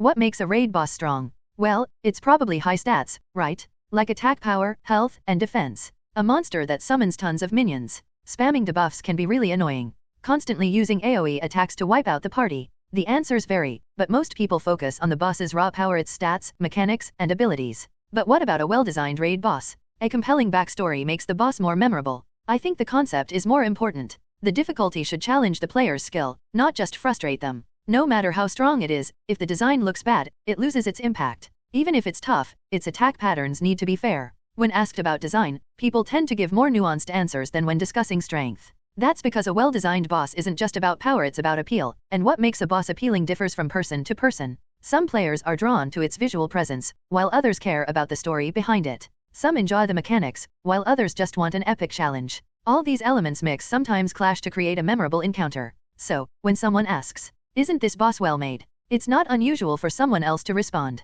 What makes a raid boss strong? Well, it's probably high stats, right? Like attack power, health, and defense. A monster that summons tons of minions. Spamming debuffs can be really annoying. Constantly using AoE attacks to wipe out the party. The answers vary, but most people focus on the boss's raw power, its stats, mechanics, and abilities. But what about a well-designed raid boss? A compelling backstory makes the boss more memorable. I think the concept is more important. The difficulty should challenge the player's skill, not just frustrate them. No matter how strong it is, if the design looks bad, it loses its impact. Even if it's tough, its attack patterns need to be fair. When asked about design, people tend to give more nuanced answers than when discussing strength. That's because a well-designed boss isn't just about power, it's about appeal, and what makes a boss appealing differs from person to person. Some players are drawn to its visual presence, while others care about the story behind it. Some enjoy the mechanics, while others just want an epic challenge. All these elements mix, sometimes clash to create a memorable encounter. So, when someone asks, "Isn't this boss well made?" it's not unusual for someone else to respond,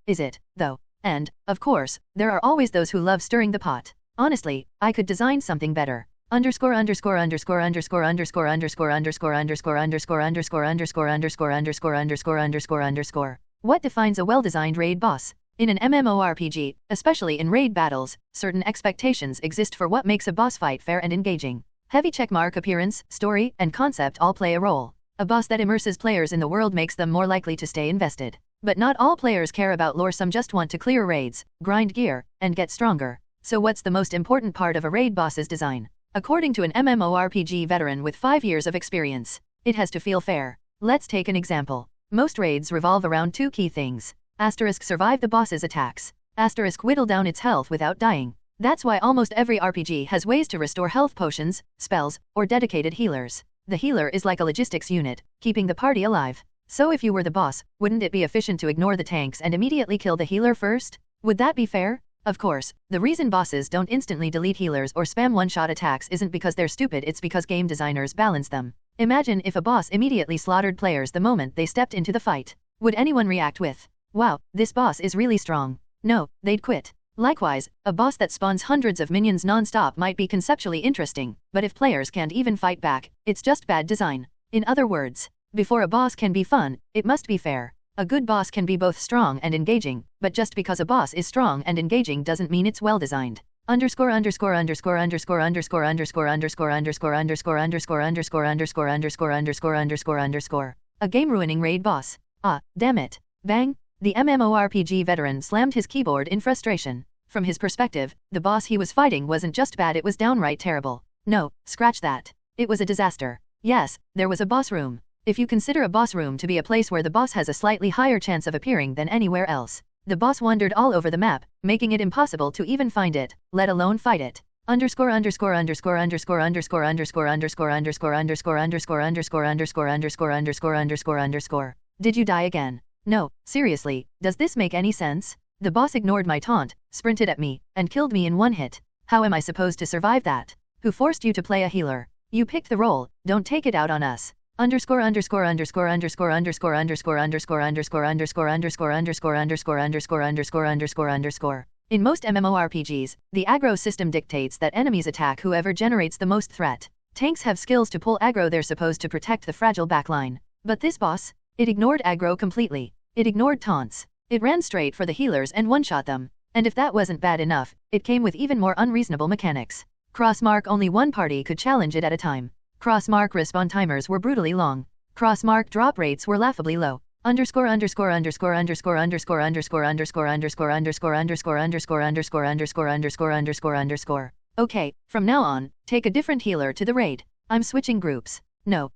is it, though? And, of course, there are always those who love stirring the pot. Honestly, I could design something better. Underscore underscore underscore underscore underscore underscore underscore underscore underscore underscore underscore underscore underscore underscore underscore underscore. What defines a well-designed raid boss? In an MMORPG, especially in raid battles, certain expectations exist for what makes a boss fight fair and engaging. Heavy checkmark appearance, story, and concept all play a role. A boss that immerses players in the world makes them more likely to stay invested. But not all players care about lore, some just want to clear raids, grind gear, and get stronger. So what's the most important part of a raid boss's design? According to an MMORPG veteran with 5 years of experience, it has to feel fair. Let's take an example. Most raids revolve around 2 key things. Asterisk survive the boss's attacks. Asterisk whittle down its health without dying. That's why almost every RPG has ways to restore health potions, spells, or dedicated healers. The healer is like a logistics unit, keeping the party alive. So if you were the boss, wouldn't it be efficient to ignore the tanks and immediately kill the healer first? Would that be fair? Of course, the reason bosses don't instantly delete healers or spam one-shot attacks isn't because they're stupid, it's because game designers balance them. Imagine if a boss immediately slaughtered players the moment they stepped into the fight. Would anyone react with, "Wow, this boss is really strong"? No, they'd quit. Likewise, a boss that spawns hundreds of minions non-stop might be conceptually interesting, but if players can't even fight back, it's just bad design. In other words, before a boss can be fun, it must be fair. A good boss can be both strong and engaging, but just because a boss is strong and engaging doesn't mean it's well designed. Underscore underscore underscore underscore underscore underscore underscore underscore underscore underscore underscore underscore underscore underscore underscore underscore. A game-ruining raid boss. Ah, damn it. Bang. The MMORPG veteran slammed his keyboard in frustration. From his perspective, the boss he was fighting wasn't just bad, it was downright terrible. No, scratch that. It was a disaster. Yes, there was a boss room. If you consider a boss room to be a place where the boss has a slightly higher chance of appearing than anywhere else, the boss wandered all over the map, making it impossible to even find it, let alone fight it. Underscore underscore underscore underscore underscore underscore underscore underscore underscore underscore underscore underscore underscore underscore underscore underscore. Did you die again? No, seriously, does this make any sense? The boss ignored my taunt, sprinted at me, and killed me in one hit. How am I supposed to survive that? Who forced you to play a healer? You picked the role, don't take it out on us. Underscore underscore underscore underscore underscore underscore underscore underscore underscore underscore underscore underscore underscore underscore underscore underscore. In most MMORPGs, the aggro system dictates that enemies attack whoever generates the most threat. Tanks have skills to pull aggro, they're supposed to protect the fragile backline. But this boss? It ignored aggro completely. It ignored taunts. It ran straight for the healers and one-shot them. And if that wasn't bad enough, it came with even more unreasonable mechanics. Crossmark, only one party could challenge it at a time. Crossmark respawn timers were brutally long. Crossmark drop rates were laughably low. Underscore underscore underscore underscore underscore underscore underscore underscore underscore underscore underscore underscore underscore underscore underscore underscore. Okay, from now on, take a different healer to the raid. I'm switching groups. No,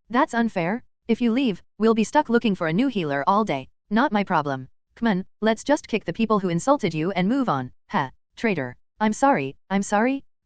that's unfair. If you leave, we'll be stuck looking for a new healer all day. Not my problem. Come on, let's just kick the people who insulted you and move on. Ha, traitor. I'm sorry.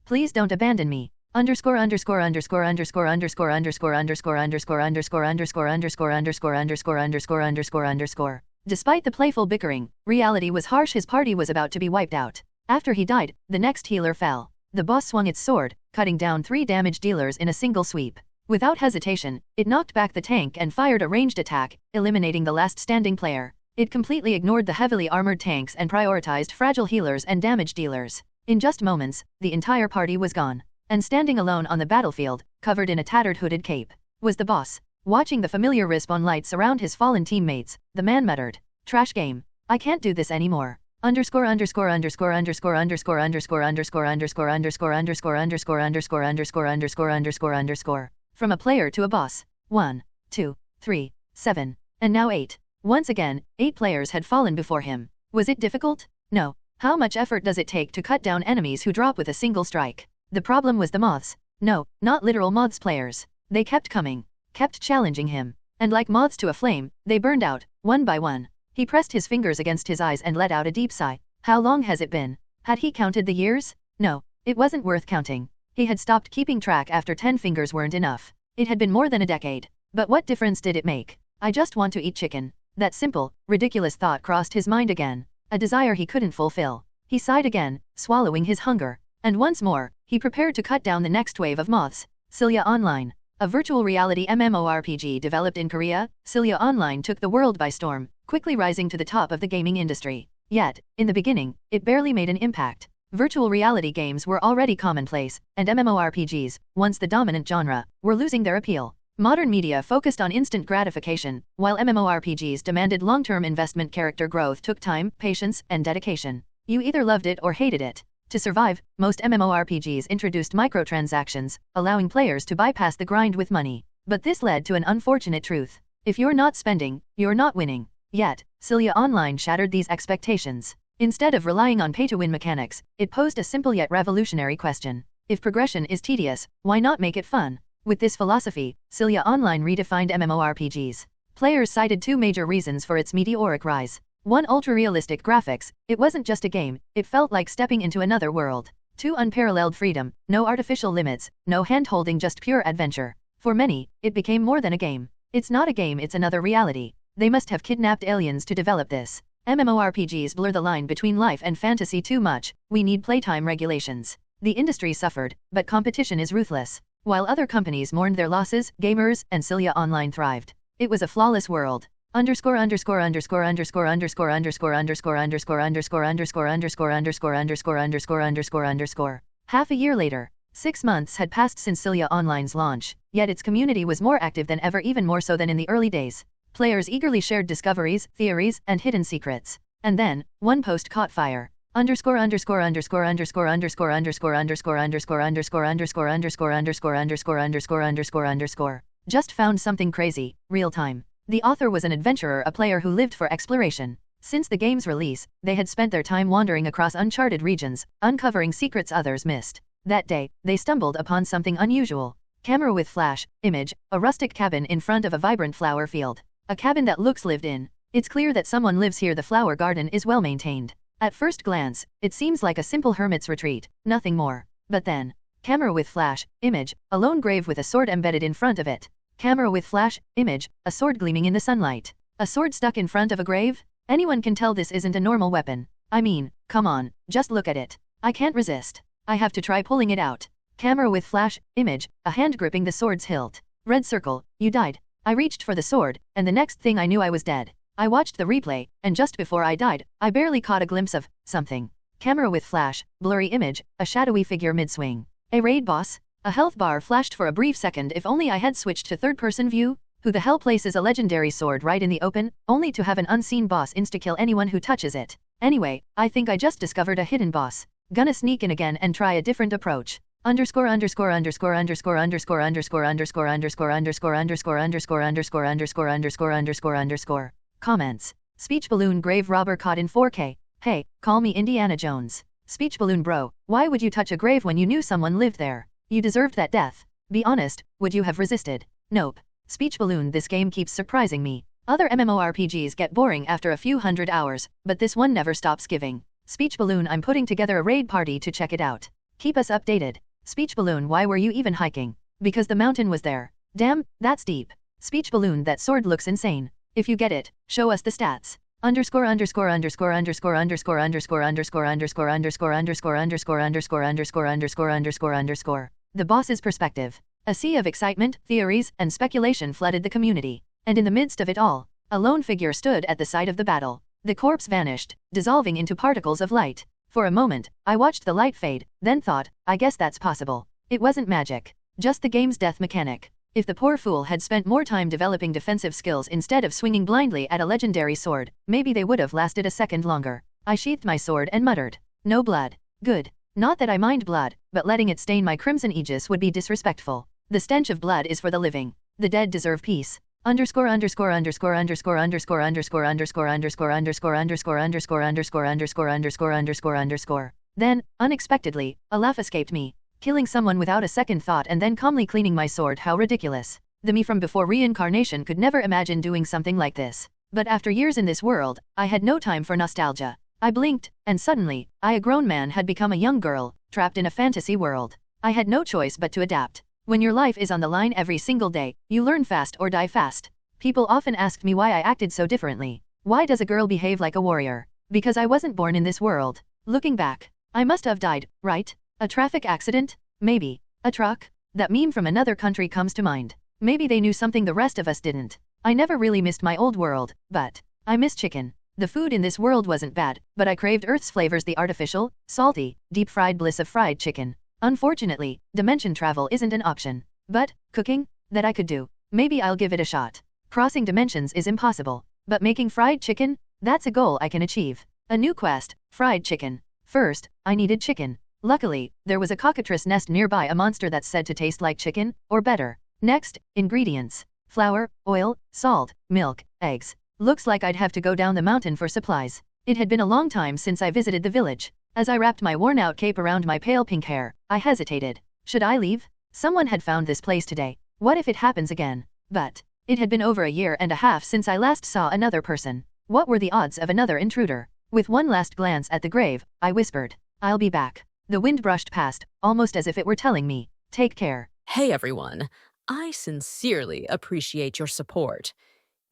Please don't abandon me. Underscore underscore underscore underscore underscore underscore underscore underscore underscore underscore underscore underscore underscore underscore underscore underscore. Despite the playful bickering, reality was harsh. His party was about to be wiped out. After he died, the next healer fell. The boss swung its sword, cutting down 3 damage dealers in a single sweep. Without hesitation, it knocked back the tank and fired a ranged attack, eliminating the last standing player. It completely ignored the heavily armored tanks and prioritized fragile healers and damage dealers. In just moments, the entire party was gone. And standing alone on the battlefield, covered in a tattered hooded cape, was the boss. Watching the familiar respawn lights surround his fallen teammates, the man muttered, "Trash game. I can't do this anymore." Underscore underscore underscore underscore underscore underscore underscore underscore underscore underscore underscore underscore underscore underscore underscore underscore. From a player to a boss. 1, 2, 3, 7, and now 8. Once again, 8 players had fallen before him. Was it difficult? No. How much effort does it take to cut down enemies who drop with a single strike? The problem was the moths. No, not literal moths players. They kept coming, kept challenging him, and like moths to a flame, they burned out, one by one. He pressed his fingers against his eyes and let out a deep sigh. How long has it been? Had he counted the years? No, it wasn't worth counting. He had stopped keeping track after 10 fingers weren't enough. It had been more than a decade. But what difference did it make? I just want to eat chicken. That simple, ridiculous thought crossed his mind again, a desire he couldn't fulfill. He sighed again, swallowing his hunger. And once more, he prepared to cut down the next wave of moths. Silia Online. A virtual reality MMORPG developed in Korea, Silia Online took the world by storm, quickly rising to the top of the gaming industry. Yet, in the beginning, it barely made an impact. Virtual reality games were already commonplace, and MMORPGs, once the dominant genre, were losing their appeal. Modern media focused on instant gratification, while MMORPGs demanded long-term investment. Character growth took time, patience, and dedication. You either loved it or hated it. To survive, most MMORPGs introduced microtransactions, allowing players to bypass the grind with money. But this led to an unfortunate truth. If you're not spending, you're not winning. Yet, Silia Online shattered these expectations. Instead of relying on pay-to-win mechanics, it posed a simple yet revolutionary question. If progression is tedious, why not make it fun? With this philosophy, Silia Online redefined MMORPGs. Players cited 2 major reasons for its meteoric rise. 1. Ultra-realistic graphics. It wasn't just a game, it felt like stepping into another world. 2. Unparalleled freedom. No artificial limits, no hand-holding, just pure adventure. For many, it became more than a game. It's not a game, it's another reality. They must have kidnapped aliens to develop this. MMORPGs blur the line between life and fantasy too much. We need playtime regulations. The industry suffered, but competition is ruthless. While other companies mourned their losses, gamers and Silia Online thrived. It was a flawless world. Underscore underscore underscore underscore underscore underscore underscore underscore underscore underscore underscore underscore underscore underscore underscore underscore. Half a year later, 6 months had passed since Silia Online's launch, yet its community was more active than ever, even more so than in the early days. Players eagerly shared discoveries, theories, and hidden secrets. And then, one post caught fire. Underscore underscore underscore underscore underscore underscore underscore underscore underscore underscore underscore underscore underscore underscore underscore underscore. Just found something crazy, real time. The author was an adventurer, a player who lived for exploration. Since the game's release, they had spent their time wandering across uncharted regions, uncovering secrets others missed. That day, they stumbled upon something unusual. Camera with flash, image, a rustic cabin in front of a vibrant flower field. A cabin that looks lived in. It's clear that someone lives here. The flower garden is well maintained. At first glance, it seems like a simple hermit's retreat, nothing more. But then, camera with flash, image, a lone grave with a sword embedded in front of it. Camera with flash, image, a sword gleaming in the sunlight. A sword stuck in front of a grave? Anyone can tell this isn't a normal weapon. I mean, come on, just look at it. I can't resist. I have to try pulling it out. Camera with flash, image, a hand gripping the sword's hilt. Red circle, you died. I reached for the sword, and the next thing I knew I was dead. I watched the replay, and just before I died, I barely caught a glimpse of something. Camera with flash, blurry image, a shadowy figure mid-swing. A raid boss? A health bar flashed for a brief second. If only I had switched to third-person view? Who the hell places a legendary sword right in the open, only to have an unseen boss insta-kill anyone who touches it? Anyway, I think I just discovered a hidden boss. Gonna sneak in again and try a different approach. Underscore underscore underscore underscore underscore underscore underscore underscore underscore underscore underscore underscore underscore underscore underscore underscore. Comments. Speech balloon grave robber caught in 4K. Hey, call me Indiana Jones. Speech balloon bro, why would you touch a grave when you knew someone lived there? You deserved that death. Be honest, would you have resisted? Nope. Speech balloon, this game keeps surprising me. Other MMORPGs get boring after a few hundred hours, but this one never stops giving. Speech balloon, I'm putting together a raid party to check it out. Keep us updated. Speech balloon, why were you even hiking? Because the mountain was there. Damn, that's deep. Speech balloon, that sword looks insane. If you get it, show us the stats. Underscore underscore underscore underscore underscore underscore underscore underscore underscore underscore underscore underscore underscore underscore underscore underscore. The boss's perspective. A sea of excitement, theories, and speculation flooded the community. And in the midst of it all, a lone figure stood at the site of the battle. The corpse vanished, dissolving into particles of light. For a moment, I watched the light fade, then thought, I guess that's possible. It wasn't magic. Just the game's death mechanic. If the poor fool had spent more time developing defensive skills instead of swinging blindly at a legendary sword, maybe they would have lasted a second longer. I sheathed my sword and muttered, "No blood. Good. Not that I mind blood, but letting it stain my crimson aegis would be disrespectful. The stench of blood is for the living. The dead deserve peace. Underscore underscore underscore underscore underscore underscore underscore underscore underscore underscore underscore underscore underscore underscore underscore underscore." Then, unexpectedly, a laugh escaped me. Killing someone without a second thought and then calmly cleaning my sword, how ridiculous. The me from before reincarnation could never imagine doing something like this. But after years in this world, I had no time for nostalgia. I blinked, and suddenly, a grown man had become a young girl, trapped in a fantasy world. I had no choice but to adapt. When your life is on the line every single day, you learn fast or die fast. People often asked me why I acted so differently. Why does a girl behave like a warrior? Because I wasn't born in this world. Looking back, I must have died, right? A traffic accident? Maybe. A truck? That meme from another country comes to mind. Maybe they knew something the rest of us didn't. I never really missed my old world, but I miss chicken. The food in this world wasn't bad, but I craved Earth's flavors, the artificial, salty, deep-fried bliss of fried chicken. Unfortunately, dimension travel isn't an option. But, cooking? That I could do. Maybe I'll give it a shot. Crossing dimensions is impossible. But making fried chicken? That's a goal I can achieve. A new quest, fried chicken. First, I needed chicken. Luckily, there was a cockatrice nest nearby, a monster that's said to taste like chicken, or better. Next, ingredients. Flour, oil, salt, milk, eggs. Looks like I'd have to go down the mountain for supplies. It had been a long time since I visited the village. As I wrapped my worn-out cape around my pale pink hair, I hesitated. Should I leave? Someone had found this place today. What if it happens again? But it had been over a year and a half since I last saw another person. What were the odds of another intruder? With one last glance at the grave, I whispered, "I'll be back." The wind brushed past, almost as if it were telling me, "Take care." Hey everyone, I sincerely appreciate your support.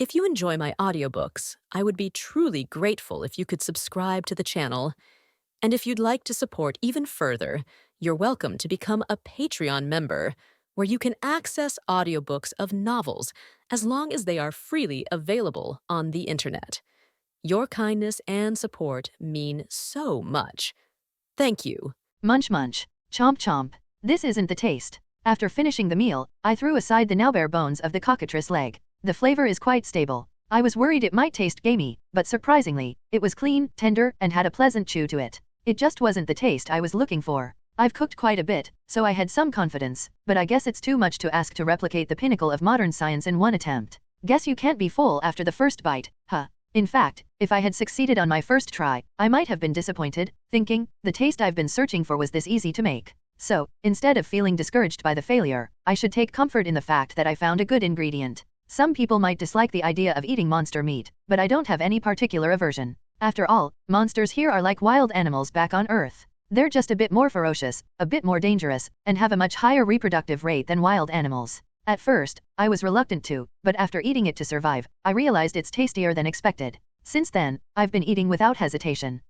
If you enjoy my audiobooks, I would be truly grateful if you could subscribe to the channel. And if you'd like to support even further, you're welcome to become a Patreon member, where you can access audiobooks of novels as long as they are freely available on the internet. Your kindness and support mean so much. Thank you. Munch munch. Chomp chomp. This isn't the taste. After finishing the meal, I threw aside the now bare bones of the cockatrice leg. The flavor is quite stable. I was worried it might taste gamey, but surprisingly, it was clean, tender, and had a pleasant chew to it. It just wasn't the taste I was looking for. I've cooked quite a bit, so I had some confidence, but I guess it's too much to ask to replicate the pinnacle of modern science in one attempt. Guess you can't be full after the first bite, huh? In fact, if I had succeeded on my first try, I might have been disappointed, thinking, the taste I've been searching for was this easy to make. So, instead of feeling discouraged by the failure, I should take comfort in the fact that I found a good ingredient. Some people might dislike the idea of eating monster meat, but I don't have any particular aversion. After all, monsters here are like wild animals back on Earth. They're just a bit more ferocious, a bit more dangerous, and have a much higher reproductive rate than wild animals. At first, I was reluctant to, but after eating it to survive, I realized it's tastier than expected. Since then, I've been eating without hesitation.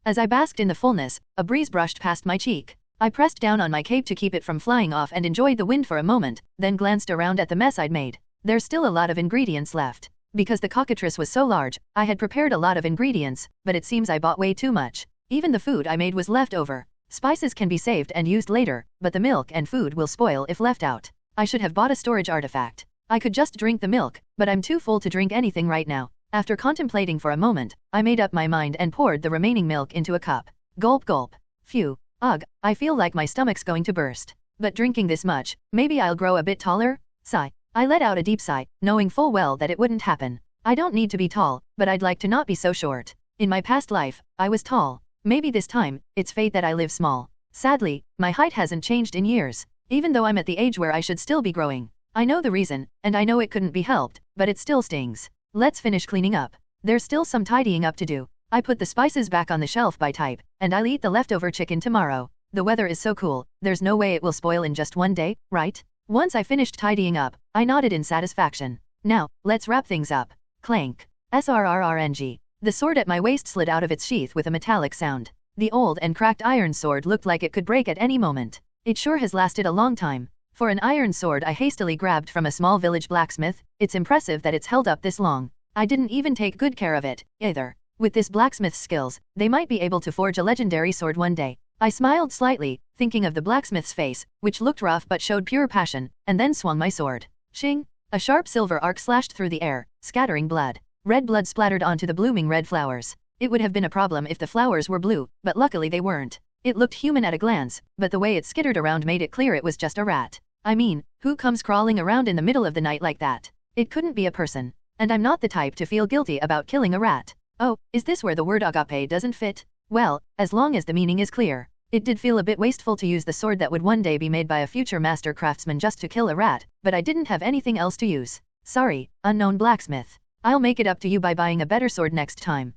As I basked in the fullness, a breeze brushed past my cheek. I pressed down on my cape to keep it from flying off and enjoyed the wind for a moment, then glanced around at the mess I'd made. There's still a lot of ingredients left. Because the cockatrice was so large, I had prepared a lot of ingredients, but it seems I bought way too much. Even the food I made was left over. Spices can be saved and used later, but the milk and food will spoil if left out. I should have bought a storage artifact. I could just drink the milk, but I'm too full to drink anything right now. After contemplating for a moment, I made up my mind and poured the remaining milk into a cup. Gulp gulp. Phew. Ugh, I feel like my stomach's going to burst. But drinking this much, maybe I'll grow a bit taller? Sigh. I let out a deep sigh, knowing full well that it wouldn't happen. I don't need to be tall, but I'd like to not be so short. In my past life, I was tall. Maybe this time, it's fate that I live small. Sadly, my height hasn't changed in years, even though I'm at the age where I should still be growing. I know the reason, and I know it couldn't be helped, but it still stings. Let's finish cleaning up. There's still some tidying up to do. I put the spices back on the shelf by type, and I'll eat the leftover chicken tomorrow. The weather is so cool, there's no way it will spoil in just one day, right? Once I finished tidying up, I nodded in satisfaction. Now, let's wrap things up. Clank. SRRRNG. The sword at my waist slid out of its sheath with a metallic sound. The old and cracked iron sword looked like it could break at any moment. It sure has lasted a long time. For an iron sword I hastily grabbed from a small village blacksmith, it's impressive that it's held up this long. I didn't even take good care of it, either. With this blacksmith's skills, they might be able to forge a legendary sword one day. I smiled slightly, thinking of the blacksmith's face, which looked rough but showed pure passion, and then swung my sword. Shing! A sharp silver arc slashed through the air, scattering blood. Red blood splattered onto the blooming red flowers. It would have been a problem if the flowers were blue, but luckily they weren't. It looked human at a glance, but the way it skittered around made it clear it was just a rat. I mean, who comes crawling around in the middle of the night like that? It couldn't be a person. And I'm not the type to feel guilty about killing a rat. Oh, is this where the word agape doesn't fit? Well, as long as the meaning is clear. It did feel a bit wasteful to use the sword that would one day be made by a future master craftsman just to kill a rat, but I didn't have anything else to use. Sorry, unknown blacksmith. I'll make it up to you by buying a better sword next time.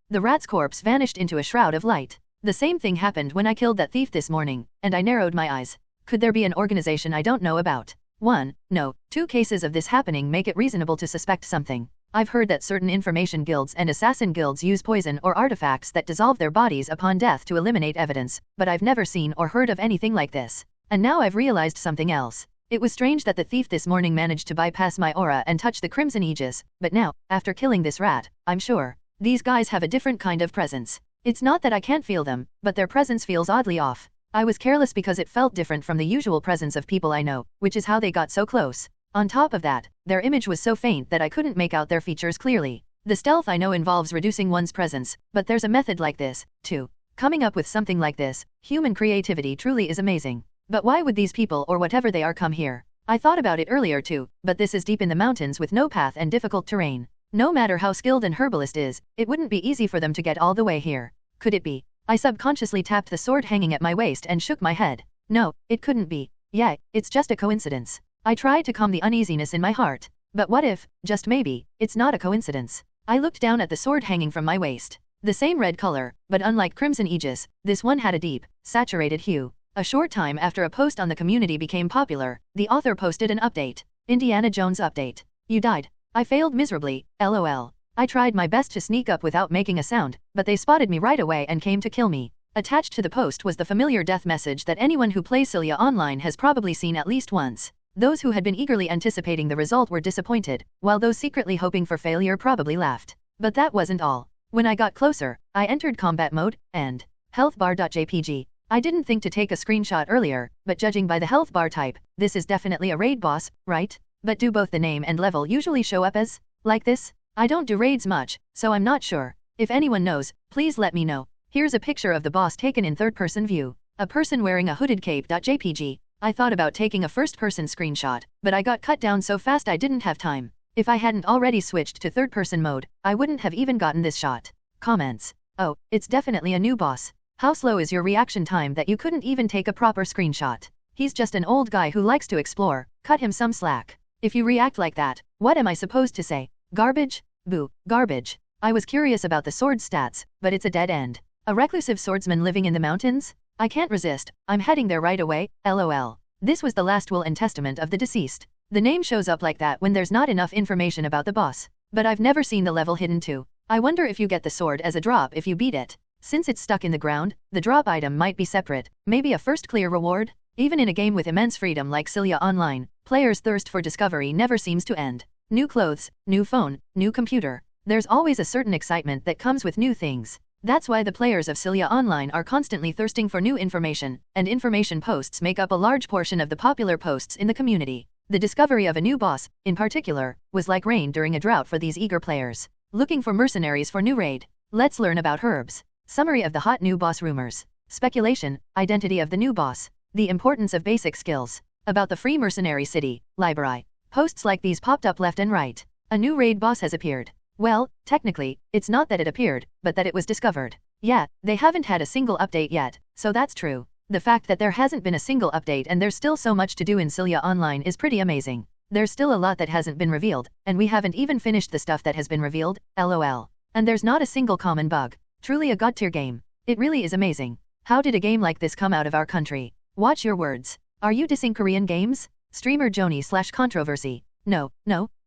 The rat's corpse vanished into a shroud of light. The same thing happened when I killed that thief this morning, and I narrowed my eyes. Could there be an organization I don't know about? 1. No. 2 cases of this happening make it reasonable to suspect something. I've heard that certain information guilds and assassin guilds use poison or artifacts that dissolve their bodies upon death to eliminate evidence, but I've never seen or heard of anything like this. And now I've realized something else. It was strange that the thief this morning managed to bypass my aura and touch the Crimson Aegis, but now, after killing this rat, I'm sure these guys have a different kind of presence. It's not that I can't feel them, but their presence feels oddly off. I was careless because it felt different from the usual presence of people I know, which is how they got so close. On top of that, their image was so faint that I couldn't make out their features clearly. The stealth I know involves reducing one's presence, but there's a method like this, too. Coming up with something like this, human creativity truly is amazing. But why would these people or whatever they are come here? I thought about it earlier too, but this is deep in the mountains with no path and difficult terrain. No matter how skilled an herbalist is, it wouldn't be easy for them to get all the way here. Could it be? I subconsciously tapped the sword hanging at my waist and shook my head. No, it couldn't be. Yeah, it's just a coincidence. I tried to calm the uneasiness in my heart. But what if, just maybe, it's not a coincidence? I looked down at the sword hanging from my waist. The same red color, but unlike Crimson Aegis, this one had a deep, saturated hue. A short time after a post on the community became popular, the author posted an update. Indiana Jones update. You died. I failed miserably, lol. I tried my best to sneak up without making a sound, but they spotted me right away and came to kill me. Attached to the post was the familiar death message that anyone who plays Silia online has probably seen at least once. Those who had been eagerly anticipating the result were disappointed, while those secretly hoping for failure probably laughed. But that wasn't all. When I got closer, I entered combat mode, and healthbar.jpg. I didn't think to take a screenshot earlier, but judging by the health bar type, this is definitely a raid boss, right? But do both the name and level usually show up as like this? I don't do raids much, so I'm not sure. If anyone knows, please let me know. Here's a picture of the boss taken in third-person view. A person wearing a hooded cape.jpg. I thought about taking a first-person screenshot, but I got cut down so fast I didn't have time. If I hadn't already switched to third-person mode, I wouldn't have even gotten this shot. Comments. Oh, it's definitely a new boss. How slow is your reaction time that you couldn't even take a proper screenshot? He's just an old guy who likes to explore, cut him some slack. If you react like that, what am I supposed to say? Garbage? Boo, garbage. I was curious about the sword stats, but it's a dead end. A reclusive swordsman living in the mountains? I can't resist, I'm heading there right away, lol. This was the last will and testament of the deceased. The name shows up like that when there's not enough information about the boss. But I've never seen the level hidden too. I wonder if you get the sword as a drop if you beat it. Since it's stuck in the ground, the drop item might be separate, maybe a first clear reward? Even in a game with immense freedom like Silia Online, players' thirst for discovery never seems to end. New clothes, new phone, new computer. There's always a certain excitement that comes with new things. That's why the players of Silia Online are constantly thirsting for new information, and information posts make up a large portion of the popular posts in the community. The discovery of a new boss, in particular, was like rain during a drought for these eager players. Looking for mercenaries for new raid. Let's learn about herbs. Summary of the hot new boss rumors. Speculation, identity of the new boss. The importance of basic skills. About the free mercenary city, Liber. Posts like these popped up left and right. A new raid boss has appeared. Well, technically, it's not that it appeared, but that it was discovered. Yeah, they haven't had a single update yet, so that's true. The fact that there hasn't been a single update and there's still so much to do in Silia Online is pretty amazing. There's still a lot that hasn't been revealed, and we haven't even finished the stuff that has been revealed, lol. And there's not a single common bug. Truly a god-tier game. It really is amazing. How did a game like this come out of our country? Watch your words. Are you dissing Korean games? Streamer Joanie/controversy. No,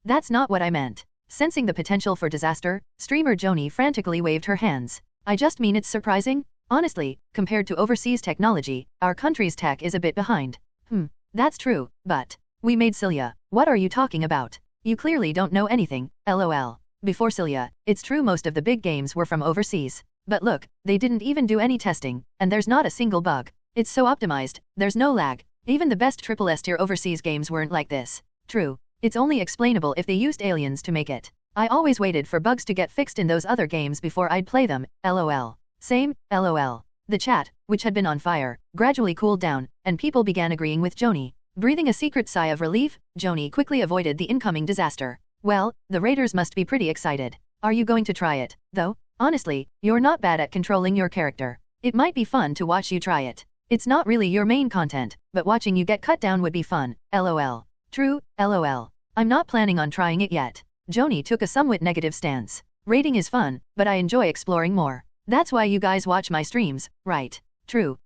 that's not what I meant. Sensing the potential for disaster, streamer Joanie frantically waved her hands. I just mean it's surprising. Honestly, compared to overseas technology, our country's tech is a bit behind. That's true, but we made Silia. What are you talking about? You clearly don't know anything, lol. Before Silia, it's true most of the big games were from overseas. But look, they didn't even do any testing, and there's not a single bug. It's so optimized, there's no lag. Even the best triple S tier overseas games weren't like this. True, it's only explainable if they used aliens to make it. I always waited for bugs to get fixed in those other games before I'd play them, lol. Same, lol. The chat, which had been on fire, gradually cooled down, and people began agreeing with Joanie. Breathing a secret sigh of relief, Joanie quickly avoided the incoming disaster. Well, the raiders must be pretty excited. Are you going to try it, though? Honestly, you're not bad at controlling your character. It might be fun to watch you try it. It's not really your main content, but watching you get cut down would be fun, lol. True, lol. I'm not planning on trying it yet. Joanie took a somewhat negative stance. Raiding is fun, but I enjoy exploring more. That's why you guys watch my streams, right? True.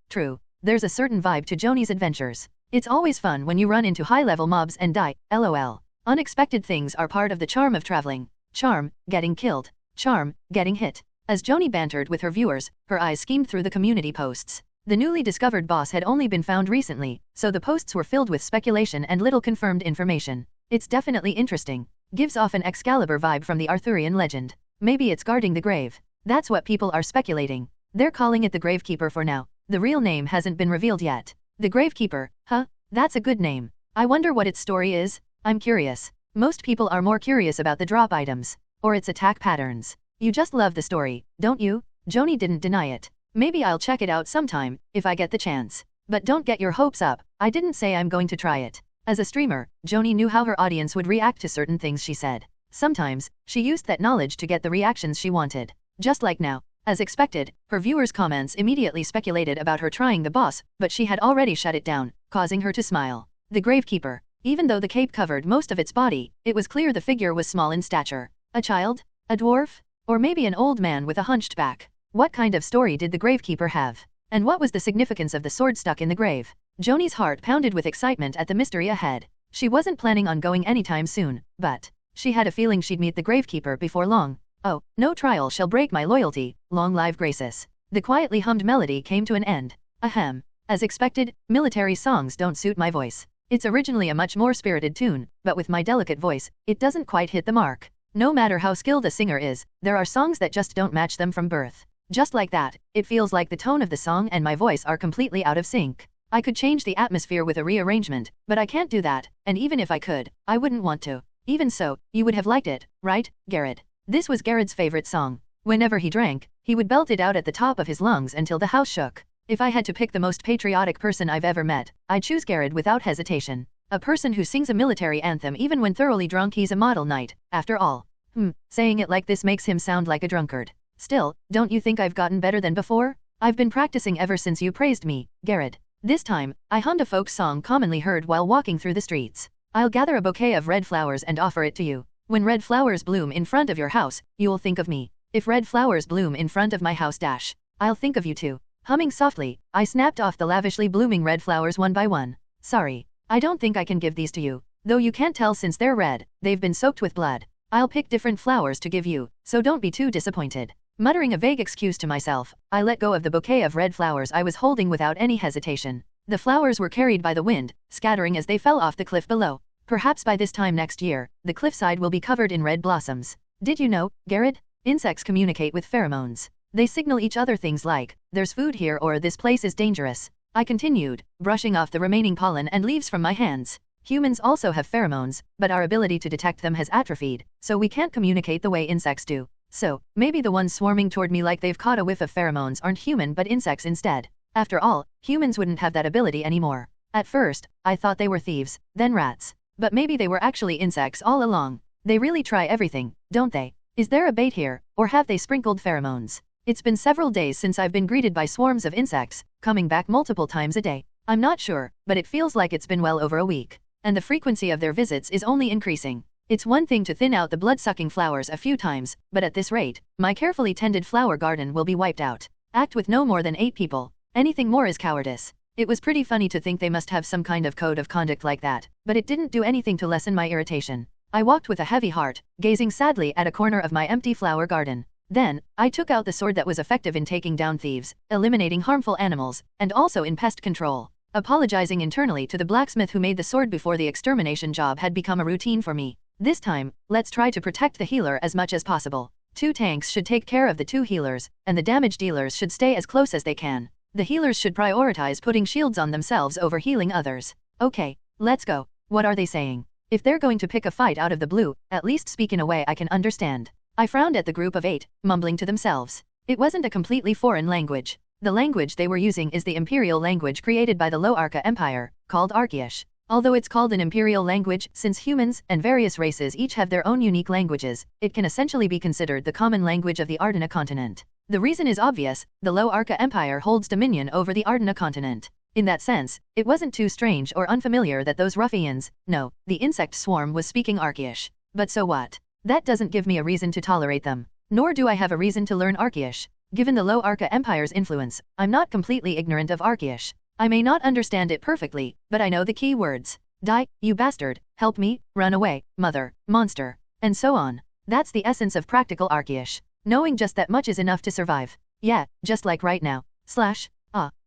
There's a certain vibe to Joanie's adventures. It's always fun when you run into high-level mobs and die, lol. Unexpected things are part of the charm of traveling. Charm, getting killed. Charm, getting hit. As Joanie bantered with her viewers, her eyes schemed through the community posts. The newly discovered boss had only been found recently, so the posts were filled with speculation and little confirmed information. It's definitely interesting. Gives off an Excalibur vibe from the Arthurian legend. Maybe it's guarding the grave. That's what people are speculating. They're calling it the Gravekeeper for now. The real name hasn't been revealed yet. The Gravekeeper, huh? That's a good name. I wonder what its story is. I'm curious. Most people are more curious about the drop items, or its attack patterns. You just love the story, don't you? Joanie didn't deny it. Maybe I'll check it out sometime, if I get the chance. But don't get your hopes up, I didn't say I'm going to try it. As a streamer, Joanie knew how her audience would react to certain things she said. Sometimes, she used that knowledge to get the reactions she wanted. Just like now. As expected, her viewers' comments immediately speculated about her trying the boss, but she had already shut it down, causing her to smile. The Gravekeeper. Even though the cape covered most of its body, it was clear the figure was small in stature. A child? A dwarf? Or maybe an old man with a hunched back? What kind of story did the Gravekeeper have? And what was the significance of the sword stuck in the grave? Joanie's heart pounded with excitement at the mystery ahead. She wasn't planning on going anytime soon, but she had a feeling she'd meet the Gravekeeper before long. Oh, no trial shall break my loyalty, long live Graces. The quietly hummed melody came to an end. Ahem. As expected, military songs don't suit my voice. It's originally a much more spirited tune, but with my delicate voice, it doesn't quite hit the mark. No matter how skilled a singer is, there are songs that just don't match them from birth. Just like that, it feels like the tone of the song and my voice are completely out of sync. I could change the atmosphere with a rearrangement, but I can't do that, and even if I could, I wouldn't want to. Even so, you would have liked it, right, Gared? This was Gared's favorite song. Whenever he drank, he would belt it out at the top of his lungs until the house shook. If I had to pick the most patriotic person I've ever met, I'd choose Gared without hesitation. A person who sings a military anthem even when thoroughly drunk. He's a model knight, after all. Saying it like this makes him sound like a drunkard. Still, don't you think I've gotten better than before? I've been practicing ever since you praised me, Gared. This time, I hummed a folk song commonly heard while walking through the streets. I'll gather a bouquet of red flowers and offer it to you. When red flowers bloom in front of your house, you'll think of me. If red flowers bloom in front of my house I'll think of you too. Humming softly, I snapped off the lavishly blooming red flowers one by one. Sorry, I don't think I can give these to you. Though you can't tell since they're red, they've been soaked with blood. I'll pick different flowers to give you, so don't be too disappointed. Muttering a vague excuse to myself, I let go of the bouquet of red flowers I was holding without any hesitation. The flowers were carried by the wind, scattering as they fell off the cliff below. Perhaps by this time next year, the cliffside will be covered in red blossoms. Did you know, Gared? Insects communicate with pheromones. They signal each other things like, there's food here or this place is dangerous. I continued, brushing off the remaining pollen and leaves from my hands. Humans also have pheromones, but our ability to detect them has atrophied, so we can't communicate the way insects do. So, maybe the ones swarming toward me like they've caught a whiff of pheromones aren't human but insects instead. After all, humans wouldn't have that ability anymore. At first, I thought they were thieves, then rats. But maybe they were actually insects all along. They really try everything, don't they? Is there a bait here, or have they sprinkled pheromones? It's been several days since I've been greeted by swarms of insects, coming back multiple times a day. I'm not sure, but it feels like it's been well over a week. And the frequency of their visits is only increasing. It's one thing to thin out the blood-sucking flowers a few times, but at this rate, my carefully tended flower garden will be wiped out. Act with no more than 8 people. Anything more is cowardice. It was pretty funny to think they must have some kind of code of conduct like that, but it didn't do anything to lessen my irritation. I walked with a heavy heart, gazing sadly at a corner of my empty flower garden. Then, I took out the sword that was effective in taking down thieves, eliminating harmful animals, and also in pest control. Apologizing internally to the blacksmith who made the sword before the extermination job had become a routine for me. This time, let's try to protect the healer as much as possible. 2 tanks should take care of the 2 healers, and the damage dealers should stay as close as they can. The healers should prioritize putting shields on themselves over healing others. Okay, let's go. What are they saying? If they're going to pick a fight out of the blue, at least speak in a way I can understand. I frowned at the group of 8, mumbling to themselves. It wasn't a completely foreign language. The language they were using is the Imperial language created by the Loarca Empire, called Archaish. Although it's called an Imperial language, since humans and various races each have their own unique languages, it can essentially be considered the common language of the Ardena continent. The reason is obvious, the Loarca Empire holds dominion over the Ardena continent. In that sense, it wasn't too strange or unfamiliar that those ruffians, no, the insect swarm was speaking Archaish. But so what? That doesn't give me a reason to tolerate them. Nor do I have a reason to learn Archaish. Given the Loarca Empire's influence, I'm not completely ignorant of Archaish. I may not understand it perfectly, but I know the key words. Die, you bastard, help me, run away, mother, monster, and so on. That's the essence of practical Archaish. Knowing just that much is enough to survive. Yeah, just like right now.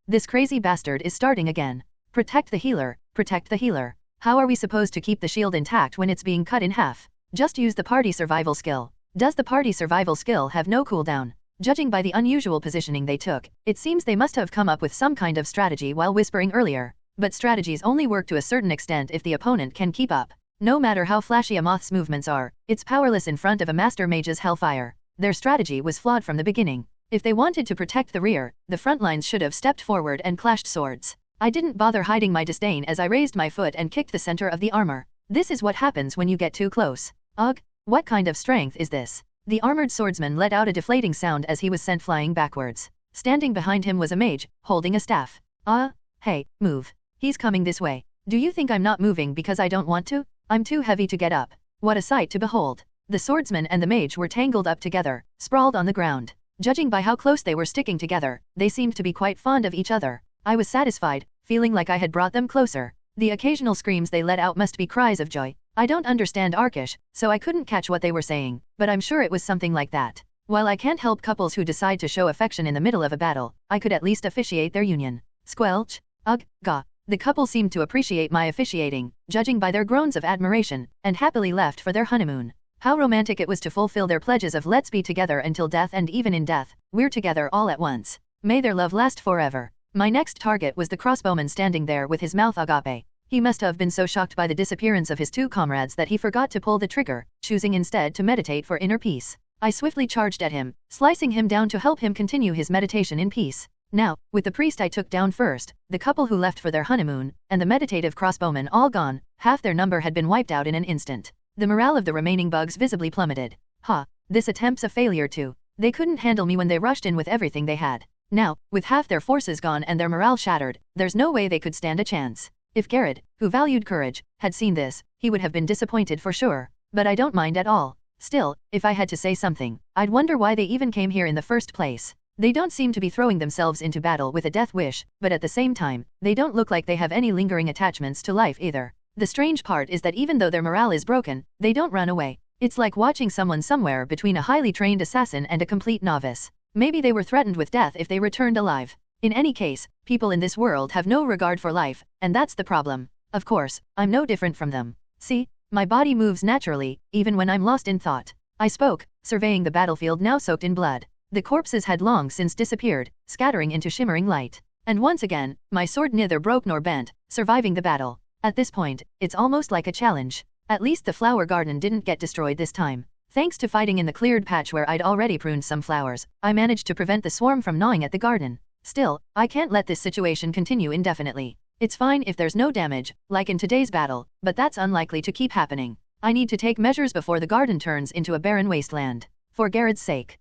This crazy bastard is starting again. Protect the healer, protect the healer. How are we supposed to keep the shield intact when it's being cut in half? Just use the party survival skill. Does the party survival skill have no cooldown? Judging by the unusual positioning they took, it seems they must have come up with some kind of strategy while whispering earlier. But strategies only work to a certain extent if the opponent can keep up. No matter how flashy a moth's movements are, it's powerless in front of a master mage's hellfire. Their strategy was flawed from the beginning. If they wanted to protect the rear, the front lines should have stepped forward and clashed swords. I didn't bother hiding my disdain as I raised my foot and kicked the center of the armor. This is what happens when you get too close. Ugh, what kind of strength is this? The armored swordsman let out a deflating sound as he was sent flying backwards. Standing behind him was a mage, holding a staff. Hey, move. He's coming this way. Do you think I'm not moving because I don't want to? I'm too heavy to get up. What a sight to behold. The swordsman and the mage were tangled up together, sprawled on the ground. Judging by how close they were sticking together, they seemed to be quite fond of each other. I was satisfied, feeling like I had brought them closer. The occasional screams they let out must be cries of joy. I don't understand Archaish, so I couldn't catch what they were saying, but I'm sure it was something like that. While I can't help couples who decide to show affection in the middle of a battle, I could at least officiate their union. Squelch. Ugh, gah. The couple seemed to appreciate my officiating, judging by their groans of admiration, and happily left for their honeymoon. How romantic it was to fulfill their pledges of let's be together until death, and even in death, we're together all at once. May their love last forever. My next target was the crossbowman standing there with his mouth agape. He must have been so shocked by the disappearance of his 2 comrades that he forgot to pull the trigger, choosing instead to meditate for inner peace. I swiftly charged at him, slicing him down to help him continue his meditation in peace. Now, with the priest I took down first, the couple who left for their honeymoon, and the meditative crossbowmen all gone, half their number had been wiped out in an instant. The morale of the remaining bugs visibly plummeted. This attempt's a failure too. They couldn't handle me when they rushed in with everything they had. Now, with half their forces gone and their morale shattered, there's no way they could stand a chance. If Gared, who valued courage, had seen this, he would have been disappointed for sure. But I don't mind at all. Still, if I had to say something, I'd wonder why they even came here in the first place. They don't seem to be throwing themselves into battle with a death wish, but at the same time, they don't look like they have any lingering attachments to life either. The strange part is that even though their morale is broken, they don't run away. It's like watching someone somewhere between a highly trained assassin and a complete novice. Maybe they were threatened with death if they returned alive. In any case, people in this world have no regard for life, and that's the problem. Of course, I'm no different from them. See, my body moves naturally, even when I'm lost in thought. I spoke, surveying the battlefield now soaked in blood. The corpses had long since disappeared, scattering into shimmering light. And once again, my sword neither broke nor bent, surviving the battle. At this point, it's almost like a challenge. At least the flower garden didn't get destroyed this time. Thanks to fighting in the cleared patch where I'd already pruned some flowers, I managed to prevent the swarm from gnawing at the garden. Still, I can't let this situation continue indefinitely. It's fine if there's no damage, like in today's battle, but that's unlikely to keep happening. I need to take measures before the garden turns into a barren wasteland. For Gared's sake.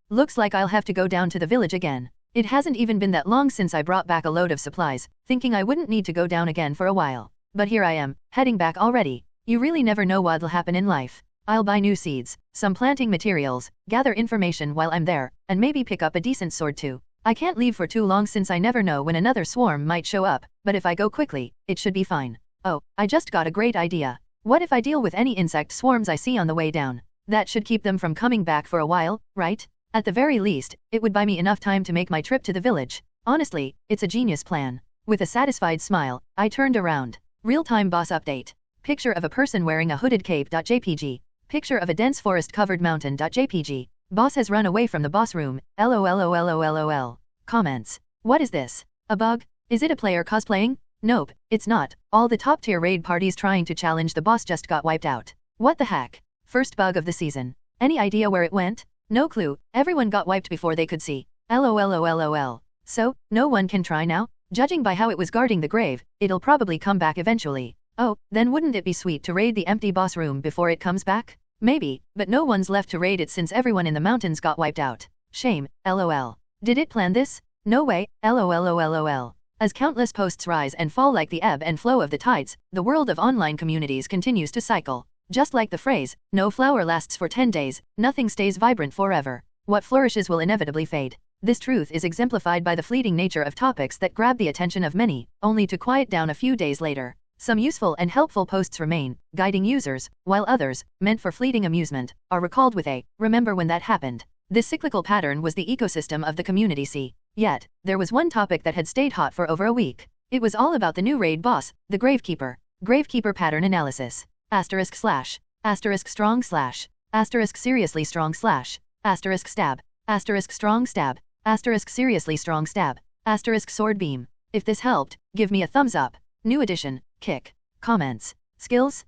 Looks like I'll have to go down to the village again. It hasn't even been that long since I brought back a load of supplies, thinking I wouldn't need to go down again for a while. But here I am, heading back already. You really never know what'll happen in life. I'll buy new seeds, some planting materials, gather information while I'm there, and maybe pick up a decent sword too. I can't leave for too long since I never know when another swarm might show up, but if I go quickly, it should be fine. Oh, I just got a great idea. What if I deal with any insect swarms I see on the way down? That should keep them from coming back for a while, right? At the very least, it would buy me enough time to make my trip to the village. Honestly, it's a genius plan. With a satisfied smile, I turned around. Real-time boss update. Picture of a person wearing a hooded cape.jpg. Picture of a dense forest-covered mountain.jpg. Boss has run away from the boss room, lololololol. Comments. What is this? A bug? Is it a player cosplaying? Nope, it's not. All the top tier raid parties trying to challenge the boss just got wiped out. What the heck? First bug of the season. Any idea where it went? No clue, everyone got wiped before they could see. LOLOLOL. So, no one can try now? Judging by how it was guarding the grave, it'll probably come back eventually. Oh, then wouldn't it be sweet to raid the empty boss room before it comes back? Maybe, but no one's left to raid it since everyone in the mountains got wiped out. Shame, lol. Did it plan this? No way, lololol. As countless posts rise and fall like the ebb and flow of the tides, the world of online communities continues to cycle. Just like the phrase, no flower lasts for 10 days, nothing stays vibrant forever. What flourishes will inevitably fade. This truth is exemplified by the fleeting nature of topics that grab the attention of many, only to quiet down a few days later. Some useful and helpful posts remain, guiding users, while others, meant for fleeting amusement, are recalled with a, remember when that happened. This cyclical pattern was the ecosystem of the community see. Yet, there was one topic that had stayed hot for over a week. It was all about the new raid boss, the Gravekeeper. Gravekeeper pattern analysis. Asterisk slash. Asterisk strong slash. Asterisk seriously strong slash. Asterisk stab. Asterisk strong stab. Asterisk seriously strong stab. Asterisk sword beam. If this helped, give me a thumbs up. New edition, kick. Comments. Skills?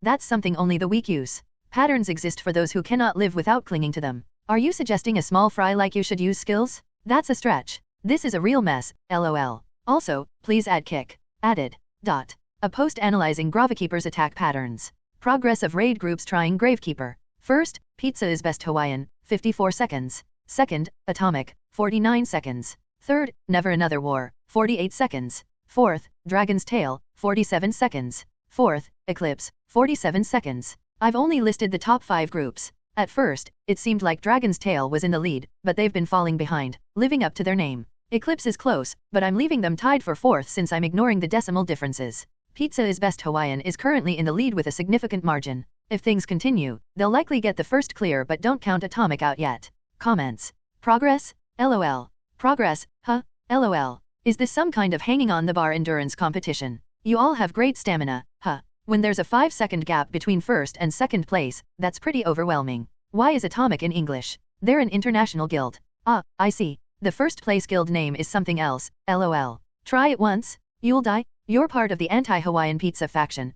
That's something only the weak use. Patterns exist for those who cannot live without clinging to them. Are you suggesting a small fry like you should use skills? That's a stretch. This is a real mess, lol. Also, please add kick. Added. A post analyzing Gravekeeper's attack patterns. Progress of raid groups trying Gravekeeper. First, Pizza is Best Hawaiian, 54 seconds. Second, Atomic, 49 seconds. Third, Never Another War, 48 seconds. Fourth, Dragon's Tail, 47 seconds. Fourth, Eclipse, 47 seconds. I've only listed the top 5 groups. At first, it seemed like Dragon's Tail was in the lead, but they've been falling behind, living up to their name. Eclipse is close, but I'm leaving them tied for 4th since I'm ignoring the decimal differences. Pizza is Best Hawaiian is currently in the lead with a significant margin. If things continue, they'll likely get the first clear but don't count Atomic out yet. Comments. Progress? LOL. Progress, LOL. Is this some kind of hanging on the bar endurance competition? You all have great stamina, When there's a 5-second gap between first and second place, that's pretty overwhelming. Why is Atomic in English? They're an international guild. I see. The first place guild name is something else, lol. Try it once, you'll die. You're part of the anti-Hawaiian pizza faction,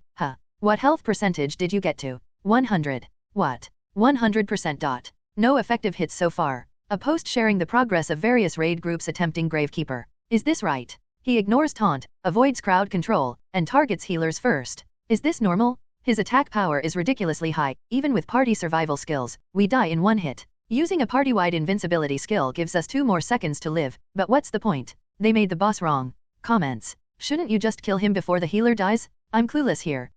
What health percentage did you get to? 100. What? 100%. No effective hits so far. A post sharing the progress of various raid groups attempting Gravekeeper. Is this right? He ignores taunt, avoids crowd control, and targets healers first. Is this normal? His attack power is ridiculously high, even with party survival skills, we die in one hit. Using a party-wide invincibility skill gives us 2 more seconds to live, but what's the point? They made the boss wrong. Comments. Shouldn't you just kill him before the healer dies? I'm clueless here.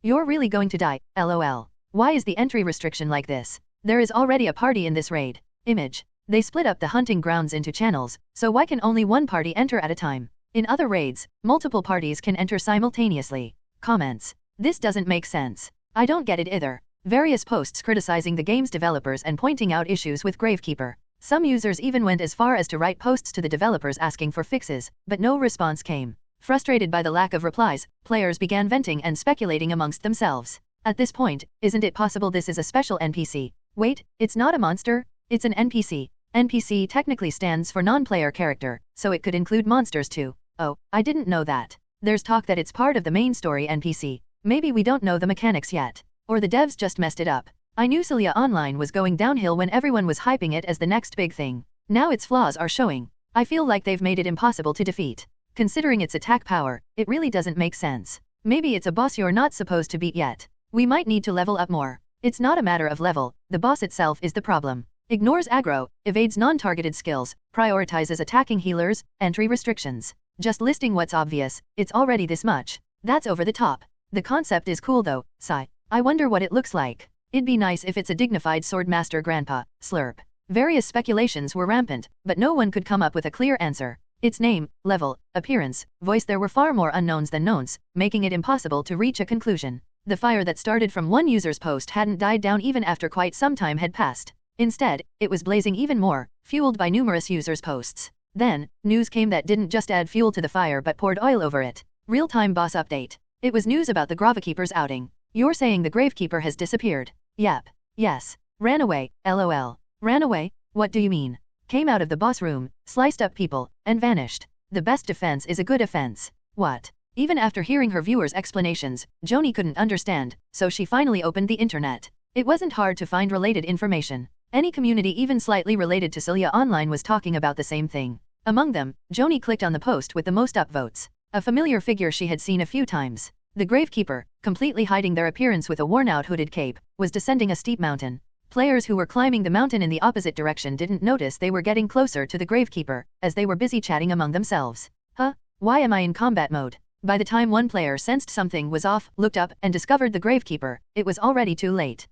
You're really going to die, lol. Why is the entry restriction like this? There is already a party in this raid. Image. They split up the hunting grounds into channels, so why can only one party enter at a time? In other raids, multiple parties can enter simultaneously. Comments. This doesn't make sense. I don't get it either. Various posts criticizing the game's developers and pointing out issues with Gravekeeper. Some users even went as far as to write posts to the developers asking for fixes, but no response came. Frustrated by the lack of replies, players began venting and speculating amongst themselves. At this point, isn't it possible this is a special NPC? Wait, it's not a monster? It's an NPC. NPC technically stands for non-player character, so it could include monsters too. Oh, I didn't know that. There's talk that it's part of the main story NPC. Maybe we don't know the mechanics yet. Or the devs just messed it up. I knew Silia Online was going downhill when everyone was hyping it as the next big thing. Now its flaws are showing. I feel like they've made it impossible to defeat. Considering its attack power, it really doesn't make sense. Maybe it's a boss you're not supposed to beat yet. We might need to level up more. It's not a matter of level, the boss itself is the problem. Ignores aggro, evades non-targeted skills, prioritizes attacking healers, entry restrictions. Just listing what's obvious, it's already this much. That's over the top. The concept is cool though, sigh. I wonder what it looks like. It'd be nice if it's a dignified swordmaster grandpa, slurp. Various speculations were rampant, but no one could come up with a clear answer. Its name, level, appearance, voice, there were far more unknowns than knowns, making it impossible to reach a conclusion. The fire that started from one user's post hadn't died down even after quite some time had passed. Instead, it was blazing even more, fueled by numerous users' posts. Then, news came that didn't just add fuel to the fire but poured oil over it. Real-time boss update. It was news about the Gravekeeper's outing. You're saying the Gravekeeper has disappeared? Yep. Yes. Ran away, lol. Ran away? What do you mean? Came out of the boss room, sliced up people, and vanished. The best defense is a good offense. What? Even after hearing her viewers' explanations, Joanie couldn't understand, so she finally opened the internet. It wasn't hard to find related information. Any community even slightly related to Silia online was talking about the same thing. Among them, Joanie clicked on the post with the most upvotes. A familiar figure she had seen a few times. The gravekeeper, completely hiding their appearance with a worn-out hooded cape, was descending a steep mountain. Players who were climbing the mountain in the opposite direction didn't notice they were getting closer to the gravekeeper, as they were busy chatting among themselves. Huh? Why am I in combat mode? By the time one player sensed something was off, looked up, and discovered the gravekeeper, it was already too late.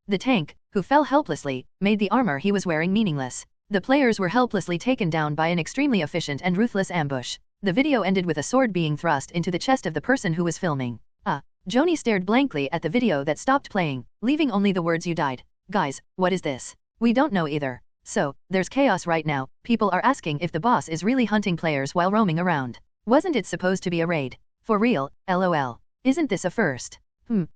The tank, who fell helplessly, made the armor he was wearing meaningless. The players were helplessly taken down by an extremely efficient and ruthless ambush. The video ended with a sword being thrust into the chest of the person who was filming. Joanie stared blankly at the video that stopped playing, leaving only the words "You died." Guys, what is this? We don't know either. So, there's chaos right now. People are asking if the boss is really hunting players while roaming around. Wasn't it supposed to be a raid? For real, lol. Isn't this a first?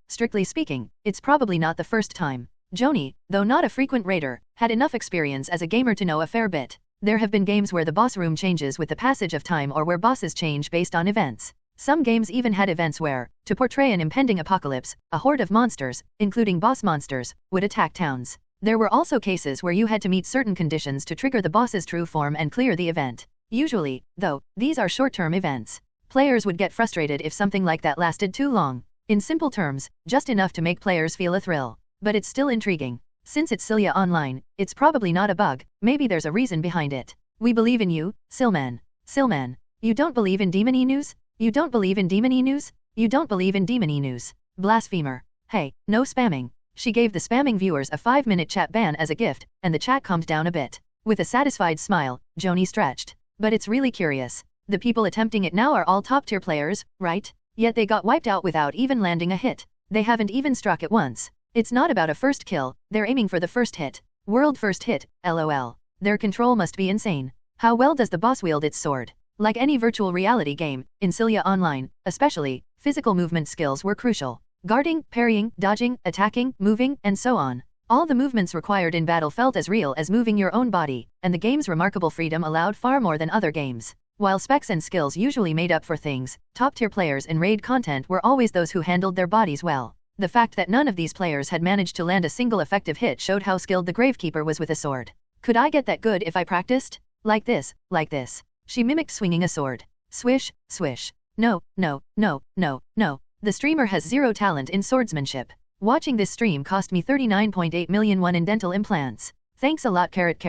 Strictly speaking, it's probably not the first time. Joanie, though not a frequent raider, had enough experience as a gamer to know a fair bit. There have been games where the boss room changes with the passage of time or where bosses change based on events. Some games even had events where, to portray an impending apocalypse, a horde of monsters, including boss monsters, would attack towns. There were also cases where you had to meet certain conditions to trigger the boss's true form and clear the event. Usually, though, these are short-term events. Players would get frustrated if something like that lasted too long. In simple terms, just enough to make players feel a thrill. But it's still intriguing. Since it's Silia online, it's probably not a bug, maybe there's a reason behind it. We believe in you, Silman. Silman. You don't believe in demon news? You don't believe in demon news? You don't believe in demon news? Blasphemer. Hey, no spamming. She gave the spamming viewers a 5-minute chat ban as a gift, and the chat calmed down a bit. With a satisfied smile, Joanie stretched. But it's really curious. The people attempting it now are all top-tier players, right? Yet they got wiped out without even landing a hit. They haven't even struck it once. It's not about a first kill, they're aiming for the first hit. World first hit, lol. Their control must be insane. How well does the boss wield its sword? Like any virtual reality game, in Silia Online, especially, physical movement skills were crucial. Guarding, parrying, dodging, attacking, moving, and so on. All the movements required in battle felt as real as moving your own body, and the game's remarkable freedom allowed far more than other games. While specs and skills usually made up for things, top-tier players in raid content were always those who handled their bodies well. The fact that none of these players had managed to land a single effective hit showed how skilled the gravekeeper was with a sword. Could I get that good if I practiced? Like this, like this. She mimicked swinging a sword. Swish, swish. No, no, no, no, no. The streamer has zero talent in swordsmanship. Watching this stream cost me 39.8 million won in dental implants. Thanks a lot carrot.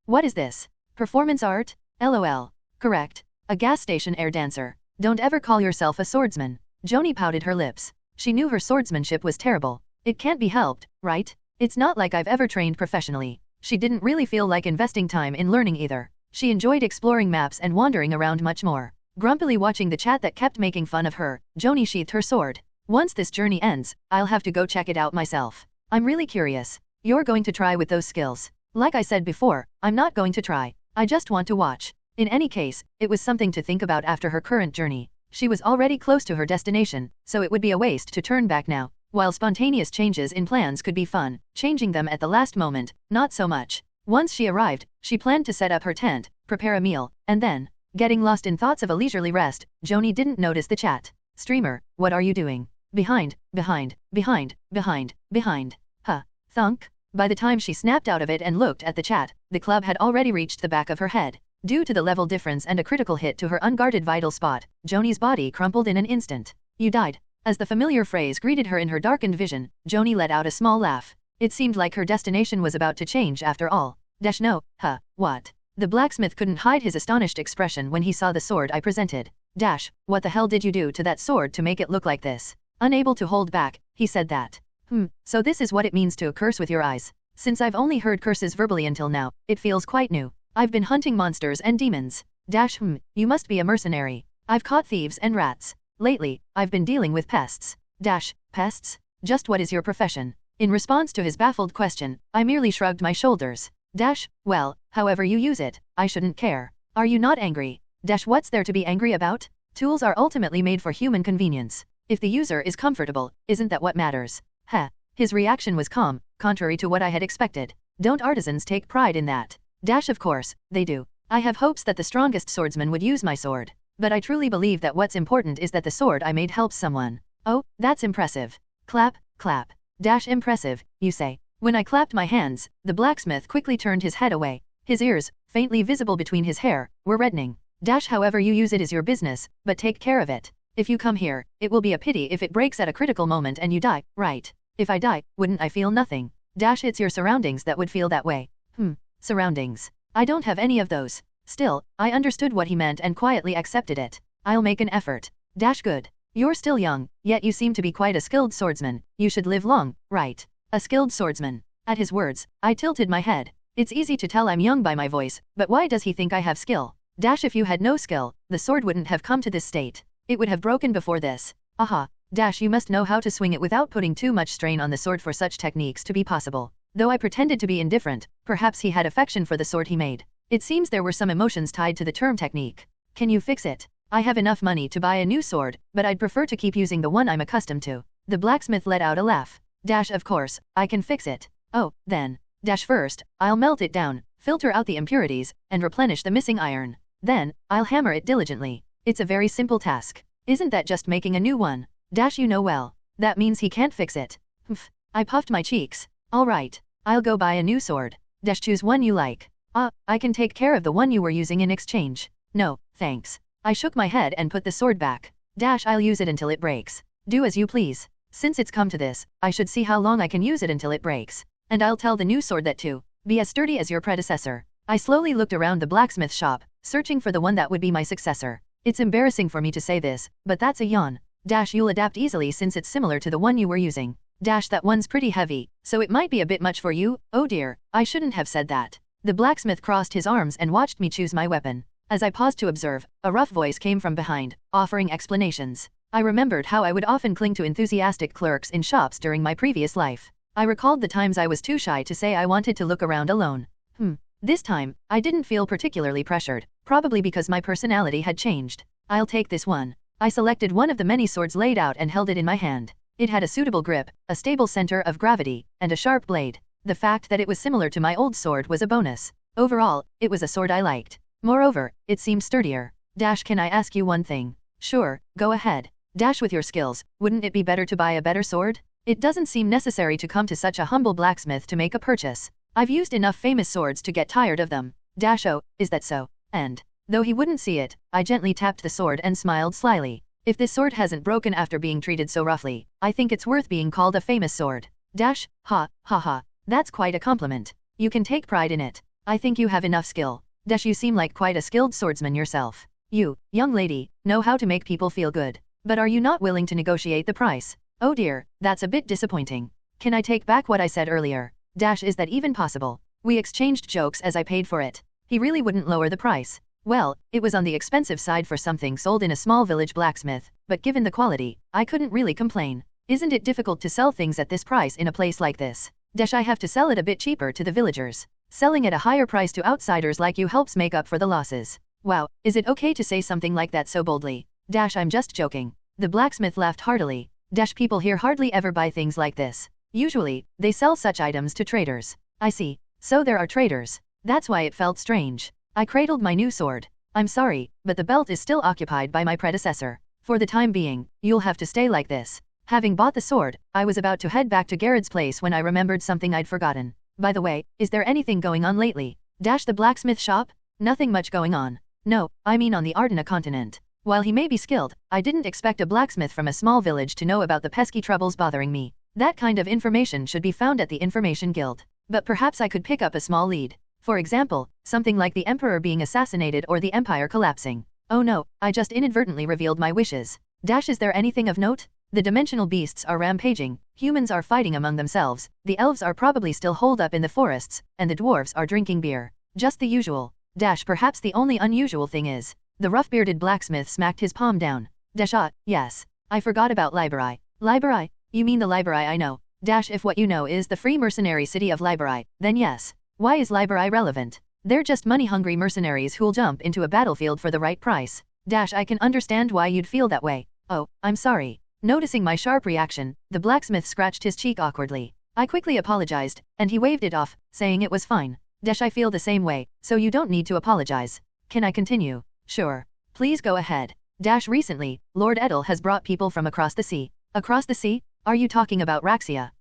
What is this? Performance art? LOL. Correct. A gas station air dancer. Don't ever call yourself a swordsman. Joanie pouted her lips. She knew her swordsmanship was terrible. It can't be helped, right? It's not like I've ever trained professionally. She didn't really feel like investing time in learning either. She enjoyed exploring maps and wandering around much more. Grumpily watching the chat that kept making fun of her, Joanie sheathed her sword. Once this journey ends, I'll have to go check it out myself. I'm really curious. You're going to try with those skills. Like I said before, I'm not going to try. I just want to watch. In any case, it was something to think about after her current journey. She was already close to her destination, so it would be a waste to turn back now. While spontaneous changes in plans could be fun, changing them at the last moment, not so much. Once she arrived, she planned to set up her tent, prepare a meal, and then, getting lost in thoughts of a leisurely rest, Joanie didn't notice the chat. Streamer, what are you doing? Behind. Huh. Thunk. By the time she snapped out of it and looked at the chat, the club had already reached the back of her head. Due to the level difference and a critical hit to her unguarded vital spot, Joanie's body crumpled in an instant. You died. As the familiar phrase greeted her in her darkened vision, Joanie let out a small laugh. It seemed like her destination was about to change after all. No, what? The blacksmith couldn't hide his astonished expression when he saw the sword I presented. What the hell did you do to that sword to make it look like this? Unable to hold back, he said that. So this is what it means to curse with your eyes. Since I've only heard curses verbally until now, it feels quite new. I've been hunting monsters and demons. You must be a mercenary. I've caught thieves and rats. Lately, I've been dealing with pests. Pests? Just what is your profession? In response to his baffled question, I merely shrugged my shoulders. Well, however you use it, I shouldn't care. Are you not angry? What's there to be angry about? Tools are ultimately made for human convenience. If the user is comfortable, isn't that what matters? His reaction was calm, contrary to what I had expected. Don't artisans take pride in that? Dash of course, they do. I have hopes that the strongest swordsman would use my sword. But I truly believe that what's important is that the sword I made helps someone. Oh, that's impressive. Clap, clap. Dash impressive, you say. When I clapped my hands, the blacksmith quickly turned his head away. His ears, faintly visible between his hair, were reddening. Dash however you use it is your business, but take care of it. If you come here, it will be a pity if it breaks at a critical moment and you die, right? If I die, wouldn't I feel nothing? Dash it's your surroundings that would feel that way. Surroundings. I don't have any of those. Still, I understood what he meant and quietly accepted it. I'll make an effort. Dash good. You're still young, yet you seem to be quite a skilled swordsman. You should live long, right? A skilled swordsman. At his words, I tilted my head. It's easy to tell I'm young by my voice, but why does he think I have skill? Dash if you had no skill, the sword wouldn't have come to this state. It would have broken before this. Aha. Dash you must know how to swing it without putting too much strain on the sword for such techniques to be possible. Though I pretended to be indifferent, perhaps he had affection for the sword he made. It seems there were some emotions tied to the term technique. Can you fix it? I have enough money to buy a new sword, but I'd prefer to keep using the one I'm accustomed to. The blacksmith let out a laugh. Dash of course, I can fix it. Oh, then. Dash first, I'll melt it down, filter out the impurities, and replenish the missing iron. Then, I'll hammer it diligently. It's a very simple task. Isn't that just making a new one? Dash you know well. That means he can't fix it. I puffed my cheeks. All right, I'll go buy a new sword. Dash choose one you like. I can take care of the one you were using in exchange. No, thanks. I shook my head and put the sword back. Dash I'll use it until it breaks. Do as you please. Since it's come to this, I should see how long I can use it until it breaks. And I'll tell the new sword that too. Be as sturdy as your predecessor. I slowly looked around the blacksmith shop, searching for the one that would be my successor. It's embarrassing for me to say this, but that's a yawn. Dash you'll adapt easily since it's similar to the one you were using. Dash that one's pretty heavy, so it might be a bit much for you. Oh dear, I shouldn't have said that. The blacksmith crossed his arms and watched me choose my weapon. As I paused to observe, a rough voice came from behind, offering explanations. I remembered how I would often cling to enthusiastic clerks in shops during my previous life. I recalled the times I was too shy to say I wanted to look around alone. This time, I didn't feel particularly pressured, probably because my personality had changed. I'll take this one. I selected one of the many swords laid out and held it in my hand. It had a suitable grip, a stable center of gravity, and a sharp blade. The fact that it was similar to my old sword was a bonus. Overall, it was a sword I liked. Moreover, it seemed sturdier. Dash can I ask you one thing? Sure, go ahead. Dash with your skills, wouldn't it be better to buy a better sword? It doesn't seem necessary to come to such a humble blacksmith to make a purchase. I've used enough famous swords to get tired of them. Dash oh, is that so? And, though he wouldn't see it, I gently tapped the sword and smiled slyly. If this sword hasn't broken after being treated so roughly, I think it's worth being called a famous sword. Dash, ha, ha ha. That's quite a compliment. You can take pride in it. I think you have enough skill. Dash you seem like quite a skilled swordsman yourself. You, young lady, know how to make people feel good. But are you not willing to negotiate the price? Oh dear, that's a bit disappointing. Can I take back what I said earlier? Dash is that even possible? We exchanged jokes as I paid for it. He really wouldn't lower the price. Well, it was on the expensive side for something sold in a small village blacksmith, but given the quality, I couldn't really complain. Isn't it difficult to sell things at this price in a place like this? Dash I have to sell it a bit cheaper to the villagers. Selling at a higher price to outsiders like you helps make up for the losses. Wow, is it okay to say something like that so boldly? Dash I'm just joking. The blacksmith laughed heartily. Dash people here hardly ever buy things like this. Usually, they sell such items to traders. I see. So there are traders. That's why it felt strange. I cradled my new sword. I'm sorry, but the belt is still occupied by my predecessor. For the time being, you'll have to stay like this. Having bought the sword, I was about to head back to Gared's place when I remembered something I'd forgotten. By the way, is there anything going on lately? Dash the blacksmith shop? Nothing much going on. No, I mean on the Ardena continent. While he may be skilled, I didn't expect a blacksmith from a small village to know about the pesky troubles bothering me. That kind of information should be found at the Information Guild. But perhaps I could pick up a small lead. For example, something like the Emperor being assassinated or the Empire collapsing. Oh no, I just inadvertently revealed my wishes. Dash is there anything of note? The dimensional beasts are rampaging, humans are fighting among themselves, the elves are probably still holed up in the forests, and the dwarves are drinking beer. Just the usual. Dash perhaps the only unusual thing is. The rough-bearded blacksmith smacked his palm down. Dash yes. I forgot about Liber. Liber? You mean the Liber I know. Dash if what you know is the free mercenary city of Liber, then yes. Why is Liber relevant? They're just money-hungry mercenaries who'll jump into a battlefield for the right price. Dash I can understand why you'd feel that way. Oh, I'm sorry. Noticing my sharp reaction, the blacksmith scratched his cheek awkwardly. I quickly apologized, and he waved it off, saying it was fine. I feel the same way, so you don't need to apologize. Can I continue? Sure. Please go ahead. Recently, Lord Edel has brought people from across the sea. Across the sea? Are you talking about Raxia?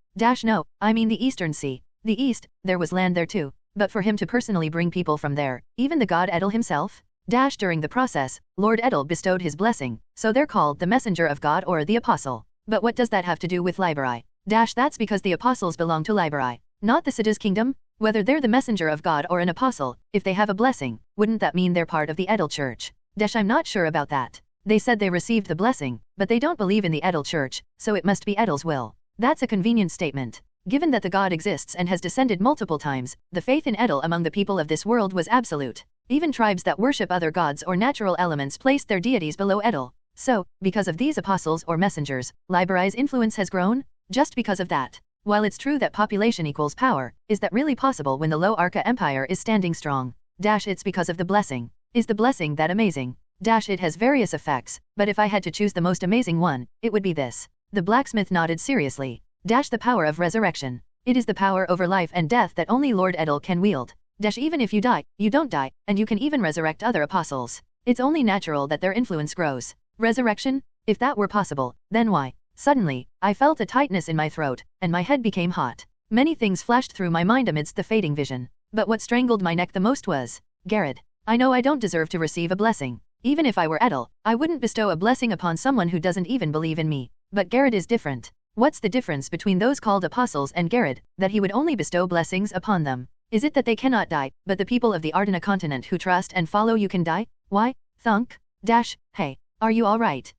No, I mean the Eastern Sea. The East, there was land there too, but for him to personally bring people from there, even the god Edel himself? During the process, Lord Edel bestowed his blessing, so they're called the Messenger of God or the Apostle. But what does that have to do with Liberi? That's because the Apostles belong to Liberi, not the Siddha's kingdom. Whether they're the Messenger of God or an Apostle, if they have a blessing, wouldn't that mean they're part of the Edel Church? I'm not sure about that. They said they received the blessing, but they don't believe in the Edel Church, so it must be Edel's will. That's a convenient statement. Given that the god exists and has descended multiple times, the faith in Edel among the people of this world was absolute. Even tribes that worship other gods or natural elements placed their deities below Edel. So, because of these apostles or messengers, Liberi's influence has grown? Just because of that. While it's true that population equals power, is that really possible when the Low Arca Empire is standing strong? It's because of the blessing. Is the blessing that amazing? It has various effects, but if I had to choose the most amazing one, it would be this. The blacksmith nodded seriously. The power of resurrection. It is the power over life and death that only Lord Edel can wield. Even if you die, you don't die, and you can even resurrect other apostles. It's only natural that their influence grows. Resurrection? If that were possible, then why? Suddenly, I felt a tightness in my throat, and my head became hot. Many things flashed through my mind amidst the fading vision. But what strangled my neck the most was, Gared. I know I don't deserve to receive a blessing. Even if I were Edel, I wouldn't bestow a blessing upon someone who doesn't even believe in me. But Gared is different. What's the difference between those called apostles and Gared, that he would only bestow blessings upon them? Is it that they cannot die, but the people of the Ardena continent who trust and follow you can die? Why? Thunk? Hey, are you alright?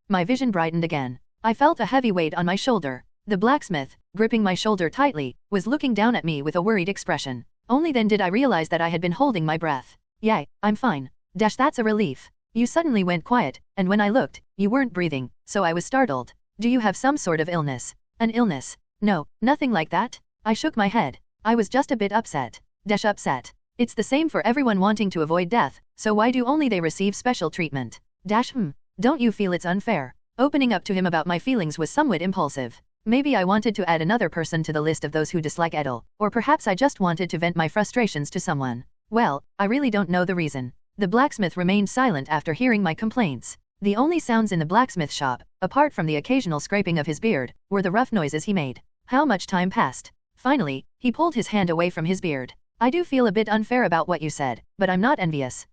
My vision brightened again. I felt a heavy weight on my shoulder. The blacksmith, gripping my shoulder tightly, was looking down at me with a worried expression. Only then did I realize that I had been holding my breath. Yay, I'm fine. That's a relief. You suddenly went quiet, and when I looked, you weren't breathing, so I was startled. Do you have some sort of illness? An illness? No, nothing like that. I shook my head. I was just a bit upset. Upset. It's the same for everyone wanting to avoid death, so why do only they receive special treatment? Don't you feel it's unfair? Opening up to him about my feelings was somewhat impulsive. Maybe I wanted to add another person to the list of those who dislike Edel, or perhaps I just wanted to vent my frustrations to someone. Well, I really don't know the reason. The blacksmith remained silent after hearing my complaints. The only sounds in the blacksmith shop, apart from the occasional scraping of his beard, were the rough noises he made. How much time passed? Finally, he pulled his hand away from his beard. I do feel a bit unfair about what you said, but I'm not envious.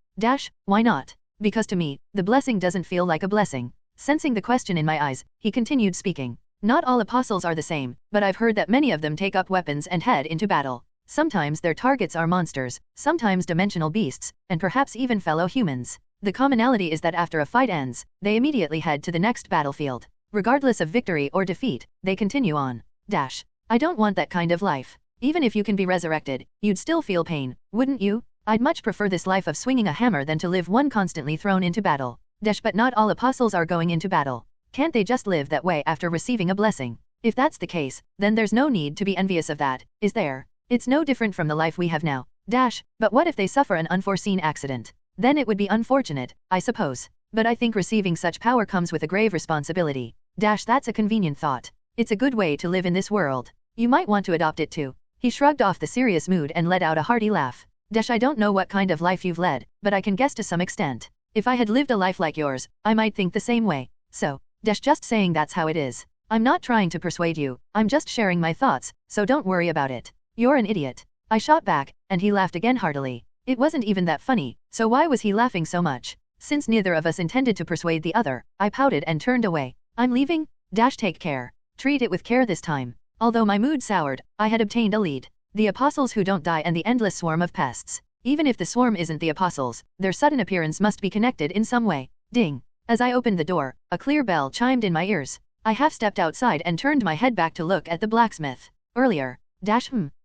Why not? Because to me, the blessing doesn't feel like a blessing. Sensing the question in my eyes, he continued speaking. Not all apostles are the same, but I've heard that many of them take up weapons and head into battle. Sometimes their targets are monsters, sometimes dimensional beasts, and perhaps even fellow humans. The commonality is that after a fight ends, they immediately head to the next battlefield. Regardless of victory or defeat, they continue on. I don't want that kind of life. Even if you can be resurrected, you'd still feel pain, wouldn't you? I'd much prefer this life of swinging a hammer than to live one constantly thrown into battle. But not all apostles are going into battle. Can't they just live that way after receiving a blessing? If that's the case, then there's no need to be envious of that, is there? It's no different from the life we have now. But what if they suffer an unforeseen accident? Then it would be unfortunate, I suppose. But I think receiving such power comes with a grave responsibility. That's a convenient thought. It's a good way to live in this world. You might want to adopt it too. He shrugged off the serious mood and let out a hearty laugh. I don't know what kind of life you've led, but I can guess to some extent. If I had lived a life like yours, I might think the same way. So, just saying that's how it is. I'm not trying to persuade you, I'm just sharing my thoughts, so don't worry about it. You're an idiot. I shot back, and he laughed again heartily. It wasn't even that funny, so why was he laughing so much? Since neither of us intended to persuade the other, I pouted and turned away. I'm leaving? Take care. Treat it with care this time. Although my mood soured, I had obtained a lead. The apostles who don't die and the endless swarm of pests. Even if the swarm isn't the apostles, their sudden appearance must be connected in some way. Ding. As I opened the door, a clear bell chimed in my ears. I half-stepped outside and turned my head back to look at the blacksmith. Earlier.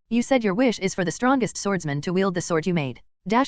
You said your wish is for the strongest swordsman to wield the sword you made.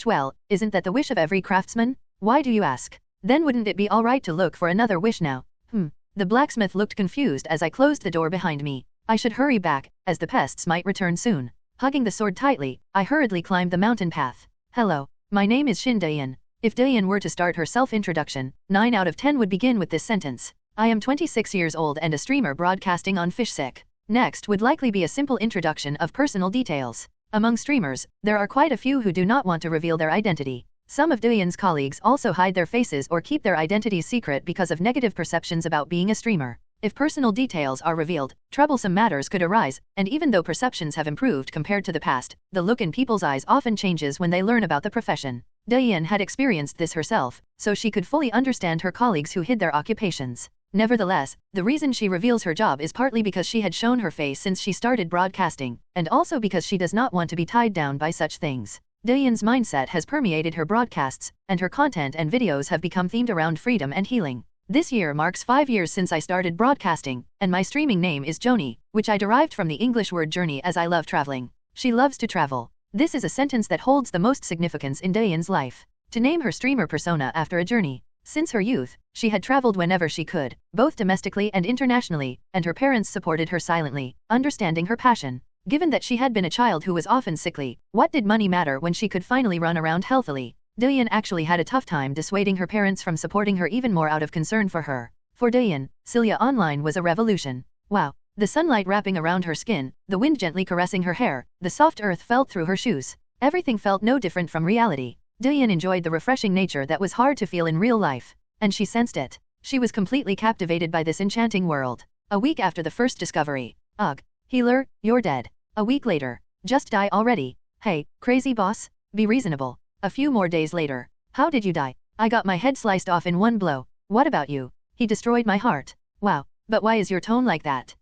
Well, isn't that the wish of every craftsman? Why do you ask? Then wouldn't it be alright to look for another wish now? The blacksmith looked confused as I closed the door behind me. I should hurry back, as the pests might return soon. Hugging the sword tightly, I hurriedly climbed the mountain path. Hello, my name is Shin Dayan. If Dayan were to start her self-introduction, 9 out of 10 would begin with this sentence. I am 26 years old and a streamer broadcasting on Fishsick. Next would likely be a simple introduction of personal details. Among streamers, there are quite a few who do not want to reveal their identity. Some of Doyen's colleagues also hide their faces or keep their identities secret because of negative perceptions about being a streamer. If personal details are revealed, troublesome matters could arise, and even though perceptions have improved compared to the past, the look in people's eyes often changes when they learn about the profession. Doyen had experienced this herself, so she could fully understand her colleagues who hid their occupations. Nevertheless, the reason she reveals her job is partly because she had shown her face since she started broadcasting, and also because she does not want to be tied down by such things. Doyen's mindset has permeated her broadcasts, and her content and videos have become themed around freedom and healing. This year marks 5 years since I started broadcasting, and my streaming name is Joanie, which I derived from the English word journey as I love traveling. She loves to travel. This is a sentence that holds the most significance in Doyen's life. To name her streamer persona after a journey. Since her youth, she had traveled whenever she could, both domestically and internationally, and her parents supported her silently, understanding her passion. Given that she had been a child who was often sickly, what did money matter when she could finally run around healthily? Doyen actually had a tough time dissuading her parents from supporting her even more out of concern for her. For Doyen, Silia online was a revolution. Wow. The sunlight wrapping around her skin, the wind gently caressing her hair, the soft earth felt through her shoes. Everything felt no different from reality. Doyen enjoyed the refreshing nature that was hard to feel in real life, and she sensed it. She was completely captivated by this enchanting world. A week after the first discovery. Ugh. Healer, you're dead. A week later. Just die already. Hey, crazy boss? Be reasonable. A few more days later. How did you die? I got my head sliced off in one blow. What about you? He destroyed my heart. Wow. But why is your tone like that?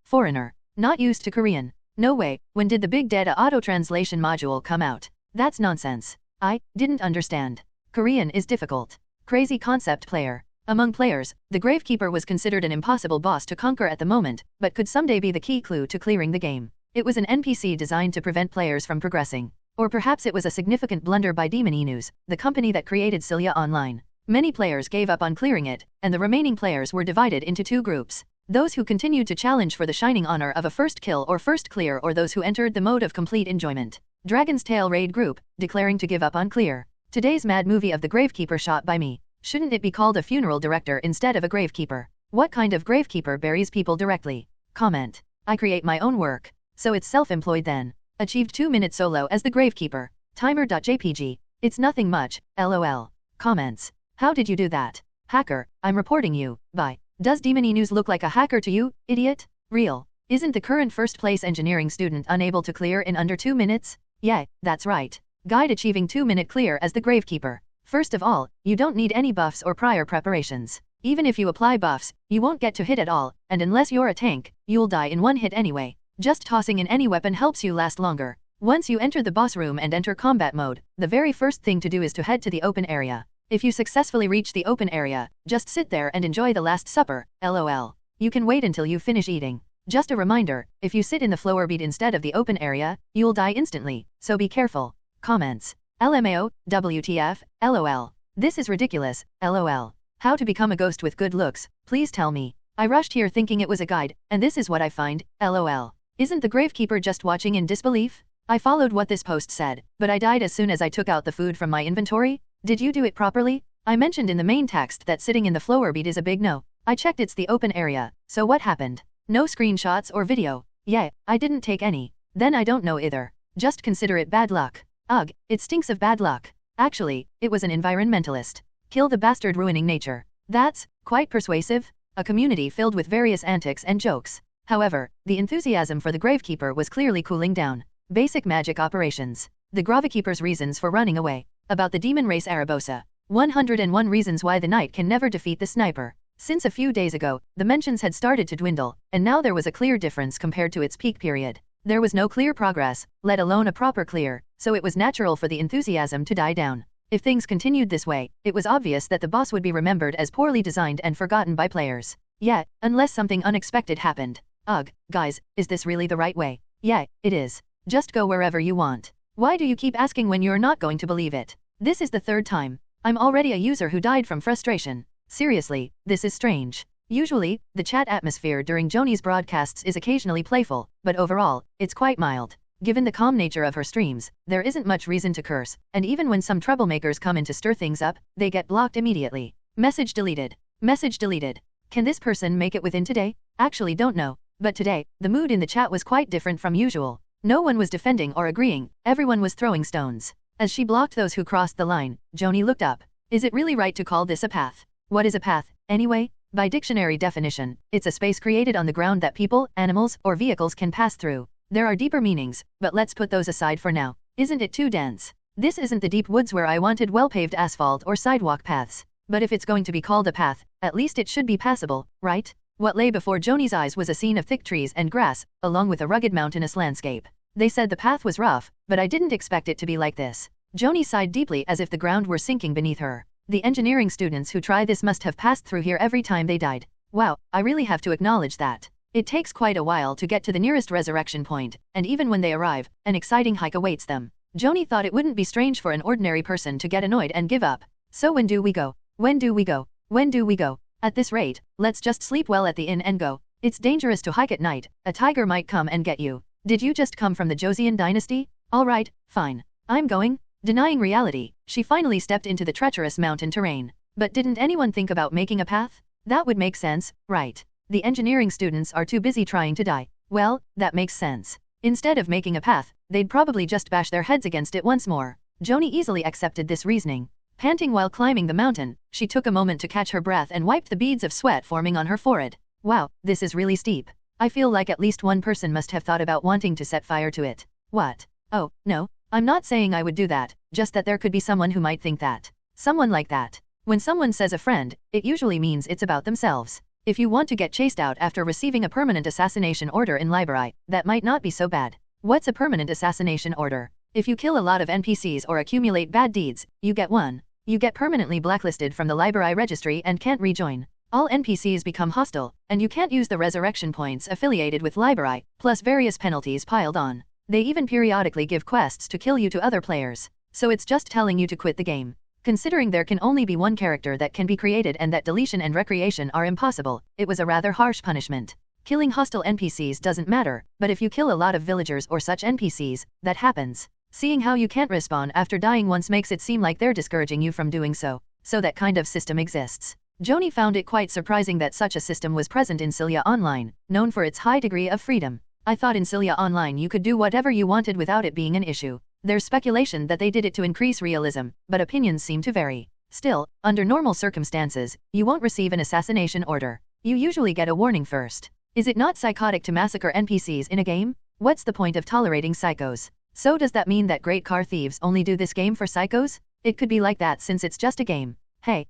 Foreigner. Not used to Korean. No way. When did the Big Data auto-translation module come out? That's nonsense. I didn't understand. Korean is difficult. Crazy concept player. Among players, the gravekeeper was considered an impossible boss to conquer at the moment, but could someday be the key clue to clearing the game. It was an NPC designed to prevent players from progressing. Or perhaps it was a significant blunder by ensues, the company that created Silia Online. Many players gave up on clearing it, and the remaining players were divided into two groups. Those who continued to challenge for the shining honor of a first kill or first clear, or those who entered the mode of complete enjoyment. Dragon's Tail Raid Group, declaring to give up on clear. Today's mad movie of the gravekeeper shot by me. Shouldn't it be called a funeral director instead of a gravekeeper? What kind of gravekeeper buries people directly? Comment. I create my own work. So it's self-employed then. Achieved 2-minute solo as the gravekeeper. Timer.jpg. It's nothing much, lol. Comments. How did you do that? Hacker, I'm reporting you. Bye. Does ensues look like a hacker to you, idiot? Real. Isn't the current first place engineering student unable to clear in under 2 minutes? Yeah, that's right. Guide achieving 2-minute clear as the gravekeeper. First of all, you don't need any buffs or prior preparations. Even if you apply buffs, you won't get to hit at all, and unless you're a tank, you'll die in one hit anyway. Just tossing in any weapon helps you last longer. Once you enter the boss room and enter combat mode, the very first thing to do is to head to the open area. If you successfully reach the open area, just sit there and enjoy the Last Supper, lol. You can wait until you finish eating. Just a reminder, if you sit in the floor beat instead of the open area, you'll die instantly, so be careful. Comments. LMAO, WTF, LOL. This is ridiculous, LOL. How to become a ghost with good looks, please tell me. I rushed here thinking it was a guide, and this is what I find, LOL. Isn't the gravekeeper just watching in disbelief? I followed what this post said, but I died as soon as I took out the food from my inventory. Did you do it properly? I mentioned in the main text that sitting in the floor beat is a big no. I checked it's the open area, so what happened? No screenshots or video. Yeah, I didn't take any. Then I don't know either. Just consider it bad luck. Ugh, it stinks of bad luck. Actually, it was an environmentalist. Kill the bastard ruining nature. That's quite persuasive. A community filled with various antics and jokes. However, the enthusiasm for the gravekeeper was clearly cooling down. Basic magic operations. The gravekeeper's reasons for running away. About the demon race Arabosa. 101 reasons why the knight can never defeat the sniper. Since a few days ago, the mentions had started to dwindle, and now there was a clear difference compared to its peak period. There was no clear progress, let alone a proper clear, so it was natural for the enthusiasm to die down. If things continued this way, it was obvious that the boss would be remembered as poorly designed and forgotten by players. Yeah, unless something unexpected happened. Ugh, guys, is this really the right way? Yeah, it is. Just go wherever you want. Why do you keep asking when you're not going to believe it? This is the third time. I'm already a user who died from frustration. Seriously, this is strange. Usually, the chat atmosphere during Joanie's broadcasts is occasionally playful, but overall, it's quite mild. Given the calm nature of her streams, there isn't much reason to curse, and even when some troublemakers come in to stir things up, they get blocked immediately. Message deleted. Message deleted. Can this person make it within today? Actually don't know. But today, the mood in the chat was quite different from usual. No one was defending or agreeing, everyone was throwing stones. As she blocked those who crossed the line, Joanie looked up. Is it really right to call this a path? What is a path, anyway? By dictionary definition, it's a space created on the ground that people, animals, or vehicles can pass through. There are deeper meanings, but let's put those aside for now. Isn't it too dense? This isn't the deep woods where I wanted well-paved asphalt or sidewalk paths. But if it's going to be called a path, at least it should be passable, right? What lay before Joanie's eyes was a scene of thick trees and grass, along with a rugged mountainous landscape. They said the path was rough, but I didn't expect it to be like this. Joanie sighed deeply as if the ground were sinking beneath her. The engineering students who try this must have passed through here every time they died. Wow, I really have to acknowledge that. It takes quite a while to get to the nearest resurrection point, and even when they arrive, an exciting hike awaits them. Joanie thought it wouldn't be strange for an ordinary person to get annoyed and give up. So when do we go? When do we go? When do we go? At this rate, let's just sleep well at the inn and go. It's dangerous to hike at night, a tiger might come and get you. Did you just come from the Josian dynasty? Alright, fine. I'm going. Denying reality, she finally stepped into the treacherous mountain terrain. But didn't anyone think about making a path? That would make sense, right? The engineering students are too busy trying to die. Well, that makes sense. Instead of making a path, they'd probably just bash their heads against it once more. Joanie easily accepted this reasoning. Panting while climbing the mountain, she took a moment to catch her breath and wiped the beads of sweat forming on her forehead. Wow, this is really steep. I feel like at least one person must have thought about wanting to set fire to it. What? Oh, no. I'm not saying I would do that, just that there could be someone who might think that. Someone like that. When someone says a friend, it usually means it's about themselves. If you want to get chased out after receiving a permanent assassination order in Liber, that might not be so bad. What's a permanent assassination order? If you kill a lot of NPCs or accumulate bad deeds, you get one. You get permanently blacklisted from the Liber registry and can't rejoin. All NPCs become hostile, and you can't use the resurrection points affiliated with Liber, plus various penalties piled on. They even periodically give quests to kill you to other players. So it's just telling you to quit the game. Considering there can only be one character that can be created and that deletion and recreation are impossible, it was a rather harsh punishment. Killing hostile NPCs doesn't matter, but if you kill a lot of villagers or such NPCs, that happens. Seeing how you can't respawn after dying once makes it seem like they're discouraging you from doing so. So that kind of system exists. Joanie found it quite surprising that such a system was present in Silia Online, known for its high degree of freedom. I thought in Silia Online you could do whatever you wanted without it being an issue. There's speculation that they did it to increase realism, but opinions seem to vary. Still, under normal circumstances, you won't receive an assassination order. You usually get a warning first. Is it not psychotic to massacre NPCs in a game? What's the point of tolerating psychos? So does that mean that great car thieves only do this game for psychos? It could be like that since it's just a game. Hey,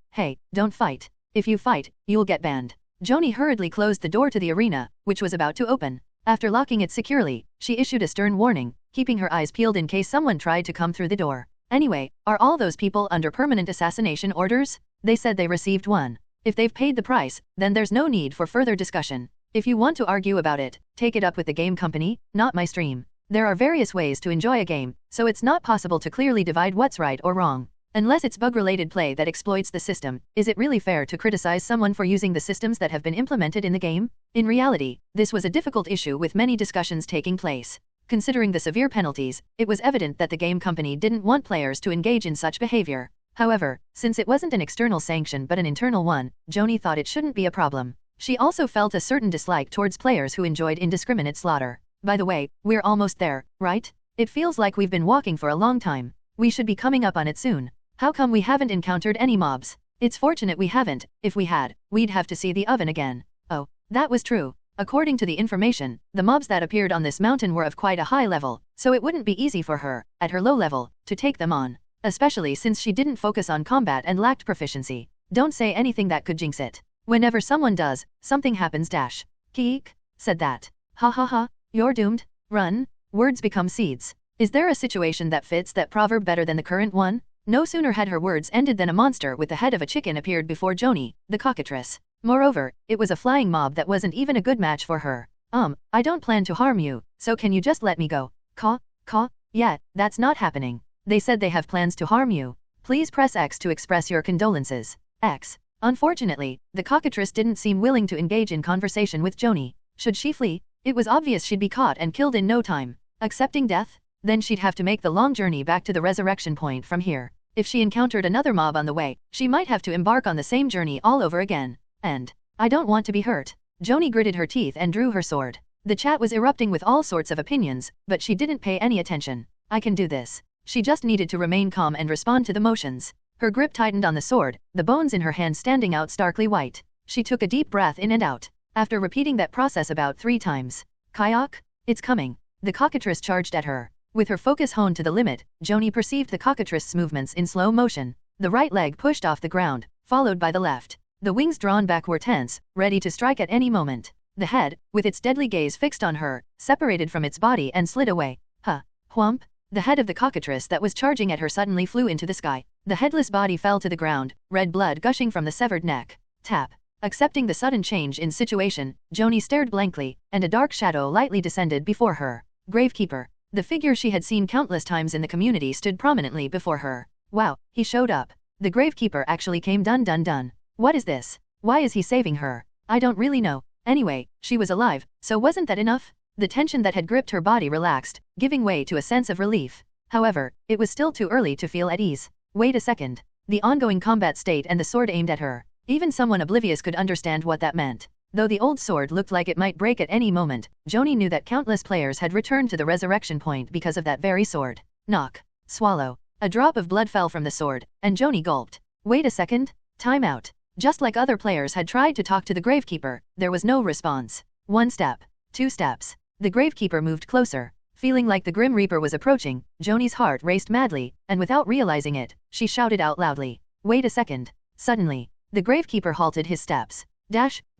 don't fight. If you fight, you'll get banned. Joanie hurriedly closed the door to the arena, which was about to open. After locking it securely, she issued a stern warning, keeping her eyes peeled in case someone tried to come through the door. Anyway, are all those people under permanent assassination orders? They said they received one. If they've paid the price, then there's no need for further discussion. If you want to argue about it, take it up with the game company, not my stream. There are various ways to enjoy a game, so it's not possible to clearly divide what's right or wrong. Unless it's bug-related play that exploits the system, is it really fair to criticize someone for using the systems that have been implemented in the game? In reality, this was a difficult issue with many discussions taking place. Considering the severe penalties, it was evident that the game company didn't want players to engage in such behavior. However, since it wasn't an external sanction but an internal one, Joanie thought it shouldn't be a problem. She also felt a certain dislike towards players who enjoyed indiscriminate slaughter. By the way, we're almost there, right? It feels like we've been walking for a long time. We should be coming up on it soon. How come we haven't encountered any mobs? It's fortunate we haven't. If we had, we'd have to see the oven again. Oh, that was true. According to the information, the mobs that appeared on this mountain were of quite a high level, so it wouldn't be easy for her, at her low level, to take them on. Especially since she didn't focus on combat and lacked proficiency. Don't say anything that could jinx it. Whenever someone does, something happens. Keek said that. Ha ha ha, you're doomed. Run. Words become seeds. Is there a situation that fits that proverb better than the current one? No sooner had her words ended than a monster with the head of a chicken appeared before Joanie, the cockatrice. Moreover, it was a flying mob that wasn't even a good match for her. I don't plan to harm you, so can you just let me go? Yeah, that's not happening. They said they have plans to harm you. Please press X to express your condolences. X. Unfortunately, the cockatrice didn't seem willing to engage in conversation with Joanie. Should she flee? It was obvious she'd be caught and killed in no time. Accepting death? Then she'd have to make the long journey back to the resurrection point from here. If she encountered another mob on the way, she might have to embark on the same journey all over again. And I don't want to be hurt. Joanie gritted her teeth and drew her sword. The chat was erupting with all sorts of opinions, but she didn't pay any attention. I can do this. She just needed to remain calm and respond to the motions. Her grip tightened on the sword, the bones in her hand standing out starkly white. She took a deep breath in and out. After repeating that process about 3 times, "Kayak? It's coming." The cockatrice charged at her. With her focus honed to the limit, Joanie perceived the cockatrice's movements in slow motion. The right leg pushed off the ground, followed by the left. The wings drawn back were tense, ready to strike at any moment. The head, with its deadly gaze fixed on her, separated from its body and slid away. Huh. Whump. The head of the cockatrice that was charging at her suddenly flew into the sky. The headless body fell to the ground, red blood gushing from the severed neck. Tap. Accepting the sudden change in situation, Joanie stared blankly, and a dark shadow lightly descended before her. Gravekeeper. The figure she had seen countless times in the community stood prominently before her. Wow, he showed up. The gravekeeper actually came. Dun. What is this? Why is he saving her? I don't really know. Anyway, she was alive, so wasn't that enough? The tension that had gripped her body relaxed, giving way to a sense of relief. However, it was still too early to feel at ease. Wait a second. The ongoing combat state and the sword aimed at her. Even someone oblivious could understand what that meant. Though the old sword looked like it might break at any moment, Joanie knew that countless players had returned to the resurrection point because of that very sword. Knock. Swallow. A drop of blood fell from the sword, and Joanie gulped. Wait a second. Time out. Just like other players had tried to talk to the gravekeeper, there was no response. 1 step. 2 steps. The gravekeeper moved closer. Feeling like the Grim Reaper was approaching, Joanie's heart raced madly, and without realizing it, she shouted out loudly. Wait a second. Suddenly, the gravekeeper halted his steps.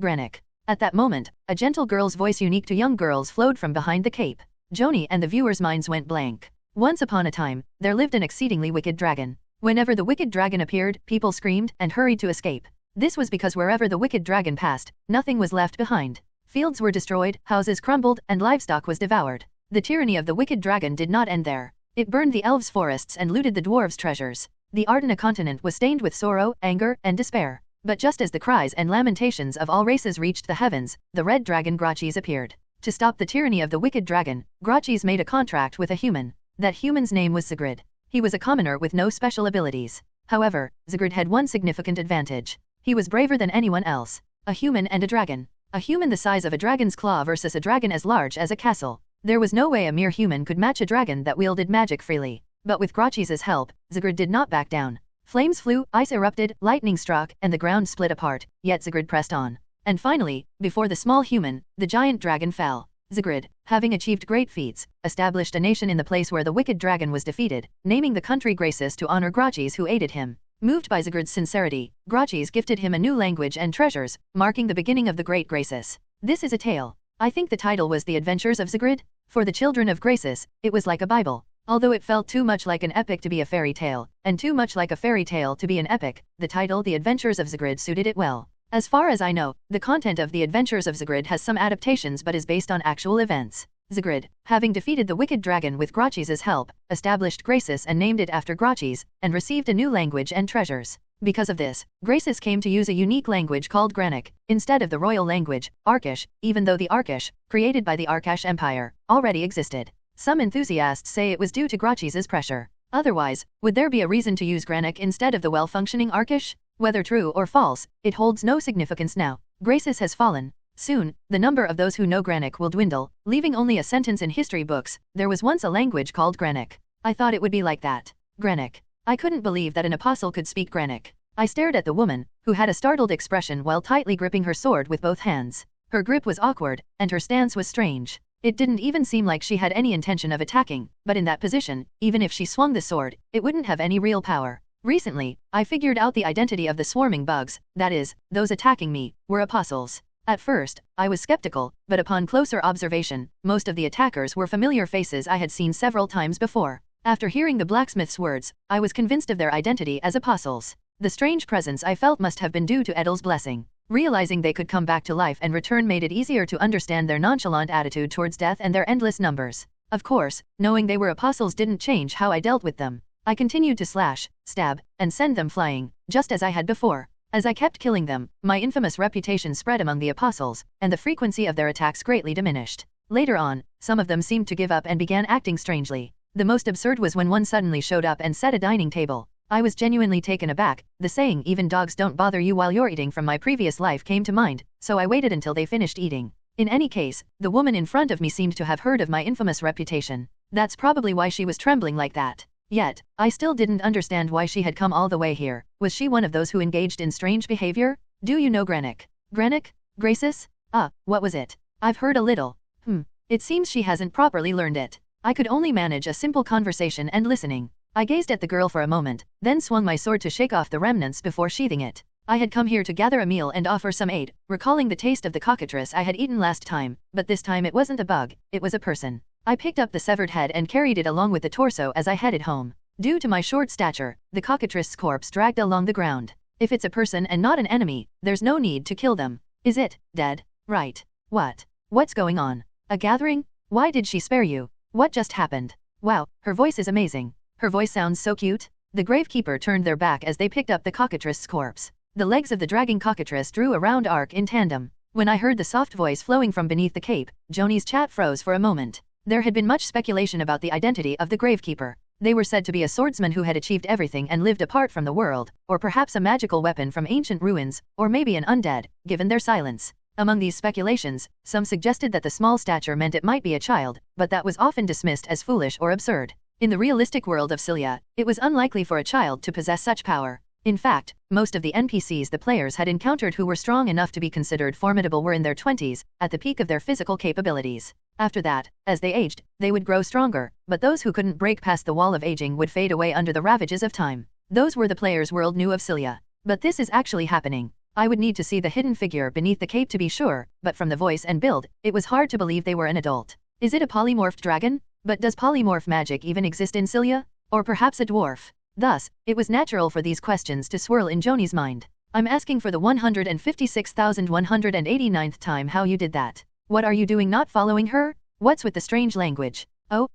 Granik. At that moment, a gentle girl's voice unique to young girls flowed from behind the cape. Joanie and the viewers' minds went blank. Once upon a time, there lived an exceedingly wicked dragon. Whenever the wicked dragon appeared, people screamed and hurried to escape. This was because wherever the wicked dragon passed, nothing was left behind. Fields were destroyed, houses crumbled, and livestock was devoured. The tyranny of the wicked dragon did not end there. It burned the elves' forests and looted the dwarves' treasures. The Ardena continent was stained with sorrow, anger, and despair. But just as the cries and lamentations of all races reached the heavens, the red dragon Grachis appeared. To stop the tyranny of the wicked dragon, Grachis made a contract with a human. That human's name was Zigrid. He was a commoner with no special abilities. However, Zigrid had one significant advantage. He was braver than anyone else. A human and a dragon. A human the size of a dragon's claw versus a dragon as large as a castle. There was no way a mere human could match a dragon that wielded magic freely. But with Grachis's help, Zigrid did not back down. Flames flew, ice erupted, lightning struck, and the ground split apart, yet Zigrid pressed on. And finally, before the small human, the giant dragon fell. Zigrid, having achieved great feats, established a nation in the place where the wicked dragon was defeated, naming the country Graces to honor Grachis who aided him. Moved by Zigrid's sincerity, Grachis gifted him a new language and treasures, marking the beginning of the Great Graces. This is a tale. I think the title was The Adventures of Zigrid. For the children of Graces, it was like a Bible. Although it felt too much like an epic to be a fairy tale, and too much like a fairy tale to be an epic, the title The Adventures of Zigrid suited it well. As far as I know, the content of The Adventures of Zigrid has some adaptations but is based on actual events. Zigrid, having defeated the wicked dragon with Grachis's help, established Graces and named it after Grachis, and received a new language and treasures. Because of this, Graces came to use a unique language called granik, instead of the royal language, Arkish, even though the Arkish, created by the Arkash Empire, already existed. Some enthusiasts say it was due to Grachis's pressure. Otherwise, would there be a reason to use granik instead of the well-functioning Arkish? Whether true or false, it holds no significance now. Graces has fallen. Soon, the number of those who know granik will dwindle, leaving only a sentence in history books. There was once a language called granik. I thought it would be like that. Granik. I couldn't believe that an apostle could speak granik. I stared at the woman, who had a startled expression while tightly gripping her sword with both hands. Her grip was awkward, and her stance was strange. It didn't even seem like she had any intention of attacking, but in that position, even if she swung the sword, it wouldn't have any real power. Recently, I figured out the identity of the swarming bugs, that is, those attacking me, were apostles. At first, I was skeptical, but upon closer observation, most of the attackers were familiar faces I had seen several times before. After hearing the blacksmith's words, I was convinced of their identity as apostles. The strange presence I felt must have been due to Edel's blessing. Realizing they could come back to life and return made it easier to understand their nonchalant attitude towards death and their endless numbers. Of course, knowing they were apostles didn't change how I dealt with them. I continued to slash, stab, and send them flying, just as I had before. As I kept killing them, my infamous reputation spread among the apostles, and the frequency of their attacks greatly diminished. Later on, some of them seemed to give up and began acting strangely. The most absurd was when one suddenly showed up and set a dining table. I was genuinely taken aback. The saying "even dogs don't bother you while you're eating" from my previous life came to mind, so I waited until they finished eating. In any case, the woman in front of me seemed to have heard of my infamous reputation. That's probably why she was trembling like that. Yet, I still didn't understand why she had come all the way here. Was she one of those who engaged in strange behavior? Do you know granik? Granik? Graces? What was it? I've heard a little. It seems she hasn't properly learned it. I could only manage a simple conversation and listening. I gazed at the girl for a moment, then swung my sword to shake off the remnants before sheathing it. I had come here to gather a meal and offer some aid, recalling the taste of the cockatrice I had eaten last time, but this time it wasn't a bug, it was a person. I picked up the severed head and carried it along with the torso as I headed home. Due to my short stature, the cockatrice's corpse dragged along the ground. If it's a person and not an enemy, there's no need to kill them. Is it dead? Right. What's going on? A gathering? Why did she spare you? What just happened? Wow, her voice is amazing. Her voice sounds so cute. The gravekeeper turned their back as they picked up the cockatrice's corpse. The legs of the dragging cockatrice drew a round arc in tandem. When I heard the soft voice flowing from beneath the cape, Joanie's chat froze for a moment. There had been much speculation about the identity of the gravekeeper. They were said to be a swordsman who had achieved everything and lived apart from the world, or perhaps a magical weapon from ancient ruins, or maybe an undead, given their silence. Among these speculations, some suggested that the small stature meant it might be a child, but that was often dismissed as foolish or absurd. In the realistic world of Silia, it was unlikely for a child to possess such power. In fact, most of the NPCs the players had encountered who were strong enough to be considered formidable were in their 20s, at the peak of their physical capabilities. After that, as they aged, they would grow stronger, but those who couldn't break past the wall of aging would fade away under the ravages of time. Those were the players' world knew of Silia. But this is actually happening. I would need to see the hidden figure beneath the cape to be sure, but from the voice and build, it was hard to believe they were an adult. Is it a polymorphed dragon? But does polymorph magic even exist in Silia? Or perhaps a dwarf? Thus, it was natural for these questions to swirl in Joanie's mind. I'm asking for the 156,189th time how you did that. What are you doing not following her? What's with the strange language? Oh,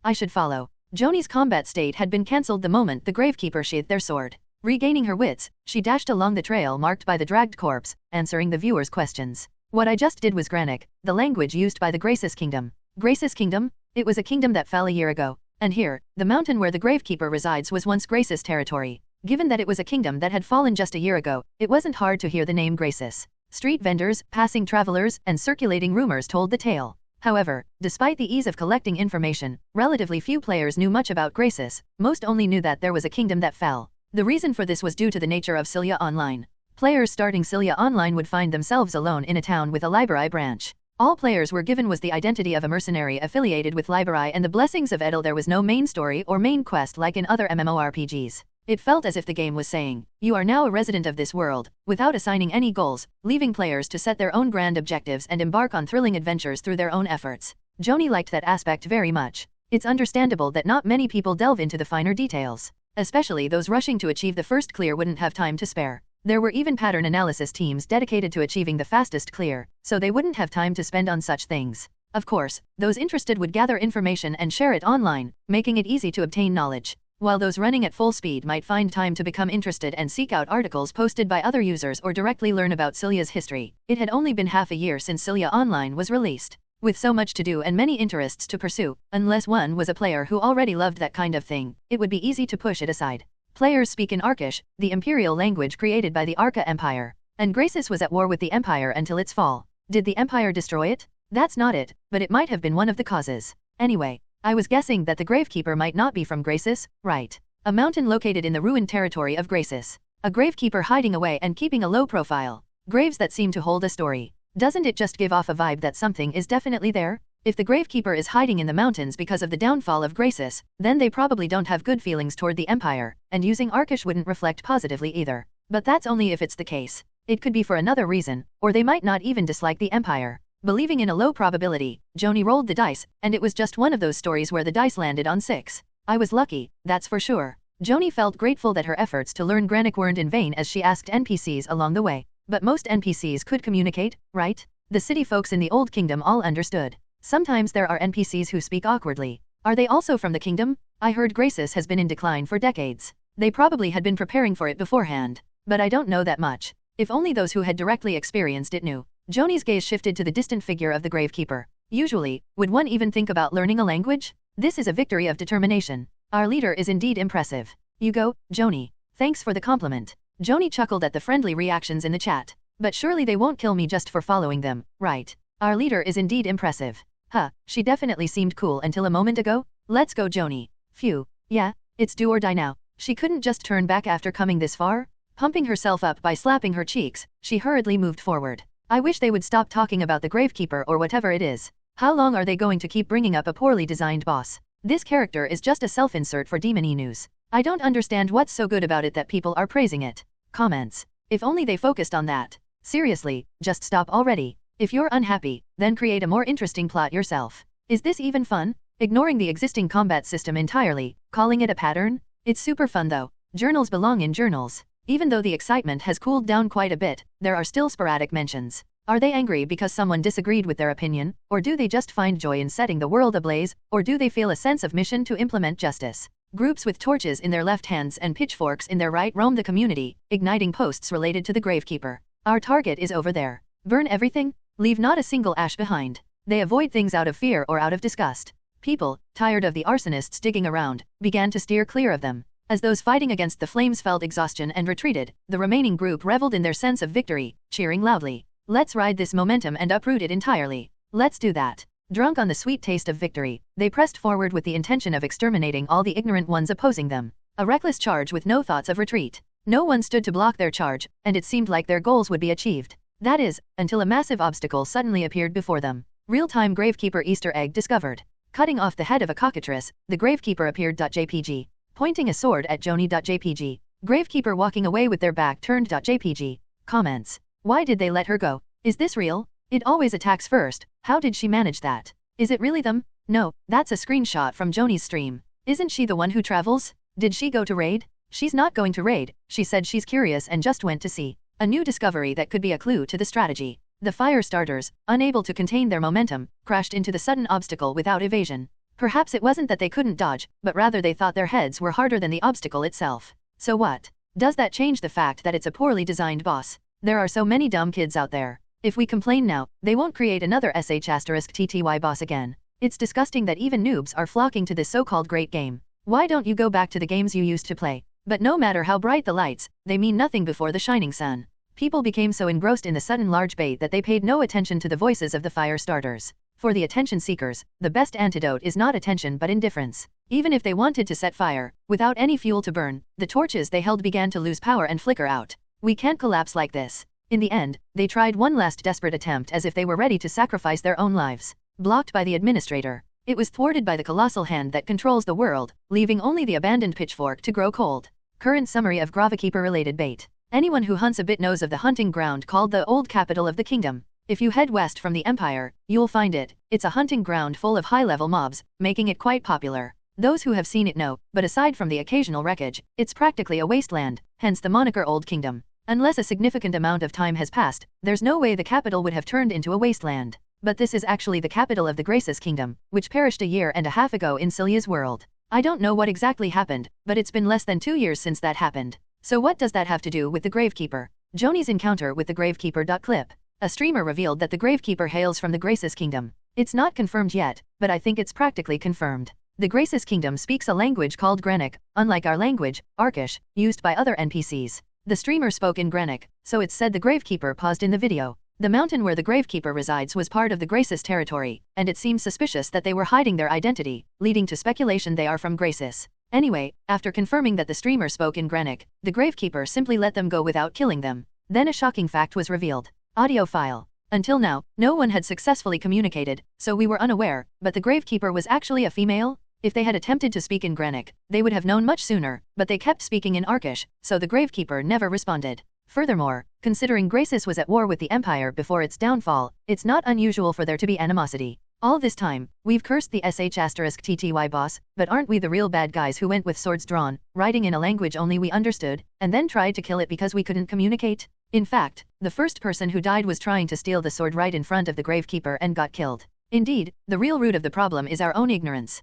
I should follow. Joanie's combat state had been cancelled the moment the gravekeeper sheathed their sword. Regaining her wits, she dashed along the trail marked by the dragged corpse, answering the viewers' questions. What I just did was granik, the language used by the Graces Kingdom. Graces Kingdom? It was a kingdom that fell a year ago. And here, the mountain where the gravekeeper resides was once Graces territory. Given that it was a kingdom that had fallen just a year ago, it wasn't hard to hear the name Graces. Street vendors, passing travelers, and circulating rumors told the tale. However, despite the ease of collecting information, relatively few players knew much about Graces. Most only knew that there was a kingdom that fell. The reason for this was due to the nature of Silia Online. Players starting Silia Online would find themselves alone in a town with a Liber branch. All players were given was the identity of a mercenary affiliated with Liber and the blessings of Edel. There was no main story or main quest like in other MMORPGs. It felt as if the game was saying, you are now a resident of this world, without assigning any goals, leaving players to set their own grand objectives and embark on thrilling adventures through their own efforts. Joanie liked that aspect very much. It's understandable that not many people delve into the finer details. Especially those rushing to achieve the first clear wouldn't have time to spare. There were even pattern analysis teams dedicated to achieving the fastest clear, so they wouldn't have time to spend on such things. Of course, those interested would gather information and share it online, making it easy to obtain knowledge. While those running at full speed might find time to become interested and seek out articles posted by other users or directly learn about Silia's history, it had only been half a year since Silia Online was released. With so much to do and many interests to pursue, unless one was a player who already loved that kind of thing, it would be easy to push it aside. Players speak in Arkish, the imperial language created by the Arca Empire, and Graces was at war with the Empire until its fall. Did the Empire destroy it? That's not it, but it might have been one of the causes. Anyway, I was guessing that the gravekeeper might not be from Graces, right? A mountain located in the ruined territory of Graces. A gravekeeper hiding away and keeping a low profile. Graves that seem to hold a story. Doesn't it just give off a vibe that something is definitely there? If the gravekeeper is hiding in the mountains because of the downfall of Graces, then they probably don't have good feelings toward the Empire, and using Arkish wouldn't reflect positively either. But that's only if it's the case. It could be for another reason, or they might not even dislike the Empire. Believing in a low probability, Joanie rolled the dice, and it was just one of those stories where the dice landed on 6. I was lucky, that's for sure. Joanie felt grateful that her efforts to learn granik weren't in vain as she asked NPCs along the way. But most NPCs could communicate, right? The city folks in the Old Kingdom all understood. Sometimes there are NPCs who speak awkwardly. Are they also from the kingdom? I heard Graces has been in decline for decades. They probably had been preparing for it beforehand. But I don't know that much. If only those who had directly experienced it knew. Joanie's gaze shifted to the distant figure of the gravekeeper. Usually, would one even think about learning a language? This is a victory of determination. Our leader is indeed impressive. You go, Joanie. Thanks for the compliment. Joanie chuckled at the friendly reactions in the chat. But surely they won't kill me just for following them, right? Our leader is indeed impressive. Huh, she definitely seemed cool until a moment ago? Let's go, Joanie. Phew. Yeah, it's do or die now. She couldn't just turn back after coming this far? Pumping herself up by slapping her cheeks, she hurriedly moved forward. I wish they would stop talking about the gravekeeper or whatever it is. How long are they going to keep bringing up a poorly designed boss? This character is just a self-insert for Demon News. I don't understand what's so good about it that people are praising it. Comments. If only they focused on that. Seriously, just stop already. If you're unhappy, then create a more interesting plot yourself. Is this even fun? Ignoring the existing combat system entirely, calling it a pattern? It's super fun though. Journals belong in journals. Even though the excitement has cooled down quite a bit, there are still sporadic mentions. Are they angry because someone disagreed with their opinion, or do they just find joy in setting the world ablaze, or do they feel a sense of mission to implement justice? Groups with torches in their left hands and pitchforks in their right roam the community, igniting posts related to the gravekeeper. Our target is over there. Burn everything? Leave not a single ash behind. They avoid things out of fear or out of disgust. People, tired of the arsonists digging around, began to steer clear of them. As those fighting against the flames felt exhaustion and retreated, the remaining group reveled in their sense of victory, cheering loudly. Let's ride this momentum and uproot it entirely. Let's do that. Drunk on the sweet taste of victory, they pressed forward with the intention of exterminating all the ignorant ones opposing them. A reckless charge with no thoughts of retreat. No one stood to block their charge, and it seemed like their goals would be achieved. That is, until a massive obstacle suddenly appeared before them. Real-time Gravekeeper Easter egg discovered. Cutting off the head of a cockatrice, the Gravekeeper appeared.jpg. Pointing a sword at Joanie.jpg. Gravekeeper walking away with their back turned.jpg. Comments. Why did they let her go? Is this real? It always attacks first. How did she manage that? Is it really them? No, that's a screenshot from Joanie's stream. Isn't she the one who travels? Did she go to raid? She's not going to raid. She said she's curious and just went to see. A new discovery that could be a clue to the strategy. The fire starters, unable to contain their momentum, crashed into the sudden obstacle without evasion. Perhaps it wasn't that they couldn't dodge, but rather they thought their heads were harder than the obstacle itself. So what? Does that change the fact that it's a poorly designed boss? There are so many dumb kids out there. If we complain now, they won't create another *TTY boss again. It's disgusting that even noobs are flocking to this so-called great game. Why don't you go back to the games you used to play? But no matter how bright the lights, they mean nothing before the shining sun. People became so engrossed in the sudden large bait that they paid no attention to the voices of the fire starters. For the attention seekers, the best antidote is not attention but indifference. Even if they wanted to set fire, without any fuel to burn, the torches they held began to lose power and flicker out. We can't collapse like this. In the end, they tried one last desperate attempt as if they were ready to sacrifice their own lives. Blocked by the administrator. It was thwarted by the colossal hand that controls the world, leaving only the abandoned pitchfork to grow cold. Current summary of gravekeeper-related bait. Anyone who hunts a bit knows of the hunting ground called the old capital of the kingdom. If you head west from the empire, you'll find it. It's a hunting ground full of high-level mobs, making it quite popular. Those who have seen it know, but aside from the occasional wreckage, it's practically a wasteland, hence the moniker Old Kingdom. Unless a significant amount of time has passed, there's no way the capital would have turned into a wasteland. But this is actually the capital of the Graces Kingdom, which perished a year and a half ago in Silia's world. I don't know what exactly happened, but it's been less than 2 years since that happened. So what does that have to do with the Gravekeeper? Joanie's encounter with the Gravekeeper.clip. A streamer revealed that the Gravekeeper hails from the Graces Kingdom. It's not confirmed yet, but I think it's practically confirmed. The Graces Kingdom speaks a language called granik, unlike our language, Arkish, used by other NPCs. The streamer spoke in granik, so it's said the Gravekeeper paused in the video. The mountain where the Gravekeeper resides was part of the Graces territory, and it seems suspicious that they were hiding their identity, leading to speculation they are from Graces. Anyway, after confirming that the streamer spoke in granik, the Gravekeeper simply let them go without killing them. Then a shocking fact was revealed. Audio file. Until now, no one had successfully communicated, so we were unaware, but the Gravekeeper was actually a female? If they had attempted to speak in granik, they would have known much sooner, but they kept speaking in Arkish, so the Gravekeeper never responded. Furthermore, considering Graces was at war with the Empire before its downfall, it's not unusual for there to be animosity. All this time, we've cursed the *TTY boss, but aren't we the real bad guys who went with swords drawn, writing in a language only we understood, and then tried to kill it because we couldn't communicate? In fact, the first person who died was trying to steal the sword right in front of the Gravekeeper and got killed. Indeed, the real root of the problem is our own ignorance.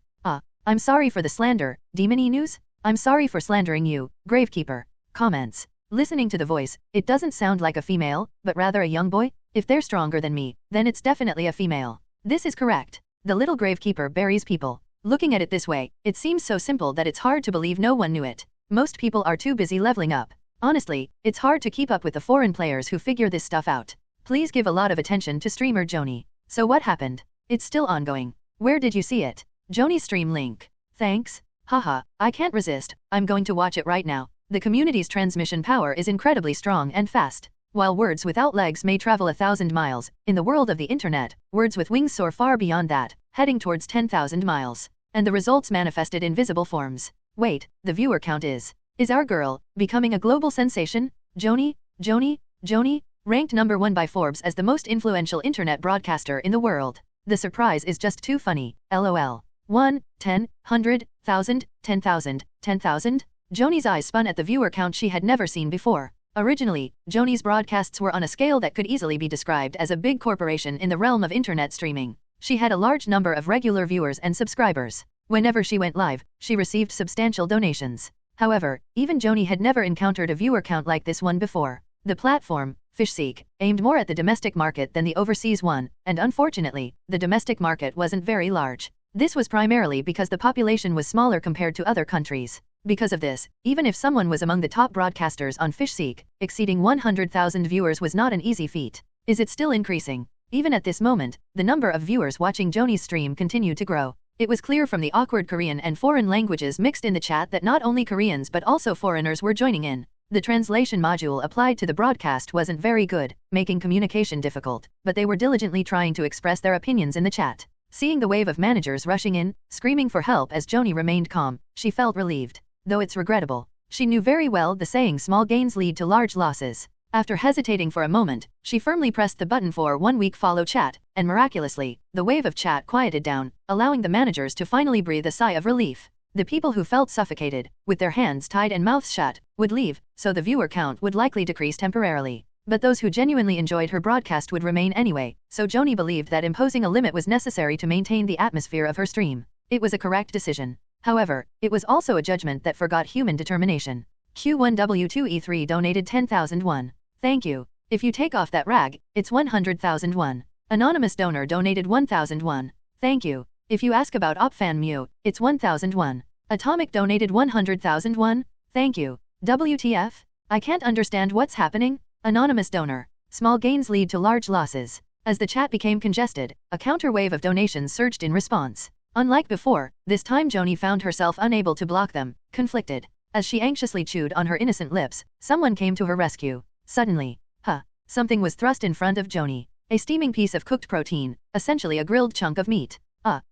I'm sorry for the slander, Demon News? I'm sorry for slandering you, Gravekeeper. Comments. Listening to the voice, it doesn't sound like a female, but rather a young boy? If they're stronger than me, then it's definitely a female. This is correct. The little Gravekeeper buries people. Looking at it this way, it seems so simple that it's hard to believe no one knew it. Most people are too busy leveling up. Honestly, it's hard to keep up with the foreign players who figure this stuff out. Please give a lot of attention to streamer Joanie. So what happened? It's still ongoing. Where did you see it? Joanie's stream link. Thanks. Haha, I can't resist, I'm going to watch it right now. The community's transmission power is incredibly strong and fast. While words without legs may travel 1,000 miles, in the world of the internet, words with wings soar far beyond that, heading towards 10,000 miles. And the results manifested in visible forms. Wait, the viewer count is our girl becoming a global sensation? Joanie, ranked number 1 by Forbes as the most influential internet broadcaster in the world. The surprise is just too funny, lol. 1, 10, 100, 1,000, 10,000, 10,000? Joanie's eyes spun at the viewer count she had never seen before. Originally, Joanie's broadcasts were on a scale that could easily be described as a big corporation in the realm of internet streaming. She had a large number of regular viewers and subscribers. Whenever she went live, she received substantial donations. However, even Joanie had never encountered a viewer count like this one before. The platform, FishSeek, aimed more at the domestic market than the overseas one, and unfortunately, the domestic market wasn't very large. This was primarily because the population was smaller compared to other countries. Because of this, even if someone was among the top broadcasters on FishSeek, exceeding 100,000 viewers was not an easy feat. Is it still increasing? Even at this moment, the number of viewers watching Joanie's stream continued to grow. It was clear from the awkward Korean and foreign languages mixed in the chat that not only Koreans but also foreigners were joining in. The translation module applied to the broadcast wasn't very good, making communication difficult, but they were diligently trying to express their opinions in the chat. Seeing the wave of managers rushing in, screaming for help as Joanie remained calm, she felt relieved. Though it's regrettable. She knew very well the saying small gains lead to large losses. After hesitating for a moment, she firmly pressed the button for 1 week follow chat, and miraculously, the wave of chat quieted down, allowing the managers to finally breathe a sigh of relief. The people who felt suffocated, with their hands tied and mouths shut, would leave, so the viewer count would likely decrease temporarily. But those who genuinely enjoyed her broadcast would remain anyway, so Joanie believed that imposing a limit was necessary to maintain the atmosphere of her stream. It was a correct decision. However, it was also a judgment that forgot human determination. Q1W2E3 donated 10,001. Thank you. If you take off that rag, it's 100,001. Anonymous donor donated 1,001. Thank you. If you ask about Opfan Mew, it's 1,001. Atomic donated 100,001. Thank you. WTF? I can't understand what's happening. Anonymous donor. Small gains lead to large losses. As the chat became congested, a counter wave of donations surged in response. Unlike before, this time Joanie found herself unable to block them, conflicted. As she anxiously chewed on her innocent lips, someone came to her rescue. Suddenly, something was thrust in front of Joanie. A steaming piece of cooked protein, essentially a grilled chunk of meat.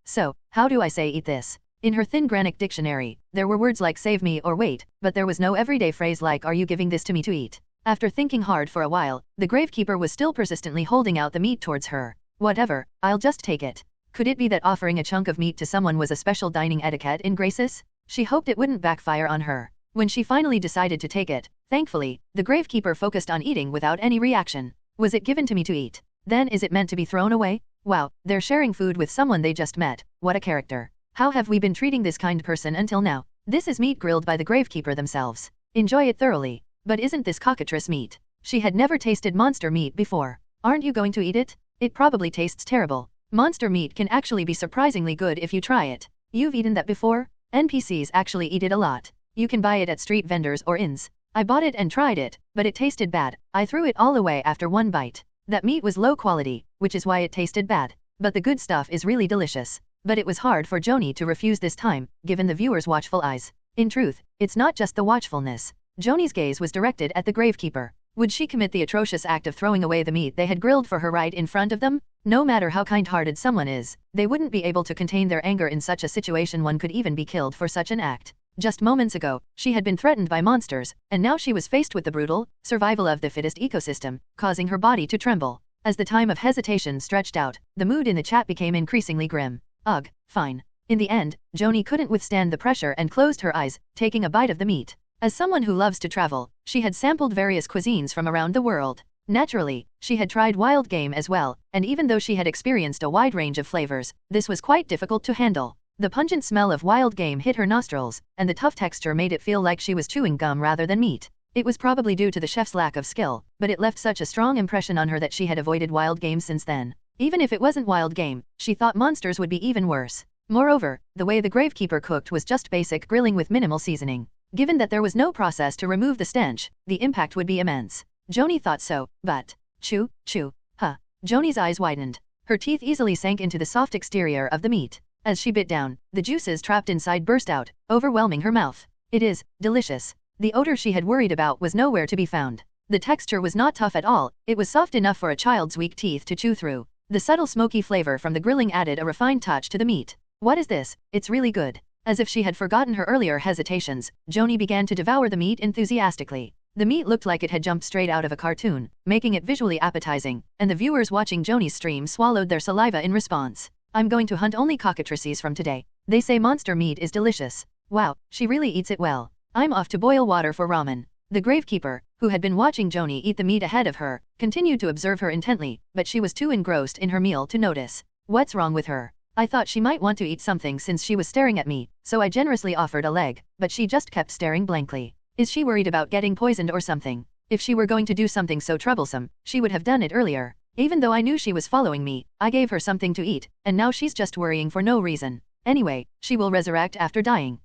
So, how do I say eat this? In her thin granik dictionary, there were words like save me or wait, but there was no everyday phrase like are you giving this to me to eat? After thinking hard for a while, the gravekeeper was still persistently holding out the meat towards her. Whatever, I'll just take it. Could it be that offering a chunk of meat to someone was a special dining etiquette in Graces? She hoped it wouldn't backfire on her. When she finally decided to take it, thankfully, the gravekeeper focused on eating without any reaction. Was it given to me to eat? Then is it meant to be thrown away? Wow, they're sharing food with someone they just met. What a character. How have we been treating this kind person until now? This is meat grilled by the gravekeeper themselves. Enjoy it thoroughly. But isn't this cockatrice meat? She had never tasted monster meat before. Aren't you going to eat it? It probably tastes terrible. Monster meat can actually be surprisingly good if you try it. You've eaten that before? NPCs actually eat it a lot. You can buy it at street vendors or inns. I bought it and tried it, but it tasted bad. I threw it all away after one bite. That meat was low quality, which is why it tasted bad. But the good stuff is really delicious. But it was hard for Joanie to refuse this time, given the viewer's watchful eyes. In truth, it's not just the watchfulness. Joanie's gaze was directed at the gravekeeper. Would she commit the atrocious act of throwing away the meat they had grilled for her right in front of them? No matter how kind-hearted someone is, they wouldn't be able to contain their anger in such a situation. One could even be killed for such an act. Just moments ago, she had been threatened by monsters, and now she was faced with the brutal survival of the fittest ecosystem, causing her body to tremble. As the time of hesitation stretched out, the mood in the chat became increasingly grim. Ugh, fine. In the end, Joanie couldn't withstand the pressure and closed her eyes, taking a bite of the meat. As someone who loves to travel, she had sampled various cuisines from around the world. Naturally, she had tried wild game as well, and even though she had experienced a wide range of flavors, this was quite difficult to handle. The pungent smell of wild game hit her nostrils, and the tough texture made it feel like she was chewing gum rather than meat. It was probably due to the chef's lack of skill, but it left such a strong impression on her that she had avoided wild game since then. Even if it wasn't wild game, she thought monsters would be even worse. Moreover, the way the gravekeeper cooked was just basic grilling with minimal seasoning. Given that there was no process to remove the stench, the impact would be immense. Joanie thought so, but... Chew, chew. Huh. Joanie's eyes widened. Her teeth easily sank into the soft exterior of the meat. As she bit down, the juices trapped inside burst out, overwhelming her mouth. It is delicious. The odor she had worried about was nowhere to be found. The texture was not tough at all, it was soft enough for a child's weak teeth to chew through. The subtle smoky flavor from the grilling added a refined touch to the meat. What is this? It's really good. As if she had forgotten her earlier hesitations, Joanie began to devour the meat enthusiastically. The meat looked like it had jumped straight out of a cartoon, making it visually appetizing, and the viewers watching Joanie's stream swallowed their saliva in response. I'm going to hunt only cockatrices from today. They say monster meat is delicious. Wow, she really eats it well. I'm off to boil water for ramen. The gravekeeper, who had been watching Joanie eat the meat ahead of her, continued to observe her intently, but she was too engrossed in her meal to notice. What's wrong with her? I thought she might want to eat something since she was staring at me, so I generously offered a leg, but she just kept staring blankly. Is she worried about getting poisoned or something? If she were going to do something so troublesome, she would have done it earlier. Even though I knew she was following me, I gave her something to eat, and now she's just worrying for no reason. Anyway, she will resurrect after dying.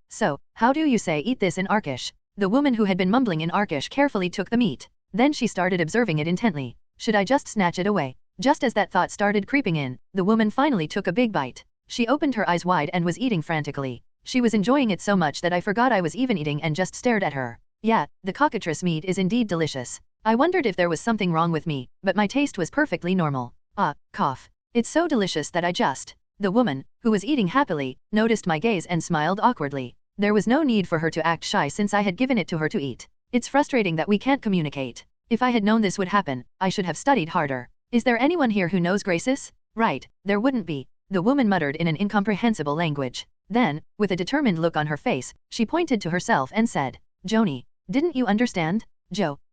So, how do you say eat this in Arkish? The woman who had been mumbling in Arkish carefully took the meat. Then she started observing it intently. Should I just snatch it away? Just as that thought started creeping in, the woman finally took a big bite. She opened her eyes wide and was eating frantically. She was enjoying it so much that I forgot I was even eating and just stared at her. Yeah, the cockatrice meat is indeed delicious. I wondered if there was something wrong with me, but my taste was perfectly normal. Cough. It's so delicious that I just... The woman, who was eating happily, noticed my gaze and smiled awkwardly. There was no need for her to act shy since I had given it to her to eat. It's frustrating that we can't communicate. If I had known this would happen, I should have studied harder. Is there anyone here who knows Graces? Right, there wouldn't be. The woman muttered in an incomprehensible language. Then, with a determined look on her face, she pointed to herself and said, Joanie, didn't you understand?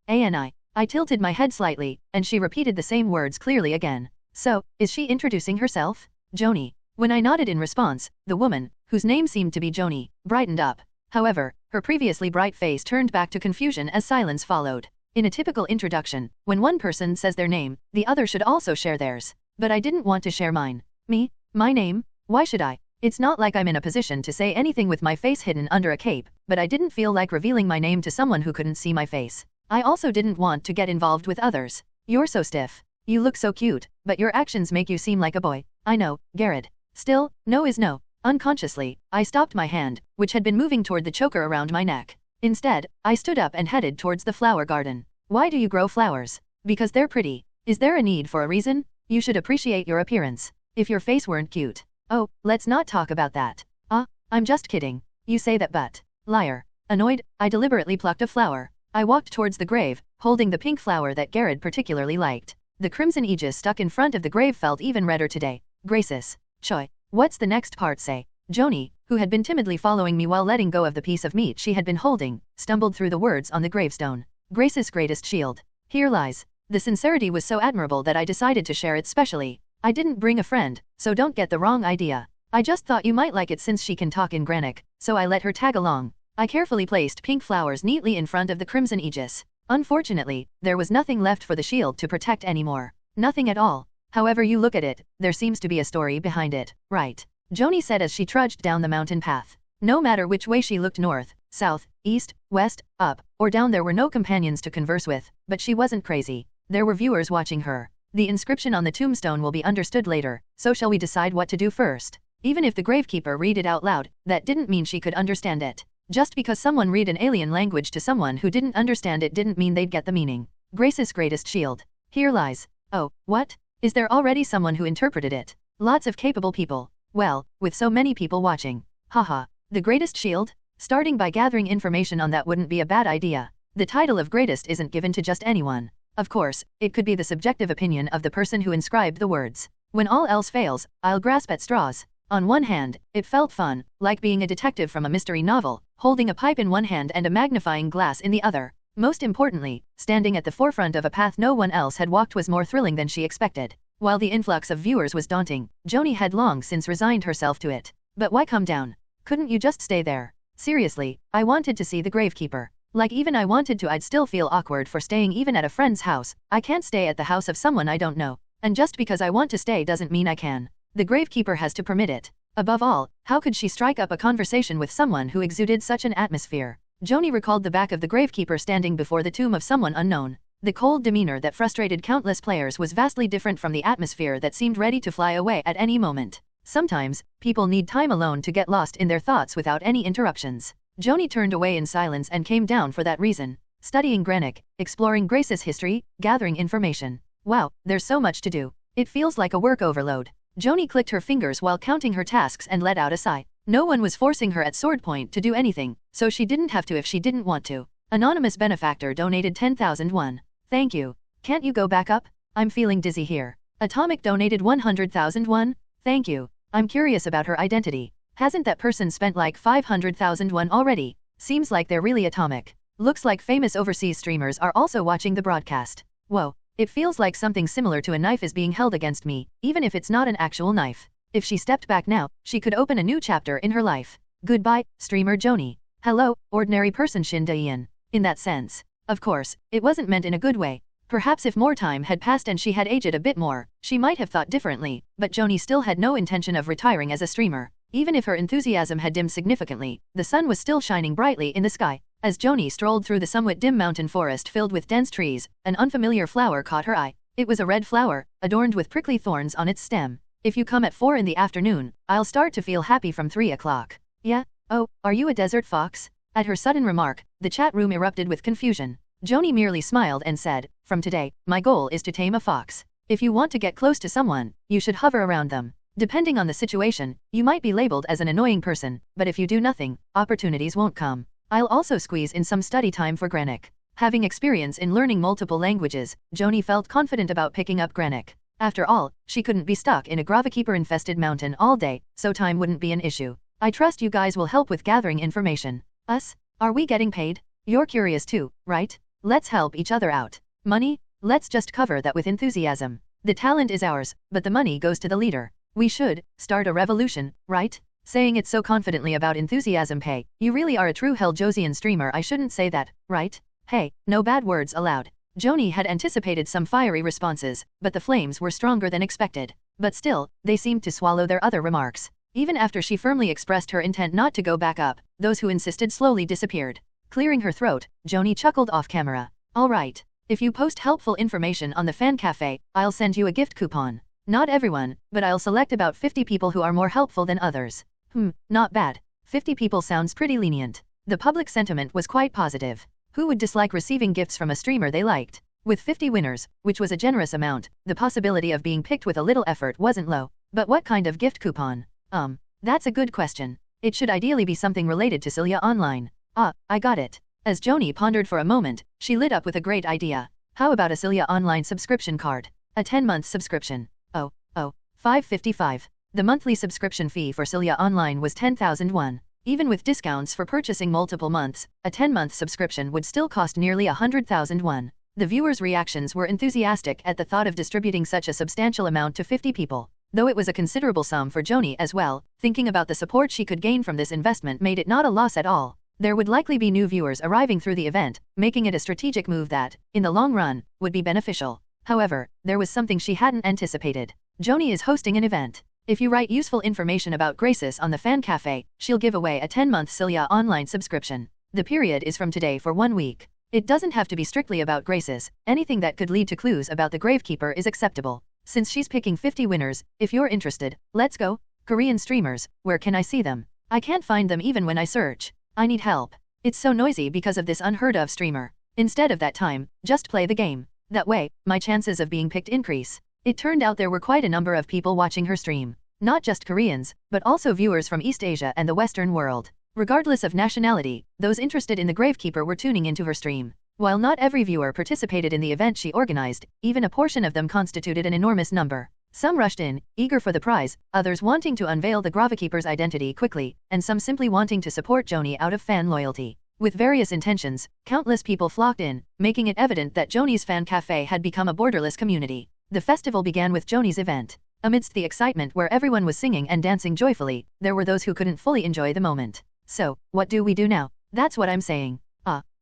Ani. I tilted my head slightly, and she repeated the same words clearly again. So, is she introducing herself? Joanie. When I nodded in response, the woman, whose name seemed to be Joanie, brightened up. However, her previously bright face turned back to confusion as silence followed. In a typical introduction, when one person says their name, the other should also share theirs. But I didn't want to share mine. Me? My name? Why should I? It's not like I'm in a position to say anything with my face hidden under a cape, but I didn't feel like revealing my name to someone who couldn't see my face. I also didn't want to get involved with others. You're so stiff. You look so cute, but your actions make you seem like a boy. I know, Gared. Still, no is no. Unconsciously, I stopped my hand, which had been moving toward the choker around my neck. Instead, I stood up and headed towards the flower garden. Why do you grow flowers? Because they're pretty. Is there a need for a reason? You should appreciate your appearance. If your face weren't cute. Oh, let's not talk about that. I'm just kidding. You say that but. Liar. Annoyed, I deliberately plucked a flower. I walked towards the grave, holding the pink flower that Gared particularly liked. The crimson aegis stuck in front of the grave felt even redder today. Graces. Choi. What's the next part say? Joanie, who had been timidly following me while letting go of the piece of meat she had been holding, stumbled through the words on the gravestone. Grace's greatest shield. Here lies. The sincerity was so admirable that I decided to share it specially. I didn't bring a friend, so don't get the wrong idea. I just thought you might like it since she can talk in granik, so I let her tag along. I carefully placed pink flowers neatly in front of the crimson aegis. Unfortunately, there was nothing left for the shield to protect anymore. Nothing at all. However you look at it, there seems to be a story behind it, right? Joanie said as she trudged down the mountain path. No matter which way she looked north, south, east, west, up, or down there were no companions to converse with, but she wasn't crazy. There were viewers watching her. The inscription on the tombstone will be understood later, so shall we decide what to do first? Even if the gravekeeper read it out loud, that didn't mean she could understand it. Just because someone read an alien language to someone who didn't understand it didn't mean they'd get the meaning. Grace's greatest shield. Here lies. Oh, what? Is there already someone who interpreted it? Lots of capable people. Well, with so many people watching. Haha. The greatest shield? Starting by gathering information on that wouldn't be a bad idea. The title of greatest isn't given to just anyone. Of course, it could be the subjective opinion of the person who inscribed the words. When all else fails, I'll grasp at straws. On one hand, it felt fun, like being a detective from a mystery novel, holding a pipe in one hand and a magnifying glass in the other. Most importantly, standing at the forefront of a path no one else had walked was more thrilling than she expected. While the influx of viewers was daunting, Joanie had long since resigned herself to it. But why come down? Couldn't you just stay there? Seriously, I wanted to see the gravekeeper. Like even I wanted to, I'd still feel awkward for staying even at a friend's house. I can't stay at the house of someone I don't know. And just because I want to stay doesn't mean I can. The gravekeeper has to permit it. Above all, how could she strike up a conversation with someone who exuded such an atmosphere? Joanie recalled the back of the gravekeeper standing before the tomb of someone unknown. The cold demeanor that frustrated countless players was vastly different from the atmosphere that seemed ready to fly away at any moment. Sometimes, people need time alone to get lost in their thoughts without any interruptions. Joanie turned away in silence and came down for that reason. Studying granik, exploring Grace's history, gathering information. Wow, there's so much to do. It feels like a work overload. Joanie clicked her fingers while counting her tasks and let out a sigh. No one was forcing her at sword point to do anything, so she didn't have to if she didn't want to. Anonymous benefactor donated 10,001. Thank you. Can't you go back up? I'm feeling dizzy here. Atomic donated 100,001. Thank you. I'm curious about her identity. Hasn't that person spent like 500,001 already? Seems like they're really atomic. Looks like famous overseas streamers are also watching the broadcast. Whoa, it feels like something similar to a knife is being held against me, even if it's not an actual knife. If she stepped back now, she could open a new chapter in her life. Goodbye, streamer Joanie. Hello, ordinary person Shindayan. In that sense. Of course, it wasn't meant in a good way. Perhaps if more time had passed and she had aged a bit more, she might have thought differently, but Joanie still had no intention of retiring as a streamer. Even if her enthusiasm had dimmed significantly, the sun was still shining brightly in the sky. As Joanie strolled through the somewhat dim mountain forest filled with dense trees, an unfamiliar flower caught her eye. It was a red flower, adorned with prickly thorns on its stem. If you come at 4 in the afternoon, I'll start to feel happy from 3 o'clock. Yeah? Oh, are you a desert fox? At her sudden remark, the chat room erupted with confusion. Joanie merely smiled and said, from today, my goal is to tame a fox. If you want to get close to someone, you should hover around them. Depending on the situation, you might be labeled as an annoying person, but if you do nothing, opportunities won't come. I'll also squeeze in some study time for granik. Having experience in learning multiple languages, Joanie felt confident about picking up granik. After all, she couldn't be stuck in a gravekeeper-infested mountain all day, so time wouldn't be an issue. I trust you guys will help with gathering information. Us? Are we getting paid? You're curious too, right? Let's help each other out. Money? Let's just cover that with enthusiasm. The talent is ours, but the money goes to the leader. We should start a revolution, right? Saying it so confidently about enthusiasm pay. You really are a true Hell-Josian streamer. I shouldn't say that, right? Hey, no bad words allowed. Joanie had anticipated some fiery responses, but the flames were stronger than expected. But still, they seemed to swallow their other remarks. Even after she firmly expressed her intent not to go back up, those who insisted slowly disappeared. Clearing her throat, Joanie chuckled off camera. All right. If you post helpful information on the fan cafe, I'll send you a gift coupon. Not everyone, but I'll select about 50 people who are more helpful than others. Not bad. 50 people sounds pretty lenient. The public sentiment was quite positive. Who would dislike receiving gifts from a streamer they liked? With 50 winners, which was a generous amount, the possibility of being picked with a little effort wasn't low. But what kind of gift coupon? That's a good question. It should ideally be something related to Silia Online. I got it. As Joanie pondered for a moment, she lit up with a great idea. How about a Silia Online subscription card? A 10-month subscription. $5.55. The monthly subscription fee for Silia Online was 10,001. Even with discounts for purchasing multiple months, a 10-month subscription would still cost nearly 100,001. The viewers' reactions were enthusiastic at the thought of distributing such a substantial amount to 50 people. Though it was a considerable sum for Joanie as well, thinking about the support she could gain from this investment made it not a loss at all. There would likely be new viewers arriving through the event, making it a strategic move that, in the long run, would be beneficial. However, there was something she hadn't anticipated. Joanie is hosting an event. If you write useful information about Graces on the fan cafe, she'll give away a 10-month Silia Online subscription. The period is from today for 1 week. It doesn't have to be strictly about Graces. Anything that could lead to clues about the gravekeeper is acceptable. Since she's picking 50 winners, if you're interested, let's go. Korean streamers, where can I see them? I can't find them even when I search. I need help. It's so noisy because of this unheard of streamer. Instead of that time, just play the game. That way, my chances of being picked increase. It turned out there were quite a number of people watching her stream. Not just Koreans, but also viewers from East Asia and the Western world. Regardless of nationality, those interested in the gravekeeper were tuning into her stream. While not every viewer participated in the event she organized, even a portion of them constituted an enormous number. Some rushed in, eager for the prize, others wanting to unveil the gravekeeper's identity quickly, and some simply wanting to support Joanie out of fan loyalty. With various intentions, countless people flocked in, making it evident that Joanie's fan cafe had become a borderless community. The festival began with Joanie's event. Amidst the excitement where everyone was singing and dancing joyfully, there were those who couldn't fully enjoy the moment. So, what do we do now? That's what I'm saying.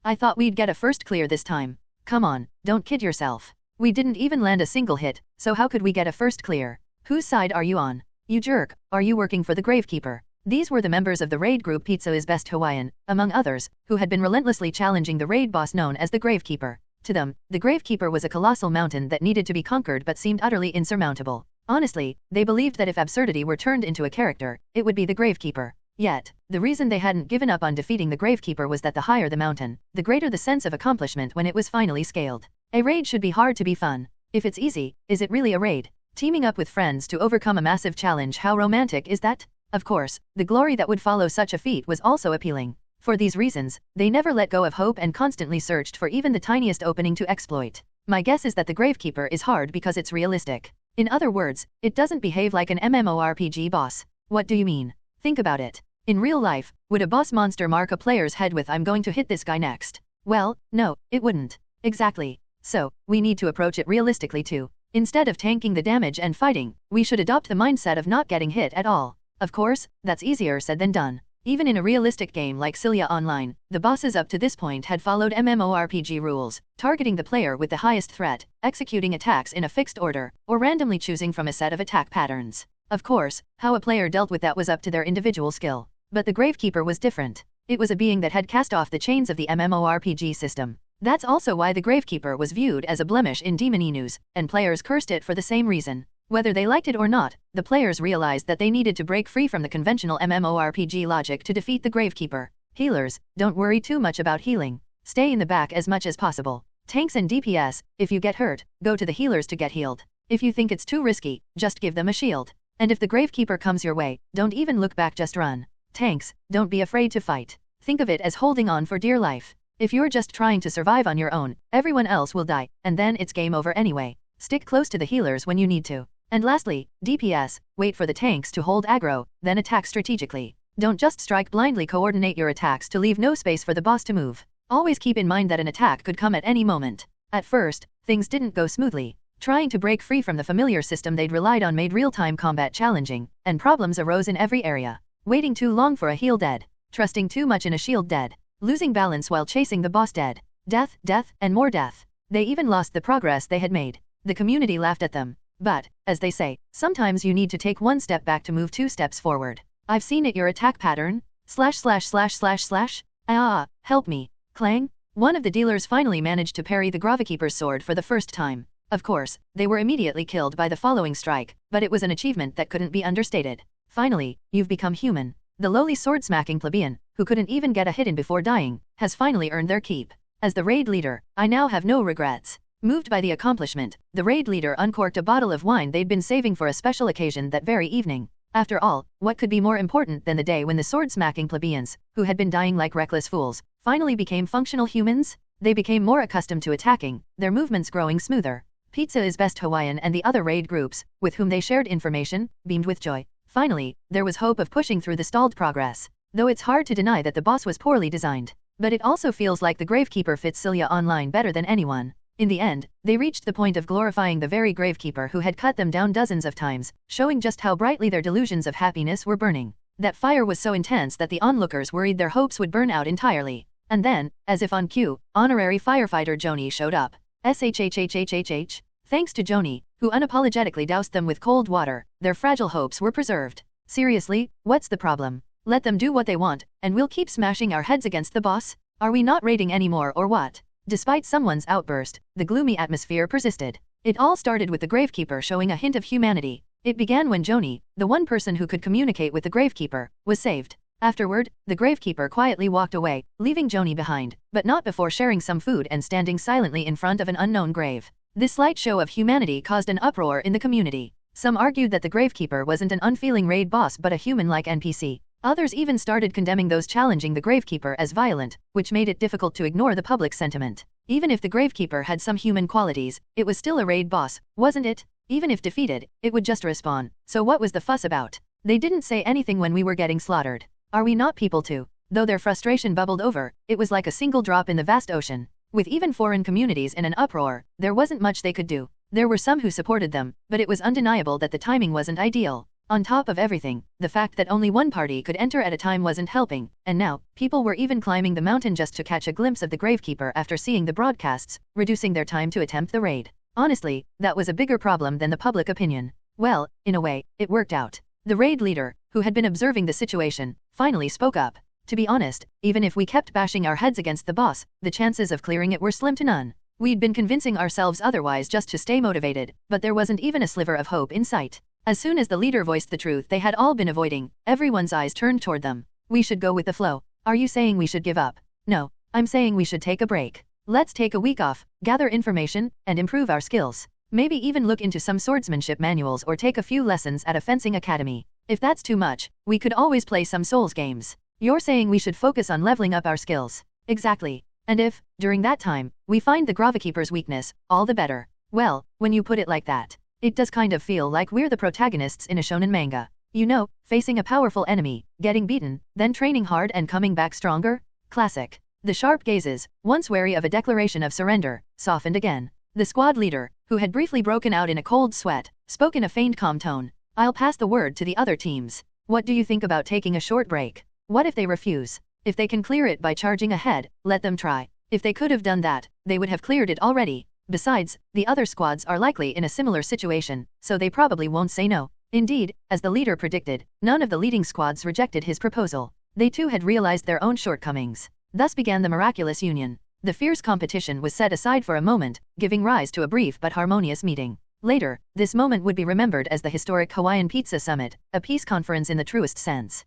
I thought we'd get a first clear this time. Come on, don't kid yourself. We didn't even land a single hit, so how could we get a first clear? Whose side are you on? You jerk, are you working for the gravekeeper? These were the members of the raid group Pizza is Best Hawaiian, among others, who had been relentlessly challenging the raid boss known as the gravekeeper. To them, the gravekeeper was a colossal mountain that needed to be conquered but seemed utterly insurmountable. Honestly, they believed that if absurdity were turned into a character, it would be the gravekeeper. Yet, the reason they hadn't given up on defeating the gravekeeper was that the higher the mountain, the greater the sense of accomplishment when it was finally scaled. A raid should be hard to be fun. If it's easy, is it really a raid? Teaming up with friends to overcome a massive challenge, how romantic is that? Of course, the glory that would follow such a feat was also appealing. For these reasons, they never let go of hope and constantly searched for even the tiniest opening to exploit. My guess is that the gravekeeper is hard because it's realistic. In other words, it doesn't behave like an MMORPG boss. What do you mean? Think about it. In real life, would a boss monster mark a player's head with "I'm going to hit this guy next"? Well, no, it wouldn't. Exactly. So, we need to approach it realistically too. Instead of tanking the damage and fighting, we should adopt the mindset of not getting hit at all. Of course, that's easier said than done. Even in a realistic game like Silia Online, the bosses up to this point had followed MMORPG rules, targeting the player with the highest threat, executing attacks in a fixed order, or randomly choosing from a set of attack patterns. Of course, how a player dealt with that was up to their individual skill. But the gravekeeper was different. It was a being that had cast off the chains of the MMORPG system. That's also why the gravekeeper was viewed as a blemish in Demon news, and players cursed it for the same reason. Whether they liked it or not, the players realized that they needed to break free from the conventional MMORPG logic to defeat the gravekeeper. Healers, don't worry too much about healing. Stay in the back as much as possible. Tanks and DPS, if you get hurt, go to the healers to get healed. If you think it's too risky, just give them a shield. And if the gravekeeper comes your way, don't even look back, just run. Tanks, don't be afraid to fight. Think of it as holding on for dear life. If you're just trying to survive on your own, everyone else will die, and then it's game over anyway. Stick close to the healers when you need to. And lastly, DPS, wait for the tanks to hold aggro, then attack strategically. Don't just strike blindly, coordinate your attacks to leave no space for the boss to move. Always keep in mind that an attack could come at any moment. At first, things didn't go smoothly. Trying to break free from the familiar system they'd relied on made real-time combat challenging, and problems arose in every area. Waiting too long for a heal, dead. Trusting too much in a shield, dead. Losing balance while chasing the boss, dead. Death, death, and more death. They even lost the progress they had made. The community laughed at them. But, as they say, sometimes you need to take one step back to move 2 steps forward. I've seen it, your attack pattern. //////. Ah, help me. Clang. One of the dealers finally managed to parry the gravekeeper's sword for the first time. Of course, they were immediately killed by the following strike, but it was an achievement that couldn't be understated. Finally, you've become human. The lowly sword-smacking plebeian, who couldn't even get a hit in before dying, has finally earned their keep. As the raid leader, I now have no regrets. Moved by the accomplishment, the raid leader uncorked a bottle of wine they'd been saving for a special occasion that very evening. After all, what could be more important than the day when the sword-smacking plebeians, who had been dying like reckless fools, finally became functional humans? They became more accustomed to attacking, their movements growing smoother. Pizza is Best Hawaiian and the other raid groups, with whom they shared information, beamed with joy. Finally, there was hope of pushing through the stalled progress. Though it's hard to deny that the boss was poorly designed. But it also feels like the gravekeeper fits Silia Online better than anyone. In the end, they reached the point of glorifying the very gravekeeper who had cut them down dozens of times, showing just how brightly their delusions of happiness were burning. That fire was so intense that the onlookers worried their hopes would burn out entirely. And then, as if on cue, honorary firefighter Joanie showed up. SHHHHHH. Thanks to Joanie, who unapologetically doused them with cold water, their fragile hopes were preserved. Seriously, what's the problem? Let them do what they want, and we'll keep smashing our heads against the boss? Are we not raiding anymore or what? Despite someone's outburst, the gloomy atmosphere persisted. It all started with the gravekeeper showing a hint of humanity. It began when Joanie, the one person who could communicate with the gravekeeper, was saved. Afterward, the gravekeeper quietly walked away, leaving Joanie behind, but not before sharing some food and standing silently in front of an unknown grave. This slight show of humanity caused an uproar in the community. Some argued that the gravekeeper wasn't an unfeeling raid boss but a human-like NPC. Others even started condemning those challenging the gravekeeper as violent, which made it difficult to ignore the public sentiment. Even if the gravekeeper had some human qualities, it was still a raid boss, wasn't it? Even if defeated, it would just respawn. So what was the fuss about? They didn't say anything when we were getting slaughtered. Are we not people too? Though their frustration bubbled over, it was like a single drop in the vast ocean. With even foreign communities in an uproar, there wasn't much they could do. There were some who supported them, but it was undeniable that the timing wasn't ideal. On top of everything, the fact that only one party could enter at a time wasn't helping, and now, people were even climbing the mountain just to catch a glimpse of the gravekeeper after seeing the broadcasts, reducing their time to attempt the raid. Honestly, that was a bigger problem than the public opinion. Well, in a way, it worked out. The raid leader, who had been observing the situation, finally spoke up. To be honest, even if we kept bashing our heads against the boss, the chances of clearing it were slim to none. We'd been convincing ourselves otherwise just to stay motivated, but there wasn't even a sliver of hope in sight. As soon as the leader voiced the truth they had all been avoiding, everyone's eyes turned toward them. We should go with the flow. Are you saying we should give up? No, I'm saying we should take a break. Let's take a week off, gather information, and improve our skills. Maybe even look into some swordsmanship manuals or take a few lessons at a fencing academy. If that's too much, we could always play some Souls games. You're saying we should focus on leveling up our skills. Exactly. And if, during that time, we find the gravekeeper's weakness, all the better. Well, when you put it like that, it does kind of feel like we're the protagonists in a shonen manga. You know, facing a powerful enemy, getting beaten, then training hard and coming back stronger? Classic. The sharp gazes, once wary of a declaration of surrender, softened again. The squad leader, who had briefly broken out in a cold sweat, spoke in a feigned calm tone. I'll pass the word to the other teams. What do you think about taking a short break? What if they refuse? If they can clear it by charging ahead, let them try. If they could have done that, they would have cleared it already. Besides, the other squads are likely in a similar situation, so they probably won't say no. Indeed, as the leader predicted, none of the leading squads rejected his proposal. They too had realized their own shortcomings. Thus began the miraculous union. The fierce competition was set aside for a moment, giving rise to a brief but harmonious meeting. Later, this moment would be remembered as the historic Hawaiian Pizza Summit, a peace conference in the truest sense.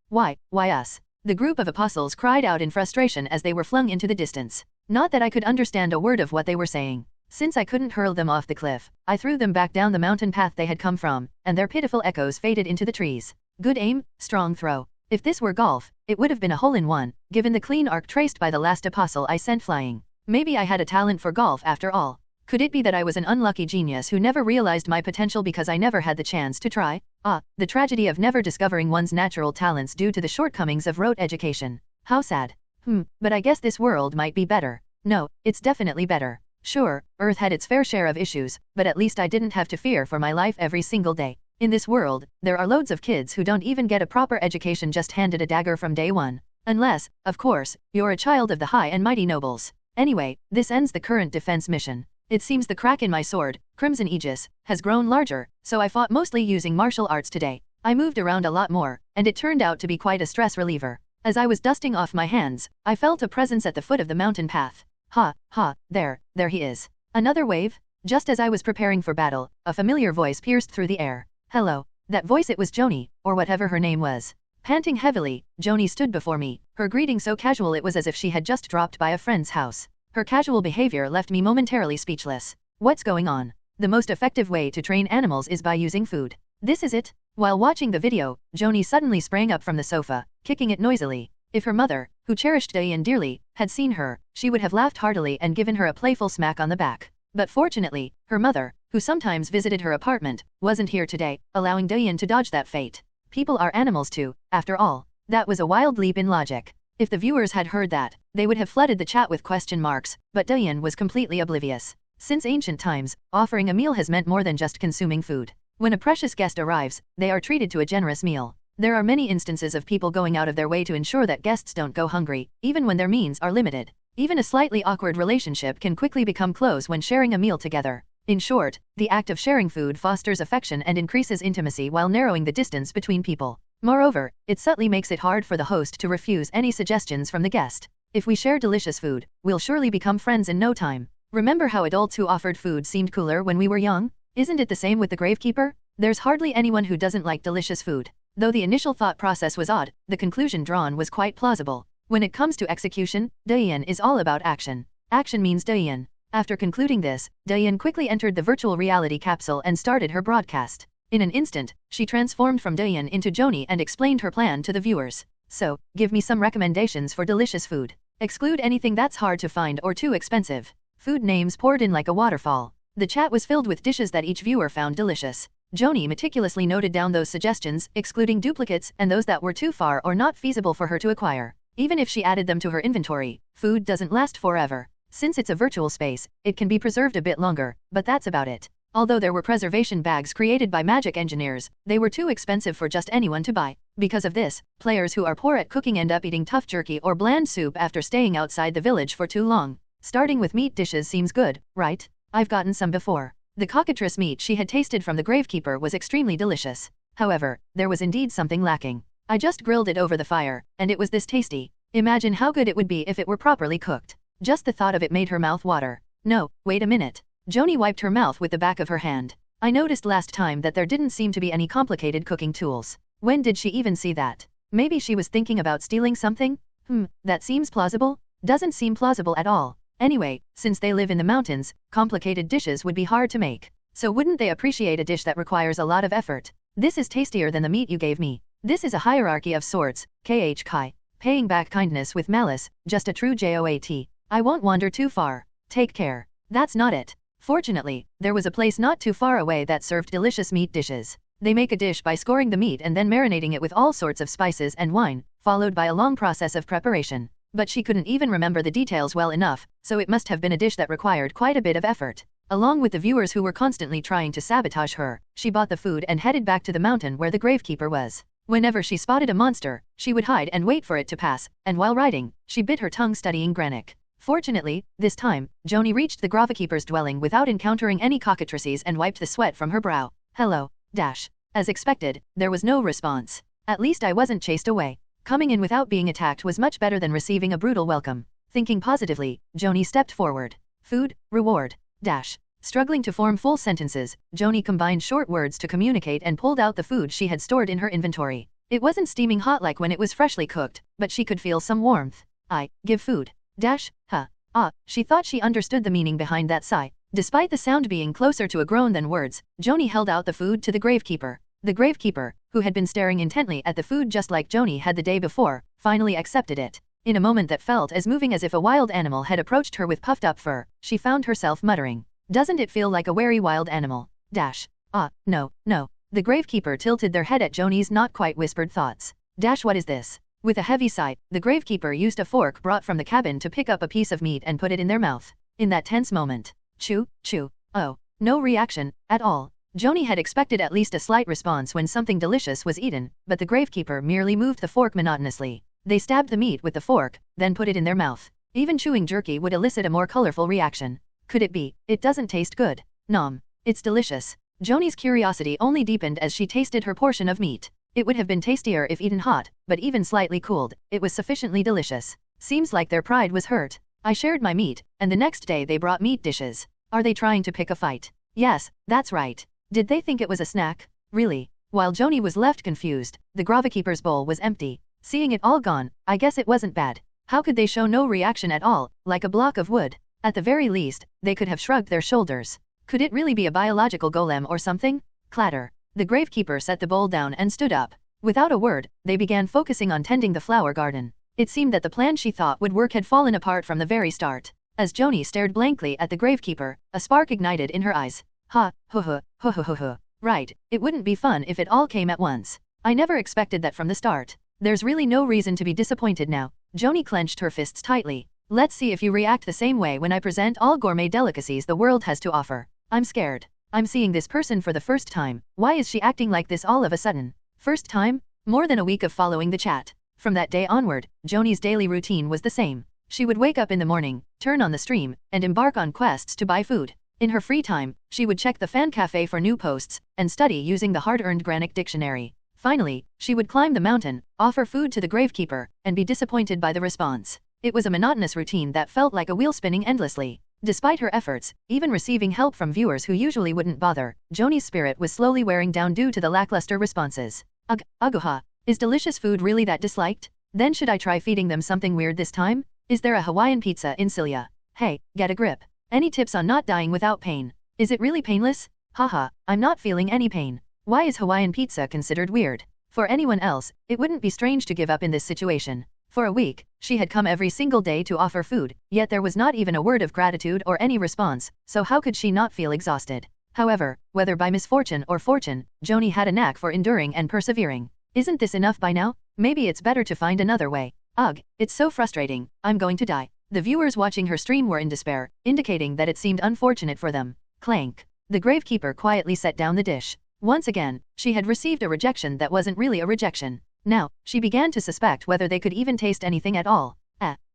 Why us? The group of apostles cried out in frustration as they were flung into the distance. Not that I could understand a word of what they were saying. Since I couldn't hurl them off the cliff, I threw them back down the mountain path they had come from, and their pitiful echoes faded into the trees. Good aim, strong throw. If this were golf, it would have been a hole-in-one, given the clean arc traced by the last apostle I sent flying. Maybe I had a talent for golf after all. Could it be that I was an unlucky genius who never realized my potential because I never had the chance to try? The tragedy of never discovering one's natural talents due to the shortcomings of rote education. How sad. But I guess this world might be better. No, it's definitely better. Sure, Earth had its fair share of issues, but at least I didn't have to fear for my life every single day. In this world, there are loads of kids who don't even get a proper education just handed a dagger from day one. Unless, of course, you're a child of the high and mighty nobles. Anyway, this ends the current defense mission. It seems the crack in my sword, Crimson Aegis, has grown larger, so I fought mostly using martial arts today. I moved around a lot more, and it turned out to be quite a stress reliever. As I was dusting off my hands, I felt a presence at the foot of the mountain path. There he is. Another wave? Just as I was preparing for battle, a familiar voice pierced through the air. Hello. That voice, it was Joanie, or whatever her name was. Panting heavily, Joanie stood before me, her greeting so casual it was as if she had just dropped by a friend's house. Her casual behavior left me momentarily speechless. What's going on? The most effective way to train animals is by using food. This is it? While watching the video, Joanie suddenly sprang up from the sofa, kicking it noisily. If her mother, who cherished Diane dearly, had seen her, she would have laughed heartily and given her a playful smack on the back. But fortunately, her mother, who sometimes visited her apartment, wasn't here today, allowing Diane to dodge that fate. People are animals too, after all. That was a wild leap in logic. If the viewers had heard that, they would have flooded the chat with question marks, but Diane was completely oblivious. Since ancient times, offering a meal has meant more than just consuming food. When a precious guest arrives, they are treated to a generous meal. There are many instances of people going out of their way to ensure that guests don't go hungry, even when their means are limited. Even a slightly awkward relationship can quickly become close when sharing a meal together. In short, the act of sharing food fosters affection and increases intimacy while narrowing the distance between people. Moreover, it subtly makes it hard for the host to refuse any suggestions from the guest. If we share delicious food, we'll surely become friends in no time. Remember how adults who offered food seemed cooler when we were young? Isn't it the same with the gravekeeper? There's hardly anyone who doesn't like delicious food. Though the initial thought process was odd, the conclusion drawn was quite plausible. When it comes to execution, Diane is all about action. Action means Diane. After concluding this, Diane quickly entered the virtual reality capsule and started her broadcast. In an instant, she transformed from Diane into Joanie and explained her plan to the viewers. So, give me some recommendations for delicious food. Exclude anything that's hard to find or too expensive. Food names poured in like a waterfall. The chat was filled with dishes that each viewer found delicious. Joanie meticulously noted down those suggestions, excluding duplicates and those that were too far or not feasible for her to acquire. Even if she added them to her inventory, food doesn't last forever. Since it's a virtual space, it can be preserved a bit longer, but that's about it. Although there were preservation bags created by magic engineers, they were too expensive for just anyone to buy. Because of this, players who are poor at cooking end up eating tough jerky or bland soup after staying outside the village for too long. Starting with meat dishes seems good, right? I've gotten some before. The cockatrice meat she had tasted from the gravekeeper was extremely delicious. However, there was indeed something lacking. I just grilled it over the fire, and it was this tasty. Imagine how good it would be if it were properly cooked. Just the thought of it made her mouth water. No, wait a minute. Joanie wiped her mouth with the back of her hand. I noticed last time that there didn't seem to be any complicated cooking tools. When did she even see that? Maybe she was thinking about stealing something? That seems plausible? Doesn't seem plausible at all. Anyway, since they live in the mountains, complicated dishes would be hard to make. So wouldn't they appreciate a dish that requires a lot of effort? This is tastier than the meat you gave me. This is a hierarchy of sorts, Kai. Paying back kindness with malice, just a true JOAT. I won't wander too far. Take care. That's not it. Fortunately, there was a place not too far away that served delicious meat dishes. They make a dish by scoring the meat and then marinating it with all sorts of spices and wine, followed by a long process of preparation. But she couldn't even remember the details well enough, so it must have been a dish that required quite a bit of effort. Along with the viewers who were constantly trying to sabotage her, she bought the food and headed back to the mountain where the gravekeeper was. Whenever she spotted a monster, she would hide and wait for it to pass, and while riding, she bit her tongue studying granik. Fortunately, this time, Joanie reached the gravekeeper's dwelling without encountering any cockatrices and wiped the sweat from her brow. Hello. As expected, there was no response. At least I wasn't chased away. Coming in without being attacked was much better than receiving a brutal welcome. Thinking positively, Joanie stepped forward. Food, reward. Struggling to form full sentences, Joanie combined short words to communicate and pulled out the food she had stored in her inventory. It wasn't steaming hot like when it was freshly cooked, but she could feel some warmth. I give food. She thought she understood the meaning behind that sigh. Despite the sound being closer to a groan than words, Joanie held out the food to the gravekeeper. The gravekeeper, who had been staring intently at the food just like Joanie had the day before, finally accepted it. In a moment that felt as moving as if a wild animal had approached her with puffed up fur, she found herself muttering, "Doesn't it feel like a wary wild animal?" No. The gravekeeper tilted their head at Joanie's not quite whispered thoughts. What is this? With a heavy sigh, the gravekeeper used a fork brought from the cabin to pick up a piece of meat and put it in their mouth. In that tense moment, chew. Oh, no reaction, at all. Joanie had expected at least a slight response when something delicious was eaten, but the gravekeeper merely moved the fork monotonously. They stabbed the meat with the fork, then put it in their mouth. Even chewing jerky would elicit a more colorful reaction. Could it be, it doesn't taste good? Nom. It's delicious. Joanie's curiosity only deepened as she tasted her portion of meat. It would have been tastier if eaten hot, but even slightly cooled, it was sufficiently delicious. Seems like their pride was hurt. I shared my meat, and the next day they brought meat dishes. Are they trying to pick a fight? Yes, that's right. Did they think it was a snack? Really? While Joanie was left confused, the gravekeeper's bowl was empty. Seeing it all gone, I guess it wasn't bad. How could they show no reaction at all, like a block of wood? At the very least, they could have shrugged their shoulders. Could it really be a biological golem or something? Clatter. The gravekeeper set the bowl down and stood up. Without a word, they began focusing on tending the flower garden. It seemed that the plan she thought would work had fallen apart from the very start. As Joanie stared blankly at the gravekeeper, a spark ignited in her eyes. Right, it wouldn't be fun if it all came at once. I never expected that from the start. There's really no reason to be disappointed now. Joanie clenched her fists tightly. Let's see if you react the same way when I present all gourmet delicacies the world has to offer. I'm scared. I'm seeing this person for the first time. Why is she acting like this all of a sudden? First time? More than a week of following the chat. From that day onward, Joanie's daily routine was the same. She would wake up in the morning, turn on the stream, and embark on quests to buy food. In her free time, she would check the fan cafe for new posts, and study using the hard-earned granik dictionary. Finally, she would climb the mountain, offer food to the gravekeeper, and be disappointed by the response. It was a monotonous routine that felt like a wheel spinning endlessly. Despite her efforts, even receiving help from viewers who usually wouldn't bother, Joanie's spirit was slowly wearing down due to the lackluster responses. Is delicious food really that disliked? Then should I try feeding them something weird this time? Is there a Hawaiian pizza in Silia? Hey, get a grip. Any tips on not dying without pain? Is it really painless? I'm not feeling any pain. Why is Hawaiian pizza considered weird? For anyone else, it wouldn't be strange to give up in this situation. For a week, she had come every single day to offer food, yet there was not even a word of gratitude or any response, so how could she not feel exhausted? However, whether by misfortune or fortune, Joanie had a knack for enduring and persevering. Isn't this enough by now? Maybe it's better to find another way. Ugh, it's so frustrating, I'm going to die. The viewers watching her stream were in despair, indicating that it seemed unfortunate for them. Clank. The gravekeeper quietly set down the dish. Once again, she had received a rejection that wasn't really a rejection. Now, she began to suspect whether they could even taste anything at all.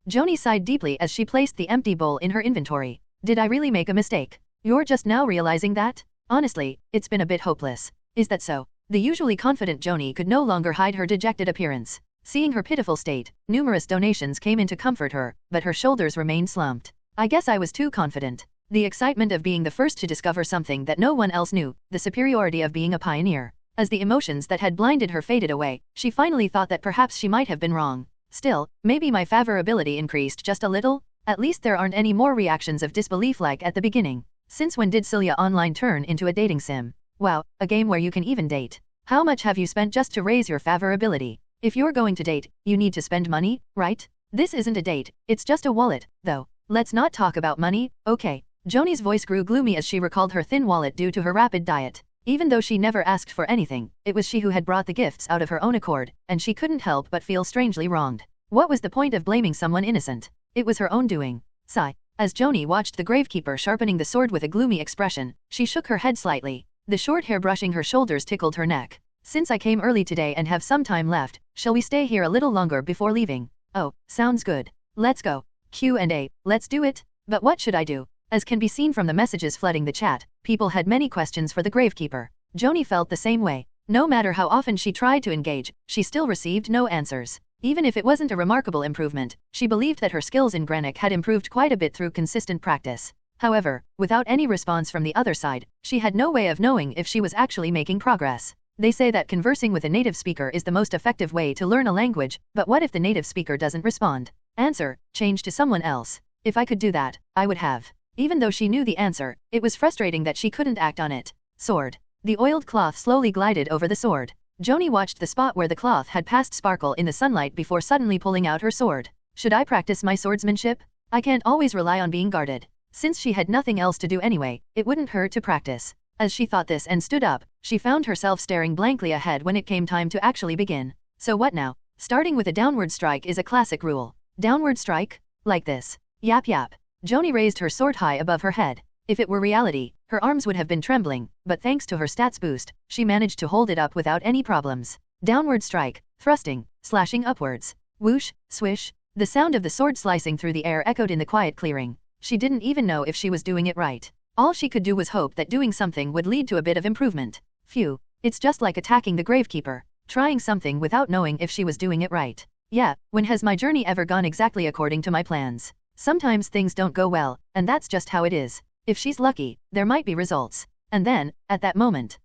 Joanie sighed deeply as she placed the empty bowl in her inventory. Did I really make a mistake? You're just now realizing that? Honestly, it's been a bit hopeless. Is that so? The usually confident Joanie could no longer hide her dejected appearance. Seeing her pitiful state, numerous donations came in to comfort her, but her shoulders remained slumped. I guess I was too confident. The excitement of being the first to discover something that no one else knew, the superiority of being a pioneer. As the emotions that had blinded her faded away, she finally thought that perhaps she might have been wrong. Still, maybe my favorability increased just a little? At least there aren't any more reactions of disbelief like at the beginning. Since when did Silia Online turn into a dating sim? Wow, a game where you can even date. How much have you spent just to raise your favorability? If you're going to date, you need to spend money, right? This isn't a date, it's just a wallet, though. Let's not talk about money, okay? Joanie's voice grew gloomy as she recalled her thin wallet due to her rapid diet. Even though she never asked for anything, it was she who had brought the gifts out of her own accord, and she couldn't help but feel strangely wronged. What was the point of blaming someone innocent? It was her own doing. Sigh. As Joanie watched the gravekeeper sharpening the sword with a gloomy expression, she shook her head slightly. The short hair brushing her shoulders tickled her neck. Since I came early today and have some time left, shall we stay here a little longer before leaving? Oh, sounds good. Let's go. Q&A, let's do it. But what should I do? As can be seen from the messages flooding the chat, people had many questions for the gravekeeper. Joanie felt the same way. No matter how often she tried to engage, she still received no answers. Even if it wasn't a remarkable improvement, she believed that her skills in granik had improved quite a bit through consistent practice. However, without any response from the other side, she had no way of knowing if she was actually making progress. They say that conversing with a native speaker is the most effective way to learn a language, but what if the native speaker doesn't respond? Answer, change to someone else. If I could do that, I would have. Even though she knew the answer, it was frustrating that she couldn't act on it. Sword. The oiled cloth slowly glided over the sword. Joanie watched the spot where the cloth had passed sparkle in the sunlight before suddenly pulling out her sword. Should I practice my swordsmanship? I can't always rely on being guarded. Since she had nothing else to do anyway, it wouldn't hurt to practice. As she thought this and stood up, she found herself staring blankly ahead when it came time to actually begin. So what now? Starting with a downward strike is a classic rule. Downward strike? Like this. Yap yap. Joanie raised her sword high above her head. If it were reality, her arms would have been trembling, but thanks to her stats boost, she managed to hold it up without any problems. Downward strike, thrusting, slashing upwards. Whoosh, swish. The sound of the sword slicing through the air echoed in the quiet clearing. She didn't even know if she was doing it right. All she could do was hope that doing something would lead to a bit of improvement. Phew. It's just like attacking the gravekeeper. Trying something without knowing if she was doing it right. Yeah, when has my journey ever gone exactly according to my plans? Sometimes things don't go well, and that's just how it is. If she's lucky, there might be results. And then, at that moment,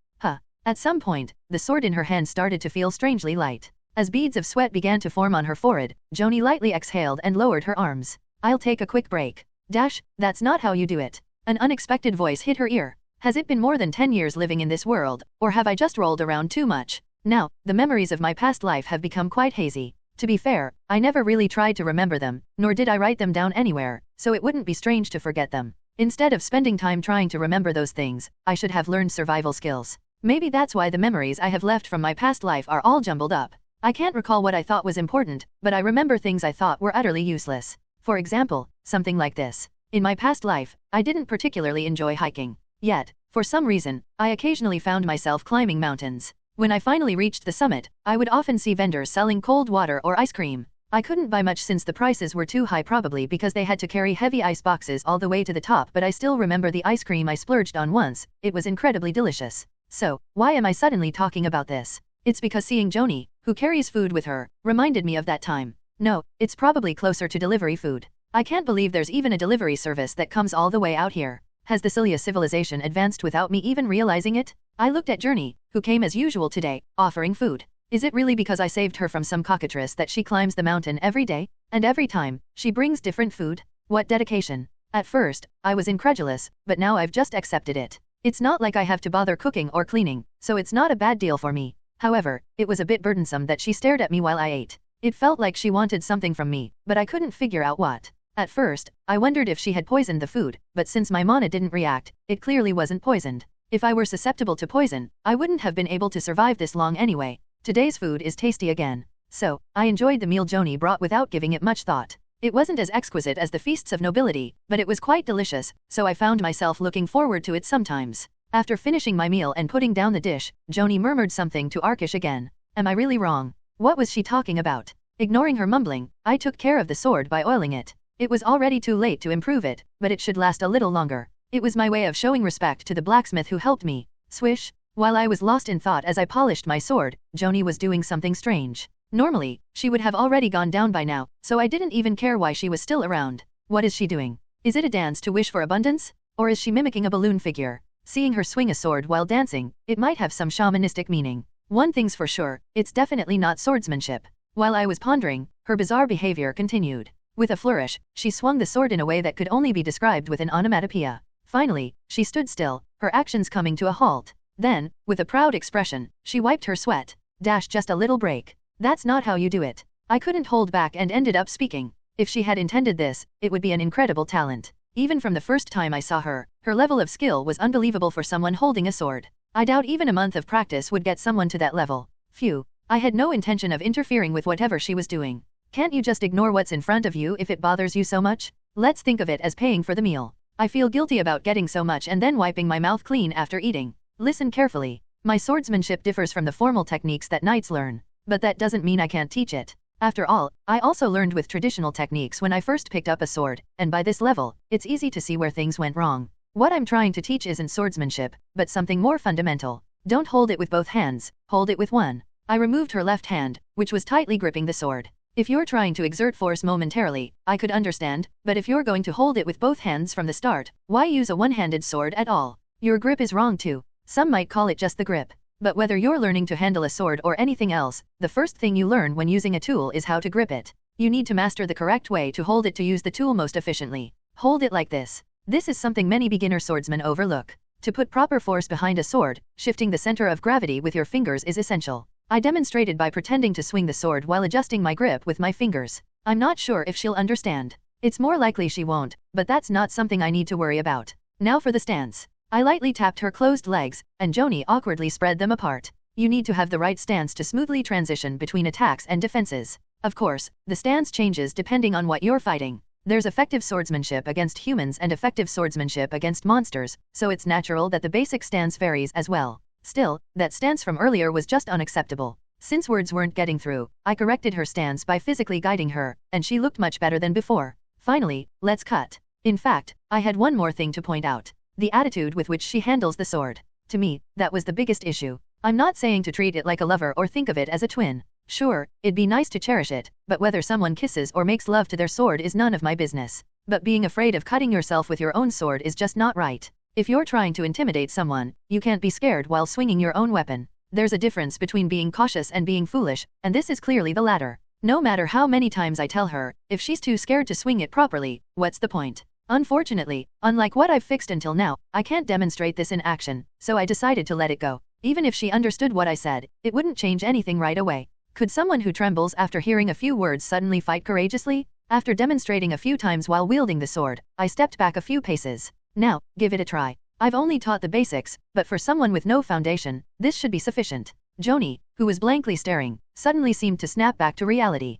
at some point, the sword in her hand started to feel strangely light. As beads of sweat began to form on her forehead, Joanie lightly exhaled and lowered her arms. I'll take a quick break. Dash, that's not how you do it. An unexpected voice hit her ear. Has it been more than 10 years living in this world, or have I just rolled around too much? Now, the memories of my past life have become quite hazy. To be fair, I never really tried to remember them, nor did I write them down anywhere, so it wouldn't be strange to forget them. Instead of spending time trying to remember those things, I should have learned survival skills. Maybe that's why the memories I have left from my past life are all jumbled up. I can't recall what I thought was important, but I remember things I thought were utterly useless. For example, something like this. In my past life, I didn't particularly enjoy hiking. Yet, for some reason, I occasionally found myself climbing mountains. When I finally reached the summit, I would often see vendors selling cold water or ice cream. I couldn't buy much since the prices were too high, probably because they had to carry heavy ice boxes all the way to the top, but I still remember the ice cream I splurged on once. It was incredibly delicious. So, why am I suddenly talking about this? It's because seeing Joanie, who carries food with her, reminded me of that time. No, it's probably closer to delivery food. I can't believe there's even a delivery service that comes all the way out here. Has the Silia civilization advanced without me even realizing it? I looked at Joanie, who came as usual today, offering food. Is it really because I saved her from some cockatrice that she climbs the mountain every day? And every time, she brings different food? What dedication. At first, I was incredulous, but now I've just accepted it. It's not like I have to bother cooking or cleaning, so it's not a bad deal for me. However, it was a bit burdensome that she stared at me while I ate. It felt like she wanted something from me, but I couldn't figure out what. At first, I wondered if she had poisoned the food, but since my mana didn't react, it clearly wasn't poisoned. If I were susceptible to poison, I wouldn't have been able to survive this long anyway. Today's food is tasty again. So, I enjoyed the meal Joanie brought without giving it much thought. It wasn't as exquisite as the feasts of nobility, but it was quite delicious, so I found myself looking forward to it sometimes. After finishing my meal and putting down the dish, Joanie murmured something to Arish again. Am I really wrong? What was she talking about? Ignoring her mumbling, I took care of the sword by oiling it. It was already too late to improve it, but it should last a little longer. It was my way of showing respect to the blacksmith who helped me. Swish. While I was lost in thought as I polished my sword, Joanie was doing something strange. Normally, she would have already gone down by now, so I didn't even care why she was still around. What is she doing? Is it a dance to wish for abundance? Or is she mimicking a balloon figure? Seeing her swing a sword while dancing, it might have some shamanistic meaning. One thing's for sure, it's definitely not swordsmanship. While I was pondering, her bizarre behavior continued. With a flourish, she swung the sword in a way that could only be described with an onomatopoeia. Finally, she stood still, her actions coming to a halt. Then, with a proud expression, she wiped her sweat. Just a little break. That's not how you do it. I couldn't hold back and ended up speaking. If she had intended this, it would be an incredible talent. Even from the first time I saw her, her level of skill was unbelievable for someone holding a sword. I doubt even a month of practice would get someone to that level. Phew. I had no intention of interfering with whatever she was doing. Can't you just ignore what's in front of you if it bothers you so much? Let's think of it as paying for the meal. I feel guilty about getting so much and then wiping my mouth clean after eating. Listen carefully. My swordsmanship differs from the formal techniques that knights learn. But that doesn't mean I can't teach it. After all, I also learned with traditional techniques when I first picked up a sword, and by this level, it's easy to see where things went wrong. What I'm trying to teach isn't swordsmanship, but something more fundamental. Don't hold it with both hands, hold it with one. I removed her left hand, which was tightly gripping the sword. If you're trying to exert force momentarily, I could understand, but if you're going to hold it with both hands from the start, why use a one-handed sword at all? Your grip is wrong too. Some might call it just the grip. But whether you're learning to handle a sword or anything else, the first thing you learn when using a tool is how to grip it. You need to master the correct way to hold it to use the tool most efficiently. Hold it like this. This is something many beginner swordsmen overlook. To put proper force behind a sword, shifting the center of gravity with your fingers is essential. I demonstrated by pretending to swing the sword while adjusting my grip with my fingers. I'm not sure if she'll understand. It's more likely she won't, but that's not something I need to worry about. Now for the stance. I lightly tapped her closed legs, and Joanie awkwardly spread them apart. You need to have the right stance to smoothly transition between attacks and defenses. Of course, the stance changes depending on what you're fighting. There's effective swordsmanship against humans and effective swordsmanship against monsters, so it's natural that the basic stance varies as well. Still, that stance from earlier was just unacceptable. Since words weren't getting through, I corrected her stance by physically guiding her, and she looked much better than before. Finally, let's cut. In fact, I had one more thing to point out. The attitude with which she handles the sword. To me, that was the biggest issue. I'm not saying to treat it like a lover or think of it as a twin. Sure, it'd be nice to cherish it, but whether someone kisses or makes love to their sword is none of my business. But being afraid of cutting yourself with your own sword is just not right. If you're trying to intimidate someone, you can't be scared while swinging your own weapon. There's a difference between being cautious and being foolish, and this is clearly the latter. No matter how many times I tell her, if she's too scared to swing it properly, what's the point? Unfortunately, unlike what I've fixed until now, I can't demonstrate this in action, so I decided to let it go. Even if she understood what I said, it wouldn't change anything right away. Could someone who trembles after hearing a few words suddenly fight courageously? After demonstrating a few times while wielding the sword, I stepped back a few paces. Now, give it a try. I've only taught the basics, but for someone with no foundation, this should be sufficient. Joanie, who was blankly staring, suddenly seemed to snap back to reality.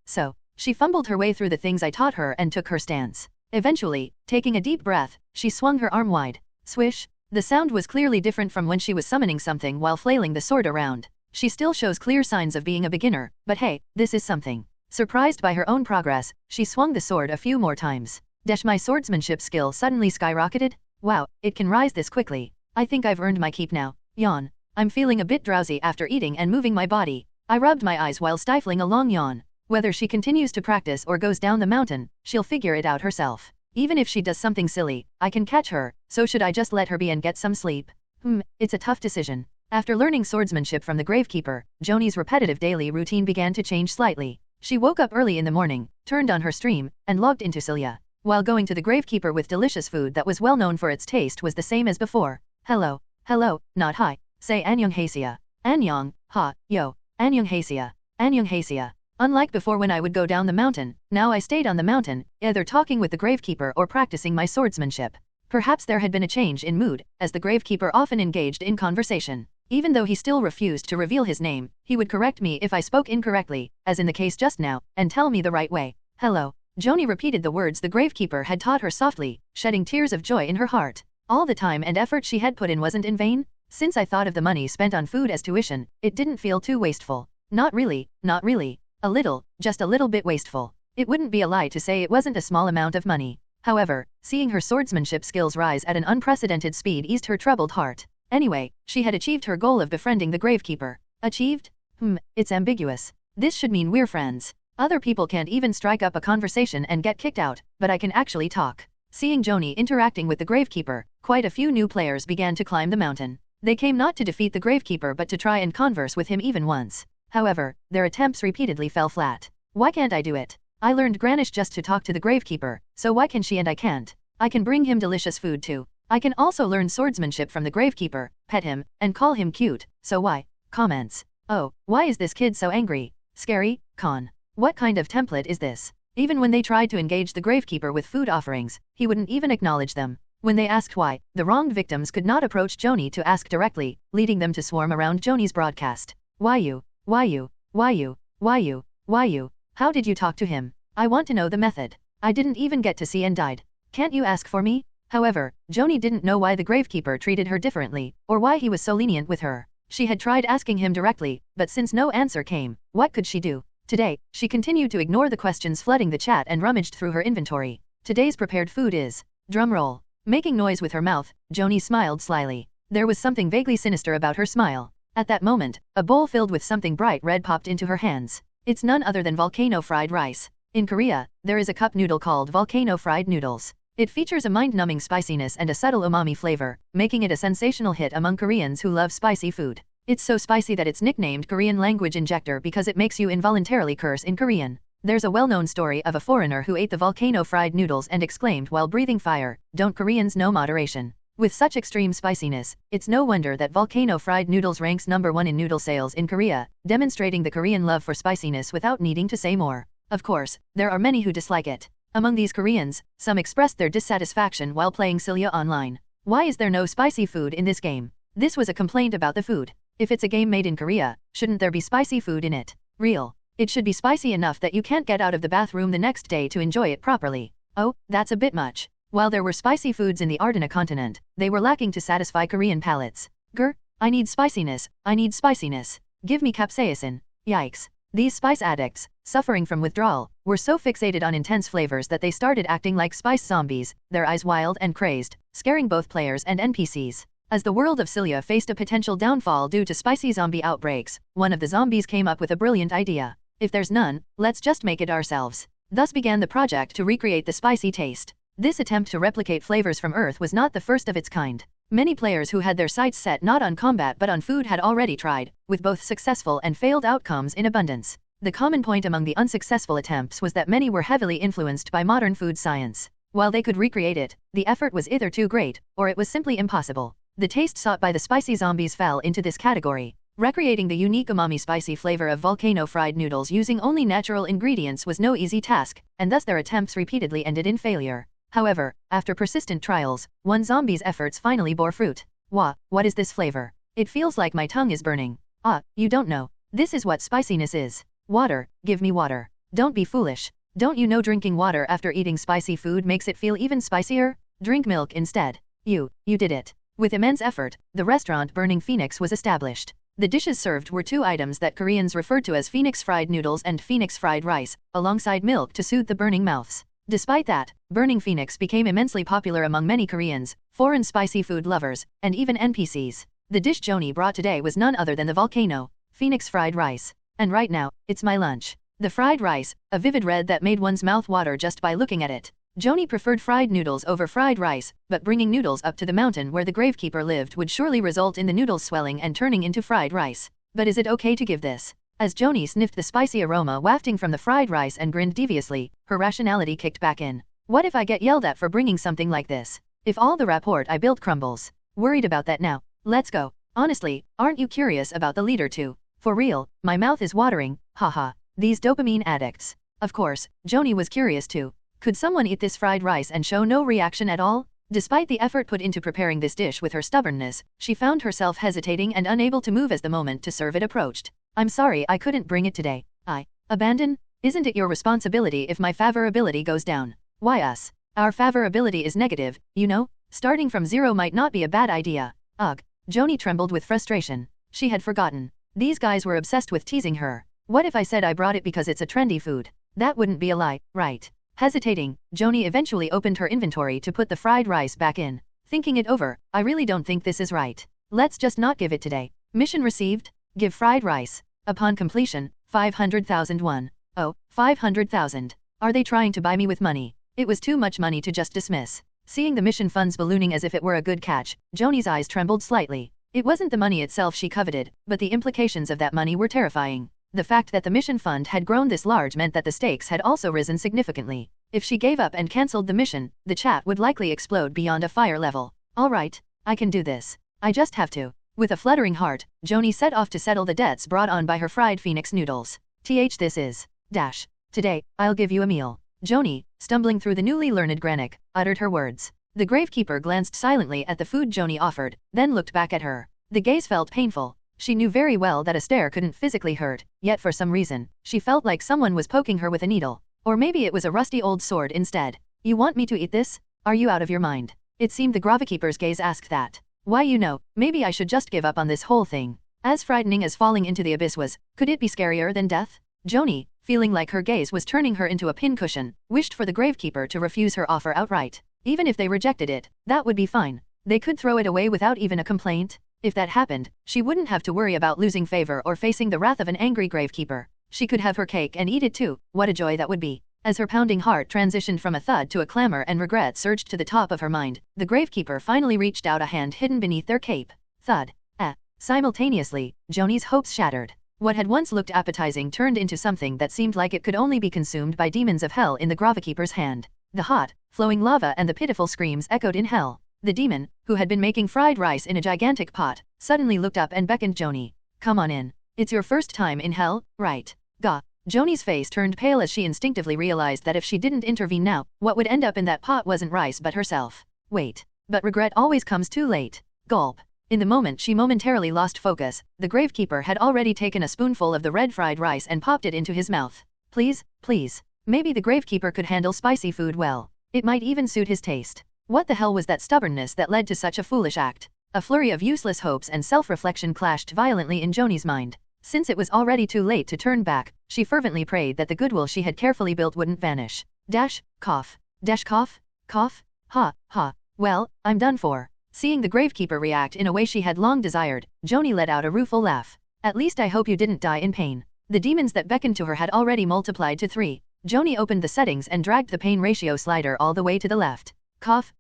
So. She fumbled her way through the things I taught her and took her stance. Eventually, taking a deep breath, she swung her arm wide. Swish! The sound was clearly different from when she was summoning something while flailing the sword around. She still shows clear signs of being a beginner, but hey, this is something. Surprised by her own progress, she swung the sword a few more times. My swordsmanship skill suddenly skyrocketed. Wow, it can rise this quickly. I think I've earned my keep now. Yawn. I'm feeling a bit drowsy after eating and moving my body. I rubbed my eyes while stifling a long yawn. Whether she continues to practice or goes down the mountain, she'll figure it out herself. Even if she does something silly, I can catch her, so should I just let her be and get some sleep? It's a tough decision. After learning swordsmanship from the gravekeeper, Joanie's repetitive daily routine began to change slightly. She woke up early in the morning, turned on her stream, and logged into Silia. While going to the gravekeeper with delicious food that was well known for its taste was the same as before. Hello, not hi. Say annyeonghaseyo. Annyeong, ha, yo. Annyeonghaseyo. Annyeonghaseyo. Unlike before when I would go down the mountain, now I stayed on the mountain, either talking with the gravekeeper or practicing my swordsmanship. Perhaps there had been a change in mood, as the gravekeeper often engaged in conversation. Even though he still refused to reveal his name, he would correct me if I spoke incorrectly, as in the case just now, and tell me the right way. Hello. Joanie repeated the words the gravekeeper had taught her softly, shedding tears of joy in her heart. All the time and effort she had put in wasn't in vain? Since I thought of the money spent on food as tuition, it didn't feel too wasteful. Not really. A little, just a little bit wasteful. It wouldn't be a lie to say it wasn't a small amount of money. However, seeing her swordsmanship skills rise at an unprecedented speed eased her troubled heart. Anyway, she had achieved her goal of befriending the gravekeeper. Achieved? It's ambiguous. This should mean we're friends. Other people can't even strike up a conversation and get kicked out, but I can actually talk. Seeing Joanie interacting with the gravekeeper, quite a few new players began to climb the mountain. They came not to defeat the gravekeeper but to try and converse with him even once. However, their attempts repeatedly fell flat. Why can't I do it? I learned Granish just to talk to the gravekeeper, so why can she and I can't? I can bring him delicious food too. I can also learn swordsmanship from the gravekeeper, pet him, and call him cute, so why? Comments. Oh, why is this kid so angry? Scary, con. What kind of template is this? Even when they tried to engage the gravekeeper with food offerings, he wouldn't even acknowledge them. When they asked why, the wronged victims could not approach Joanie to ask directly, leading them to swarm around Joanie's broadcast. Why you? Why you? Why you? Why you? Why you? How did you talk to him? I want to know the method. I didn't even get to see and died. Can't you ask for me? However, Joanie didn't know why the gravekeeper treated her differently, or why he was so lenient with her. She had tried asking him directly, but since no answer came, what could she do? Today, she continued to ignore the questions flooding the chat and rummaged through her inventory. Today's prepared food is drumroll. Making noise with her mouth, Joanie smiled slyly. There was something vaguely sinister about her smile. At that moment, a bowl filled with something bright red popped into her hands. It's none other than volcano fried rice. In Korea, there is a cup noodle called volcano fried noodles. It features a mind-numbing spiciness and a subtle umami flavor, making it a sensational hit among Koreans who love spicy food. It's so spicy that it's nicknamed Korean language injector because it makes you involuntarily curse in Korean. There's a well-known story of a foreigner who ate the volcano fried noodles and exclaimed while breathing fire, "Don't Koreans know moderation?" With such extreme spiciness, it's no wonder that volcano fried noodles ranks #1 in noodle sales in Korea, demonstrating the Korean love for spiciness without needing to say more. Of course, there are many who dislike it. Among these Koreans, some expressed their dissatisfaction while playing Silia online. Why is there no spicy food in this game? This was a complaint about the food. If it's a game made in Korea, shouldn't there be spicy food in it? Real. It should be spicy enough that you can't get out of the bathroom the next day to enjoy it properly. Oh, that's a bit much. While there were spicy foods in the Ardena continent, they were lacking to satisfy Korean palates. Grr, I need spiciness, I need spiciness. Give me capsaicin. Yikes. These spice addicts, suffering from withdrawal, were so fixated on intense flavors that they started acting like spice zombies, their eyes wild and crazed, scaring both players and NPCs. As the world of Silia faced a potential downfall due to spicy zombie outbreaks, one of the zombies came up with a brilliant idea. If there's none, let's just make it ourselves. Thus began the project to recreate the spicy taste. This attempt to replicate flavors from Earth was not the first of its kind. Many players who had their sights set not on combat but on food had already tried, with both successful and failed outcomes in abundance. The common point among the unsuccessful attempts was that many were heavily influenced by modern food science. While they could recreate it, the effort was either too great, or it was simply impossible. The taste sought by the spicy zombies fell into this category. Recreating the unique umami spicy flavor of volcano fried noodles using only natural ingredients was no easy task, and thus their attempts repeatedly ended in failure. However, after persistent trials, one zombie's efforts finally bore fruit. Wah, what is this flavor? It feels like my tongue is burning. Ah, you don't know. This is what spiciness is. Water, give me water. Don't be foolish. Don't you know drinking water after eating spicy food makes it feel even spicier? Drink milk instead. You did it. With immense effort, the restaurant Burning Phoenix was established. The dishes served were two items that Koreans referred to as Phoenix fried noodles and Phoenix fried rice, alongside milk to soothe the burning mouths. Despite that, Burning Phoenix became immensely popular among many Koreans, foreign spicy food lovers, and even NPCs. The dish Joanie brought today was none other than the volcano Phoenix fried rice. And right now, it's my lunch. The fried rice, a vivid red that made one's mouth water just by looking at it. Joanie preferred fried noodles over fried rice, but bringing noodles up to the mountain where the gravekeeper lived would surely result in the noodles swelling and turning into fried rice. But is it okay to give this? As Joanie sniffed the spicy aroma wafting from the fried rice and grinned deviously, her rationality kicked back in. What if I get yelled at for bringing something like this? If all the rapport I built crumbles? Worried about that now. Let's go. Honestly, aren't you curious about the leader too? For real, my mouth is watering, haha. These dopamine addicts. Of course, Joanie was curious too. Could someone eat this fried rice and show no reaction at all? Despite the effort put into preparing this dish with her stubbornness, she found herself hesitating and unable to move as the moment to serve it approached. I'm sorry I couldn't bring it today. I abandon? Isn't it your responsibility if my favorability goes down? Why us? Our favorability is negative, you know? Starting from zero might not be a bad idea. Ugh. Joanie trembled with frustration. She had forgotten. These guys were obsessed with teasing her. What if I said I brought it because it's a trendy food? That wouldn't be a lie, right? Hesitating, Joanie eventually opened her inventory to put the fried rice back in. Thinking it over, I really don't think this is right. Let's just not give it today. Mission received. Give fried rice. Upon completion, 500,001. Oh, 500,000. Are they trying to buy me with money? It was too much money to just dismiss. Seeing the mission funds ballooning as if it were a good catch, Joanie's eyes trembled slightly. It wasn't the money itself she coveted, but the implications of that money were terrifying. The fact that the mission fund had grown this large meant that the stakes had also risen significantly. If she gave up and cancelled the mission, the chat would likely explode beyond a fire level. All right, I can do this. I just have to. With a fluttering heart, Joanie set off to settle the debts brought on by her fried phoenix noodles. This is. Today, I'll give you a meal. Joanie, stumbling through the newly learned granik, uttered her words. The gravekeeper glanced silently at the food Joanie offered, then looked back at her. The gaze felt painful. She knew very well that a stare couldn't physically hurt, yet for some reason, she felt like someone was poking her with a needle. Or maybe it was a rusty old sword instead. You want me to eat this? Are you out of your mind? It seemed the gravekeeper's gaze asked that. Why, maybe I should just give up on this whole thing. As frightening as falling into the abyss was, could it be scarier than death? Joanie, feeling like her gaze was turning her into a pincushion, wished for the gravekeeper to refuse her offer outright. Even if they rejected it, that would be fine. They could throw it away without even a complaint. If that happened, she wouldn't have to worry about losing favor or facing the wrath of an angry gravekeeper. She could have her cake and eat it too. What a joy that would be. As her pounding heart transitioned from a thud to a clamor and regret surged to the top of her mind, the gravekeeper finally reached out a hand hidden beneath their cape. Thud. Simultaneously, Joanie's hopes shattered. What had once looked appetizing turned into something that seemed like it could only be consumed by demons of hell in the gravekeeper's hand. The hot, flowing lava and the pitiful screams echoed in hell. The demon, who had been making fried rice in a gigantic pot, suddenly looked up and beckoned Joanie. Come on in. It's your first time in hell, right? Gah. Joanie's face turned pale as she instinctively realized that if she didn't intervene now, what would end up in that pot wasn't rice but herself. Wait. But regret always comes too late. Gulp. In the moment she momentarily lost focus, the gravekeeper had already taken a spoonful of the red fried rice and popped it into his mouth. Please, please. Maybe the gravekeeper could handle spicy food well. It might even suit his taste. What the hell was that stubbornness that led to such a foolish act? A flurry of useless hopes and self-reflection clashed violently in Joanie's mind. Since it was already too late to turn back, she fervently prayed that the goodwill she had carefully built wouldn't vanish. Cough. Cough. Ha. Well, I'm done for. Seeing the gravekeeper react in a way she had long desired, Joanie let out a rueful laugh. At least I hope you didn't die in pain. The demons that beckoned to her had already multiplied to 3. Joanie opened the settings and dragged the pain ratio slider all the way to the left. Cough.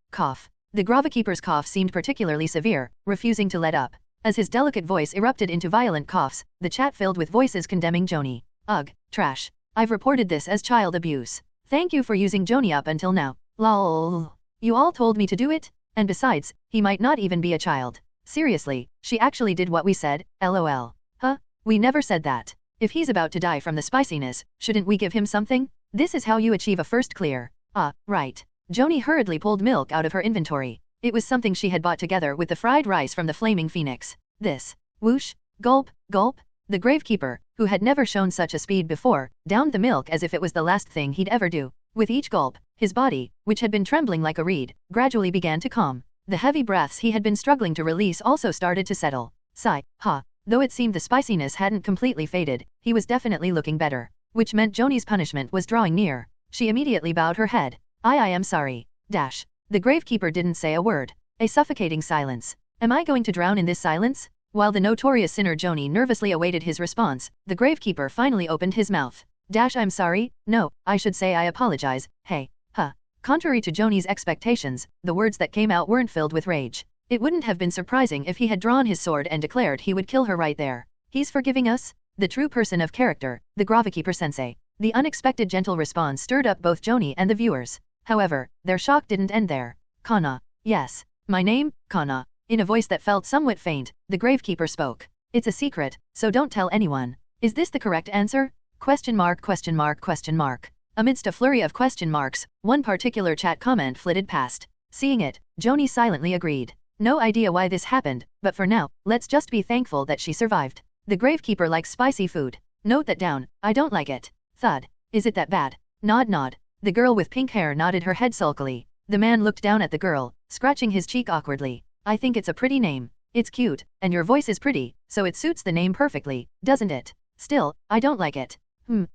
The gravekeeper's cough seemed particularly severe, refusing to let up. As his delicate voice erupted into violent coughs, the chat filled with voices condemning Joanie. Ugh, trash. I've reported this as child abuse. Thank you for using Joanie up until now. Lol. You all told me to do it? And besides, he might not even be a child. Seriously, she actually did what we said, lol. Huh? We never said that. If he's about to die from the spiciness, shouldn't we give him something? This is how you achieve a first clear. Right. Joanie hurriedly pulled milk out of her inventory. It was something she had bought together with the fried rice from the flaming phoenix. This. Whoosh. Gulp. The gravekeeper, who had never shown such a speed before, downed the milk as if it was the last thing he'd ever do. With each gulp, his body, which had been trembling like a reed, gradually began to calm. The heavy breaths he had been struggling to release also started to settle. Sigh. Though it seemed the spiciness hadn't completely faded, he was definitely looking better. Which meant Joanie's punishment was drawing near. She immediately bowed her head. I am sorry. The gravekeeper didn't say a word. A suffocating silence. Am I going to drown in this silence? While the notorious sinner Joanie nervously awaited his response, the gravekeeper finally opened his mouth. I'm sorry? No, I should say I apologize. Hey. Contrary to Joanie's expectations, the words that came out weren't filled with rage. It wouldn't have been surprising if he had drawn his sword and declared he would kill her right there. He's forgiving us? The true person of character, the gravekeeper sensei. The unexpected gentle response stirred up both Joanie and the viewers. However, their shock didn't end there. Kana. Yes. My name, Kana. In a voice that felt somewhat faint, the gravekeeper spoke. It's a secret, so don't tell anyone. Is this the correct answer? ? Amidst a flurry of question marks, one particular chat comment flitted past. Seeing it, Joanie silently agreed. No idea why this happened, but for now, let's just be thankful that she survived. The gravekeeper likes spicy food. Note that down, I don't like it. Thud. Is it that bad? Nod. The girl with pink hair nodded her head sulkily. The man looked down at the girl, scratching his cheek awkwardly. I think it's a pretty name. It's cute, and your voice is pretty, so it suits the name perfectly, doesn't it? Still, I don't like it.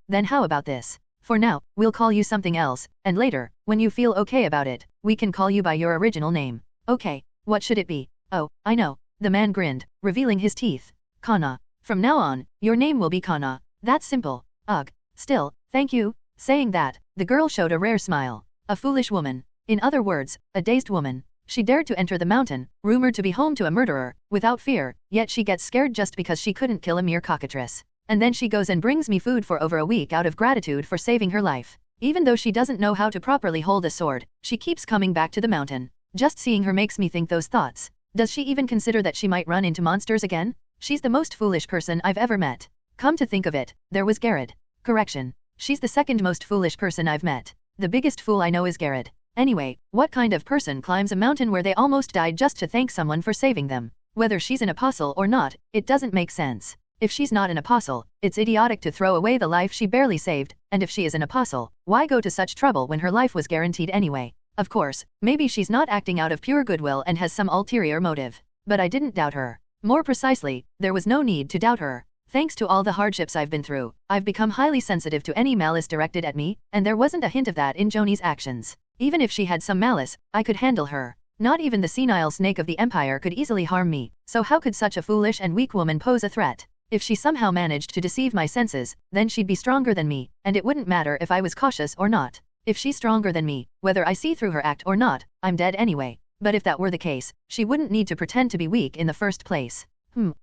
Then how about this? For now, we'll call you something else, and later, when you feel okay about it, we can call you by your original name. Okay, what should it be? Oh, I know. The man grinned, revealing his teeth. Kana. From now on, your name will be Kana. That's simple. Ugh. Still, thank you. Saying that, the girl showed a rare smile. A foolish woman. In other words, a dazed woman. She dared to enter the mountain, rumored to be home to a murderer, without fear, yet she gets scared just because she couldn't kill a mere cockatrice. And then she goes and brings me food for over a week out of gratitude for saving her life. Even though she doesn't know how to properly hold a sword, she keeps coming back to the mountain. Just seeing her makes me think those thoughts. Does she even consider that she might run into monsters again? She's the most foolish person I've ever met. Come to think of it, there was Gared. Correction. She's the second most foolish person I've met. The biggest fool I know is Gared. Anyway, what kind of person climbs a mountain where they almost died just to thank someone for saving them? Whether she's an apostle or not, it doesn't make sense. If she's not an apostle, it's idiotic to throw away the life she barely saved, and if she is an apostle, why go to such trouble when her life was guaranteed anyway? Of course, maybe she's not acting out of pure goodwill and has some ulterior motive. But I didn't doubt her. More precisely, there was no need to doubt her. Thanks to all the hardships I've been through, I've become highly sensitive to any malice directed at me, and there wasn't a hint of that in Joanie's actions. Even if she had some malice, I could handle her. Not even the senile snake of the Empire could easily harm me, so how could such a foolish and weak woman pose a threat? If she somehow managed to deceive my senses, then she'd be stronger than me, and it wouldn't matter if I was cautious or not. If she's stronger than me, whether I see through her act or not, I'm dead anyway. But if that were the case, she wouldn't need to pretend to be weak in the first place.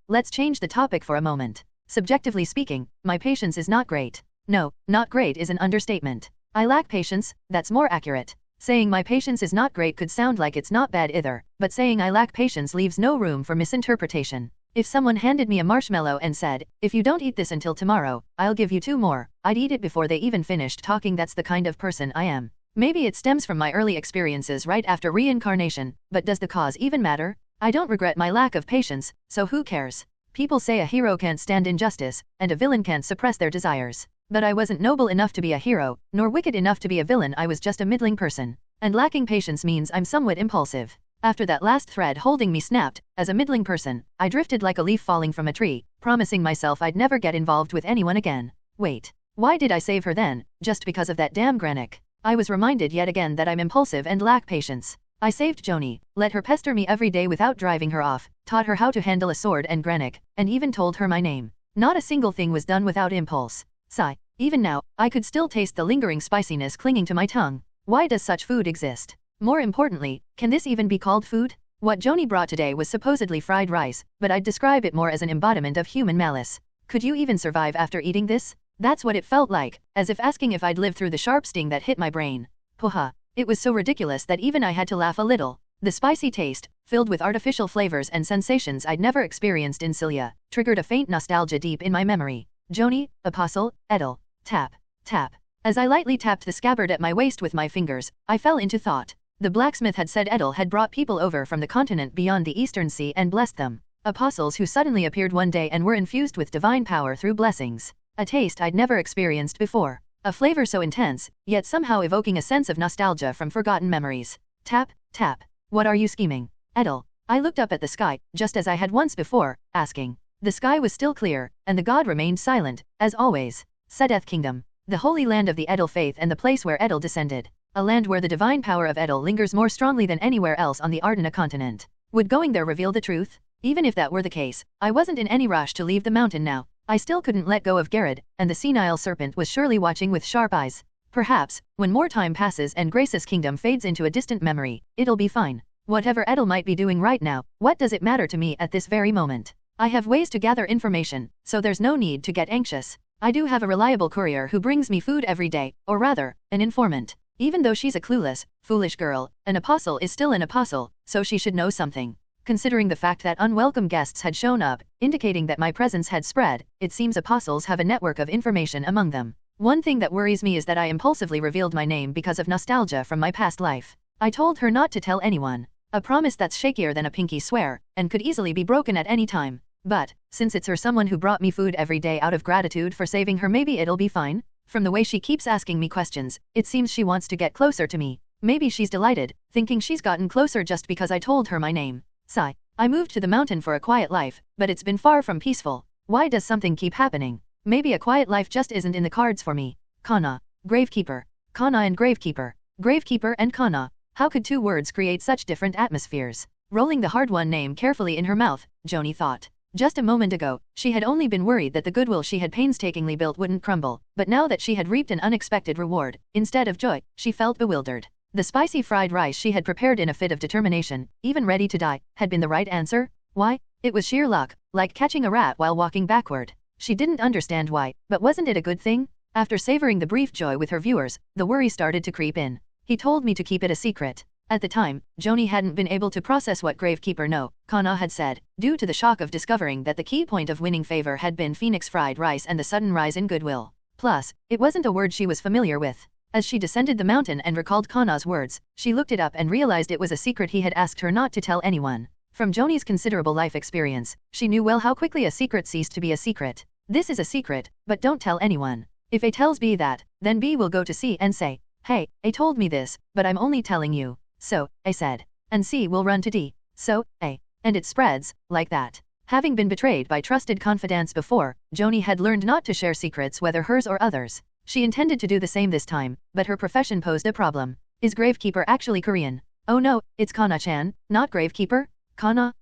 Let's change the topic for a moment. Subjectively speaking, my patience is not great. No, not great is an understatement. I lack patience, that's more accurate. Saying my patience is not great could sound like it's not bad either, but saying I lack patience leaves no room for misinterpretation. If someone handed me a marshmallow and said, if you don't eat this until tomorrow, I'll give you 2 more, I'd eat it before they even finished talking. That's the kind of person I am. Maybe it stems from my early experiences right after reincarnation, but does the cause even matter? I don't regret my lack of patience, so who cares? People say a hero can't stand injustice, and a villain can't suppress their desires. But I wasn't noble enough to be a hero, nor wicked enough to be a villain. I was just a middling person. And lacking patience means I'm somewhat impulsive. After that last thread holding me snapped, as a middling person, I drifted like a leaf falling from a tree, promising myself I'd never get involved with anyone again. Wait. Why did I save her then? Just because of that damn granik? I was reminded yet again that I'm impulsive and lack patience. I saved Joanie, let her pester me every day without driving her off, taught her how to handle a sword and granik, and even told her my name. Not a single thing was done without impulse. Sigh. Even now, I could still taste the lingering spiciness clinging to my tongue. Why does such food exist? More importantly, can this even be called food? What Joanie brought today was supposedly fried rice, but I'd describe it more as an embodiment of human malice. Could you even survive after eating this? That's what it felt like, as if asking if I'd live through the sharp sting that hit my brain. Poha. It was so ridiculous that even I had to laugh a little. The spicy taste, filled with artificial flavors and sensations I'd never experienced in Silia, triggered a faint nostalgia deep in my memory. Joanie, Apostle, Edel. Tap. Tap. As I lightly tapped the scabbard at my waist with my fingers, I fell into thought. The blacksmith had said Edel had brought people over from the continent beyond the Eastern Sea and blessed them. Apostles who suddenly appeared one day and were infused with divine power through blessings. A taste I'd never experienced before. A flavor so intense, yet somehow evoking a sense of nostalgia from forgotten memories. Tap, tap. What are you scheming? Edel. I looked up at the sky, just as I had once before, asking. The sky was still clear, and the god remained silent, as always. Sedeth Kingdom. The holy land of the Edel faith and the place where Edel descended. A land where the divine power of Edel lingers more strongly than anywhere else on the Ardena continent. Would going there reveal the truth? Even if that were the case, I wasn't in any rush to leave the mountain now. I still couldn't let go of Gared, and the senile serpent was surely watching with sharp eyes. Perhaps, when more time passes and Grace's kingdom fades into a distant memory, it'll be fine. Whatever Edel might be doing right now, what does it matter to me at this very moment? I have ways to gather information, so there's no need to get anxious. I do have a reliable courier who brings me food every day, or rather, an informant. Even though she's a clueless, foolish girl, an apostle is still an apostle, so she should know something. Considering the fact that unwelcome guests had shown up, indicating that my presence had spread, it seems apostles have a network of information among them. One thing that worries me is that I impulsively revealed my name because of nostalgia from my past life. I told her not to tell anyone. A promise that's shakier than a pinky swear, and could easily be broken at any time. But, since it's her someone who brought me food every day out of gratitude for saving her, maybe it'll be fine? From the way she keeps asking me questions, it seems she wants to get closer to me. Maybe she's delighted, thinking she's gotten closer just because I told her my name. Sigh. I moved to the mountain for a quiet life, but it's been far from peaceful. Why does something keep happening? Maybe a quiet life just isn't in the cards for me. Kana. Gravekeeper. Kana and gravekeeper. Gravekeeper and Kana. How could 2 words create such different atmospheres? Rolling the hard-won name carefully in her mouth, Joanie thought. Just a moment ago, she had only been worried that the goodwill she had painstakingly built wouldn't crumble, but now that she had reaped an unexpected reward, instead of joy, she felt bewildered. The spicy fried rice she had prepared in a fit of determination, even ready to die, had been the right answer? Why? It was sheer luck, like catching a rat while walking backward. She didn't understand why, but wasn't it a good thing? After savoring the brief joy with her viewers, the worry started to creep in. He told me to keep it a secret. At the time, Joanie hadn't been able to process what Gravekeeper no, Kana had said, due to the shock of discovering that the key point of winning favor had been Phoenix fried rice and the sudden rise in goodwill. Plus, it wasn't a word she was familiar with. As she descended the mountain and recalled Kana's words, she looked it up and realized it was a secret he had asked her not to tell anyone. From Joanie's considerable life experience, she knew well how quickly a secret ceased to be a secret. This is a secret, but don't tell anyone. If A tells B that, then B will go to C and say, hey, A told me this, but I'm only telling you. So, A said. And C will run to D. So, A. And it spreads, like that. Having been betrayed by trusted confidants before, Joanie had learned not to share secrets whether hers or others. She intended to do the same this time, but her profession posed a problem. Is Gravekeeper actually Korean? Oh no, it's Kana-chan, not Gravekeeper? Kana?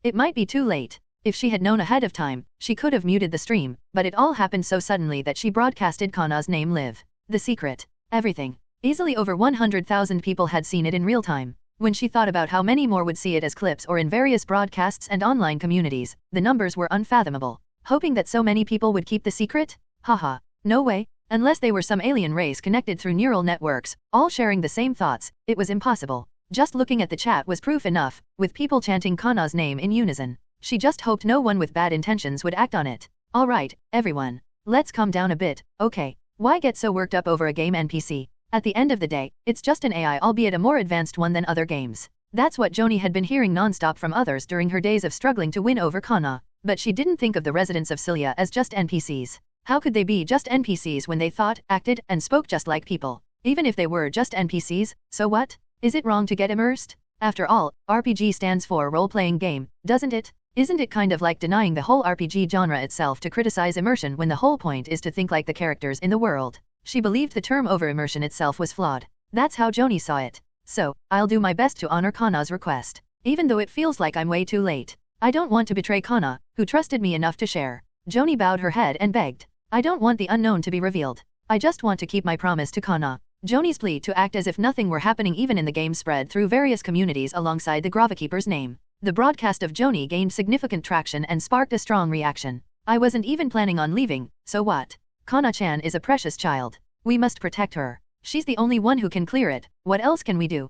It might be too late. If she had known ahead of time, she could have muted the stream, but it all happened so suddenly that she broadcasted Kana's name live. The secret. Everything. Easily over 100,000 people had seen it in real time. When she thought about how many more would see it as clips or in various broadcasts and online communities, the numbers were unfathomable. Hoping that so many people would keep the secret? Haha. No way. Unless they were some alien race connected through neural networks, all sharing the same thoughts, it was impossible. Just looking at the chat was proof enough, with people chanting Kana's name in unison. She just hoped no one with bad intentions would act on it. Alright, everyone. Let's calm down a bit, okay? Why get so worked up over a game NPC? At the end of the day, it's just an AI, albeit a more advanced one than other games. That's what Joanie had been hearing non-stop from others during her days of struggling to win over Kana. But she didn't think of the residents of Silia as just NPCs. How could they be just NPCs when they thought, acted, and spoke just like people? Even if they were just NPCs, so what? Is it wrong to get immersed? After all, RPG stands for role-playing game, doesn't it? Isn't it kind of like denying the whole RPG genre itself to criticize immersion when the whole point is to think like the characters in the world? She believed the term over-immersion itself was flawed. That's how Joanie saw it. So, I'll do my best to honor Kana's request. Even though it feels like I'm way too late. I don't want to betray Kana, who trusted me enough to share. Joanie bowed her head and begged. I don't want the unknown to be revealed. I just want to keep my promise to Kana. Joanie's plea to act as if nothing were happening even in the game spread through various communities alongside the gravekeeper's name. The broadcast of Joanie gained significant traction and sparked a strong reaction. I wasn't even planning on leaving, so what? Kana-chan is a precious child. We must protect her. She's the only one who can clear it. What else can we do?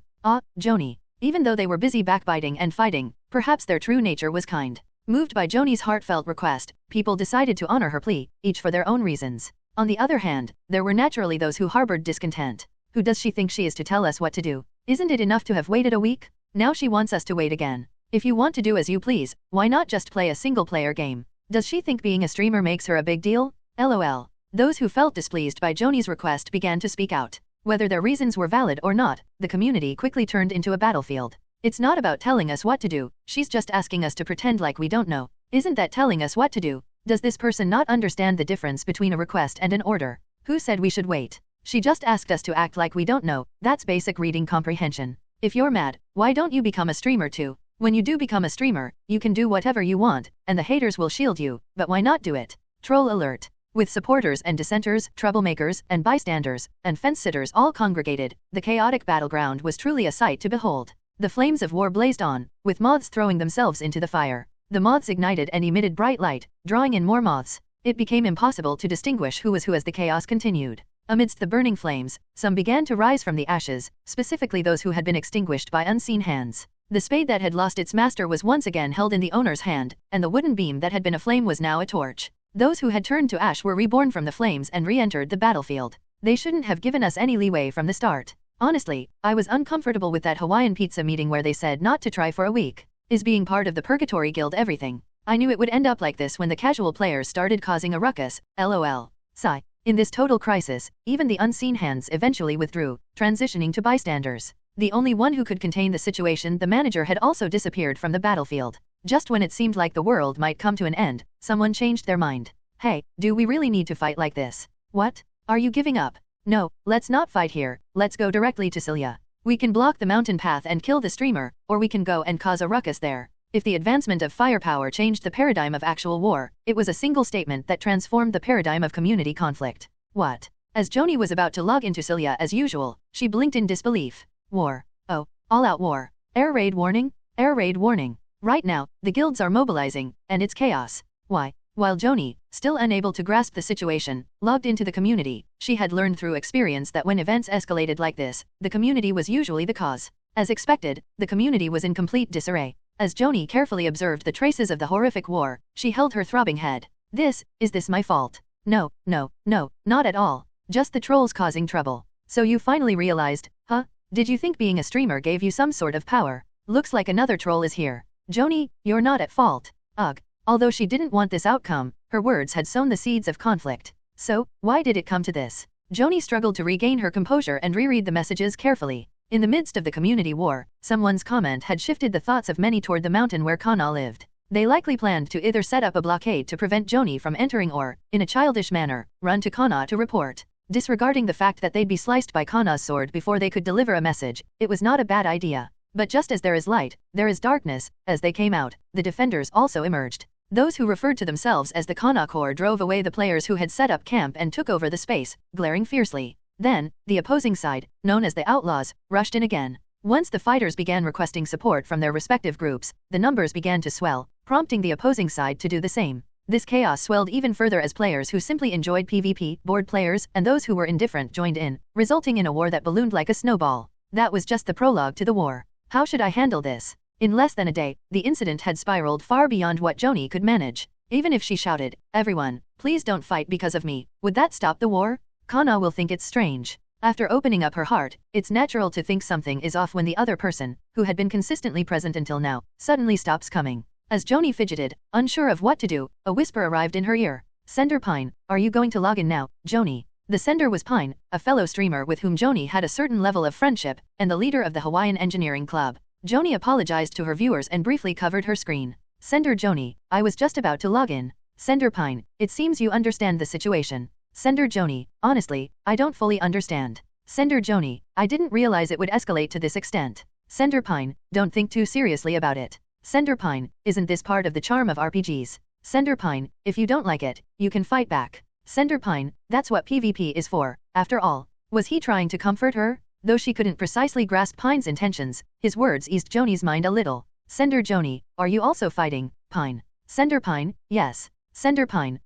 Joanie. Even though they were busy backbiting and fighting, perhaps their true nature was kind. Moved by Joanie's heartfelt request, people decided to honor her plea, each for their own reasons. On the other hand, there were naturally those who harbored discontent. Who does she think she is to tell us what to do? Isn't it enough to have waited a week? Now she wants us to wait again. If you want to do as you please, why not just play a single-player game? Does she think being a streamer makes her a big deal? LOL. Those who felt displeased by Joanie's request began to speak out. Whether their reasons were valid or not, the community quickly turned into a battlefield. It's not about telling us what to do, she's just asking us to pretend like we don't know. Isn't that telling us what to do? Does this person not understand the difference between a request and an order? Who said we should wait? She just asked us to act like we don't know. That's basic reading comprehension. If you're mad, why don't you become a streamer too? When you do become a streamer, you can do whatever you want, and the haters will shield you, but why not do it? Troll alert. With supporters and dissenters, troublemakers, and bystanders, and fence-sitters all congregated, the chaotic battleground was truly a sight to behold. The flames of war blazed on, with moths throwing themselves into the fire. The moths ignited and emitted bright light, drawing in more moths. It became impossible to distinguish who was who as the chaos continued. Amidst the burning flames, some began to rise from the ashes, specifically those who had been extinguished by unseen hands. The spade that had lost its master was once again held in the owner's hand, and the wooden beam that had been a flame was now a torch. Those who had turned to ash were reborn from the flames and re-entered the battlefield. They shouldn't have given us any leeway from the start. Honestly, I was uncomfortable with that Hawaiian pizza meeting where they said not to try for a week. Is being part of the Purgatory Guild everything? I knew it would end up like this when the casual players started causing a ruckus, lol. Sigh. In this total crisis, even the unseen hands eventually withdrew, transitioning to bystanders. The only one who could contain the situation, the manager, had also disappeared from the battlefield. Just when it seemed like the world might come to an end, someone changed their mind. Hey, do we really need to fight like this? What? Are you giving up? No, let's not fight here, let's go directly to Silia. We can block the mountain path and kill the streamer, or we can go and cause a ruckus there. If the advancement of firepower changed the paradigm of actual war, it was a single statement that transformed the paradigm of community conflict. What? As Joanie was about to log into Silia as usual, she blinked in disbelief. War. Oh, all-out war. Air raid warning? Air raid warning. Right now, the guilds are mobilizing, and it's chaos. Why? While Joanie, still unable to grasp the situation, logged into the community, she had learned through experience that when events escalated like this, the community was usually the cause. As expected, the community was in complete disarray. As Joanie carefully observed the traces of the horrific war, she held her throbbing head. Is this my fault? No, not at all. Just the trolls causing trouble. So you finally realized, huh? Did you think being a streamer gave you some sort of power? Looks like another troll is here. Joanie, you're not at fault. Ugh. Although she didn't want this outcome, her words had sown the seeds of conflict. So, why did it come to this? Joanie struggled to regain her composure and reread the messages carefully. In the midst of the community war, someone's comment had shifted the thoughts of many toward the mountain where Kana lived. They likely planned to either set up a blockade to prevent Joanie from entering or, in a childish manner, run to Kana to report. Disregarding the fact that they'd be sliced by Kana's sword before they could deliver a message, it was not a bad idea. But just as there is light, there is darkness. As they came out, the defenders also emerged. Those who referred to themselves as the Kana Corps drove away the players who had set up camp and took over the space, glaring fiercely. Then, the opposing side, known as the Outlaws, rushed in again. Once the fighters began requesting support from their respective groups, the numbers began to swell, prompting the opposing side to do the same. This chaos swelled even further as players who simply enjoyed PvP, bored players, and those who were indifferent joined in, resulting in a war that ballooned like a snowball. That was just the prologue to the war. How should I handle this? In less than a day, the incident had spiraled far beyond what Joanie could manage. Even if she shouted, "Everyone, please don't fight because of me," would that stop the war? Kana will think it's strange. After opening up her heart, it's natural to think something is off when the other person, who had been consistently present until now, suddenly stops coming. As Joanie fidgeted, unsure of what to do, a whisper arrived in her ear. "Sender Pine, are you going to log in now, Joanie?" The sender was Pine, a fellow streamer with whom Joanie had a certain level of friendship, and the leader of the Hawaiian Engineering Club. Joanie apologized to her viewers and briefly covered her screen. "Sender Joanie, I was just about to log in." Sender Pine, "It seems you understand the situation." Sender Joanie, "Honestly, I don't fully understand." Sender Joanie, "I didn't realize it would escalate to this extent." Sender Pine, "Don't think too seriously about it." Sender Pine, "Isn't this part of the charm of RPGs?" Sender Pine, "If you don't like it, you can fight back." Sender Pine, "That's what PvP is for, after all." Was he trying to comfort her? Though she couldn't precisely grasp Pine's intentions, his words eased Joanie's mind a little. Sender Joanie, "Are you also fighting, Pine?" Sender Pine, "Yes." Sender Pine,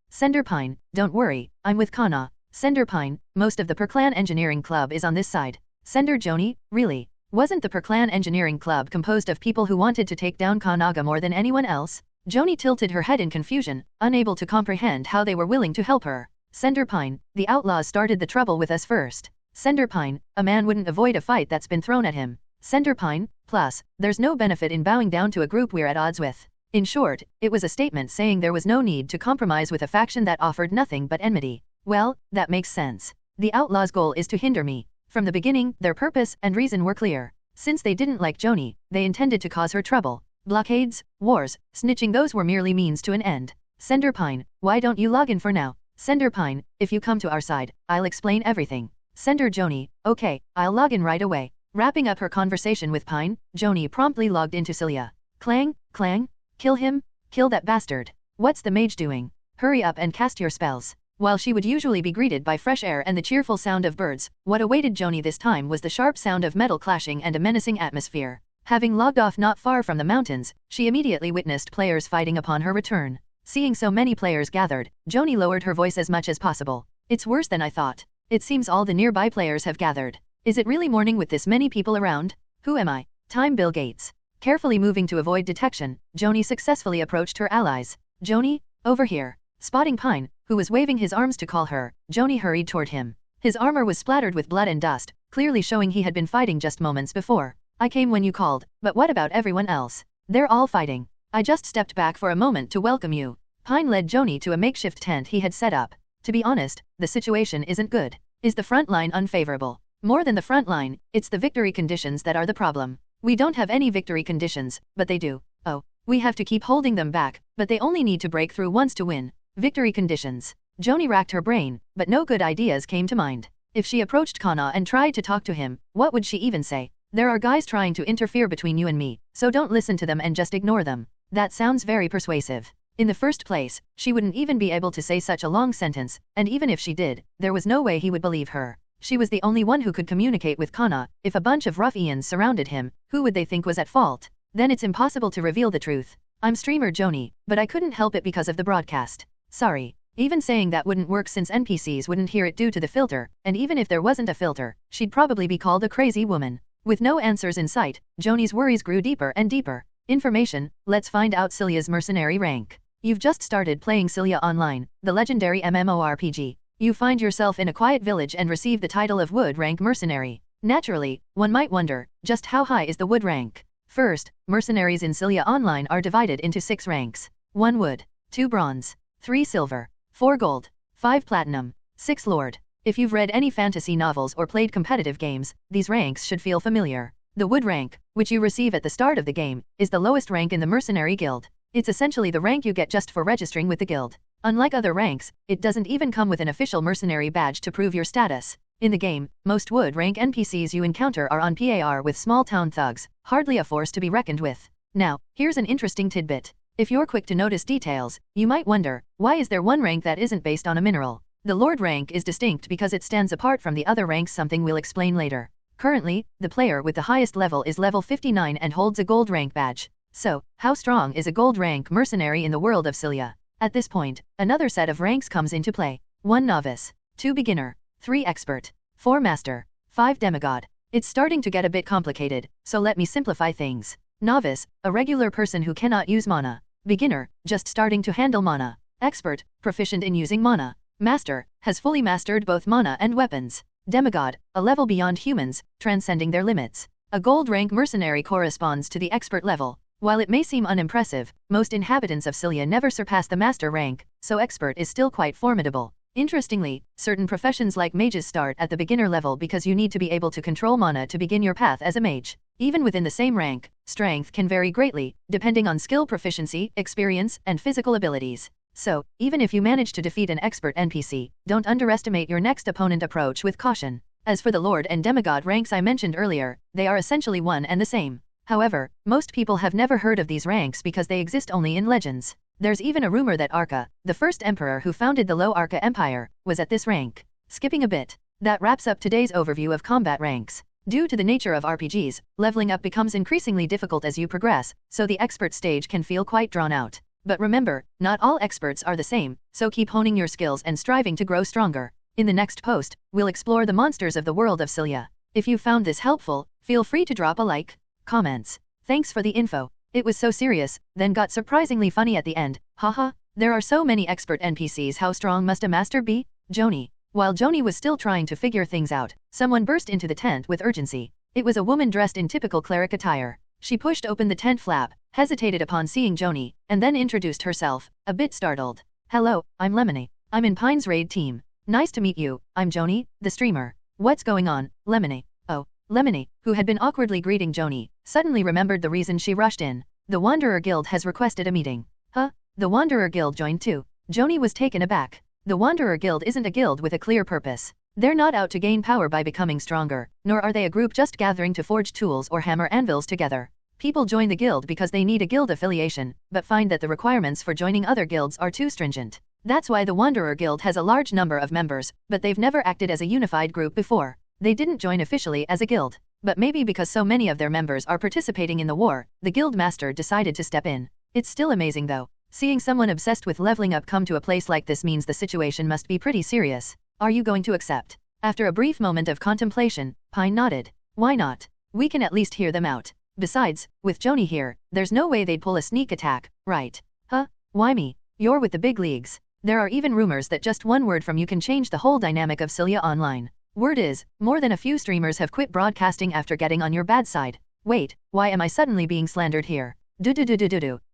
Sender Pine, "Don't worry, I'm with Kana." Sender Pine, "Most of the Per-Clan Engineering Club is on this side." Sender Joanie, "Really? Wasn't the Per-Clan Engineering Club composed of people who wanted to take down Kanaga more than anyone else? Joanie tilted her head in confusion, unable to comprehend how they were willing to help her. Sender Pine, "The outlaws started the trouble with us first." Sender Pine, "A man wouldn't avoid a fight that's been thrown at him." Sender Pine, "Plus, there's no benefit in bowing down to a group we're at odds with." In short, it was a statement saying there was no need to compromise with a faction that offered nothing but enmity. Well, that makes sense. The outlaws' goal is to hinder me. From the beginning, their purpose and reason were clear. Since they didn't like Joanie, they intended to cause her trouble. Blockades, wars, snitching, those were merely means to an end. Sender Pine, "Why don't you log in for now?" Sender Pine, "If you come to our side, I'll explain everything." Sender Joanie, "Okay, I'll log in right away." Wrapping up her conversation with Pine, Joanie promptly logged into Silia. Clang, clang. "Kill him, kill that bastard. What's the mage doing? Hurry up and cast your spells." While she would usually be greeted by fresh air and the cheerful sound of birds, what awaited Joanie this time was the sharp sound of metal clashing and a menacing atmosphere. Having logged off not far from the mountains, she immediately witnessed players fighting upon her return. Seeing so many players gathered, Joanie lowered her voice as much as possible. "It's worse than I thought. It seems all the nearby players have gathered. Is it really morning with this many people around? Who am I? Time Bill Gates." Carefully moving to avoid detection, Joanie successfully approached her allies. "Joanie, over here." Spotting Pine, who was waving his arms to call her, Joanie hurried toward him. His armor was splattered with blood and dust, clearly showing he had been fighting just moments before. "I came when you called, but what about everyone else? They're all fighting. I just stepped back for a moment to welcome you." Pine led Joanie to a makeshift tent he had set up. "To be honest, the situation isn't good. Is the front line unfavorable?" "More than the front line, it's the victory conditions that are the problem. We don't have any victory conditions, but they do. Oh, we have to keep holding them back, but they only need to break through once to win." Victory conditions. Joanie racked her brain, but no good ideas came to mind. If she approached Kana and tried to talk to him, what would she even say? There are guys trying to interfere between you and me, so don't listen to them and just ignore them. That sounds very persuasive. In the first place, she wouldn't even be able to say such a long sentence, and even if she did, there was no way he would believe her. She was the only one who could communicate with Kana. If a bunch of ruffians surrounded him, who would they think was at fault? Then it's impossible to reveal the truth. I'm streamer Joanie, but I couldn't help it because of the broadcast. Sorry. Even saying that wouldn't work since NPCs wouldn't hear it due to the filter, and even if there wasn't a filter, she'd probably be called a crazy woman. With no answers in sight, Joanie's worries grew deeper and deeper. Information, let's find out Silia's mercenary rank. You've just started playing Silia Online, the legendary MMORPG. You find yourself in a quiet village and receive the title of Wood Rank Mercenary. Naturally, one might wonder, just how high is the Wood rank? First, mercenaries in Silia Online are divided into 6 ranks. 1 Wood, 2 Bronze, 3 Silver, 4 Gold, 5 Platinum, 6 Lord. If you've read any fantasy novels or played competitive games, these ranks should feel familiar. The Wood rank, which you receive at the start of the game, is the lowest rank in the Mercenary Guild. It's essentially the rank you get just for registering with the guild. Unlike other ranks, it doesn't even come with an official mercenary badge to prove your status. In the game, most Wood rank NPCs you encounter are on par with small town thugs, hardly a force to be reckoned with. Now, here's an interesting tidbit. If you're quick to notice details, you might wonder, why is there one rank that isn't based on a mineral? The Lord rank is distinct because it stands apart from the other ranks, something we'll explain later. Currently, the player with the highest level is level 59 and holds a gold rank badge. So, how strong is a gold rank mercenary in the world of Silia? At this point, another set of ranks comes into play. 1 Novice, 2 Beginner, 3 Expert, 4 Master, 5 Demigod. It's starting to get a bit complicated, so let me simplify things. Novice, a regular person who cannot use mana. Beginner, just starting to handle mana. Expert, proficient in using mana. Master, has fully mastered both mana and weapons. Demigod, a level beyond humans, transcending their limits. A gold rank mercenary corresponds to the expert level. While it may seem unimpressive, most inhabitants of Silia never surpass the master rank, so expert is still quite formidable. Interestingly, certain professions like mages start at the beginner level because you need to be able to control mana to begin your path as a mage. Even within the same rank, strength can vary greatly, depending on skill proficiency, experience, and physical abilities. So, even if you manage to defeat an expert NPC, don't underestimate your next opponent. Approach with caution. As for the Lord and Demigod ranks I mentioned earlier, they are essentially one and the same. However, most people have never heard of these ranks because they exist only in legends. There's even a rumor that Arca, the first emperor who founded the Low Arca Empire, was at this rank. Skipping a bit. That wraps up today's overview of combat ranks. Due to the nature of RPGs, leveling up becomes increasingly difficult as you progress, so the expert stage can feel quite drawn out. But remember, not all experts are the same, so keep honing your skills and striving to grow stronger. In the next post, we'll explore the monsters of the world of Silia. If you found this helpful, feel free to drop a like. Comments. Thanks for the info. It was so serious, then got surprisingly funny at the end. Haha, there are so many expert NPCs. How strong must a master be? Joanie. While Joanie was still trying to figure things out, someone burst into the tent with urgency. It was a woman dressed in typical cleric attire. She pushed open the tent flap, hesitated upon seeing Joanie, and then introduced herself, a bit startled. Hello, I'm Lemony. I'm in Pine's raid team. Nice to meet you, I'm Joanie, the streamer. What's going on, Lemony? Oh, Lemony, who had been awkwardly greeting Joanie, suddenly remembered the reason she rushed in. The Wanderer Guild has requested a meeting. Huh? The Wanderer Guild joined too. Joanie was taken aback. The Wanderer Guild isn't a guild with a clear purpose. They're not out to gain power by becoming stronger, nor are they a group just gathering to forge tools or hammer anvils together. People join the guild because they need a guild affiliation, but find that the requirements for joining other guilds are too stringent. That's why the Wanderer Guild has a large number of members, but they've never acted as a unified group before. They didn't join officially as a guild, but maybe because so many of their members are participating in the war, the guild master decided to step in. It's still amazing though. Seeing someone obsessed with leveling up come to a place like this means the situation must be pretty serious. Are you going to accept? After a brief moment of contemplation, Pine nodded. Why not? We can at least hear them out. Besides, with Joanie here, there's no way they'd pull a sneak attack, right? Huh? Why me? You're with the big leagues. There are even rumors that just one word from you can change the whole dynamic of Silia Online. Word is, more than a few streamers have quit broadcasting after getting on your bad side. Wait, why am I suddenly being slandered here?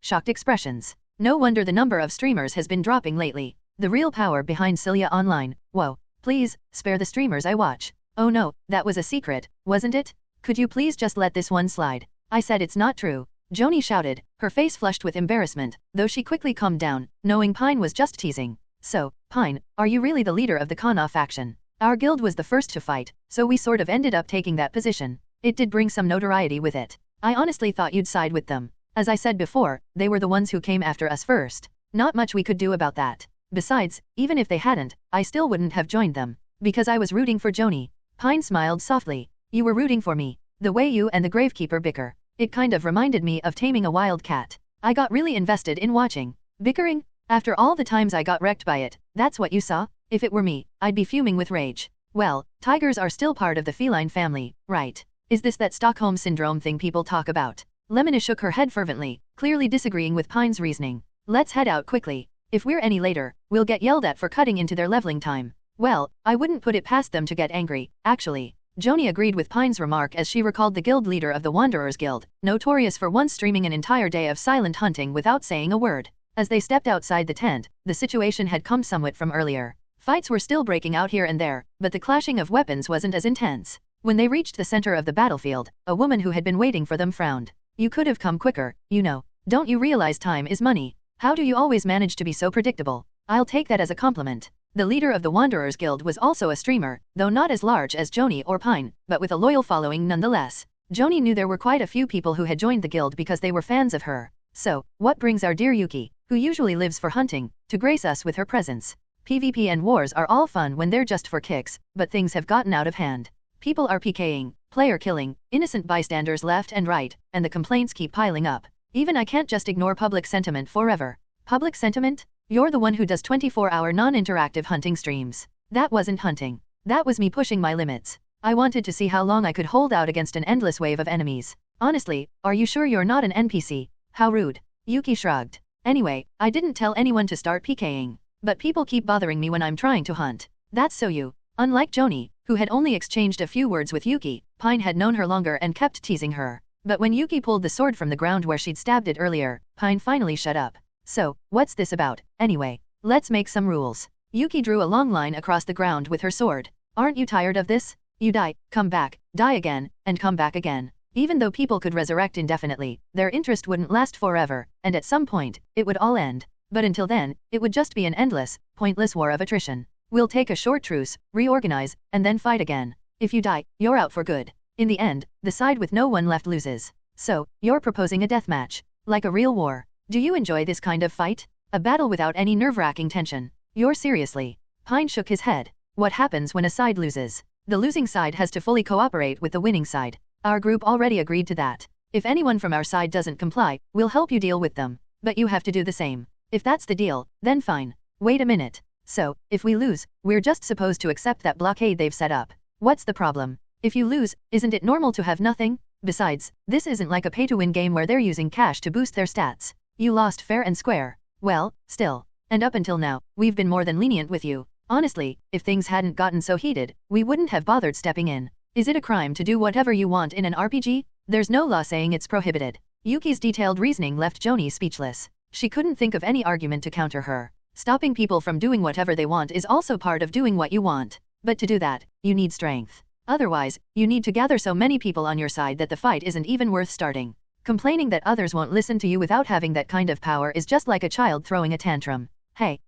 Shocked expressions. No wonder the number of streamers has been dropping lately. The real power behind Silia Online. Whoa, please, spare the streamers I watch. Oh no, that was a secret, wasn't it? Could you please just let this one slide? I said it's not true. Joanie shouted, her face flushed with embarrassment, though she quickly calmed down, knowing Pine was just teasing. So, Pine, are you really the leader of the Kana faction? Our guild was the first to fight, so we sort of ended up taking that position. It did bring some notoriety with it. I honestly thought you'd side with them. As I said before, they were the ones who came after us first. Not much we could do about that. Besides, even if they hadn't, I still wouldn't have joined them. Because I was rooting for Joanie. Pine smiled softly. You were rooting for me. The way you and the gravekeeper bicker. It kind of reminded me of taming a wild cat. I got really invested in watching. Bickering? After all the times I got wrecked by it, that's what you saw? If it were me, I'd be fuming with rage. Well, tigers are still part of the feline family, right? Is this that Stockholm Syndrome thing people talk about? Lemona shook her head fervently, clearly disagreeing with Pine's reasoning. Let's head out quickly. If we're any later, we'll get yelled at for cutting into their leveling time. Well, I wouldn't put it past them to get angry, actually. Joanie agreed with Pine's remark as she recalled the guild leader of the Wanderers Guild, notorious for once streaming an entire day of silent hunting without saying a word. As they stepped outside the tent, the situation had come somewhat from earlier. Fights were still breaking out here and there, but the clashing of weapons wasn't as intense. When they reached the center of the battlefield, a woman who had been waiting for them frowned. You could have come quicker, you know. Don't you realize time is money? How do you always manage to be so predictable? I'll take that as a compliment. The leader of the Wanderers Guild was also a streamer, though not as large as Joanie or Pine, but with a loyal following nonetheless. Joanie knew there were quite a few people who had joined the guild because they were fans of her. So, what brings our dear Yuki, who usually lives for hunting, to grace us with her presence? PvP and wars are all fun when they're just for kicks, but things have gotten out of hand. People are PKing, player killing, innocent bystanders left and right, and the complaints keep piling up. Even I can't just ignore public sentiment forever. Public sentiment? You're the one who does 24-hour non-interactive hunting streams. That wasn't hunting. That was me pushing my limits. I wanted to see how long I could hold out against an endless wave of enemies. Honestly, are you sure you're not an NPC? How rude. Yuki shrugged. Anyway, I didn't tell anyone to start PKing. But people keep bothering me when I'm trying to hunt. That's so you. Unlike Joanie, who had only exchanged a few words with Yuki, Pine had known her longer and kept teasing her. But when Yuki pulled the sword from the ground where she'd stabbed it earlier, Pine finally shut up. So, what's this about, anyway? Let's make some rules. Yuki drew a long line across the ground with her sword. Aren't you tired of this? You die, come back, die again, and come back again. Even though people could resurrect indefinitely, their interest wouldn't last forever, and at some point, it would all end. But until then, it would just be an endless, pointless war of attrition. We'll take a short truce, reorganize, and then fight again. If you die, you're out for good. In the end, the side with no one left loses. So, you're proposing a deathmatch. Like a real war. Do you enjoy this kind of fight? A battle without any nerve-wracking tension. You're seriously. Pine shook his head. What happens when a side loses? The losing side has to fully cooperate with the winning side. Our group already agreed to that. If anyone from our side doesn't comply, we'll help you deal with them. But you have to do the same. If that's the deal, then fine. Wait a minute. So, if we lose, we're just supposed to accept that blockade they've set up. What's the problem? If you lose, isn't it normal to have nothing? Besides, this isn't like a pay-to-win game where they're using cash to boost their stats. You lost fair and square. Well, still. And up until now, we've been more than lenient with you. Honestly, if things hadn't gotten so heated, we wouldn't have bothered stepping in. Is it a crime to do whatever you want in an RPG? There's no law saying it's prohibited. Yuki's detailed reasoning left Joanie speechless. She couldn't think of any argument to counter her. Stopping people from doing whatever they want is also part of doing what you want. But to do that, you need strength. Otherwise, you need to gather so many people on your side that the fight isn't even worth starting. Complaining that others won't listen to you without having that kind of power is just like a child throwing a tantrum. Hey,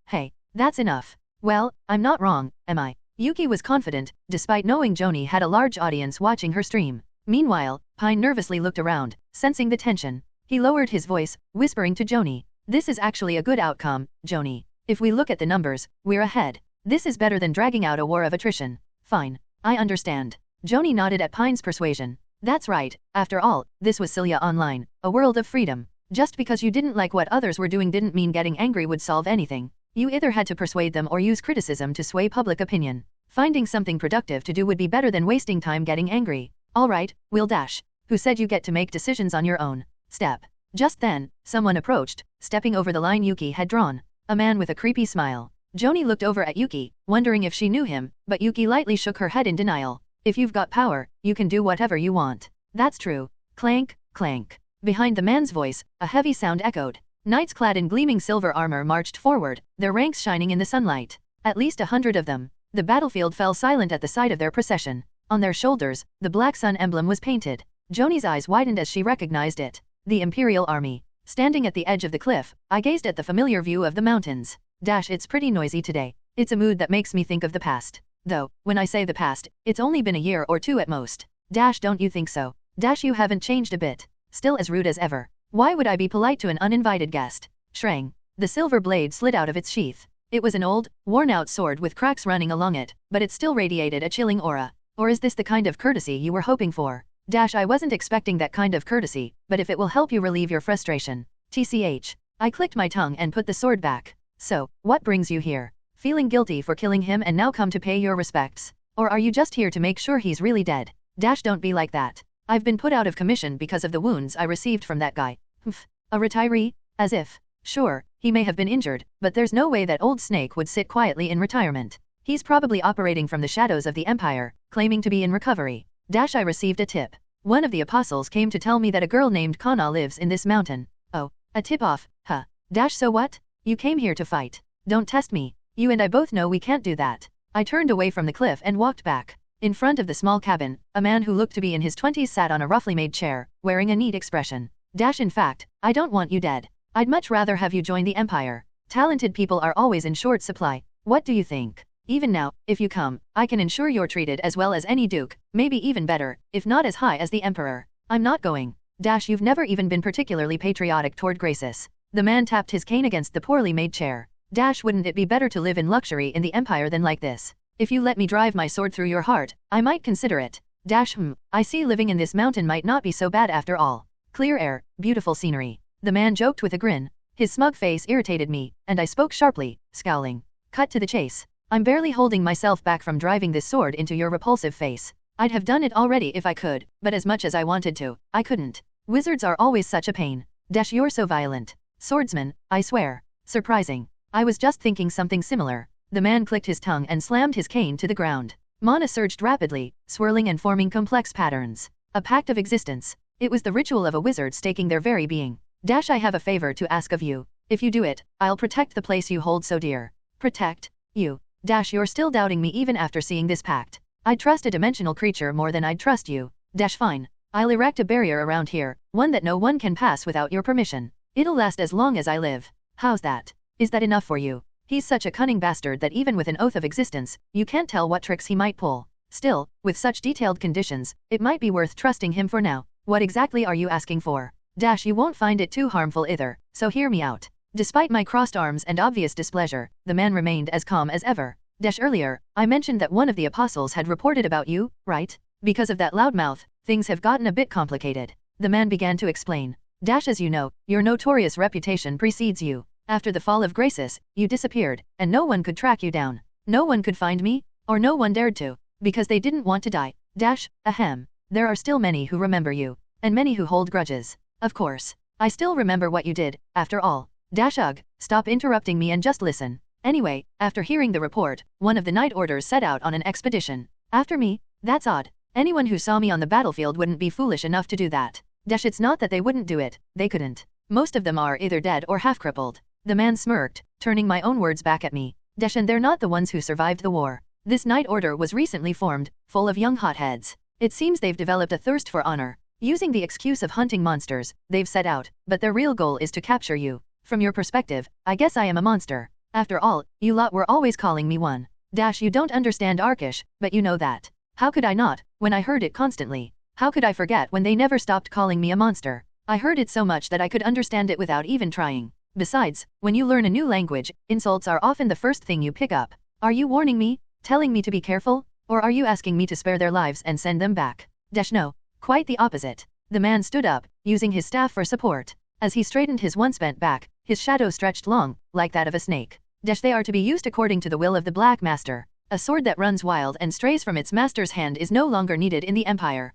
that's enough. Well, I'm not wrong, am I? Yuki was confident, despite knowing Joanie had a large audience watching her stream. Meanwhile, Pine nervously looked around, sensing the tension. He lowered his voice, whispering to Joanie. This is actually a good outcome, Joanie. If we look at the numbers, we're ahead. This is better than dragging out a war of attrition. Fine. I understand. Joanie nodded at Pine's persuasion. That's right. After all, this was Silia Online, a world of freedom. Just because you didn't like what others were doing didn't mean getting angry would solve anything. You either had to persuade them or use criticism to sway public opinion. Finding something productive to do would be better than wasting time getting angry. All right, we'll dash. Who said you get to make decisions on your own? Step. Just then, someone approached, stepping over the line Yuki had drawn. A man with a creepy smile. Joanie looked over at Yuki, wondering if she knew him, but Yuki lightly shook her head in denial. If you've got power, you can do whatever you want. That's true. Clank, clank. Behind the man's voice, a heavy sound echoed. Knights clad in gleaming silver armor marched forward, their ranks shining in the sunlight. At least 100 of them. The battlefield fell silent at the sight of their procession. On their shoulders, the black sun emblem was painted. Joanie's eyes widened as she recognized it. The Imperial Army. Standing at the edge of the cliff, I gazed at the familiar view of the mountains. It's pretty noisy today. It's a mood that makes me think of the past. Though, when I say the past, it's only been a year or two at most. Dash, don't you think so? Dash, you haven't changed a bit. Still as rude as ever. Why would I be polite to an uninvited guest? Shrang. The silver blade slid out of its sheath. It was an old, worn-out sword with cracks running along it, but it still radiated a chilling aura. Or is this the kind of courtesy you were hoping for? Dash, I wasn't expecting that kind of courtesy, but if it will help you relieve your frustration. TCH. I clicked my tongue and put the sword back. So, what brings you here? Feeling guilty for killing him and now come to pay your respects? Or are you just here to make sure he's really dead? Dash, don't be like that. I've been put out of commission because of the wounds I received from that guy. Humph. A retiree? As if. Sure, he may have been injured, but there's no way that old snake would sit quietly in retirement. He's probably operating from the shadows of the Empire, claiming to be in recovery. Dash, I received a tip. One of the apostles came to tell me that a girl named Kana lives in this mountain. Oh, a tip-off, huh? Dash, so what? You came here to fight. Don't test me. You and I both know we can't do that. I turned away from the cliff and walked back. In front of the small cabin, a man who looked to be in his 20s sat on a roughly made chair, wearing a neat expression. Dash, in fact, I don't want you dead. I'd much rather have you join the Empire. Talented people are always in short supply. What do you think? Even now, if you come, I can ensure you're treated as well as any duke, maybe even better, if not as high as the Emperor. I'm not going. Dash, you've never even been particularly patriotic toward Graces. The man tapped his cane against the poorly made chair. Dash, wouldn't it be better to live in luxury in the Empire than like this? If you let me drive my sword through your heart, I might consider it. Dash, I see living in this mountain might not be so bad after all. Clear air, beautiful scenery. The man joked with a grin. His smug face irritated me, and I spoke sharply, scowling. Cut to the chase. I'm barely holding myself back from driving this sword into your repulsive face. I'd have done it already if I could, but as much as I wanted to, I couldn't. Wizards are always such a pain. Dash, you're so violent. Swordsman, I swear. Surprising. I was just thinking something similar. The man clicked his tongue and slammed his cane to the ground. Mana surged rapidly, swirling and forming complex patterns. A pact of existence. It was the ritual of a wizard staking their very being. Dash, I have a favor to ask of you. If you do it, I'll protect the place you hold so dear. Protect? You. Dash, you're still doubting me even after seeing this pact. I'd trust a dimensional creature more than I'd trust you. Dash, fine. I'll erect a barrier around here, one that no one can pass without your permission. It'll last as long as I live. How's that? Is that enough for you? He's such a cunning bastard that even with an oath of existence, you can't tell what tricks he might pull. Still, with such detailed conditions, it might be worth trusting him for now. What exactly are you asking for? Dash, you won't find it too harmful either, so hear me out. Despite my crossed arms and obvious displeasure, the man remained as calm as ever. Dash, earlier, I mentioned that one of the apostles had reported about you, right? Because of that loudmouth, things have gotten a bit complicated. The man began to explain. Dash, as you know, your notorious reputation precedes you. After the fall of Graces, you disappeared, and no one could track you down. No one could find me, or no one dared to, because they didn't want to die. Dash, ahem. There are still many who remember you, and many who hold grudges. Of course. I still remember what you did, after all. Dash, ugh, stop interrupting me and just listen. Anyway, after hearing the report, one of the Night Orders set out on an expedition. After me? That's odd. Anyone who saw me on the battlefield wouldn't be foolish enough to do that. Dash, it's not that they wouldn't do it, they couldn't. Most of them are either dead or half-crippled. The man smirked, turning my own words back at me. Dash, and they're not the ones who survived the war. This Night Order was recently formed, full of young hotheads. It seems they've developed a thirst for honor. Using the excuse of hunting monsters, they've set out, but their real goal is to capture you. From your perspective, I guess I am a monster. After all, you lot were always calling me one. Dash, you don't understand Arkish, but you know that. How could I not, when I heard it constantly? How could I forget when they never stopped calling me a monster? I heard it so much that I could understand it without even trying. Besides, when you learn a new language, insults are often the first thing you pick up. Are you warning me? Telling me to be careful? Or are you asking me to spare their lives and send them back? Dash, no. Quite the opposite. The man stood up, using his staff for support. As he straightened his once bent back, his shadow stretched long, like that of a snake. Dash, they are to be used according to the will of the Black Master. A sword that runs wild and strays from its master's hand is no longer needed in the Empire.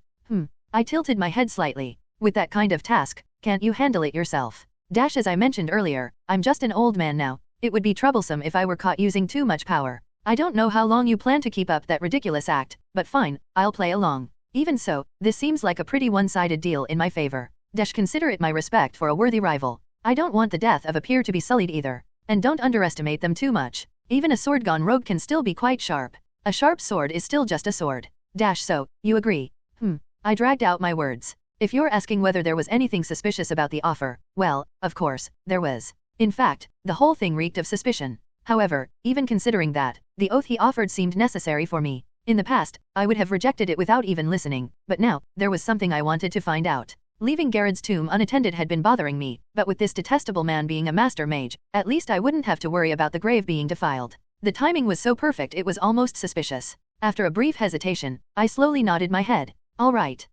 I tilted my head slightly. With that kind of task, can't you handle it yourself? Dash, as I mentioned earlier, I'm just an old man now. It would be troublesome if I were caught using too much power. I don't know how long you plan to keep up that ridiculous act, but fine, I'll play along. Even so, this seems like a pretty one-sided deal in my favor. Dash, consider it my respect for a worthy rival. I don't want the death of a peer to be sullied either. And don't underestimate them too much. Even a sword gone rogue can still be quite sharp. A sharp sword is still just a sword. Dash, so, you agree? I dragged out my words. If you're asking whether there was anything suspicious about the offer, well, of course, there was. In fact, the whole thing reeked of suspicion. However, even considering that, the oath he offered seemed necessary for me. In the past, I would have rejected it without even listening, but now, there was something I wanted to find out. Leaving Gared's tomb unattended had been bothering me, but with this detestable man being a master mage, at least I wouldn't have to worry about the grave being defiled. The timing was so perfect it was almost suspicious. After a brief hesitation, I slowly nodded my head. All right.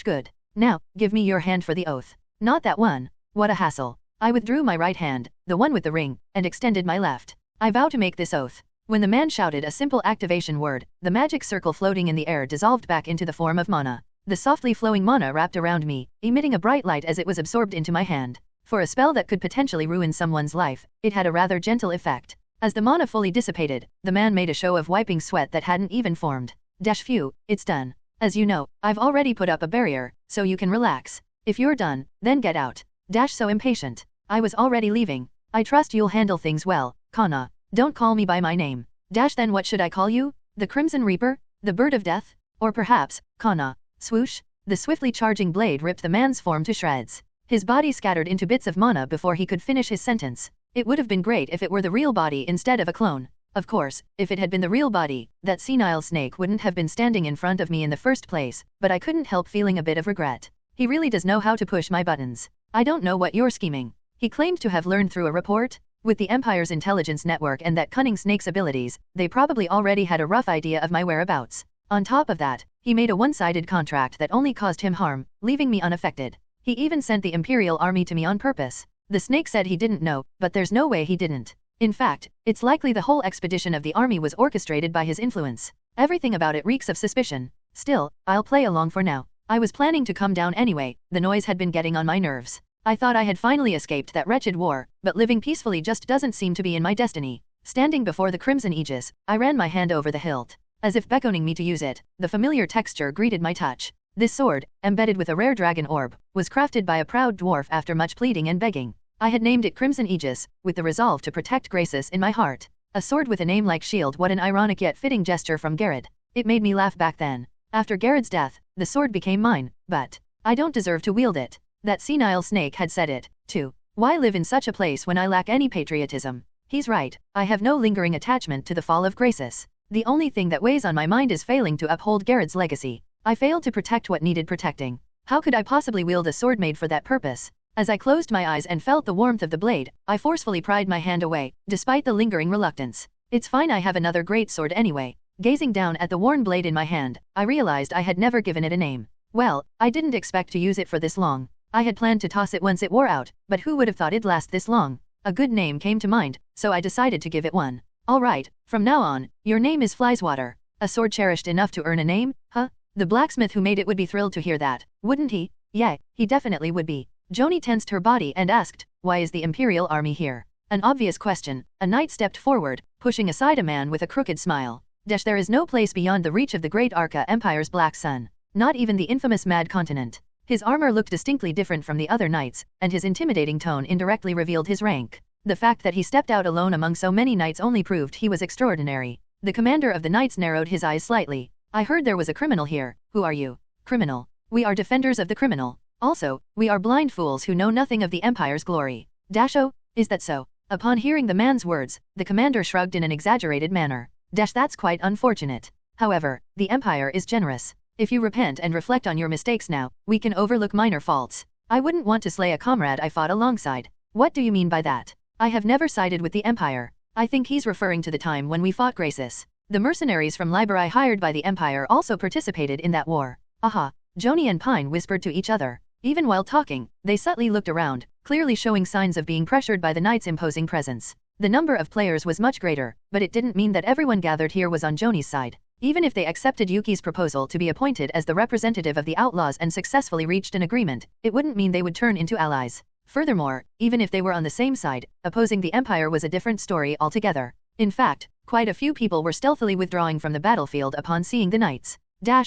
Good. Now, give me your hand for the oath. Not that one. What a hassle. I withdrew my right hand, the one with the ring, and extended my left. I vow to make this oath. When the man shouted a simple activation word, the magic circle floating in the air dissolved back into the form of mana. The softly flowing mana wrapped around me, emitting a bright light as it was absorbed into my hand. For a spell that could potentially ruin someone's life, it had a rather gentle effect. As the mana fully dissipated, the man made a show of wiping sweat that hadn't even formed. Phew, it's done. As you know, I've already put up a barrier, so you can relax. If you're done, then get out. So impatient. I was already leaving. I trust you'll handle things well, Kana. Don't call me by my name. Then what should I call you? The Crimson Reaper? The Bird of Death? Or perhaps, Kana. Swoosh! The swiftly charging blade ripped the man's form to shreds. His body scattered into bits of mana before he could finish his sentence. It would have been great if it were the real body instead of a clone. Of course, if it had been the real body, that senile snake wouldn't have been standing in front of me in the first place, but I couldn't help feeling a bit of regret. He really does know how to push my buttons. I don't know what you're scheming. He claimed to have learned through a report. With the Empire's intelligence network and that cunning snake's abilities, they probably already had a rough idea of my whereabouts. On top of that, he made a one-sided contract that only caused him harm, leaving me unaffected. He even sent the Imperial Army to me on purpose. The snake said he didn't know, but there's no way he didn't. In fact, it's likely the whole expedition of the army was orchestrated by his influence. Everything about it reeks of suspicion. Still, I'll play along for now. I was planning to come down anyway, the noise had been getting on my nerves. I thought I had finally escaped that wretched war, but living peacefully just doesn't seem to be in my destiny. Standing before the Crimson Aegis, I ran my hand over the hilt. As if beckoning me to use it, the familiar texture greeted my touch. This sword, embedded with a rare dragon orb, was crafted by a proud dwarf after much pleading and begging. I had named it Crimson Aegis, with the resolve to protect Graces in my heart. A sword with a name like shield, what an ironic yet fitting gesture from Gared. It made me laugh back then. After Gared's death, the sword became mine, but I don't deserve to wield it. That senile snake had said it, too. Why live in such a place when I lack any patriotism? He's right, I have no lingering attachment to the fall of Graces. The only thing that weighs on my mind is failing to uphold Gared's legacy. I failed to protect what needed protecting. How could I possibly wield a sword made for that purpose? As I closed my eyes and felt the warmth of the blade, I forcefully pried my hand away, despite the lingering reluctance. It's fine, I have another great sword anyway. Gazing down at the worn blade in my hand, I realized I had never given it a name. Well, I didn't expect to use it for this long. I had planned to toss it once it wore out, but who would have thought it'd last this long? A good name came to mind, so I decided to give it one. Alright, from now on, your name is Flyswater. A sword cherished enough to earn a name, huh? The blacksmith who made it would be thrilled to hear that, wouldn't he? Yeah, he definitely would be. Joanie tensed her body and asked, why is the Imperial Army here? An obvious question. A knight stepped forward, pushing aside a man with a crooked smile. There is no place beyond the reach of the Great Arca Empire's Black Sun. Not even the infamous Mad Continent. His armor looked distinctly different from the other knights, and his intimidating tone indirectly revealed his rank. The fact that he stepped out alone among so many knights only proved he was extraordinary. The commander of the knights narrowed his eyes slightly. I heard there was a criminal here. Who are you? Criminal. We are defenders of the criminal. Also, we are blind fools who know nothing of the Empire's glory. Oh, is that so? Upon hearing the man's words, the commander shrugged in an exaggerated manner. That's quite unfortunate. However, the Empire is generous. If you repent and reflect on your mistakes now, we can overlook minor faults. I wouldn't want to slay a comrade I fought alongside. What do you mean by that? I have never sided with the Empire. I think he's referring to the time when we fought Graces. The mercenaries from Liber I hired by the Empire also participated in that war. Aha. Joanie and Pine whispered to each other. Even while talking, they subtly looked around, clearly showing signs of being pressured by the knight's imposing presence. The number of players was much greater, but it didn't mean that everyone gathered here was on Joanie's side. Even if they accepted Yuki's proposal to be appointed as the representative of the outlaws and successfully reached an agreement, it wouldn't mean they would turn into allies. Furthermore, even if they were on the same side, opposing the Empire was a different story altogether. In fact, quite a few people were stealthily withdrawing from the battlefield upon seeing the knights.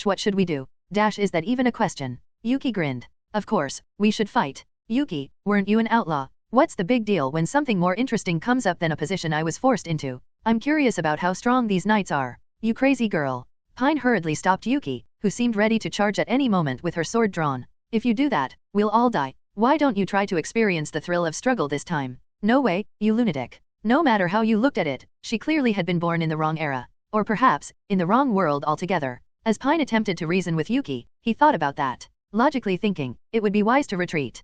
What should we do? Is that even a question? Yuki grinned. Of course, we should fight. Yuki, weren't you an outlaw? What's the big deal when something more interesting comes up than a position I was forced into? I'm curious about how strong these knights are. You crazy girl. Pine hurriedly stopped Yuki, who seemed ready to charge at any moment with her sword drawn. If you do that, we'll all die. Why don't you try to experience the thrill of struggle this time? No way, you lunatic. No matter how you looked at it, she clearly had been born in the wrong era. Or perhaps, in the wrong world altogether. As Pine attempted to reason with Yuki, he thought about that. Logically thinking, it would be wise to retreat.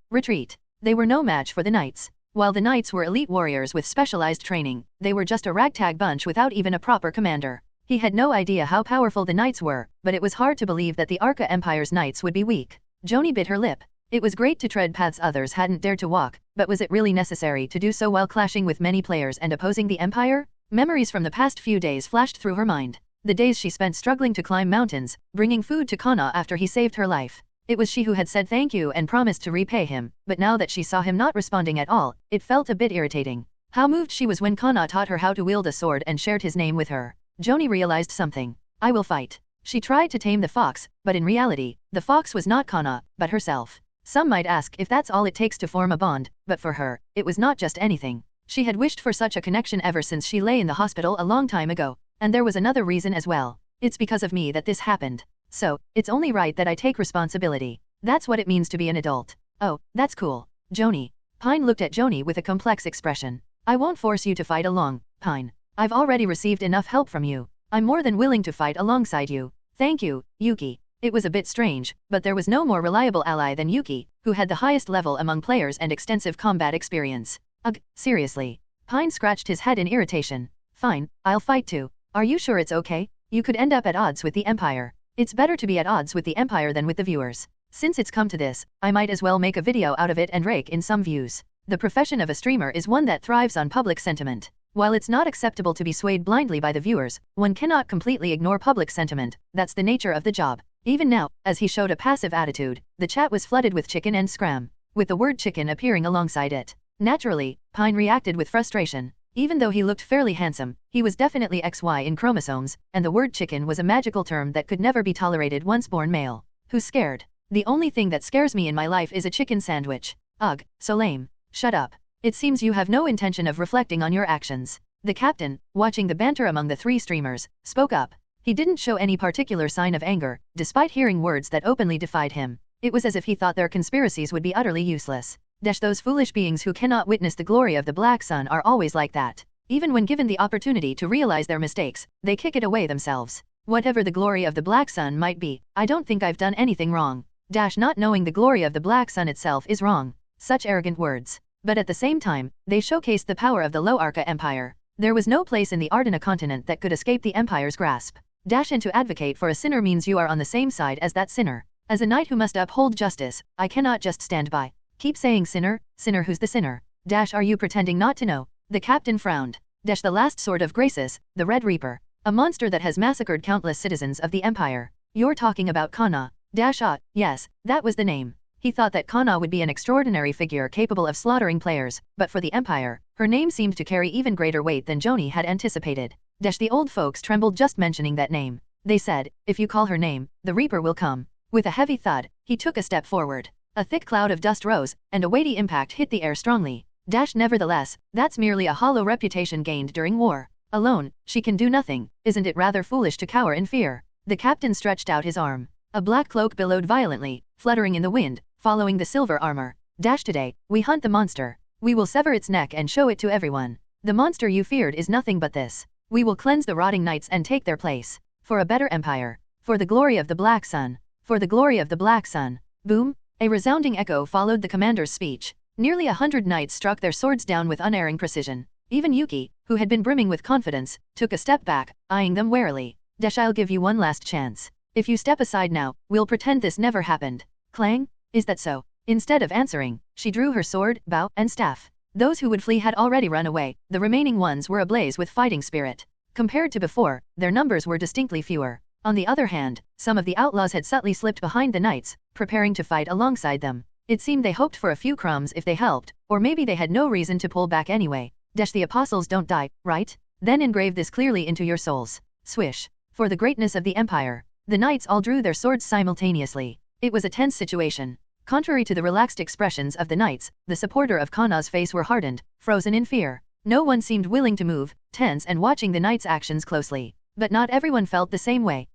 Retreat. They were no match for the knights. While the knights were elite warriors with specialized training, they were just a ragtag bunch without even a proper commander. He had no idea how powerful the knights were, but it was hard to believe that the Arca Empire's knights would be weak. Joanie bit her lip. It was great to tread paths others hadn't dared to walk, but was it really necessary to do so while clashing with many players and opposing the Empire? Memories from the past few days flashed through her mind. The days she spent struggling to climb mountains, bringing food to Kana after he saved her life. It was she who had said thank you and promised to repay him, but now that she saw him not responding at all, it felt a bit irritating. How moved she was when Kana taught her how to wield a sword and shared his name with her. Joanie realized something. I will fight. She tried to tame the fox, but in reality, the fox was not Kana, but herself. Some might ask if that's all it takes to form a bond, but for her, it was not just anything. She had wished for such a connection ever since she lay in the hospital a long time ago. And there was another reason as well. It's because of me that this happened. So, it's only right that I take responsibility. That's what it means to be an adult. Oh, that's cool. Joanie. Pine looked at Joanie with a complex expression. I won't force you to fight along, Pine. I've already received enough help from you. I'm more than willing to fight alongside you. Thank you, Yuki. It was a bit strange, but there was no more reliable ally than Yuki, who had the highest level among players and extensive combat experience. Ugh, seriously. Pine scratched his head in irritation. Fine, I'll fight too. Are you sure it's okay? You could end up at odds with the Empire. It's better to be at odds with the Empire than with the viewers. Since it's come to this, I might as well make a video out of it and rake in some views. The profession of a streamer is one that thrives on public sentiment. While it's not acceptable to be swayed blindly by the viewers, one cannot completely ignore public sentiment. That's the nature of the job. Even now, as he showed a passive attitude, the chat was flooded with chicken and scram, with the word chicken appearing alongside it. Naturally, Pine reacted with frustration. Even though he looked fairly handsome, he was definitely XY in chromosomes, and the word chicken was a magical term that could never be tolerated once born male. Who's scared? The only thing that scares me in my life is a chicken sandwich. Ugh, so lame. Shut up. It seems you have no intention of reflecting on your actions. The captain, watching the banter among the three streamers, spoke up. He didn't show any particular sign of anger, despite hearing words that openly defied him. It was as if he thought their conspiracies would be utterly useless. Those foolish beings who cannot witness the glory of the Black Sun are always like that. Even when given the opportunity to realize their mistakes, they kick it away themselves. Whatever the glory of the Black Sun might be, I don't think I've done anything wrong. Not knowing the glory of the Black Sun itself is wrong. Such arrogant words. But at the same time, they showcased the power of the Low Arca Empire. There was no place in the Ardena continent that could escape the Empire's grasp. And to advocate for a sinner means you are on the same side as that sinner. As a knight who must uphold justice, I cannot just stand by. Keep saying sinner, sinner who's the sinner? Are you pretending not to know? The captain frowned. The last sword of Graces, the Red Reaper. A monster that has massacred countless citizens of the Empire. You're talking about Kana. Yes, that was the name. He thought that Kana would be an extraordinary figure capable of slaughtering players, but for the Empire, her name seemed to carry even greater weight than Joanie had anticipated. The old folks trembled just mentioning that name. They said, if you call her name, the Reaper will come. With a heavy thud, he took a step forward. A thick cloud of dust rose, and a weighty impact hit the air strongly. Nevertheless, that's merely a hollow reputation gained during war. Alone, she can do nothing. Isn't it rather foolish to cower in fear? The captain stretched out his arm. A black cloak billowed violently, fluttering in the wind, following the silver armor. Today, we hunt the monster. We will sever its neck and show it to everyone. The monster you feared is nothing but this. We will cleanse the rotting knights and take their place. For a better empire. For the glory of the Black Sun. For the glory of the Black Sun. Boom! A resounding echo followed the commander's speech. Nearly 100 knights struck their swords down with unerring precision. Even Yuki, who had been brimming with confidence, took a step back, eyeing them warily. I'll give you one last chance. If you step aside now, we'll pretend this never happened. Clang? Is that so? Instead of answering, she drew her sword, bow, and staff. Those who would flee had already run away, the remaining ones were ablaze with fighting spirit. Compared to before, their numbers were distinctly fewer. On the other hand, some of the outlaws had subtly slipped behind the knights, preparing to fight alongside them. It seemed they hoped for a few crumbs if they helped, or maybe they had no reason to pull back anyway. The apostles don't die, right? Then engrave this clearly into your souls. Swish. For the greatness of the Empire. The knights all drew their swords simultaneously. It was a tense situation. Contrary to the relaxed expressions of the knights, the supporter of Kana's face were hardened, frozen in fear. No one seemed willing to move, tense and watching the knights' actions closely. But not everyone felt the same way.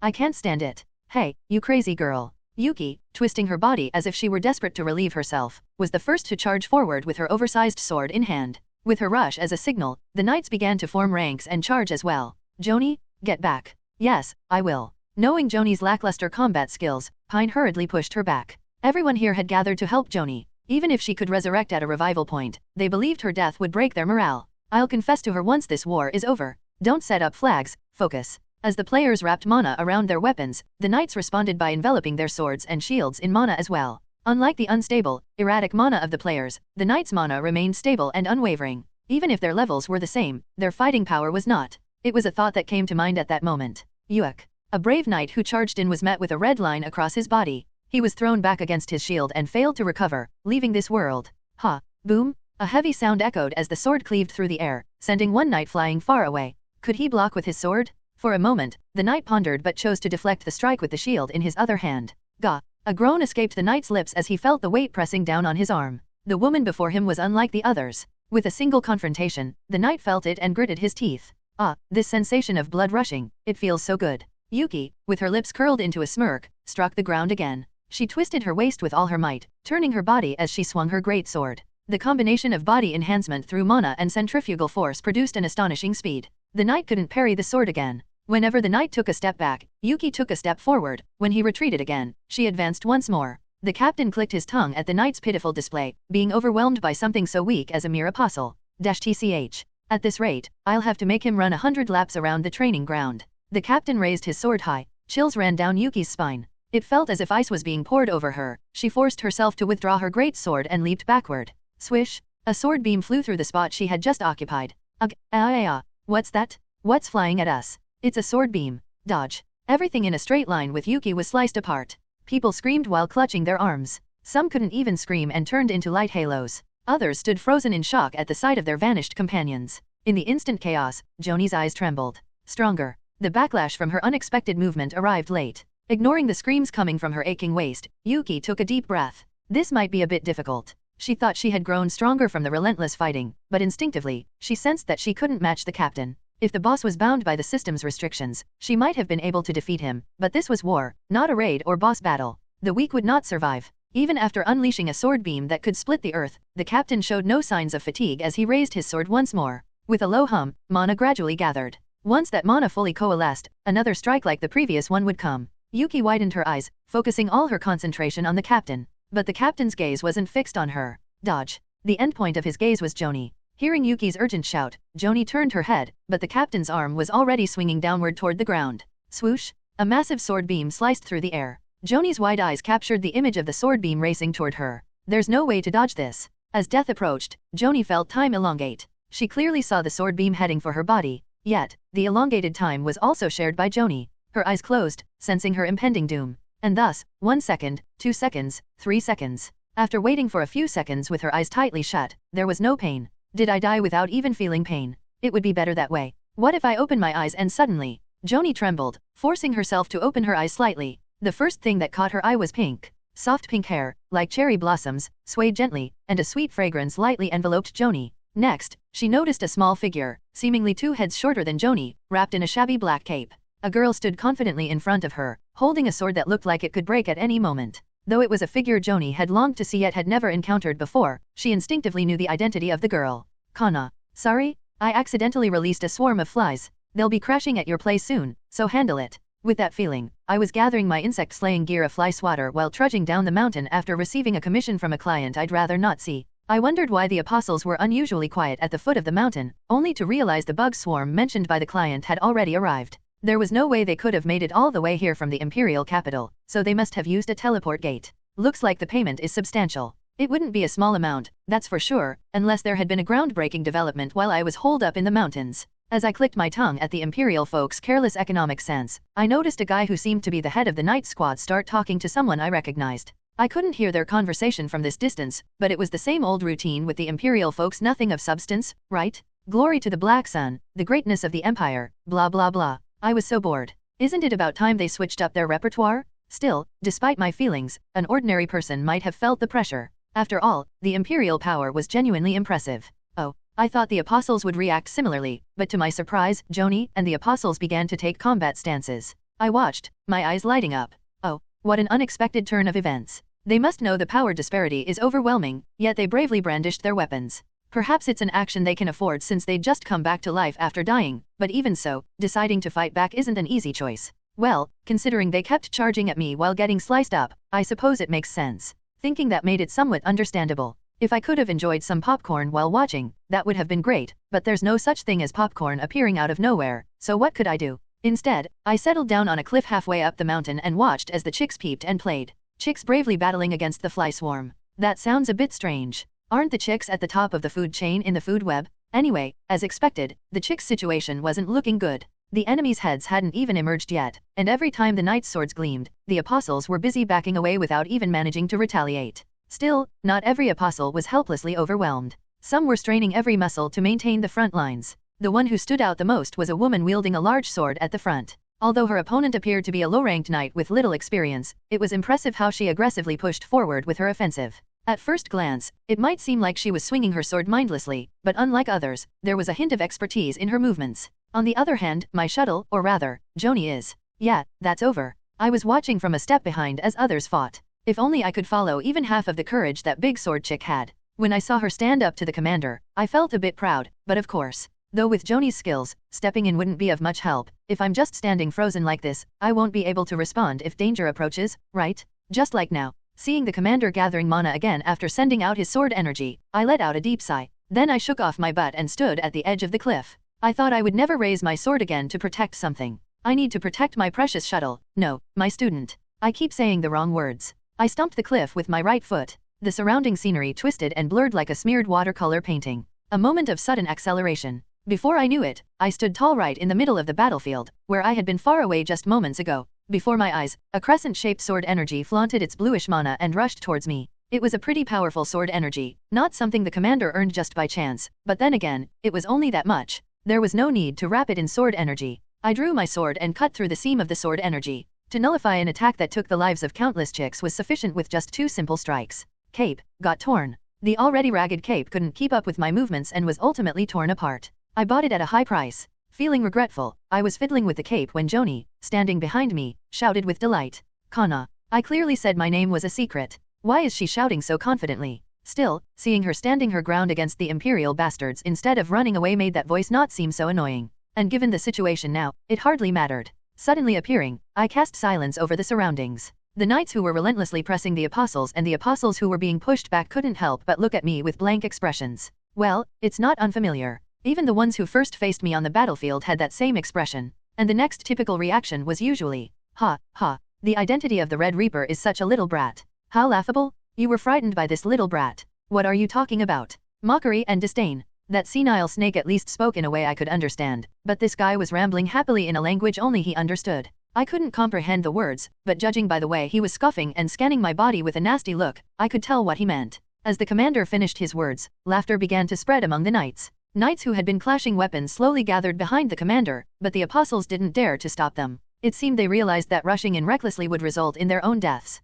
I can't stand it. Hey, you crazy girl. Yuki, twisting her body as if she were desperate to relieve herself, was the first to charge forward with her oversized sword in hand. With her rush as a signal, the knights began to form ranks and charge as well. Joanie, get back. Yes, I will. Knowing Joanie's lackluster combat skills, Pine hurriedly pushed her back. Everyone here had gathered to help Joanie. Even if she could resurrect at a revival point, they believed her death would break their morale. I'll confess to her once this war is over. Don't set up flags, focus. As the players wrapped mana around their weapons, the knights responded by enveloping their swords and shields in mana as well. Unlike the unstable, erratic mana of the players, the knights' mana remained stable and unwavering. Even if their levels were the same, their fighting power was not. It was a thought that came to mind at that moment. Yuck. A brave knight who charged in was met with a red line across his body. He was thrown back against his shield and failed to recover, leaving this world. Ha! Boom! A heavy sound echoed as the sword cleaved through the air, sending one knight flying far away. Could he block with his sword? For a moment, the knight pondered but chose to deflect the strike with the shield in his other hand. Gah! A groan escaped the knight's lips as he felt the weight pressing down on his arm. The woman before him was unlike the others. With a single confrontation, the knight felt it and gritted his teeth. Ah, this sensation of blood rushing, it feels so good. Yuki, with her lips curled into a smirk, struck the ground again. She twisted her waist with all her might, turning her body as she swung her great sword. The combination of body enhancement through mana and centrifugal force produced an astonishing speed. The knight couldn't parry the sword again. Whenever the knight took a step back, Yuki took a step forward. When he retreated again, she advanced once more. The captain clicked his tongue at the knight's pitiful display, being overwhelmed by something so weak as a mere apostle. -tch. At this rate, I'll have to make him run 100 laps around the training ground. The captain raised his sword high. Chills ran down Yuki's spine. It felt as if ice was being poured over her. She forced herself to withdraw her great sword and leaped backward. Swish! A sword beam flew through the spot she had just occupied. Ugh! What's that? What's flying at us? It's a sword beam. Dodge. Everything in a straight line with Yuki was sliced apart. People screamed while clutching their arms. Some couldn't even scream and turned into light halos. Others stood frozen in shock at the sight of their vanished companions. In the instant chaos, Joanie's eyes trembled. Stronger. The backlash from her unexpected movement arrived late. Ignoring the screams coming from her aching waist, Yuki took a deep breath. This might be a bit difficult. She thought she had grown stronger from the relentless fighting, but instinctively, she sensed that she couldn't match the captain. If the boss was bound by the system's restrictions, she might have been able to defeat him, but this was war, not a raid or boss battle. The weak would not survive. Even after unleashing a sword beam that could split the earth, the captain showed no signs of fatigue as he raised his sword once more. With a low hum, mana gradually gathered. Once that mana fully coalesced, another strike like the previous one would come. Yuki widened her eyes, focusing all her concentration on the captain. But the captain's gaze wasn't fixed on her. Dodge. The endpoint of his gaze was Joanie. Hearing Yuki's urgent shout, Joanie turned her head, but the captain's arm was already swinging downward toward the ground. Swoosh! A massive sword beam sliced through the air. Joanie's wide eyes captured the image of the sword beam racing toward her. There's no way to dodge this. As death approached, Joanie felt time elongate. She clearly saw the sword beam heading for her body. Yet, the elongated time was also shared by Joanie. Her eyes closed, sensing her impending doom. And thus, 1 second, 2 seconds, 3 seconds. After waiting for a few seconds with her eyes tightly shut, there was no pain. Did I die without even feeling pain? It would be better that way. What if I open my eyes and suddenly... Joanie trembled, forcing herself to open her eyes slightly. The first thing that caught her eye was pink. Soft pink hair, like cherry blossoms, swayed gently, and a sweet fragrance lightly enveloped Joanie. Next, she noticed a small figure, seemingly 2 heads shorter than Joanie, wrapped in a shabby black cape. A girl stood confidently in front of her, holding a sword that looked like it could break at any moment. Though it was a figure Joanie had longed to see yet had never encountered before, she instinctively knew the identity of the girl. Kana. Sorry? I accidentally released a swarm of flies. They'll be crashing at your place soon, so handle it. With that feeling, I was gathering my insect-slaying gear, a fly swatter, while trudging down the mountain after receiving a commission from a client I'd rather not see. I wondered why the apostles were unusually quiet at the foot of the mountain, only to realize the bug swarm mentioned by the client had already arrived. There was no way they could have made it all the way here from the Imperial capital, so they must have used a teleport gate. Looks like the payment is substantial. It wouldn't be a small amount, that's for sure, unless there had been a groundbreaking development while I was holed up in the mountains. As I clicked my tongue at the Imperial folks' careless economic sense, I noticed a guy who seemed to be the head of the night squad start talking to someone I recognized. I couldn't hear their conversation from this distance, but it was the same old routine with the Imperial folks, nothing of substance, right? Glory to the Black Sun, the greatness of the Empire, blah blah blah. I was so bored. Isn't it about time they switched up their repertoire? Still, despite my feelings, an ordinary person might have felt the pressure. After all, the Imperial power was genuinely impressive. Oh, I thought the apostles would react similarly, but to my surprise, Joanie and the apostles began to take combat stances. I watched, my eyes lighting up. Oh, what an unexpected turn of events. They must know the power disparity is overwhelming, yet they bravely brandished their weapons. Perhaps it's an action they can afford since they'd just come back to life after dying, but even so, deciding to fight back isn't an easy choice. Well, considering they kept charging at me while getting sliced up, I suppose it makes sense. Thinking that made it somewhat understandable. If I could have enjoyed some popcorn while watching, that would have been great, but there's no such thing as popcorn appearing out of nowhere, so what could I do? Instead, I settled down on a cliff halfway up the mountain and watched as the chicks peeped and played. Chicks bravely battling against the fly swarm. That sounds a bit strange. Aren't the chicks at the top of the food chain in the food web? Anyway, as expected, the chicks' situation wasn't looking good. The enemies' heads hadn't even emerged yet, and every time the knights' swords gleamed, the apostles were busy backing away without even managing to retaliate. Still, not every apostle was helplessly overwhelmed. Some were straining every muscle to maintain the front lines. The one who stood out the most was a woman wielding a large sword at the front. Although her opponent appeared to be a low-ranked knight with little experience, it was impressive how she aggressively pushed forward with her offensive. At first glance, it might seem like she was swinging her sword mindlessly, but unlike others, there was a hint of expertise in her movements. On the other hand, my shuttle, or rather, Joanie is. Yeah, that's over. I was watching from a step behind as others fought. If only I could follow even half of the courage that big sword chick had. When I saw her stand up to the commander, I felt a bit proud, but of course. Though with Joanie's skills, stepping in wouldn't be of much help. If I'm just standing frozen like this, I won't be able to respond if danger approaches, right? Just like now. Seeing the commander gathering mana again after sending out his sword energy, I let out a deep sigh. Then I shook off my butt and stood at the edge of the cliff. I thought I would never raise my sword again to protect something. I need to protect my precious shuttle. No, my student. I keep saying the wrong words. I stomped the cliff with my right foot. The surrounding scenery twisted and blurred like a smeared watercolor painting. A moment of sudden acceleration. Before I knew it, I stood tall right in the middle of the battlefield, where I had been far away just moments ago. Before my eyes, a crescent-shaped sword energy flaunted its bluish mana and rushed towards me. It was a pretty powerful sword energy, not something the commander earned just by chance, but then again, it was only that much. There was no need to wrap it in sword energy. I drew my sword and cut through the seam of the sword energy. To nullify an attack that took the lives of countless chicks was sufficient with just 2 simple strikes. Cape got torn. The already ragged cape couldn't keep up with my movements and was ultimately torn apart. I bought it at a high price. Feeling regretful, I was fiddling with the cape when Joanie, standing behind me, shouted with delight. Kana. I clearly said my name was a secret. Why is she shouting so confidently? Still, seeing her standing her ground against the Imperial bastards instead of running away made that voice not seem so annoying. And given the situation now, it hardly mattered. Suddenly appearing, I cast silence over the surroundings. The knights who were relentlessly pressing the apostles and the apostles who were being pushed back couldn't help but look at me with blank expressions. Well, it's not unfamiliar. Even the ones who first faced me on the battlefield had that same expression. And the next typical reaction was usually, ha, ha, the identity of the Red Reaper is such a little brat. How laughable? You were frightened by this little brat. What are you talking about? Mockery and disdain. That senile snake at least spoke in a way I could understand, but this guy was rambling happily in a language only he understood. I couldn't comprehend the words, but judging by the way he was scoffing and scanning my body with a nasty look, I could tell what he meant. As the commander finished his words, laughter began to spread among the knights. Knights who had been clashing weapons slowly gathered behind the commander, but the apostles didn't dare to stop them. It seemed they realized that rushing in recklessly would result in their own deaths.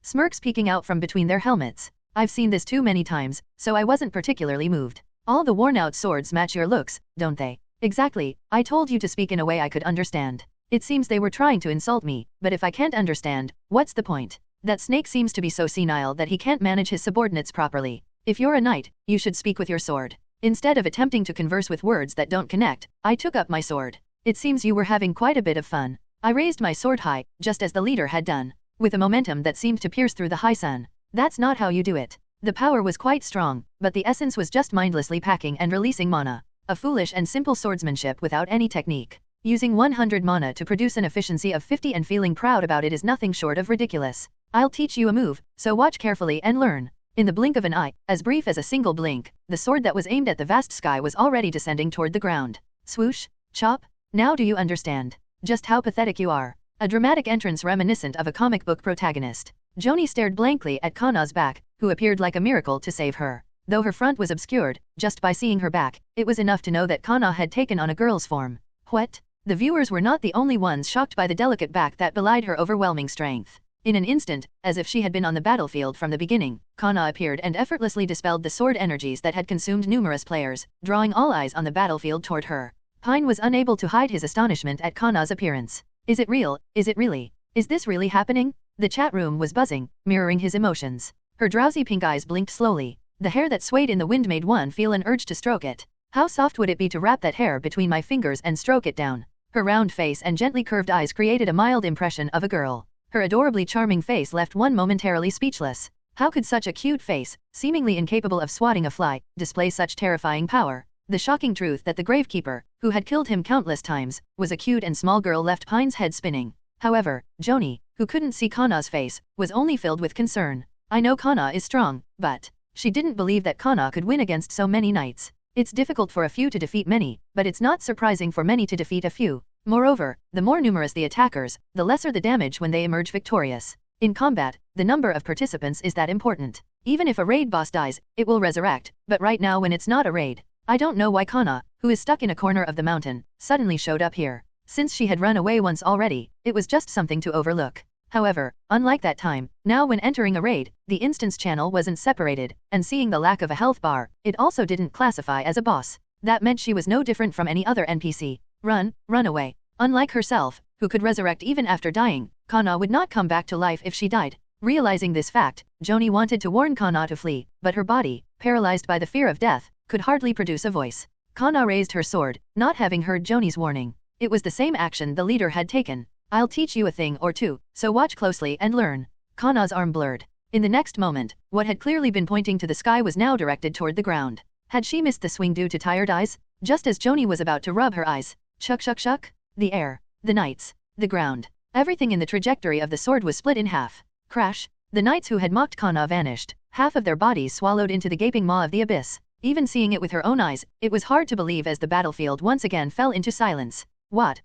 Smirks peeking out from between their helmets. I've seen this too many times, so I wasn't particularly moved. All the worn-out swords match your looks, don't they? Exactly, I told you to speak in a way I could understand. It seems they were trying to insult me, but if I can't understand, what's the point? That snake seems to be so senile that he can't manage his subordinates properly. If you're a knight, you should speak with your sword. Instead of attempting to converse with words that don't connect, I took up my sword. It seems you were having quite a bit of fun. I raised my sword high, just as the leader had done, with a momentum that seemed to pierce through the high sun. That's not how you do it. The power was quite strong, but the essence was just mindlessly packing and releasing mana. A foolish and simple swordsmanship without any technique. Using 100 mana to produce an efficiency of 50 and feeling proud about it is nothing short of ridiculous. I'll teach you a move, so watch carefully and learn. In the blink of an eye, as brief as a single blink, the sword that was aimed at the vast sky was already descending toward the ground. Swoosh, chop, now do you understand just how pathetic you are? A dramatic entrance reminiscent of a comic book protagonist. Joanie stared blankly at Kana's back, who appeared like a miracle to save her. Though her front was obscured, just by seeing her back, it was enough to know that Kana had taken on a girl's form. What? The viewers were not the only ones shocked by the delicate back that belied her overwhelming strength. In an instant, as if she had been on the battlefield from the beginning, Kana appeared and effortlessly dispelled the sword energies that had consumed numerous players, drawing all eyes on the battlefield toward her. Pine was unable to hide his astonishment at Kana's appearance. Is it real? Is it really? Is this really happening? The chat room was buzzing, mirroring his emotions. Her drowsy pink eyes blinked slowly. The hair that swayed in the wind made one feel an urge to stroke it. How soft would it be to wrap that hair between my fingers and stroke it down? Her round face and gently curved eyes created a mild impression of a girl. Her adorably charming face left one momentarily speechless. How could such a cute face, seemingly incapable of swatting a fly, display such terrifying power? The shocking truth that the gravekeeper, who had killed him countless times, was a cute and small girl left Pine's head spinning. However, Joanie, who couldn't see Kana's face, was only filled with concern. I know Kana is strong, but she didn't believe that Kana could win against so many knights. It's difficult for a few to defeat many, but it's not surprising for many to defeat a few. Moreover, the more numerous the attackers, the lesser the damage when they emerge victorious. In combat, the number of participants is that important. Even if a raid boss dies, it will resurrect, but right now when it's not a raid, I don't know why Kana, who is stuck in a corner of the mountain, suddenly showed up here. Since she had run away once already, it was just something to overlook. However, unlike that time, now when entering a raid, the instance channel wasn't separated, and seeing the lack of a health bar, it also didn't classify as a boss. That meant she was no different from any other NPC. Run away. Unlike herself, who could resurrect even after dying, Kana would not come back to life if she died. Realizing this fact, Joanie wanted to warn Kana to flee, but her body, paralyzed by the fear of death, could hardly produce a voice. Kana raised her sword, not having heard Joanie's warning. It was the same action the leader had taken. I'll teach you a thing or two, so watch closely and learn. Kana's arm blurred. In the next moment, what had clearly been pointing to the sky was now directed toward the ground. Had she missed the swing due to tired eyes? Just as Joanie was about to rub her eyes. Shuck shuck shuck. The air, the knights, the ground. Everything in the trajectory of the sword was split in half. Crash. The knights who had mocked Kana vanished. Half of their bodies swallowed into the gaping maw of the abyss. Even seeing it with her own eyes, it was hard to believe as the battlefield once again fell into silence. What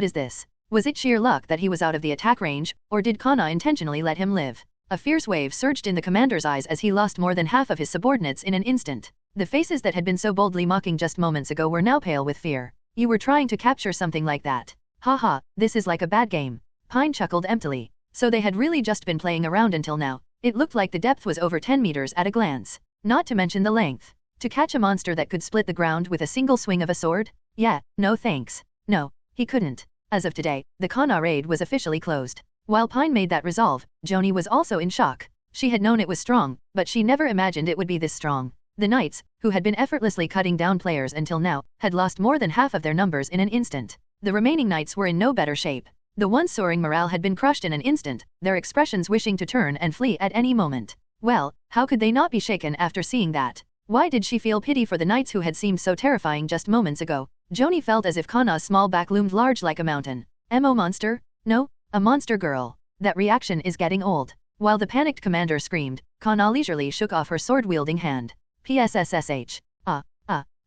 is this? Was it sheer luck that he was out of the attack range, or did Kana intentionally let him live? A fierce wave surged in the commander's eyes as he lost more than half of his subordinates in an instant. The faces that had been so boldly mocking just moments ago were now pale with fear. You were trying to capture something like that. Haha, this is like a bad game. Pine chuckled emptily. So they had really just been playing around until now. It looked like the depth was over 10 meters at a glance. Not to mention the length. To catch a monster that could split the ground with a single swing of a sword? Yeah, no thanks. No, he couldn't. As of today, the Kana raid was officially closed. While Pine made that resolve, Joanie was also in shock. She had known it was strong, but she never imagined it would be this strong. The knights, who had been effortlessly cutting down players until now, had lost more than half of their numbers in an instant. The remaining knights were in no better shape. The ones soaring morale had been crushed in an instant, their expressions wishing to turn and flee at any moment. Well, how could they not be shaken after seeing that? Why did she feel pity for the knights who had seemed so terrifying just moments ago? Joanie felt as if Kana's small back loomed large like a mountain. Mo monster? No, a monster girl. That reaction is getting old. While the panicked commander screamed, Kana leisurely shook off her sword-wielding hand. PSSSH.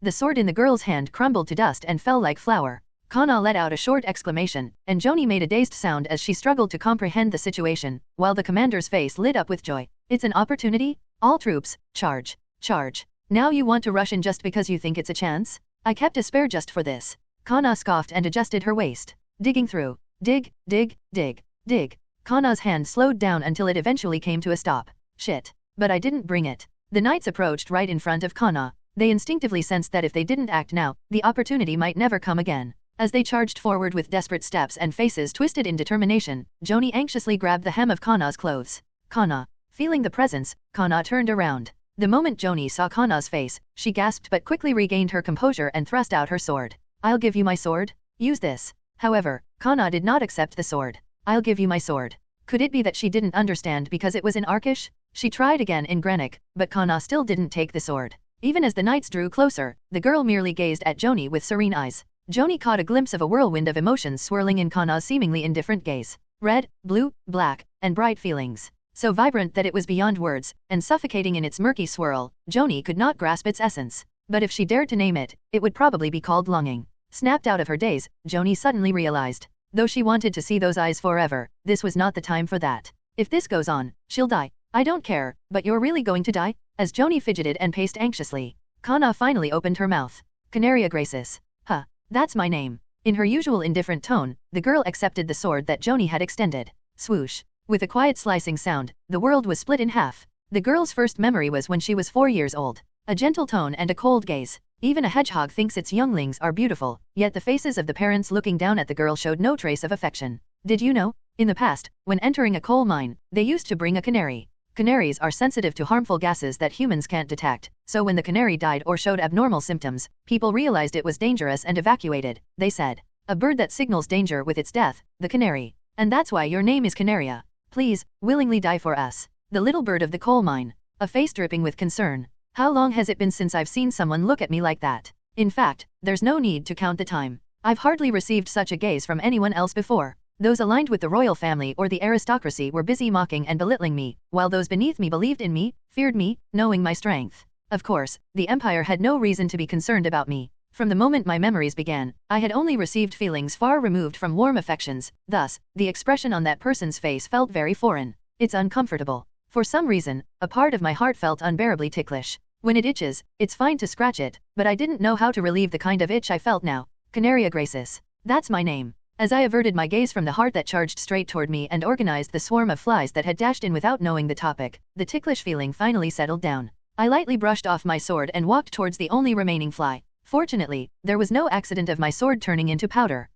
The sword in the girl's hand crumbled to dust and fell like flour. Kana let out a short exclamation, and Joanie made a dazed sound as she struggled to comprehend the situation, while the commander's face lit up with joy. It's an opportunity? All troops, charge. Charge. Now you want to rush in just because you think it's a chance? I kept a spare just for this. Kana scoffed and adjusted her waist. Digging through. Dig, dig, dig, dig. Kana's hand slowed down until it eventually came to a stop. Shit. But I didn't bring it. The knights approached right in front of Kana. They instinctively sensed that if they didn't act now, the opportunity might never come again. As they charged forward with desperate steps and faces twisted in determination, Joanie anxiously grabbed the hem of Kana's clothes. Kana. Feeling the presence, Kana turned around. The moment Joanie saw Kana's face, she gasped but quickly regained her composure and thrust out her sword. I'll give you my sword. Use this. However, Kana did not accept the sword. I'll give you my sword. Could it be that she didn't understand because it was in Arkish? She tried again in Granik, but Kana still didn't take the sword. Even as the knights drew closer, the girl merely gazed at Joanie with serene eyes. Joanie caught a glimpse of a whirlwind of emotions swirling in Kana's seemingly indifferent gaze. Red, blue, black, and bright feelings. So vibrant that it was beyond words, and suffocating in its murky swirl, Joanie could not grasp its essence. But if she dared to name it, it would probably be called longing. Snapped out of her daze, Joanie suddenly realized. Though she wanted to see those eyes forever, this was not the time for that. If this goes on, she'll die. I don't care, but you're really going to die? As Joanie fidgeted and paced anxiously, Kana finally opened her mouth. Canaria Graces. Huh, that's my name. In her usual indifferent tone, the girl accepted the sword that Joanie had extended. Swoosh. With a quiet slicing sound, the world was split in half. The girl's first memory was when she was 4 years old. A gentle tone and a cold gaze. Even a hedgehog thinks its younglings are beautiful, yet the faces of the parents looking down at the girl showed no trace of affection. Did you know? In the past, when entering a coal mine, they used to bring a canary. Canaries are sensitive to harmful gases that humans can't detect, so when the canary died or showed abnormal symptoms, people realized it was dangerous and evacuated, they said. A bird that signals danger with its death, the canary. And that's why your name is Canaria. Please, willingly die for us. The little bird of the coal mine. A face dripping with concern. How long has it been since I've seen someone look at me like that? In fact, there's no need to count the time. I've hardly received such a gaze from anyone else before. Those aligned with the royal family or the aristocracy were busy mocking and belittling me, while those beneath me believed in me, feared me, knowing my strength. Of course, the Empire had no reason to be concerned about me. From the moment my memories began, I had only received feelings far removed from warm affections, thus, the expression on that person's face felt very foreign. It's uncomfortable. For some reason, a part of my heart felt unbearably ticklish. When it itches, it's fine to scratch it, but I didn't know how to relieve the kind of itch I felt now. Canaria Gracis. That's my name. As I averted my gaze from the heart that charged straight toward me and organized the swarm of flies that had dashed in without knowing the topic, the ticklish feeling finally settled down. I lightly brushed off my sword and walked towards the only remaining fly. Fortunately, there was no accident of my sword turning into powder.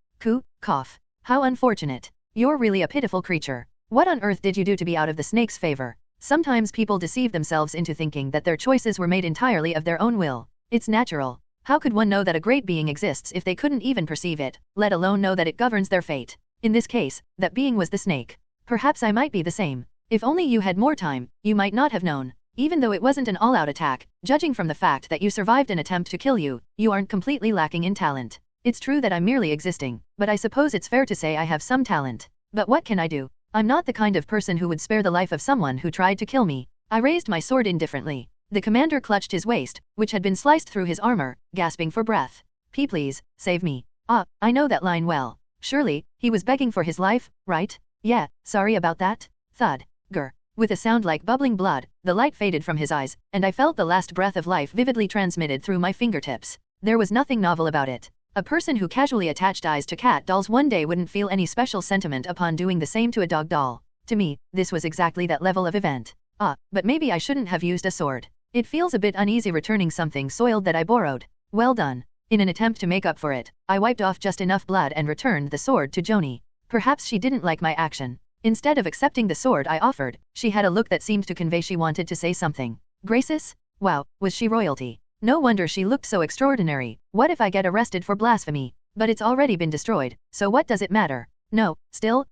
Cough. How unfortunate. You're really a pitiful creature. What on earth did you do to be out of the snake's favor? Sometimes people deceive themselves into thinking that their choices were made entirely of their own will. It's natural. How could one know that a great being exists if they couldn't even perceive it, let alone know that it governs their fate? In this case, that being was the snake. Perhaps I might be the same. If only you had more time, you might not have known. Even though it wasn't an all-out attack, judging from the fact that you survived an attempt to kill you, you aren't completely lacking in talent. It's true that I'm merely existing, but I suppose it's fair to say I have some talent. But what can I do? I'm not the kind of person who would spare the life of someone who tried to kill me. I raised my sword indifferently. The commander clutched his waist, which had been sliced through his armor, gasping for breath. Please, save me. I know that line well. Surely, he was begging for his life, right? Yeah, sorry about that. Thud. Grr. With a sound like bubbling blood, the light faded from his eyes, and I felt the last breath of life vividly transmitted through my fingertips. There was nothing novel about it. A person who casually attached eyes to cat dolls one day wouldn't feel any special sentiment upon doing the same to a dog doll. To me, this was exactly that level of event. But maybe I shouldn't have used a sword. It feels a bit uneasy returning something soiled that I borrowed. Well done. In an attempt to make up for it, I wiped off just enough blood and returned the sword to Joanie. Perhaps she didn't like my action. Instead of accepting the sword I offered, she had a look that seemed to convey she wanted to say something. Gracis? Wow, was she royalty? No wonder she looked so extraordinary. What if I get arrested for blasphemy? But it's already been destroyed, so what does it matter? No, still,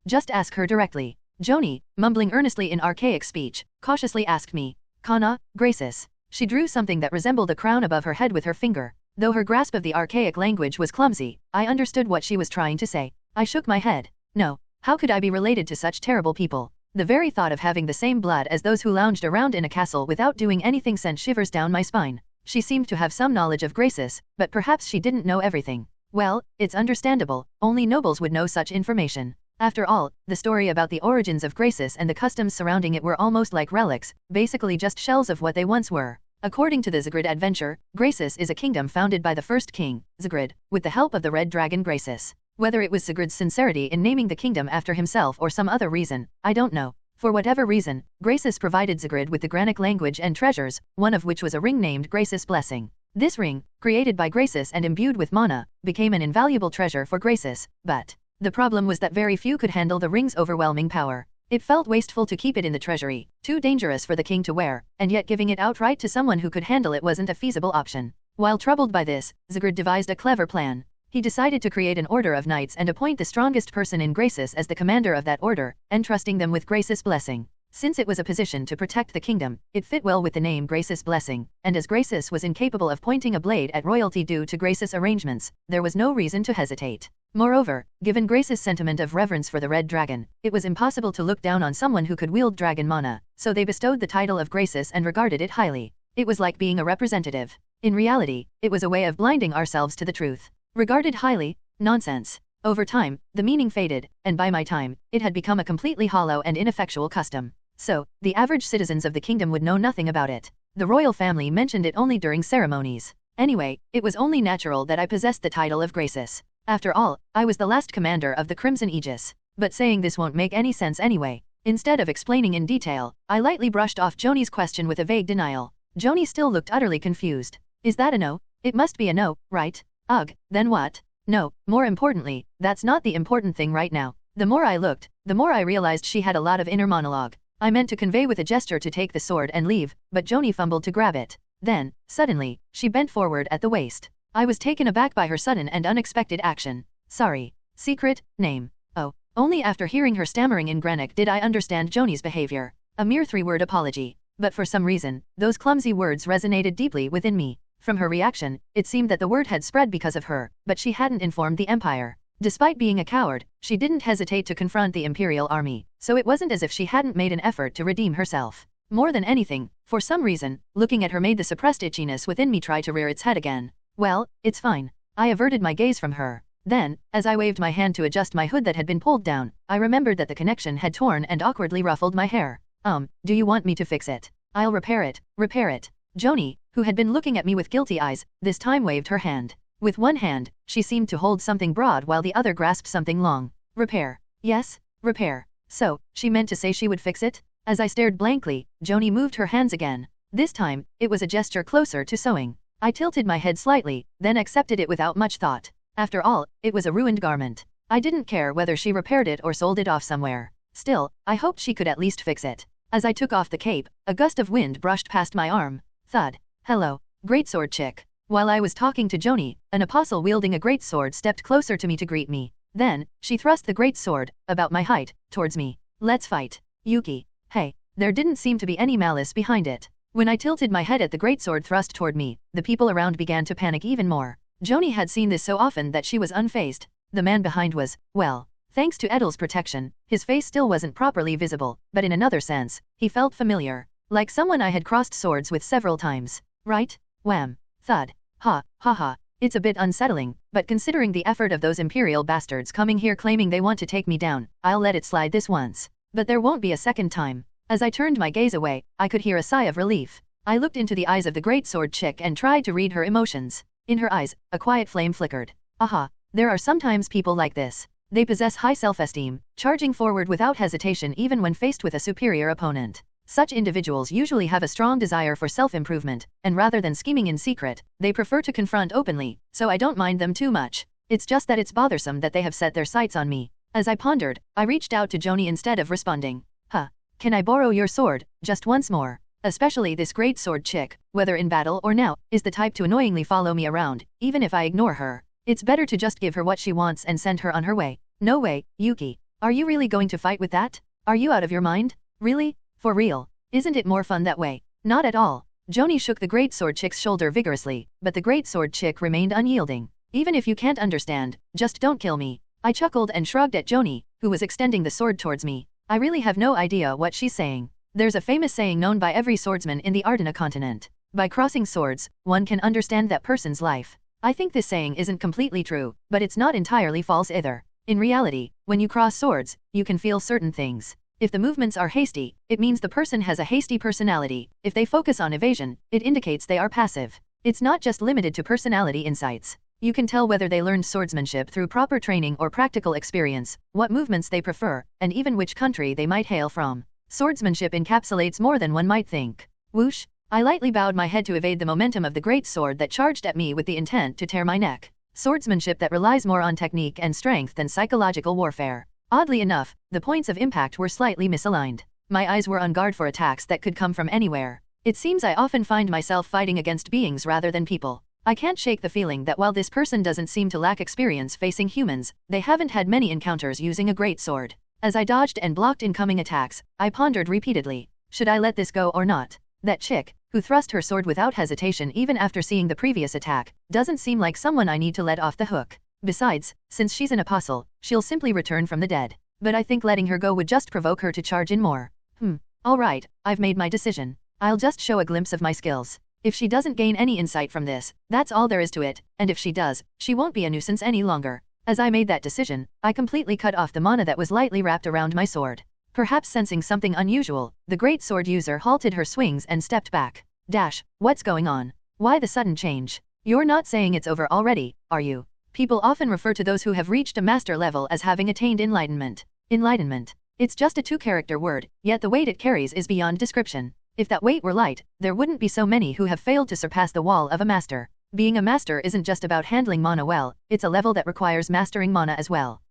just ask her directly. Joanie, mumbling earnestly in archaic speech, cautiously asked me. Kana, Gracis. She drew something that resembled a crown above her head with her finger. Though her grasp of the archaic language was clumsy, I understood what she was trying to say. I shook my head. No, how could I be related to such terrible people? The very thought of having the same blood as those who lounged around in a castle without doing anything sent shivers down my spine. She seemed to have some knowledge of Gracis, but perhaps she didn't know everything. Well, it's understandable, only nobles would know such information. After all, the story about the origins of Gracis and the customs surrounding it were almost like relics, basically just shells of what they once were. According to the Gared adventure, Gracis is a kingdom founded by the first king, Gared, with the help of the red dragon Gracis. Whether it was Gared's sincerity in naming the kingdom after himself or some other reason, I don't know. For whatever reason, Gracis provided Gared with the granik language and treasures, one of which was a ring named Gracis Blessing. This ring, created by Gracis and imbued with mana, became an invaluable treasure for Gracis, but the problem was that very few could handle the ring's overwhelming power. It felt wasteful to keep it in the treasury, too dangerous for the king to wear, and yet giving it outright to someone who could handle it wasn't a feasible option. While troubled by this, Gared devised a clever plan. He decided to create an order of knights and appoint the strongest person in Gracis as the commander of that order, entrusting them with Gracis Blessing. Since it was a position to protect the kingdom, it fit well with the name Gracis Blessing, and as Gracis was incapable of pointing a blade at royalty due to Gracis arrangements, there was no reason to hesitate. Moreover, given Gracis' sentiment of reverence for the red dragon, it was impossible to look down on someone who could wield dragon mana, so they bestowed the title of Gracis and regarded it highly. It was like being a representative. In reality, it was a way of blinding ourselves to the truth. Regarded highly? Nonsense. Over time, the meaning faded, and by my time, it had become a completely hollow and ineffectual custom. So, the average citizens of the kingdom would know nothing about it. The royal family mentioned it only during ceremonies. Anyway, it was only natural that I possessed the title of Gracis. After all, I was the last commander of the Crimson Aegis. But saying this won't make any sense anyway. Instead of explaining in detail, I lightly brushed off Joanie's question with a vague denial. Joanie still looked utterly confused. Is that a no? It must be a no, right? Ugh, then what? No, more importantly, that's not the important thing right now. The more I looked, the more I realized she had a lot of inner monologue. I meant to convey with a gesture to take the sword and leave, but Joanie fumbled to grab it. Then, suddenly, she bent forward at the waist. I was taken aback by her sudden and unexpected action. Sorry. Secret, name. Oh, only after hearing her stammering in granik did I understand Joanie's behavior. A mere 3-word apology. But for some reason, those clumsy words resonated deeply within me. From her reaction, it seemed that the word had spread because of her, but she hadn't informed the Empire. Despite being a coward, she didn't hesitate to confront the Imperial Army, so it wasn't as if she hadn't made an effort to redeem herself. More than anything, for some reason, looking at her made the suppressed itchiness within me try to rear its head again. Well, it's fine. I averted my gaze from her. Then, as I waved my hand to adjust my hood that had been pulled down, I remembered that the connection had torn and awkwardly ruffled my hair. Do you want me to fix it? I'll repair it. Repair it. Joanie, who had been looking at me with guilty eyes, this time waved her hand. With one hand, she seemed to hold something broad while the other grasped something long. Repair. Yes, repair. So, she meant to say she would fix it? As I stared blankly, Joanie moved her hands again. This time, it was a gesture closer to sewing. I tilted my head slightly, then accepted it without much thought. After all, it was a ruined garment. I didn't care whether she repaired it or sold it off somewhere. Still, I hoped she could at least fix it. As I took off the cape, a gust of wind brushed past my arm. Thud. Hello, greatsword chick. While I was talking to Joanie, an apostle wielding a greatsword stepped closer to me to greet me. Then, she thrust the greatsword, about my height, towards me. Let's fight. Yuki. Hey. There didn't seem to be any malice behind it. When I tilted my head at the greatsword thrust toward me, the people around began to panic even more. Joanie had seen this so often that she was unfazed. The man behind was, well, thanks to Edel's protection, his face still wasn't properly visible, but in another sense, he felt familiar. Like someone I had crossed swords with several times. Right? Wham. Thud. Ha, ha ha. It's a bit unsettling, but considering the effort of those Imperial bastards coming here claiming they want to take me down, I'll let it slide this once. But there won't be a second time. As I turned my gaze away, I could hear a sigh of relief. I looked into the eyes of the greatsword chick and tried to read her emotions. In her eyes, a quiet flame flickered. Aha, there are sometimes people like this. They possess high self-esteem, charging forward without hesitation even when faced with a superior opponent. Such individuals usually have a strong desire for self-improvement, and rather than scheming in secret, they prefer to confront openly, so I don't mind them too much. It's just that it's bothersome that they have set their sights on me. As I pondered, I reached out to Joanie instead of responding. Can I borrow your sword, just once more? Especially this greatsword chick, whether in battle or now, is the type to annoyingly follow me around, even if I ignore her. It's better to just give her what she wants and send her on her way. No way, Yuki. Are you really going to fight with that? Are you out of your mind? Really? For real? Isn't it more fun that way? Not at all. Joanie shook the greatsword chick's shoulder vigorously, but the greatsword chick remained unyielding. Even if you can't understand, just don't kill me. I chuckled and shrugged at Joanie, who was extending the sword towards me. I really have no idea what she's saying. There's a famous saying known by every swordsman in the Ardena continent. By crossing swords, one can understand that person's life. I think this saying isn't completely true, but it's not entirely false either. In reality, when you cross swords, you can feel certain things. If the movements are hasty, it means the person has a hasty personality. If they focus on evasion, it indicates they are passive. It's not just limited to personality insights. You can tell whether they learned swordsmanship through proper training or practical experience, what movements they prefer, and even which country they might hail from. Swordsmanship encapsulates more than one might think. Whoosh! I lightly bowed my head to evade the momentum of the great sword that charged at me with the intent to tear my neck. Swordsmanship that relies more on technique and strength than psychological warfare. Oddly enough, the points of impact were slightly misaligned. My eyes were on guard for attacks that could come from anywhere. It seems I often find myself fighting against beings rather than people. I can't shake the feeling that while this person doesn't seem to lack experience facing humans, they haven't had many encounters using a great sword. As I dodged and blocked incoming attacks, I pondered repeatedly. Should I let this go or not? That chick, who thrust her sword without hesitation even after seeing the previous attack, doesn't seem like someone I need to let off the hook. Besides, since she's an apostle, she'll simply return from the dead. But I think letting her go would just provoke her to charge in more. Alright, I've made my decision. I'll just show a glimpse of my skills. If she doesn't gain any insight from this, that's all there is to it, and if she does, she won't be a nuisance any longer. As I made that decision, I completely cut off the mana that was lightly wrapped around my sword. Perhaps sensing something unusual, the great sword user halted her swings and stepped back. What's going on? Why the sudden change? You're not saying it's over already, are you? People often refer to those who have reached a master level as having attained enlightenment. Enlightenment. It's just a two-character word, yet the weight it carries is beyond description. If that weight were light, there wouldn't be so many who have failed to surpass the wall of a master. Being a master isn't just about handling mana well, it's a level that requires mastering mana as well.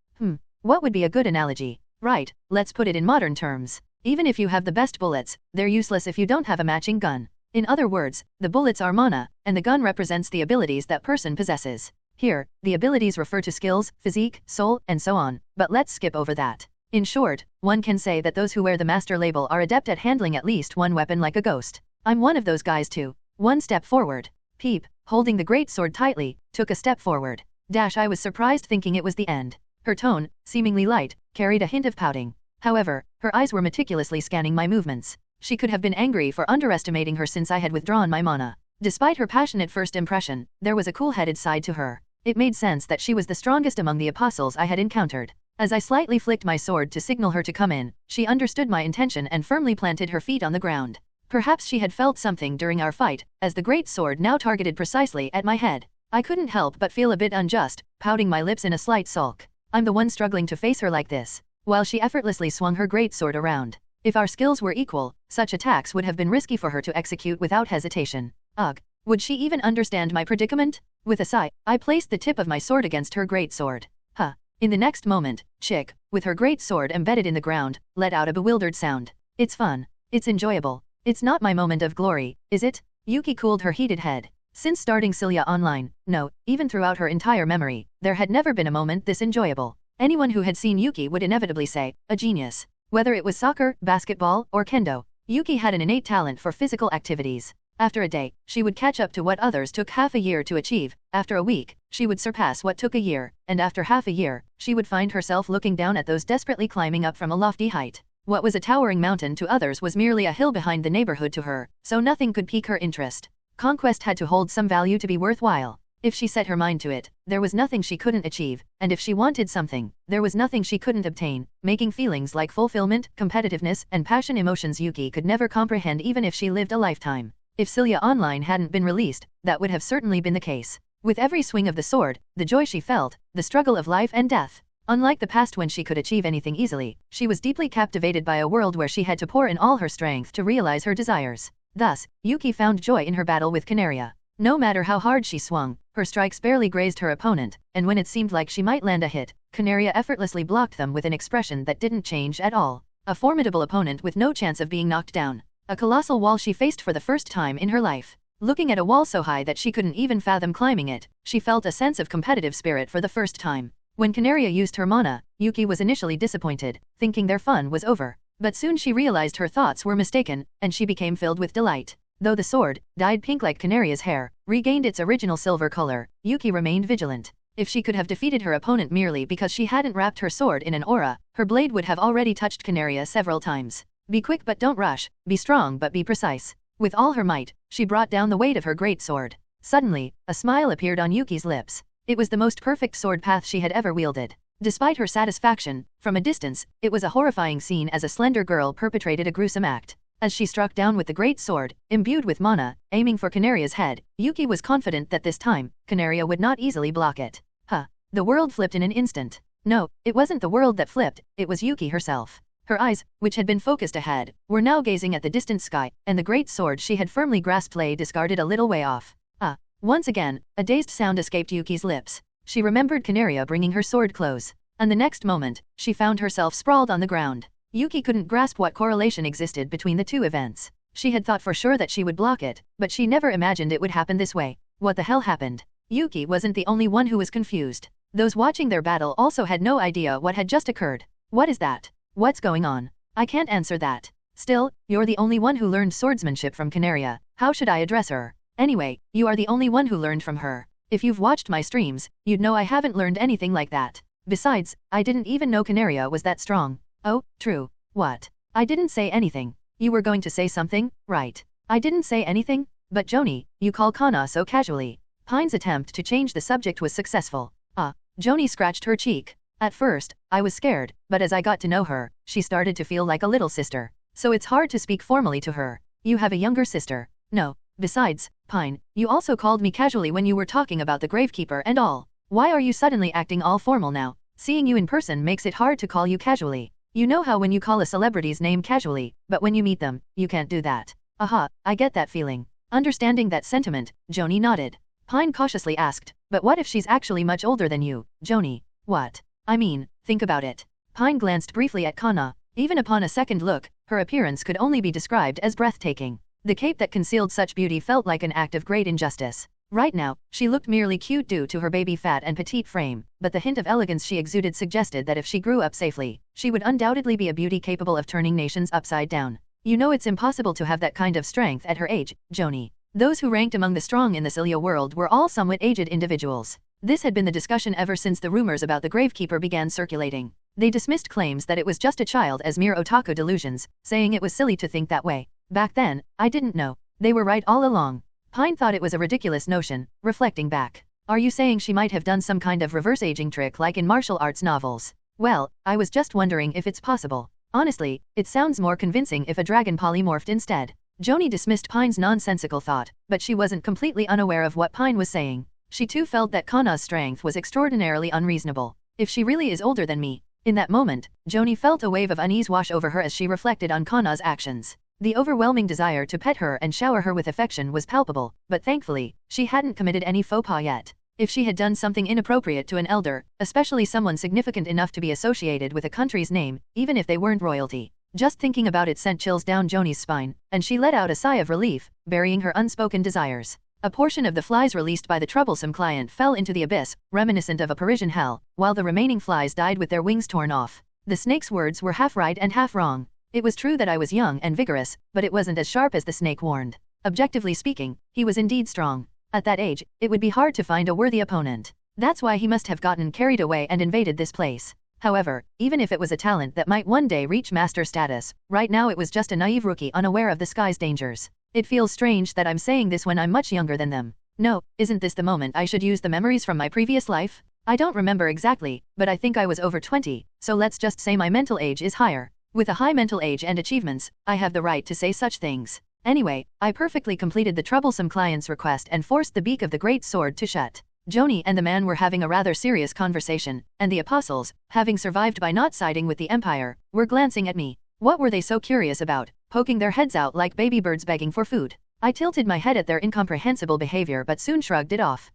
What would be a good analogy? Right, let's put it in modern terms. Even if you have the best bullets, they're useless if you don't have a matching gun. In other words, the bullets are mana, and the gun represents the abilities that person possesses. Here, the abilities refer to skills, physique, soul, and so on, but let's skip over that. In short, one can say that those who wear the master label are adept at handling at least one weapon like a ghost. I'm one of those guys too. One step forward. Peep, holding the great sword tightly, took a step forward. I was surprised thinking it was the end. Her tone, seemingly light, carried a hint of pouting. However, her eyes were meticulously scanning my movements. She could have been angry for underestimating her since I had withdrawn my mana. Despite her passionate first impression, there was a cool-headed side to her. It made sense that she was the strongest among the apostles I had encountered. As I slightly flicked my sword to signal her to come in, she understood my intention and firmly planted her feet on the ground. Perhaps she had felt something during our fight, as the great sword now targeted precisely at my head. I couldn't help but feel a bit unjust, pouting my lips in a slight sulk. I'm the one struggling to face her like this, while she effortlessly swung her great sword around. If our skills were equal, such attacks would have been risky for her to execute without hesitation. Ugh, would she even understand my predicament? With a sigh, I placed the tip of my sword against her great sword. In the next moment, Chick, with her great sword embedded in the ground, let out a bewildered sound. It's fun. It's enjoyable. It's not my moment of glory, is it? Yuki cooled her heated head. Since starting Silia online, no, even throughout her entire memory, there had never been a moment this enjoyable. Anyone who had seen Yuki would inevitably say, a genius. Whether it was soccer, basketball, or kendo, Yuki had an innate talent for physical activities. After a day, she would catch up to what others took half a year to achieve. After a week, she would surpass what took a year, and after half a year, she would find herself looking down at those desperately climbing up from a lofty height. What was a towering mountain to others was merely a hill behind the neighborhood to her, so nothing could pique her interest. Conquest had to hold some value to be worthwhile. If she set her mind to it, there was nothing she couldn't achieve, and if she wanted something, there was nothing she couldn't obtain, making feelings like fulfillment, competitiveness, and passion emotions Yuki could never comprehend even if she lived a lifetime. If Silia Online hadn't been released, that would have certainly been the case. With every swing of the sword, the joy she felt, the struggle of life and death. Unlike the past when she could achieve anything easily, she was deeply captivated by a world where she had to pour in all her strength to realize her desires. Thus, Yuki found joy in her battle with Canaria. No matter how hard she swung, her strikes barely grazed her opponent, and when it seemed like she might land a hit, Canaria effortlessly blocked them with an expression that didn't change at all. A formidable opponent with no chance of being knocked down. A colossal wall she faced for the first time in her life. Looking at a wall so high that she couldn't even fathom climbing it, she felt a sense of competitive spirit for the first time. When Canaria used her mana, Yuki was initially disappointed, thinking their fun was over. But soon she realized her thoughts were mistaken, and she became filled with delight. Though the sword, dyed pink like Canaria's hair, regained its original silver color, Yuki remained vigilant. If she could have defeated her opponent merely because she hadn't wrapped her sword in an aura, her blade would have already touched Canaria several times. Be quick but don't rush, be strong but be precise. With all her might, she brought down the weight of her great sword. Suddenly, a smile appeared on Yuki's lips. It was the most perfect sword path she had ever wielded. Despite her satisfaction, from a distance, it was a horrifying scene as a slender girl perpetrated a gruesome act. As she struck down with the great sword, imbued with mana, aiming for Canaria's head, Yuki was confident that this time, Canaria would not easily block it. The world flipped in an instant. No, it wasn't the world that flipped, it was Yuki herself. Her eyes, which had been focused ahead, were now gazing at the distant sky, and the great sword she had firmly grasped lay discarded a little way off. Once again, a dazed sound escaped Yuki's lips. She remembered Canaria bringing her sword close, and the next moment, she found herself sprawled on the ground. Yuki couldn't grasp what correlation existed between the two events. She had thought for sure that she would block it, but she never imagined it would happen this way. What the hell happened? Yuki wasn't the only one who was confused. Those watching their battle also had no idea what had just occurred. What is that? What's going on? I can't answer that. Still, you're the only one who learned swordsmanship from Canaria. How should I address her? Anyway, you are the only one who learned from her. If you've watched my streams, you'd know I haven't learned anything like that. Besides, I didn't even know Canaria was that strong. Oh, true. What? I didn't say anything. You were going to say something, right? I didn't say anything, but Joanie, you call Kana so casually. Pine's attempt to change the subject was successful. Joanie scratched her cheek. At first, I was scared, but as I got to know her, she started to feel like a little sister. So it's hard to speak formally to her. You have a younger sister. No. Besides, Pine, you also called me casually when you were talking about the gravekeeper and all. Why are you suddenly acting all formal now? Seeing you in person makes it hard to call you casually. You know how when you call a celebrity's name casually, but when you meet them, you can't do that. I get that feeling. Understanding that sentiment, Joanie nodded. Pine cautiously asked, but what if she's actually much older than you, Joanie? What? I mean, think about it. Pine glanced briefly at Kana. Even upon a second look, her appearance could only be described as breathtaking. The cape that concealed such beauty felt like an act of great injustice. Right now, she looked merely cute due to her baby fat and petite frame, but the hint of elegance she exuded suggested that if she grew up safely, she would undoubtedly be a beauty capable of turning nations upside down. You know it's impossible to have that kind of strength at her age, Joanie. Those who ranked among the strong in the Silia world were all somewhat aged individuals. This had been the discussion ever since the rumors about the gravekeeper began circulating. They dismissed claims that it was just a child as mere otaku delusions, saying it was silly to think that way. Back then, I didn't know. They were right all along. Pine thought it was a ridiculous notion, reflecting back. Are you saying she might have done some kind of reverse aging trick like in martial arts novels? Well, I was just wondering if it's possible. Honestly, it sounds more convincing if a dragon polymorphed instead. Joanie dismissed Pine's nonsensical thought, but she wasn't completely unaware of what Pine was saying. She too felt that Kana's strength was extraordinarily unreasonable. If she really is older than me. In that moment, Joanie felt a wave of unease wash over her as she reflected on Kana's actions. The overwhelming desire to pet her and shower her with affection was palpable, but thankfully, she hadn't committed any faux pas yet. If she had done something inappropriate to an elder, especially someone significant enough to be associated with a country's name, even if they weren't royalty. Just thinking about it sent chills down Joanie's spine, and she let out a sigh of relief, burying her unspoken desires. A portion of the flies released by the troublesome client fell into the abyss, reminiscent of a Parisian hell, while the remaining flies died with their wings torn off. The snake's words were half right and half wrong. It was true that I was young and vigorous, but it wasn't as sharp as the snake warned. Objectively speaking, he was indeed strong. At that age, it would be hard to find a worthy opponent. That's why he must have gotten carried away and invaded this place. However, even if it was a talent that might one day reach master status, right now it was just a naive rookie unaware of the sky's dangers. It feels strange that I'm saying this when I'm much younger than them. No, isn't this the moment I should use the memories from my previous life? I don't remember exactly, but I think I was over 20, so let's just say my mental age is higher. With a high mental age and achievements, I have the right to say such things. Anyway, I perfectly completed the troublesome client's request and forced the beak of the great sword to shut. Joanie and the man were having a rather serious conversation, and the apostles, having survived by not siding with the Empire, were glancing at me. What were they so curious about, poking their heads out like baby birds begging for food? I tilted my head at their incomprehensible behavior but soon shrugged it off.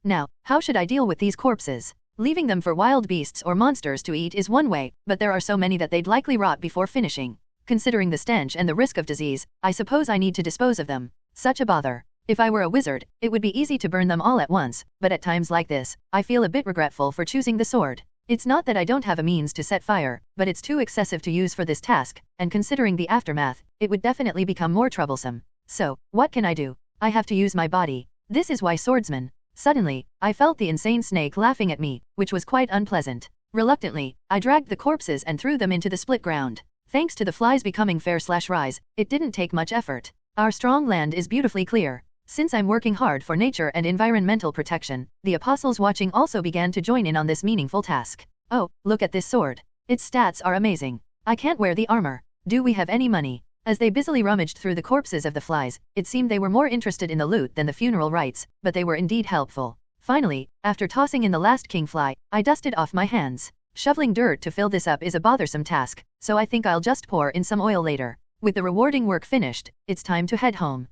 Now, how should I deal with these corpses? Leaving them for wild beasts or monsters to eat is one way, but there are so many that they'd likely rot before finishing. Considering the stench and the risk of disease, I suppose I need to dispose of them. Such a bother. If I were a wizard, it would be easy to burn them all at once, but at times like this, I feel a bit regretful for choosing the sword. It's not that I don't have a means to set fire, but it's too excessive to use for this task, and considering the aftermath, it would definitely become more troublesome. So, what can I do? I have to use my body. This is why swordsman. Suddenly, I felt the insane snake laughing at me, which was quite unpleasant. Reluctantly, I dragged the corpses and threw them into the split ground. Thanks to the flies becoming fair/rise, it didn't take much effort. Our strong land is beautifully clear. Since I'm working hard for nature and environmental protection, the apostles watching also began to join in on this meaningful task. Oh, look at this sword. Its stats are amazing. I can't wear the armor. Do we have any money? As they busily rummaged through the corpses of the flies, it seemed they were more interested in the loot than the funeral rites, but they were indeed helpful. Finally, after tossing in the last king fly, I dusted off my hands. Shoveling dirt to fill this up is a bothersome task, so I think I'll just pour in some oil later. With the rewarding work finished, it's time to head home.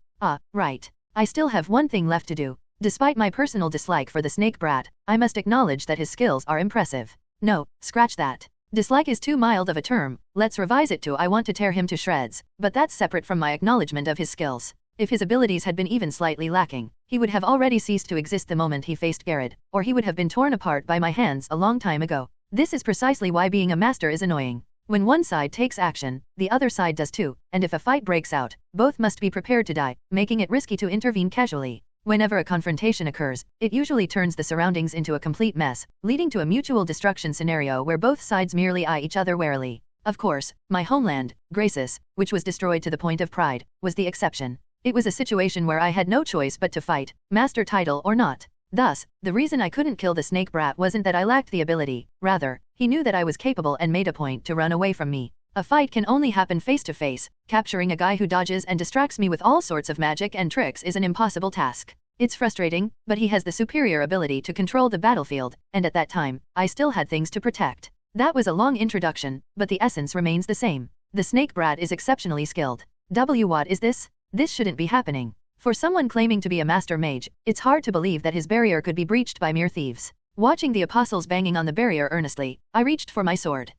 Right. I still have one thing left to do. Despite my personal dislike for the snake brat, I must acknowledge that his skills are impressive. No, scratch that. Dislike is too mild of a term, let's revise it to I want to tear him to shreds, but that's separate from my acknowledgement of his skills. If his abilities had been even slightly lacking, he would have already ceased to exist the moment he faced Gared, or he would have been torn apart by my hands a long time ago. This is precisely why being a master is annoying. When one side takes action, the other side does too, and if a fight breaks out, both must be prepared to die, making it risky to intervene casually. Whenever a confrontation occurs, it usually turns the surroundings into a complete mess, leading to a mutual destruction scenario where both sides merely eye each other warily. Of course, my homeland, Graces, which was destroyed to the point of pride, was the exception. It was a situation where I had no choice but to fight, master title or not. Thus, the reason I couldn't kill the snake brat wasn't that I lacked the ability, rather, he knew that I was capable and made a point to run away from me. A fight can only happen face to face. Capturing a guy who dodges and distracts me with all sorts of magic and tricks is an impossible task. It's frustrating, but he has the superior ability to control the battlefield, and at that time, I still had things to protect. That was a long introduction, but the essence remains the same. The snake brat is exceptionally skilled. What is this? This shouldn't be happening. For someone claiming to be a master mage, it's hard to believe that his barrier could be breached by mere thieves. Watching the apostles banging on the barrier earnestly, I reached for my sword.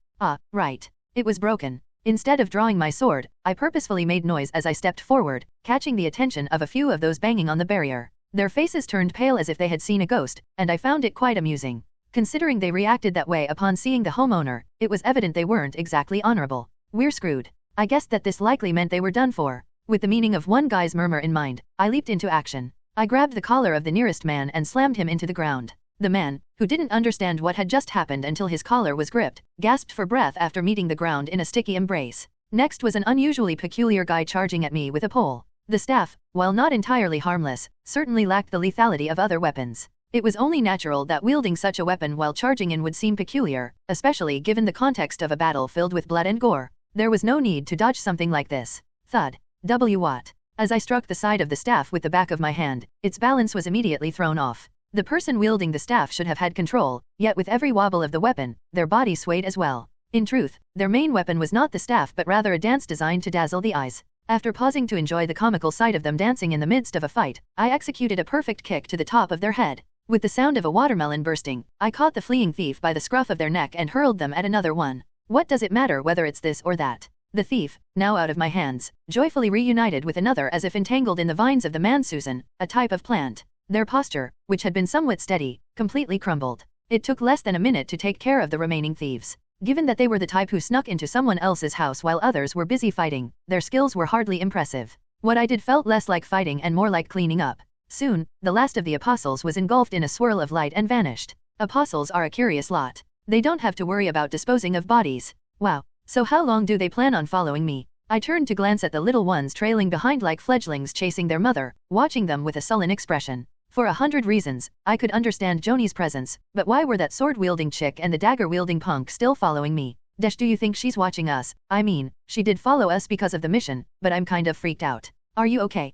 Right. It was broken. Instead of drawing my sword, I purposefully made noise as I stepped forward, catching the attention of a few of those banging on the barrier. Their faces turned pale as if they had seen a ghost, and I found it quite amusing. Considering they reacted that way upon seeing the homeowner, it was evident they weren't exactly honorable. We're screwed. I guessed that this likely meant they were done for. With the meaning of one guy's murmur in mind, I leaped into action. I grabbed the collar of the nearest man and slammed him into the ground. The man, who didn't understand what had just happened until his collar was gripped, gasped for breath after meeting the ground in a sticky embrace. Next was an unusually peculiar guy charging at me with a pole. The staff, while not entirely harmless, certainly lacked the lethality of other weapons. It was only natural that wielding such a weapon while charging in would seem peculiar, especially given the context of a battle filled with blood and gore. There was no need to dodge something like this. Thud. What? As I struck the side of the staff with the back of my hand, its balance was immediately thrown off. The person wielding the staff should have had control, yet with every wobble of the weapon, their body swayed as well. In truth, their main weapon was not the staff but rather a dance designed to dazzle the eyes. After pausing to enjoy the comical sight of them dancing in the midst of a fight, I executed a perfect kick to the top of their head. With the sound of a watermelon bursting, I caught the fleeing thief by the scruff of their neck and hurled them at another one. What does it matter whether it's this or that? The thief, now out of my hands, joyfully reunited with another as if entangled in the vines of the mansusan, a type of plant. Their posture, which had been somewhat steady, completely crumbled. It took less than a minute to take care of the remaining thieves. Given that they were the type who snuck into someone else's house while others were busy fighting, their skills were hardly impressive. What I did felt less like fighting and more like cleaning up. Soon, the last of the apostles was engulfed in a swirl of light and vanished. Apostles are a curious lot. They don't have to worry about disposing of bodies. Wow, so how long do they plan on following me? I turned to glance at the little ones trailing behind like fledglings chasing their mother, watching them with a sullen expression. For 100 reasons, I could understand Joanie's presence, but why were that sword-wielding chick and the dagger-wielding punk still following me? Do you think she's watching us? I mean, she did follow us because of the mission, but I'm kind of freaked out. Are you okay?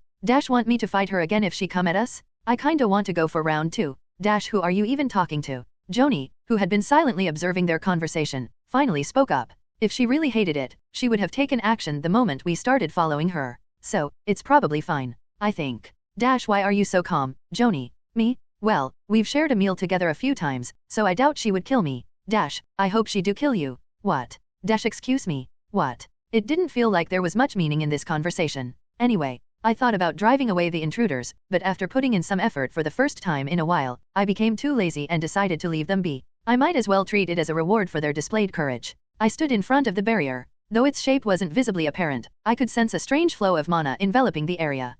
Want me to fight her again if she come at us? I kinda want to go for round 2. Who are you even talking to? Joanie, who had been silently observing their conversation, finally spoke up. If she really hated it, she would have taken action the moment we started following her. So, it's probably fine. I think. Why are you so calm, Joanie? Me? Well, we've shared a meal together a few times, so I doubt she would kill me. I hope she do kill you. What? Excuse me. What? It didn't feel like there was much meaning in this conversation. Anyway, I thought about driving away the intruders, but after putting in some effort for the first time in a while, I became too lazy and decided to leave them be. I might as well treat it as a reward for their displayed courage. I stood in front of the barrier. Though its shape wasn't visibly apparent, I could sense a strange flow of mana enveloping the area.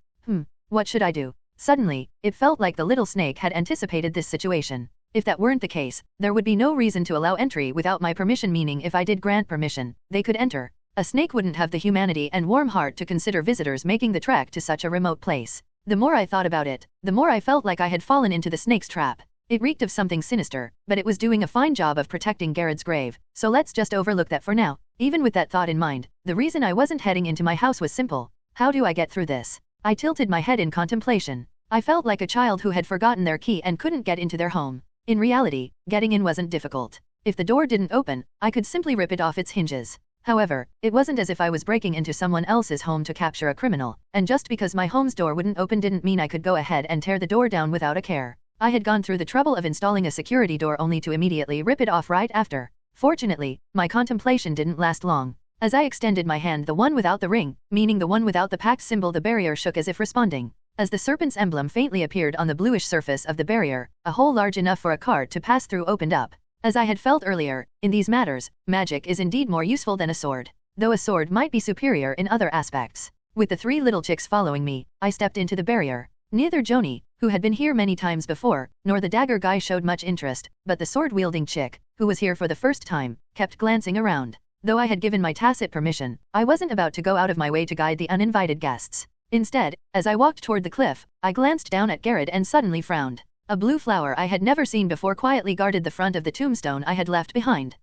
What should I do? Suddenly, it felt like the little snake had anticipated this situation. If that weren't the case, there would be no reason to allow entry without my permission, meaning if I did grant permission, they could enter. A snake wouldn't have the humanity and warm heart to consider visitors making the trek to such a remote place. The more I thought about it, the more I felt like I had fallen into the snake's trap. It reeked of something sinister, but it was doing a fine job of protecting Gared's grave, so let's just overlook that for now. Even with that thought in mind, the reason I wasn't heading into my house was simple. How do I get through this? I tilted my head in contemplation. I felt like a child who had forgotten their key and couldn't get into their home. In reality, getting in wasn't difficult. If the door didn't open, I could simply rip it off its hinges. However, it wasn't as if I was breaking into someone else's home to capture a criminal, and just because my home's door wouldn't open didn't mean I could go ahead and tear the door down without a care. I had gone through the trouble of installing a security door only to immediately rip it off right after. Fortunately, my contemplation didn't last long. As I extended my hand, the one without the ring, meaning the one without the pact symbol, the barrier shook as if responding. As the serpent's emblem faintly appeared on the bluish surface of the barrier, a hole large enough for a cart to pass through opened up. As I had felt earlier, in these matters, magic is indeed more useful than a sword. Though a sword might be superior in other aspects. With the 3 little chicks following me, I stepped into the barrier. Neither Joanie, who had been here many times before, nor the dagger guy showed much interest, but the sword-wielding chick, who was here for the first time, kept glancing around. Though I had given my tacit permission, I wasn't about to go out of my way to guide the uninvited guests. Instead, as I walked toward the cliff, I glanced down at Gared and suddenly frowned. A blue flower I had never seen before quietly guarded the front of the tombstone I had left behind.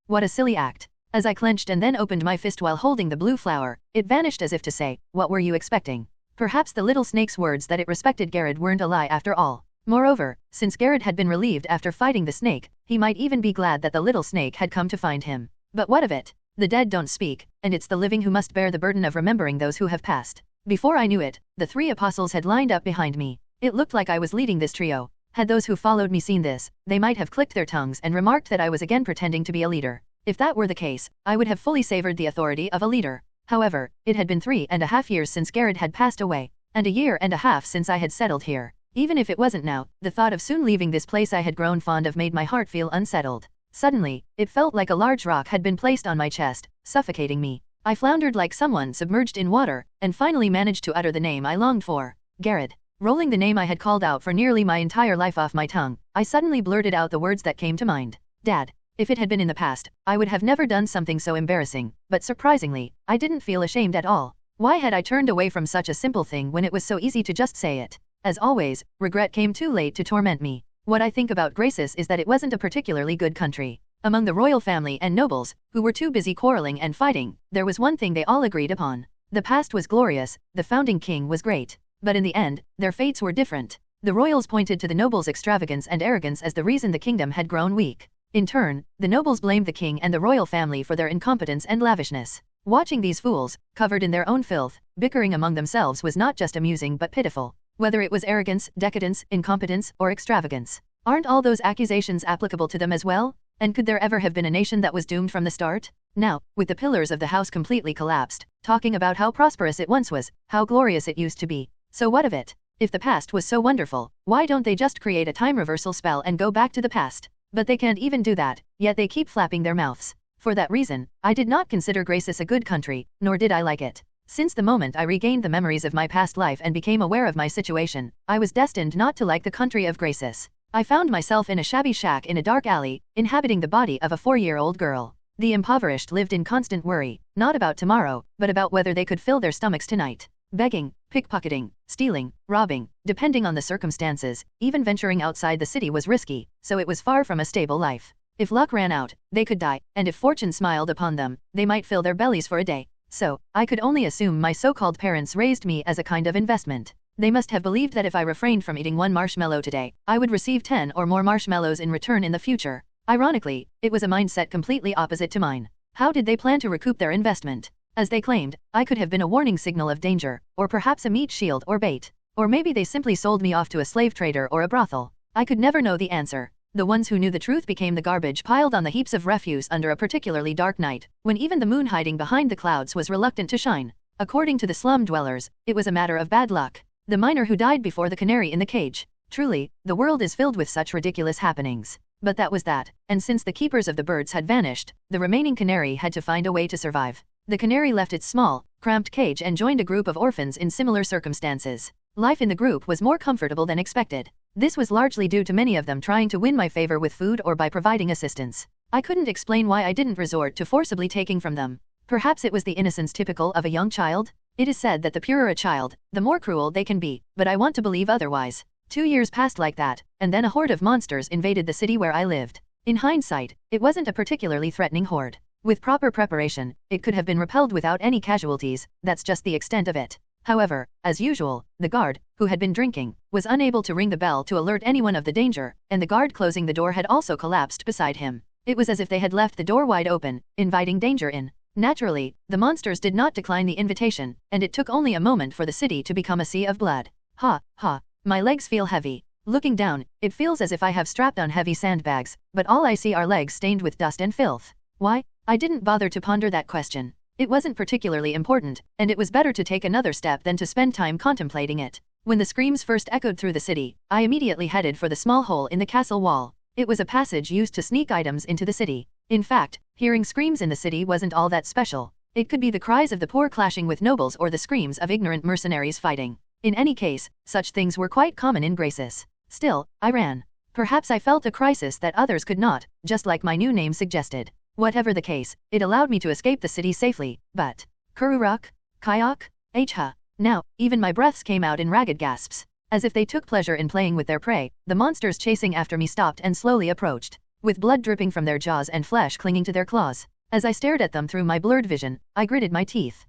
What a silly act. As I clenched and then opened my fist while holding the blue flower, it vanished as if to say, "What were you expecting?" Perhaps the little snake's words that it respected Gared weren't a lie after all. Moreover, since Gared had been relieved after fighting the snake, he might even be glad that the little snake had come to find him. But what of it? The dead don't speak, and it's the living who must bear the burden of remembering those who have passed. Before I knew it, the 3 apostles had lined up behind me. It looked like I was leading this trio. Had those who followed me seen this, they might have clicked their tongues and remarked that I was again pretending to be a leader. If that were the case, I would have fully savored the authority of a leader. However, it had been 3.5 years since Gared had passed away, and 1.5 years since I had settled here. Even if it wasn't now, the thought of soon leaving this place I had grown fond of made my heart feel unsettled. Suddenly, it felt like a large rock had been placed on my chest, suffocating me. I floundered like someone submerged in water, and finally managed to utter the name I longed for. Gared. Rolling the name I had called out for nearly my entire life off my tongue, I suddenly blurted out the words that came to mind. Dad. If it had been in the past, I would have never done something so embarrassing, but surprisingly, I didn't feel ashamed at all. Why had I turned away from such a simple thing when it was so easy to just say it? As always, regret came too late to torment me. What I think about Graces is that it wasn't a particularly good country. Among the royal family and nobles, who were too busy quarreling and fighting, there was one thing they all agreed upon. The past was glorious, the founding king was great. But in the end, their fates were different. The royals pointed to the nobles' extravagance and arrogance as the reason the kingdom had grown weak. In turn, the nobles blamed the king and the royal family for their incompetence and lavishness. Watching these fools, covered in their own filth, bickering among themselves was not just amusing but pitiful. Whether it was arrogance, decadence, incompetence, or extravagance. Aren't all those accusations applicable to them as well? And could there ever have been a nation that was doomed from the start? Now, with the pillars of the house completely collapsed, talking about how prosperous it once was, how glorious it used to be. So what of it? If the past was so wonderful, why don't they just create a time reversal spell and go back to the past? But they can't even do that, yet they keep flapping their mouths. For that reason, I did not consider Graces a good country, nor did I like it. Since the moment I regained the memories of my past life and became aware of my situation, I was destined not to like the country of Graces. I found myself in a shabby shack in a dark alley, inhabiting the body of a 4-year-old girl. The impoverished lived in constant worry, not about tomorrow, but about whether they could fill their stomachs tonight. Begging, pickpocketing, stealing, robbing, depending on the circumstances, even venturing outside the city was risky, so it was far from a stable life. If luck ran out, they could die, and if fortune smiled upon them, they might fill their bellies for a day. So, I could only assume my so-called parents raised me as a kind of investment. They must have believed that if I refrained from eating 1 marshmallow today, I would receive 10 or more marshmallows in return in the future. Ironically, it was a mindset completely opposite to mine. How did they plan to recoup their investment? As they claimed, I could have been a warning signal of danger, or perhaps a meat shield or bait. Or maybe they simply sold me off to a slave trader or a brothel. I could never know the answer. The ones who knew the truth became the garbage piled on the heaps of refuse under a particularly dark night, when even the moon hiding behind the clouds was reluctant to shine. According to the slum dwellers, it was a matter of bad luck. The miner who died before the canary in the cage. Truly, the world is filled with such ridiculous happenings. But that was that, and since the keepers of the birds had vanished, the remaining canary had to find a way to survive. The canary left its small, cramped cage and joined a group of orphans in similar circumstances. Life in the group was more comfortable than expected. This was largely due to many of them trying to win my favor with food or by providing assistance. I couldn't explain why I didn't resort to forcibly taking from them. Perhaps it was the innocence typical of a young child? It is said that the purer a child, the more cruel they can be, but I want to believe otherwise. 2 years passed like that, and then a horde of monsters invaded the city where I lived. In hindsight, it wasn't a particularly threatening horde. With proper preparation, it could have been repelled without any casualties, that's just the extent of it. However, as usual, the guard, who had been drinking, was unable to ring the bell to alert anyone of the danger, and the guard closing the door had also collapsed beside him. It was as if they had left the door wide open, inviting danger in. Naturally, the monsters did not decline the invitation, and it took only a moment for the city to become a sea of blood. Ha, ha, my legs feel heavy. Looking down, it feels as if I have strapped on heavy sandbags, but all I see are legs stained with dust and filth. Why? I didn't bother to ponder that question. It wasn't particularly important, and it was better to take another step than to spend time contemplating it. When the screams first echoed through the city, I immediately headed for the small hole in the castle wall. It was a passage used to sneak items into the city. In fact, hearing screams in the city wasn't all that special. It could be the cries of the poor clashing with nobles or the screams of ignorant mercenaries fighting. In any case, such things were quite common in Graces. Still, I ran. Perhaps I felt a crisis that others could not, just like my new name suggested. Whatever the case, it allowed me to escape the city safely, but... Kururuk? Kayak? Hha. Now, even my breaths came out in ragged gasps. As if they took pleasure in playing with their prey, the monsters chasing after me stopped and slowly approached, with blood dripping from their jaws and flesh clinging to their claws. As I stared at them through my blurred vision, I gritted my teeth.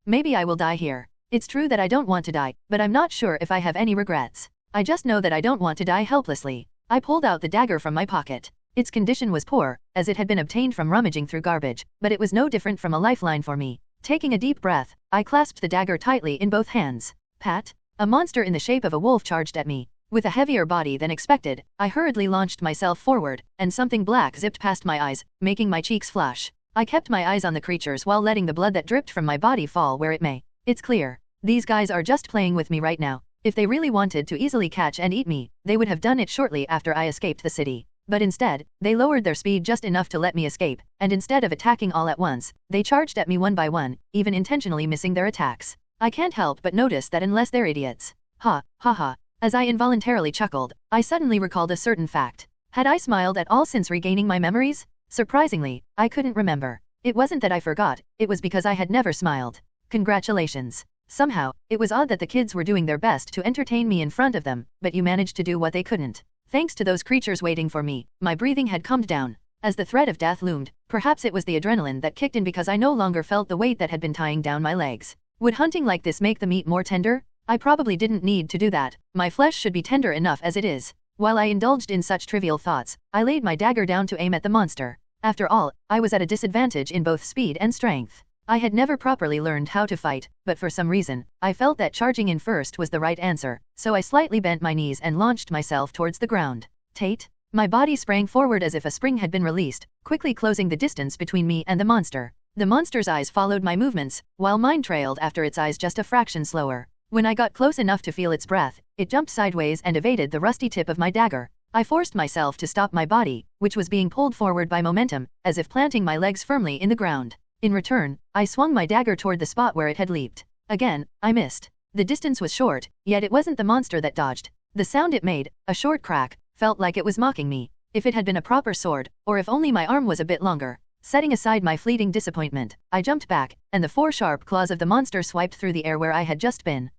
Maybe I will die here. It's true that I don't want to die, but I'm not sure if I have any regrets. I just know that I don't want to die helplessly. I pulled out the dagger from my pocket. Its condition was poor, as it had been obtained from rummaging through garbage, but it was no different from a lifeline for me. Taking a deep breath, I clasped the dagger tightly in both hands. Pat! A monster in the shape of a wolf charged at me. With a heavier body than expected, I hurriedly launched myself forward, and something black zipped past my eyes, making my cheeks flush. I kept my eyes on the creatures while letting the blood that dripped from my body fall where it may. It's clear. These guys are just playing with me right now. If they really wanted to easily catch and eat me, they would have done it shortly after I escaped the city. But instead, they lowered their speed just enough to let me escape, and instead of attacking all at once, they charged at me one by one, even intentionally missing their attacks. I can't help but notice that unless they're idiots. Ha, ha ha. As I involuntarily chuckled, I suddenly recalled a certain fact. Had I smiled at all since regaining my memories? Surprisingly, I couldn't remember. It wasn't that I forgot, it was because I had never smiled. Congratulations. Somehow, it was odd that the kids were doing their best to entertain me in front of them, but you managed to do what they couldn't. Thanks to those creatures waiting for me, my breathing had calmed down. As the threat of death loomed, perhaps it was the adrenaline that kicked in because I no longer felt the weight that had been tying down my legs. Would hunting like this make the meat more tender? I probably didn't need to do that. My flesh should be tender enough as it is. While I indulged in such trivial thoughts, I laid my dagger down to aim at the monster. After all, I was at a disadvantage in both speed and strength. I had never properly learned how to fight, but for some reason, I felt that charging in first was the right answer, so I slightly bent my knees and launched myself towards the ground. Tate! My body sprang forward as if a spring had been released, quickly closing the distance between me and the monster. The monster's eyes followed my movements, while mine trailed after its eyes just a fraction slower. When I got close enough to feel its breath, it jumped sideways and evaded the rusty tip of my dagger. I forced myself to stop my body, which was being pulled forward by momentum, as if planting my legs firmly in the ground. In return, I swung my dagger toward the spot where it had leaped. Again, I missed. The distance was short, yet it wasn't the monster that dodged. The sound it made, a short crack, felt like it was mocking me. If it had been a proper sword, or if only my arm was a bit longer. Setting aside my fleeting disappointment, I jumped back, and the 4 sharp claws of the monster swiped through the air where I had just been.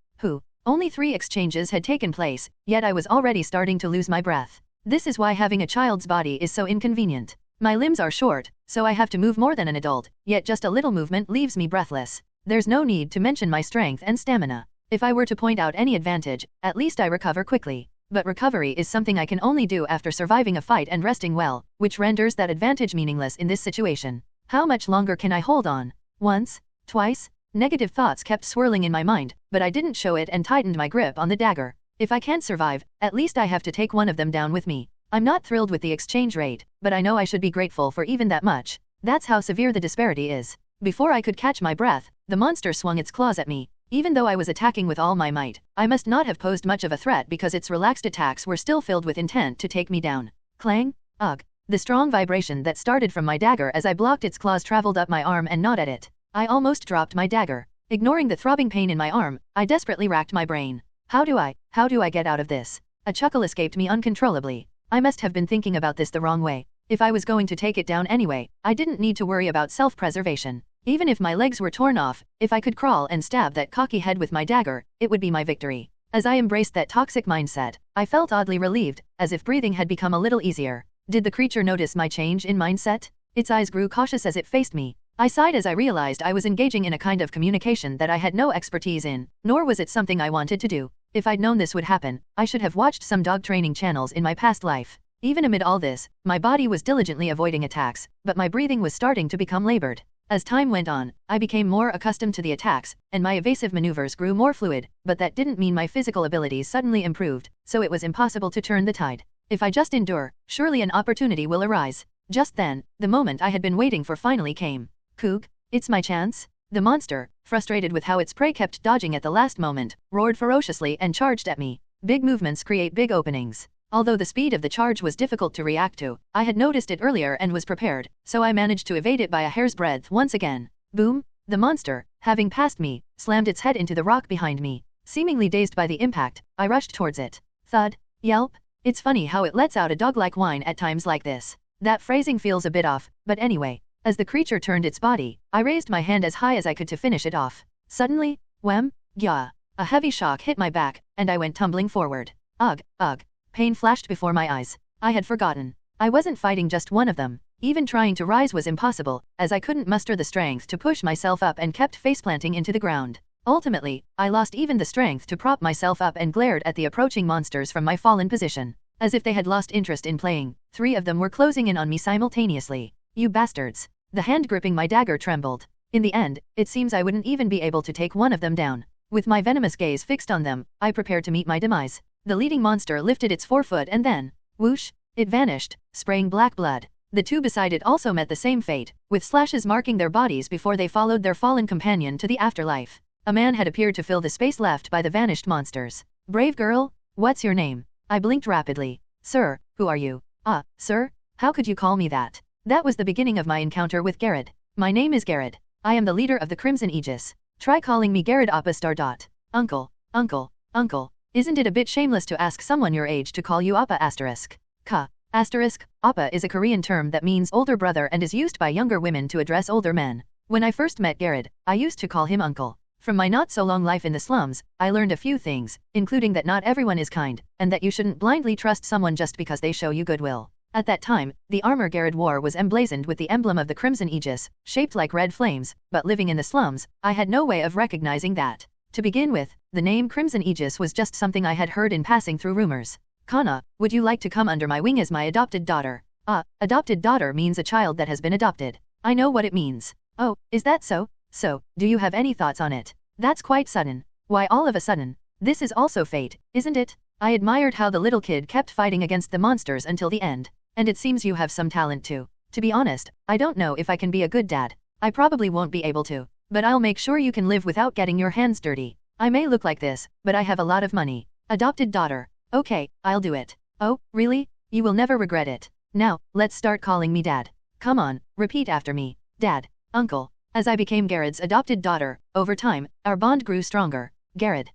Only 3 exchanges had taken place, yet I was already starting to lose my breath. This is why having a child's body is so inconvenient. My limbs are short, so I have to move more than an adult, yet just a little movement leaves me breathless. There's no need to mention my strength and stamina. If I were to point out any advantage, at least I recover quickly. But recovery is something I can only do after surviving a fight and resting well, which renders that advantage meaningless in this situation. How much longer can I hold on? Once? Twice? Negative thoughts kept swirling in my mind, but I didn't show it and tightened my grip on the dagger. If I can't survive, at least I have to take one of them down with me. I'm not thrilled with the exchange rate, but I know I should be grateful for even that much. That's how severe the disparity is. Before I could catch my breath, the monster swung its claws at me. Even though I was attacking with all my might, I must not have posed much of a threat because its relaxed attacks were still filled with intent to take me down. Clang! Ugh! The strong vibration that started from my dagger as I blocked its claws traveled up my arm and gnawed at it. I almost dropped my dagger. Ignoring the throbbing pain in my arm, I desperately racked my brain. How do I get out of this? A chuckle escaped me uncontrollably. I must have been thinking about this the wrong way. If I was going to take it down anyway, I didn't need to worry about self-preservation. Even if my legs were torn off, if I could crawl and stab that cocky head with my dagger, it would be my victory. As I embraced that toxic mindset, I felt oddly relieved, as if breathing had become a little easier. Did the creature notice my change in mindset? Its eyes grew cautious as it faced me. I sighed as I realized I was engaging in a kind of communication that I had no expertise in, nor was it something I wanted to do. If I'd known this would happen, I should have watched some dog training channels in my past life. Even amid all this, my body was diligently avoiding attacks, but my breathing was starting to become labored. As time went on, I became more accustomed to the attacks, and my evasive maneuvers grew more fluid, but that didn't mean my physical abilities suddenly improved, so it was impossible to turn the tide. If I just endure, surely an opportunity will arise. Just then, the moment I had been waiting for finally came. Kook, it's my chance? The monster, frustrated with how its prey kept dodging at the last moment, roared ferociously and charged at me. Big movements create big openings. Although the speed of the charge was difficult to react to, I had noticed it earlier and was prepared, so I managed to evade it by a hair's breadth once again. Boom! The monster, having passed me, slammed its head into the rock behind me. Seemingly dazed by the impact, I rushed towards it. Thud! Yelp! It's funny how it lets out a dog-like whine at times like this. That phrasing feels a bit off, but anyway. As the creature turned its body, I raised my hand as high as I could to finish it off. Suddenly, wham! Gah! A heavy shock hit my back, and I went tumbling forward. Ugh! Ugh! Pain flashed before my eyes. I had forgotten. I wasn't fighting just one of them. Even trying to rise was impossible, as I couldn't muster the strength to push myself up and kept faceplanting into the ground. Ultimately, I lost even the strength to prop myself up and glared at the approaching monsters from my fallen position. As if they had lost interest in playing, 3 of them were closing in on me simultaneously. You bastards. The hand gripping my dagger trembled. In the end, it seems I wouldn't even be able to take one of them down. With my venomous gaze fixed on them, I prepared to meet my demise. The leading monster lifted its forefoot and then, whoosh, it vanished, spraying black blood. The two beside it also met the same fate, with slashes marking their bodies before they followed their fallen companion to the afterlife. A man had appeared to fill the space left by the vanished monsters. Brave girl, what's your name? I blinked rapidly. Sir, who are you? Ah, sir? How could you call me that? That was the beginning of my encounter with Gared. My name is Gared. I am the leader of the Crimson Aegis. Try calling me Gared Appa star dot. Uncle, uncle, uncle. Isn't it a bit shameless to ask someone your age to call you Appa asterisk? Ka. Asterisk, Appa is a Korean term that means older brother and is used by younger women to address older men. When I first met Gared, I used to call him uncle. From my not-so-long life in the slums, I learned a few things, including that not everyone is kind, and that you shouldn't blindly trust someone just because they show you goodwill. At that time, the armor Gared wore was emblazoned with the emblem of the Crimson Aegis, shaped like red flames, but living in the slums, I had no way of recognizing that. To begin with, the name Crimson Aegis was just something I had heard in passing through rumors. Kana, would you like to come under my wing as my adopted daughter? Ah, adopted daughter means a child that has been adopted. I know what it means. Oh, is that so? So, do you have any thoughts on it? That's quite sudden. Why all of a sudden? This is also fate, isn't it? I admired how the little kid kept fighting against the monsters until the end. And it seems you have some talent too. To be honest, I don't know if I can be a good dad. I probably won't be able to. But I'll make sure you can live without getting your hands dirty. I may look like this, but I have a lot of money. Adopted daughter. Okay, I'll do it. Oh, really? You will never regret it. Now, let's start calling me Dad. Come on, repeat after me. Dad. Uncle. As I became Gared's adopted daughter, over time, our bond grew stronger. Gared.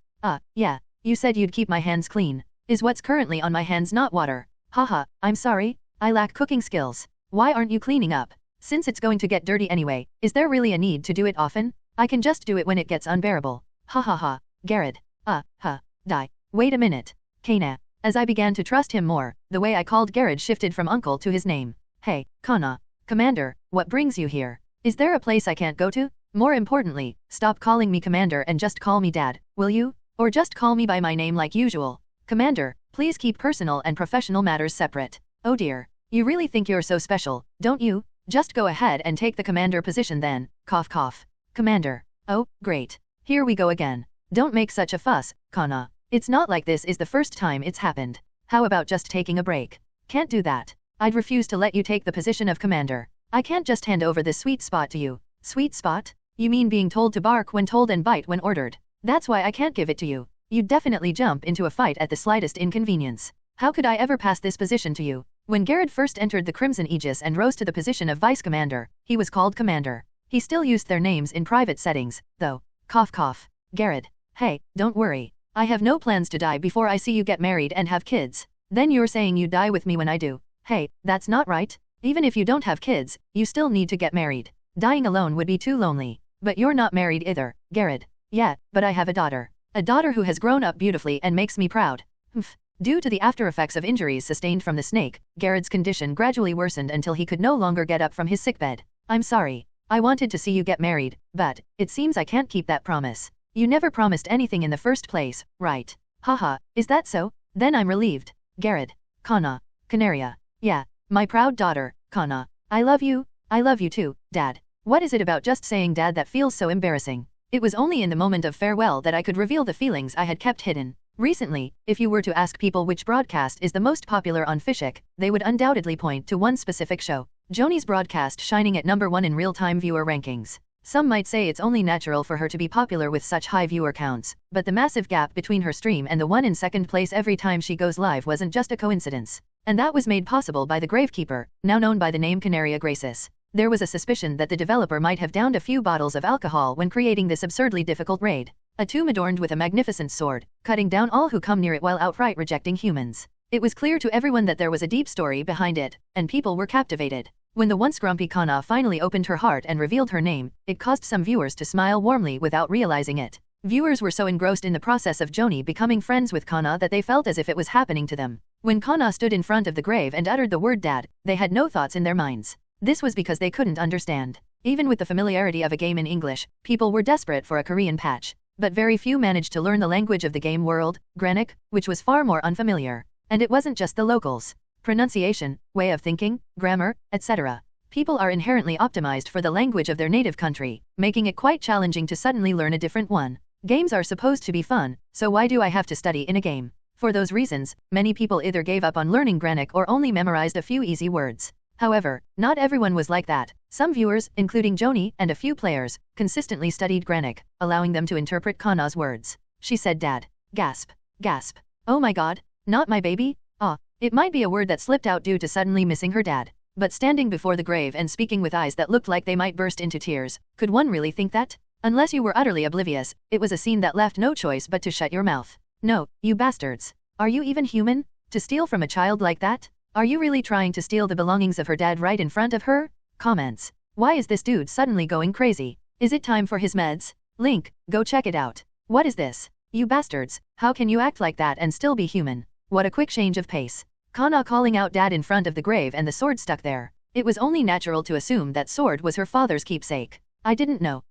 Yeah, you said you'd keep my hands clean. Is what's currently on my hands not water? Haha, I'm sorry, I lack cooking skills. Why aren't you cleaning up? Since it's going to get dirty anyway, is there really a need to do it often? I can just do it when it gets unbearable. Ha ha ha, Gared. Die. Wait a minute. Kana. As I began to trust him more, the way I called Gared shifted from uncle to his name. Hey, Kana. Commander, what brings you here? Is there a place I can't go to? More importantly, stop calling me Commander and just call me Dad, will you? Or just call me by my name like usual. Commander, please keep personal and professional matters separate. Oh dear. You really think you're so special, don't you? Just go ahead and take the commander position then, cough cough. Commander. Oh, great. Here we go again. Don't make such a fuss, Kana. It's not like this is the first time it's happened. How about just taking a break? Can't do that. I'd refuse to let you take the position of commander. I can't just hand over this sweet spot to you. Sweet spot? You mean being told to bark when told and bite when ordered? That's why I can't give it to you. You'd definitely jump into a fight at the slightest inconvenience. How could I ever pass this position to you? When Gared first entered the Crimson Aegis and rose to the position of Vice Commander, he was called Commander. He still used their names in private settings, though. Cough cough. Gared. Hey, don't worry. I have no plans to die before I see you get married and have kids. Then you're saying you die with me when I do. Hey, that's not right. Even if you don't have kids, you still need to get married. Dying alone would be too lonely. But you're not married either, Gared. Yeah, but I have a daughter. A daughter who has grown up beautifully and makes me proud. Humph. Due to the after-effects of injuries sustained from the snake, Gared's condition gradually worsened until he could no longer get up from his sickbed. I'm sorry. I wanted to see you get married, but it seems I can't keep that promise. You never promised anything in the first place, right? Haha, is that so? Then I'm relieved. Gared. Kana. Canaria. Yeah, my proud daughter, Kana. I love you too, Dad. What is it about just saying Dad that feels so embarrassing? It was only in the moment of farewell that I could reveal the feelings I had kept hidden. Recently, if you were to ask people which broadcast is the most popular on Fishik, they would undoubtedly point to one specific show. Joanie's broadcast shining at number 1 in real-time viewer rankings. Some might say it's only natural for her to be popular with such high viewer counts, but the massive gap between her stream and the one in second place every time she goes live wasn't just a coincidence. And that was made possible by the gravekeeper, now known by the name Canaria Gracis. There was a suspicion that the developer might have downed a few bottles of alcohol when creating this absurdly difficult raid. A tomb adorned with a magnificent sword, cutting down all who come near it while outright rejecting humans. It was clear to everyone that there was a deep story behind it, and people were captivated. When the once grumpy Kana finally opened her heart and revealed her name, it caused some viewers to smile warmly without realizing it. Viewers were so engrossed in the process of Joanie becoming friends with Kana that they felt as if it was happening to them. When Kana stood in front of the grave and uttered the word Dad, they had no thoughts in their minds. This was because they couldn't understand. Even with the familiarity of a game in English, people were desperate for a Korean patch. But very few managed to learn the language of the game world, granik, which was far more unfamiliar. And it wasn't just the locals. Pronunciation, way of thinking, grammar, etc. People are inherently optimized for the language of their native country, making it quite challenging to suddenly learn a different one. Games are supposed to be fun, so why do I have to study in a game? For those reasons, many people either gave up on learning granik or only memorized a few easy words. However, not everyone was like that. Some viewers, including Joanie and a few players, consistently studied granik, allowing them to interpret Kana's words. She said dad. Gasp. Gasp. Oh my god, not my baby? Ah, it might be a word that slipped out due to suddenly missing her dad. But standing before the grave and speaking with eyes that looked like they might burst into tears, could one really think that? Unless you were utterly oblivious, it was a scene that left no choice but to shut your mouth. No, you bastards. Are you even human? To steal from a child like that? Are you really trying to steal the belongings of her dad right in front of her? Comments. Why is this dude suddenly going crazy? Is it time for his meds? Link, go check it out. What is this? You bastards, how can you act like that and still be human? What a quick change of pace. Kana calling out dad in front of the grave and the sword stuck there. It was only natural to assume that sword was her father's keepsake. I didn't know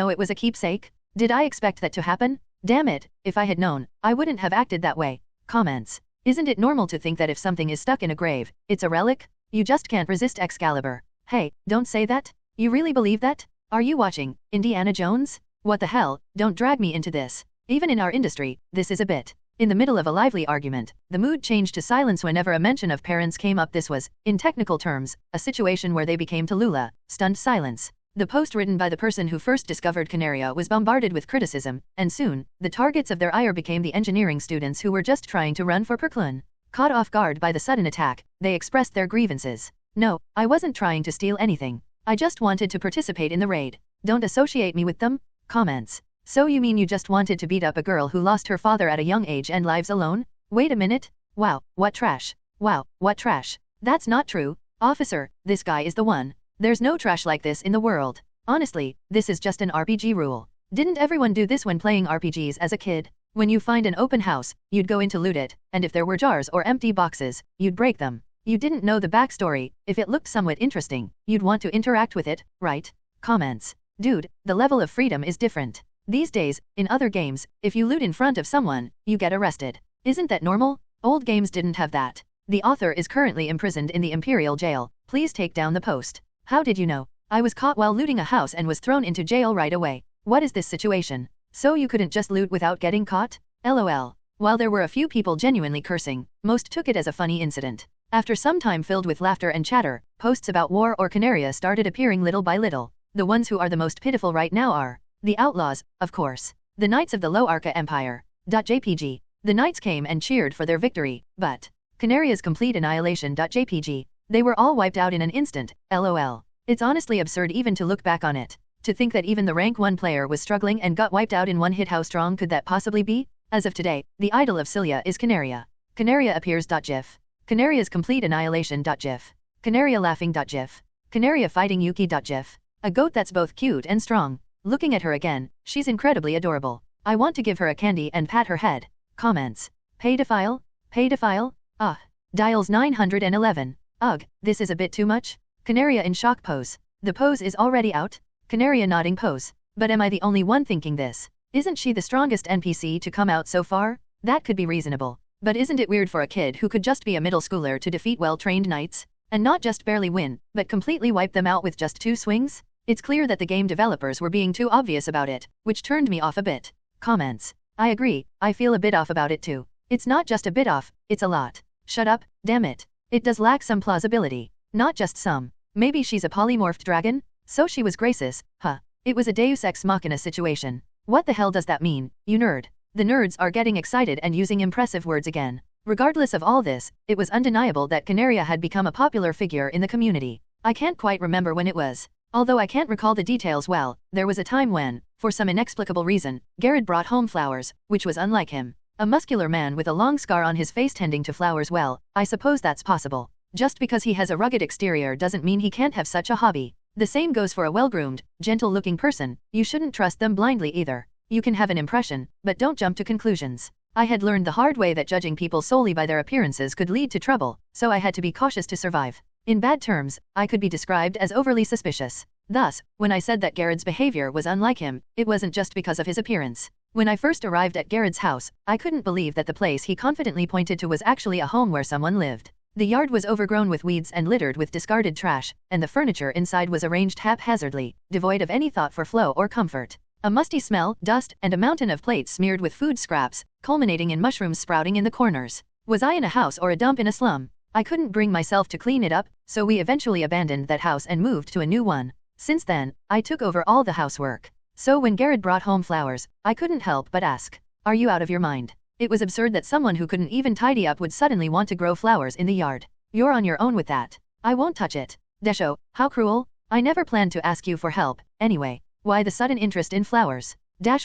it was a keepsake? Did I expect that to happen? Damn it, if I had known, I wouldn't have acted that way. Comments. Isn't it normal to think that if something is stuck in a grave, it's a relic? You just can't resist Excalibur. Hey, don't say that. You really believe that? Are you watching Indiana Jones? What the hell, don't drag me into this. Even in our industry, this is a bit. In the middle of a lively argument, the mood changed to silence whenever a mention of parents came up. This was, in technical terms, a situation where they became Tallulah, stunned silence. The post written by the person who first discovered Canaria was bombarded with criticism, and soon, the targets of their ire became the engineering students who were just trying to run for Perklun. Caught off guard by the sudden attack, they expressed their grievances. No, I wasn't trying to steal anything. I just wanted to participate in the raid. Don't associate me with them. Comments. So you mean you just wanted to beat up a girl who lost her father at a young age and lives alone? Wait a minute. Wow, what trash. Wow, what trash. That's not true. Officer, this guy is the one. There's no trash like this in the world. Honestly, this is just an RPG rule. Didn't everyone do this when playing RPGs as a kid? When you find an open house, you'd go in to loot it, and if there were jars or empty boxes, you'd break them. You didn't know the backstory. If it looked somewhat interesting, you'd want to interact with it, right? Comments. Dude, the level of freedom is different. These days, in other games, if you loot in front of someone, you get arrested. Isn't that normal? Old games didn't have that. The author is currently imprisoned in the Imperial jail. Please take down the post. How did you know? I was caught while looting a house and was thrown into jail right away. What is this situation? So you couldn't just loot without getting caught? LOL. While there were a few people genuinely cursing, most took it as a funny incident. After some time filled with laughter and chatter, posts about war or Canaria started appearing little by little. The ones who are the most pitiful right now are the outlaws, of course. The Knights of the Low Arca Empire. .jpg. The Knights came and cheered for their victory, but Canaria's complete annihilation. .jpg. They were all wiped out in an instant, lol. It's honestly absurd even to look back on it. To think that even the rank 1 player was struggling and got wiped out in one hit. How strong could that possibly be? As of today, the idol of Silia is Canaria. Canaria appears. .gif. Canaria's complete annihilation. .gif. Canaria laughing. .gif. Canaria fighting Yuki. .gif. A goat that's both cute and strong. Looking at her again, she's incredibly adorable. I want to give her a candy and pat her head. Comments. Pedophile? Pedophile? Ugh. Dials 911. Ugh, this is a bit too much. Canaria in shock pose. The pose is already out? Canaria nodding pose. But am I the only one thinking this? Isn't she the strongest NPC to come out so far? That could be reasonable. But isn't it weird for a kid who could just be a middle schooler to defeat well-trained knights? And not just barely win, but completely wipe them out with just 2 swings? It's clear that the game developers were being too obvious about it, which turned me off a bit. Comments. I agree, I feel a bit off about it too. It's not just a bit off, it's a lot. Shut up, damn it. It does lack some plausibility. Not just some. Maybe she's a polymorphed dragon? So she was Graces, huh? It was a Deus Ex Machina situation. What the hell does that mean, you nerd? The nerds are getting excited and using impressive words again. Regardless of all this, it was undeniable that Canaria had become a popular figure in the community. I can't quite remember when it was. Although I can't recall the details well, there was a time when, for some inexplicable reason, Gared brought home flowers, which was unlike him. A muscular man with a long scar on his face tending to flowers. Well, I suppose that's possible. Just because he has a rugged exterior doesn't mean he can't have such a hobby. The same goes for a well-groomed, gentle-looking person. You shouldn't trust them blindly either. You can have an impression, but don't jump to conclusions. I had learned the hard way that judging people solely by their appearances could lead to trouble, so I had to be cautious to survive. In bad terms, I could be described as overly suspicious. Thus, when I said that Gared's behavior was unlike him, it wasn't just because of his appearance. When I first arrived at Gared's house, I couldn't believe that the place he confidently pointed to was actually a home where someone lived. The yard was overgrown with weeds and littered with discarded trash, and the furniture inside was arranged haphazardly, devoid of any thought for flow or comfort. A musty smell, dust, and a mountain of plates smeared with food scraps, culminating in mushrooms sprouting in the corners. Was I in a house or a dump in a slum? I couldn't bring myself to clean it up, so we eventually abandoned that house and moved to a new one. Since then, I took over all the housework. So when Gared brought home flowers, I couldn't help but ask, "Are you out of your mind?" It was absurd that someone who couldn't even tidy up would suddenly want to grow flowers in the yard. "You're on your own with that. I won't touch it." Desho, how cruel. I never planned to ask you for help, anyway. Why the sudden interest in flowers?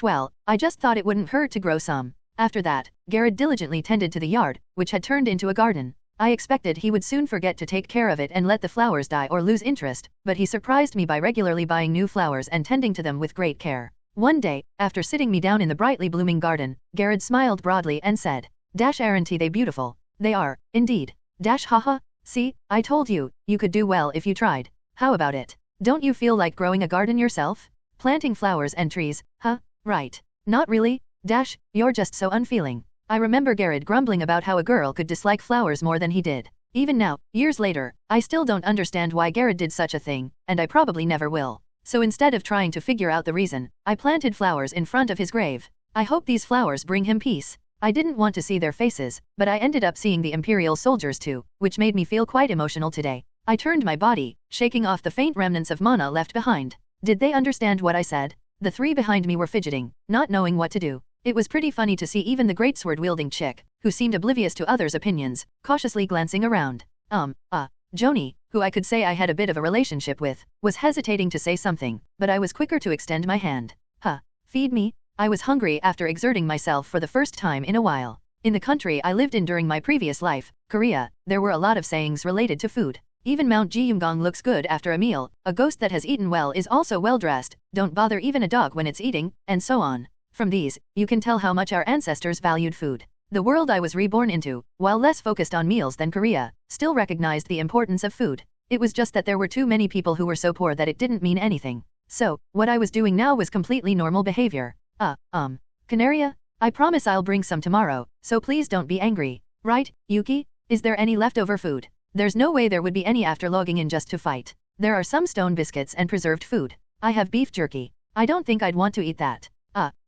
Well, I just thought it wouldn't hurt to grow some. After that, Gared diligently tended to the yard, which had turned into a garden. I expected he would soon forget to take care of it and let the flowers die or lose interest, but he surprised me by regularly buying new flowers and tending to them with great care. One day, after sitting me down in the brightly blooming garden, Gared smiled broadly and said, "Aren't they beautiful?" "They are, indeed." Haha, see, I told you, you could do well if you tried. How about it? Don't you feel like growing a garden yourself? Planting flowers and trees, huh? Right. Not really? You're just so unfeeling. I remember Gared grumbling about how a girl could dislike flowers more than he did. Even now, years later, I still don't understand why Gared did such a thing, and I probably never will. So instead of trying to figure out the reason, I planted flowers in front of his grave. I hope these flowers bring him peace. I didn't want to see their faces, but I ended up seeing the Imperial soldiers too, which made me feel quite emotional today. I turned my body, shaking off the faint remnants of mana left behind. Did they understand what I said? The three behind me were fidgeting, not knowing what to do. It was pretty funny to see even the greatsword-wielding chick, who seemed oblivious to others' opinions, cautiously glancing around. Joanie, who I could say I had a bit of a relationship with, was hesitating to say something, but I was quicker to extend my hand. Feed me? I was hungry after exerting myself for the first time in a while. In the country I lived in during my previous life, Korea, there were a lot of sayings related to food. Even Mount Jeumgong looks good after a meal, a ghost that has eaten well is also well dressed, don't bother even a dog when it's eating, and so on. From these, you can tell how much our ancestors valued food. The world I was reborn into, while less focused on meals than Korea, still recognized the importance of food. It was just that there were too many people who were so poor that it didn't mean anything. So, what I was doing now was completely normal behavior. Canaria? I promise I'll bring some tomorrow, so please don't be angry. Right, Yuki? Is there any leftover food? There's no way there would be any after logging in just to fight. There are some stone biscuits and preserved food. I have beef jerky. I don't think I'd want to eat that.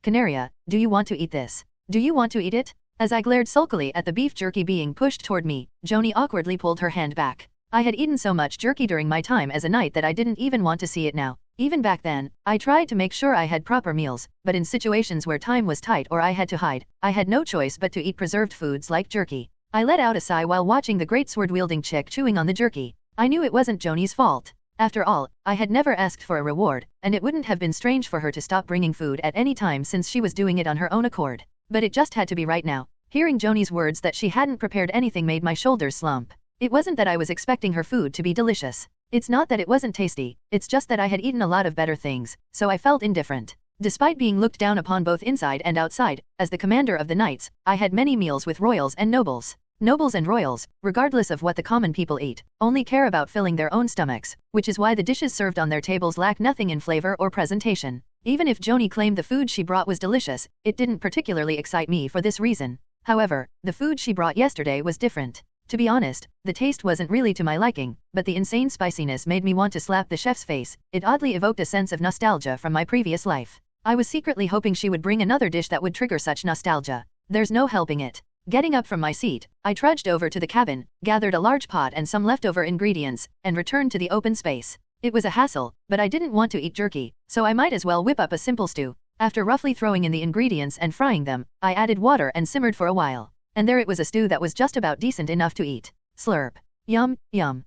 Canaria, do you want to eat this? Do you want to eat it? As I glared sulkily at the beef jerky being pushed toward me, Joanie awkwardly pulled her hand back. I had eaten so much jerky during my time as a knight that I didn't even want to see it now. Even back then, I tried to make sure I had proper meals, but in situations where time was tight or I had to hide, I had no choice but to eat preserved foods like jerky. I let out a sigh while watching the greatsword-wielding chick chewing on the jerky. I knew it wasn't Joanie's fault. After all, I had never asked for a reward, and it wouldn't have been strange for her to stop bringing food at any time since she was doing it on her own accord. But it just had to be right now. Hearing Joanie's words that she hadn't prepared anything made my shoulders slump. It wasn't that I was expecting her food to be delicious. It's not that it wasn't tasty, it's just that I had eaten a lot of better things, so I felt indifferent. Despite being looked down upon both inside and outside, as the commander of the knights, I had many meals with royals and nobles. Nobles and royals, regardless of what the common people eat, only care about filling their own stomachs, which is why the dishes served on their tables lack nothing in flavor or presentation. Even if Joanie claimed the food she brought was delicious, it didn't particularly excite me for this reason. However, the food she brought yesterday was different. To be honest, the taste wasn't really to my liking, but the insane spiciness made me want to slap the chef's face. It oddly evoked a sense of nostalgia from my previous life. I was secretly hoping she would bring another dish that would trigger such nostalgia. There's no helping it. Getting up from my seat, I trudged over to the cabin, gathered a large pot and some leftover ingredients, and returned to the open space. It was a hassle, but I didn't want to eat jerky, so I might as well whip up a simple stew. After roughly throwing in the ingredients and frying them, I added water and simmered for a while. And there it was, a stew that was just about decent enough to eat. Slurp. Yum, yum.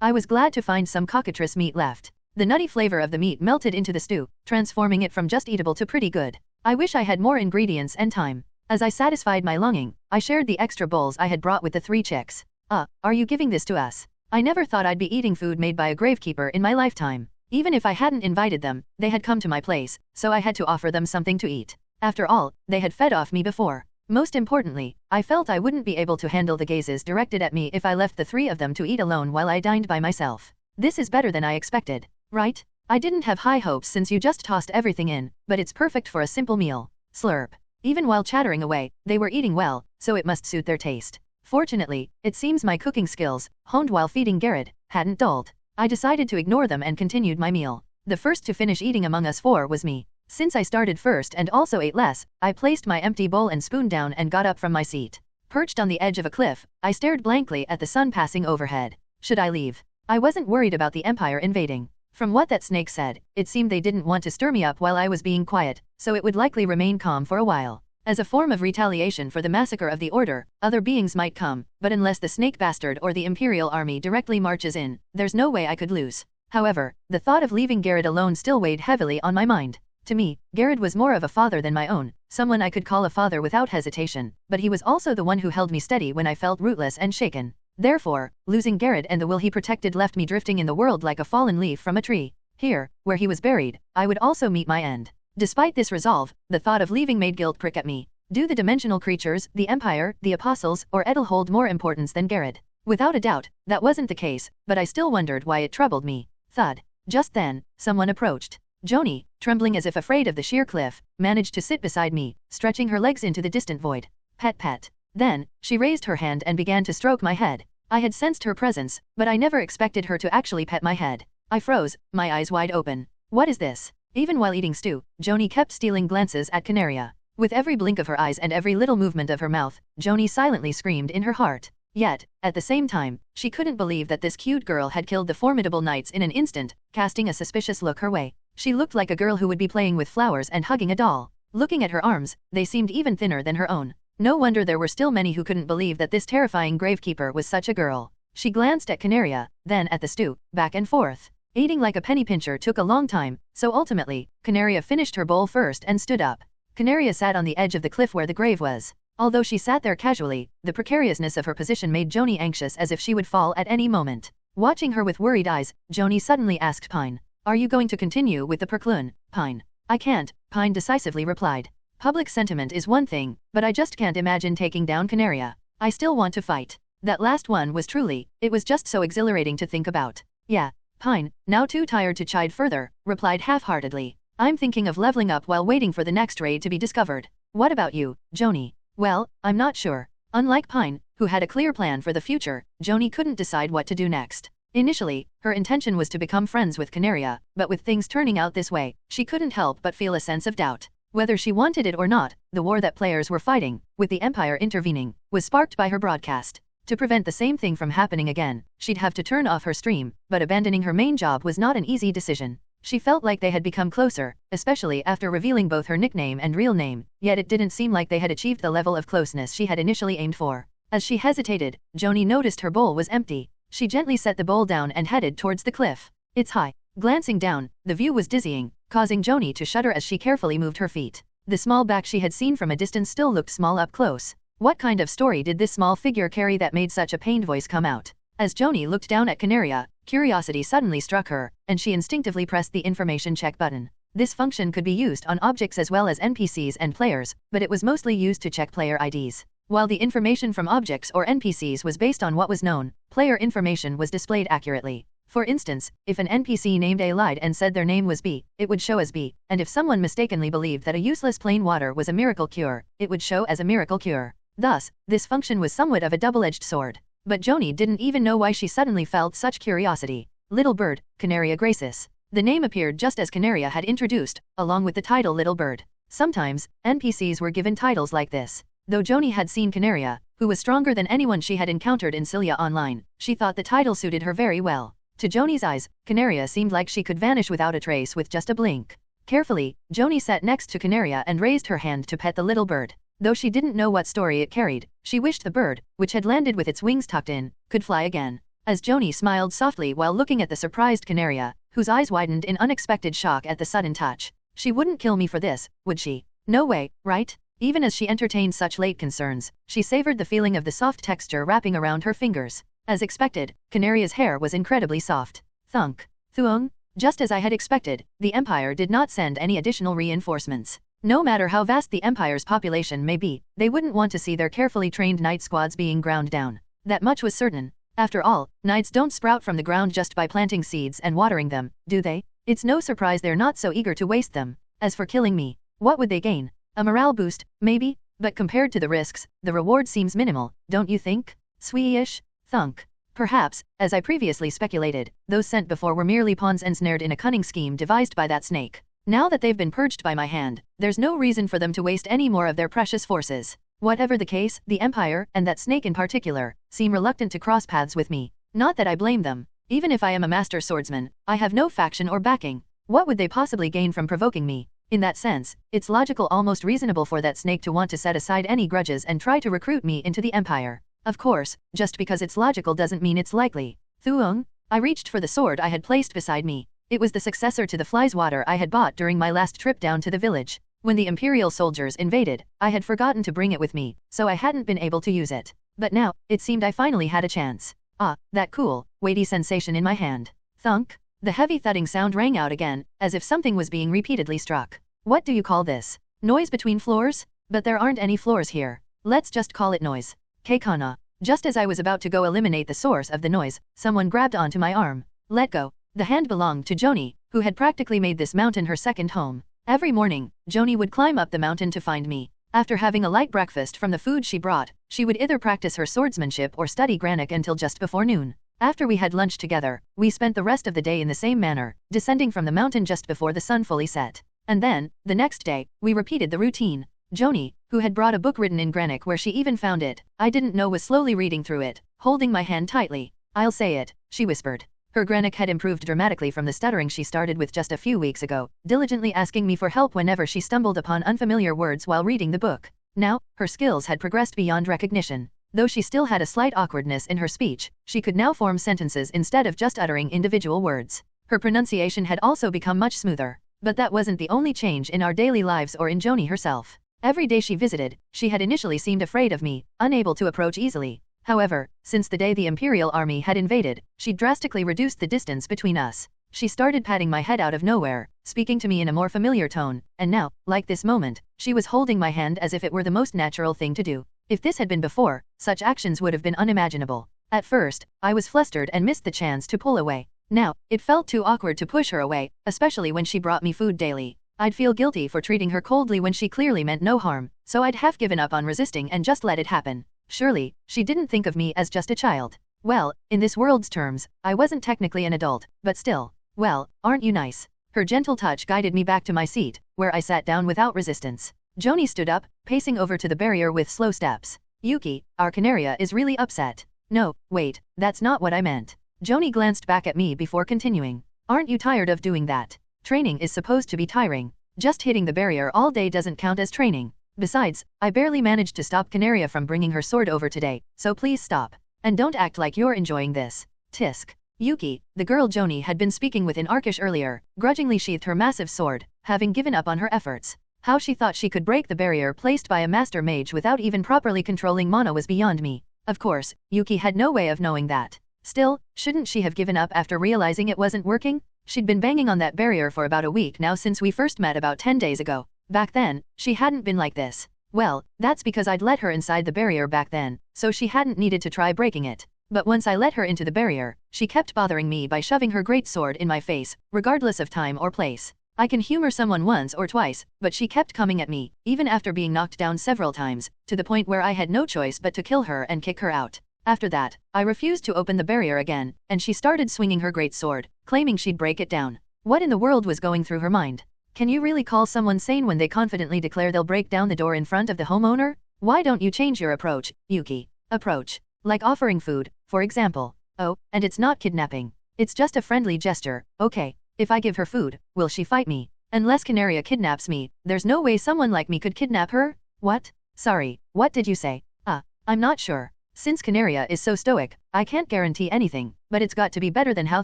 I was glad to find some cockatrice meat left. The nutty flavor of the meat melted into the stew, transforming it from just eatable to pretty good. I wish I had more ingredients and time. As I satisfied my longing, I shared the extra bowls I had brought with the 3 chicks. Are you giving this to us? I never thought I'd be eating food made by a gravekeeper in my lifetime. Even if I hadn't invited them, they had come to my place, so I had to offer them something to eat. After all, they had fed off me before. Most importantly, I felt I wouldn't be able to handle the gazes directed at me if I left the 3 of them to eat alone while I dined by myself. This is better than I expected, right? I didn't have high hopes since you just tossed everything in, but it's perfect for a simple meal. Slurp. Even while chattering away, they were eating well, so it must suit their taste. Fortunately, it seems my cooking skills, honed while feeding Gared, hadn't dulled. I decided to ignore them and continued my meal. The first to finish eating among us 4 was me. Since I started first and also ate less, I placed my empty bowl and spoon down and got up from my seat. Perched on the edge of a cliff, I stared blankly at the sun passing overhead. Should I leave? I wasn't worried about the Empire invading. From what that snake said, it seemed they didn't want to stir me up while I was being quiet, so it would likely remain calm for a while. As a form of retaliation for the massacre of the Order, other beings might come, but unless the snake bastard or the Imperial Army directly marches in, there's no way I could lose. However, the thought of leaving Gared alone still weighed heavily on my mind. To me, Gared was more of a father than my own, someone I could call a father without hesitation, but he was also the one who held me steady when I felt rootless and shaken. Therefore, losing Gared and the will he protected left me drifting in the world like a fallen leaf from a tree. Here, where he was buried, I would also meet my end. Despite this resolve, the thought of leaving made guilt prick at me. Do the dimensional creatures, the Empire, the Apostles, or Edel hold more importance than Gared? Without a doubt, that wasn't the case, but I still wondered why it troubled me. Thud. Just then, someone approached. Joanie, trembling as if afraid of the sheer cliff, managed to sit beside me, stretching her legs into the distant void. Pet pet. Then, she raised her hand and began to stroke my head. I had sensed her presence, but I never expected her to actually pet my head. I froze, my eyes wide open. What is this? Even while eating stew, Joanie kept stealing glances at Canaria. With every blink of her eyes and every little movement of her mouth, Joanie silently screamed in her heart. Yet, at the same time, she couldn't believe that this cute girl had killed the formidable knights in an instant, casting a suspicious look her way. She looked like a girl who would be playing with flowers and hugging a doll. Looking at her arms, they seemed even thinner than her own. No wonder there were still many who couldn't believe that this terrifying gravekeeper was such a girl. She glanced at Canaria, then at the stew, back and forth. Eating like a penny pincher took a long time, so ultimately, Canaria finished her bowl first and stood up. Canaria sat on the edge of the cliff where the grave was. Although she sat there casually, the precariousness of her position made Joanie anxious as if she would fall at any moment. Watching her with worried eyes, Joanie suddenly asked Pine, "Are you going to continue with the Perclune, Pine?" "I can't," Pine decisively replied. "Public sentiment is one thing, but I just can't imagine taking down Canaria. I still want to fight." That last one was truly, it was just so exhilarating to think about. "Yeah." Pine, now too tired to chide further, replied half-heartedly. "I'm thinking of leveling up while waiting for the next raid to be discovered. What about you, Joanie?" "Well, I'm not sure." Unlike Pine, who had a clear plan for the future, Joanie couldn't decide what to do next. Initially, her intention was to become friends with Canaria, but with things turning out this way, she couldn't help but feel a sense of doubt. Whether she wanted it or not, the war that players were fighting, with the Empire intervening, was sparked by her broadcast. To prevent the same thing from happening again, she'd have to turn off her stream, but abandoning her main job was not an easy decision. She felt like they had become closer, especially after revealing both her nickname and real name, yet it didn't seem like they had achieved the level of closeness she had initially aimed for. As she hesitated, Joanie noticed her bowl was empty. She gently set the bowl down and headed towards the cliff. It's high. Glancing down, the view was dizzying, causing Joanie to shudder as she carefully moved her feet. The small back she had seen from a distance still looked small up close. What kind of story did this small figure carry that made such a pained voice come out? As Joanie looked down at Canaria, curiosity suddenly struck her, and she instinctively pressed the information check button. This function could be used on objects as well as NPCs and players, but it was mostly used to check player IDs. While the information from objects or NPCs was based on what was known, player information was displayed accurately. For instance, if an NPC named A lied and said their name was B, it would show as B, and if someone mistakenly believed that a useless plain water was a miracle cure, it would show as a miracle cure. Thus, this function was somewhat of a double-edged sword. But Joanie didn't even know why she suddenly felt such curiosity. Little Bird, Canaria Gracis. The name appeared just as Canaria had introduced, along with the title Little Bird. Sometimes, NPCs were given titles like this. Though Joanie had seen Canaria, who was stronger than anyone she had encountered in Silia online, she thought the title suited her very well. To Joanie's eyes, Canaria seemed like she could vanish without a trace with just a blink. Carefully, Joanie sat next to Canaria and raised her hand to pet the little bird. Though she didn't know what story it carried, she wished the bird, which had landed with its wings tucked in, could fly again. As Joanie smiled softly while looking at the surprised Canaria, whose eyes widened in unexpected shock at the sudden touch. She wouldn't kill me for this, would she? No way, right? Even as she entertained such late concerns, she savored the feeling of the soft texture wrapping around her fingers. As expected, Canaria's hair was incredibly soft. Thunk. Thuong. Just as I had expected, the Empire did not send any additional reinforcements. No matter how vast the Empire's population may be, they wouldn't want to see their carefully trained knight squads being ground down. That much was certain. After all, knights don't sprout from the ground just by planting seeds and watering them, do they? It's no surprise they're not so eager to waste them. As for killing me, what would they gain? A morale boost, maybe? But compared to the risks, the reward seems minimal, don't you think? Swee-ish? Thunk. Perhaps, as I previously speculated, those sent before were merely pawns ensnared in a cunning scheme devised by that snake. Now that they've been purged by my hand, there's no reason for them to waste any more of their precious forces. Whatever the case, the Empire, and that snake in particular, seem reluctant to cross paths with me. Not that I blame them. Even if I am a master swordsman, I have no faction or backing. What would they possibly gain from provoking me? In that sense, it's logical, almost reasonable for that snake to want to set aside any grudges and try to recruit me into the Empire. Of course, just because it's logical doesn't mean it's likely. Thuong? I reached for the sword I had placed beside me. It was the successor to the fly's water I had bought during my last trip down to the village. When the Imperial soldiers invaded, I had forgotten to bring it with me, so I hadn't been able to use it. But now, it seemed I finally had a chance. Ah, that cool, weighty sensation in my hand. Thunk. The heavy thudding sound rang out again, as if something was being repeatedly struck. What do you call this? Noise between floors? But there aren't any floors here. Let's just call it noise. Kana. Just as I was about to go eliminate the source of the noise, someone grabbed onto my arm. Let go. The hand belonged to Joanie, who had practically made this mountain her second home. Every morning, Joanie would climb up the mountain to find me. After having a light breakfast from the food she brought, she would either practice her swordsmanship or study granik until just before noon. After we had lunch together, we spent the rest of the day in the same manner, descending from the mountain just before the sun fully set. And then, the next day, we repeated the routine. Joanie, who had brought a book written in granik where she even found it, I didn't know, was slowly reading through it, holding my hand tightly. I'll say it, she whispered. Her granik had improved dramatically from the stuttering she started with just a few weeks ago, diligently asking me for help whenever she stumbled upon unfamiliar words while reading the book. Now, her skills had progressed beyond recognition. Though she still had a slight awkwardness in her speech, she could now form sentences instead of just uttering individual words. Her pronunciation had also become much smoother. But that wasn't the only change in our daily lives or in Joanie herself. Every day she visited, she had initially seemed afraid of me, unable to approach easily. However, since the day the Imperial Army had invaded, she drastically reduced the distance between us. She started patting my head out of nowhere, speaking to me in a more familiar tone, and now, like this moment, she was holding my hand as if it were the most natural thing to do. If this had been before, such actions would have been unimaginable. At first, I was flustered and missed the chance to pull away. Now, it felt too awkward to push her away, especially when she brought me food daily. I'd feel guilty for treating her coldly when she clearly meant no harm, so I'd half given up on resisting and just let it happen. Surely, she didn't think of me as just a child. Well, in this world's terms, I wasn't technically an adult, but still. Well, aren't you nice? Her gentle touch guided me back to my seat, where I sat down without resistance. Joanie stood up, pacing over to the barrier with slow steps. Yuki, our Canaria is really upset. No, wait, that's not what I meant. Joanie glanced back at me before continuing. Aren't you tired of doing that? Training is supposed to be tiring. Just hitting the barrier all day doesn't count as training. Besides, I barely managed to stop Canaria from bringing her sword over today, so please stop. And don't act like you're enjoying this. Tisk. Yuki, the girl Joanie had been speaking with in Arish earlier, grudgingly sheathed her massive sword, having given up on her efforts. How she thought she could break the barrier placed by a master mage without even properly controlling mana was beyond me. Of course, Yuki had no way of knowing that. Still, shouldn't she have given up after realizing it wasn't working? She'd been banging on that barrier for about a week now since we first met about 10 days ago. Back then, she hadn't been like this. Well, that's because I'd let her inside the barrier back then, so she hadn't needed to try breaking it. But once I let her into the barrier, she kept bothering me by shoving her great sword in my face, regardless of time or place. I can humor someone once or twice, but she kept coming at me, even after being knocked down several times, to the point where I had no choice but to kill her and kick her out. After that, I refused to open the barrier again, and she started swinging her great sword, claiming she'd break it down. What in the world was going through her mind? Can you really call someone sane when they confidently declare they'll break down the door in front of the homeowner? Why don't you change your approach, Yuki? Approach. Like offering food, for example. Oh, and it's not kidnapping. It's just a friendly gesture, okay. If I give her food, will she fight me? Unless Canaria kidnaps me, there's no way someone like me could kidnap her? What? Sorry, what did you say? I'm not sure. Since Canaria is so stoic, I can't guarantee anything, but it's got to be better than how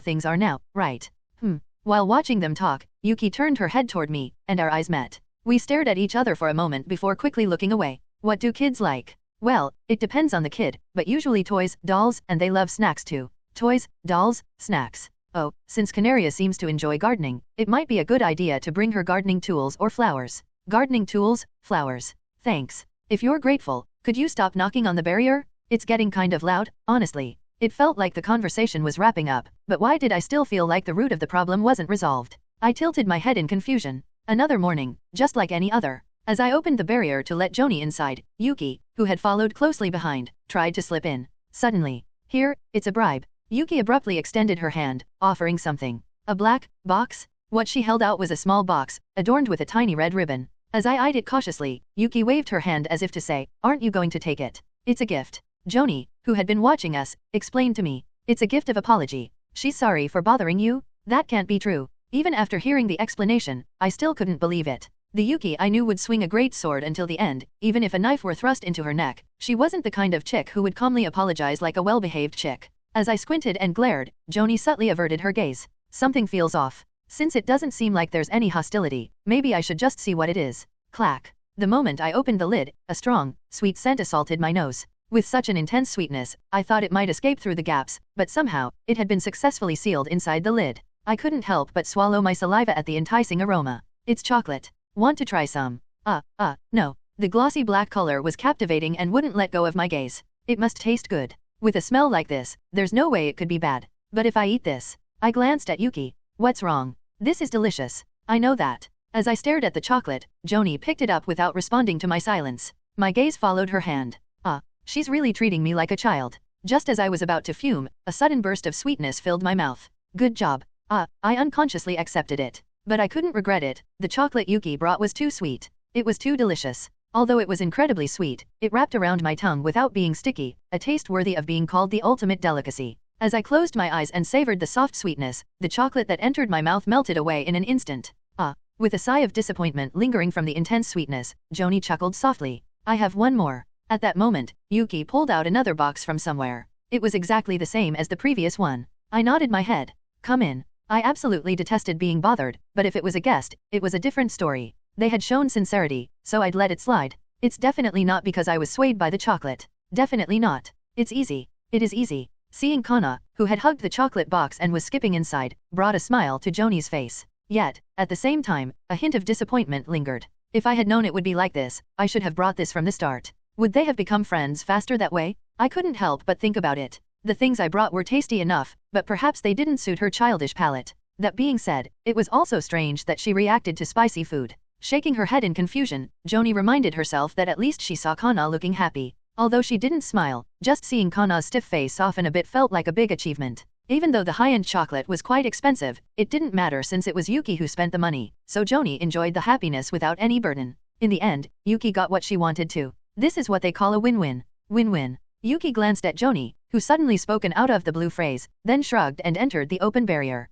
things are now, right? While watching them talk, Yuki turned her head toward me, and our eyes met. We stared at each other for a moment before quickly looking away. What do kids like? Well, it depends on the kid, but usually toys, dolls, and they love snacks too. Toys, dolls, snacks. Oh, since Canaria seems to enjoy gardening, it might be a good idea to bring her gardening tools or flowers. Gardening tools, flowers. Thanks. If you're grateful, could you stop knocking on the barrier? It's getting kind of loud, honestly. It felt like the conversation was wrapping up, but why did I still feel like the root of the problem wasn't resolved? I tilted my head in confusion. Another morning, just like any other. As I opened the barrier to let Joanie inside, Yuki, who had followed closely behind, tried to slip in. Suddenly, here, it's a bribe. Yuki abruptly extended her hand, offering something. A black box? What she held out was a small box, adorned with a tiny red ribbon. As I eyed it cautiously, Yuki waved her hand as if to say, "Aren't you going to take it? It's a gift." Joanie, who had been watching us, explained to me. "It's a gift of apology. She's sorry for bothering you?" That can't be true. Even after hearing the explanation, I still couldn't believe it. The Yuki I knew would swing a great sword until the end, even if a knife were thrust into her neck. She wasn't the kind of chick who would calmly apologize like a well-behaved chick. As I squinted and glared, Joanie subtly averted her gaze. Something feels off. Since it doesn't seem like there's any hostility, maybe I should just see what it is. Clack. The moment I opened the lid, a strong, sweet scent assaulted my nose. With such an intense sweetness, I thought it might escape through the gaps, but somehow, it had been successfully sealed inside the lid. I couldn't help but swallow my saliva at the enticing aroma. It's chocolate. Want to try some? No. The glossy black color was captivating and wouldn't let go of my gaze. It must taste good. With a smell like this, there's no way it could be bad. But if I eat this? I glanced at Yuki. What's wrong? This is delicious. I know that. As I stared at the chocolate, Joanie picked it up without responding to my silence. My gaze followed her hand. She's really treating me like a child. Just as I was about to fume, a sudden burst of sweetness filled my mouth. Good job. I unconsciously accepted it. But I couldn't regret it. The chocolate Yuki brought was too sweet. It was too delicious. Although it was incredibly sweet, it wrapped around my tongue without being sticky, a taste worthy of being called the ultimate delicacy. As I closed my eyes and savored the soft sweetness, the chocolate that entered my mouth melted away in an instant. With a sigh of disappointment lingering from the intense sweetness, Joanie chuckled softly. I have one more. At that moment, Yuki pulled out another box from somewhere. It was exactly the same as the previous one. I nodded my head. Come in. I absolutely detested being bothered, but if it was a guest, it was a different story. They had shown sincerity, so I'd let it slide. It's definitely not because I was swayed by the chocolate. Definitely not. It's easy. It is easy. Seeing Kana, who had hugged the chocolate box and was skipping inside, brought a smile to Joanie's face. Yet, at the same time, a hint of disappointment lingered. If I had known it would be like this, I should have brought this from the start. Would they have become friends faster that way? I couldn't help but think about it. The things I brought were tasty enough, but perhaps they didn't suit her childish palate. That being said, it was also strange that she reacted to spicy food. Shaking her head in confusion, Joanie reminded herself that at least she saw Kana looking happy. Although she didn't smile, just seeing Kana's stiff face soften a bit felt like a big achievement. Even though the high-end chocolate was quite expensive, it didn't matter since it was Yuki who spent the money, so Joanie enjoyed the happiness without any burden. In the end, Yuki got what she wanted too. This is what they call a win-win. Win-win. Yuki glanced at Joanie, who suddenly spoke an out-of-the-blue phrase, then shrugged and entered the open barrier.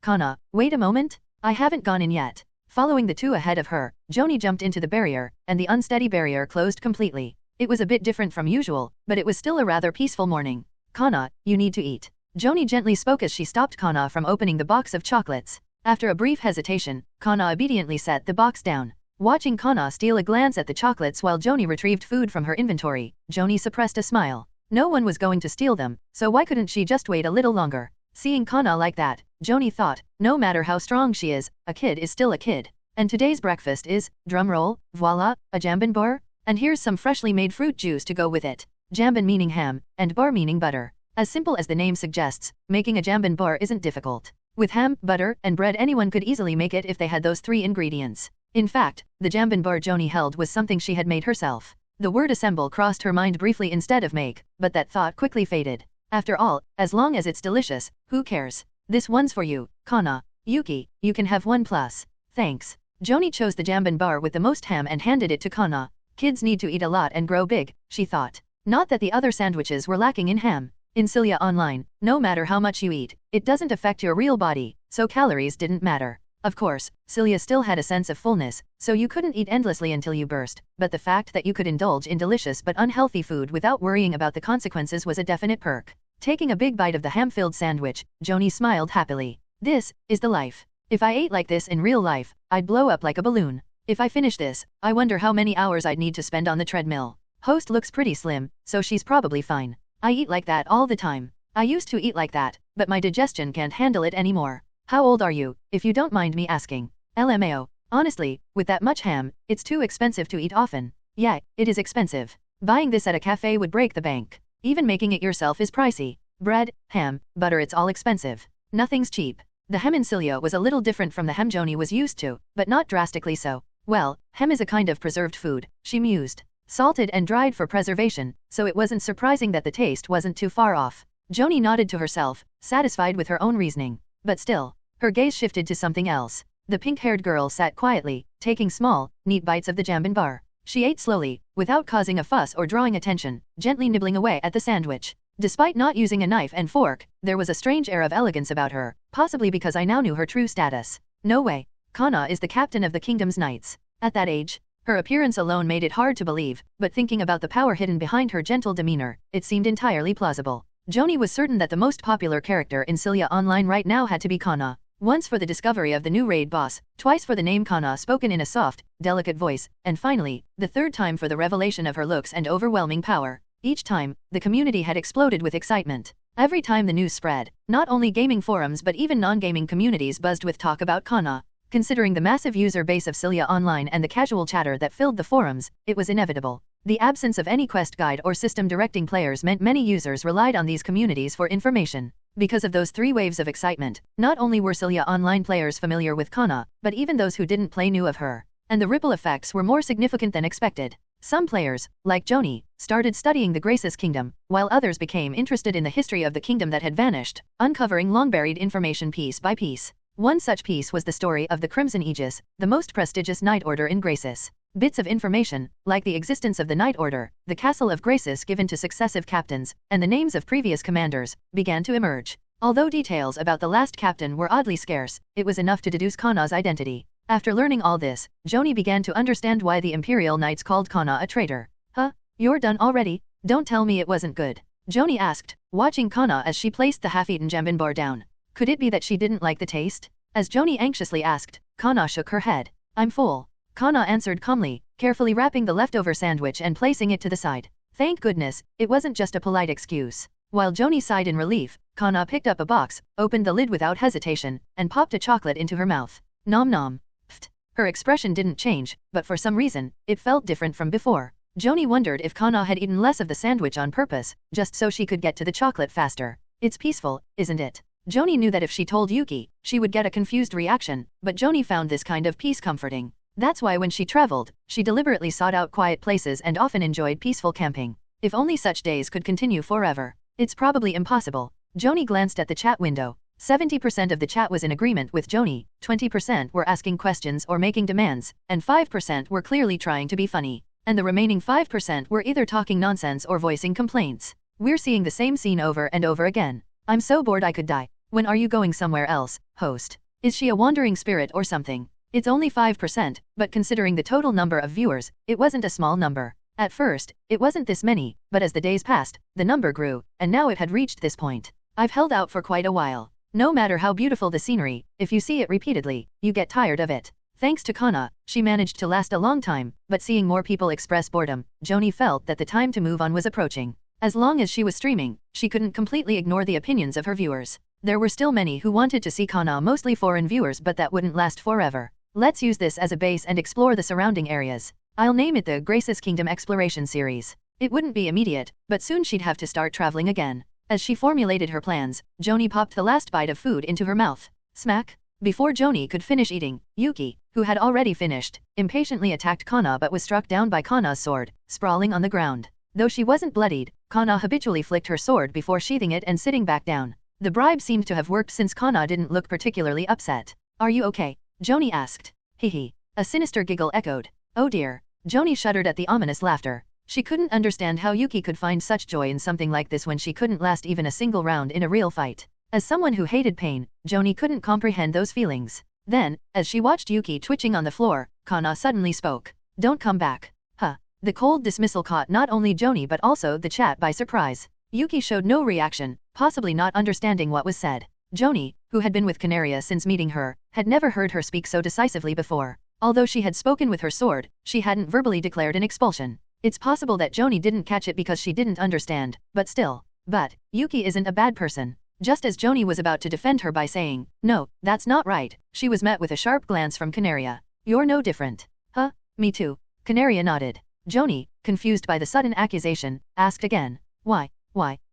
Kana, wait a moment? I haven't gone in yet. Following the two ahead of her, Joanie jumped into the barrier, and the unsteady barrier closed completely. It was a bit different from usual, but it was still a rather peaceful morning. Kana, you need to eat. Joanie gently spoke as she stopped Kana from opening the box of chocolates. After a brief hesitation, Kana obediently set the box down. Watching Kana steal a glance at the chocolates while Joanie retrieved food from her inventory, Joanie suppressed a smile. No one was going to steal them, so why couldn't she just wait a little longer? Seeing Kana like that, Joanie thought, no matter how strong she is, a kid is still a kid. And today's breakfast is, drumroll, voila, a jambon bar? And here's some freshly made fruit juice to go with it. Jambon meaning ham, and bar meaning butter. As simple as the name suggests, making a jambon bar isn't difficult. With ham, butter, and bread anyone could easily make it if they had those three ingredients. In fact, the jambon bar Joanie held was something she had made herself. The word assemble crossed her mind briefly instead of make, but that thought quickly faded. After all, as long as it's delicious, who cares? This one's for you, Kana. Yuki, you can have one plus. Thanks. Joanie chose the jambon bar with the most ham and handed it to Kana. Kids need to eat a lot and grow big, she thought. Not that the other sandwiches were lacking in ham. In Silia Online, no matter how much you eat, it doesn't affect your real body, so calories didn't matter. Of course, Silia still had a sense of fullness, so you couldn't eat endlessly until you burst, but the fact that you could indulge in delicious but unhealthy food without worrying about the consequences was a definite perk. Taking a big bite of the ham-filled sandwich, Joanie smiled happily. This is the life. If I ate like this in real life, I'd blow up like a balloon. If I finish this, I wonder how many hours I'd need to spend on the treadmill. Host looks pretty slim, so she's probably fine. I eat like that all the time. I used to eat like that, but my digestion can't handle it anymore. How old are you, if you don't mind me asking? LMAO. Honestly, with that much ham, it's too expensive to eat often. Yeah, it is expensive. Buying this at a cafe would break the bank. Even making it yourself is pricey. Bread, ham, butter, it's all expensive. Nothing's cheap. The hem in Silia was a little different from the hem Joanie was used to, but not drastically so. Well, hem is a kind of preserved food, she mused. Salted and dried for preservation, so it wasn't surprising that the taste wasn't too far off. Joanie nodded to herself, satisfied with her own reasoning. But still, Her gaze shifted to something else. The pink-haired girl sat quietly, taking small, neat bites of the jambon bar. She ate slowly, without causing a fuss or drawing attention, gently nibbling away at the sandwich. Despite not using a knife and fork, there was a strange air of elegance about her, possibly because I now knew her true status. No way. Kana is the captain of the kingdom's knights. At that age, her appearance alone made it hard to believe, but thinking about the power hidden behind her gentle demeanor, it seemed entirely plausible. Joanie was certain that the most popular character in Silia Online right now had to be Kana. Once for the discovery of the new raid boss, twice for the name Kana spoken in a soft, delicate voice, and finally, the third time for the revelation of her looks and overwhelming power. Each time, the community had exploded with excitement. Every time the news spread, not only gaming forums but even non-gaming communities buzzed with talk about Kana. Considering the massive user base of Silia Online and the casual chatter that filled the forums, it was inevitable. The absence of any quest guide or system directing players meant many users relied on these communities for information. Because of those three waves of excitement, not only were Silia Online players familiar with Kana, but even those who didn't play knew of her. And the ripple effects were more significant than expected. Some players, like Joanie, started studying the Graces Kingdom, while others became interested in the history of the kingdom that had vanished, uncovering long-buried information piece by piece. One such piece was the story of the Crimson Aegis, the most prestigious Knight Order in Graces. Bits of information, like the existence of the Knight Order, the Castle of Graces given to successive captains, and the names of previous commanders, began to emerge. Although details about the last captain were oddly scarce, it was enough to deduce Kana's identity. After learning all this, Joanie began to understand why the Imperial Knights called Kana a traitor. Huh? You're done already? Don't tell me it wasn't good. Joanie asked, watching Kana as she placed the half-eaten jambon bar down. Could it be that she didn't like the taste? As Joanie anxiously asked, Kana shook her head. I'm full. Kana answered calmly, carefully wrapping the leftover sandwich and placing it to the side. Thank goodness, it wasn't just a polite excuse. While Joanie sighed in relief, Kana picked up a box, opened the lid without hesitation, and popped a chocolate into her mouth. Nom nom. Pfft. Her expression didn't change, but for some reason, it felt different from before. Joanie wondered if Kana had eaten less of the sandwich on purpose, just so she could get to the chocolate faster. It's peaceful, isn't it? Joanie knew that if she told Yuki, she would get a confused reaction, but Joanie found this kind of peace comforting. That's why when she traveled, she deliberately sought out quiet places and often enjoyed peaceful camping. If only such days could continue forever. It's probably impossible. Joanie glanced at the chat window. 70% of the chat was in agreement with Joanie, 20% were asking questions or making demands, and 5% were clearly trying to be funny. And the remaining 5% were either talking nonsense or voicing complaints. We're seeing the same scene over and over again. I'm so bored I could die. When are you going somewhere else, host? Is she a wandering spirit or something? It's only 5%, but considering the total number of viewers, it wasn't a small number. At first, it wasn't this many, but as the days passed, the number grew, and now it had reached this point. I've held out for quite a while. No matter how beautiful the scenery, if you see it repeatedly, you get tired of it. Thanks to Kana, she managed to last a long time, but seeing more people express boredom, Joanie felt that the time to move on was approaching. As long as she was streaming, she couldn't completely ignore the opinions of her viewers. There were still many who wanted to see Kana, mostly foreign viewers, but that wouldn't last forever. Let's use this as a base and explore the surrounding areas. I'll name it the Graces Kingdom Exploration Series. It wouldn't be immediate, but soon she'd have to start traveling again. As she formulated her plans, Joanie popped the last bite of food into her mouth. Smack! Before Joanie could finish eating, Yuki, who had already finished, impatiently attacked Kana but was struck down by Kana's sword, sprawling on the ground. Though she wasn't bloodied, Kana habitually flicked her sword before sheathing it and sitting back down. The bribe seemed to have worked since Kana didn't look particularly upset. Are you okay? Joanie asked. Hehe. A sinister giggle echoed. Oh dear. Joanie shuddered at the ominous laughter. She couldn't understand how Yuki could find such joy in something like this when she couldn't last even a single round in a real fight. As someone who hated pain, Joanie couldn't comprehend those feelings. Then, as she watched Yuki twitching on the floor, Kana suddenly spoke. Don't come back. Huh. The cold dismissal caught not only Joanie but also the chat by surprise. Yuki showed no reaction, possibly not understanding what was said. Joanie, who had been with Canaria since meeting her, had never heard her speak so decisively before. Although she had spoken with her sword, she hadn't verbally declared an expulsion. It's possible that Joanie didn't catch it because she didn't understand, but still. But, Yuki isn't a bad person. Just as Joanie was about to defend her by saying, no, that's not right, she was met with a sharp glance from Canaria. You're no different. Huh? Me too. Canaria nodded. Joanie, confused by the sudden accusation, asked again. Why?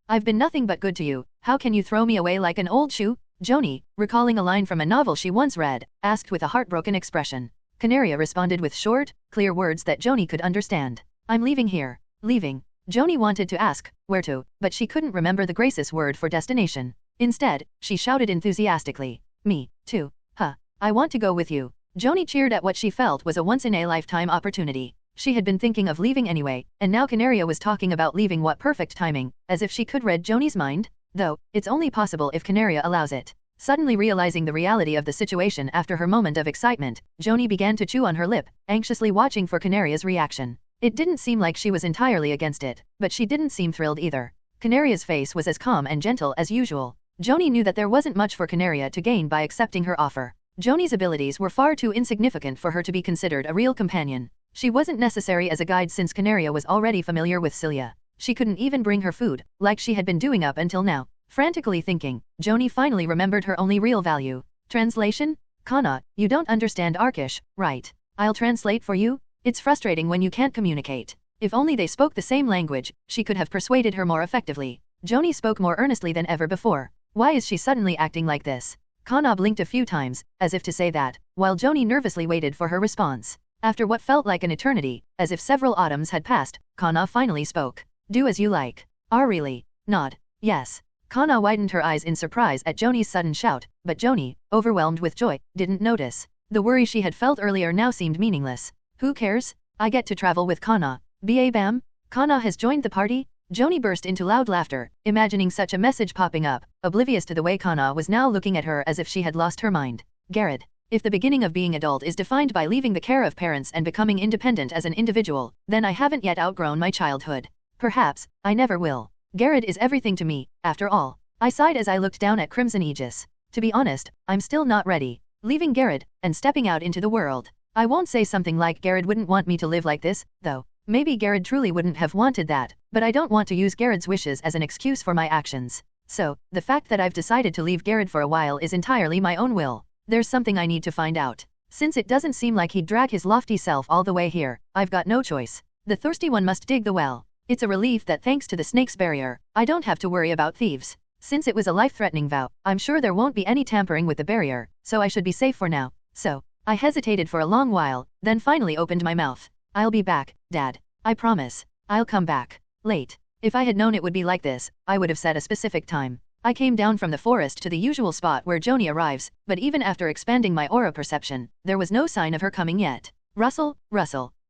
I've been nothing but good to you, how can you throw me away like an old shoe? Joanie, recalling a line from a novel she once read, asked with a heartbroken expression. Canaria responded with short, clear words that Joanie could understand. I'm leaving here. Leaving. Joanie wanted to ask, where to, but she couldn't remember the Graces word for destination. Instead, she shouted enthusiastically. Me, too. Huh. I want to go with you. Joanie cheered at what she felt was a once-in-a-lifetime opportunity. She had been thinking of leaving anyway, and now Canaria was talking about leaving. What perfect timing, as if she could read Joanie's mind? Though, it's only possible if Canaria allows it. Suddenly realizing the reality of the situation after her moment of excitement, Joanie began to chew on her lip, anxiously watching for Canaria's reaction. It didn't seem like she was entirely against it, but she didn't seem thrilled either. Canaria's face was as calm and gentle as usual. Joanie knew that there wasn't much for Canaria to gain by accepting her offer. Joanie's abilities were far too insignificant for her to be considered a real companion. She wasn't necessary as a guide since Canaria was already familiar with Silia. She couldn't even bring her food, like she had been doing up until now. Frantically thinking, Joanie finally remembered her only real value. Translation? Kana, you don't understand Arkish, right? I'll translate for you? It's frustrating when you can't communicate. If only they spoke the same language, she could have persuaded her more effectively. Joanie spoke more earnestly than ever before. Why is she suddenly acting like this? Kana blinked a few times, as if to say that, while Joanie nervously waited for her response. After what felt like an eternity, as if several autumns had passed, Kana finally spoke. Do as you like. Really? Nod. Yes. Kana widened her eyes in surprise at Joanie's sudden shout, but Joanie, overwhelmed with joy, didn't notice. The worry she had felt earlier now seemed meaningless. Who cares? I get to travel with Kana. Bam? Kana has joined the party? Joanie burst into loud laughter, imagining such a message popping up, oblivious to the way Kana was now looking at her as if she had lost her mind. Gared. If the beginning of being adult is defined by leaving the care of parents and becoming independent as an individual, then I haven't yet outgrown my childhood. Perhaps, I never will. Gared is everything to me, after all. I sighed as I looked down at Crimson Aegis. To be honest, I'm still not ready. Leaving Gared, and stepping out into the world. I won't say something like Gared wouldn't want me to live like this, though. Maybe Gared truly wouldn't have wanted that, but I don't want to use Gared's wishes as an excuse for my actions. So, the fact that I've decided to leave Gared for a while is entirely my own will. There's something I need to find out. Since it doesn't seem like he'd drag his lofty self all the way here, I've got no choice. The thirsty one must dig the well. It's a relief that thanks to the snake's barrier, I don't have to worry about thieves. Since it was a life-threatening vow, I'm sure there won't be any tampering with the barrier, so I should be safe for now. So, I hesitated for a long while, then finally opened my mouth. I'll be back, Dad. I promise. I'll come back. Late. If I had known it would be like this, I would have set a specific time. I came down from the forest to the usual spot where Joanie arrives, but even after expanding my aura perception, there was no sign of her coming yet. Russell.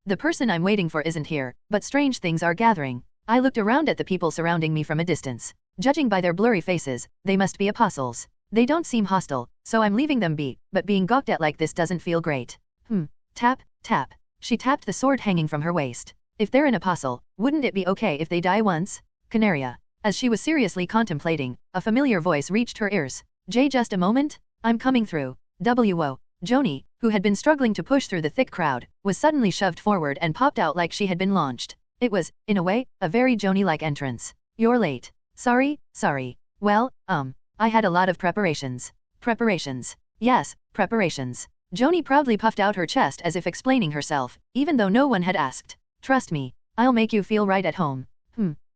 The person I'm waiting for isn't here, but strange things are gathering. I looked around at the people surrounding me from a distance. Judging by their blurry faces, they must be apostles. They don't seem hostile, so I'm leaving them be, but being gawked at like this doesn't feel great. Tap. She tapped the sword hanging from her waist. If they're an apostle, wouldn't it be okay if they die once? Canaria. As she was seriously contemplating, a familiar voice reached her ears. Just a moment? I'm coming through. W.O. Joanie, who had been struggling to push through the thick crowd, was suddenly shoved forward and popped out like she had been launched. It was, in a way, a very Joanie-like entrance. You're late. Sorry. Well, I had a lot of preparations. Preparations. Yes, preparations. Joanie proudly puffed out her chest as if explaining herself, even though no one had asked. Trust me, I'll make you feel right at home.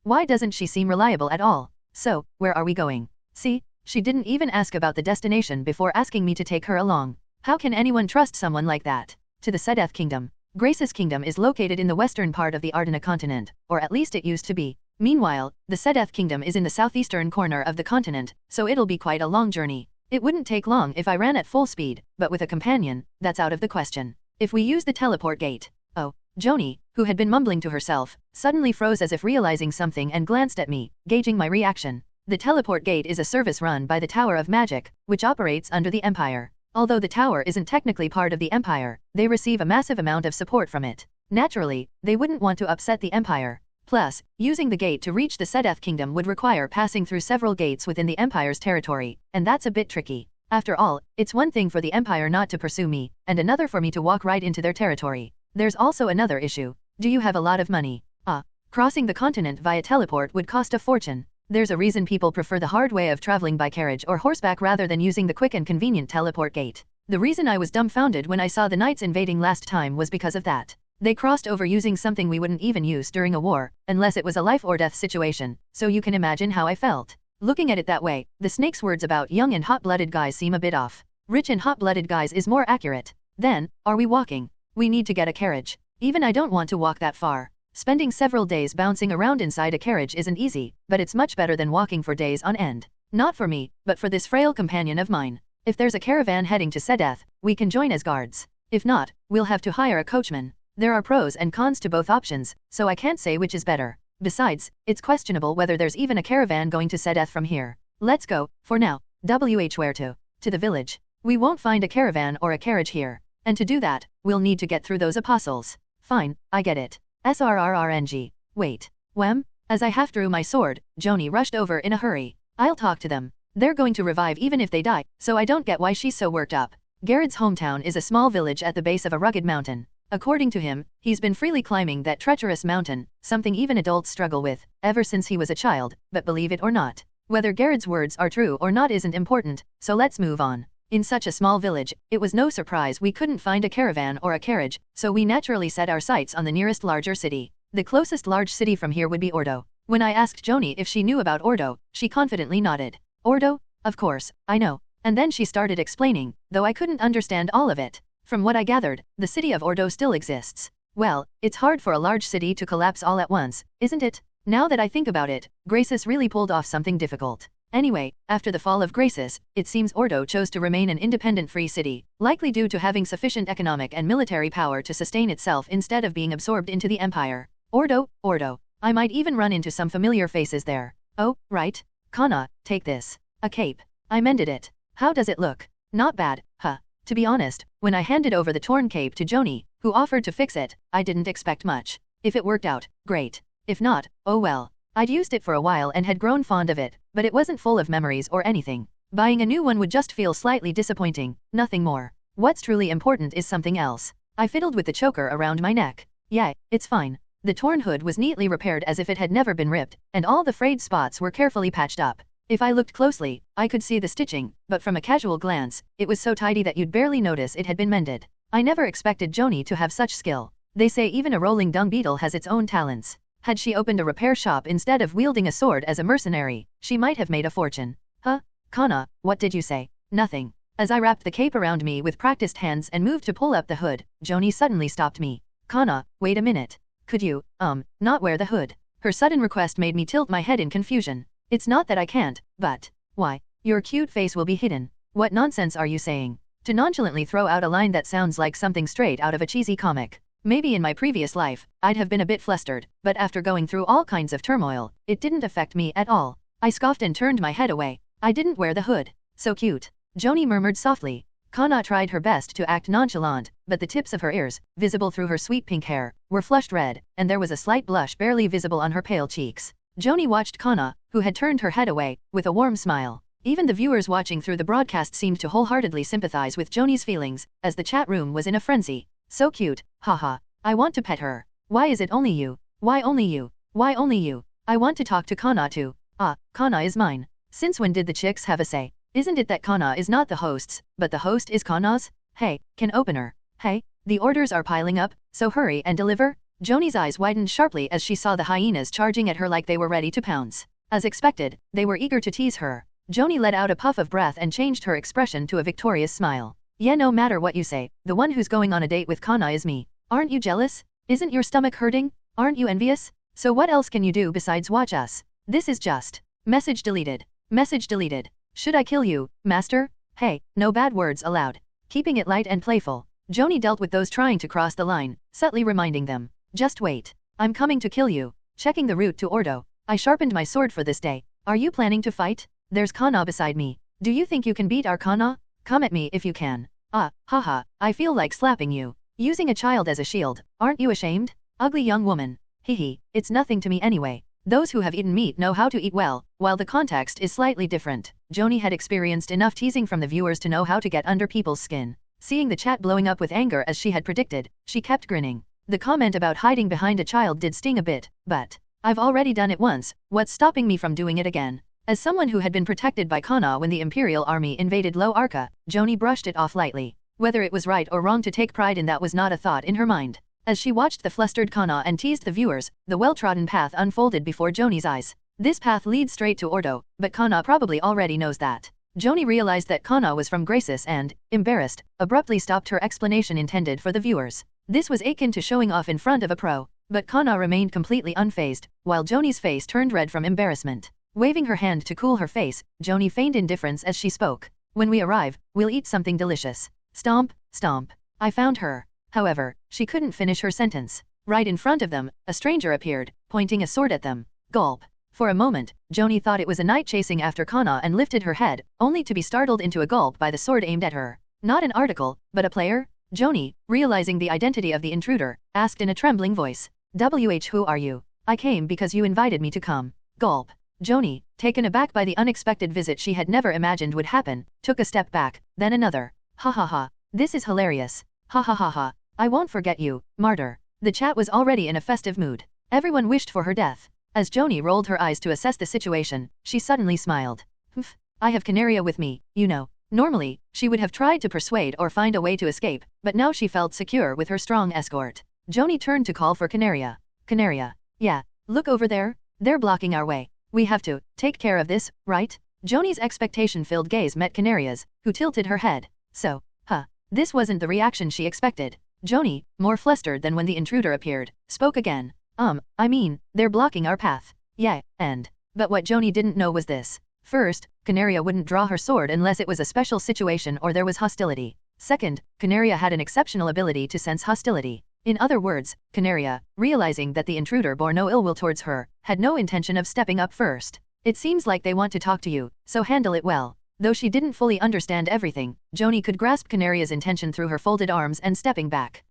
Why doesn't she seem reliable at all? So, where are we going? See, she didn't even ask about the destination before asking me to take her along. How can anyone trust someone like that? To the Sedeth Kingdom. Grace's kingdom is located in the western part of the Ardena continent, or at least it used to be. Meanwhile, the Sedeth Kingdom is in the southeastern corner of the continent, so it'll be quite a long journey. It wouldn't take long if I ran at full speed, but with a companion, that's out of the question. If we use the teleport gate. Oh, Joanie, who had been mumbling to herself, suddenly froze as if realizing something and glanced at me, gauging my reaction. The teleport gate is a service run by the Tower of Magic, which operates under the Empire. Although the tower isn't technically part of the Empire, they receive a massive amount of support from it. Naturally, they wouldn't want to upset the Empire. Plus, using the gate to reach the Sedeth Kingdom would require passing through several gates within the Empire's territory, and that's a bit tricky. After all, it's one thing for the Empire not to pursue me, and another for me to walk right into their territory. There's also another issue. Do you have a lot of money? Crossing the continent via teleport would cost a fortune. There's a reason people prefer the hard way of traveling by carriage or horseback rather than using the quick and convenient teleport gate. The reason I was dumbfounded when I saw the knights invading last time was because of that. They crossed over using something we wouldn't even use during a war, unless it was a life or death situation, so you can imagine how I felt. Looking at it that way, the snake's words about young and hot-blooded guys seem a bit off. Rich and hot-blooded guys is more accurate. Then, are we walking? We need to get a carriage. Even I don't want to walk that far. Spending several days bouncing around inside a carriage isn't easy, but it's much better than walking for days on end. Not for me, but for this frail companion of mine. If there's a caravan heading to Sedeth, we can join as guards. If not, we'll have to hire a coachman. There are pros and cons to both options, so I can't say which is better. Besides, it's questionable whether there's even a caravan going to Sedeth from here. Let's go, for now. Where to? To the village. We won't find a caravan or a carriage here. And to do that, we'll need to get through those apostles. Fine, I get it. SRRRNG. Wait. Whem? As I half drew my sword, Joanie rushed over in a hurry. I'll talk to them. They're going to revive even if they die, so I don't get why she's so worked up. Gared's hometown is a small village at the base of a rugged mountain. According to him, he's been freely climbing that treacherous mountain, something even adults struggle with, ever since he was a child, but believe it or not, whether Gared's words are true or not isn't important, so let's move on. In such a small village, it was no surprise we couldn't find a caravan or a carriage, so we naturally set our sights on the nearest larger city. The closest large city from here would be Ordo. When I asked Joanie if she knew about Ordo, she confidently nodded. Ordo? Of course, I know. And then she started explaining, though I couldn't understand all of it. From what I gathered, the city of Ordo still exists. Well, it's hard for a large city to collapse all at once, isn't it? Now that I think about it, Graces really pulled off something difficult. Anyway, after the fall of Graces, it seems Ordo chose to remain an independent free city, likely due to having sufficient economic and military power to sustain itself instead of being absorbed into the empire. Ordo. I might even run into some familiar faces there. Oh, right. Kana, take this. A cape. I mended it. How does it look? Not bad, huh? To be honest, when I handed over the torn cape to Joanie, who offered to fix it, I didn't expect much. If it worked out, great. If not, oh well. I'd used it for a while and had grown fond of it, but it wasn't full of memories or anything. Buying a new one would just feel slightly disappointing, nothing more. What's truly important is something else. I fiddled with the choker around my neck. Yeah, it's fine. The torn hood was neatly repaired as if it had never been ripped, and all the frayed spots were carefully patched up. If I looked closely, I could see the stitching, but from a casual glance, it was so tidy that you'd barely notice it had been mended. I never expected Joanie to have such skill. They say even a rolling dung beetle has its own talents. Had she opened a repair shop instead of wielding a sword as a mercenary, she might have made a fortune. Huh? Kana, what did you say? Nothing. As I wrapped the cape around me with practiced hands and moved to pull up the hood, Joanie suddenly stopped me. Kana, wait a minute. Could you, not wear the hood? Her sudden request made me tilt my head in confusion. It's not that I can't, but, why? Your cute face will be hidden. What nonsense are you saying? To nonchalantly throw out a line that sounds like something straight out of a cheesy comic. Maybe in my previous life, I'd have been a bit flustered, but after going through all kinds of turmoil, it didn't affect me at all. I scoffed and turned my head away. I didn't wear the hood. So cute. Joanie murmured softly. Kana tried her best to act nonchalant, but the tips of her ears, visible through her sweet pink hair, were flushed red, and there was a slight blush barely visible on her pale cheeks. Joanie watched Kana, who had turned her head away, with a warm smile. Even the viewers watching through the broadcast seemed to wholeheartedly sympathize with Joanie's feelings, as the chat room was in a frenzy. So cute, haha. I want to pet her. Why is it only you? Why only you? Why only you? I want to talk to Kana too. Ah, Kana is mine. Since when did the chicks have a say? Isn't it that Kana is not the host's, but the host is Kana's? Hey, can opener. Hey, the orders are piling up, so hurry and deliver? Joanie's eyes widened sharply as she saw the hyenas charging at her like they were ready to pounce. As expected, they were eager to tease her. Joanie let out a puff of breath and changed her expression to a victorious smile. Yeah, no matter what you say, the one who's going on a date with Kana is me. Aren't you jealous? Isn't your stomach hurting? Aren't you envious? So what else can you do besides watch us? This is just. Message deleted. Message deleted. Should I kill you, master? Hey, no bad words allowed. Keeping it light and playful, Joanie dealt with those trying to cross the line, subtly reminding them. Just wait. I'm coming to kill you. Checking the route to Ordo. I sharpened my sword for this day. Are you planning to fight? There's Kana beside me. Do you think you can beat our Kana? Come at me if you can. Ah, haha, I feel like slapping you. Using a child as a shield, aren't you ashamed? Ugly young woman. Hehe, it's nothing to me anyway. Those who have eaten meat know how to eat well, while the context is slightly different. Joanie had experienced enough teasing from the viewers to know how to get under people's skin. Seeing the chat blowing up with anger as she had predicted, she kept grinning. The comment about hiding behind a child did sting a bit, but I've already done it once, what's stopping me from doing it again? As someone who had been protected by Kana when the Imperial Army invaded Low Arca, Joanie brushed it off lightly. Whether it was right or wrong to take pride in that was not a thought in her mind. As she watched the flustered Kana and teased the viewers, the well-trodden path unfolded before Joanie's eyes. This path leads straight to Ordo, but Kana probably already knows that. Joanie realized that Kana was from Graces and, embarrassed, abruptly stopped her explanation intended for the viewers. This was akin to showing off in front of a pro, but Kana remained completely unfazed, while Joanie's face turned red from embarrassment. Waving her hand to cool her face, Joanie feigned indifference as she spoke. When we arrive, we'll eat something delicious. Stomp, stomp. I found her. However, she couldn't finish her sentence. Right in front of them, a stranger appeared, pointing a sword at them. Gulp. For a moment, Joanie thought it was a knight chasing after Kana and lifted her head, only to be startled into a gulp by the sword aimed at her. Not an article, but a player? Joanie, realizing the identity of the intruder, asked in a trembling voice. Who are you? I came because you invited me to come. Gulp. Joanie, taken aback by the unexpected visit she had never imagined would happen, took a step back, then another. Ha ha ha. This is hilarious. Ha ha ha ha. I won't forget you, martyr. The chat was already in a festive mood. Everyone wished for her death. As Joanie rolled her eyes to assess the situation, she suddenly smiled. Humph. I have Canaria with me, you know. Normally, she would have tried to persuade or find a way to escape, but now she felt secure with her strong escort. Joanie turned to call for Canaria. Canaria. Yeah. Look over there. They're blocking our way. We have to take care of this, right? Joanie's expectation-filled gaze met Canaria's, who tilted her head. So, this wasn't the reaction she expected. Joanie, more flustered than when the intruder appeared, spoke again. I mean, they're blocking our path. Yeah, and. But what Joanie didn't know was this. First, Canaria wouldn't draw her sword unless it was a special situation or there was hostility. Second, Canaria had an exceptional ability to sense hostility. In other words, Canaria, realizing that the intruder bore no ill will towards her, had no intention of stepping up first. It seems like they want to talk to you, so handle it well. Though she didn't fully understand everything, Joanie could grasp Canaria's intention through her folded arms and stepping back.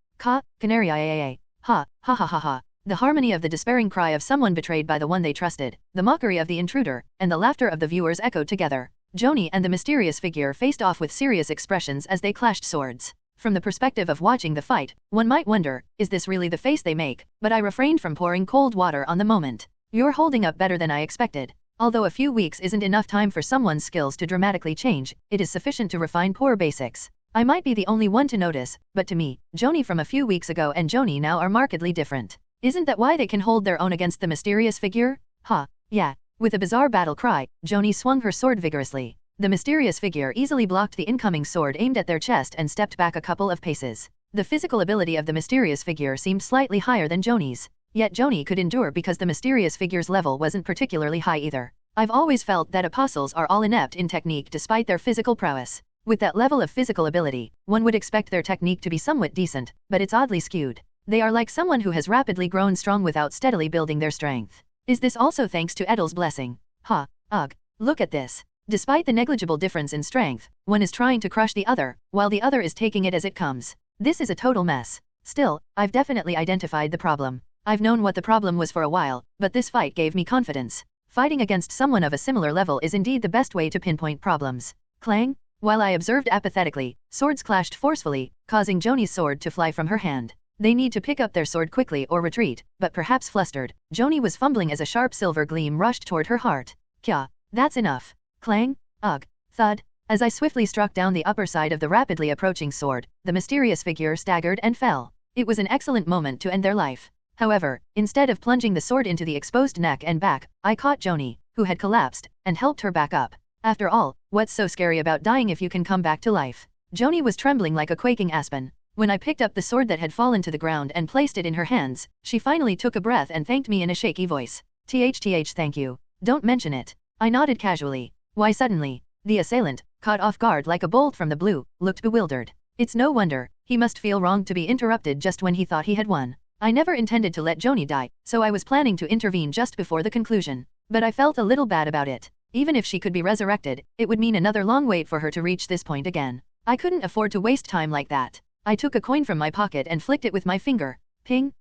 Canaria. Ha, ha ha ha ha. The harmony of the despairing cry of someone betrayed by the one they trusted, the mockery of the intruder, and the laughter of the viewers echoed together. Joanie and the mysterious figure faced off with serious expressions as they clashed swords. From the perspective of watching the fight, one might wonder, is this really the face they make? But I refrained from pouring cold water on the moment. You're holding up better than I expected. Although a few weeks isn't enough time for someone's skills to dramatically change, it is sufficient to refine poor basics. I might be the only one to notice, but to me, Joanie from a few weeks ago and Joanie now are markedly different. Isn't that why they can hold their own against the mysterious figure? Yeah. With a bizarre battle cry, Joanie swung her sword vigorously. The mysterious figure easily blocked the incoming sword aimed at their chest and stepped back a couple of paces. The physical ability of the mysterious figure seemed slightly higher than Joanie's. Yet Joanie could endure because the mysterious figure's level wasn't particularly high either. I've always felt that apostles are all inept in technique despite their physical prowess. With that level of physical ability, one would expect their technique to be somewhat decent, but it's oddly skewed. They are like someone who has rapidly grown strong without steadily building their strength. Is this also thanks to Edel's blessing? Ugh. Look at this. Despite the negligible difference in strength, one is trying to crush the other, while the other is taking it as it comes. This is a total mess. Still, I've definitely identified the problem. I've known what the problem was for a while, but this fight gave me confidence. Fighting against someone of a similar level is indeed the best way to pinpoint problems. Clang! While I observed apathetically, swords clashed forcefully, causing Joanie's sword to fly from her hand. They need to pick up their sword quickly or retreat, but perhaps flustered, Joanie was fumbling as a sharp silver gleam rushed toward her heart. Kya! That's enough. Clang! Ugh! Thud! As I swiftly struck down the upper side of the rapidly approaching sword, the mysterious figure staggered and fell. It was an excellent moment to end their life. However, instead of plunging the sword into the exposed neck and back, I caught Joanie, who had collapsed, and helped her back up. After all, what's so scary about dying if you can come back to life? Joanie was trembling like a quaking aspen. When I picked up the sword that had fallen to the ground and placed it in her hands, she finally took a breath and thanked me in a shaky voice. Thank you. Don't mention it. I nodded casually. Why suddenly? The assailant, caught off guard like a bolt from the blue, looked bewildered. It's no wonder, he must feel wronged to be interrupted just when he thought he had won. I never intended to let Joanie die, so I was planning to intervene just before the conclusion. But I felt a little bad about it. Even if she could be resurrected, it would mean another long wait for her to reach this point again. I couldn't afford to waste time like that. I took a coin from my pocket and flicked it with my finger. Ping!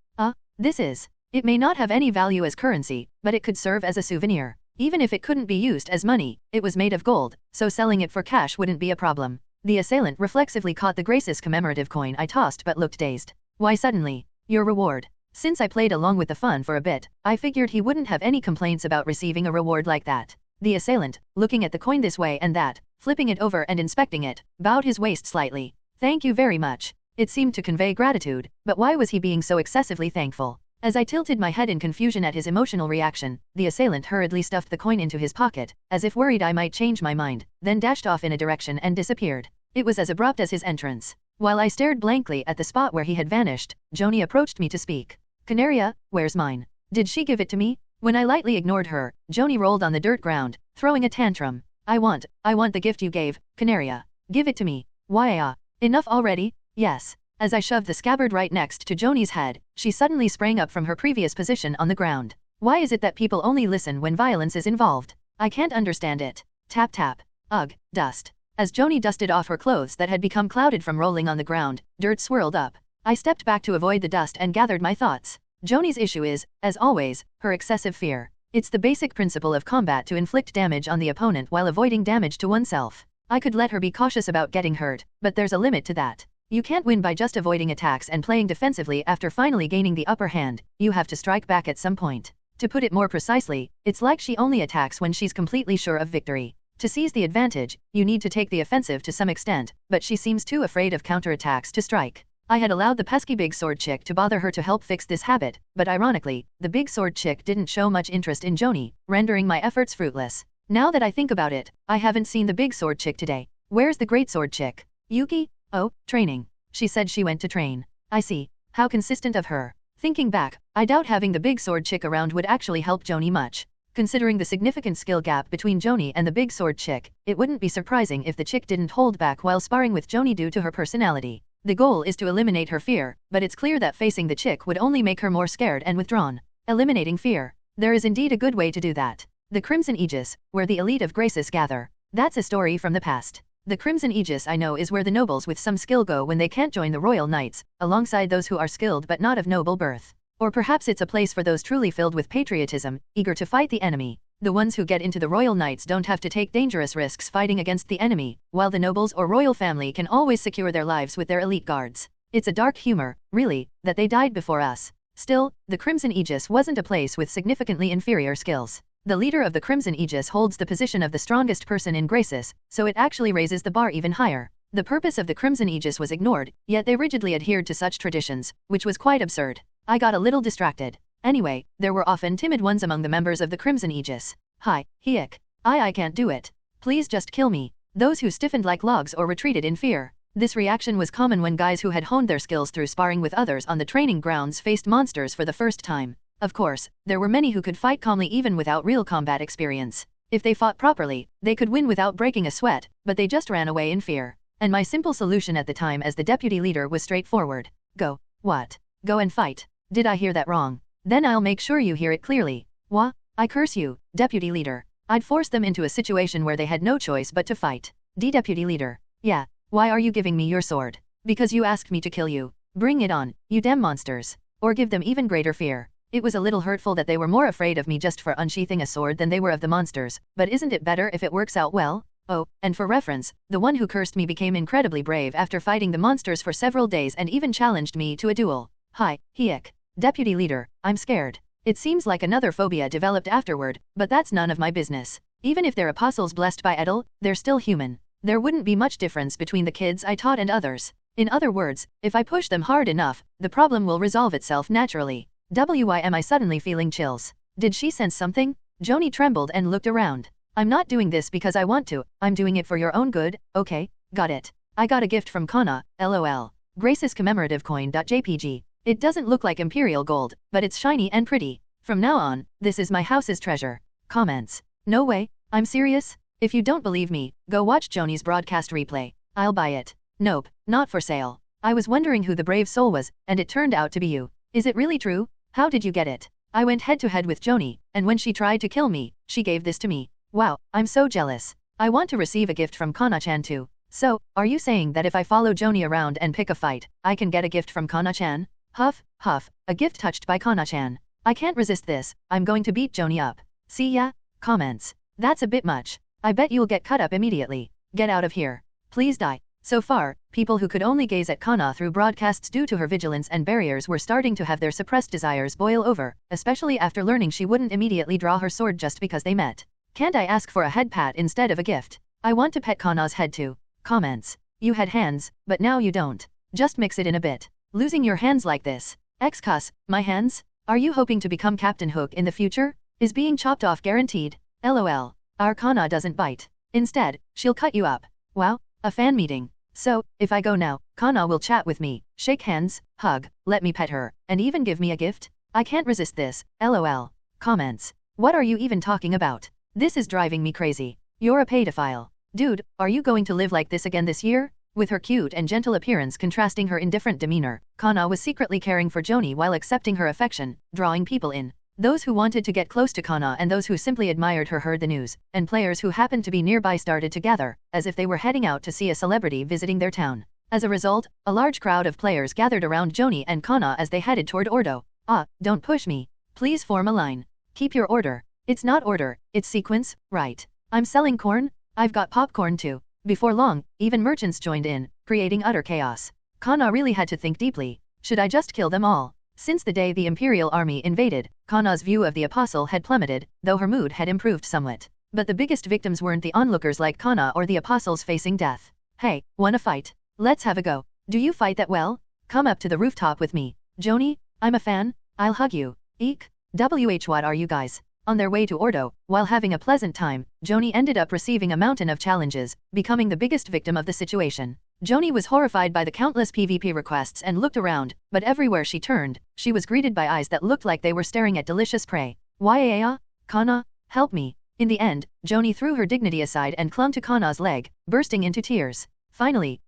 This is. It may not have any value as currency, but it could serve as a souvenir. Even if it couldn't be used as money, it was made of gold, so selling it for cash wouldn't be a problem. The assailant reflexively caught the gracious commemorative coin I tossed but looked dazed. Why suddenly? Your reward. Since I played along with the fun for a bit, I figured he wouldn't have any complaints about receiving a reward like that. The assailant, looking at the coin this way and that, flipping it over and inspecting it, bowed his waist slightly. Thank you very much. It seemed to convey gratitude, but why was he being so excessively thankful? As I tilted my head in confusion at his emotional reaction, the assailant hurriedly stuffed the coin into his pocket, as if worried I might change my mind, then dashed off in a direction and disappeared. It was as abrupt as his entrance. While I stared blankly at the spot where he had vanished, Joanie approached me to speak. Canaria, where's mine? Did she give it to me? When I lightly ignored her, Joanie rolled on the dirt ground, throwing a tantrum. I want the gift you gave, Canaria. Give it to me. Why enough already? Yes. As I shoved the scabbard right next to Joanie's head, she suddenly sprang up from her previous position on the ground. Why is it that people only listen when violence is involved? I can't understand it. Tap tap. Ugh, dust. As Joanie dusted off her clothes that had become clouded from rolling on the ground, dirt swirled up. I stepped back to avoid the dust and gathered my thoughts. Joanie's issue is, as always, her excessive fear. It's the basic principle of combat to inflict damage on the opponent while avoiding damage to oneself. I could let her be cautious about getting hurt, but there's a limit to that. You can't win by just avoiding attacks and playing defensively after finally gaining the upper hand, you have to strike back at some point. To put it more precisely, it's like she only attacks when she's completely sure of victory. To seize the advantage, you need to take the offensive to some extent, but she seems too afraid of counterattacks to strike. I had allowed the pesky big sword chick to bother her to help fix this habit, but ironically, the big sword chick didn't show much interest in Joanie, rendering my efforts fruitless. Now that I think about it, I haven't seen the big sword chick today. Where's the great sword chick? Yuki? Oh, training. She said she went to train. I see. How consistent of her. Thinking back, I doubt having the big sword chick around would actually help Joanie much. Considering the significant skill gap between Joanie and the big sword chick, it wouldn't be surprising if the chick didn't hold back while sparring with Joanie due to her personality. The goal is to eliminate her fear, but it's clear that facing the chick would only make her more scared and withdrawn. Eliminating fear. There is indeed a good way to do that. The Crimson Aegis, where the elite of Graces gather. That's a story from the past. The Crimson Aegis I know is where the nobles with some skill go when they can't join the royal knights, alongside those who are skilled but not of noble birth. Or perhaps it's a place for those truly filled with patriotism, eager to fight the enemy. The ones who get into the royal knights don't have to take dangerous risks fighting against the enemy, while the nobles or royal family can always secure their lives with their elite guards. It's a dark humor, really, that they died before us. Still, the Crimson Aegis wasn't a place with significantly inferior skills. The leader of the Crimson Aegis holds the position of the strongest person in Graces, so it actually raises the bar even higher. The purpose of the Crimson Aegis was ignored, yet they rigidly adhered to such traditions, which was quite absurd. I got a little distracted. Anyway, there were often timid ones among the members of the Crimson Aegis. Hi, Hiek. I can't do it. Please just kill me. Those who stiffened like logs or retreated in fear. This reaction was common when guys who had honed their skills through sparring with others on the training grounds faced monsters for the first time. Of course, there were many who could fight calmly even without real combat experience. If they fought properly, they could win without breaking a sweat, but they just ran away in fear. And my simple solution at the time as the deputy leader was straightforward. Go. What? Go and fight. Did I hear that wrong? Then I'll make sure you hear it clearly. Wha? I curse you, deputy leader. I'd force them into a situation where they had no choice but to fight. Deputy leader. Yeah. Why are you giving me your sword? Because you asked me to kill you. Bring it on, you damn monsters. Or give them even greater fear. It was a little hurtful that they were more afraid of me just for unsheathing a sword than they were of the monsters, but isn't it better if it works out well? Oh, and for reference, the one who cursed me became incredibly brave after fighting the monsters for several days and even challenged me to a duel. Hi, Hiek. Deputy leader, I'm scared. It seems like another phobia developed afterward, but that's none of my business. Even if they're apostles blessed by Edel, they're still human. There wouldn't be much difference between the kids I taught and others. In other words, if I push them hard enough, the problem will resolve itself naturally. Why am I suddenly feeling chills? Did she sense something? Joanie trembled and looked around. I'm not doing this because I want to, I'm doing it for your own good, okay? Got it. I got a gift from Kana, lol. Grace's commemorative coin.jpg. It doesn't look like Imperial gold, but it's shiny and pretty. From now on, this is my house's treasure. Comments. No way, I'm serious? If you don't believe me, go watch Joanie's broadcast replay. I'll buy it. Nope, not for sale. I was wondering who the brave soul was, and it turned out to be you. Is it really true? How did you get it? I went head to head with Joanie, and when she tried to kill me, she gave this to me. Wow, I'm so jealous. I want to receive a gift from Kana-chan too. So, are you saying that if I follow Joanie around and pick a fight, I can get a gift from Kana-chan? Huff, huff, a gift touched by Kana-chan. I can't resist this, I'm going to beat Joanie up. See ya? Comments. That's a bit much. I bet you'll get cut up immediately. Get out of here. Please die. So far, people who could only gaze at Kana through broadcasts due to her vigilance and barriers were starting to have their suppressed desires boil over, especially after learning she wouldn't immediately draw her sword just because they met. Can't I ask for a head pat instead of a gift? I want to pet Kana's head too. Comments. You had hands, but now you don't. Just mix it in a bit. Losing your hands like this. Excuse, my hands? Are you hoping to become Captain Hook in the future? Is being chopped off guaranteed? LOL. Our Kana doesn't bite. Instead, she'll cut you up. Wow, a fan meeting. So, if I go now, Kana will chat with me, shake hands, hug, let me pet her, and even give me a gift? I can't resist this, LOL. Comments. What are you even talking about? This is driving me crazy. You're a pedophile. Dude, are you going to live like this again this year? With her cute and gentle appearance contrasting her indifferent demeanor, Kana was secretly caring for Joanie while accepting her affection, drawing people in. Those who wanted to get close to Kana and those who simply admired her heard the news, and players who happened to be nearby started to gather, as if they were heading out to see a celebrity visiting their town. As a result, a large crowd of players gathered around Joanie and Kana as they headed toward Ordo. Ah, don't push me. Please form a line. Keep your order. It's not order, it's sequence, right? I'm selling corn? I've got popcorn too. Before long, even merchants joined in, creating utter chaos. Kana really had to think deeply. Should I just kill them all? Since the day the Imperial Army invaded, Kana's view of the Apostle had plummeted, though her mood had improved somewhat. But the biggest victims weren't the onlookers like Kana or the Apostles facing death. Hey, wanna fight? Let's have a go. Do you fight that well? Come up to the rooftop with me. Joanie, I'm a fan. I'll hug you. Eek. What are you guys? On their way to Ordo, while having a pleasant time, Joanie ended up receiving a mountain of challenges, becoming the biggest victim of the situation. Joanie was horrified by the countless PvP requests and looked around, but everywhere she turned, she was greeted by eyes that looked like they were staring at delicious prey. Yaya? Kana? Help me. In the end, Joanie threw her dignity aside and clung to Kana's leg, bursting into tears. Finally,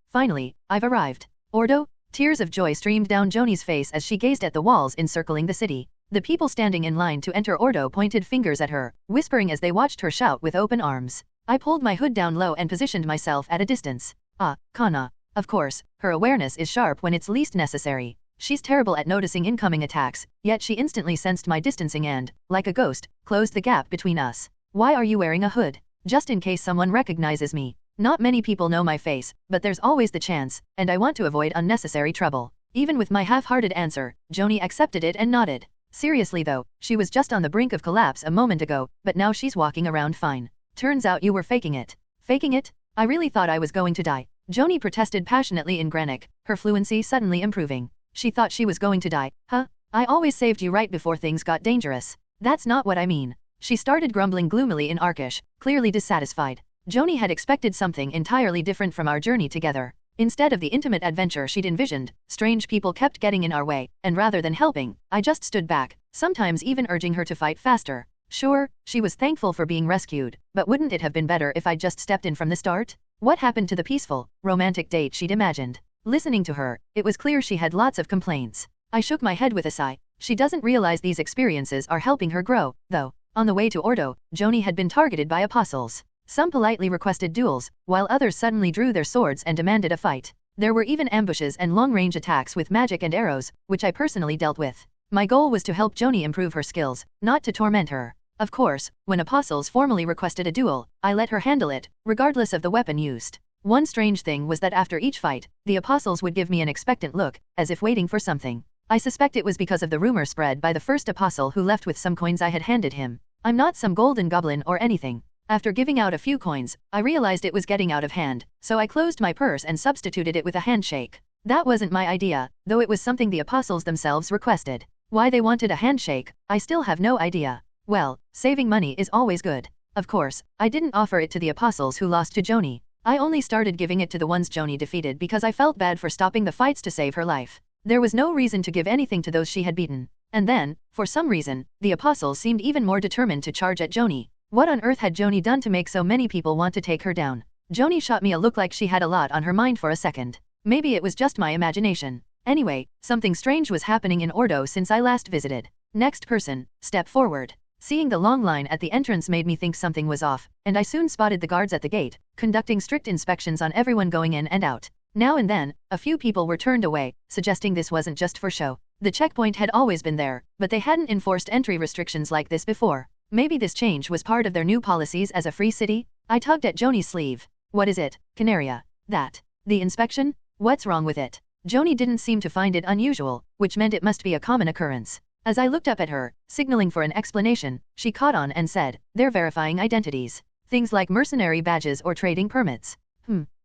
I've arrived. Ordo? Tears of joy streamed down Joanie's face as she gazed at the walls encircling the city. The people standing in line to enter Ordo pointed fingers at her, whispering as they watched her shout with open arms. I pulled my hood down low and positioned myself at a distance. Ah, Kana. Of course, her awareness is sharp when it's least necessary. She's terrible at noticing incoming attacks, yet she instantly sensed my distancing and, like a ghost, closed the gap between us. Why are you wearing a hood? Just in case someone recognizes me. Not many people know my face, but there's always the chance, and I want to avoid unnecessary trouble. Even with my half-hearted answer, Joanie accepted it and nodded. Seriously though, she was just on the brink of collapse a moment ago, but now she's walking around fine. Turns out you were faking it. Faking it? I really thought I was going to die. Joanie protested passionately in granik, her fluency suddenly improving. She thought she was going to die. Huh? I always saved you right before things got dangerous. That's not what I mean. She started grumbling gloomily in Arkish, clearly dissatisfied. Joanie had expected something entirely different from our journey together. Instead of the intimate adventure she'd envisioned, strange people kept getting in our way, and rather than helping, I just stood back, sometimes even urging her to fight faster. Sure, she was thankful for being rescued, but wouldn't it have been better if I'd just stepped in from the start? What happened to the peaceful, romantic date she'd imagined? Listening to her, it was clear she had lots of complaints. I shook my head with a sigh. She doesn't realize these experiences are helping her grow, though. On the way to Ordo, Joanie had been targeted by apostles. Some politely requested duels, while others suddenly drew their swords and demanded a fight. There were even ambushes and long-range attacks with magic and arrows, which I personally dealt with. My goal was to help Joanie improve her skills, not to torment her. Of course, when apostles formally requested a duel, I let her handle it, regardless of the weapon used. One strange thing was that after each fight, the apostles would give me an expectant look, as if waiting for something. I suspect it was because of the rumor spread by the first apostle who left with some coins I had handed him. I'm not some golden goblin or anything. After giving out a few coins, I realized it was getting out of hand, so I closed my purse and substituted it with a handshake. That wasn't my idea, though it was something the apostles themselves requested. Why they wanted a handshake, I still have no idea. Well, saving money is always good. Of course, I didn't offer it to the apostles who lost to Joanie. I only started giving it to the ones Joanie defeated because I felt bad for stopping the fights to save her life. There was no reason to give anything to those she had beaten. And then, for some reason, the apostles seemed even more determined to charge at Joanie. What on earth had Joanie done to make so many people want to take her down? Joanie shot me a look like she had a lot on her mind for a second. Maybe it was just my imagination. Anyway, something strange was happening in Ordo since I last visited. Next person, step forward. Seeing the long line at the entrance made me think something was off, and I soon spotted the guards at the gate, conducting strict inspections on everyone going in and out. Now and then, a few people were turned away, suggesting this wasn't just for show. The checkpoint had always been there, but they hadn't enforced entry restrictions like this before. Maybe this change was part of their new policies as a free city? I tugged at Joanie's sleeve. What is it, Canaria? That. The inspection? What's wrong with it? Joanie didn't seem to find it unusual, which meant it must be a common occurrence. As I looked up at her, signaling for an explanation, she caught on and said, they're verifying identities. Things like mercenary badges or trading permits.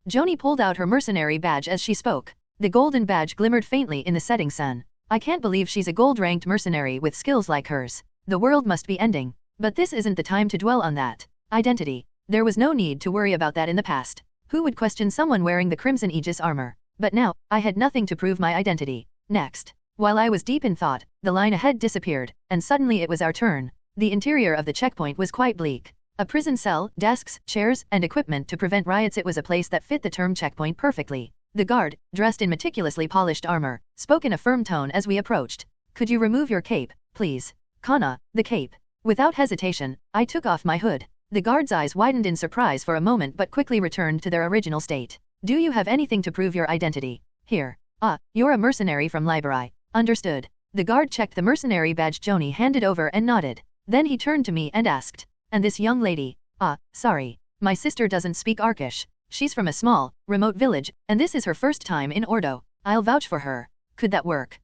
Joanie pulled out her mercenary badge as she spoke. The golden badge glimmered faintly in the setting sun. I can't believe she's a gold-ranked mercenary with skills like hers. The world must be ending. But this isn't the time to dwell on that. Identity. There was no need to worry about that in the past. Who would question someone wearing the Crimson Aegis armor? But now, I had nothing to prove my identity. Next. While I was deep in thought, the line ahead disappeared, and suddenly it was our turn. The interior of the checkpoint was quite bleak. A prison cell, desks, chairs, and equipment to prevent riots. It was a place that fit the term checkpoint perfectly. The guard, dressed in meticulously polished armor, spoke in a firm tone as we approached. Could you remove your cape, please? Kana, the cape. Without hesitation, I took off my hood. The guard's eyes widened in surprise for a moment but quickly returned to their original state. Do you have anything to prove your identity? Here. You're a mercenary from Liber. Understood. The guard checked the mercenary badge Joanie handed over and nodded. Then he turned to me and asked, and this young lady? Sorry. My sister doesn't speak Arkish. She's from a small, remote village, and this is her first time in Ordo. I'll vouch for her. Could that work?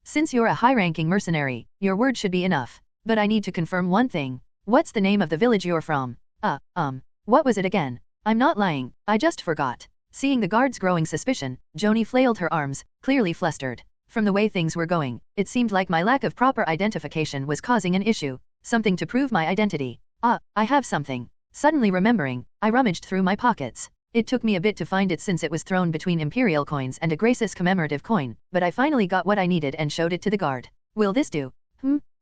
Since you're a high-ranking mercenary, your word should be enough. But I need to confirm one thing. What's the name of the village you're from? What was it again? I'm not lying, I just forgot. Seeing the guard's growing suspicion, Joanie flailed her arms, clearly flustered. From the way things were going, it seemed like my lack of proper identification was causing an issue. Something to prove my identity. I have something. Suddenly remembering, I rummaged through my pockets. It took me a bit to find it since it was thrown between Imperial coins and a Graces commemorative coin, but I finally got what I needed and showed it to the guard. Will this do?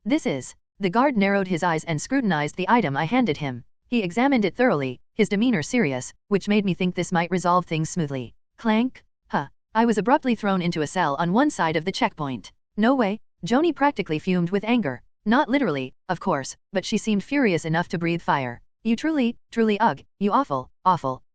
This is. The guard narrowed his eyes and scrutinized the item I handed him. He examined it thoroughly, his demeanor serious, which made me think this might resolve things smoothly. Clank. I was abruptly thrown into a cell on one side of the checkpoint. No way. Joanie practically fumed with anger. Not literally, of course, but she seemed furious enough to breathe fire. You truly, ugh, you awful,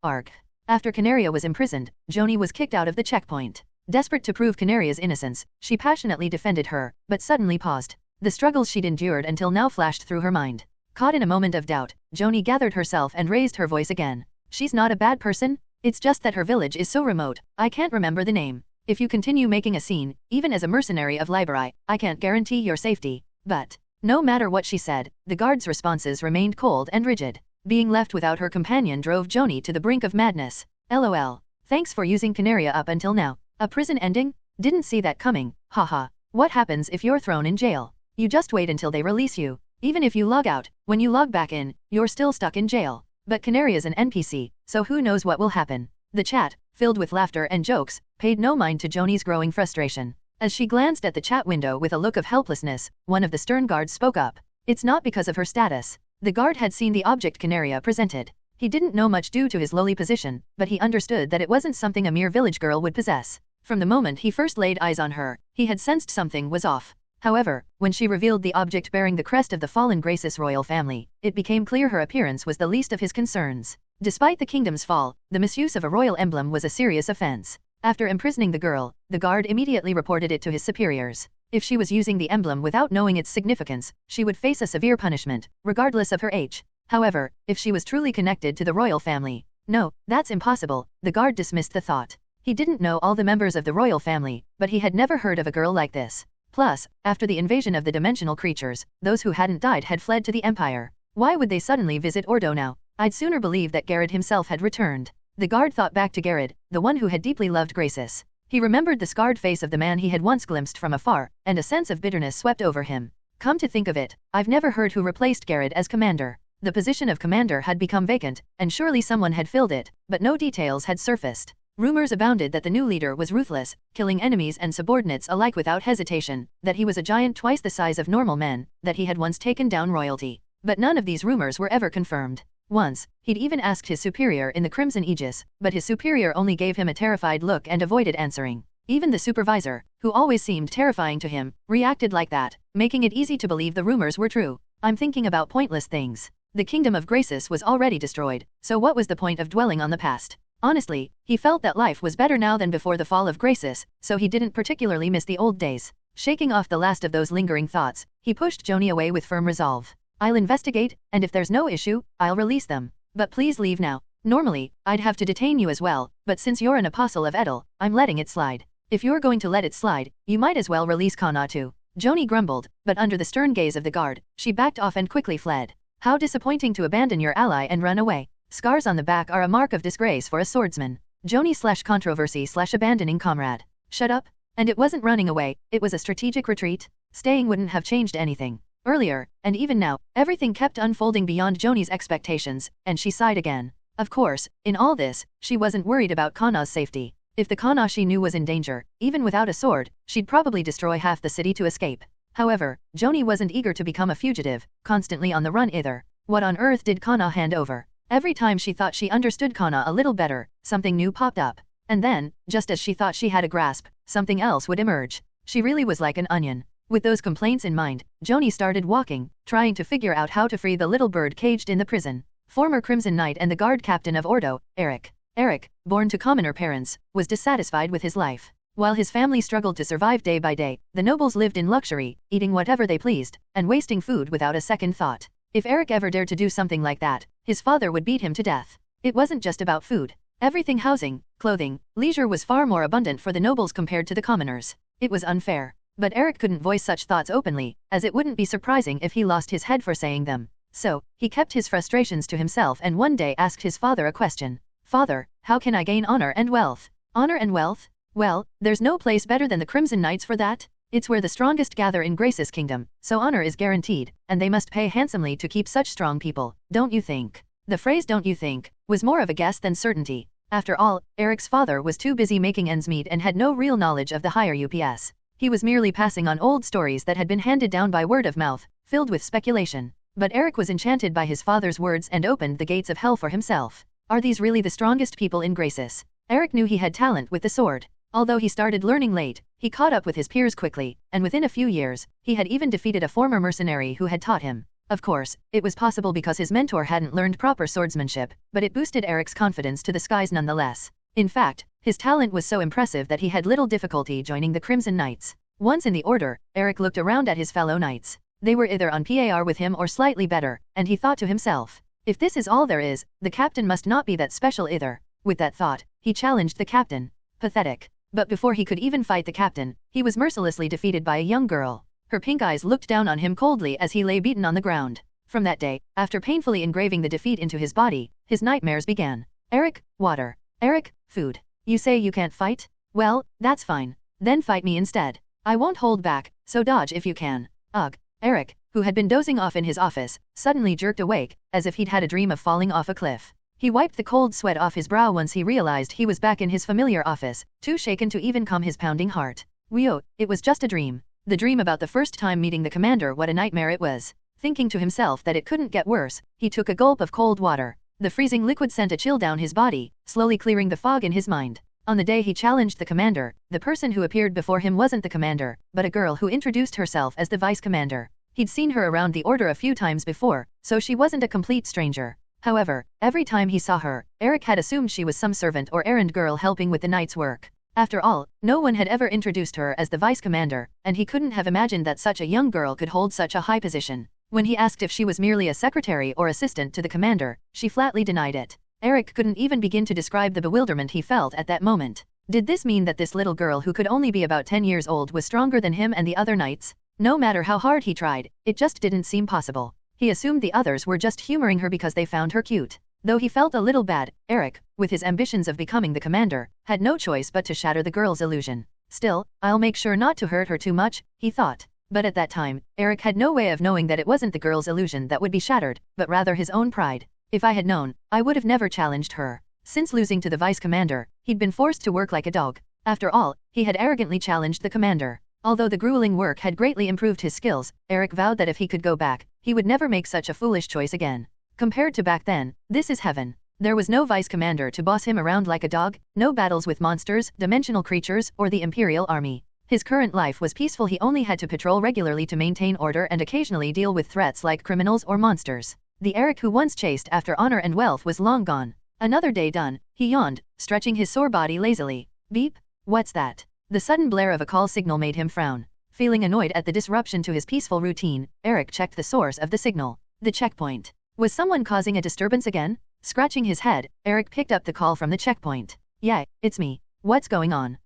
arg. After Canaria was imprisoned, Joanie was kicked out of the checkpoint. Desperate to prove Canaria's innocence, she passionately defended her, but suddenly paused. The struggles she'd endured until now flashed through her mind. Caught in a moment of doubt, Joanie gathered herself and raised her voice again. She's not a bad person, it's just that her village is so remote, I can't remember the name. If you continue making a scene, even as a mercenary of Liber, I can't guarantee your safety. But, no matter what she said, the guard's responses remained cold and rigid. Being left without her companion drove Joanie to the brink of madness. LOL. Thanks for using Canaria up until now. A prison ending? Didn't see that coming, haha. What happens if you're thrown in jail? You just wait until they release you. Even if you log out, when you log back in, you're still stuck in jail. But Canaria's an NPC, so who knows what will happen. The chat, filled with laughter and jokes, paid no mind to Joanie's growing frustration. As she glanced at the chat window with a look of helplessness, one of the stern guards spoke up. It's not because of her status. The guard had seen the object Canaria presented. He didn't know much due to his lowly position, but he understood that it wasn't something a mere village girl would possess. From the moment he first laid eyes on her, he had sensed something was off. However, when she revealed the object bearing the crest of the fallen Graces royal family, it became clear her appearance was the least of his concerns. Despite the kingdom's fall, the misuse of a royal emblem was a serious offense. After imprisoning the girl, the guard immediately reported it to his superiors. If she was using the emblem without knowing its significance, she would face a severe punishment, regardless of her age. However, if she was truly connected to the royal family, no, that's impossible, the guard dismissed the thought. He didn't know all the members of the royal family, but he had never heard of a girl like this. Plus, after the invasion of the dimensional creatures, those who hadn't died had fled to the Empire. Why would they suddenly visit Ordo now? I'd sooner believe that Gared himself had returned. The guard thought back to Gared, the one who had deeply loved Graces. He remembered the scarred face of the man he had once glimpsed from afar, and a sense of bitterness swept over him. Come to think of it, I've never heard who replaced Gared as commander. The position of commander had become vacant, and surely someone had filled it, but no details had surfaced. Rumors abounded that the new leader was ruthless, killing enemies and subordinates alike without hesitation, that he was a giant twice the size of normal men, that he had once taken down royalty. But none of these rumors were ever confirmed. Once, he'd even asked his superior in the Crimson Aegis, but his superior only gave him a terrified look and avoided answering. Even the supervisor, who always seemed terrifying to him, reacted like that, making it easy to believe the rumors were true. I'm thinking about pointless things. The kingdom of Graces was already destroyed, so what was the point of dwelling on the past? Honestly, he felt that life was better now than before the fall of Graces, so he didn't particularly miss the old days. Shaking off the last of those lingering thoughts, he pushed Joanie away with firm resolve. I'll investigate, and if there's no issue, I'll release them. But please leave now. Normally, I'd have to detain you as well, but since you're an apostle of Edel, I'm letting it slide. If you're going to let it slide, you might as well release Kana too. Joanie grumbled, but under the stern gaze of the guard, she backed off and quickly fled. How disappointing to abandon your ally and run away. Scars on the back are a mark of disgrace for a swordsman. Joanie/controversy/abandoning comrade. Shut up. And it wasn't running away, it was a strategic retreat. Staying wouldn't have changed anything. Earlier, and even now, everything kept unfolding beyond Joanie's expectations, and she sighed again. Of course, in all this, she wasn't worried about Kana's safety. If the Kana she knew was in danger, even without a sword, she'd probably destroy half the city to escape. However, Joanie wasn't eager to become a fugitive, constantly on the run either. What on earth did Kana hand over? Every time she thought she understood Kana a little better, something new popped up. And then, just as she thought she had a grasp, something else would emerge. She really was like an onion. With those complaints in mind, Joanie started walking, trying to figure out how to free the little bird caged in the prison. Former Crimson Knight and the guard captain of Ordo, Arish, born to commoner parents, was dissatisfied with his life. While his family struggled to survive day by day, the nobles lived in luxury, eating whatever they pleased, and wasting food without a second thought. If Arish ever dared to do something like that, his father would beat him to death. It wasn't just about food. Everything, housing, clothing, leisure, was far more abundant for the nobles compared to the commoners. It was unfair. But Arish couldn't voice such thoughts openly, as it wouldn't be surprising if he lost his head for saying them. So, he kept his frustrations to himself and one day asked his father a question. Father, how can I gain honor and wealth? Honor and wealth? Well, there's no place better than the Crimson Knights for that. It's where the strongest gather in Grace's kingdom, so honor is guaranteed, and they must pay handsomely to keep such strong people, don't you think? The phrase "don't you think" was more of a guess than certainty. After all, Arish's father was too busy making ends meet and had no real knowledge of the higher UPS. He was merely passing on old stories that had been handed down by word of mouth, filled with speculation. But Arish was enchanted by his father's words and opened the gates of hell for himself. Are these really the strongest people in Graces? Arish knew he had talent with the sword. Although he started learning late, he caught up with his peers quickly, and within a few years, he had even defeated a former mercenary who had taught him. Of course, it was possible because his mentor hadn't learned proper swordsmanship, but it boosted Arish's confidence to the skies nonetheless. In fact, his talent was so impressive that he had little difficulty joining the Crimson Knights. Once in the order, Arish looked around at his fellow knights. They were either on par with him or slightly better, and he thought to himself, if this is all there is, the captain must not be that special either. With that thought, he challenged the captain. Pathetic. But before he could even fight the captain, he was mercilessly defeated by a young girl. Her pink eyes looked down on him coldly as he lay beaten on the ground. From that day, after painfully engraving the defeat into his body, his nightmares began. Arish, water. Arish, food. You say you can't fight? Well, that's fine. Then fight me instead. I won't hold back, so dodge if you can. Ugh. Arish, who had been dozing off in his office, suddenly jerked awake, as if he'd had a dream of falling off a cliff. He wiped the cold sweat off his brow once he realized he was back in his familiar office, too shaken to even calm his pounding heart. Whew, it was just a dream. The dream about the first time meeting the commander. What a nightmare it was. Thinking to himself that it couldn't get worse, he took a gulp of cold water. The freezing liquid sent a chill down his body, slowly clearing the fog in his mind. On the day he challenged the commander, the person who appeared before him wasn't the commander, but a girl who introduced herself as the vice commander. He'd seen her around the order a few times before, so she wasn't a complete stranger. However, every time he saw her, Arish had assumed she was some servant or errand girl helping with the knight's work. After all, no one had ever introduced her as the vice commander, and he couldn't have imagined that such a young girl could hold such a high position. When he asked if she was merely a secretary or assistant to the commander, she flatly denied it. Arish couldn't even begin to describe the bewilderment he felt at that moment. Did this mean that this little girl who could only be about 10 years old was stronger than him and the other knights? No matter how hard he tried, it just didn't seem possible. He assumed the others were just humoring her because they found her cute. Though he felt a little bad, Arish, with his ambitions of becoming the commander, had no choice but to shatter the girl's illusion. Still, I'll make sure not to hurt her too much, he thought. But at that time, Arish had no way of knowing that it wasn't the girl's illusion that would be shattered, but rather his own pride. If I had known, I would have never challenged her. Since losing to the vice commander, he'd been forced to work like a dog. After all, he had arrogantly challenged the commander. Although the grueling work had greatly improved his skills, Arish vowed that if he could go back, he would never make such a foolish choice again. Compared to back then, this is heaven. There was no vice commander to boss him around like a dog, no battles with monsters, dimensional creatures, or the Imperial Army. His current life was peaceful. He only had to patrol regularly to maintain order and occasionally deal with threats like criminals or monsters. The Arish who once chased after honor and wealth was long gone. Another day done, he yawned, stretching his sore body lazily. Beep? What's that? The sudden blare of a call signal made him frown. Feeling annoyed at the disruption to his peaceful routine, Arish checked the source of the signal. The checkpoint. Was someone causing a disturbance again? Scratching his head, Arish picked up the call from the checkpoint. Yeah, it's me. What's going on?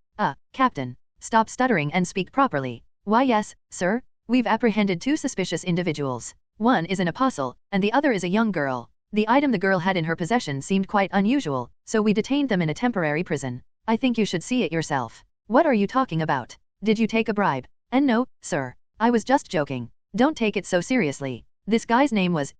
Captain. Stop stuttering and speak properly. Why yes, sir. We've apprehended 2 suspicious individuals. One is an apostle, and the other is a young girl. The item the girl had in her possession seemed quite unusual, so we detained them in a temporary prison. I think you should see it yourself. What are you talking about? Did you take a bribe? And no, sir. I was just joking. Don't take it so seriously. This guy's name was,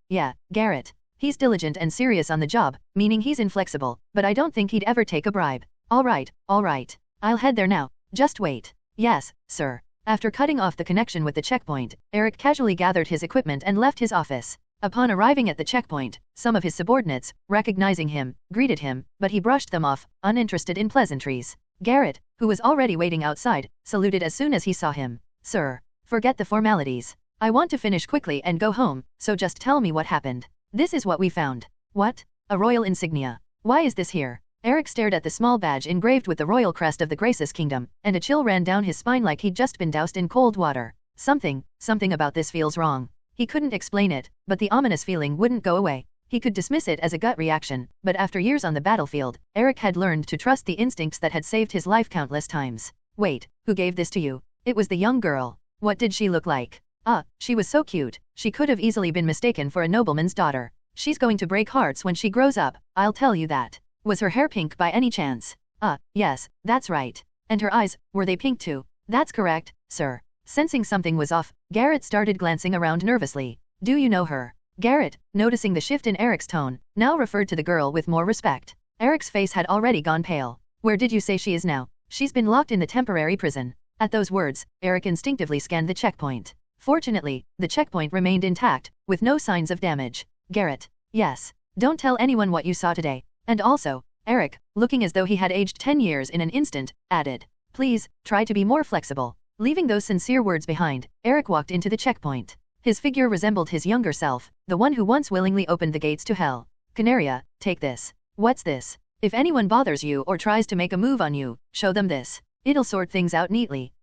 Gared. He's diligent and serious on the job, meaning he's inflexible, but I don't think he'd ever take a bribe. All right. I'll head there now. Just wait. Yes, sir. After cutting off the connection with the checkpoint, Arish casually gathered his equipment and left his office. Upon arriving at the checkpoint, some of his subordinates, recognizing him, greeted him, but he brushed them off, uninterested in pleasantries. Gared, who was already waiting outside, saluted as soon as he saw him. Sir, forget the formalities. I want to finish quickly and go home, so just tell me what happened. This is what we found. What? A royal insignia. Why is this here? Eric stared at the small badge engraved with the royal crest of the Graces Kingdom, and a chill ran down his spine like he'd just been doused in cold water. Something about this feels wrong. He couldn't explain it, but the ominous feeling wouldn't go away. He could dismiss it as a gut reaction, but after years on the battlefield, Eric had learned to trust the instincts that had saved his life countless times. Wait, who gave this to you? It was the young girl. What did she look like? She was so cute. She could have easily been mistaken for a nobleman's daughter. She's going to break hearts when she grows up, I'll tell you that. Was her hair pink by any chance? Yes, that's right. And her eyes, were they pink too? That's correct, sir. Sensing something was off, Gared started glancing around nervously. Do you know her? Gared, noticing the shift in Eric's tone, now referred to the girl with more respect. Eric's face had already gone pale. Where did you say she is now? She's been locked in the temporary prison. At those words, Eric instinctively scanned the checkpoint. Fortunately, the checkpoint remained intact, with no signs of damage. Gared. Yes. Don't tell anyone what you saw today. And also, Eric, looking as though he had aged 10 years in an instant, added. Please, try to be more flexible. Leaving those sincere words behind, Eric walked into the checkpoint. His figure resembled his younger self, the one who once willingly opened the gates to hell. Canaria, take this. What's this? If anyone bothers you or tries to make a move on you, show them this. It'll sort things out neatly.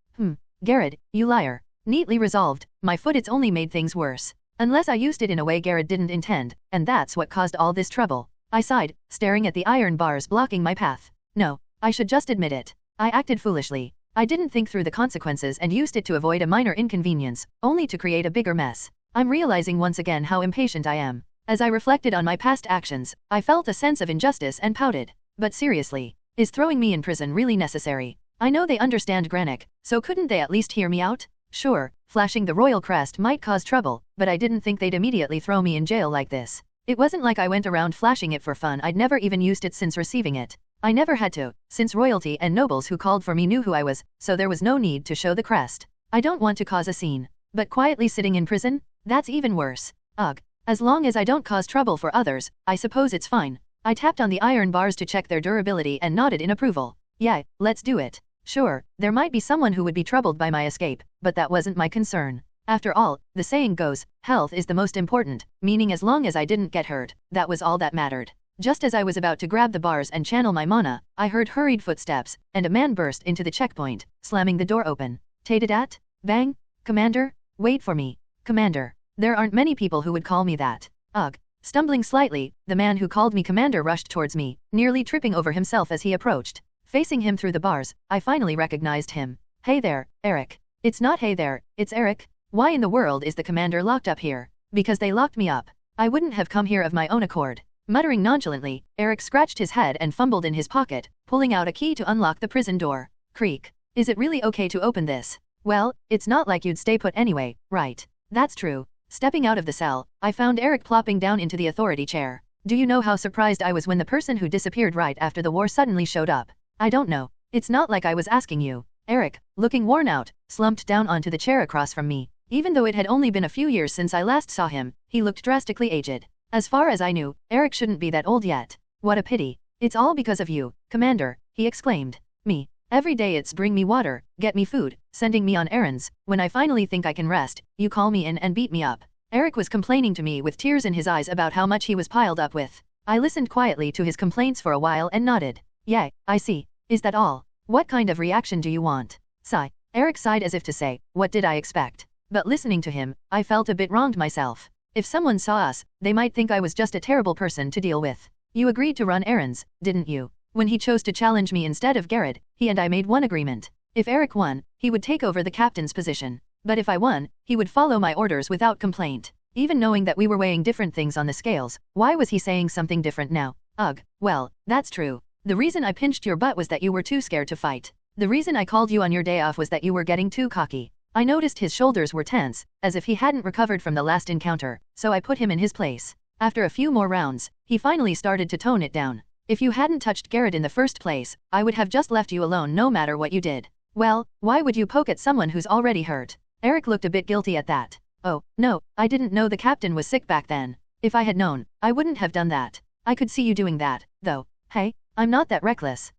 Gared, you liar. Neatly resolved, my foot it's only made things worse. Unless I used it in a way Gared didn't intend, and that's what caused all this trouble. I sighed, staring at the iron bars blocking my path. No, I should just admit it. I acted foolishly. I didn't think through the consequences and used it to avoid a minor inconvenience, only to create a bigger mess. I'm realizing once again how impatient I am. As I reflected on my past actions, I felt a sense of injustice and pouted. But seriously, is throwing me in prison really necessary? I know they understand granik, so couldn't they at least hear me out? Sure, flashing the royal crest might cause trouble, but I didn't think they'd immediately throw me in jail like this. It wasn't like I went around flashing it for fun. I'd never even used it since receiving it. I never had to, since royalty and nobles who called for me knew who I was, so there was no need to show the crest. I don't want to cause a scene. But quietly sitting in prison? That's even worse. Ugh. As long as I don't cause trouble for others, I suppose it's fine. I tapped on the iron bars to check their durability and nodded in approval. Yeah, let's do it. Sure, there might be someone who would be troubled by my escape, but that wasn't my concern. After all, the saying goes, health is the most important, meaning as long as I didn't get hurt, that was all that mattered. Just as I was about to grab the bars and channel my mana, I heard hurried footsteps, and a man burst into the checkpoint, slamming the door open. Tatedat? Bang? Commander? Wait for me. Commander. There aren't many people who would call me that. Ugh. Stumbling slightly, the man who called me commander rushed towards me, nearly tripping over himself as he approached. Facing him through the bars, I finally recognized him. Hey there, Eric. It's not hey there, it's Eric. Why in the world is the commander locked up here? Because they locked me up. I wouldn't have come here of my own accord. Muttering nonchalantly, Eric scratched his head and fumbled in his pocket, pulling out a key to unlock the prison door. Creak. Is it really okay to open this? Well, it's not like you'd stay put anyway, right? That's true. Stepping out of the cell, I found Eric plopping down into the authority chair. Do you know how surprised I was when the person who disappeared right after the war suddenly showed up? I don't know. It's not like I was asking you. Eric, looking worn out, slumped down onto the chair across from me. Even though it had only been a few years since I last saw him, he looked drastically aged. As far as I knew, Eric shouldn't be that old yet. What a pity. It's all because of you, Commander, he exclaimed. Me. Every day it's bring me water, get me food, sending me on errands. When I finally think I can rest, you call me in and beat me up. Eric was complaining to me with tears in his eyes about how much he was piled up with. I listened quietly to his complaints for a while and nodded. Yeah, I see. Is that all? What kind of reaction do you want? Sigh. Eric sighed as if to say, what did I expect? But listening to him, I felt a bit wronged myself. If someone saw us, they might think I was just a terrible person to deal with. You agreed to run errands, didn't you? When he chose to challenge me instead of Gared, he and I made one agreement. If Eric won, he would take over the captain's position. But if I won, he would follow my orders without complaint. Even knowing that we were weighing different things on the scales, why was he saying something different now? Ugh, well, that's true. The reason I pinched your butt was that you were too scared to fight. The reason I called you on your day off was that you were getting too cocky. I noticed his shoulders were tense, as if he hadn't recovered from the last encounter, so I put him in his place. After a few more rounds, he finally started to tone it down. If you hadn't touched Gared in the first place, I would have just left you alone no matter what you did. Well, why would you poke at someone who's already hurt? Eric looked a bit guilty at that. Oh, no, I didn't know the captain was sick back then. If I had known, I wouldn't have done that. I could see you doing that, though. Hey, I'm not that reckless.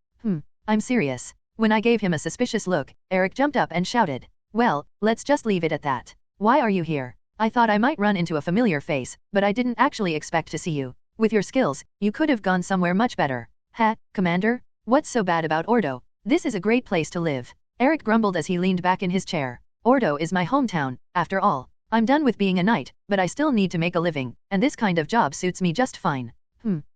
I'm serious. When I gave him a suspicious look, Eric jumped up and shouted. Well, let's just leave it at that. Why are you here? I thought I might run into a familiar face, but I didn't actually expect to see you. With your skills, you could have gone somewhere much better. Heh, Commander? What's so bad about Ordo? This is a great place to live. Eric grumbled as he leaned back in his chair. Ordo is my hometown, after all. I'm done with being a knight, but I still need to make a living, and this kind of job suits me just fine.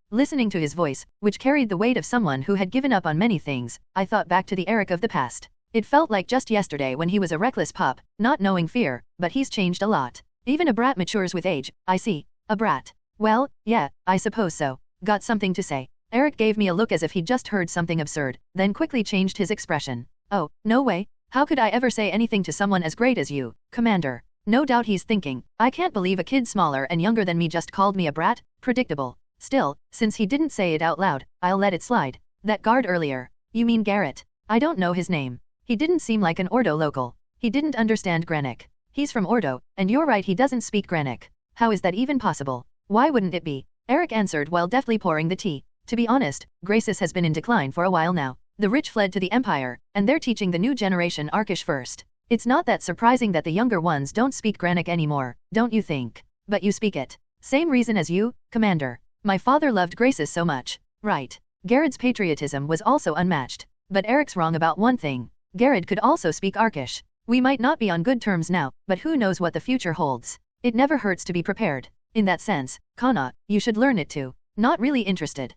Listening to his voice, which carried the weight of someone who had given up on many things, I thought back to the Eric of the past. It felt like just yesterday when he was a reckless pup, not knowing fear, but he's changed a lot. Even a brat matures with age, I see. A brat. Well, yeah, I suppose so. Got something to say. Eric gave me a look as if he'd just heard something absurd, then quickly changed his expression. Oh, no way. How could I ever say anything to someone as great as you, Commander? No doubt he's thinking, I can't believe a kid smaller and younger than me just called me a brat. Predictable. Still, since he didn't say it out loud, I'll let it slide. That guard earlier. You mean Gared? I don't know his name. He didn't seem like an Ordo local. He didn't understand granik. He's from Ordo, and you're right, he doesn't speak granik. How is that even possible? Why wouldn't it be? Eric answered while deftly pouring the tea. To be honest, Graces has been in decline for a while now. The rich fled to the Empire, and they're teaching the new generation Arkish first. It's not that surprising that the younger ones don't speak granik anymore, don't you think? But you speak it. Same reason as you, Commander. My father loved Graces so much. Right. Gared's patriotism was also unmatched. But Eric's wrong about one thing. Gared could also speak Arkish. We might not be on good terms now, but who knows what the future holds. It never hurts to be prepared. In that sense, Kana, you should learn it too. Not really interested.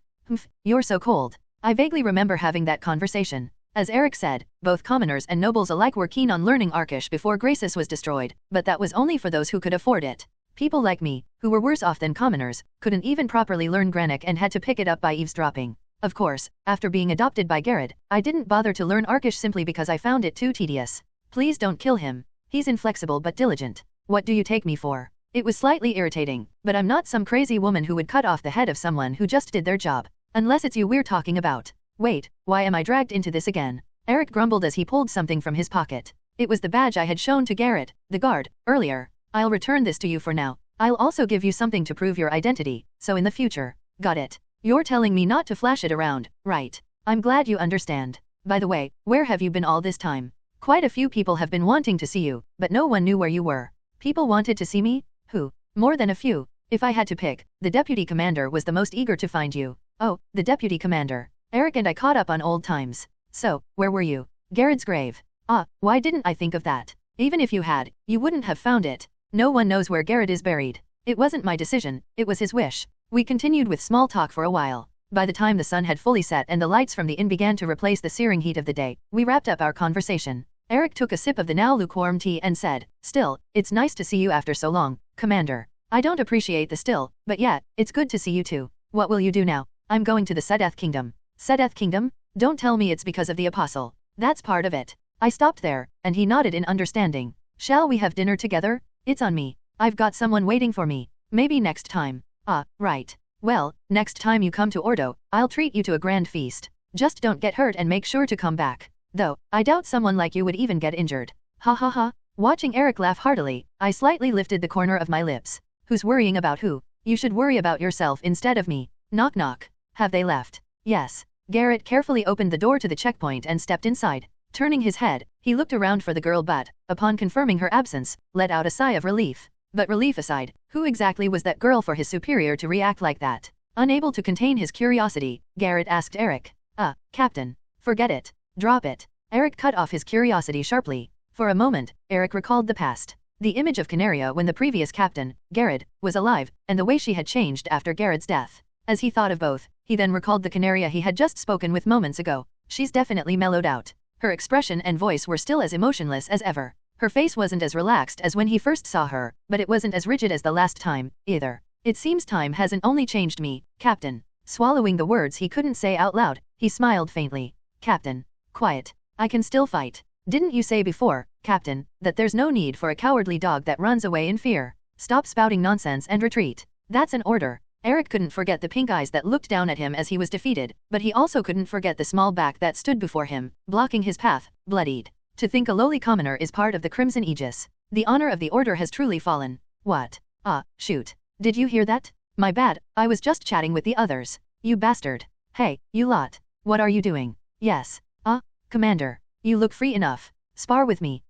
You're so cold. I vaguely remember having that conversation. As Eric said, both commoners and nobles alike were keen on learning Arkish before Graces was destroyed, but that was only for those who could afford it. People like me, who were worse off than commoners, couldn't even properly learn granik and had to pick it up by eavesdropping. Of course, after being adopted by Gared, I didn't bother to learn Arkish simply because I found it too tedious. Please don't kill him. He's inflexible but diligent. What do you take me for? It was slightly irritating, but I'm not some crazy woman who would cut off the head of someone who just did their job. Unless it's you we're talking about. Wait, why am I dragged into this again? Eric grumbled as he pulled something from his pocket. It was the badge I had shown to Gared, the guard, earlier. I'll return this to you for now. I'll also give you something to prove your identity, so in the future. Got it. You're telling me not to flash it around, right? I'm glad you understand. By the way, where have you been all this time? Quite a few people have been wanting to see you, but no one knew where you were. People wanted to see me? Who? More than a few. If I had to pick, the deputy commander was the most eager to find you. Oh, the deputy commander. Eric and I caught up on old times. So, where were you? Gared's grave. Ah, why didn't I think of that? Even if you had, you wouldn't have found it. No one knows where Gared is buried. It wasn't my decision, it was his wish. We continued with small talk for a while. By the time the sun had fully set and the lights from the inn began to replace the searing heat of the day, we wrapped up our conversation. Eric took a sip of the now lukewarm tea and said, Still, it's nice to see you after so long, Commander. I don't appreciate the still, but yeah, it's good to see you too. What will you do now? I'm going to the Sedeth Kingdom. Sedeth Kingdom? Don't tell me it's because of the apostle. That's part of it. I stopped there, and he nodded in understanding. Shall we have dinner together? It's on me. I've got someone waiting for me. Maybe next time. Ah, right. Well, next time you come to Ordo, I'll treat you to a grand feast. Just don't get hurt and make sure to come back. Though, I doubt someone like you would even get injured. Ha ha ha. Watching Eric laugh heartily, I slightly lifted the corner of my lips. Who's worrying about who? You should worry about yourself instead of me. Knock knock. Have they left? Yes. Gared carefully opened the door to the checkpoint and stepped inside. Turning his head, he looked around for the girl but, upon confirming her absence, let out a sigh of relief. But relief aside, who exactly was that girl for his superior to react like that? Unable to contain his curiosity, Gared asked Eric. Captain. Forget it. Drop it. Eric cut off his curiosity sharply. For a moment, Eric recalled the past. The image of Canaria when the previous captain, Gared, was alive, and the way she had changed after Gared's death. As he thought of both, he then recalled the Canaria he had just spoken with moments ago. She's definitely mellowed out. Her expression and voice were still as emotionless as ever. Her face wasn't as relaxed as when he first saw her, but it wasn't as rigid as the last time, either. It seems time hasn't only changed me, Captain. Swallowing the words he couldn't say out loud, he smiled faintly. Captain. Quiet. I can still fight. Didn't you say before, Captain, that there's no need for a cowardly dog that runs away in fear? Stop spouting nonsense and retreat. That's an order. Eric couldn't forget the pink eyes that looked down at him as he was defeated, but he also couldn't forget the small back that stood before him, blocking his path, bloodied. To think a lowly commoner is part of the Crimson Aegis. The honor of the order has truly fallen. What? Ah, shoot. Did you hear that? My bad, I was just chatting with the others. You bastard. Hey, you lot. What are you doing? Yes. Commander. You look free enough. Spar with me.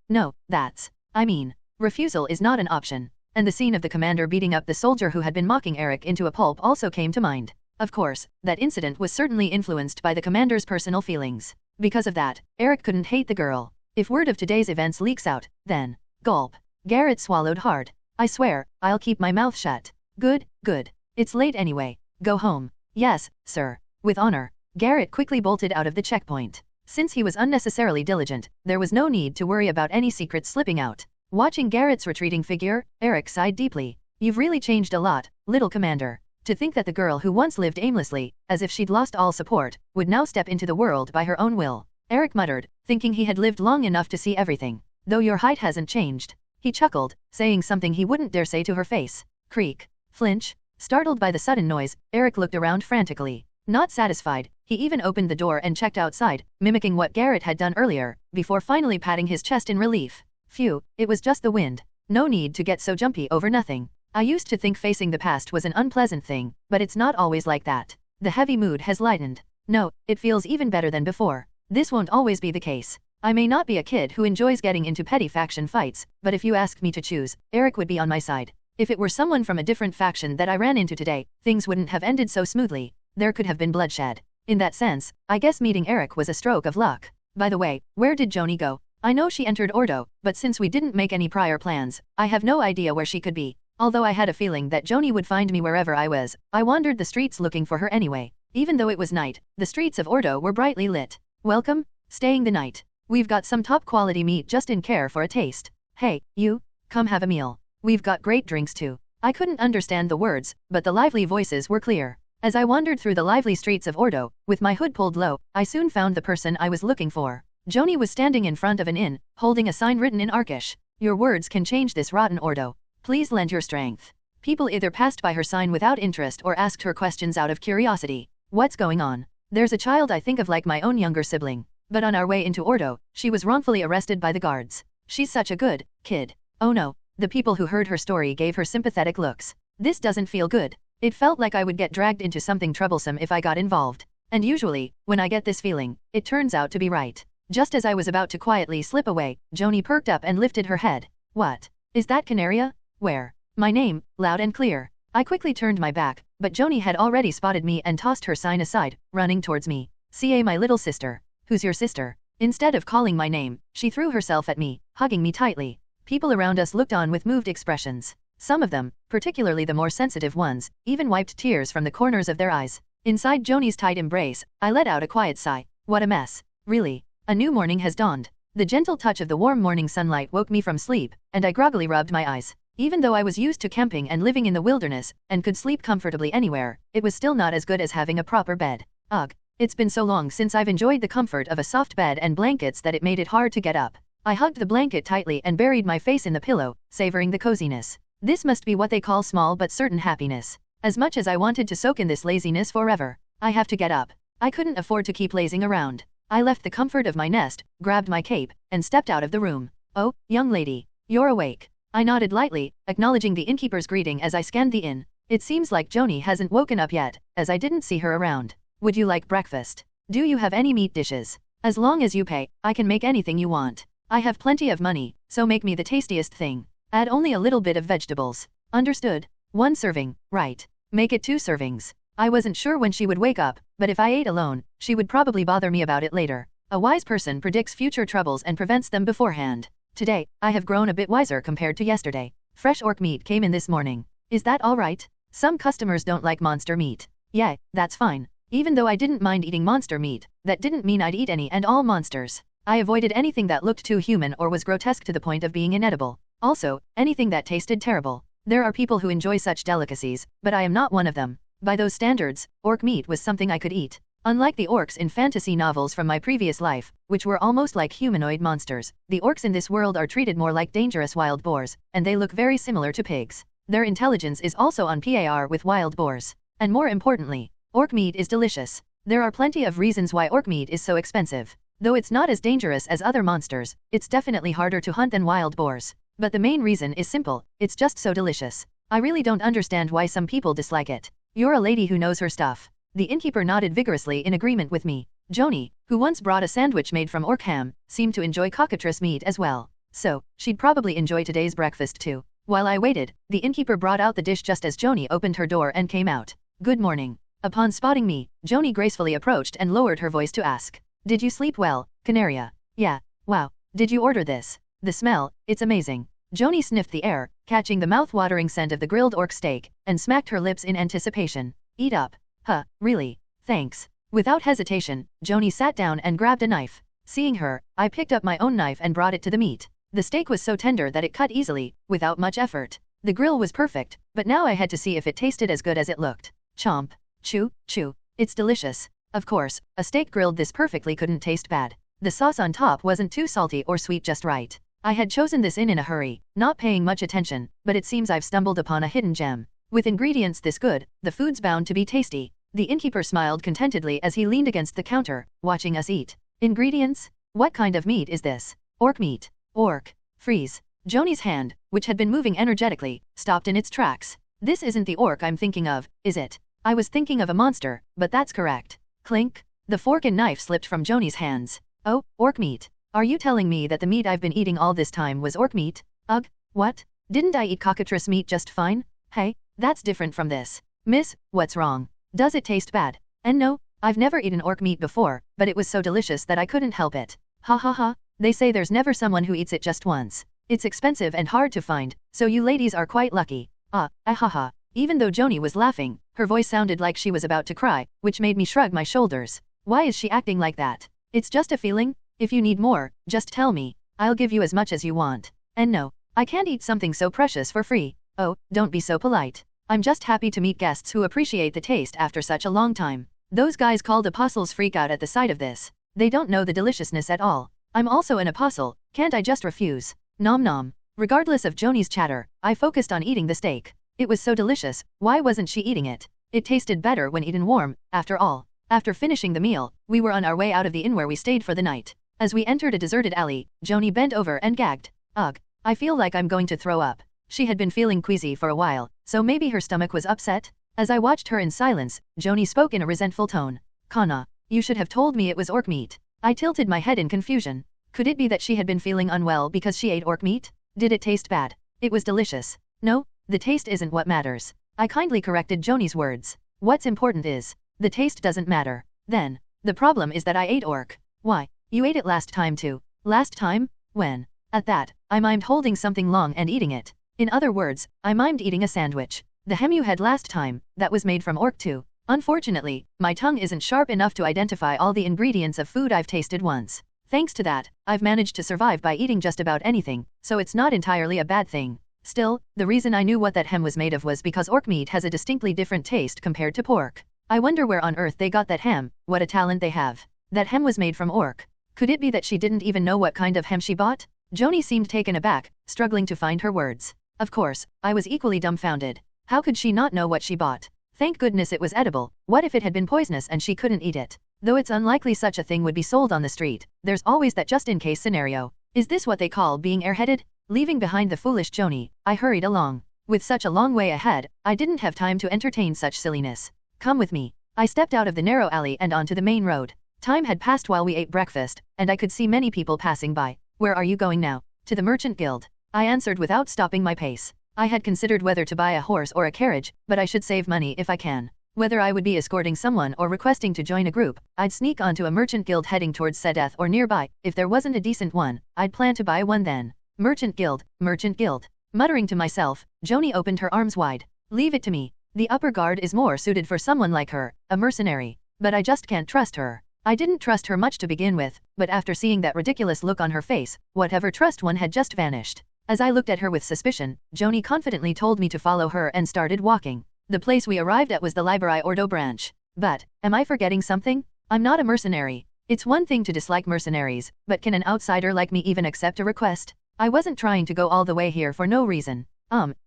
No, I mean, refusal is not an option. And the scene of the commander beating up the soldier who had been mocking Eric into a pulp also came to mind. Of course, that incident was certainly influenced by the commander's personal feelings. Because of that, Eric couldn't hate the girl. If word of today's events leaks out, then, gulp. Gared swallowed hard. I swear, I'll keep my mouth shut. Good. It's late anyway. Go home. Yes, sir. With honor. Gared quickly bolted out of the checkpoint. Since he was unnecessarily diligent, there was no need to worry about any secrets slipping out. Watching Gared's retreating figure, Eric sighed deeply. You've really changed a lot, little commander. To think that the girl who once lived aimlessly, as if she'd lost all support, would now step into the world by her own will. Eric muttered, thinking he had lived long enough to see everything. Though your height hasn't changed. He chuckled, saying something he wouldn't dare say to her face. Creak. Flinch. Startled by the sudden noise, Eric looked around frantically. Not satisfied, he even opened the door and checked outside, mimicking what Gared had done earlier, before finally patting his chest in relief. Phew, it was just the wind. No need to get so jumpy over nothing. I used to think facing the past was an unpleasant thing, but it's not always like that. The heavy mood has lightened. No, it feels even better than before. This won't always be the case. I may not be a kid who enjoys getting into petty faction fights, but if you asked me to choose, Eric would be on my side. If it were someone from a different faction that I ran into today, things wouldn't have ended so smoothly. There could have been bloodshed. In that sense, I guess meeting Eric was a stroke of luck. By the way, where did Joanie go? I know she entered Ordo, but since we didn't make any prior plans, I have no idea where she could be. Although I had a feeling that Joanie would find me wherever I was, I wandered the streets looking for her anyway. Even though it was night, the streets of Ordo were brightly lit. Welcome? Staying the night. We've got some top quality meat just in care for a taste. Hey, you, come have a meal. We've got great drinks too. I couldn't understand the words, but the lively voices were clear. As I wandered through the lively streets of Ordo, with my hood pulled low, I soon found the person I was looking for. Joanie was standing in front of an inn, holding a sign written in Arkish. Your words can change this rotten Ordo. Please lend your strength. People either passed by her sign without interest or asked her questions out of curiosity. What's going on? There's a child I think of like my own younger sibling. But on our way into Ordo, she was wrongfully arrested by the guards. She's such a good kid. Oh no. The people who heard her story gave her sympathetic looks. This doesn't feel good. It felt like I would get dragged into something troublesome if I got involved. And usually, when I get this feeling, it turns out to be right. Just as I was about to quietly slip away, Joanie perked up and lifted her head. What? Is that Canaria? Where? My name, loud and clear. I quickly turned my back, but Joanie had already spotted me and tossed her sign aside, running towards me. "Ca, my little sister. Who's your sister?" Instead of calling my name, she threw herself at me, hugging me tightly. People around us looked on with moved expressions. Some of them, particularly the more sensitive ones, even wiped tears from the corners of their eyes. Inside Joanie's tight embrace, I let out a quiet sigh. What a mess. Really. A new morning has dawned. The gentle touch of the warm morning sunlight woke me from sleep, and I groggily rubbed my eyes. Even though I was used to camping and living in the wilderness, and could sleep comfortably anywhere, it was still not as good as having a proper bed. Ugh. It's been so long since I've enjoyed the comfort of a soft bed and blankets that it made it hard to get up. I hugged the blanket tightly and buried my face in the pillow, savoring the coziness. This must be what they call small but certain happiness. As much as I wanted to soak in this laziness forever, I have to get up. I couldn't afford to keep lazing around. I left the comfort of my nest, grabbed my cape, and stepped out of the room. "Oh, young lady, you're awake." I nodded lightly, acknowledging the innkeeper's greeting as I scanned the inn. It seems like Joanie hasn't woken up yet, as I didn't see her around. "Would you like breakfast? Do you have any meat dishes? As long as you pay, I can make anything you want. I have plenty of money, so make me the tastiest thing. Add only a little bit of vegetables." "Understood. 1 serving, right. Make it 2 servings." I wasn't sure when she would wake up, but if I ate alone, she would probably bother me about it later. A wise person predicts future troubles and prevents them beforehand. Today, I have grown a bit wiser compared to yesterday. Fresh orc meat came in this morning. Is that all right? Some customers don't like monster meat. Yeah, that's fine. Even though I didn't mind eating monster meat, that didn't mean I'd eat any and all monsters. I avoided anything that looked too human or was grotesque to the point of being inedible. Also, anything that tasted terrible. There are people who enjoy such delicacies, but I am not one of them. By those standards, orc meat was something I could eat. Unlike the orcs in fantasy novels from my previous life, which were almost like humanoid monsters, the orcs in this world are treated more like dangerous wild boars, and they look very similar to pigs. Their intelligence is also on par with wild boars. And more importantly, orc meat is delicious. There are plenty of reasons why orc meat is so expensive. Though it's not as dangerous as other monsters, it's definitely harder to hunt than wild boars. But the main reason is simple, it's just so delicious. I really don't understand why some people dislike it. You're a lady who knows her stuff. The innkeeper nodded vigorously in agreement with me. Joanie, who once brought a sandwich made from orc ham, seemed to enjoy cockatrice meat as well. So, she'd probably enjoy today's breakfast too. While I waited, the innkeeper brought out the dish just as Joanie opened her door and came out. Good morning. Upon spotting me, Joanie gracefully approached and lowered her voice to ask. Did you sleep well, Canaria? Yeah. Wow. Did you order this? The smell, it's amazing. Joanie sniffed the air, catching the mouth-watering scent of the grilled orc steak, and smacked her lips in anticipation. Eat up. Huh, really? Thanks. Without hesitation, Joanie sat down and grabbed a knife. Seeing her, I picked up my own knife and brought it to the meat. The steak was so tender that it cut easily, without much effort. The grill was perfect, but now I had to see if it tasted as good as it looked. Chomp. Chew, chew. It's delicious. Of course, a steak grilled this perfectly couldn't taste bad. The sauce on top wasn't too salty or sweet, just right. I had chosen this in a hurry, not paying much attention, but it seems I've stumbled upon a hidden gem. With ingredients this good, the food's bound to be tasty. The innkeeper smiled contentedly as he leaned against the counter, watching us eat. Ingredients? What kind of meat is this? Orc meat. Orc. Freeze. Joanie's hand, which had been moving energetically, stopped in its tracks. This isn't the orc I'm thinking of, is it? I was thinking of a monster, but that's correct. Clink. The fork and knife slipped from Joanie's hands. Oh, orc meat. Are you telling me that the meat I've been eating all this time was orc meat? Ugh, what? Didn't I eat cockatrice meat just fine? Hey, that's different from this. Miss, what's wrong? Does it taste bad? And no, I've never eaten orc meat before, but it was so delicious that I couldn't help it. Ha ha ha. They say there's never someone who eats it just once. It's expensive and hard to find, so you ladies are quite lucky. Ha. Even though Joanie was laughing, her voice sounded like she was about to cry, which made me shrug my shoulders. Why is she acting like that? It's just a feeling. If you need more, just tell me. I'll give you as much as you want. And no, I can't eat something so precious for free. Oh, don't be so polite. I'm just happy to meet guests who appreciate the taste after such a long time. Those guys called apostles freak out at the sight of this. They don't know the deliciousness at all. I'm also an apostle, can't I just refuse? Nom nom. Regardless of Joanie's chatter, I focused on eating the steak. It was so delicious, why wasn't she eating it? It tasted better when eaten warm, after all. After finishing the meal, we were on our way out of the inn where we stayed for the night. As we entered a deserted alley, Joanie bent over and gagged. Ugh, I feel like I'm going to throw up. She had been feeling queasy for a while, so maybe her stomach was upset? As I watched her in silence, Joanie spoke in a resentful tone. Kana, you should have told me it was orc meat. I tilted my head in confusion. Could it be that she had been feeling unwell because she ate orc meat? Did it taste bad? It was delicious. No, the taste isn't what matters. I kindly corrected Joanie's words. What's important is, the taste doesn't matter. Then, the problem is that I ate orc. Why, you ate it last time too. Last time? When? At that, I mimed holding something long and eating it. In other words, I mimed eating a sandwich. The hem you had last time, that was made from orc too. Unfortunately, my tongue isn't sharp enough to identify all the ingredients of food I've tasted once. Thanks to that, I've managed to survive by eating just about anything, so it's not entirely a bad thing. Still, the reason I knew what that hem was made of was because orc meat has a distinctly different taste compared to pork. I wonder where on earth they got that hem, what a talent they have. That hem was made from orc. Could it be that she didn't even know what kind of hem she bought? Joanie seemed taken aback, struggling to find her words. Of course, I was equally dumbfounded. How could she not know what she bought? Thank goodness it was edible. What if it had been poisonous and she couldn't eat it? Though it's unlikely such a thing would be sold on the street, there's always that just-in-case scenario. Is this what they call being airheaded? Leaving behind the foolish Joanie, I hurried along. With such a long way ahead, I didn't have time to entertain such silliness. Come with me. I stepped out of the narrow alley and onto the main road. Time had passed while we ate breakfast, and I could see many people passing by. Where are you going now? To the Merchant Guild. I answered without stopping my pace. I had considered whether to buy a horse or a carriage, but I should save money if I can. Whether I would be escorting someone or requesting to join a group, I'd sneak onto a merchant guild heading towards Sedeth or nearby. If there wasn't a decent one, I'd plan to buy one then. Merchant Guild, Merchant Guild. Muttering to myself, Joanie opened her arms wide. Leave it to me. The upper guard is more suited for someone like her, a mercenary. But I just can't trust her. I didn't trust her much to begin with, but after seeing that ridiculous look on her face, whatever trust one had just vanished. As I looked at her with suspicion, Joanie confidently told me to follow her and started walking. The place we arrived at was the Liber Ordo branch. But, am I forgetting something? I'm not a mercenary. It's one thing to dislike mercenaries, but can an outsider like me even accept a request? I wasn't trying to go all the way here for no reason.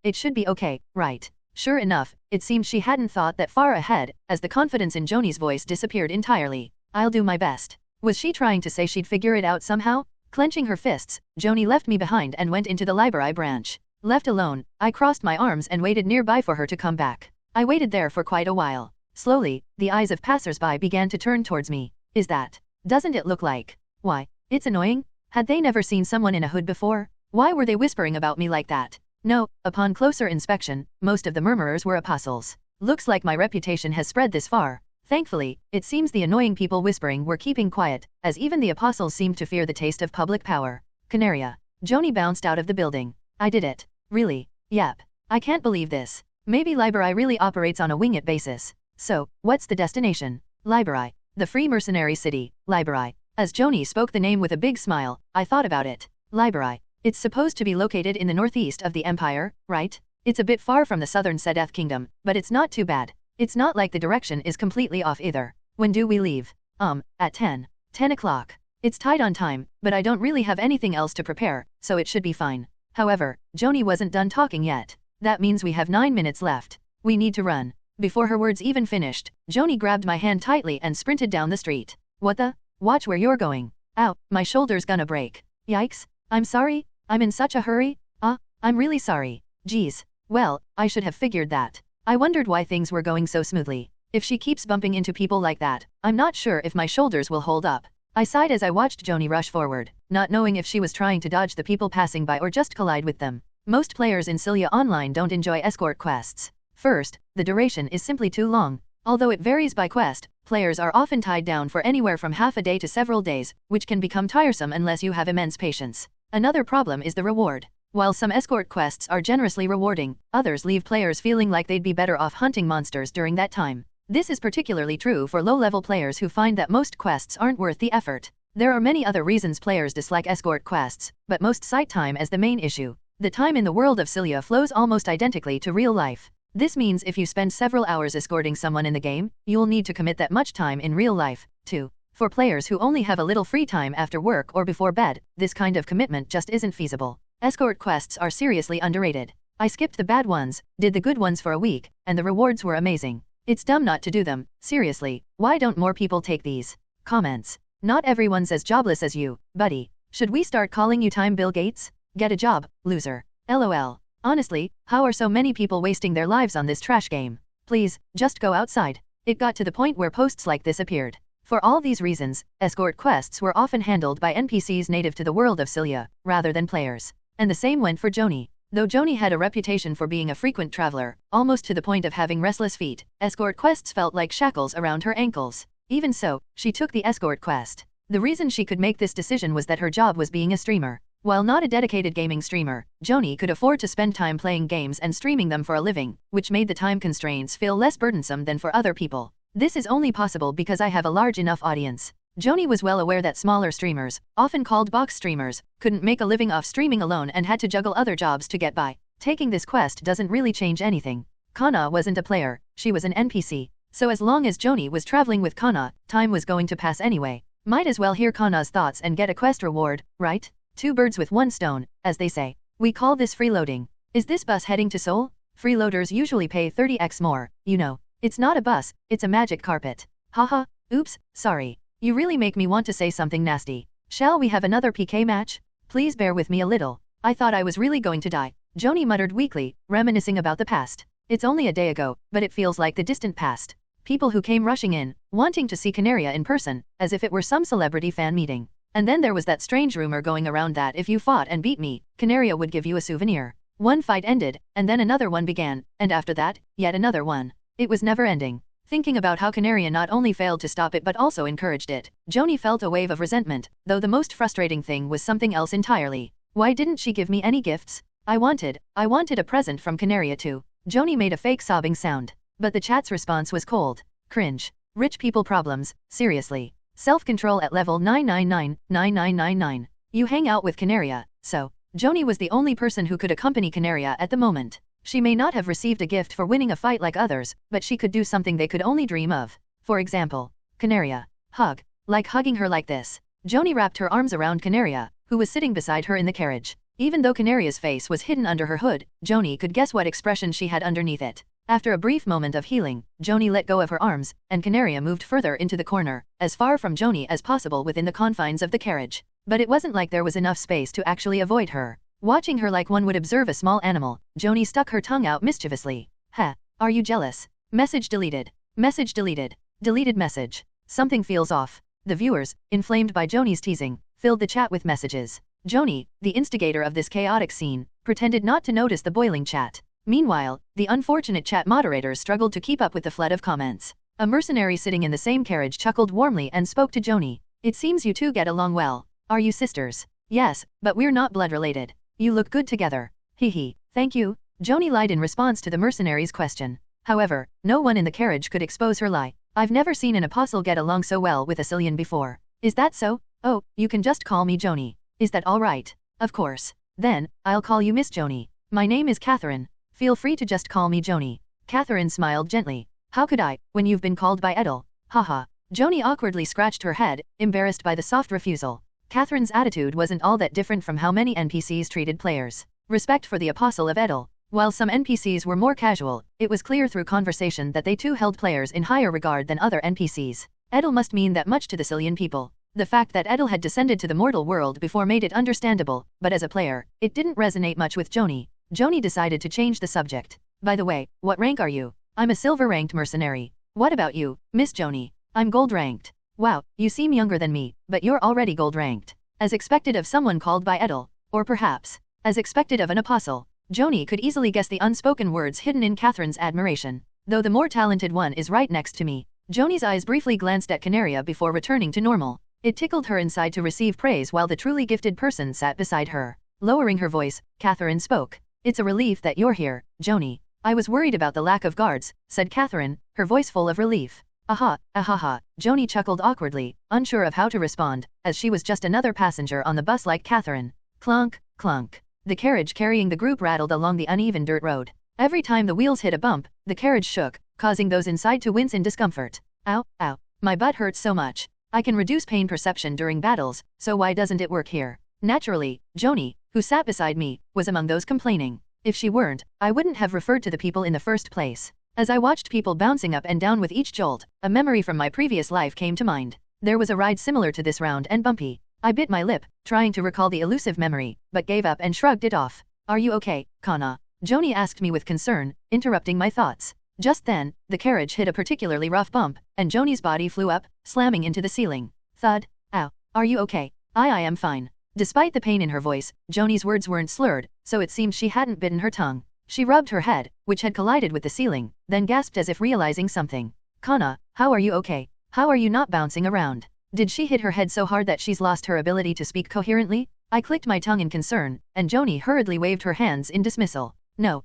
It should be okay, right? Sure enough, it seemed she hadn't thought that far ahead, as the confidence in Joanie's voice disappeared entirely. I'll do my best. Was she trying to say she'd figure it out somehow? Clenching her fists, Joanie left me behind and went into the Liber branch. Left alone, I crossed my arms and waited nearby for her to come back. I waited there for quite a while. Slowly, the eyes of passers-by began to turn towards me. Is that? Doesn't it look like? Why, it's annoying. Had they never seen someone in a hood before? Why were they whispering about me like that? No, upon closer inspection, most of the murmurers were apostles. Looks like my reputation has spread this far. Thankfully, it seems the annoying people whispering were keeping quiet, as even the apostles seemed to fear the taste of public power. Canaria. Joanie bounced out of the building. I did it. Really? Yep. I can't believe this. Maybe Liber really operates on a wing-it basis. So, what's the destination? Liber. The free mercenary city, Liber. As Joanie spoke the name with a big smile, I thought about it. Liber. It's supposed to be located in the northeast of the empire, right? It's a bit far from the southern Sedeth kingdom, but it's not too bad. It's not like the direction is completely off either. When do we leave? At 10. 10 o'clock. It's tight on time, but I don't really have anything else to prepare, so it should be fine. However, Joanie wasn't done talking yet. That means we have 9 minutes left. We need to run. Before her words even finished, Joanie grabbed my hand tightly and sprinted down the street. What the? Watch where you're going. Ow, my shoulder's gonna break. Yikes. I'm sorry? I'm in such a hurry? I'm really sorry. Geez. Well, I should have figured that. I wondered why things were going so smoothly. If she keeps bumping into people like that, I'm not sure if my shoulders will hold up. I sighed as I watched Joanie rush forward, not knowing if she was trying to dodge the people passing by or just collide with them. Most players in Silia Online don't enjoy escort quests. First, the duration is simply too long. Although it varies by quest, players are often tied down for anywhere from half a day to several days, which can become tiresome unless you have immense patience. Another problem is the reward. While some escort quests are generously rewarding, others leave players feeling like they'd be better off hunting monsters during that time. This is particularly true for low-level players who find that most quests aren't worth the effort. There are many other reasons players dislike escort quests, but most cite time as the main issue. The time in the world of Silia flows almost identically to real life. This means if you spend several hours escorting someone in the game, you'll need to commit that much time in real life, too. For players who only have a little free time after work or before bed, this kind of commitment just isn't feasible. Escort quests are seriously underrated. I skipped the bad ones, did the good ones for a week, and the rewards were amazing. It's dumb not to do them. Seriously, why don't more people take these? Comments. Not everyone's as jobless as you, buddy. Should we start calling you Time Bill Gates? Get a job, loser. LOL. Honestly, how are so many people wasting their lives on this trash game? Please, just go outside. It got to the point where posts like this appeared. For all these reasons, escort quests were often handled by NPCs native to the world of Silia, rather than players. And the same went for Joanie. Though Joanie had a reputation for being a frequent traveler, almost to the point of having restless feet, escort quests felt like shackles around her ankles. Even so, she took the escort quest. The reason she could make this decision was that her job was being a streamer. While not a dedicated gaming streamer, Joanie could afford to spend time playing games and streaming them for a living, which made the time constraints feel less burdensome than for other people. This is only possible because I have a large enough audience. Joanie was well aware that smaller streamers, often called box streamers, couldn't make a living off streaming alone and had to juggle other jobs to get by. Taking this quest doesn't really change anything. Kana wasn't a player, she was an NPC. So as long as Joanie was traveling with Kana, time was going to pass anyway. Might as well hear Kana's thoughts and get a quest reward, right? Two birds with one stone, as they say. We call this freeloading. Is this bus heading to Seoul? Freeloaders usually pay 30x more, you know. It's not a bus, it's a magic carpet. Haha, oops, sorry. You really make me want to say something nasty. Shall we have another PK match? Please bear with me a little. I thought I was really going to die. Joanie muttered weakly, reminiscing about the past. It's only a day ago, but it feels like the distant past. People who came rushing in, wanting to see Canaria in person, as if it were some celebrity fan meeting. And then there was that strange rumor going around that if you fought and beat me, Canaria would give you a souvenir. One fight ended, and then another one began, and after that, yet another one. It was never ending. Thinking about how Canaria not only failed to stop it but also encouraged it, Joanie felt a wave of resentment, though the most frustrating thing was something else entirely. Why didn't she give me any gifts? I wanted a present from Canaria too. Joanie made a fake sobbing sound. But the chat's response was cold. Cringe. Rich people problems, seriously. Self-control at level 9999999. You hang out with Canaria, so. Joanie was the only person who could accompany Canaria at the moment. She may not have received a gift for winning a fight like others, but she could do something they could only dream of. For example, Canaria. Hug. Like hugging her like this. Joanie wrapped her arms around Canaria, who was sitting beside her in the carriage. Even though Canaria's face was hidden under her hood, Joanie could guess what expression she had underneath it. After a brief moment of healing, Joanie let go of her arms, and Canaria moved further into the corner, as far from Joanie as possible within the confines of the carriage. but it wasn't like there was enough space to actually avoid her. Watching her like one would observe a small animal, Joanie stuck her tongue out mischievously. Heh, are you jealous? Message deleted. Message deleted. Deleted message. Something feels off. The viewers, inflamed by Joanie's teasing, filled the chat with messages. Joanie, the instigator of this chaotic scene, pretended not to notice the boiling chat. Meanwhile, the unfortunate chat moderators struggled to keep up with the flood of comments. A mercenary sitting in the same carriage chuckled warmly and spoke to Joanie. It seems you two get along well. Are you sisters? Yes, but we're not blood related. You look good together. Hee, thank you. Joanie lied in response to the mercenary's question. However, no one in the carriage could expose her lie. I've never seen an apostle get along so well with a Silian before. Is that so? Oh, you can just call me Joanie. Is that all right? Of course. Then, I'll call you Miss Joanie. My name is Catherine. Feel free to just call me Joanie. Catherine smiled gently. How could I, when you've been called by Edel? Haha. Joanie awkwardly scratched her head, embarrassed by the soft refusal. Catherine's attitude wasn't all that different from how many NPCs treated players. Respect for the apostle of Edel. While some NPCs were more casual, it was clear through conversation that they too held players in higher regard than other NPCs. Edel must mean that much to the Silian people. The fact that Edel had descended to the mortal world before made it understandable, but as a player, it didn't resonate much with Joanie. Joanie decided to change the subject. By the way, what rank are you? I'm a silver-ranked mercenary. What about you, Miss Joanie? I'm gold-ranked. Wow, you seem younger than me, but you're already gold-ranked. As expected of someone called by Edel, or perhaps, as expected of an apostle. Joanie could easily guess the unspoken words hidden in Catherine's admiration. Though the more talented one is right next to me. Joanie's eyes briefly glanced at Canaria before returning to normal. It tickled her inside to receive praise while the truly gifted person sat beside her. Lowering her voice, Catherine spoke. It's a relief that you're here, Joanie. I was worried about the lack of guards, said Catherine, her voice full of relief. Aha, ahaha, Joanie chuckled awkwardly, unsure of how to respond, as she was just another passenger on the bus like Catherine. Clunk, clunk. The carriage carrying the group rattled along the uneven dirt road. Every time the wheels hit a bump, the carriage shook, causing those inside to wince in discomfort. Ow, ow, my butt hurts so much. I can reduce pain perception during battles, so why doesn't it work here? Naturally, Joanie, who sat beside me, was among those complaining. If she weren't, I wouldn't have referred to the people in the first place. As I watched people bouncing up and down with each jolt, a memory from my previous life came to mind. There was a ride similar to this, round and bumpy. I bit my lip, trying to recall the elusive memory, but gave up and shrugged it off. Are you okay, Kana? Joanie asked me with concern, interrupting my thoughts. Just then, the carriage hit a particularly rough bump, and Joanie's body flew up, slamming into the ceiling. Thud. Ow. Are you okay? I am fine. Despite the pain in her voice, Joanie's words weren't slurred, so it seemed she hadn't bitten her tongue. She rubbed her head, which had collided with the ceiling, then gasped as if realizing something. Kana, how are you okay? How are you not bouncing around? Did she hit her head so hard that she's lost her ability to speak coherently? I clicked my tongue in concern, and Joanie hurriedly waved her hands in dismissal. No,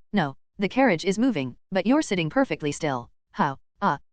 the carriage is moving, but you're sitting perfectly still. How?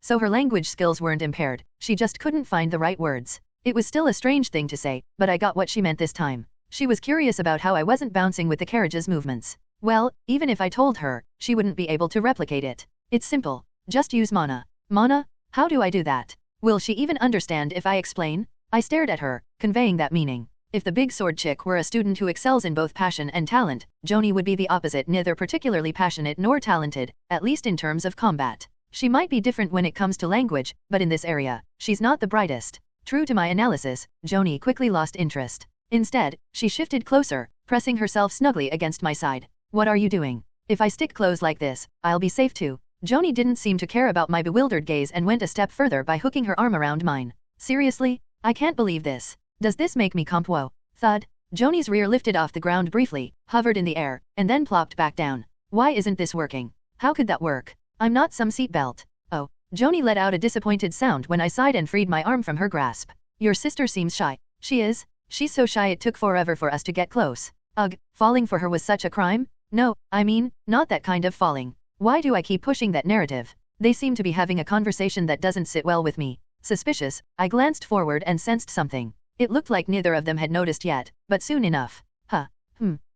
So her language skills weren't impaired, she just couldn't find the right words. It was still a strange thing to say, but I got what she meant this time. She was curious about how I wasn't bouncing with the carriage's movements. Well, even if I told her, she wouldn't be able to replicate it. It's simple. Just use mana. Mana? How do I do that? Will she even understand if I explain? I stared at her, conveying that meaning. If the big sword chick were a student who excels in both passion and talent, Joanie would be the opposite, neither particularly passionate nor talented, at least in terms of combat. She might be different when it comes to language, but in this area, she's not the brightest. True to my analysis, Joanie quickly lost interest. Instead, she shifted closer, pressing herself snugly against my side. What are you doing? If I stick close like this, I'll be safe too. Joanie didn't seem to care about my bewildered gaze and went a step further by hooking her arm around mine. Seriously? I can't believe this. Does this make me comp? Whoa. Thud. Joanie's rear lifted off the ground briefly, hovered in the air, and then plopped back down. Why isn't this working? How could that work? I'm not some seatbelt. Oh. Joanie let out a disappointed sound when I sighed and freed my arm from her grasp. Your sister seems shy. She is? She's so shy it took forever for us to get close. Ugh, falling for her was such a crime? No, I mean, not that kind of falling. Why do I keep pushing that narrative? They seem to be having a conversation that doesn't sit well with me. Suspicious, I glanced forward and sensed something. It looked like neither of them had noticed yet, but soon enough.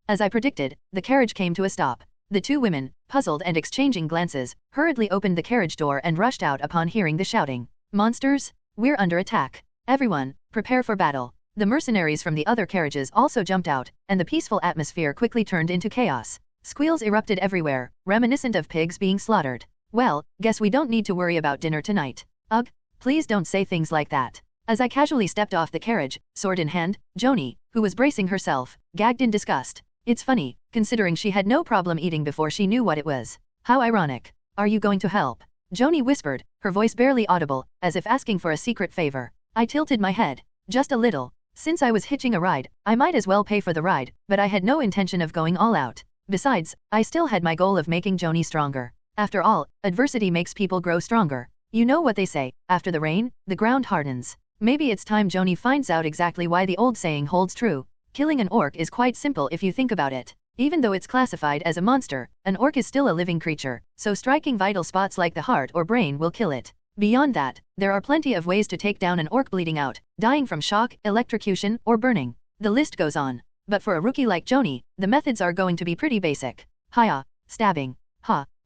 As I predicted, the carriage came to a stop. The two women, puzzled and exchanging glances, hurriedly opened the carriage door and rushed out upon hearing the shouting. Monsters? We're under attack. Everyone, prepare for battle. The mercenaries from the other carriages also jumped out, and the peaceful atmosphere quickly turned into chaos. Squeals erupted everywhere, reminiscent of pigs being slaughtered. Well, guess we don't need to worry about dinner tonight. Ugh, please don't say things like that. As I casually stepped off the carriage, sword in hand, Joanie, who was bracing herself, gagged in disgust. It's funny, considering she had no problem eating before she knew what it was. How ironic. Are you going to help? Joanie whispered, her voice barely audible, as if asking for a secret favor. I tilted my head. Just a little. Since I was hitching a ride, I might as well pay for the ride, but I had no intention of going all out. Besides, I still had my goal of making Joanie stronger. After all, adversity makes people grow stronger. You know what they say, after the rain, the ground hardens. Maybe it's time Joanie finds out exactly why the old saying holds true. Killing an orc is quite simple if you think about it. Even though it's classified as a monster, an orc is still a living creature, so striking vital spots like the heart or brain will kill it. Beyond that, there are plenty of ways to take down an orc: bleeding out, dying from shock, electrocution, or burning. The list goes on. But for a rookie like Joanie, the methods are going to be pretty basic. Hiya, stabbing,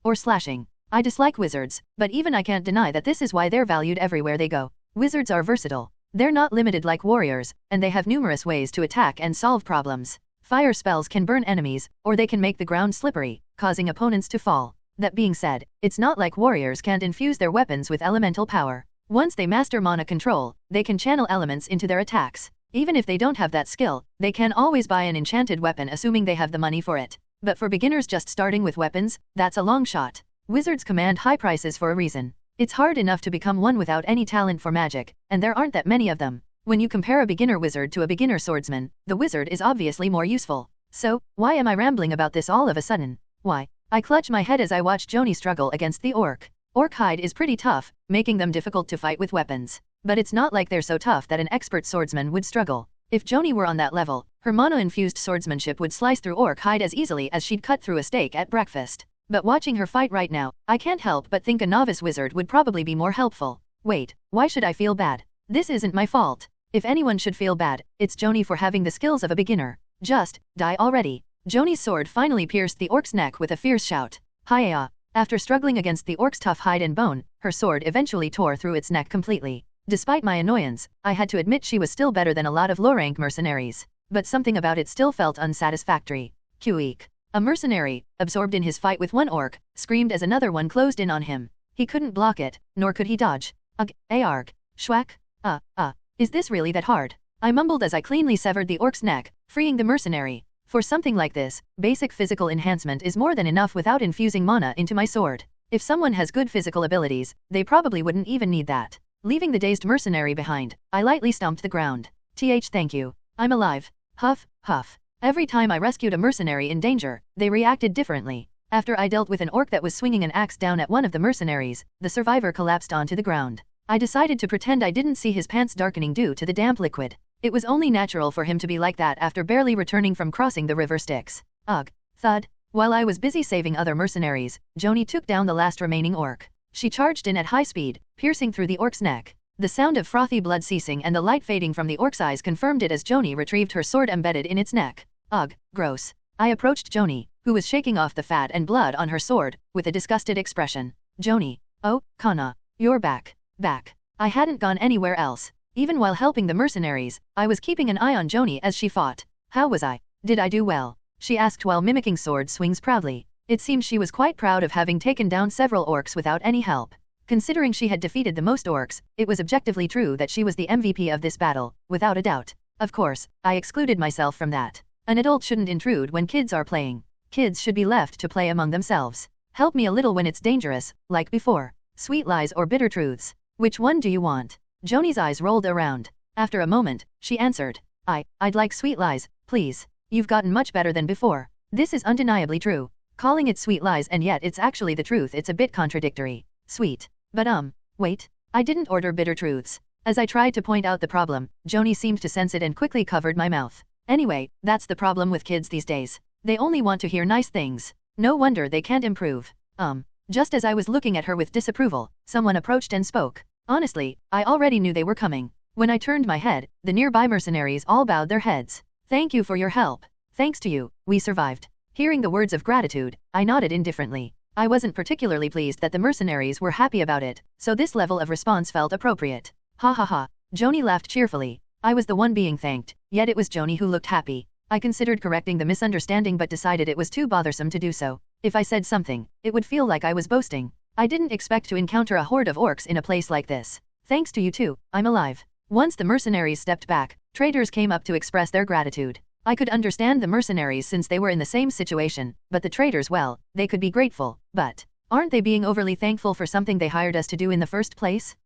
or slashing. I dislike wizards, but even I can't deny that this is why they're valued everywhere they go. Wizards are versatile. They're not limited like warriors, and they have numerous ways to attack and solve problems. Fire spells can burn enemies, or they can make the ground slippery, causing opponents to fall. That being said, it's not like warriors can't infuse their weapons with elemental power. Once they master mana control, they can channel elements into their attacks. Even if they don't have that skill, they can always buy an enchanted weapon assuming they have the money for it. But for beginners just starting with weapons, that's a long shot. Wizards command high prices for a reason. It's hard enough to become one without any talent for magic, and there aren't that many of them. When you compare a beginner wizard to a beginner swordsman, the wizard is obviously more useful. So, why am I rambling about this all of a sudden? Why? I clutch my head as I watch Joanie struggle against the orc. Orc hide is pretty tough, making them difficult to fight with weapons. But it's not like they're so tough that an expert swordsman would struggle. If Joanie were on that level, her mana-infused swordsmanship would slice through orc hide as easily as she'd cut through a steak at breakfast. But watching her fight right now, I can't help but think a novice wizard would probably be more helpful. Wait, why should I feel bad? This isn't my fault. If anyone should feel bad, it's Joanie for having the skills of a beginner. Just, die already. Joanie's sword finally pierced the orc's neck with a fierce shout. Hiya! After struggling against the orc's tough hide and bone, her sword eventually tore through its neck completely. Despite my annoyance, I had to admit she was still better than a lot of low-rank mercenaries. But something about it still felt unsatisfactory. Queek. A mercenary, absorbed in his fight with one orc, screamed as another one closed in on him. He couldn't block it, nor could he dodge. Ugh, arg. Schwack. Is this really that hard? I mumbled as I cleanly severed the orc's neck, freeing the mercenary. For something like this, basic physical enhancement is more than enough without infusing mana into my sword. If someone has good physical abilities, they probably wouldn't even need that. Leaving the dazed mercenary behind, I lightly stomped the ground. Thank you. I'm alive. Huff, huff. Every time I rescued a mercenary in danger, they reacted differently. After I dealt with an orc that was swinging an axe down at one of the mercenaries, the survivor collapsed onto the ground. I decided to pretend I didn't see his pants darkening due to the damp liquid. It was only natural for him to be like that after barely returning from crossing the river Styx. Ugh. Thud. While I was busy saving other mercenaries, Joanie took down the last remaining orc. She charged in at high speed, piercing through the orc's neck. The sound of frothy blood ceasing and the light fading from the orc's eyes confirmed it as Joanie retrieved her sword embedded in its neck. Ugh, gross. I approached Joanie, who was shaking off the fat and blood on her sword, with a disgusted expression. Joanie. Oh, Kana. You're back. Back. I hadn't gone anywhere else. Even while helping the mercenaries, I was keeping an eye on Joanie as she fought. How was I? Did I do well? She asked while mimicking sword swings proudly. It seemed she was quite proud of having taken down several orcs without any help. Considering she had defeated the most orcs, it was objectively true that she was the MVP of this battle, without a doubt. Of course, I excluded myself from that. An adult shouldn't intrude when kids are playing. Kids should be left to play among themselves. Help me a little when it's dangerous, like before. Sweet lies or bitter truths. Which one do you want? Joanie's eyes rolled around. After a moment, she answered. I'd like sweet lies, please. You've gotten much better than before. This is undeniably true. Calling it sweet lies and yet it's actually the truth, it's a bit contradictory. Sweet. But wait. I didn't order bitter truths. As I tried to point out the problem, Joanie seemed to sense it and quickly covered my mouth. Anyway, that's the problem with kids these days. They only want to hear nice things. No wonder they can't improve. Just as I was looking at her with disapproval, someone approached and spoke. Honestly, I already knew they were coming. When I turned my head, the nearby mercenaries all bowed their heads. Thank you for your help. Thanks to you, we survived. Hearing the words of gratitude, I nodded indifferently. I wasn't particularly pleased that the mercenaries were happy about it, so this level of response felt appropriate. Ha ha ha. Joanie laughed cheerfully. I was the one being thanked, yet it was Joanie who looked happy. I considered correcting the misunderstanding but decided it was too bothersome to do so. If I said something, it would feel like I was boasting. I didn't expect to encounter a horde of orcs in a place like this. Thanks to you too, I'm alive. Once the mercenaries stepped back, traders came up to express their gratitude. I could understand the mercenaries since they were in the same situation, but the traders, well, they could be grateful, but aren't they being overly thankful for something they hired us to do in the first place?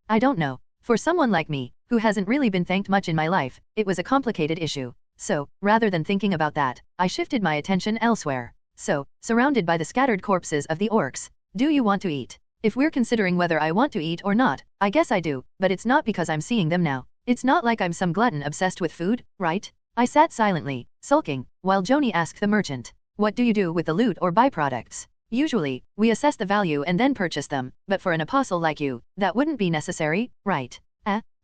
I don't know. For someone like me, who hasn't really been thanked much in my life, it was a complicated issue. So, rather than thinking about that, I shifted my attention elsewhere. So, surrounded by the scattered corpses of the orcs, do you want to eat? If we're considering whether I want to eat or not, I guess I do, but it's not because I'm seeing them now. It's not like I'm some glutton obsessed with food, right? I sat silently, sulking, while Joanie asked the merchant, what do you do with the loot or byproducts? Usually, we assess the value and then purchase them, but for an apostle like you, that wouldn't be necessary, right?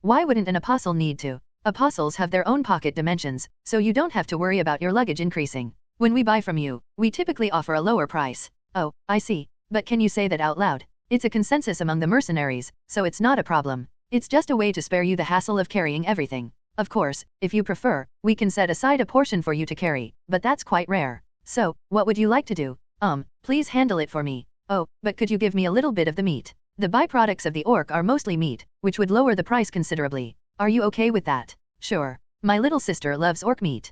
Why wouldn't an apostle need to? Apostles have their own pocket dimensions, so you don't have to worry about your luggage increasing. When we buy from you, we typically offer a lower price. Oh, I see. But can you say that out loud? It's a consensus among the mercenaries, so it's not a problem. It's just a way to spare you the hassle of carrying everything. Of course, if you prefer, we can set aside a portion for you to carry, but that's quite rare. So, what would you like to do? Please handle it for me. Oh, but could you give me a little bit of the meat? The byproducts of the orc are mostly meat, which would lower the price considerably. Are you okay with that? Sure. My little sister loves orc meat.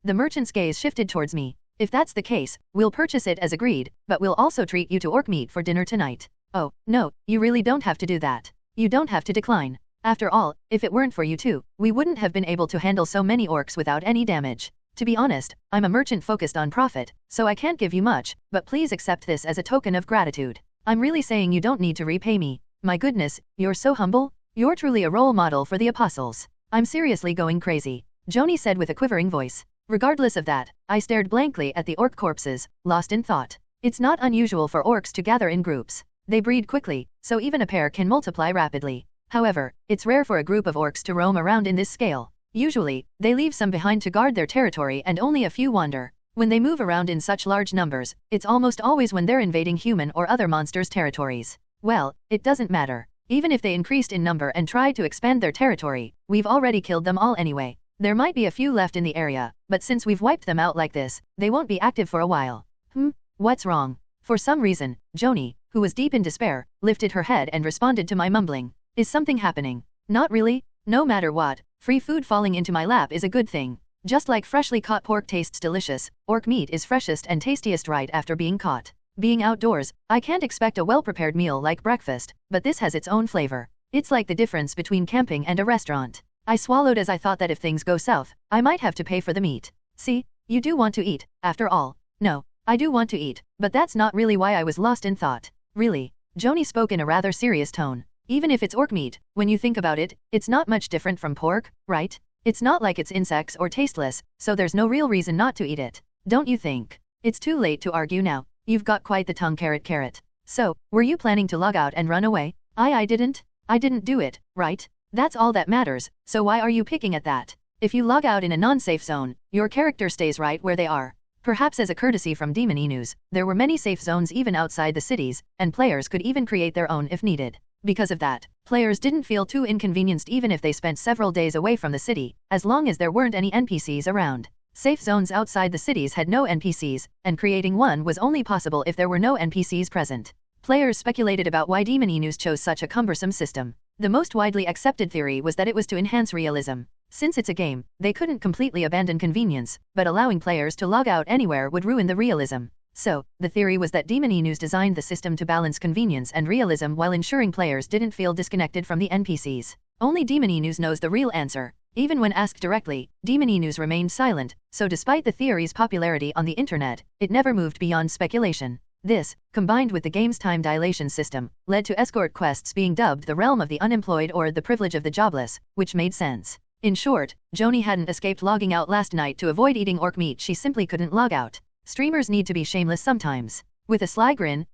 The merchant's gaze shifted towards me. If that's the case, we'll purchase it as agreed, but we'll also treat you to orc meat for dinner tonight. Oh, no, you really don't have to do that. You don't have to decline. After all, if it weren't for you two, we wouldn't have been able to handle so many orcs without any damage. To be honest, I'm a merchant focused on profit, so I can't give you much, but please accept this as a token of gratitude. I'm really saying you don't need to repay me. My goodness, you're so humble. You're truly a role model for the apostles. I'm seriously going crazy, Joanie said with a quivering voice. Regardless of that, I stared blankly at the orc corpses, lost in thought. It's not unusual for orcs to gather in groups. They breed quickly, so even a pair can multiply rapidly. However, it's rare for a group of orcs to roam around in this scale. Usually, they leave some behind to guard their territory and only a few wander. When they move around in such large numbers, it's almost always when they're invading human or other monsters' territories. Well, it doesn't matter. Even if they increased in number and tried to expand their territory, we've already killed them all anyway. There might be a few left in the area, but since we've wiped them out like this, they won't be active for a while. What's wrong? For some reason, Joanie, who was deep in despair, lifted her head and responded to my mumbling. Is something happening? Not really. No matter what, free food falling into my lap is a good thing. Just like freshly caught pork tastes delicious, orc meat is freshest and tastiest right after being caught. Being outdoors, I can't expect a well-prepared meal like breakfast, but this has its own flavor. It's like the difference between camping and a restaurant. I swallowed as I thought that if things go south, I might have to pay for the meat. See, you do want to eat, after all. No, I do want to eat, but that's not really why I was lost in thought. Really, Joanie spoke in a rather serious tone. Even if it's orc meat, when you think about it, it's not much different from pork, right? It's not like it's insects or tasteless, so there's no real reason not to eat it. Don't you think? It's too late to argue now. You've got quite the tongue, carrot. So, were you planning to log out and run away? I didn't. I didn't do it, right? That's all that matters, so why are you picking at that? If you log out in a non-safe zone, your character stays right where they are. Perhaps as a courtesy from News, there were many safe zones even outside the cities, and players could even create their own if needed. Because of that, players didn't feel too inconvenienced even if they spent several days away from the city, as long as there weren't any NPCs around. Safe zones outside the cities had no NPCs, and creating one was only possible if there were no NPCs present. Players speculated about why News chose such a cumbersome system. The most widely accepted theory was that it was to enhance realism. Since it's a game, they couldn't completely abandon convenience, but allowing players to log out anywhere would ruin the realism. So, the theory was that News designed the system to balance convenience and realism while ensuring players didn't feel disconnected from the NPCs. Only News knows the real answer. Even when asked directly, News remained silent, so despite the theory's popularity on the internet, it never moved beyond speculation. This, combined with the game's time dilation system, led to escort quests being dubbed the realm of the unemployed or the privilege of the jobless, which made sense. In short, Joanie hadn't escaped logging out last night to avoid eating orc meat, she simply couldn't log out. Streamers need to be shameless sometimes. With a sly grin,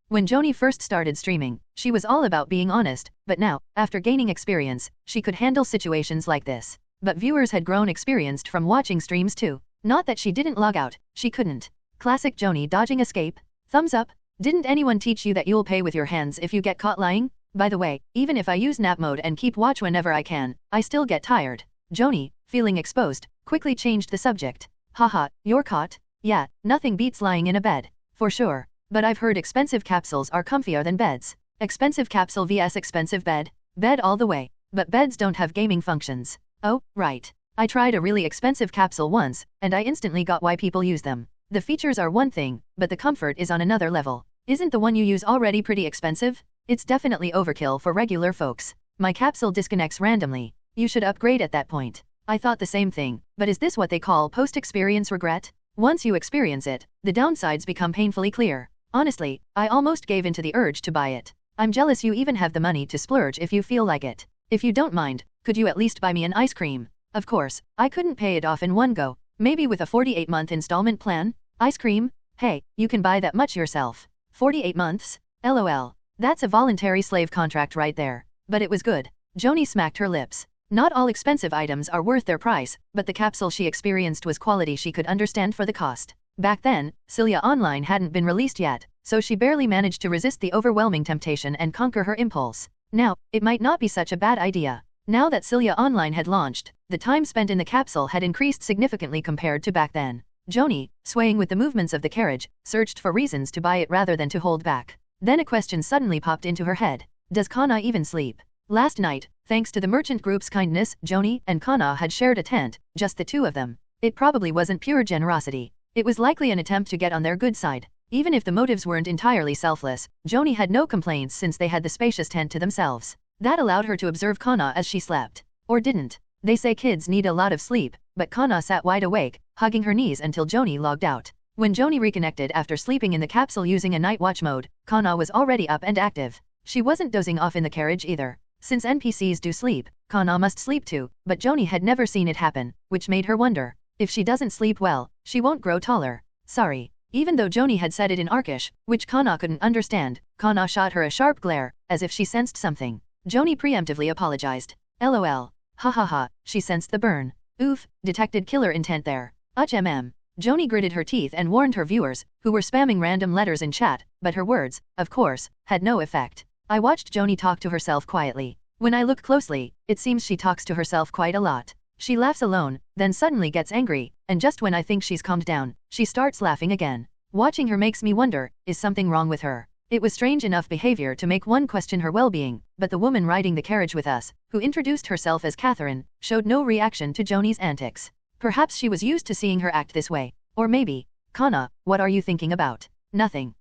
When Joanie first started streaming, she was all about being honest, but now, after gaining experience, she could handle situations like this. But viewers had grown experienced from watching streams too. Not that she didn't log out, she couldn't. Classic Joanie dodging escape. Thumbs up. Didn't anyone teach you that you'll pay with your hands if you get caught lying? By the way, even if I use nap mode and keep watch whenever I can, I still get tired. Joanie, feeling exposed, quickly changed the subject. Haha, you're caught? Yeah, nothing beats lying in a bed. For sure. But I've heard expensive capsules are comfier than beds. Expensive capsule vs expensive bed? Bed all the way. but beds don't have gaming functions. Oh, right. I tried a really expensive capsule once, and I instantly got why people use them. The features are one thing, but the comfort is on another level. Isn't the one you use already pretty expensive? It's definitely overkill for regular folks. My capsule disconnects randomly. You should upgrade at that point. I thought the same thing, but is this what they call post-experience regret? Once you experience it, the downsides become painfully clear. Honestly, I almost gave into the urge to buy it. I'm jealous you even have the money to splurge if you feel like it. If you don't mind, could you at least buy me an ice cream? Of course, I couldn't pay it off in one go. Maybe with a 48-month installment plan? Ice cream? Hey, you can buy that much yourself. 48 months? LOL. That's a voluntary slave contract right there. But it was good. Joanie smacked her lips. Not all expensive items are worth their price, but the capsule she experienced was quality she could understand for the cost. Back then, Silia Online hadn't been released yet, so she barely managed to resist the overwhelming temptation and conquer her impulse. Now, it might not be such a bad idea. Now that Silia Online had launched, the time spent in the capsule had increased significantly compared to back then. Joanie, swaying with the movements of the carriage, searched for reasons to buy it rather than to hold back. Then a question suddenly popped into her head. Does Kana even sleep? Last night, thanks to the merchant group's kindness, Joanie and Kana had shared a tent, just the two of them. It probably wasn't pure generosity. It was likely an attempt to get on their good side. Even if the motives weren't entirely selfless, Joanie had no complaints since they had the spacious tent to themselves. That allowed her to observe Kana as she slept. Or didn't. They say kids need a lot of sleep, but Kana sat wide awake, hugging her knees until Joanie logged out. When Joanie reconnected after sleeping in the capsule using a night watch mode, Kana was already up and active. She wasn't dozing off in the carriage either. Since NPCs do sleep, Kana must sleep too, but Joanie had never seen it happen, which made her wonder. If she doesn't sleep well, she won't grow taller. Sorry. Even though Joanie had said it in Arkish, which Kana couldn't understand, Kana shot her a sharp glare, as if she sensed something. Joanie preemptively apologized. LOL. Ha ha ha, she sensed the burn. Oof, detected killer intent there. Joanie gritted her teeth and warned her viewers, who were spamming random letters in chat, but her words, of course, had no effect. I watched Joanie talk to herself quietly. When I look closely, it seems she talks to herself quite a lot. She laughs alone, then suddenly gets angry, and just when I think she's calmed down, she starts laughing again. Watching her makes me wonder, is something wrong with her? It was strange enough behavior to make one question her well-being, but the woman riding the carriage with us, who introduced herself as Catherine, showed no reaction to Joanie's antics. Perhaps she was used to seeing her act this way. Or maybe, Kana, what are you thinking about? Nothing.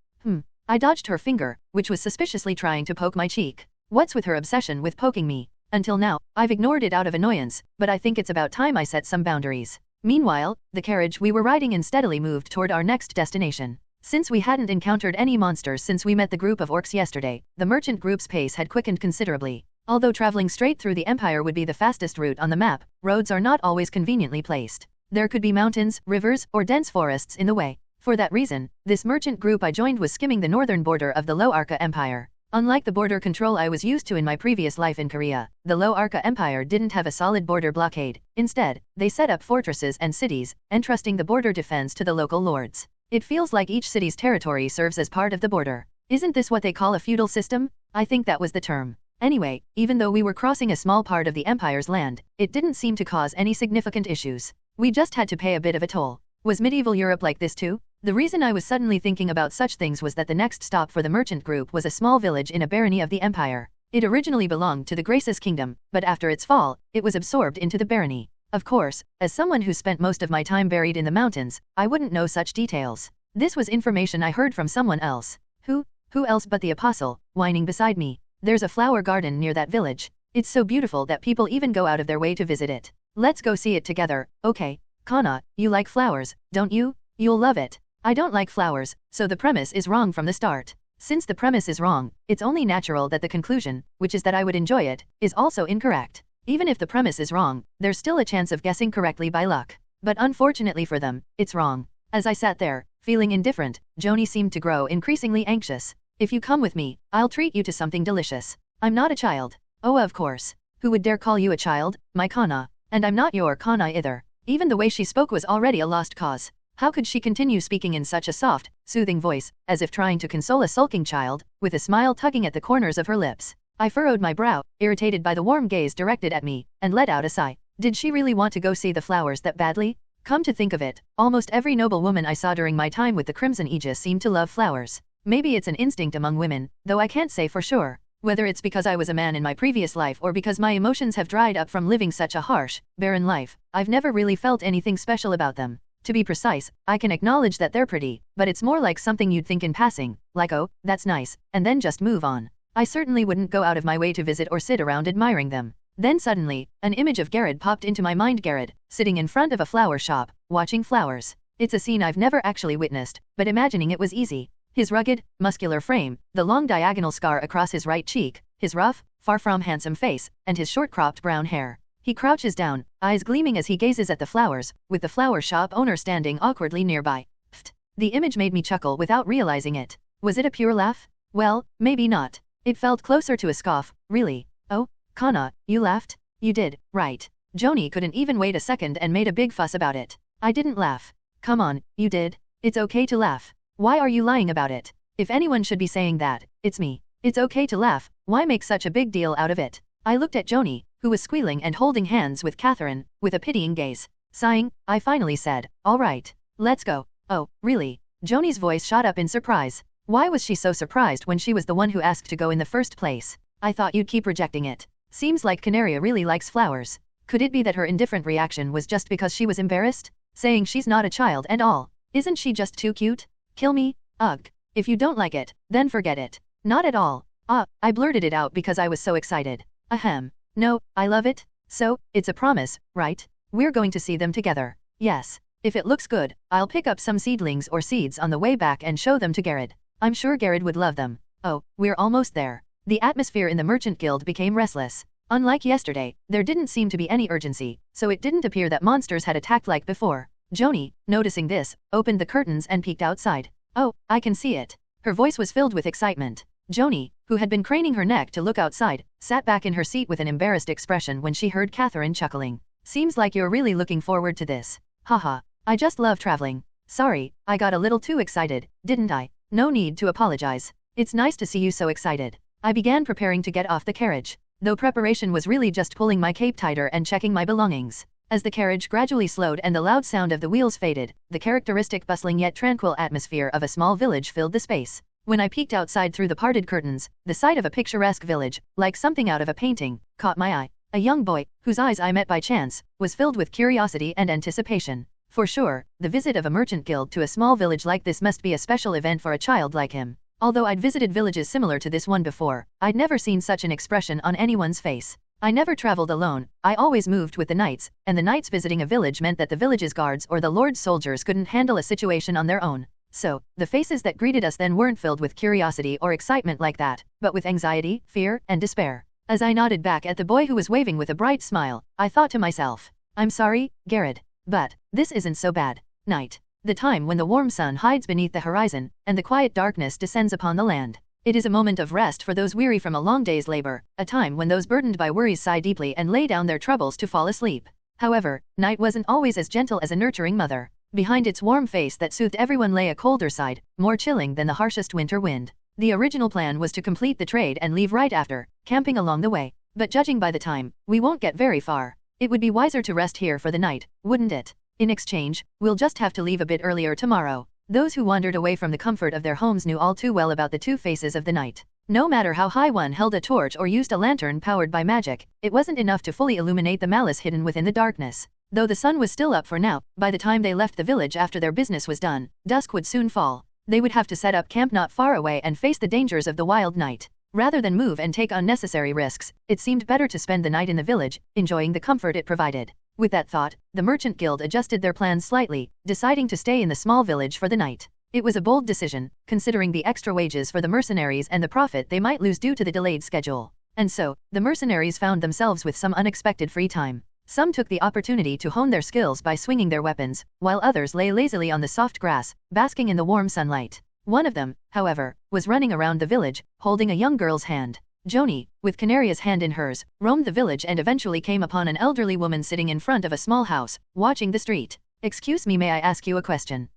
I dodged her finger, which was suspiciously trying to poke my cheek. What's with her obsession with poking me? Until now, I've ignored it out of annoyance, but I think it's about time I set some boundaries. Meanwhile, the carriage we were riding in steadily moved toward our next destination. Since we hadn't encountered any monsters since we met the group of orcs yesterday, the merchant group's pace had quickened considerably. Although traveling straight through the Empire would be the fastest route on the map, roads are not always conveniently placed. There could be mountains, rivers, or dense forests in the way. For that reason, this merchant group I joined was skimming the northern border of the Low Arca Empire. Unlike the border control I was used to in my previous life in Korea, the Low Arca Empire didn't have a solid border blockade. Instead, they set up fortresses and cities, entrusting the border defense to the local lords. It feels like each city's territory serves as part of the border. Isn't this what they call a feudal system? I think that was the term. Anyway, even though we were crossing a small part of the Empire's land, it didn't seem to cause any significant issues. We just had to pay a bit of a toll. Was medieval Europe like this too? The reason I was suddenly thinking about such things was that the next stop for the merchant group was a small village in a barony of the Empire. It originally belonged to the Graces Kingdom, but after its fall, it was absorbed into the barony. Of course, as someone who spent most of my time buried in the mountains, I wouldn't know such details. This was information I heard from someone else. Who else but the apostle, whining beside me. There's a flower garden near that village. It's so beautiful that people even go out of their way to visit it. Let's go see it together, okay? Kana, you like flowers, don't you? You'll love it. I don't like flowers, so the premise is wrong from the start. Since the premise is wrong, it's only natural that the conclusion, which is that I would enjoy it, is also incorrect. Even if the premise is wrong, there's still a chance of guessing correctly by luck. But unfortunately for them, it's wrong. As I sat there, feeling indifferent, Joanie seemed to grow increasingly anxious. If you come with me, I'll treat you to something delicious. I'm not a child. Oh, of course. Who would dare call you a child, my Kana? And I'm not your Kana either. Even the way she spoke was already a lost cause. How could she continue speaking in such a soft, soothing voice, as if trying to console a sulking child, with a smile tugging at the corners of her lips? I furrowed my brow, irritated by the warm gaze directed at me, and let out a sigh. Did she really want to go see the flowers that badly? Come to think of it, almost every noble woman I saw during my time with the Crimson Aegis seemed to love flowers. Maybe it's an instinct among women, though I can't say for sure. Whether it's because I was a man in my previous life or because my emotions have dried up from living such a harsh, barren life, I've never really felt anything special about them. To be precise, I can acknowledge that they're pretty, but it's more like something you'd think in passing, like oh, that's nice, and then just move on. I certainly wouldn't go out of my way to visit or sit around admiring them. Then suddenly, an image of Gared popped into my mind. Gared, sitting in front of a flower shop, watching flowers. It's a scene I've never actually witnessed, but imagining it was easy. His rugged, muscular frame, the long diagonal scar across his right cheek, his rough, far from handsome face, and his short-cropped brown hair. He crouches down, eyes gleaming as he gazes at the flowers, with the flower shop owner standing awkwardly nearby. Pfft. The image made me chuckle without realizing it. Was it a pure laugh? Well, maybe not. It felt closer to a scoff, really. Oh, Kana, you laughed? You did, right. Joanie couldn't even wait a second and made a big fuss about it. I didn't laugh. Come on, you did. It's okay to laugh. Why are you lying about it? If anyone should be saying that, it's me. It's okay to laugh, why make such a big deal out of it? I looked at Joanie, who was squealing and holding hands with Catherine, with a pitying gaze. Sighing, I finally said, all right, let's go. Oh, really? Joanie's voice shot up in surprise. Why was she so surprised when she was the one who asked to go in the first place? I thought you'd keep rejecting it. Seems like Canaria really likes flowers. Could it be that her indifferent reaction was just because she was embarrassed? Saying she's not a child and all. Isn't she just too cute? Kill me? Ugh. If you don't like it, then forget it. Not at all. I blurted it out because I was so excited. Ahem. No, I love it. So, it's a promise, right? We're going to see them together. Yes. If it looks good, I'll pick up some seedlings or seeds on the way back and show them to Gared. I'm sure Gared would love them. Oh, we're almost there. The atmosphere in the Merchant Guild became restless. Unlike yesterday, there didn't seem to be any urgency, so it didn't appear that monsters had attacked like before. Joanie, noticing this, opened the curtains and peeked outside. Oh, I can see it. Her voice was filled with excitement. Joanie, who had been craning her neck to look outside, sat back in her seat with an embarrassed expression when she heard Catherine chuckling. Seems like you're really looking forward to this. Haha, I just love traveling. Sorry, I got a little too excited, didn't I? No need to apologize. It's nice to see you so excited. I began preparing to get off the carriage, though preparation was really just pulling my cape tighter and checking my belongings. As the carriage gradually slowed and the loud sound of the wheels faded, the characteristic bustling yet tranquil atmosphere of a small village filled the space. When I peeked outside through the parted curtains, the sight of a picturesque village, like something out of a painting, caught my eye. A young boy, whose eyes I met by chance, was filled with curiosity and anticipation. For sure, the visit of a merchant guild to a small village like this must be a special event for a child like him. Although I'd visited villages similar to this one before, I'd never seen such an expression on anyone's face. I never traveled alone, I always moved with the knights, and the knights visiting a village meant that the village's guards or the lord's soldiers couldn't handle a situation on their own. So, the faces that greeted us then weren't filled with curiosity or excitement like that, but with anxiety, fear, and despair. As I nodded back at the boy who was waving with a bright smile, I thought to myself, I'm sorry, Gared, but this isn't so bad. Night. The time when the warm sun hides beneath the horizon, and the quiet darkness descends upon the land. It is a moment of rest for those weary from a long day's labor, a time when those burdened by worries sigh deeply and lay down their troubles to fall asleep. However, night wasn't always as gentle as a nurturing mother. Behind its warm face that soothed everyone lay a colder side, more chilling than the harshest winter wind. The original plan was to complete the trade and leave right after, camping along the way. But judging by the time, we won't get very far. It would be wiser to rest here for the night, wouldn't it? In exchange, we'll just have to leave a bit earlier tomorrow. Those who wandered away from the comfort of their homes knew all too well about the two faces of the night. No matter how high one held a torch or used a lantern powered by magic, it wasn't enough to fully illuminate the malice hidden within the darkness. Though the sun was still up for now, by the time they left the village after their business was done, dusk would soon fall. They would have to set up camp not far away and face the dangers of the wild night. Rather than move and take unnecessary risks, it seemed better to spend the night in the village, enjoying the comfort it provided. With that thought, the Merchant Guild adjusted their plans slightly, deciding to stay in the small village for the night. It was a bold decision, considering the extra wages for the mercenaries and the profit they might lose due to the delayed schedule. And so, the mercenaries found themselves with some unexpected free time. Some took the opportunity to hone their skills by swinging their weapons, while others lay lazily on the soft grass, basking in the warm sunlight. One of them, however, was running around the village, holding a young girl's hand. Joanie, with Canaria's hand in hers, roamed the village and eventually came upon an elderly woman sitting in front of a small house, watching the street. Excuse me, may I ask you a question?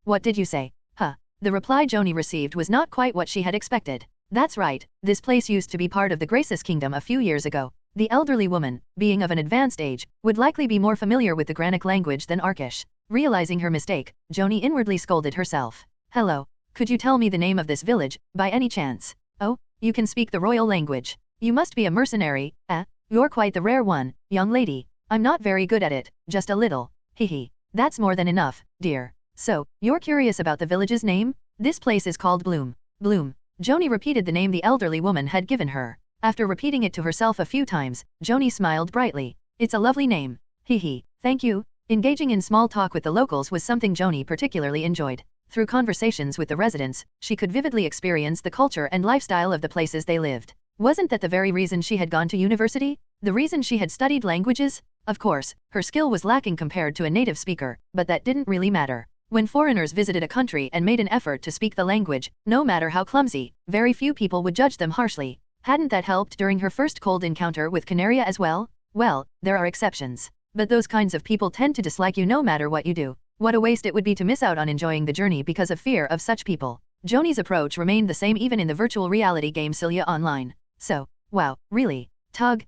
What did you say? The reply Joanie received was not quite what she had expected. That's right, this place used to be part of the Graces Kingdom a few years ago. The elderly woman, being of an advanced age, would likely be more familiar with the granik language than Arish. Realizing her mistake, Joanie inwardly scolded herself. Hello, could you tell me the name of this village, by any chance? Oh, You can speak the royal language. You must be a mercenary, eh? You're quite the rare one, young lady. I'm not very good at it, just a little. Hehe. That's more than enough, dear. So, you're curious about the village's name? This place is called Bloom. Bloom. Joanie repeated the name the elderly woman had given her. After repeating it to herself a few times, Joanie smiled brightly. It's a lovely name. Hehe. Thank you. Engaging in small talk with the locals was something Joanie particularly enjoyed. Through conversations with the residents, she could vividly experience the culture and lifestyle of the places they lived. Wasn't that the very reason she had gone to university? The reason she had studied languages? Of course, her skill was lacking compared to a native speaker, but that didn't really matter. When foreigners visited a country and made an effort to speak the language, no matter how clumsy, very few people would judge them harshly. Hadn't that helped during her first cold encounter with Canaria as well? Well, there are exceptions. But those kinds of people tend to dislike you no matter what you do. What a waste it would be to miss out on enjoying the journey because of fear of such people. Joanie's approach remained the same even in the virtual reality game Silia Online. So, wow, really? Tug.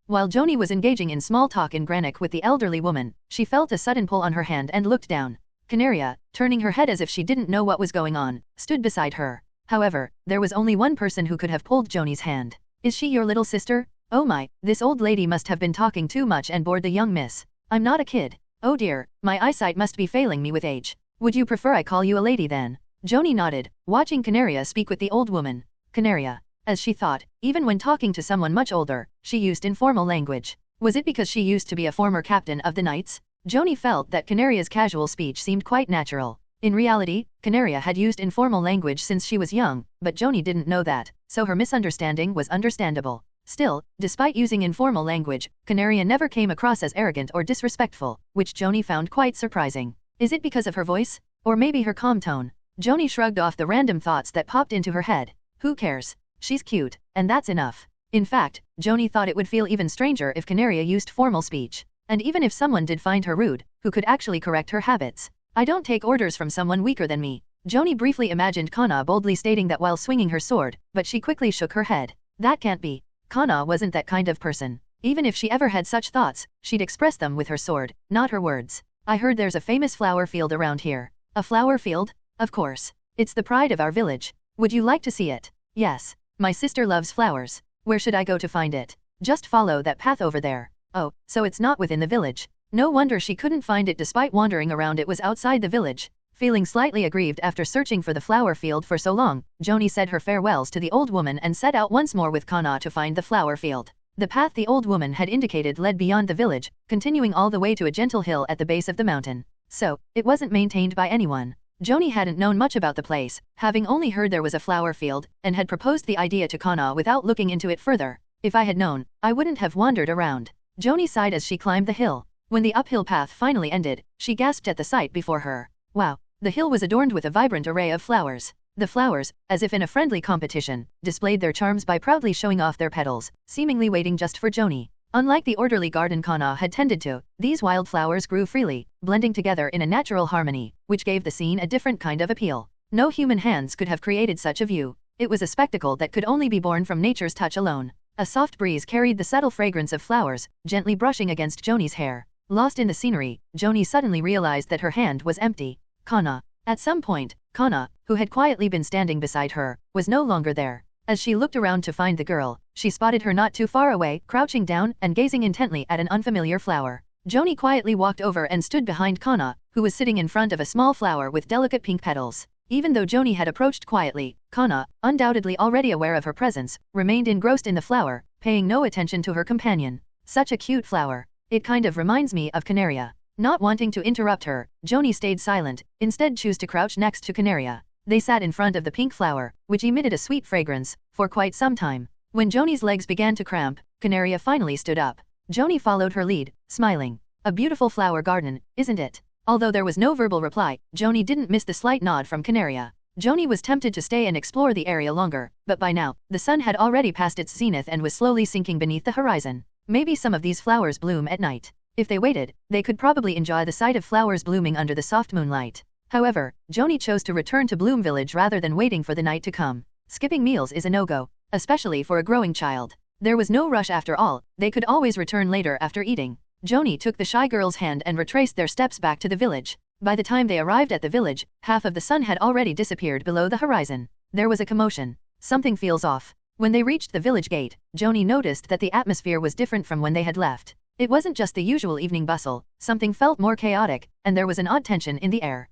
While Joanie was engaging in small talk in granik with the elderly woman, she felt a sudden pull on her hand and looked down. Canaria, turning her head as if she didn't know what was going on, stood beside her. However, there was only one person who could have pulled Joanie's hand. Is she your little sister? Oh my, this old lady must have been talking too much and bored the young miss. I'm not a kid. Oh dear, my eyesight must be failing me with age. Would you prefer I call you a lady then? Joanie nodded, watching Canaria speak with the old woman. Canaria. As she thought, even when talking to someone much older, she used informal language. Was it because she used to be a former captain of the Knights? Joanie felt that Canaria's casual speech seemed quite natural. In reality, Canaria had used informal language since she was young, but Joanie didn't know that, so her misunderstanding was understandable. Still, despite using informal language, Canaria never came across as arrogant or disrespectful, which Joanie found quite surprising. Is it because of her voice? Or maybe her calm tone? Joanie shrugged off the random thoughts that popped into her head. Who cares? She's cute, and that's enough. In fact, Joanie thought it would feel even stranger if Canaria used formal speech. And even if someone did find her rude, who could actually correct her habits? I don't take orders from someone weaker than me. Joanie briefly imagined Kana boldly stating that while swinging her sword, but she quickly shook her head. That can't be. Kana wasn't that kind of person. Even if she ever had such thoughts, she'd express them with her sword, not her words. I heard there's a famous flower field around here. A flower field? Of course. It's the pride of our village. Would you like to see it? Yes. My sister loves flowers. Where should I go to find it? Just follow that path over there. Oh, so it's not within the village. No wonder she couldn't find it despite wandering around. It was outside the village. Feeling slightly aggrieved after searching for the flower field for so long, Joanie said her farewells to the old woman and set out once more with Kana to find the flower field. The path the old woman had indicated led beyond the village, continuing all the way to a gentle hill at the base of the mountain. So, it wasn't maintained by anyone. Joanie hadn't known much about the place, having only heard there was a flower field, and had proposed the idea to Kana without looking into it further. If I had known, I wouldn't have wandered around. Joanie sighed as she climbed the hill. When the uphill path finally ended, she gasped at the sight before her. Wow! The hill was adorned with a vibrant array of flowers. The flowers, as if in a friendly competition, displayed their charms by proudly showing off their petals, seemingly waiting just for Joanie. Unlike the orderly garden Kana had tended to, these wildflowers grew freely, blending together in a natural harmony, which gave the scene a different kind of appeal. No human hands could have created such a view. It was a spectacle that could only be born from nature's touch alone. A soft breeze carried the subtle fragrance of flowers, gently brushing against Joanie's hair. Lost in the scenery, Joanie suddenly realized that her hand was empty. Kana. At some point, Kana, who had quietly been standing beside her, was no longer there. As she looked around to find the girl, she spotted her not too far away, crouching down and gazing intently at an unfamiliar flower. Joanie quietly walked over and stood behind Kana, who was sitting in front of a small flower with delicate pink petals. Even though Joanie had approached quietly, Kana, undoubtedly already aware of her presence, remained engrossed in the flower, paying no attention to her companion. Such a cute flower. It kind of reminds me of Canaria. Not wanting to interrupt her, Joanie stayed silent, instead chose to crouch next to Canaria. They sat in front of the pink flower, which emitted a sweet fragrance, for quite some time. When Joanie's legs began to cramp, Canaria finally stood up. Joanie followed her lead, smiling. A beautiful flower garden, isn't it? Although there was no verbal reply, Joanie didn't miss the slight nod from Canaria. Joanie was tempted to stay and explore the area longer, but by now, the sun had already passed its zenith and was slowly sinking beneath the horizon. Maybe some of these flowers bloom at night. If they waited, they could probably enjoy the sight of flowers blooming under the soft moonlight. However, Joanie chose to return to Bloom Village rather than waiting for the night to come. Skipping meals is a no-go, especially for a growing child. There was no rush after all, they could always return later after eating. Joanie took the shy girl's hand and retraced their steps back to the village. By the time they arrived at the village, half of the sun had already disappeared below the horizon. There was a commotion. Something feels off. When they reached the village gate, Joanie noticed that the atmosphere was different from when they had left. It wasn't just the usual evening bustle, something felt more chaotic, and there was an odd tension in the air.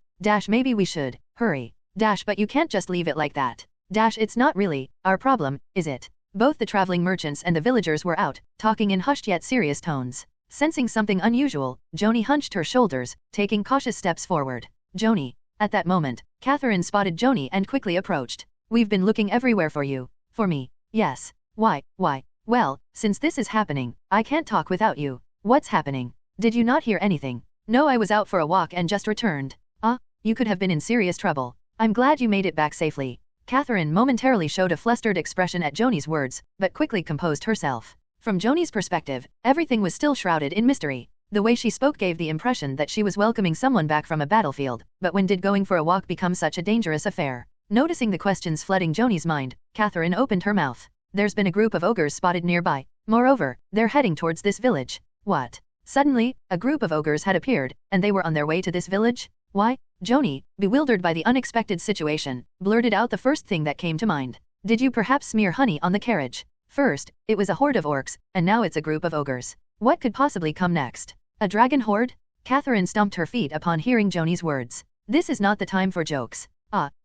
Maybe we should hurry. But you can't just leave it like that. It's not really our problem, is it? Both the traveling merchants and the villagers were out, talking in hushed yet serious tones. Sensing something unusual, Joanie hunched her shoulders, taking cautious steps forward. Joanie. At that moment, Catherine spotted Joanie and quickly approached. We've been looking everywhere for you. For me? Yes. Why? Well, since this is happening, I can't talk without you. What's happening? Did you not hear anything? No, I was out for a walk and just returned. You could have been in serious trouble. I'm glad you made it back safely. Catherine momentarily showed a flustered expression at Joanie's words, but quickly composed herself. From Joanie's perspective, everything was still shrouded in mystery. The way she spoke gave the impression that she was welcoming someone back from a battlefield, but when did going for a walk become such a dangerous affair? Noticing the questions flooding Joanie's mind, Catherine opened her mouth. There's been a group of ogres spotted nearby. Moreover, they're heading towards this village. What? Suddenly, a group of ogres had appeared, and they were on their way to this village? Why? Joanie, bewildered by the unexpected situation, blurted out the first thing that came to mind. Did you perhaps smear honey on the carriage? First, it was a horde of orcs, and now it's a group of ogres. What could possibly come next? A dragon horde? Catherine stomped her feet upon hearing Joanie's words. This is not the time for jokes.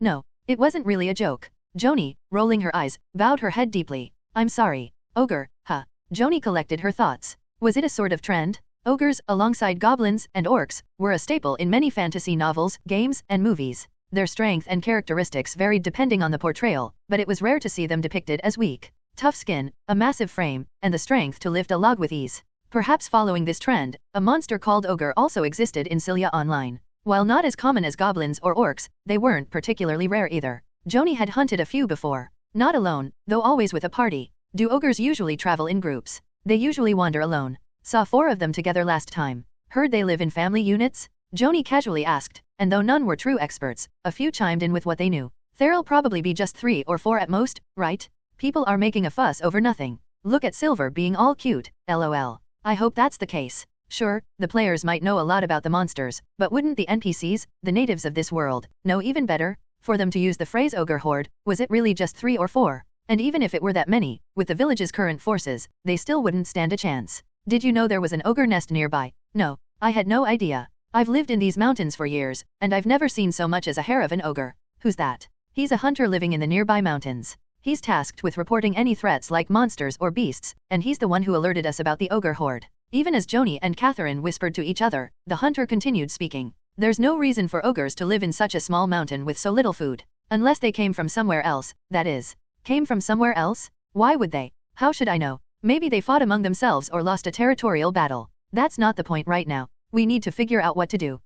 No, it wasn't really a joke. Joanie, rolling her eyes, bowed her head deeply. I'm sorry. Ogre, huh? Joanie collected her thoughts. Was it a sort of trend? Ogres, alongside goblins and orcs, were a staple in many fantasy novels, games, and movies. Their strength and characteristics varied depending on the portrayal, but it was rare to see them depicted as weak. Tough skin, a massive frame, and the strength to lift a log with ease. Perhaps following this trend, a monster called ogre also existed in Silia Online. While not as common as goblins or orcs, they weren't particularly rare either. Joanie had hunted a few before. Not alone, though always with a party. Do ogres usually travel in groups? They usually wander alone. Saw 4 of them together last time. Heard they live in family units? Joanie casually asked, and though none were true experts, a few chimed in with what they knew. There'll probably be just 3 or 4 at most, right? People are making a fuss over nothing. Look at Silver being all cute, lol. I hope that's the case. Sure, the players might know a lot about the monsters, but wouldn't the NPCs, the natives of this world, know even better? For them to use the phrase ogre horde, was it really just 3 or 4? And even if it were that many, with the village's current forces, they still wouldn't stand a chance. Did you know there was an ogre nest nearby? No, I had no idea. I've lived in these mountains for years, and I've never seen so much as a hair of an ogre. Who's that? He's a hunter living in the nearby mountains. He's tasked with reporting any threats like monsters or beasts, and he's the one who alerted us about the ogre horde. Even as Joanie and Catherine whispered to each other, the hunter continued speaking. There's no reason for ogres to live in such a small mountain with so little food. Unless they came from somewhere else, that is. Came from somewhere else? Why would they? How should I know? Maybe they fought among themselves or lost a territorial battle. That's not the point right now. We need to figure out what to do.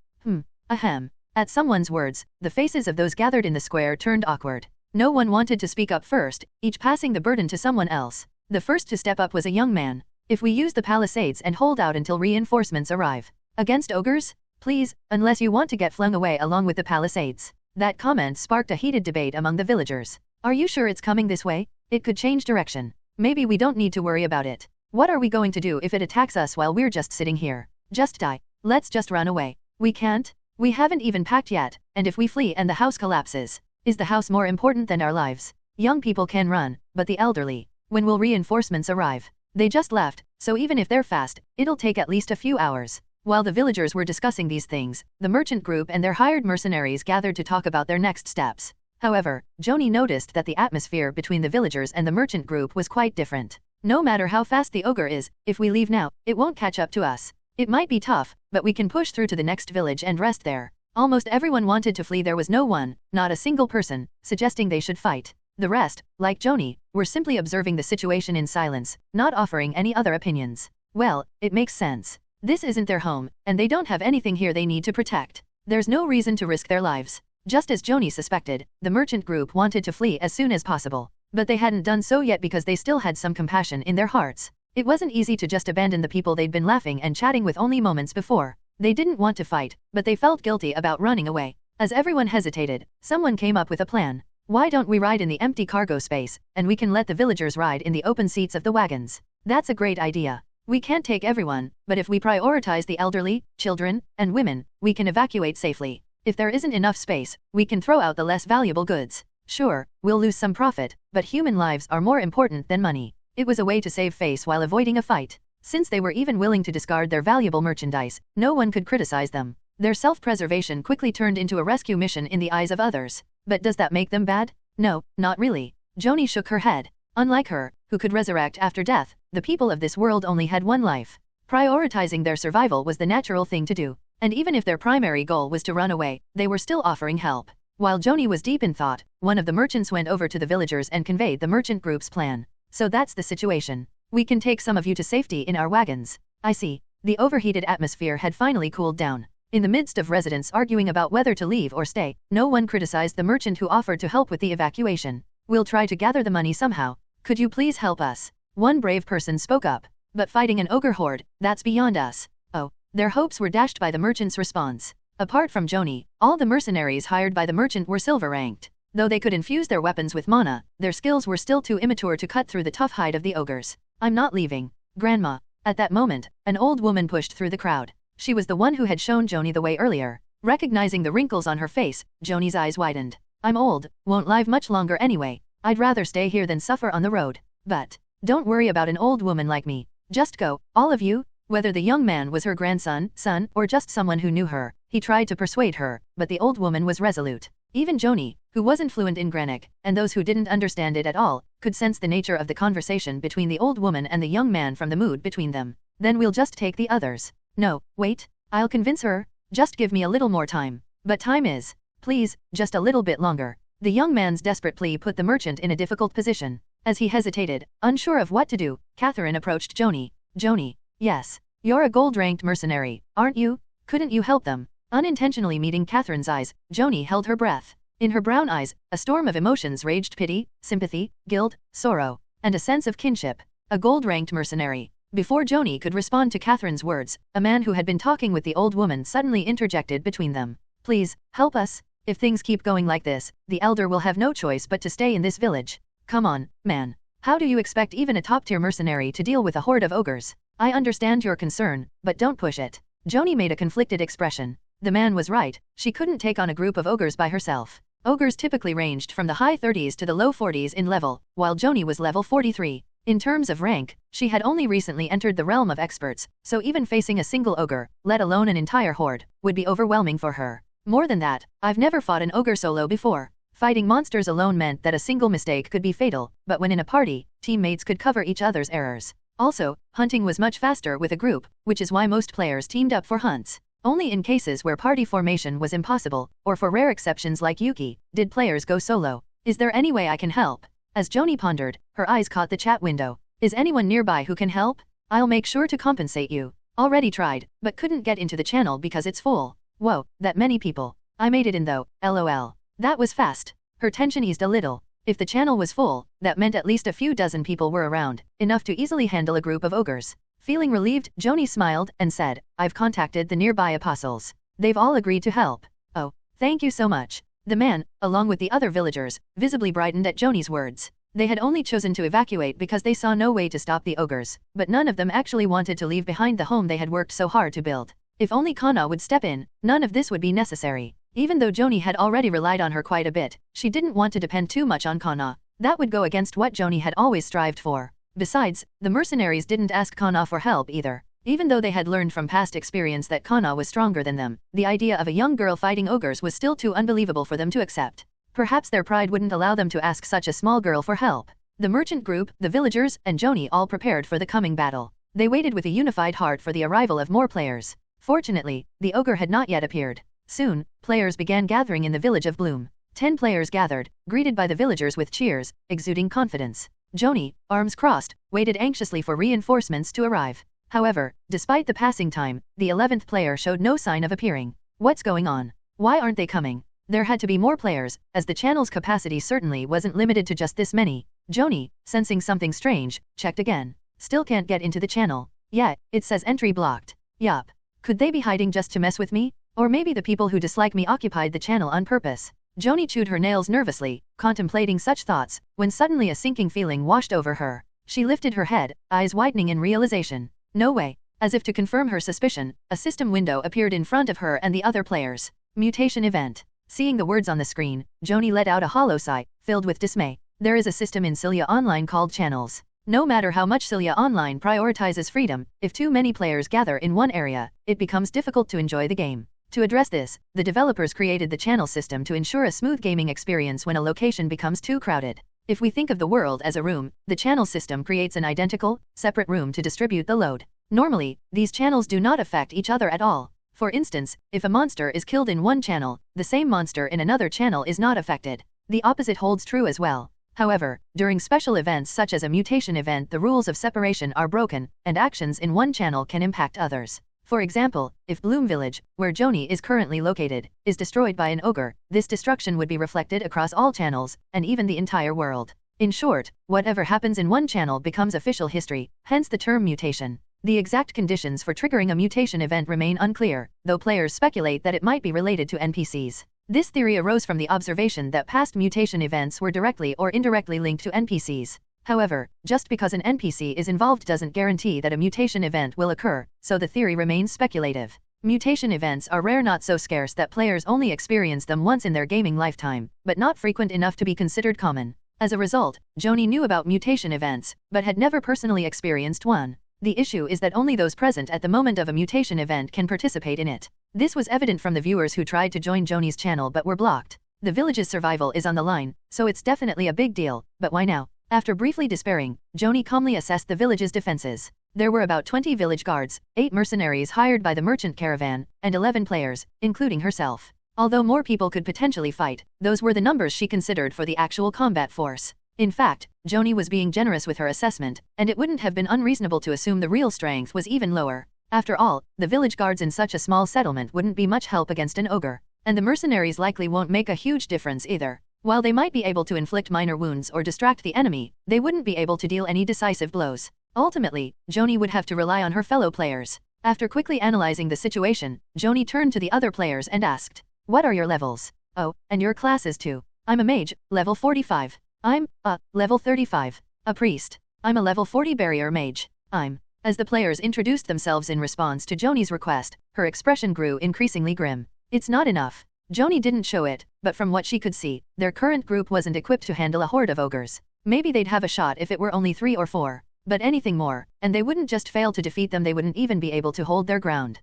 Ahem. At someone's words, the faces of those gathered in the square turned awkward. No one wanted to speak up first, each passing the burden to someone else. The first to step up was a young man. If we use the palisades and hold out until reinforcements arrive. Against ogres? Please, unless you want to get flung away along with the palisades. That comment sparked a heated debate among the villagers. Are you sure it's coming this way? It could change direction. Maybe we don't need to worry about it. What are we going to do if it attacks us while we're just sitting here? Just die. Let's just run away. We can't. We haven't even packed yet, and if we flee and the house collapses, is the house more important than our lives? Young people can run, but the elderly, when will reinforcements arrive? They just left, so even if they're fast, it'll take at least a few hours. While the villagers were discussing these things, the merchant group and their hired mercenaries gathered to talk about their next steps. However, Joanie noticed that the atmosphere between the villagers and the merchant group was quite different. No matter how fast the ogre is, if we leave now, it won't catch up to us. It might be tough, but we can push through to the next village and rest there. Almost everyone wanted to flee. There was no one, not a single person, suggesting they should fight. The rest, like Joanie, were simply observing the situation in silence, not offering any other opinions. Well, it makes sense. This isn't their home, and they don't have anything here they need to protect. There's no reason to risk their lives. Just as Joanie suspected, the merchant group wanted to flee as soon as possible. But they hadn't done so yet because they still had some compassion in their hearts. It wasn't easy to just abandon the people they'd been laughing and chatting with only moments before. They didn't want to fight, but they felt guilty about running away. As everyone hesitated, someone came up with a plan. Why don't we ride in the empty cargo space, and we can let the villagers ride in the open seats of the wagons? That's a great idea. We can't take everyone, but if we prioritize the elderly, children, and women, we can evacuate safely. If there isn't enough space, we can throw out the less valuable goods. Sure, we'll lose some profit, but human lives are more important than money. It was a way to save face while avoiding a fight. Since they were even willing to discard their valuable merchandise, no one could criticize them. Their self-preservation quickly turned into a rescue mission in the eyes of others. But does that make them bad? No, not really. Joanie shook her head. Unlike her, who could resurrect after death, the people of this world only had one life. Prioritizing their survival was the natural thing to do. And even if their primary goal was to run away, they were still offering help. While Joanie was deep in thought, one of the merchants went over to the villagers and conveyed the merchant group's plan. So that's the situation. We can take some of you to safety in our wagons. I see. The overheated atmosphere had finally cooled down. In the midst of residents arguing about whether to leave or stay, no one criticized the merchant who offered to help with the evacuation. We'll try to gather the money somehow. Could you please help us? One brave person spoke up. But fighting an ogre horde, that's beyond us. Oh, their hopes were dashed by the merchant's response. Apart from Joanie, all the mercenaries hired by the merchant were silver ranked. Though they could infuse their weapons with mana, their skills were still too immature to cut through the tough hide of the ogres. I'm not leaving. Grandma. At that moment, an old woman pushed through the crowd. She was the one who had shown Joanie the way earlier. Recognizing the wrinkles on her face, Joanie's eyes widened. I'm old, won't live much longer anyway. I'd rather stay here than suffer on the road. But don't worry about an old woman like me. Just go, all of you. Whether the young man was her grandson, son, or just someone who knew her, he tried to persuade her, but the old woman was resolute. Even Joanie, who wasn't fluent in granik, and those who didn't understand it at all, could sense the nature of the conversation between the old woman and the young man from the mood between them. Then we'll just take the others. No, wait, I'll convince her. Just give me a little more time. But time is, please, just a little bit longer. The young man's desperate plea put the merchant in a difficult position. As he hesitated, unsure of what to do, Catherine approached Joanie. Joanie, yes, you're a gold-ranked mercenary, aren't you? Couldn't you help them? Unintentionally meeting Catherine's eyes, Joanie held her breath. In her brown eyes, a storm of emotions raged: pity, sympathy, guilt, sorrow, and a sense of kinship. A gold-ranked mercenary. Before Joanie could respond to Catherine's words, a man who had been talking with the old woman suddenly interjected between them. Please, help us. If things keep going like this, the elder will have no choice but to stay in this village. Come on, man. How do you expect even a top-tier mercenary to deal with a horde of ogres? I understand your concern, but don't push it. Joanie made a conflicted expression. The man was right, she couldn't take on a group of ogres by herself. Ogres typically ranged from the high 30s to the low 40s in level, while Joanie was level 43. In terms of rank, she had only recently entered the realm of experts, so even facing a single ogre, let alone an entire horde, would be overwhelming for her. More than that, I've never fought an ogre solo before. Fighting monsters alone meant that a single mistake could be fatal, but when in a party, teammates could cover each other's errors. Also, hunting was much faster with a group, which is why most players teamed up for hunts. Only in cases where party formation was impossible, or for rare exceptions like Yuki, did players go solo. Is there any way I can help? As Joanie pondered, her eyes caught the chat window. Is anyone nearby who can help? I'll make sure to compensate you. Already tried, but couldn't get into the channel because it's full. Whoa, that many people. I made it in though, lol. That was fast. Her tension eased a little. If the channel was full, that meant at least a few dozen people were around, enough to easily handle a group of ogres. Feeling relieved, Joanie smiled and said, I've contacted the nearby apostles. They've all agreed to help. Oh, thank you so much. The man, along with the other villagers, visibly brightened at Joanie's words. They had only chosen to evacuate because they saw no way to stop the ogres, but none of them actually wanted to leave behind the home they had worked so hard to build. If only Kana would step in, none of this would be necessary. Even though Joanie had already relied on her quite a bit, she didn't want to depend too much on Kana. That would go against what Joanie had always strived for. Besides, the mercenaries didn't ask Kana for help either. Even though they had learned from past experience that Kana was stronger than them, the idea of a young girl fighting ogres was still too unbelievable for them to accept. Perhaps their pride wouldn't allow them to ask such a small girl for help. The merchant group, the villagers, and Joanie all prepared for the coming battle. They waited with a unified heart for the arrival of more players. Fortunately, the ogre had not yet appeared. Soon, players began gathering in the village of Bloom. 10 players gathered, greeted by the villagers with cheers, exuding confidence. Joanie, arms crossed, waited anxiously for reinforcements to arrive. However, despite the passing time, the 11th player showed no sign of appearing. What's going on? Why aren't they coming? There had to be more players, as the channel's capacity certainly wasn't limited to just this many. Joanie, sensing something strange, checked again. Still can't get into the channel. Yeah, it says entry blocked. Yup. Could they be hiding just to mess with me? Or maybe the people who dislike me occupied the channel on purpose. Joanie chewed her nails nervously, contemplating such thoughts, when suddenly a sinking feeling washed over her. She lifted her head, eyes widening in realization. No way. As if to confirm her suspicion, a system window appeared in front of her and the other players. Mutation event. Seeing the words on the screen, Joanie let out a hollow sigh, filled with dismay. There is a system in Silia Online called channels. No matter how much Silia Online prioritizes freedom, if too many players gather in one area, it becomes difficult to enjoy the game. To address this, the developers created the channel system to ensure a smooth gaming experience when a location becomes too crowded. If we think of the world as a room, the channel system creates an identical, separate room to distribute the load. Normally, these channels do not affect each other at all. For instance, if a monster is killed in one channel, the same monster in another channel is not affected. The opposite holds true as well. However, during special events such as a mutation event, the rules of separation are broken, and actions in one channel can impact others. For example, if Bloom Village, where Joanie is currently located, is destroyed by an ogre, this destruction would be reflected across all channels, and even the entire world. In short, whatever happens in one channel becomes official history, hence the term mutation. The exact conditions for triggering a mutation event remain unclear, though players speculate that it might be related to NPCs. This theory arose from the observation that past mutation events were directly or indirectly linked to NPCs. However, just because an NPC is involved doesn't guarantee that a mutation event will occur, so the theory remains speculative. Mutation events are rare, not so scarce that players only experience them once in their gaming lifetime, but not frequent enough to be considered common. As a result, Joanie knew about mutation events, but had never personally experienced one. The issue is that only those present at the moment of a mutation event can participate in it. This was evident from the viewers who tried to join Joanie's channel but were blocked. The village's survival is on the line, so it's definitely a big deal, but why now? After briefly despairing, Joanie calmly assessed the village's defenses. There were about 20 village guards, 8 mercenaries hired by the merchant caravan, and 11 players, including herself. Although more people could potentially fight, those were the numbers she considered for the actual combat force. In fact, Joanie was being generous with her assessment, and it wouldn't have been unreasonable to assume the real strength was even lower. After all, the village guards in such a small settlement wouldn't be much help against an ogre, and the mercenaries likely won't make a huge difference either. While they might be able to inflict minor wounds or distract the enemy, they wouldn't be able to deal any decisive blows. Ultimately, Joanie would have to rely on her fellow players. After quickly analyzing the situation, Joanie turned to the other players and asked, "What are your levels? Oh, and your classes too." "I'm a mage, level 45. I'm, level 35. A priest. I'm a level 40 barrier mage. I'm." As the players introduced themselves in response to Joanie's request, her expression grew increasingly grim. It's not enough. Joanie didn't show it, but from what she could see, their current group wasn't equipped to handle a horde of ogres. Maybe they'd have a shot if it were only 3 or 4, but anything more, and they wouldn't just fail to defeat them, they wouldn't even be able to hold their ground.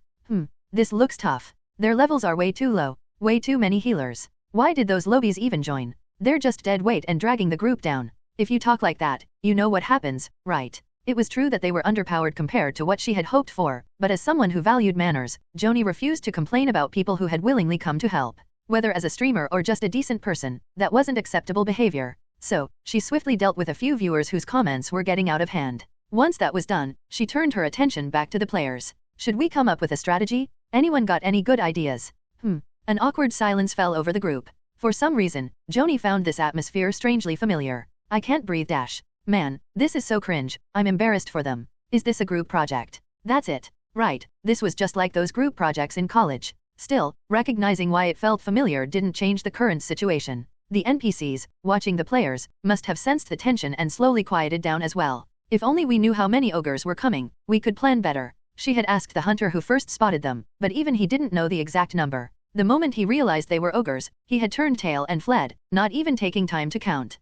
This looks tough. Their levels are way too low. Way too many healers. Why did those lobies even join? They're just dead weight and dragging the group down. If you talk like that, you know what happens, right? It was true that they were underpowered compared to what she had hoped for, but as someone who valued manners, Joanie refused to complain about people who had willingly come to help. Whether as a streamer or just a decent person, that wasn't acceptable behavior. So, she swiftly dealt with a few viewers whose comments were getting out of hand. Once that was done, she turned her attention back to the players. Should we come up with a strategy? Anyone got any good ideas? An awkward silence fell over the group. For some reason, Joanie found this atmosphere strangely familiar. I can't breathe. Man, this is so cringe, I'm embarrassed for them. Is this a group project? That's it. Right, this was just like those group projects in college. Still, recognizing why it felt familiar didn't change the current situation. The NPCs, watching the players, must have sensed the tension and slowly quieted down as well. If only we knew how many ogres were coming, we could plan better. She had asked the hunter who first spotted them, but even he didn't know the exact number. The moment he realized they were ogres, he had turned tail and fled, not even taking time to count.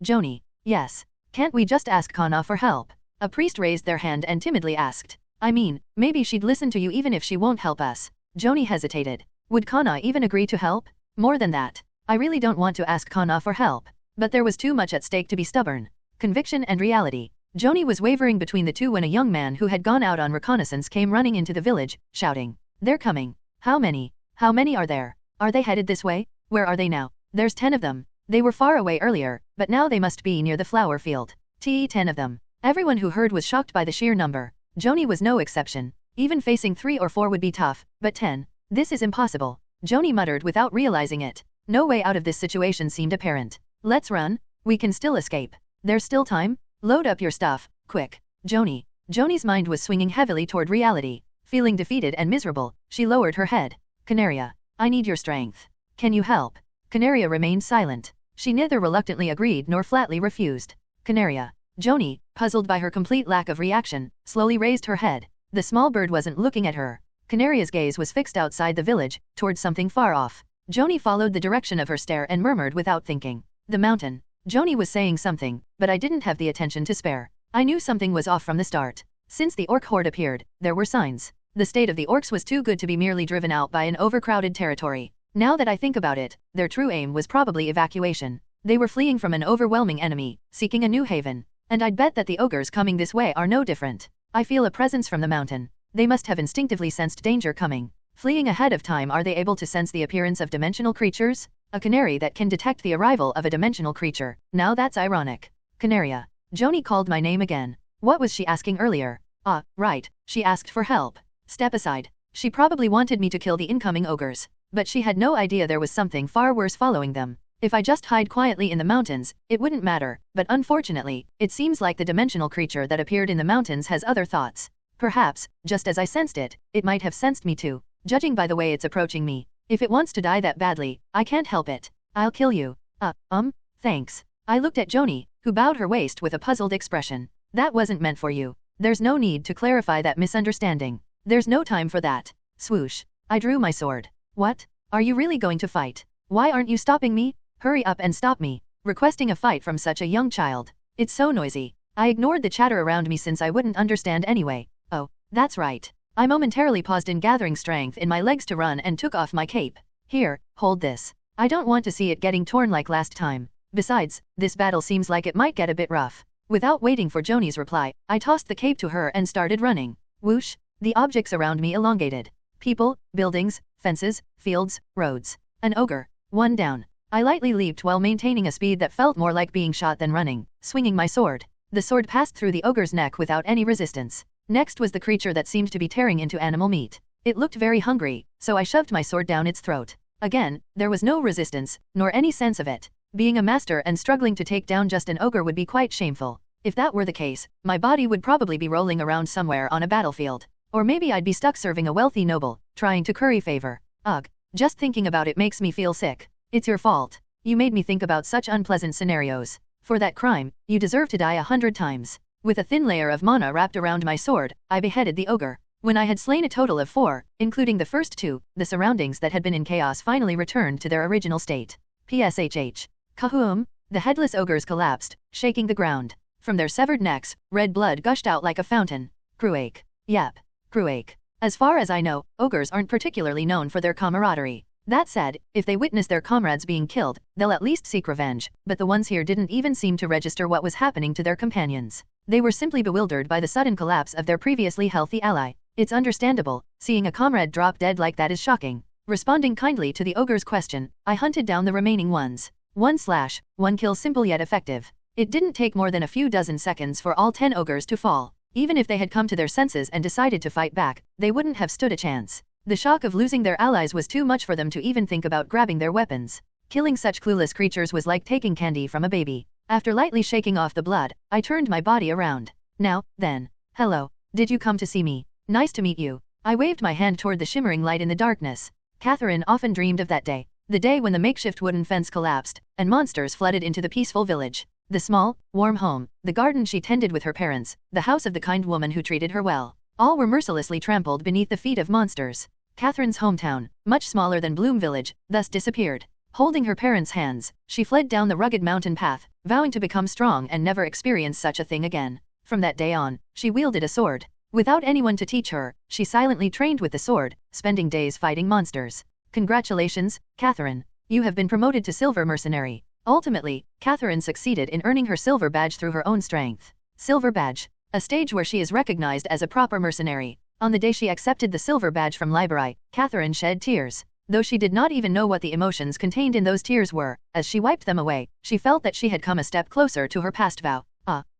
Joanie. Yes. Can't we just ask Kana for help? A priest raised their hand and timidly asked. I mean, maybe she'd listen to you even if she won't help us. Joanie hesitated. Would Kana even agree to help? More than that. I really don't want to ask Kana for help. But there was too much at stake to be stubborn. Conviction and reality. Joanie was wavering between the two when a young man who had gone out on reconnaissance came running into the village, shouting. They're coming. How many? How many are there? Are they headed this way? Where are they now? There's 10 of them. They were far away earlier, but now they must be near the flower field. 10 of them. Everyone who heard was shocked by the sheer number. Joanie was no exception. Even facing 3 or 4 would be tough, but 10. This is impossible. Joanie muttered without realizing it. No way out of this situation seemed apparent. Let's run. We can still escape. There's still time. Load up your stuff, quick. Joanie. Joanie's mind was swinging heavily toward reality. Feeling defeated and miserable, she lowered her head. Canaria. I need your strength. Can you help? Canaria remained silent. She neither reluctantly agreed nor flatly refused. Canaria. Joanie, puzzled by her complete lack of reaction, slowly raised her head. The small bird wasn't looking at her. Canaria's gaze was fixed outside the village, towards something far off. Joanie followed the direction of her stare and murmured without thinking. The mountain. Joanie was saying something, but I didn't have the attention to spare. I knew something was off from the start. Since the orc horde appeared, there were signs. The state of the orcs was too good to be merely driven out by an overcrowded territory. Now that I think about it, their true aim was probably evacuation. They were fleeing from an overwhelming enemy, seeking a new haven. And I'd bet that the ogres coming this way are no different. I feel a presence from the mountain. They must have instinctively sensed danger coming. Fleeing ahead of time, are they able to sense the appearance of dimensional creatures? A canary that can detect the arrival of a dimensional creature. Now that's ironic. Canaria. Joanie called my name again. What was she asking earlier? Ah, right, she asked for help. Step aside. She probably wanted me to kill the incoming ogres. But she had no idea there was something far worse following them. If I just hide quietly in the mountains, it wouldn't matter, but unfortunately, it seems like the dimensional creature that appeared in the mountains has other thoughts. Perhaps, just as I sensed it, it might have sensed me too, judging by the way it's approaching me. If it wants to die that badly, I can't help it. I'll kill you. Thanks. I looked at Joanie, who bowed her waist with a puzzled expression. That wasn't meant for you. There's no need to clarify that misunderstanding. There's no time for that. Swoosh. I drew my sword. What? Are you really going to fight? Why aren't you stopping me? Hurry up and stop me. Requesting a fight from such a young child. It's so noisy. I ignored the chatter around me since I wouldn't understand anyway. Oh, that's right. I momentarily paused in gathering strength in my legs to run and took off my cape. Here, hold this. I don't want to see it getting torn like last time. Besides, this battle seems like it might get a bit rough. Without waiting for Joanie's reply, I tossed the cape to her and started running. Whoosh! The objects around me elongated. People, buildings, fences, fields, roads. An ogre. One down. I lightly leaped while maintaining a speed that felt more like being shot than running, swinging my sword. The sword passed through the ogre's neck without any resistance. Next was the creature that seemed to be tearing into animal meat. It looked very hungry, so I shoved my sword down its throat. Again, there was no resistance, nor any sense of it. Being a master and struggling to take down just an ogre would be quite shameful. If that were the case, my body would probably be rolling around somewhere on a battlefield. Or maybe I'd be stuck serving a wealthy noble, trying to curry favor. Ugh. Just thinking about it makes me feel sick. It's your fault. You made me think about such unpleasant scenarios. For that crime, you deserve to die 100 times. With a thin layer of mana wrapped around my sword, I beheaded the ogre. When I had slain a total of 4, including the first 2, the surroundings that had been in chaos finally returned to their original state. PSHH. Kahoom! The headless ogres collapsed, shaking the ground. From their severed necks, red blood gushed out like a fountain. Cruake. Yep. Cruake. As far as I know, ogres aren't particularly known for their camaraderie. That said, if they witness their comrades being killed, they'll at least seek revenge, but the ones here didn't even seem to register what was happening to their companions. They were simply bewildered by the sudden collapse of their previously healthy ally. It's understandable, seeing a comrade drop dead like that is shocking. Responding kindly to the ogre's question, I hunted down the remaining ones. 1 kill, simple yet effective. It didn't take more than a few dozen seconds for all 10 ogres to fall. Even if they had come to their senses and decided to fight back, they wouldn't have stood a chance. The shock of losing their allies was too much for them to even think about grabbing their weapons. Killing such clueless creatures was like taking candy from a baby. After lightly shaking off the blood, I turned my body around. Now, then. Hello. Did you come to see me? Nice to meet you. I waved my hand toward the shimmering light in the darkness. Catherine often dreamed of that day. The day when the makeshift wooden fence collapsed, and monsters flooded into the peaceful village. The small, warm home, the garden she tended with her parents, the house of the kind woman who treated her well. All were mercilessly trampled beneath the feet of monsters. Catherine's hometown, much smaller than Bloom Village, thus disappeared. Holding her parents' hands, she fled down the rugged mountain path, vowing to become strong and never experience such a thing again. From that day on, she wielded a sword. Without anyone to teach her, she silently trained with the sword, spending days fighting monsters. Congratulations, Catherine. You have been promoted to Silver Mercenary. Ultimately, Catherine succeeded in earning her silver badge through her own strength. Silver badge. A stage where she is recognized as a proper mercenary. On the day she accepted the silver badge from Liber, Catherine shed tears. Though she did not even know what the emotions contained in those tears were, as she wiped them away, she felt that she had come a step closer to her past vow.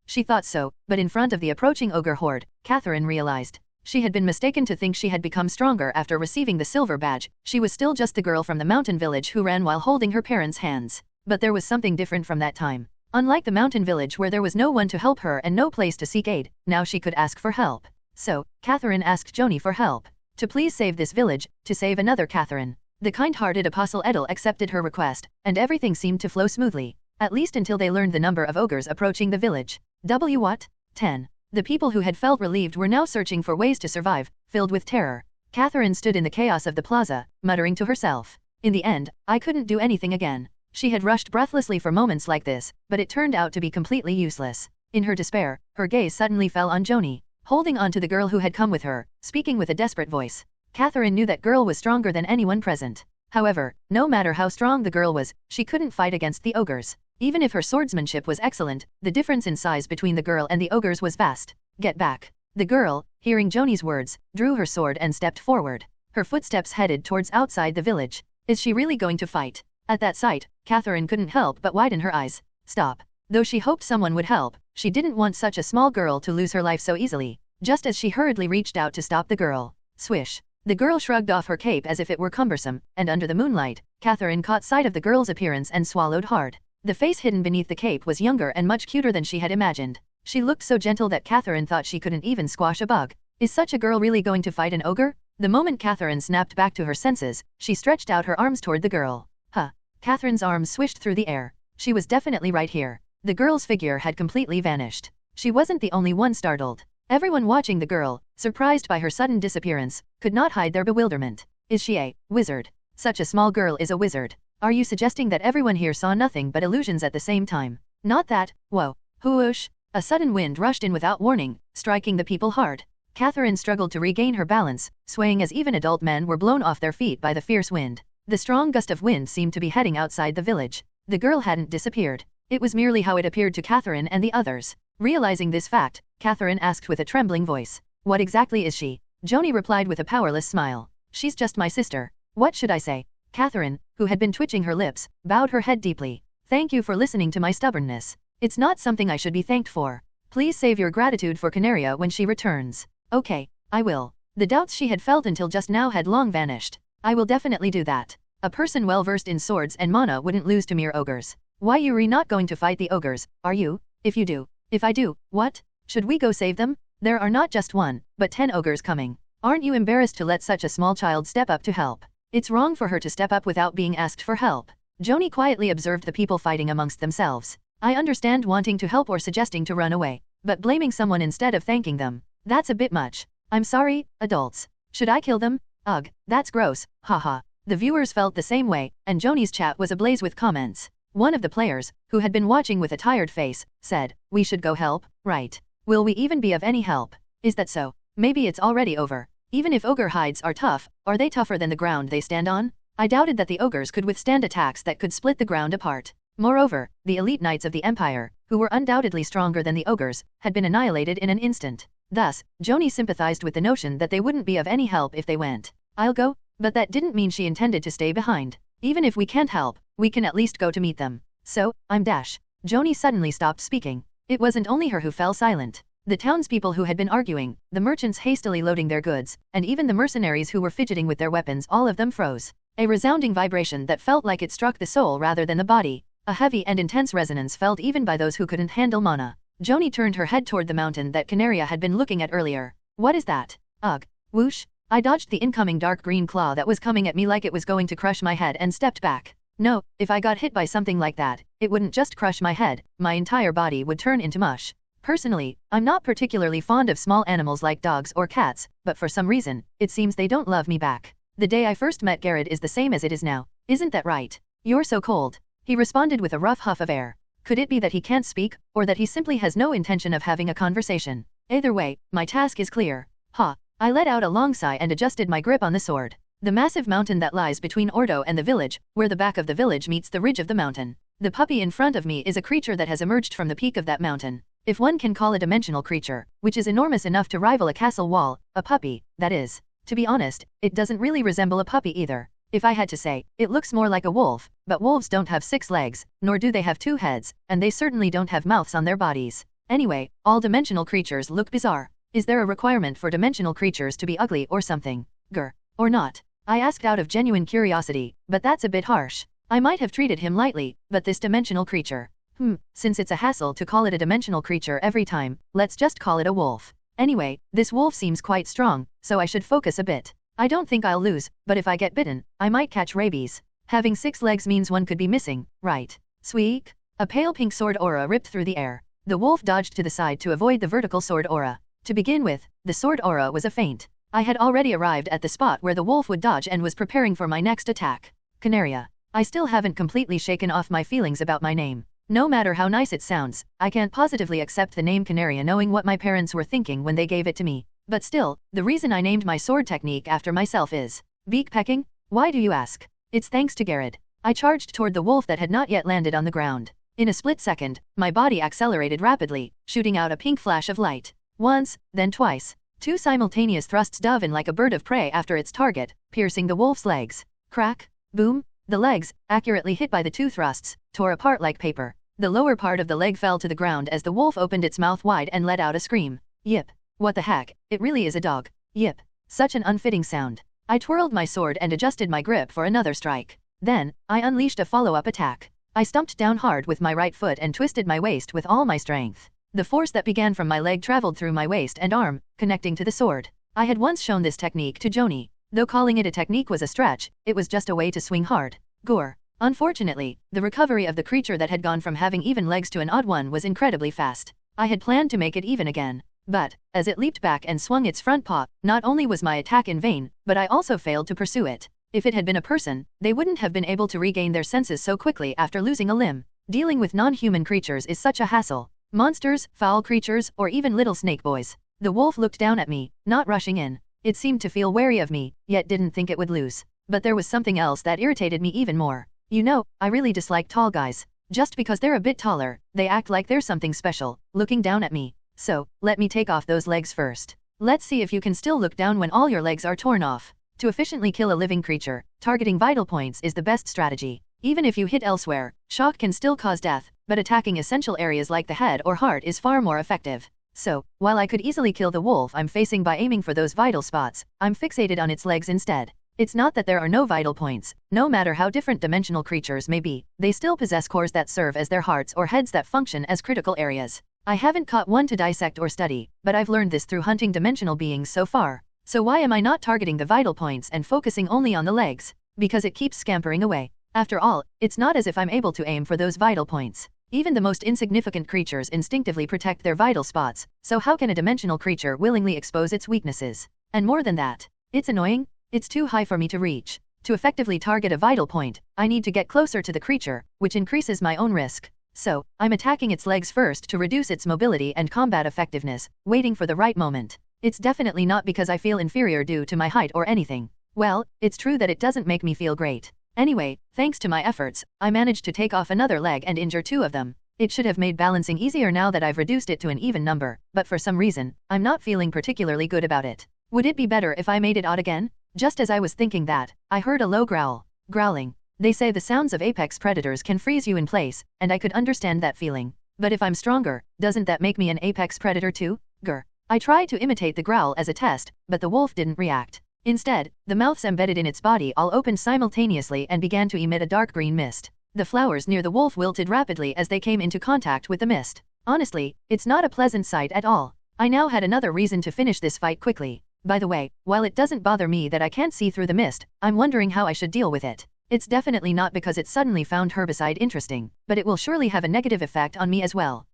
She thought so, but in front of the approaching ogre horde, Catherine realized. She had been mistaken to think she had become stronger after receiving the silver badge. She was still just the girl from the mountain village who ran while holding her parents' hands. But there was something different from that time. Unlike the mountain village where there was no one to help her and no place to seek aid, now she could ask for help. So, Catherine asked Joanie for help. To please save this village, to save another Catherine. The kind-hearted Apostle Edel accepted her request, and everything seemed to flow smoothly. At least until they learned the number of ogres approaching the village. What? 10. The people who had felt relieved were now searching for ways to survive, filled with terror. Catherine stood in the chaos of the plaza, muttering to herself. In the end, I couldn't do anything again. She had rushed breathlessly for moments like this, but it turned out to be completely useless. In her despair, her gaze suddenly fell on Joanie, holding on to the girl who had come with her, speaking with a desperate voice. Catherine knew that girl was stronger than anyone present. However, no matter how strong the girl was, she couldn't fight against the ogres. Even if her swordsmanship was excellent, the difference in size between the girl and the ogres was vast. Get back. The girl, hearing Joanie's words, drew her sword and stepped forward. Her footsteps headed towards outside the village. Is she really going to fight? At that sight, Catherine couldn't help but widen her eyes. Stop. Though she hoped someone would help, she didn't want such a small girl to lose her life so easily. Just as she hurriedly reached out to stop the girl. Swish. The girl shrugged off her cape as if it were cumbersome, and under the moonlight, Catherine caught sight of the girl's appearance and swallowed hard. The face hidden beneath the cape was younger and much cuter than she had imagined. She looked so gentle that Catherine thought she couldn't even squash a bug. Is such a girl really going to fight an ogre? The moment Catherine snapped back to her senses, she stretched out her arms toward the girl. Huh. Catherine's arms swished through the air. She was definitely right here. The girl's figure had completely vanished. She wasn't the only one startled. Everyone watching the girl, surprised by her sudden disappearance, could not hide their bewilderment. Is she a wizard? Such a small girl is a wizard. Are you suggesting that everyone here saw nothing but illusions at the same time? Not that. Whoa. Whoosh. A sudden wind rushed in without warning, striking the people hard. Catherine struggled to regain her balance, swaying as even adult men were blown off their feet by the fierce wind. The strong gust of wind seemed to be heading outside the village. The girl hadn't disappeared. It was merely how it appeared to Catherine and the others. Realizing this fact, Catherine asked with a trembling voice. What exactly is she? Joanie replied with a powerless smile. She's just my sister. What should I say? Catherine, who had been twitching her lips, bowed her head deeply. Thank you for listening to my stubbornness. It's not something I should be thanked for. Please save your gratitude for Canaria when she returns. Okay, I will. The doubts she had felt until just now had long vanished. I will definitely do that. A person well versed in swords and mana wouldn't lose to mere ogres. Why you're not going to fight the ogres, are you? If you do. If I do, what? Should we go save them? There are not just 1, but 10 ogres coming. Aren't you embarrassed to let such a small child step up to help? It's wrong for her to step up without being asked for help. Joanie quietly observed the people fighting amongst themselves. I understand wanting to help or suggesting to run away, but blaming someone instead of thanking them, that's a bit much. I'm sorry, adults. Should I kill them? Ugh, that's gross, haha. The viewers felt the same way, and Joanie's chat was ablaze with comments. One of the players, who had been watching with a tired face, said, we should go help, right? Will we even be of any help? Is that so? Maybe it's already over. Even if ogre hides are tough, are they tougher than the ground they stand on? I doubted that the ogres could withstand attacks that could split the ground apart. Moreover, the elite knights of the Empire, who were undoubtedly stronger than the ogres, had been annihilated in an instant. Thus, Joanie sympathized with the notion that they wouldn't be of any help if they went. I'll go, but that didn't mean she intended to stay behind. Even if we can't help, we can at least go to meet them. So, I'm dash. Joanie suddenly stopped speaking. It wasn't only her who fell silent. The townspeople who had been arguing, the merchants hastily loading their goods, and even the mercenaries who were fidgeting with their weapons, all of them froze. A resounding vibration that felt like it struck the soul rather than the body. A heavy and intense resonance felt even by those who couldn't handle mana. Joanie turned her head toward the mountain that Canaria had been looking at earlier. What is that? Ugh. Whoosh. I dodged the incoming dark green claw that was coming at me like it was going to crush my head and stepped back. No, if I got hit by something like that, it wouldn't just crush my head, my entire body would turn into mush. Personally, I'm not particularly fond of small animals like dogs or cats, but for some reason, it seems they don't love me back. The day I first met Gared is the same as it is now. Isn't that right? You're so cold. He responded with a rough huff of air. Could it be that he can't speak, or that he simply has no intention of having a conversation? Either way, my task is clear. Ha! I let out a long sigh and adjusted my grip on the sword. The massive mountain that lies between Ordo and the village, where the back of the village meets the ridge of the mountain. The puppy in front of me is a creature that has emerged from the peak of that mountain. If one can call a dimensional creature, which is enormous enough to rival a castle wall, a puppy, that is. To be honest, it doesn't really resemble a puppy either. If I had to say, it looks more like a wolf, but wolves don't have 6 legs, nor do they have 2 heads, and they certainly don't have mouths on their bodies. Anyway, all dimensional creatures look bizarre. Is there a requirement for dimensional creatures to be ugly or something? Grr. Or not? I asked out of genuine curiosity, but that's a bit harsh. I might have treated him lightly, but this dimensional creature. Since it's a hassle to call it a dimensional creature every time, let's just call it a wolf. Anyway, this wolf seems quite strong, so I should focus a bit. I don't think I'll lose, but if I get bitten, I might catch rabies. Having 6 legs means one could be missing, right? Sweek. A pale pink sword aura ripped through the air. The wolf dodged to the side to avoid the vertical sword aura. To begin with, the sword aura was a feint. I had already arrived at the spot where the wolf would dodge and was preparing for my next attack. Canaria. I still haven't completely shaken off my feelings about my name. No matter how nice it sounds, I can't positively accept the name Canaria knowing what my parents were thinking when they gave it to me. But still, the reason I named my sword technique after myself is beak pecking? Why do you ask? It's thanks to Gared. I charged toward the wolf that had not yet landed on the ground. In a split second, my body accelerated rapidly, shooting out a pink flash of light. Once, then twice. 2 simultaneous thrusts dove in like a bird of prey after its target, piercing the wolf's legs. Crack, boom. The legs, accurately hit by the 2 thrusts, tore apart like paper. The lower part of the leg fell to the ground as the wolf opened its mouth wide and let out a scream. Yip. What the heck, it really is a dog. Yip. Such an unfitting sound. I twirled my sword and adjusted my grip for another strike. Then, I unleashed a follow-up attack. I stumped down hard with my right foot and twisted my waist with all my strength. The force that began from my leg traveled through my waist and arm, connecting to the sword. I had once shown this technique to Joanie. Though calling it a technique was a stretch, it was just a way to swing hard. Gore. Unfortunately, the recovery of the creature that had gone from having even legs to an odd one was incredibly fast. I had planned to make it even again. But, as it leaped back and swung its front paw, not only was my attack in vain, but I also failed to pursue it. If it had been a person, they wouldn't have been able to regain their senses so quickly after losing a limb. Dealing with non-human creatures is such a hassle. Monsters, foul creatures, or even little snake boys. The wolf looked down at me, not rushing in. It seemed to feel wary of me, yet didn't think it would lose. But there was something else that irritated me even more. You know, I really dislike tall guys. Just because they're a bit taller, they act like they're something special, looking down at me. So, let me take off those legs first. Let's see if you can still look down when all your legs are torn off. To efficiently kill a living creature, targeting vital points is the best strategy. Even if you hit elsewhere, shock can still cause death, but attacking essential areas like the head or heart is far more effective. So, while I could easily kill the wolf I'm facing by aiming for those vital spots, I'm fixated on its legs instead. It's not that there are no vital points. No matter how different dimensional creatures may be, they still possess cores that serve as their hearts or heads that function as critical areas. I haven't caught one to dissect or study, but I've learned this through hunting dimensional beings so far. So why am I not targeting the vital points and focusing only on the legs? Because it keeps scampering away. After all, it's not as if I'm able to aim for those vital points. Even the most insignificant creatures instinctively protect their vital spots, so how can a dimensional creature willingly expose its weaknesses? And more than that, it's annoying. It's too high for me to reach. To effectively target a vital point, I need to get closer to the creature, which increases my own risk. So, I'm attacking its legs first to reduce its mobility and combat effectiveness, waiting for the right moment. It's definitely not because I feel inferior due to my height or anything. Well, it's true that it doesn't make me feel great. Anyway, thanks to my efforts, I managed to take off another leg and injure 2 of them. It should have made balancing easier now that I've reduced it to an even number, but for some reason, I'm not feeling particularly good about it. Would it be better if I made it odd again? Just as I was thinking that, I heard a low growl. Growling. They say the sounds of apex predators can freeze you in place, and I could understand that feeling. But if I'm stronger, doesn't that make me an apex predator too? Grr. I tried to imitate the growl as a test, but the wolf didn't react. Instead, the mouths embedded in its body all opened simultaneously and began to emit a dark green mist. The flowers near the wolf wilted rapidly as they came into contact with the mist. Honestly, it's not a pleasant sight at all. I now had another reason to finish this fight quickly. By the way, while it doesn't bother me that I can't see through the mist, I'm wondering how I should deal with it. It's definitely not because it suddenly found herbicide interesting, but it will surely have a negative effect on me as well.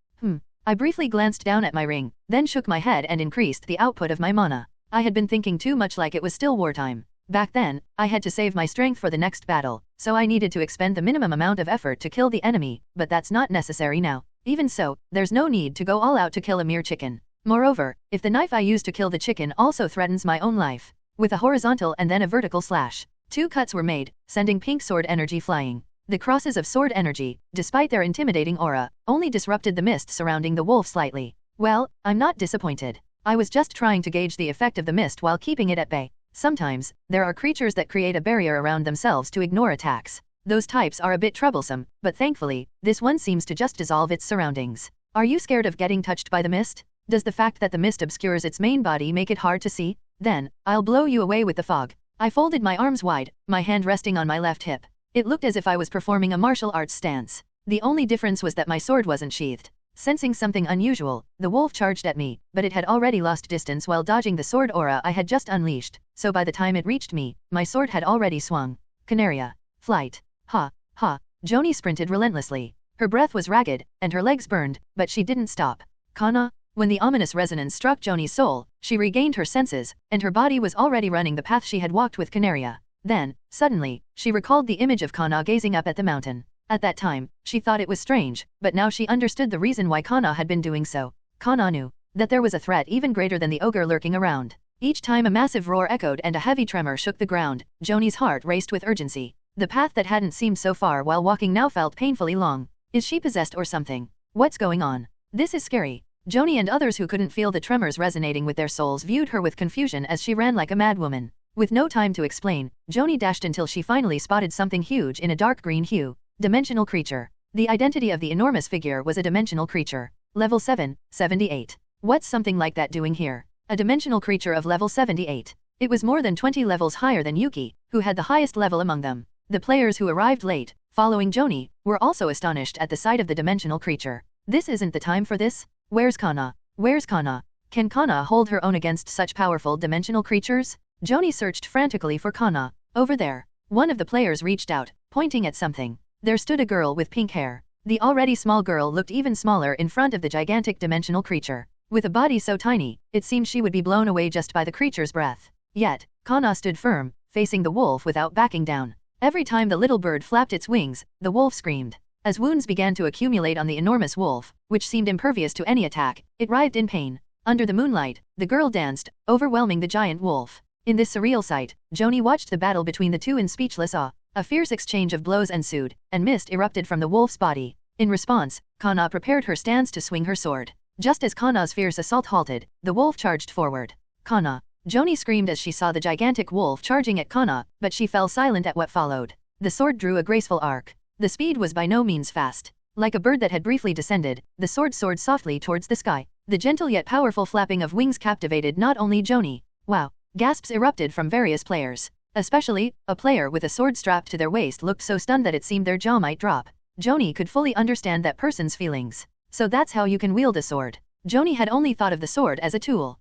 I briefly glanced down at my ring, then shook my head and increased the output of my mana. I had been thinking too much like it was still wartime. Back then, I had to save my strength for the next battle, so I needed to expend the minimum amount of effort to kill the enemy, but that's not necessary now. Even so, there's no need to go all out to kill a mere chicken. Moreover, if the knife I use to kill the chicken also threatens my own life, with a horizontal and then a vertical slash, 2 cuts were made, sending pink sword energy flying. The crosses of sword energy, despite their intimidating aura, only disrupted the mist surrounding the wolf slightly. Well, I'm not disappointed. I was just trying to gauge the effect of the mist while keeping it at bay. Sometimes, there are creatures that create a barrier around themselves to ignore attacks. Those types are a bit troublesome, but thankfully, this one seems to just dissolve its surroundings. Are you scared of getting touched by the mist? Does the fact that the mist obscures its main body make it hard to see? Then, I'll blow you away with the fog. I folded my arms wide, my hand resting on my left hip. It looked as if I was performing a martial arts stance. The only difference was that my sword wasn't sheathed. Sensing something unusual, the wolf charged at me, but it had already lost distance while dodging the sword aura I had just unleashed, so by the time it reached me, my sword had already swung. Canaria. Flight. Ha, ha. Joanie sprinted relentlessly. Her breath was ragged, and her legs burned, but she didn't stop. Kana. When the ominous resonance struck Joanie's soul, she regained her senses, and her body was already running the path she had walked with Canaria. Then, suddenly, she recalled the image of Kana gazing up at the mountain. At that time, she thought it was strange, but now she understood the reason why Kana had been doing so. Kana knew that there was a threat even greater than the ogre lurking around. Each time a massive roar echoed and a heavy tremor shook the ground, Joanie's heart raced with urgency. The path that hadn't seemed so far while walking now felt painfully long. Is she possessed or something? What's going on? This is scary. Joanie and others who couldn't feel the tremors resonating with their souls viewed her with confusion as she ran like a madwoman. With no time to explain, Joanie dashed until she finally spotted something huge in a dark green hue. Dimensional creature. The identity of the enormous figure was a dimensional creature. Level 7, 78. What's something like that doing here? A dimensional creature of level 78. It was more than 20 levels higher than Yuki, who had the highest level among them. The players who arrived late, following Joanie, were also astonished at the sight of the dimensional creature. This isn't the time for this? Where's Kana? Where's Kana? Can Kana hold her own against such powerful dimensional creatures? Joanie searched frantically for Kana. Over there. One of the players reached out, pointing at something. There stood a girl with pink hair. The already small girl looked even smaller in front of the gigantic dimensional creature. With a body so tiny, it seemed she would be blown away just by the creature's breath. Yet, Kana stood firm, facing the wolf without backing down. Every time the little bird flapped its wings, the wolf screamed. As wounds began to accumulate on the enormous wolf, which seemed impervious to any attack, it writhed in pain. Under the moonlight, the girl danced, overwhelming the giant wolf. In this surreal sight, Joanie watched the battle between the two in speechless awe. A fierce exchange of blows ensued, and mist erupted from the wolf's body. In response, Kana prepared her stance to swing her sword. Just as Kana's fierce assault halted, the wolf charged forward. Kana. Joanie screamed as she saw the gigantic wolf charging at Kana, but she fell silent at what followed. The sword drew a graceful arc. The speed was by no means fast. Like a bird that had briefly descended, the sword soared softly towards the sky. The gentle yet powerful flapping of wings captivated not only Joanie. Wow! Gasps erupted from various players. Especially, a player with a sword strapped to their waist looked so stunned that it seemed their jaw might drop. Joanie could fully understand that person's feelings. So that's how you can wield a sword. Joanie had only thought of the sword as a tool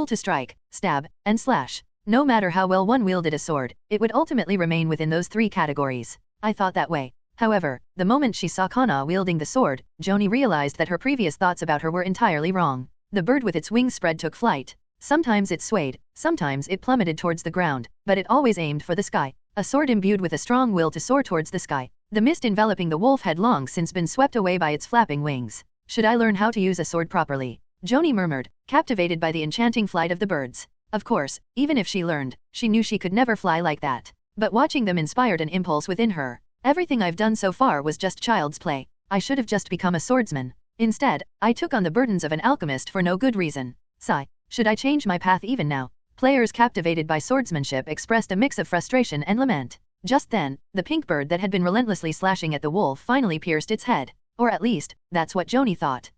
to strike, stab, and slash. No matter how well one wielded a sword, it would ultimately remain within those three categories. I thought that way. However, the moment she saw Kana wielding the sword, Joanie realized that her previous thoughts about her were entirely wrong. The bird with its wings spread took flight. Sometimes it swayed, sometimes it plummeted towards the ground, but it always aimed for the sky. A sword imbued with a strong will to soar towards the sky. The mist enveloping the wolf had long since been swept away by its flapping wings. Should I learn how to use a sword properly? Joanie murmured, captivated by the enchanting flight of the birds. Of course, even if she learned, she knew she could never fly like that. But watching them inspired an impulse within her. Everything I've done so far was just child's play. I should have just become a swordsman. Instead, I took on the burdens of an alchemist for no good reason. Sigh. Should I change my path even now? Players captivated by swordsmanship expressed a mix of frustration and lament. Just then, the pink bird that had been relentlessly slashing at the wolf finally pierced its head. Or at least, that's what Joanie thought.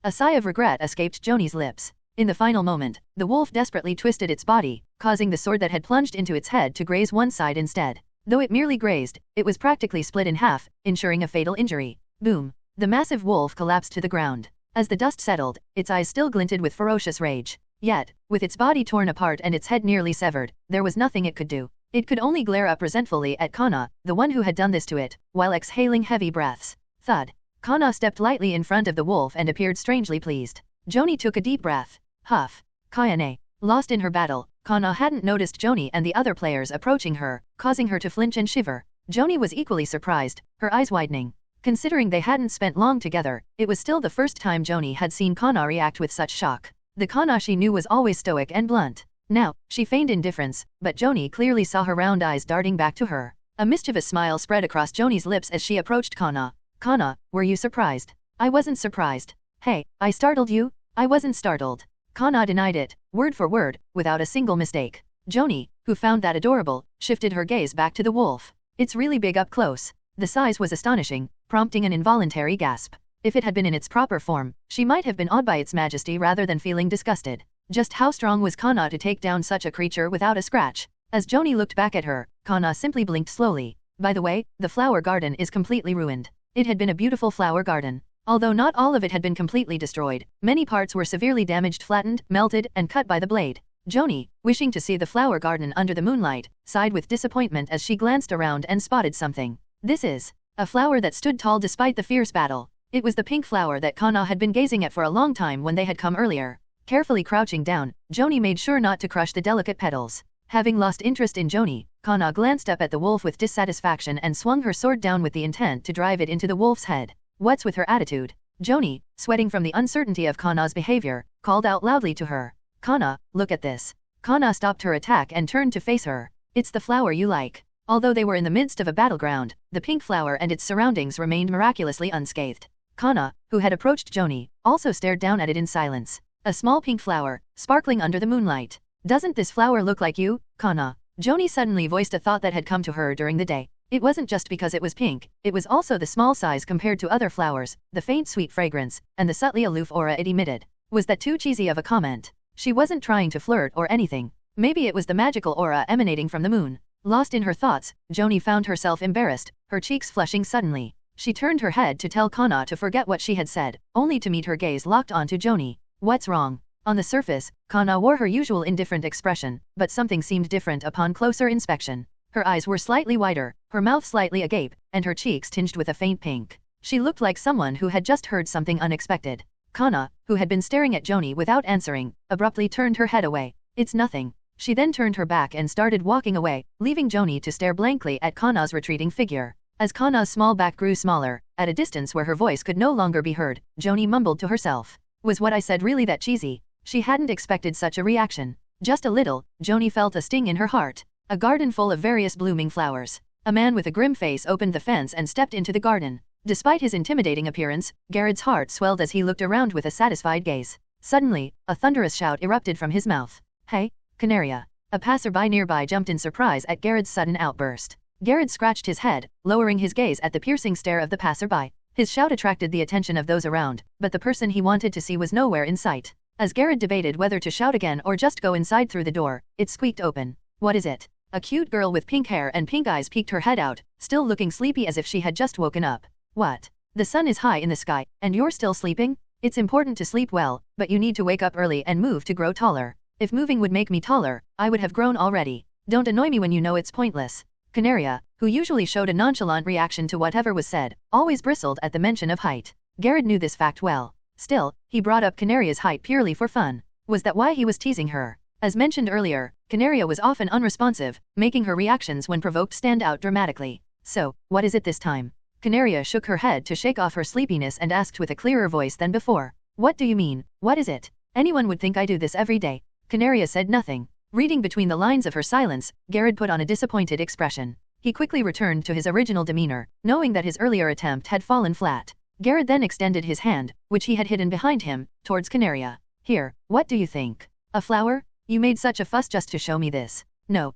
A sigh of regret escaped Joanie's lips. In the final moment, the wolf desperately twisted its body, causing the sword that had plunged into its head to graze one side instead. Though it merely grazed, it was practically split in half, ensuring a fatal injury. Boom! The massive wolf collapsed to the ground. As the dust settled, its eyes still glinted with ferocious rage. Yet, with its body torn apart and its head nearly severed, there was nothing it could do. It could only glare up resentfully at Kana, the one who had done this to it, while exhaling heavy breaths. Thud! Kana stepped lightly in front of the wolf and appeared strangely pleased. Joanie took a deep breath. Huff. Kayane. Lost in her battle, Kana hadn't noticed Joanie and the other players approaching her, causing her to flinch and shiver. Joanie was equally surprised, her eyes widening. Considering they hadn't spent long together, it was still the first time Joanie had seen Kana react with such shock. The Kana she knew was always stoic and blunt. Now, she feigned indifference, but Joanie clearly saw her round eyes darting back to her. A mischievous smile spread across Joanie's lips as she approached Kana. Kana, were you surprised? I wasn't surprised. Hey, I startled you? I wasn't startled. Kana denied it, word for word, without a single mistake. Joanie, who found that adorable, shifted her gaze back to the wolf. It's really big up close. The size was astonishing, prompting an involuntary gasp. If it had been in its proper form, she might have been awed by its majesty rather than feeling disgusted. Just how strong was Kana to take down such a creature without a scratch? As Joanie looked back at her, Kana simply blinked slowly. By the way, the flower garden is completely ruined. It had been a beautiful flower garden. Although not all of it had been completely destroyed, many parts were severely damaged, flattened, melted, and cut by the blade. Joanie, wishing to see the flower garden under the moonlight, sighed with disappointment as she glanced around and spotted something. This is a flower that stood tall despite the fierce battle. It was the pink flower that Kana had been gazing at for a long time when they had come earlier. Carefully crouching down, Joanie made sure not to crush the delicate petals. Having lost interest in Joanie, Kana glanced up at the wolf with dissatisfaction and swung her sword down with the intent to drive it into the wolf's head. What's with her attitude? Joanie, sweating from the uncertainty of Kana's behavior, called out loudly to her. Kana, look at this. Kana stopped her attack and turned to face her. It's the flower you like. Although they were in the midst of a battleground, the pink flower and its surroundings remained miraculously unscathed. Kana, who had approached Joanie, also stared down at it in silence. A small pink flower, sparkling under the moonlight. Doesn't this flower look like you, Kana? Joanie suddenly voiced a thought that had come to her during the day. It wasn't just because it was pink, it was also the small size compared to other flowers, the faint sweet fragrance, and the subtly aloof aura it emitted. Was that too cheesy of a comment? She wasn't trying to flirt or anything. Maybe it was the magical aura emanating from the moon. Lost in her thoughts, Joanie found herself embarrassed, her cheeks flushing suddenly. She turned her head to tell Kana to forget what she had said, only to meet her gaze locked onto Joanie. What's wrong? On the surface, Kana wore her usual indifferent expression, but something seemed different upon closer inspection. Her eyes were slightly wider, her mouth slightly agape, and her cheeks tinged with a faint pink. She looked like someone who had just heard something unexpected. Kana, who had been staring at Joanie without answering, abruptly turned her head away. It's nothing. She then turned her back and started walking away, leaving Joanie to stare blankly at Kana's retreating figure. As Kana's small back grew smaller, at a distance where her voice could no longer be heard, Joanie mumbled to herself. Was what I said really that cheesy? She hadn't expected such a reaction. Just a little, Joanie felt a sting in her heart. A garden full of various blooming flowers. A man with a grim face opened the fence and stepped into the garden. Despite his intimidating appearance, Gared's heart swelled as he looked around with a satisfied gaze. Suddenly, a thunderous shout erupted from his mouth. Hey, Canaria! A passerby nearby jumped in surprise at Gared's sudden outburst. Gared scratched his head, lowering his gaze at the piercing stare of the passerby. His shout attracted the attention of those around, but the person he wanted to see was nowhere in sight. As Gared debated whether to shout again or just go inside through the door, it squeaked open. What is it? A cute girl with pink hair and pink eyes peeked her head out, still looking sleepy as if she had just woken up. What? The sun is high in the sky, and you're still sleeping? It's important to sleep well, but you need to wake up early and move to grow taller. If moving would make me taller, I would have grown already. Don't annoy me when you know it's pointless. Canaria, who usually showed a nonchalant reaction to whatever was said, always bristled at the mention of height. Gared knew this fact well. Still, he brought up Canaria's height purely for fun. Was that why he was teasing her? As mentioned earlier, Canaria was often unresponsive, making her reactions when provoked stand out dramatically. So, what is it this time? Canaria shook her head to shake off her sleepiness and asked with a clearer voice than before. What do you mean? What is it? Anyone would think I do this every day. Canaria said nothing. Reading between the lines of her silence, Gared put on a disappointed expression. He quickly returned to his original demeanor, knowing that his earlier attempt had fallen flat. Gared then extended his hand, which he had hidden behind him, towards Canaria. Here, what do you think? A flower? You made such a fuss just to show me this. No,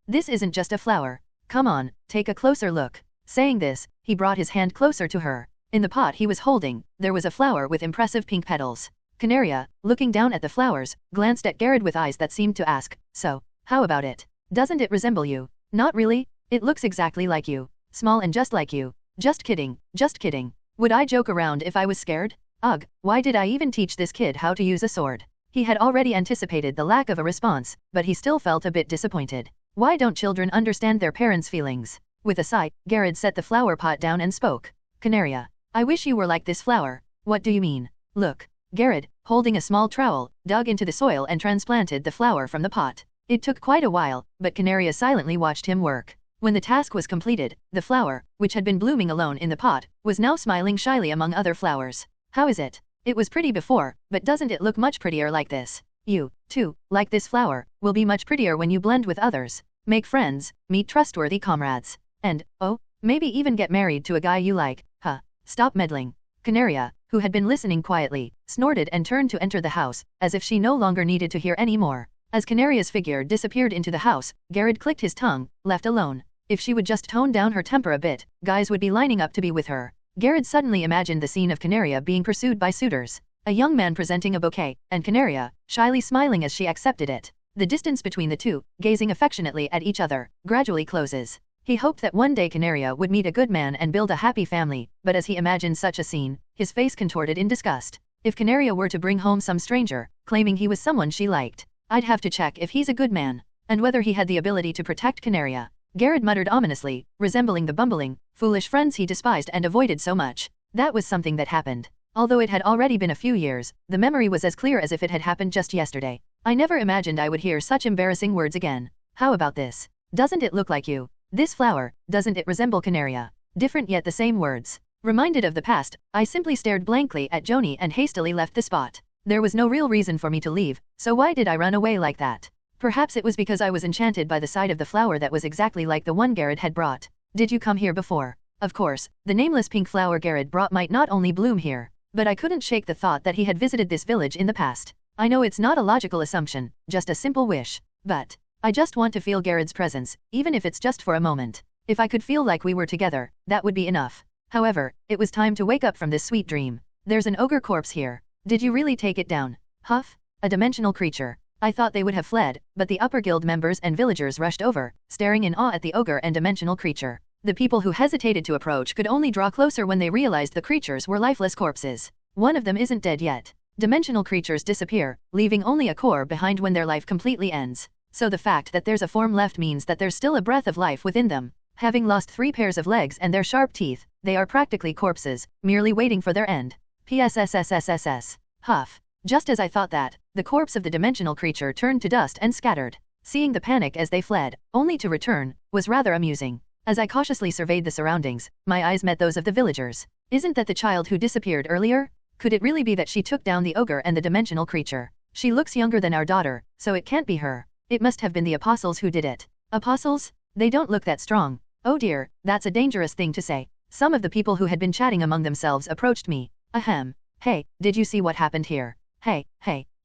this isn't just a flower. Come on, take a closer look. Saying this, he brought his hand closer to her. In the pot he was holding, there was a flower with impressive pink petals. Canaria, looking down at the flowers, glanced at Gared with eyes that seemed to ask, so, how about it? Doesn't it resemble you? Not really. It looks exactly like you. Small and just like you. Just kidding, just kidding. Would I joke around if I was scared? Ugh, why did I even teach this kid how to use a sword? He had already anticipated the lack of a response, but he still felt a bit disappointed. Why don't children understand their parents' feelings? With a sigh, Gared set the flower pot down and spoke. Canaria, I wish you were like this flower. What do you mean? Look. Gared, holding a small trowel, dug into the soil and transplanted the flower from the pot. It took quite a while, but Canaria silently watched him work. When the task was completed, the flower, which had been blooming alone in the pot, was now smiling shyly among other flowers. How is it? It was pretty before, but doesn't it look much prettier like this? You, too, like this flower, will be much prettier when you blend with others, make friends, meet trustworthy comrades, and, oh, maybe even get married to a guy you like, huh? Stop meddling. Canaria, who had been listening quietly, snorted and turned to enter the house, as if she no longer needed to hear any more. As Canaria's figure disappeared into the house, Gared clicked his tongue, left alone. If she would just tone down her temper a bit, guys would be lining up to be with her. Gared suddenly imagined the scene of Canaria being pursued by suitors. A young man presenting a bouquet, and Canaria, shyly smiling as she accepted it. The distance between the two, gazing affectionately at each other, gradually closes. He hoped that one day Canaria would meet a good man and build a happy family, but as he imagined such a scene, his face contorted in disgust. If Canaria were to bring home some stranger, claiming he was someone she liked, I'd have to check if he's a good man, and whether he had the ability to protect Canaria. Gared muttered ominously, resembling the bumbling, foolish friends he despised and avoided so much. That was something that happened. Although it had already been a few years, the memory was as clear as if it had happened just yesterday. I never imagined I would hear such embarrassing words again. How about this? Doesn't it look like you? This flower, doesn't it resemble Canaria? Different yet the same words. Reminded of the past, I simply stared blankly at Joanie and hastily left the spot. There was no real reason for me to leave, so why did I run away like that? Perhaps it was because I was enchanted by the sight of the flower that was exactly like the one Gared had brought. Did you come here before? Of course, the nameless pink flower Gared brought might not only bloom here, but I couldn't shake the thought that he had visited this village in the past. I know it's not a logical assumption, just a simple wish, but I just want to feel Gared's presence, even if it's just for a moment. If I could feel like we were together, that would be enough. However, it was time to wake up from this sweet dream. There's an ogre corpse here. Did you really take it down? Huff? A dimensional creature. I thought they would have fled, but the upper guild members and villagers rushed over, staring in awe at the ogre and dimensional creature. The people who hesitated to approach could only draw closer when they realized the creatures were lifeless corpses. One of them isn't dead yet. Dimensional creatures disappear, leaving only a core behind when their life completely ends. So the fact that there's a form left means that there's still a breath of life within them. Having lost 3 pairs of legs and their sharp teeth, they are practically corpses, merely waiting for their end. PSSSSSS. Huff. Just as I thought that, the corpse of the dimensional creature turned to dust and scattered. Seeing the panic as they fled, only to return, was rather amusing. As I cautiously surveyed the surroundings, my eyes met those of the villagers. Isn't that the child who disappeared earlier? Could it really be that she took down the ogre and the dimensional creature? She looks younger than our daughter, so it can't be her. It must have been the apostles who did it. Apostles? They don't look that strong. Oh dear, that's a dangerous thing to say. Some of the people who had been chatting among themselves approached me. Ahem. Hey, did you see what happened here? Hey,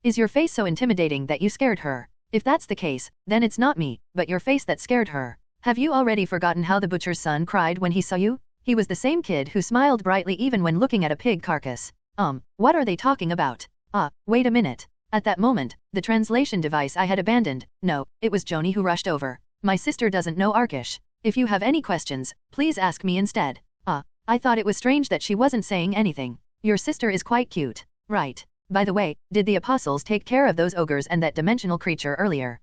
is your face so intimidating that you scared her? If that's the case, then it's not me, but your face that scared her. Have you already forgotten how the butcher's son cried when he saw you? He was the same kid who smiled brightly even when looking at a pig carcass. What are they talking about? Wait a minute. At that moment, the translation device I had abandoned, no, it was Joanie who rushed over. My sister doesn't know Arkish. If you have any questions, please ask me instead. I thought it was strange that she wasn't saying anything. Your sister is quite cute. Right. By the way, did the apostles take care of those ogres and that dimensional creature earlier?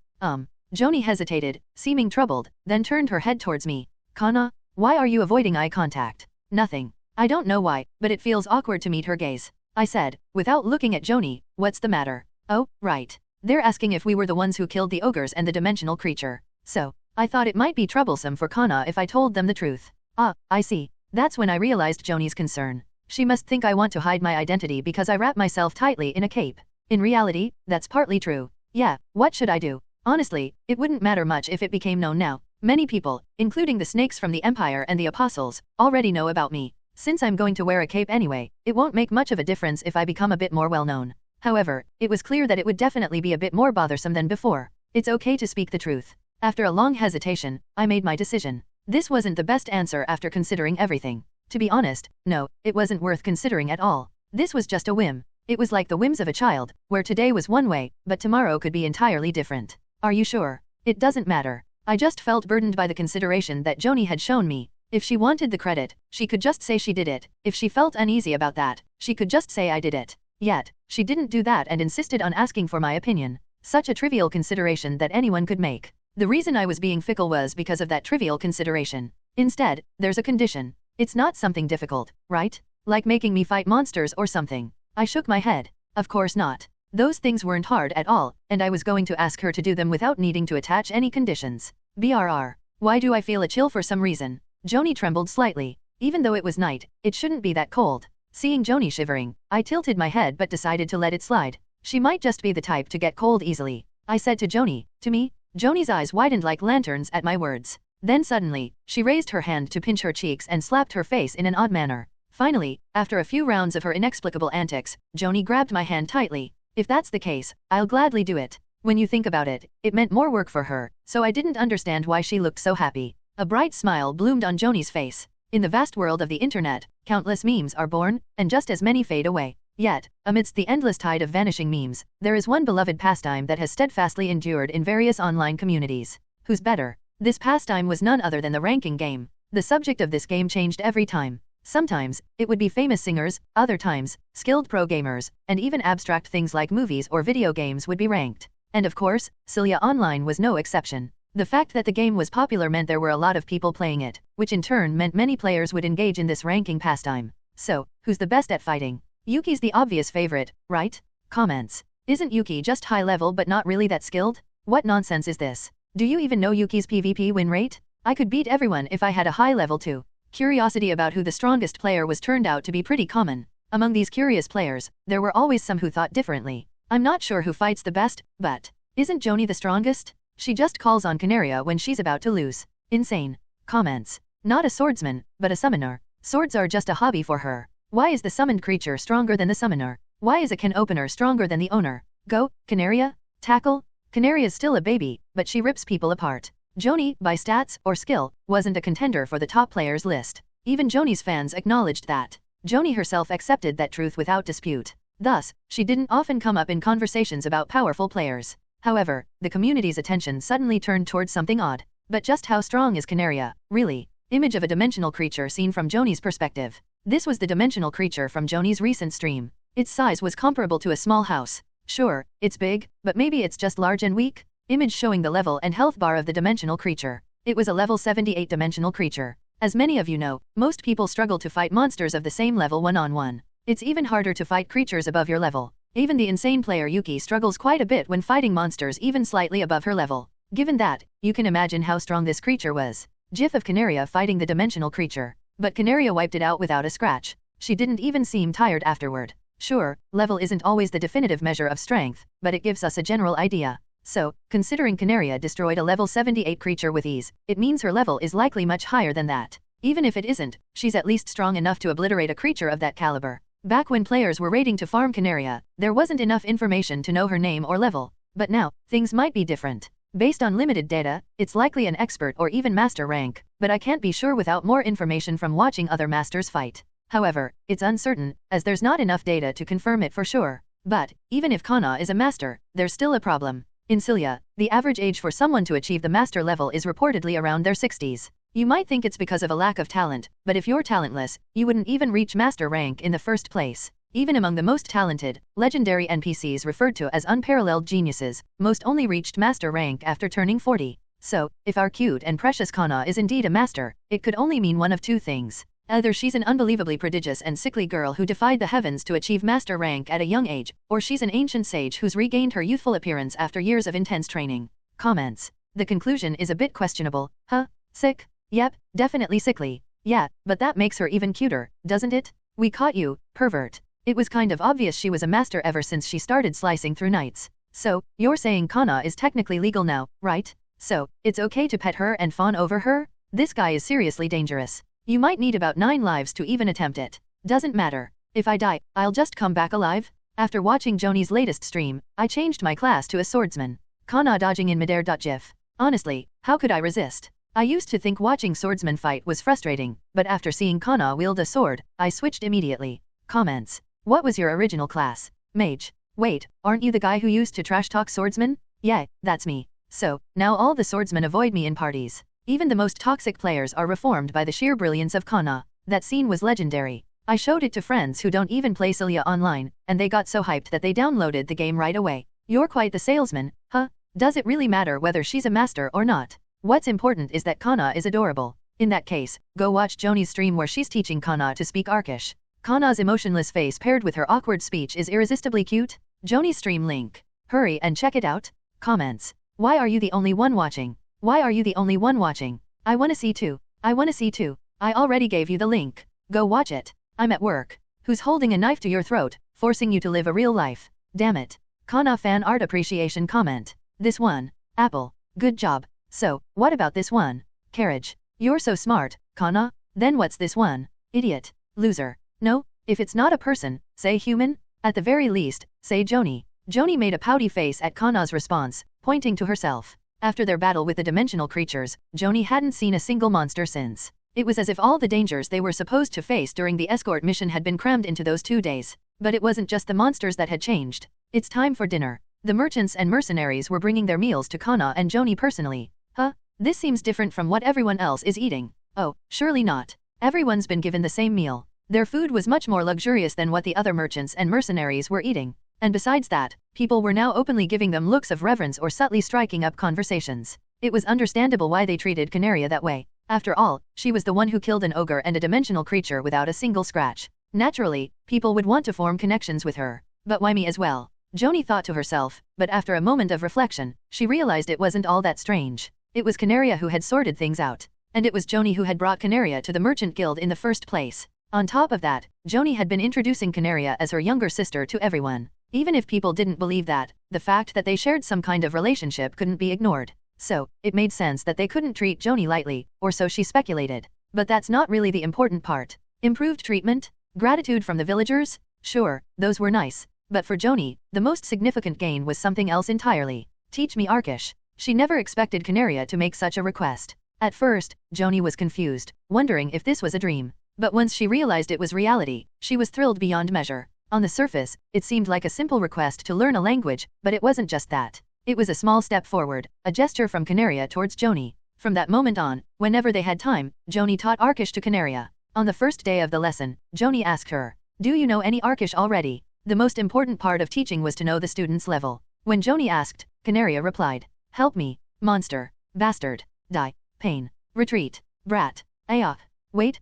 Joanie hesitated, seeming troubled, then turned her head towards me. Kana, why are you avoiding eye contact? Nothing. I don't know why, but it feels awkward to meet her gaze. I said, without looking at Joanie, what's the matter? Oh, right. They're asking if we were the ones who killed the ogres and the dimensional creature. So, I thought it might be troublesome for Kana if I told them the truth. I see. That's when I realized Joanie's concern. She must think I want to hide my identity because I wrap myself tightly in a cape. In reality, that's partly true. Yeah, what should I do? Honestly, it wouldn't matter much if it became known now. Many people, including the snakes from the Empire and the Apostles, already know about me. Since I'm going to wear a cape anyway, it won't make much of a difference if I become a bit more well-known. However, it was clear that it would definitely be a bit more bothersome than before. It's okay to speak the truth. After a long hesitation, I made my decision. This wasn't the best answer after considering everything. To be honest, no, it wasn't worth considering at all. This was just a whim. It was like the whims of a child, where today was one way, but tomorrow could be entirely different. Are you sure? It doesn't matter. I just felt burdened by the consideration that Joanie had shown me. If she wanted the credit, she could just say she did it. If she felt uneasy about that, she could just say I did it. Yet, she didn't do that and insisted on asking for my opinion. Such a trivial consideration that anyone could make. The reason I was being fickle was because of that trivial consideration. Instead, there's a condition. It's not something difficult, right? Like making me fight monsters or something. I shook my head. Of course not. Those things weren't hard at all, and I was going to ask her to do them without needing to attach any conditions. BRR. Why do I feel a chill for some reason? Joanie trembled slightly. Even though it was night, it shouldn't be that cold. Seeing Joanie shivering, I tilted my head but decided to let it slide. She might just be the type to get cold easily. I said to Joanie, to me? Joanie's eyes widened like lanterns at my words. Then suddenly, she raised her hand to pinch her cheeks and slapped her face in an odd manner. Finally, after a few rounds of her inexplicable antics, Joanie grabbed my hand tightly. If that's the case, I'll gladly do it. When you think about it, it meant more work for her, so I didn't understand why she looked so happy. A bright smile bloomed on Joanie's face. In the vast world of the internet, countless memes are born, and just as many fade away. Yet, amidst the endless tide of vanishing memes, there is one beloved pastime that has steadfastly endured in various online communities. Who's better? This pastime was none other than the ranking game. The subject of this game changed every time. Sometimes, it would be famous singers, other times, skilled pro gamers, and even abstract things like movies or video games would be ranked. And of course, Silia Online was no exception. The fact that the game was popular meant there were a lot of people playing it, which in turn meant many players would engage in this ranking pastime. So, who's the best at fighting? Yuki's the obvious favorite, right? Comments. Isn't Yuki just high level but not really that skilled? What nonsense is this? Do you even know Yuki's PvP win rate? I could beat everyone if I had a high level too. Curiosity about who the strongest player was turned out to be pretty common. Among these curious players, there were always some who thought differently. I'm not sure who fights the best, but isn't Joanie the strongest? She just calls on Canaria when she's about to lose. Insane. Comments. Not a swordsman, but a summoner. Swords are just a hobby for her. Why is the summoned creature stronger than the summoner? Why is a can opener stronger than the owner? Go, Canaria? Tackle? Canaria's still a baby, but she rips people apart. Joanie, by stats or skill, wasn't a contender for the top players list. Even Joanie's fans acknowledged that. Joanie herself accepted that truth without dispute. Thus, she didn't often come up in conversations about powerful players. However, the community's attention suddenly turned towards something odd. But just how strong is Canaria, really? Image of a dimensional creature seen from Joanie's perspective. This was the dimensional creature from Joanie's recent stream. Its size was comparable to a small house. Sure, it's big, but maybe it's just large and weak? Image showing the level and health bar of the dimensional creature. It was a level 78 dimensional creature. As many of you know, most people struggle to fight monsters of the same level one-on-one. It's even harder to fight creatures above your level. Even the insane player Yuki struggles quite a bit when fighting monsters even slightly above her level. Given that, you can imagine how strong this creature was. GIF of Canaria fighting the dimensional creature. But Canaria wiped it out without a scratch. She didn't even seem tired afterward. Sure, level isn't always the definitive measure of strength, but it gives us a general idea. So, considering Canaria destroyed a level 78 creature with ease, it means her level is likely much higher than that. Even if it isn't, she's at least strong enough to obliterate a creature of that caliber. Back when players were raiding to farm Canaria, there wasn't enough information to know her name or level. But now, things might be different. Based on limited data, it's likely an expert or even master rank, but I can't be sure without more information from watching other masters fight. However, it's uncertain, as there's not enough data to confirm it for sure. But, even if Kana is a master, there's still a problem. In Silia, the average age for someone to achieve the master level is reportedly around their 60s. You might think it's because of a lack of talent, but if you're talentless, you wouldn't even reach master rank in the first place. Even among the most talented, legendary NPCs referred to as unparalleled geniuses, most only reached master rank after turning 40. So, if our cute and precious Kana is indeed a master, it could only mean one of two things. Either she's an unbelievably prodigious and sickly girl who defied the heavens to achieve master rank at a young age, or she's an ancient sage who's regained her youthful appearance after years of intense training. Comments. The conclusion is a bit questionable. Huh? Sick? Yep, definitely sickly. Yeah, but that makes her even cuter, doesn't it? We caught you, pervert. It was kind of obvious she was a master ever since she started slicing through knights. So, you're saying Kana is technically legal now, right? So, it's okay to pet her and fawn over her? This guy is seriously dangerous. You might need about 9 lives to even attempt it. Doesn't matter. If I die, I'll just come back alive. After watching Joanie's latest stream, I changed my class to a swordsman. Kana dodging in midair. GIF. Honestly, how could I resist? I used to think watching swordsman fight was frustrating, but after seeing Kana wield a sword, I switched immediately. Comments. What was your original class? Mage. Wait, aren't you the guy who used to trash talk swordsman? Yeah, that's me. So, now all the swordsmen avoid me in parties. Even the most toxic players are reformed by the sheer brilliance of Kana. That scene was legendary. I showed it to friends who don't even play Silia online, and they got so hyped that they downloaded the game right away. You're quite the salesman, huh? Does it really matter whether she's a master or not? What's important is that Kana is adorable. In that case, go watch Joanie's stream where she's teaching Kana to speak Arkish. Kana's emotionless face paired with her awkward speech is irresistibly cute. Joanie's stream link. Hurry and check it out. Comments. Why are you the only one watching? Why are you the only one watching? I wanna see too. I wanna see too. I already gave you the link. Go watch it. I'm at work. Who's holding a knife to your throat, forcing you to live a real life? Damn it. Kana fan art appreciation comment. This one. Apple. Good job. So, what about this one? Carriage. You're so smart, Kana. Then what's this one? Idiot. Loser. No, if it's not a person, say human. At the very least, say Joanie. Joanie made a pouty face at Kana's response, pointing to herself. After their battle with the dimensional creatures, Joanie hadn't seen a single monster since. It was as if all the dangers they were supposed to face during the escort mission had been crammed into those 2 days. But it wasn't just the monsters that had changed. It's time for dinner. The merchants and mercenaries were bringing their meals to Kana and Joanie personally. Huh? This seems different from what everyone else is eating. Oh, surely not. Everyone's been given the same meal. Their food was much more luxurious than what the other merchants and mercenaries were eating. And besides that, people were now openly giving them looks of reverence or subtly striking up conversations. It was understandable why they treated Canaria that way. After all, she was the one who killed an ogre and a dimensional creature without a single scratch. Naturally, people would want to form connections with her. But why me as well? Joanie thought to herself, but after a moment of reflection, she realized it wasn't all that strange. It was Canaria who had sorted things out. And it was Joanie who had brought Canaria to the Merchant Guild in the first place. On top of that, Joanie had been introducing Canaria as her younger sister to everyone. Even if people didn't believe that, the fact that they shared some kind of relationship couldn't be ignored. So, it made sense that they couldn't treat Joanie lightly, or so she speculated. But that's not really the important part. Improved treatment? Gratitude from the villagers? Sure, those were nice. But for Joanie, the most significant gain was something else entirely. Teach me Arkish. She never expected Canaria to make such a request. At first, Joanie was confused, wondering if this was a dream. But once she realized it was reality, she was thrilled beyond measure. On the surface, it seemed like a simple request to learn a language, but it wasn't just that. It was a small step forward, a gesture from Canaria towards Joanie. From that moment on, whenever they had time, Joanie taught Arkish to Canaria. On the first day of the lesson, Joanie asked her, "Do you know any Arkish already?" The most important part of teaching was to know the student's level. When Joanie asked, Canaria replied, "Help me, monster, bastard, die, pain, retreat, brat, ayock." Wait.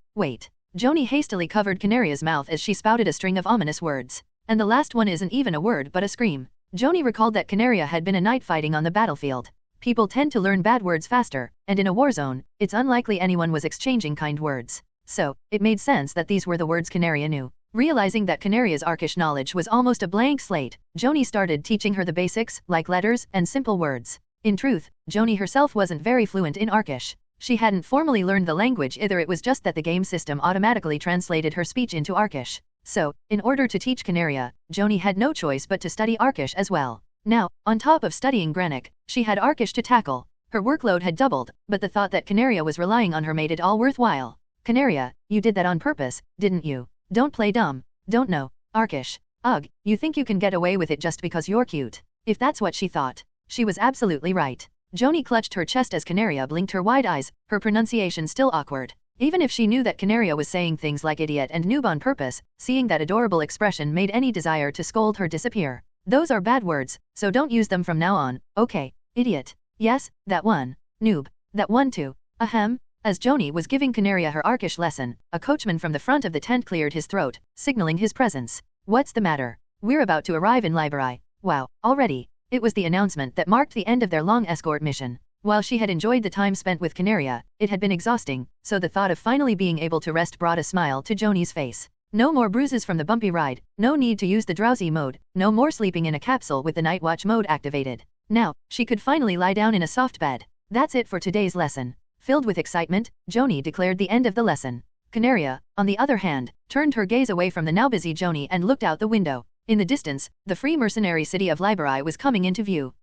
Joanie hastily covered Canaria's mouth as she spouted a string of ominous words. And the last one isn't even a word but a scream. Joanie recalled that Canaria had been a knight fighting on the battlefield. People tend to learn bad words faster, and in a war zone, it's unlikely anyone was exchanging kind words. So, it made sense that these were the words Canaria knew. Realizing that Canaria's Arkish knowledge was almost a blank slate, Joanie started teaching her the basics, like letters and simple words. In truth, Joanie herself wasn't very fluent in Arkish. She hadn't formally learned the language either, it was just that the game system automatically translated her speech into Arkish. So, in order to teach Canaria, Joanie had no choice but to study Arkish as well. Now, on top of studying granik, she had Arkish to tackle. Her workload had doubled, but the thought that Canaria was relying on her made it all worthwhile. "Canaria, you did that on purpose, didn't you? Don't play dumb. Don't know Arkish. Ugh, you think you can get away with it just because you're cute." If that's what she thought, she was absolutely right. Joanie clutched her chest as Canaria blinked her wide eyes, her pronunciation still awkward. Even if she knew that Canaria was saying things like idiot and noob on purpose, seeing that adorable expression made any desire to scold her disappear. "Those are bad words, so don't use them from now on, okay? Idiot. Yes, that one. Noob. That one too. Ahem." As Joanie was giving Canaria her Arkish lesson, a coachman from the front of the tent cleared his throat, signaling his presence. "What's the matter? We're about to arrive in Liber. Wow, already?" It was the announcement that marked the end of their long escort mission. While she had enjoyed the time spent with Canaria, it had been exhausting, so the thought of finally being able to rest brought a smile to Joanie's face. No more bruises from the bumpy ride, no need to use the drowsy mode, no more sleeping in a capsule with the night watch mode activated. Now, she could finally lie down in a soft bed. That's it for today's lesson. Filled with excitement, Joanie declared the end of the lesson. Canaria, on the other hand, turned her gaze away from the now busy Joanie and looked out the window. In the distance, the free mercenary city of Liber was coming into view.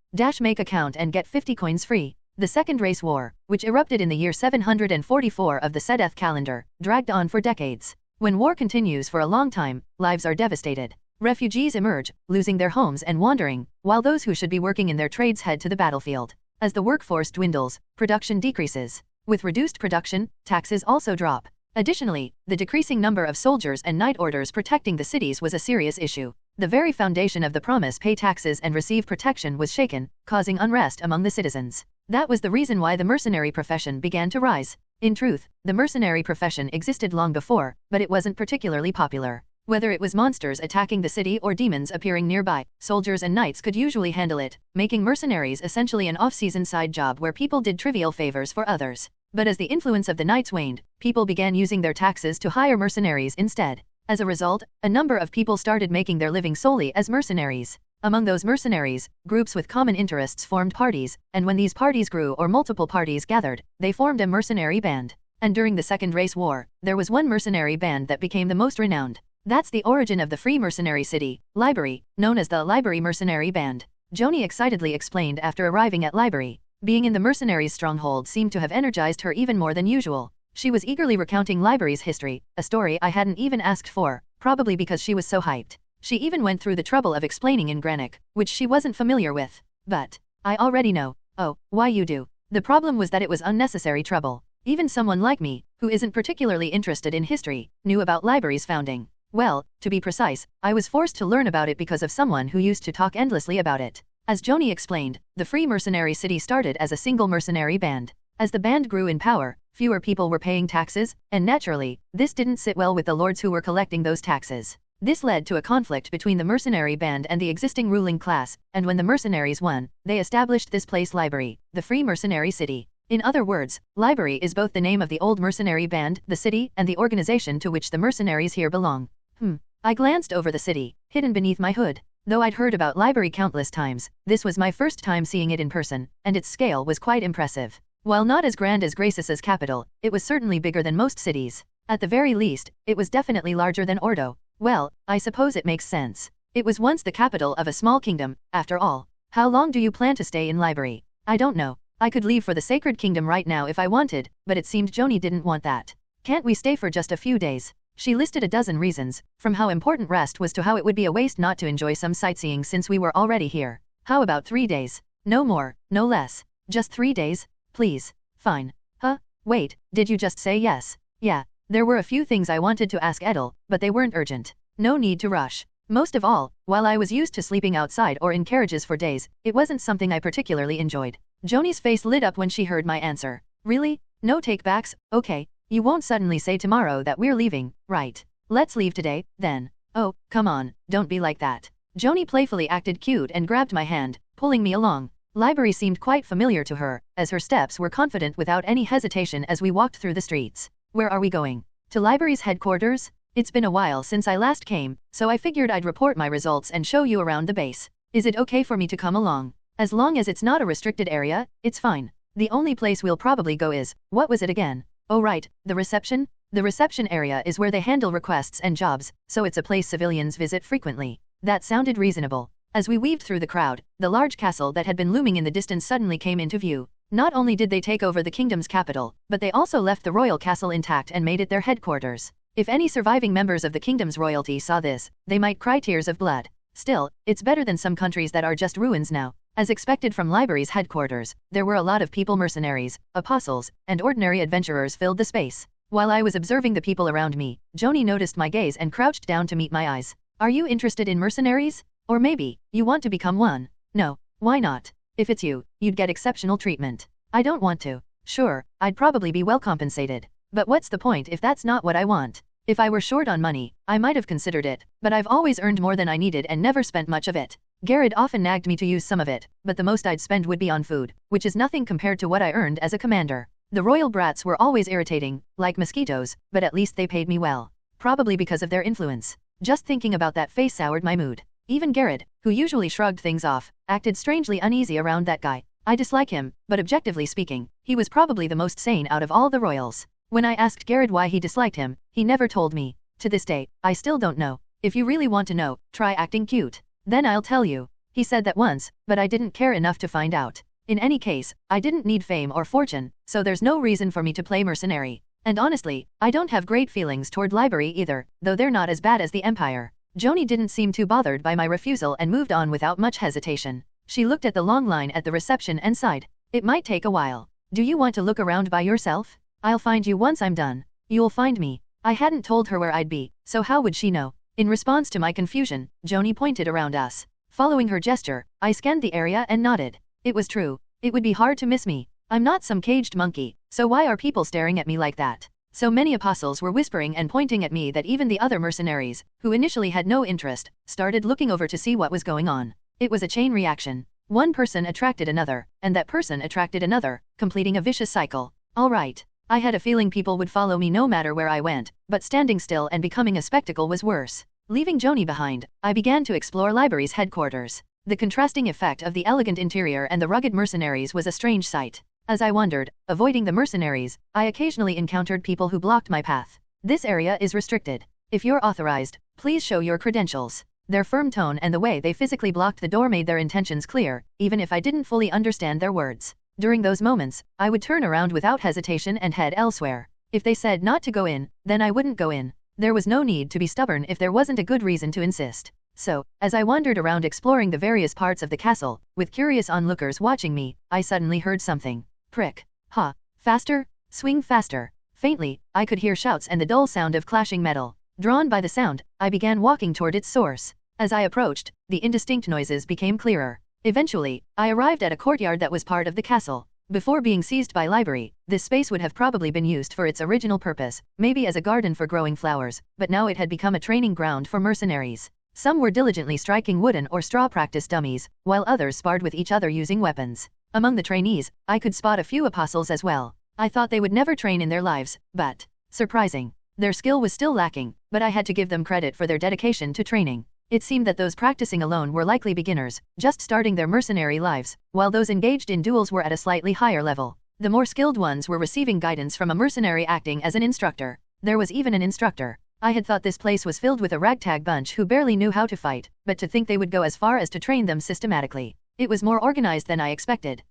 Make account and get 50 coins free. The Second Race War, which erupted in the year 744 of the Sedeth calendar, dragged on for decades. When war continues for a long time, lives are devastated. Refugees emerge, losing their homes and wandering, while those who should be working in their trades head to the battlefield. As the workforce dwindles, production decreases. With reduced production, taxes also drop. Additionally, the decreasing number of soldiers and knight orders protecting the cities was a serious issue. The very foundation of the promise pay taxes and receive protection was shaken, causing unrest among the citizens. That was the reason why the mercenary profession began to rise. In truth, the mercenary profession existed long before, but it wasn't particularly popular. Whether it was monsters attacking the city or demons appearing nearby, soldiers and knights could usually handle it, making mercenaries essentially an off-season side job where people did trivial favors for others. But as the influence of the knights waned, people began using their taxes to hire mercenaries instead. As a result, a number of people started making their living solely as mercenaries. Among those mercenaries, groups with common interests formed parties, and when these parties grew or multiple parties gathered, they formed a mercenary band. And during the Second Race War, there was one mercenary band that became the most renowned. That's the origin of the free mercenary city, Liber, known as the Liber Mercenary Band. Joanie excitedly explained after arriving at Liber. Being in the mercenaries' stronghold seemed to have energized her even more than usual. She was eagerly recounting Liber's history, a story I hadn't even asked for, probably because she was so hyped. She even went through the trouble of explaining in granik, which she wasn't familiar with. "But I already know." "Oh, why you do?" The problem was that it was unnecessary trouble. Even someone like me, who isn't particularly interested in history, knew about Liber's founding. Well, to be precise, I was forced to learn about it because of someone who used to talk endlessly about it. As Joanie explained, the free mercenary city started as a single mercenary band. As the band grew in power, fewer people were paying taxes, and naturally, this didn't sit well with the lords who were collecting those taxes. This led to a conflict between the mercenary band and the existing ruling class, and when the mercenaries won, they established this place Liber, the Free Mercenary City. In other words, Liber is both the name of the old mercenary band, the city, and the organization to which the mercenaries here belong. I glanced over the city, hidden beneath my hood. Though I'd heard about Liber countless times, this was my first time seeing it in person, and its scale was quite impressive. While not as grand as Grace's capital, it was certainly bigger than most cities. At the very least, it was definitely larger than Ordo. Well, I suppose it makes sense. It was once the capital of a small kingdom, after all. How long do you plan to stay in Liber? I don't know. I could leave for the Sacred Kingdom right now if I wanted, but it seemed Joanie didn't want that. Can't we stay for just a few days? She listed a dozen reasons, from how important rest was to how it would be a waste not to enjoy some sightseeing since we were already here. How about 3 days? No more, no less. Just 3 days? Please. Fine. Huh? Wait, did you just say yes? Yeah. There were a few things I wanted to ask Edel, but they weren't urgent. No need to rush. Most of all, while I was used to sleeping outside or in carriages for days, it wasn't something I particularly enjoyed. Joanie's face lit up when she heard my answer. Really? No take-backs? Okay. You won't suddenly say tomorrow that we're leaving, right? Let's leave today, then. Oh, come on, don't be like that. Joanie playfully acted cute and grabbed my hand, pulling me along. Liber seemed quite familiar to her, as her steps were confident without any hesitation as we walked through the streets. Where are we going? To Liber's headquarters? It's been a while since I last came, so I figured I'd report my results and show you around the base. Is it okay for me to come along? As long as it's not a restricted area, it's fine. The only place we'll probably go is, what was it again? Oh right, the reception? The reception area is where they handle requests and jobs, so it's a place civilians visit frequently. That sounded reasonable. As we weaved through the crowd, the large castle that had been looming in the distance suddenly came into view. Not only did they take over the kingdom's capital, but they also left the royal castle intact and made it their headquarters. If any surviving members of the kingdom's royalty saw this, they might cry tears of blood. Still, it's better than some countries that are just ruins now. As expected from Liber's headquarters, there were a lot of people mercenaries, apostles, and ordinary adventurers filled the space. While I was observing the people around me, Joanie noticed my gaze and crouched down to meet my eyes. Are you interested in mercenaries? Or maybe, you want to become one? No, why not? If it's you, you'd get exceptional treatment. I don't want to. Sure, I'd probably be well compensated. But what's the point if that's not what I want? If I were short on money, I might have considered it, but I've always earned more than I needed and never spent much of it. Gared often nagged me to use some of it, but the most I'd spend would be on food, which is nothing compared to what I earned as a commander. The royal brats were always irritating, like mosquitoes, but at least they paid me well. Probably because of their influence. Just thinking about that face soured my mood. Even Gared, who usually shrugged things off, acted strangely uneasy around that guy. I dislike him, but objectively speaking, he was probably the most sane out of all the royals. When I asked Gared why he disliked him, he never told me. To this day, I still don't know. If you really want to know, try acting cute. Then I'll tell you. He said that once, but I didn't care enough to find out. In any case, I didn't need fame or fortune, so there's no reason for me to play mercenary. And honestly, I don't have great feelings toward Liber either, though they're not as bad as the Empire. Joanie didn't seem too bothered by my refusal and moved on without much hesitation. She looked at the long line at the reception and sighed. It might take a while. Do you want to look around by yourself? I'll find you once I'm done. You'll find me. I hadn't told her where I'd be, so how would she know? In response to my confusion, Joanie pointed around us. Following her gesture, I scanned the area and nodded. It was true. It would be hard to miss me. I'm not some caged monkey, so why are people staring at me like that? So many apostles were whispering and pointing at me that even the other mercenaries, who initially had no interest, started looking over to see what was going on. It was a chain reaction. One person attracted another, and that person attracted another, completing a vicious cycle. All right. I had a feeling people would follow me no matter where I went, but standing still and becoming a spectacle was worse. Leaving Joanie behind, I began to explore Liber's headquarters. The contrasting effect of the elegant interior and the rugged mercenaries was a strange sight. As I wandered, avoiding the mercenaries, I occasionally encountered people who blocked my path. This area is restricted. If you're authorized, please show your credentials. Their firm tone and the way they physically blocked the door made their intentions clear, even if I didn't fully understand their words. During those moments, I would turn around without hesitation and head elsewhere. If they said not to go in, then I wouldn't go in. There was no need to be stubborn if there wasn't a good reason to insist. So, as I wandered around exploring the various parts of the castle, with curious onlookers watching me, I suddenly heard something. Prick. Ha. Faster? Swing faster. Faintly, I could hear shouts and the dull sound of clashing metal. Drawn by the sound, I began walking toward its source. As I approached, the indistinct noises became clearer. Eventually, I arrived at a courtyard that was part of the castle. Before being seized by Liber, this space would have probably been used for its original purpose, maybe as a garden for growing flowers, but now it had become a training ground for mercenaries. Some were diligently striking wooden or straw practice dummies, while others sparred with each other using weapons. Among the trainees, I could spot a few apostles as well. I thought they would never train in their lives, but, surprising, their skill was still lacking, but I had to give them credit for their dedication to training. It seemed that those practicing alone were likely beginners, just starting their mercenary lives, while those engaged in duels were at a slightly higher level. The more skilled ones were receiving guidance from a mercenary acting as an instructor. There was even an instructor. I had thought this place was filled with a ragtag bunch who barely knew how to fight, but to think they would go as far as to train them systematically. It was more organized than I expected.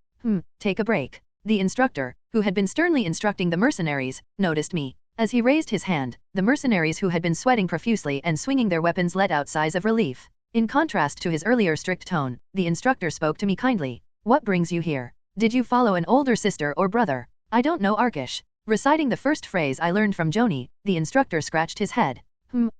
Take a break. The instructor, who had been sternly instructing the mercenaries, noticed me. As he raised his hand, the mercenaries who had been sweating profusely and swinging their weapons let out sighs of relief. In contrast to his earlier strict tone, the instructor spoke to me kindly. What brings you here? Did you follow an older sister or brother? I don't know Arish. Reciting the first phrase I learned from Joanie, the instructor scratched his head.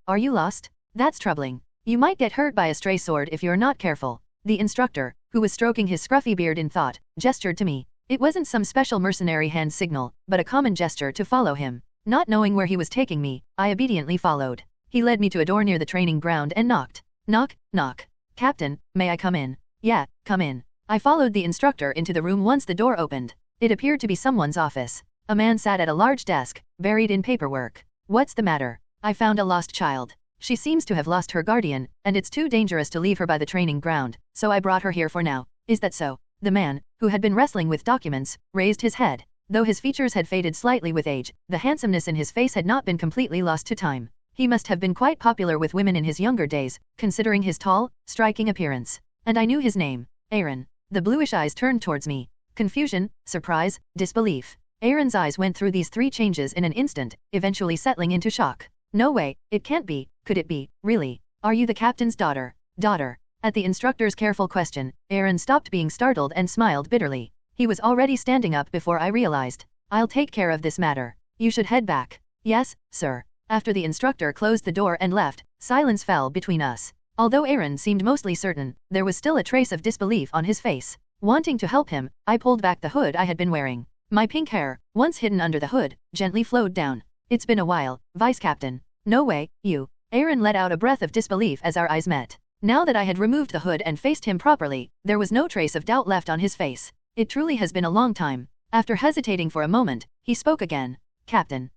Are you lost? That's troubling. You might get hurt by a stray sword if you're not careful. The instructor, who was stroking his scruffy beard in thought, gestured to me. It wasn't some special mercenary hand signal, but a common gesture to follow him. Not knowing where he was taking me, I obediently followed. He led me to a door near the training ground and knocked. Knock, knock. Captain, may I come in? Yeah, come in. I followed the instructor into the room once the door opened. It appeared to be someone's office. A man sat at a large desk, buried in paperwork. What's the matter? I found a lost child. She seems to have lost her guardian, and it's too dangerous to leave her by the training ground, so I brought her here for now. Is that so? The man, who had been wrestling with documents, raised his head. Though his features had faded slightly with age, the handsomeness in his face had not been completely lost to time. He must have been quite popular with women in his younger days, considering his tall, striking appearance. And I knew his name, Aaron. The bluish eyes turned towards me. Confusion, surprise, disbelief. Aaron's eyes went through these three changes in an instant, eventually settling into shock. No way, it can't be, could it be, really? Are you the captain's daughter? Daughter. At the instructor's careful question, Aaron stopped being startled and smiled bitterly. He was already standing up before I realized. I'll take care of this matter. You should head back. Yes, sir. After the instructor closed the door and left, silence fell between us. Although Aaron seemed mostly certain, there was still a trace of disbelief on his face. Wanting to help him, I pulled back the hood I had been wearing. My pink hair, once hidden under the hood, gently flowed down. It's been a while, Vice Captain. No way, you. Aaron let out a breath of disbelief as our eyes met. Now that I had removed the hood and faced him properly, there was no trace of doubt left on his face. It truly has been a long time. After hesitating for a moment, he spoke again. Captain.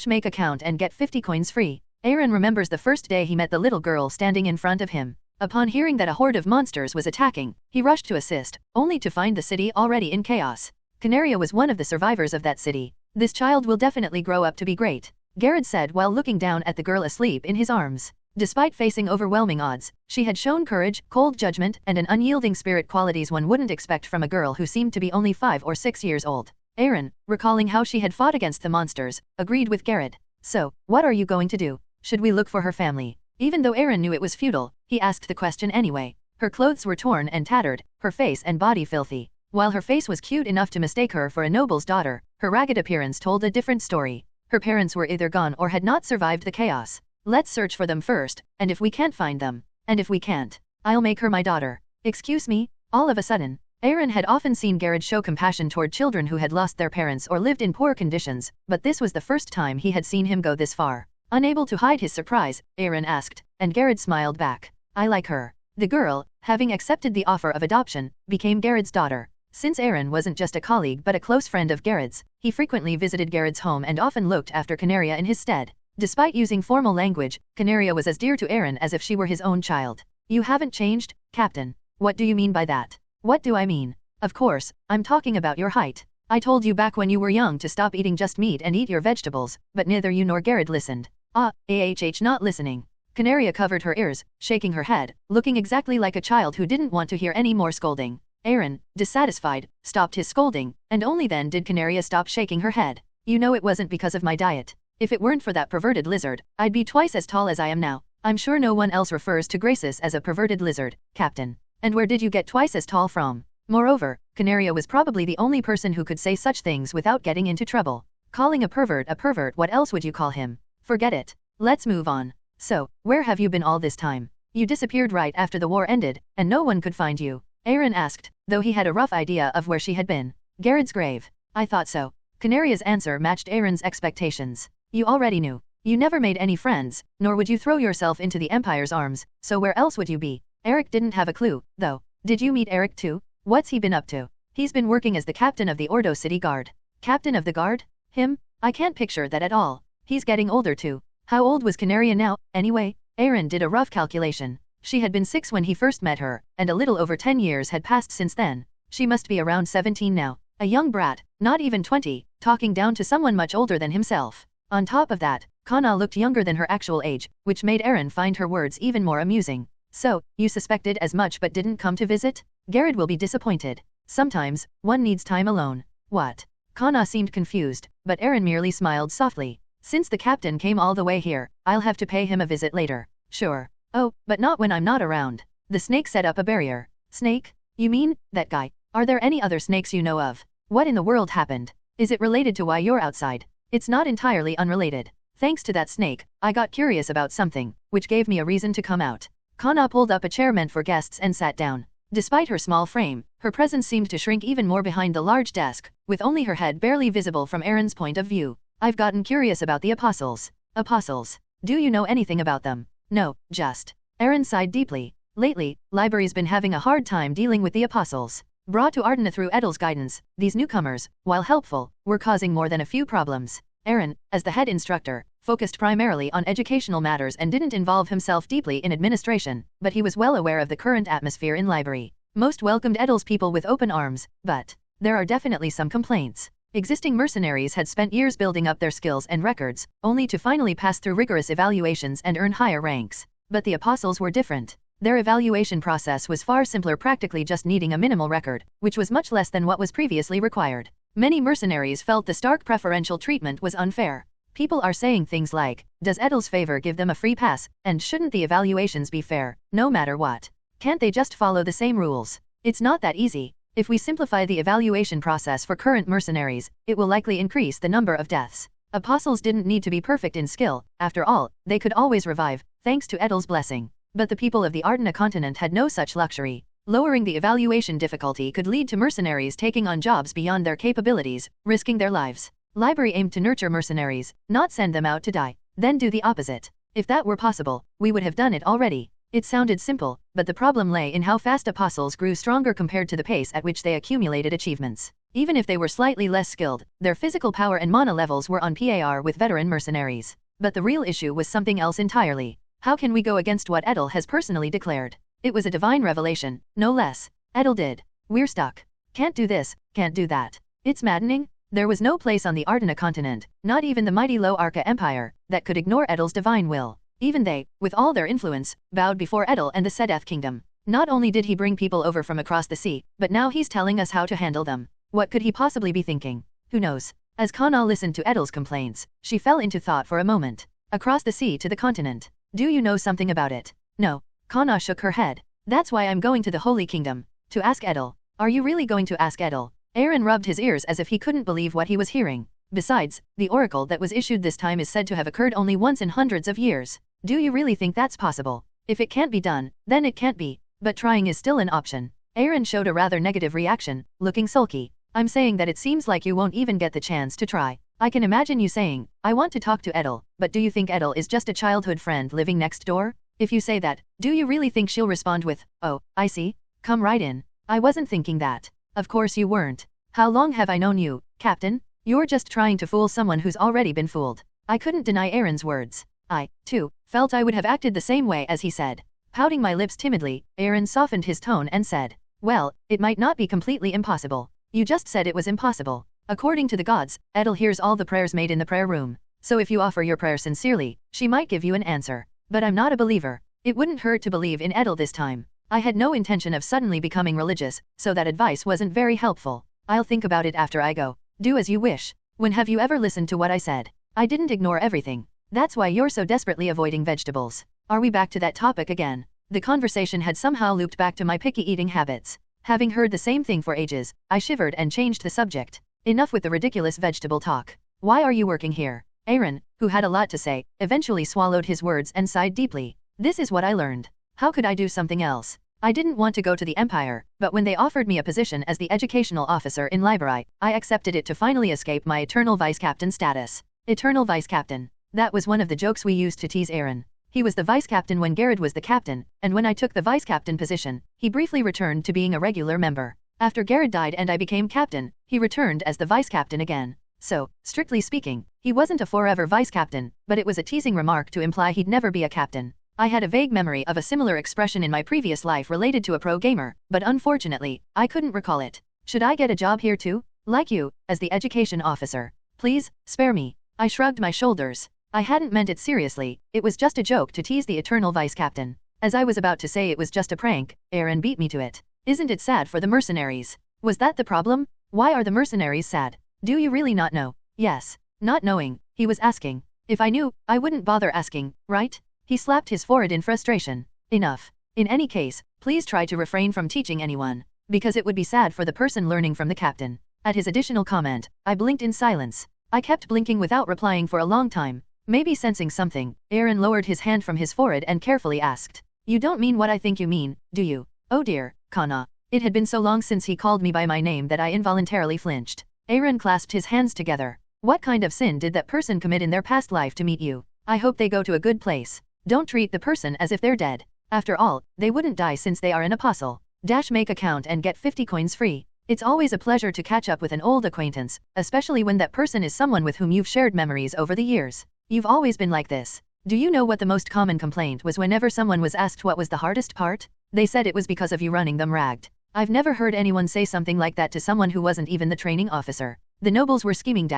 Make a count and get 50 coins free. Aaron remembers the first day he met the little girl standing in front of him. Upon hearing that a horde of monsters was attacking, he rushed to assist, only to find the city already in chaos. Canaria was one of the survivors of that city. This child will definitely grow up to be great, Gared said while looking down at the girl asleep in his arms. Despite facing overwhelming odds, she had shown courage, cold judgment, and an unyielding spirit, qualities one wouldn't expect from a girl who seemed to be only 5 or 6 years old. Aaron, recalling how she had fought against the monsters, agreed with Gared. So, what are you going to do? Should we look for her family? Even though Aaron knew it was futile, he asked the question anyway. Her clothes were torn and tattered, her face and body filthy. While her face was cute enough to mistake her for a noble's daughter, her ragged appearance told a different story. Her parents were either gone or had not survived the chaos. Let's search for them first, and if we can't find them, and if we can't, I'll make her my daughter. Excuse me? All of a sudden, Aaron had often seen Gared show compassion toward children who had lost their parents or lived in poor conditions, but this was the first time he had seen him go this far. Unable to hide his surprise, Aaron asked, and Gared smiled back. I like her. The girl, having accepted the offer of adoption, became Gared's daughter. Since Aaron wasn't just a colleague but a close friend of Gared's, he frequently visited Gared's home and often looked after Canaria in his stead. Despite using formal language, Canaria was as dear to Aaron as if she were his own child. You haven't changed, Captain. What do you mean by that? What do I mean? Of course, I'm talking about your height. I told you back when you were young to stop eating just meat and eat your vegetables, but neither you nor Gared listened. Not listening. Canaria covered her ears, shaking her head, looking exactly like a child who didn't want to hear any more scolding. Aaron, dissatisfied, stopped his scolding, and only then did Canaria stop shaking her head. You know it wasn't because of my diet. If it weren't for that perverted lizard, I'd be twice as tall as I am now. I'm sure no one else refers to Graces as a perverted lizard, Captain. And where did you get twice as tall from? Moreover, Canaria was probably the only person who could say such things without getting into trouble. Calling a pervert, what else would you call him? Forget it. Let's move on. So, where have you been all this time? You disappeared right after the war ended, and no one could find you. Aaron asked, though he had a rough idea of where she had been. Gared's grave. I thought so. Canaria's answer matched Aaron's expectations. You already knew. You never made any friends, nor would you throw yourself into the Empire's arms, so where else would you be? Eric didn't have a clue, though. Did you meet Eric too? What's he been up to? He's been working as the captain of the Ordo City Guard. Captain of the Guard? Him? I can't picture that at all. He's getting older too. How old was Canaria now, anyway? Aaron did a rough calculation. She had been 6 when he first met her, and a little over 10 years had passed since then. She must be around 17 now. A young brat, not even 20, talking down to someone much older than himself. On top of that, Kana looked younger than her actual age, which made Aaron find her words even more amusing. So, you suspected as much but didn't come to visit? Gared will be disappointed. Sometimes, one needs time alone. What? Kana seemed confused, but Aaron merely smiled softly. Since the captain came all the way here, I'll have to pay him a visit later. Sure. Oh, but not when I'm not around. The snake set up a barrier. Snake? You mean, that guy? Are there any other snakes you know of? What in the world happened? Is it related to why you're outside? It's not entirely unrelated. Thanks to that snake, I got curious about something, which gave me a reason to come out. Kana pulled up a chair meant for guests and sat down. Despite her small frame, her presence seemed to shrink even more behind the large desk, with only her head barely visible from Aaron's point of view. I've gotten curious about the apostles. Apostles? Do you know anything about them? No, just. Aaron sighed deeply. Lately, Library's been having a hard time dealing with the apostles. Brought to Ardena through Edel's guidance, these newcomers, while helpful, were causing more than a few problems. Aaron, as the head instructor, focused primarily on educational matters and didn't involve himself deeply in administration, but he was well aware of the current atmosphere in Library. Most welcomed Edel's people with open arms, but there are definitely some complaints. Existing mercenaries had spent years building up their skills and records, only to finally pass through rigorous evaluations and earn higher ranks. But the apostles were different. Their evaluation process was far simpler, practically just needing a minimal record, which was much less than what was previously required. Many mercenaries felt the stark preferential treatment was unfair. People are saying things like, does Edel's favor give them a free pass, and shouldn't the evaluations be fair, no matter what? Can't they just follow the same rules? It's not that easy. If we simplify the evaluation process for current mercenaries, it will likely increase the number of deaths. Apostles didn't need to be perfect in skill, after all, they could always revive, thanks to Edel's blessing. But the people of the Ardena continent had no such luxury. Lowering the evaluation difficulty could lead to mercenaries taking on jobs beyond their capabilities, risking their lives. Library aimed to nurture mercenaries, not send them out to die, then do the opposite. If that were possible, we would have done it already. It sounded simple, but the problem lay in how fast apostles grew stronger compared to the pace at which they accumulated achievements. Even if they were slightly less skilled, their physical power and mana levels were on par with veteran mercenaries. But the real issue was something else entirely. How can we go against what Edel has personally declared? It was a divine revelation, no less. Edel did. We're stuck. Can't do this, can't do that. It's maddening. There was no place on the Ardena continent, not even the mighty Low Arca Empire, that could ignore Edel's divine will. Even they, with all their influence, bowed before Edel and the Sedef kingdom. Not only did he bring people over from across the sea, but now he's telling us how to handle them. What could he possibly be thinking? Who knows? As Kana listened to Edel's complaints, she fell into thought for a moment. Across the sea to the continent. Do you know something about it? No. Kana shook her head. That's why I'm going to the Holy Kingdom. To ask Edel. Are you really going to ask Edel? Aaron rubbed his ears as if he couldn't believe what he was hearing. Besides, the oracle that was issued this time is said to have occurred only once in hundreds of years. Do you really think that's possible? If it can't be done, then it can't be. But trying is still an option. Aaron showed a rather negative reaction, looking sulky. I'm saying that it seems like you won't even get the chance to try. I can imagine you saying, I want to talk to Edel, but do you think Edel is just a childhood friend living next door? If you say that, do you really think she'll respond with, oh, I see? Come right in. I wasn't thinking that. Of course you weren't. How long have I known you, Captain? You're just trying to fool someone who's already been fooled. I couldn't deny Aaron's words. I, too, felt I would have acted the same way as he said. Pouting my lips timidly, Aaron softened his tone and said, well, it might not be completely impossible. You just said it was impossible. According to the gods, Edel hears all the prayers made in the prayer room. So if you offer your prayer sincerely, she might give you an answer. But I'm not a believer. It wouldn't hurt to believe in Edel this time. I had no intention of suddenly becoming religious, so that advice wasn't very helpful. I'll think about it after I go. Do as you wish. When have you ever listened to what I said? I didn't ignore everything. That's why you're so desperately avoiding vegetables. Are we back to that topic again? The conversation had somehow looped back to my picky eating habits. Having heard the same thing for ages, I shivered and changed the subject. Enough with the ridiculous vegetable talk. Why are you working here? Aaron, who had a lot to say, eventually swallowed his words and sighed deeply. This is what I learned. How could I do something else? I didn't want to go to the Empire, but when they offered me a position as the educational officer in Liber, I accepted it to finally escape my eternal vice captain status. Eternal vice captain. That was one of the jokes we used to tease Aaron. He was the vice captain when Gared was the captain, and when I took the vice captain position, he briefly returned to being a regular member. After Gared died and I became captain, he returned as the vice captain again. So, strictly speaking, he wasn't a forever vice captain, but it was a teasing remark to imply he'd never be a captain. I had a vague memory of a similar expression in my previous life related to a pro gamer, but unfortunately, I couldn't recall it. Should I get a job here too? Like you, as the education officer? Please, spare me. I shrugged my shoulders. I hadn't meant it seriously, it was just a joke to tease the eternal vice captain. As I was about to say it was just a prank, Aaron beat me to it. Isn't it sad for the mercenaries? Was that the problem? Why are the mercenaries sad? Do you really not know? Yes. Not knowing, he was asking. If I knew, I wouldn't bother asking, right? He slapped his forehead in frustration. Enough. In any case, please try to refrain from teaching anyone, because it would be sad for the person learning from the captain. At his additional comment, I blinked in silence. I kept blinking without replying for a long time. Maybe sensing something, Aaron lowered his hand from his forehead and carefully asked, "You don't mean what I think you mean, do you?" "Oh dear, Kana." It had been so long since he called me by my name that I involuntarily flinched. Aaron clasped his hands together. "What kind of sin did that person commit in their past life to meet you? I hope they go to a good place. Don't treat the person as if they're dead. After all, they wouldn't die since they are an apostle. Make account and get 50 coins free. It's always a pleasure to catch up with an old acquaintance, especially when that person is someone with whom you've shared memories over the years. You've always been like this." Do you know what the most common complaint was whenever someone was asked what was the hardest part? They said it was because of you running them ragged. I've never heard anyone say something like that to someone who wasn't even the training officer. The nobles were scheming.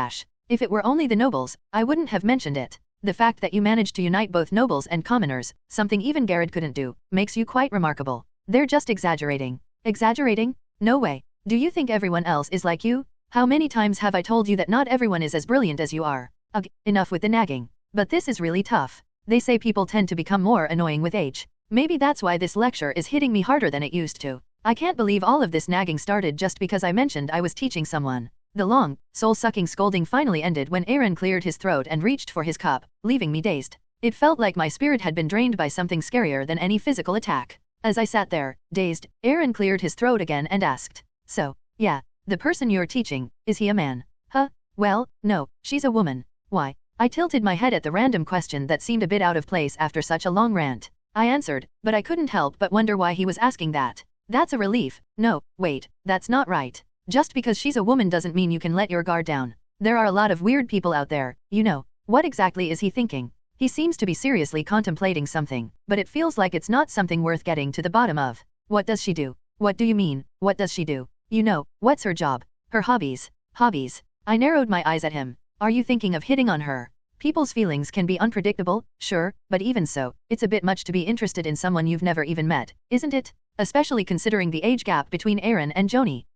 If it were only the nobles, I wouldn't have mentioned it. The fact that you managed to unite both nobles and commoners, something even Gared couldn't do, makes you quite remarkable. They're just exaggerating. Exaggerating? No way. Do you think everyone else is like you? How many times have I told you that not everyone is as brilliant as you are? Ugh, enough with the nagging. But this is really tough. They say people tend to become more annoying with age. Maybe that's why this lecture is hitting me harder than it used to. I can't believe all of this nagging started just because I mentioned I was teaching someone. The long, soul-sucking scolding finally ended when Aaron cleared his throat and reached for his cup, leaving me dazed. It felt like my spirit had been drained by something scarier than any physical attack. As I sat there, dazed, Aaron cleared his throat again and asked, "So, yeah, the person you're teaching, is he a man?" "Huh? Well, no, she's a woman." "Why?" I tilted my head at the random question that seemed a bit out of place after such a long rant. I answered, but I couldn't help but wonder why he was asking that. That's a relief. No, wait, that's not right. Just because she's a woman doesn't mean you can let your guard down. There are a lot of weird people out there, you know. What exactly is he thinking? He seems to be seriously contemplating something, but it feels like it's not something worth getting to the bottom of. What does she do? What do you mean, what does she do? You know, what's her job? Her hobbies. Hobbies. I narrowed my eyes at him. Are you thinking of hitting on her? People's feelings can be unpredictable, sure, but even so, it's a bit much to be interested in someone you've never even met, isn't it? Especially considering the age gap between Aaron and Joanie.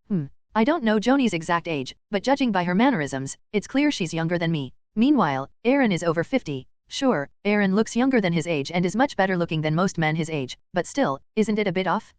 I don't know Joanie's exact age, but judging by her mannerisms, it's clear she's younger than me. Meanwhile, Aaron is over 50. Sure, Aaron looks younger than his age and is much better looking than most men his age, but still, isn't it a bit off?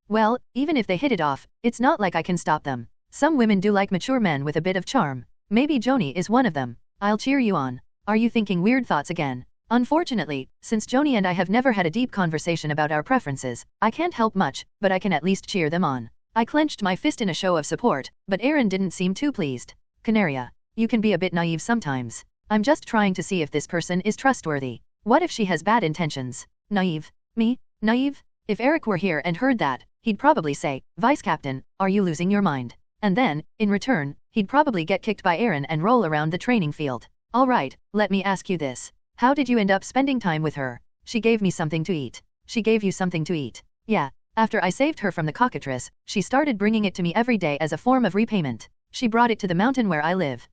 Well, even if they hit it off, it's not like I can stop them. Some women do like mature men with a bit of charm. Maybe Joanie is one of them. I'll cheer you on. Are you thinking weird thoughts again? Unfortunately, since Joanie and I have never had a deep conversation about our preferences, I can't help much, but I can at least cheer them on. I clenched my fist in a show of support, but Aaron didn't seem too pleased. Canaria, you can be a bit naive sometimes. I'm just trying to see if this person is trustworthy. What if she has bad intentions? Naive? Me? Naive? If Eric were here and heard that, he'd probably say, "Vice Captain, are you losing your mind?" And then, in return, he'd probably get kicked by Aaron and roll around the training field. Alright, let me ask you this. How did you end up spending time with her? She gave me something to eat. She gave you something to eat? Yeah. After I saved her from the cockatrice, she started bringing it to me every day as a form of repayment. She brought it to the mountain where I live.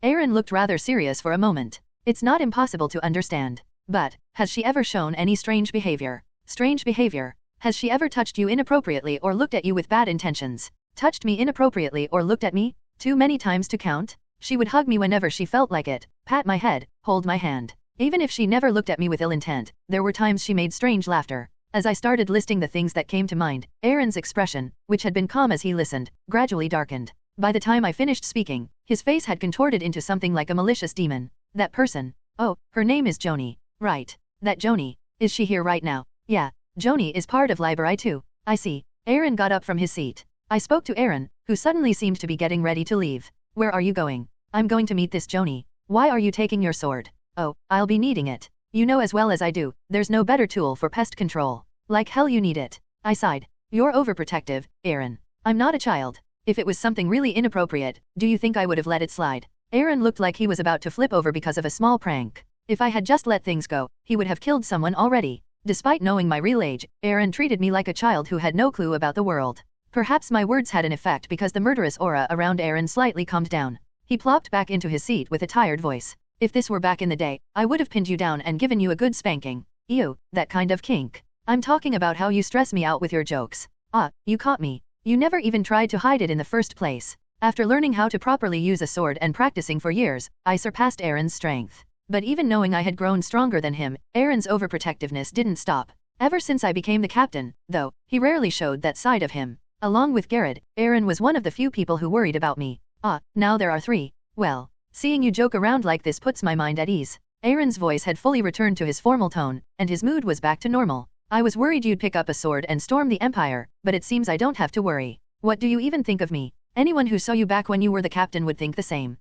Aaron looked rather serious for a moment. It's not impossible to understand. But, has she ever shown any strange behavior? Strange behavior? Has she ever touched you inappropriately or looked at you with bad intentions? Touched me inappropriately or looked at me? Too many times to count? She would hug me whenever she felt like it, pat my head, hold my hand. Even if she never looked at me with ill intent, there were times she made strange laughter. As I started listing the things that came to mind, Aaron's expression, which had been calm as he listened, gradually darkened. By the time I finished speaking, his face had contorted into something like a malicious demon. That person. Oh, her name is Joanie. Right. That Joanie. Is she here right now? Yeah. Joanie is part of Liber too. I see. Aaron got up from his seat. I spoke to Aaron, who suddenly seemed to be getting ready to leave. Where are you going? I'm going to meet this Joanie. Why are you taking your sword? Oh, I'll be needing it. You know as well as I do, there's no better tool for pest control. Like hell you need it. I sighed. You're overprotective, Aaron. I'm not a child. If it was something really inappropriate, do you think I would have let it slide? Aaron looked like he was about to flip over because of a small prank. If I had just let things go, he would have killed someone already. Despite knowing my real age, Aaron treated me like a child who had no clue about the world. Perhaps my words had an effect because the murderous aura around Aaron slightly calmed down. He plopped back into his seat with a tired voice. If this were back in the day, I would have pinned you down and given you a good spanking. Ew, that kind of kink. I'm talking about how you stress me out with your jokes. Ah, you caught me. You never even tried to hide it in the first place. After learning how to properly use a sword and practicing for years, I surpassed Aaron's strength. But even knowing I had grown stronger than him, Aaron's overprotectiveness didn't stop. Ever since I became the captain, though, he rarely showed that side of him. Along with Gared, Aaron was one of the few people who worried about me. Ah, now there are 3. Well, seeing you joke around like this puts my mind at ease. Aaron's voice had fully returned to his formal tone, and his mood was back to normal. I was worried you'd pick up a sword and storm the Empire, but it seems I don't have to worry. What do you even think of me? Anyone who saw you back when you were the captain would think the same.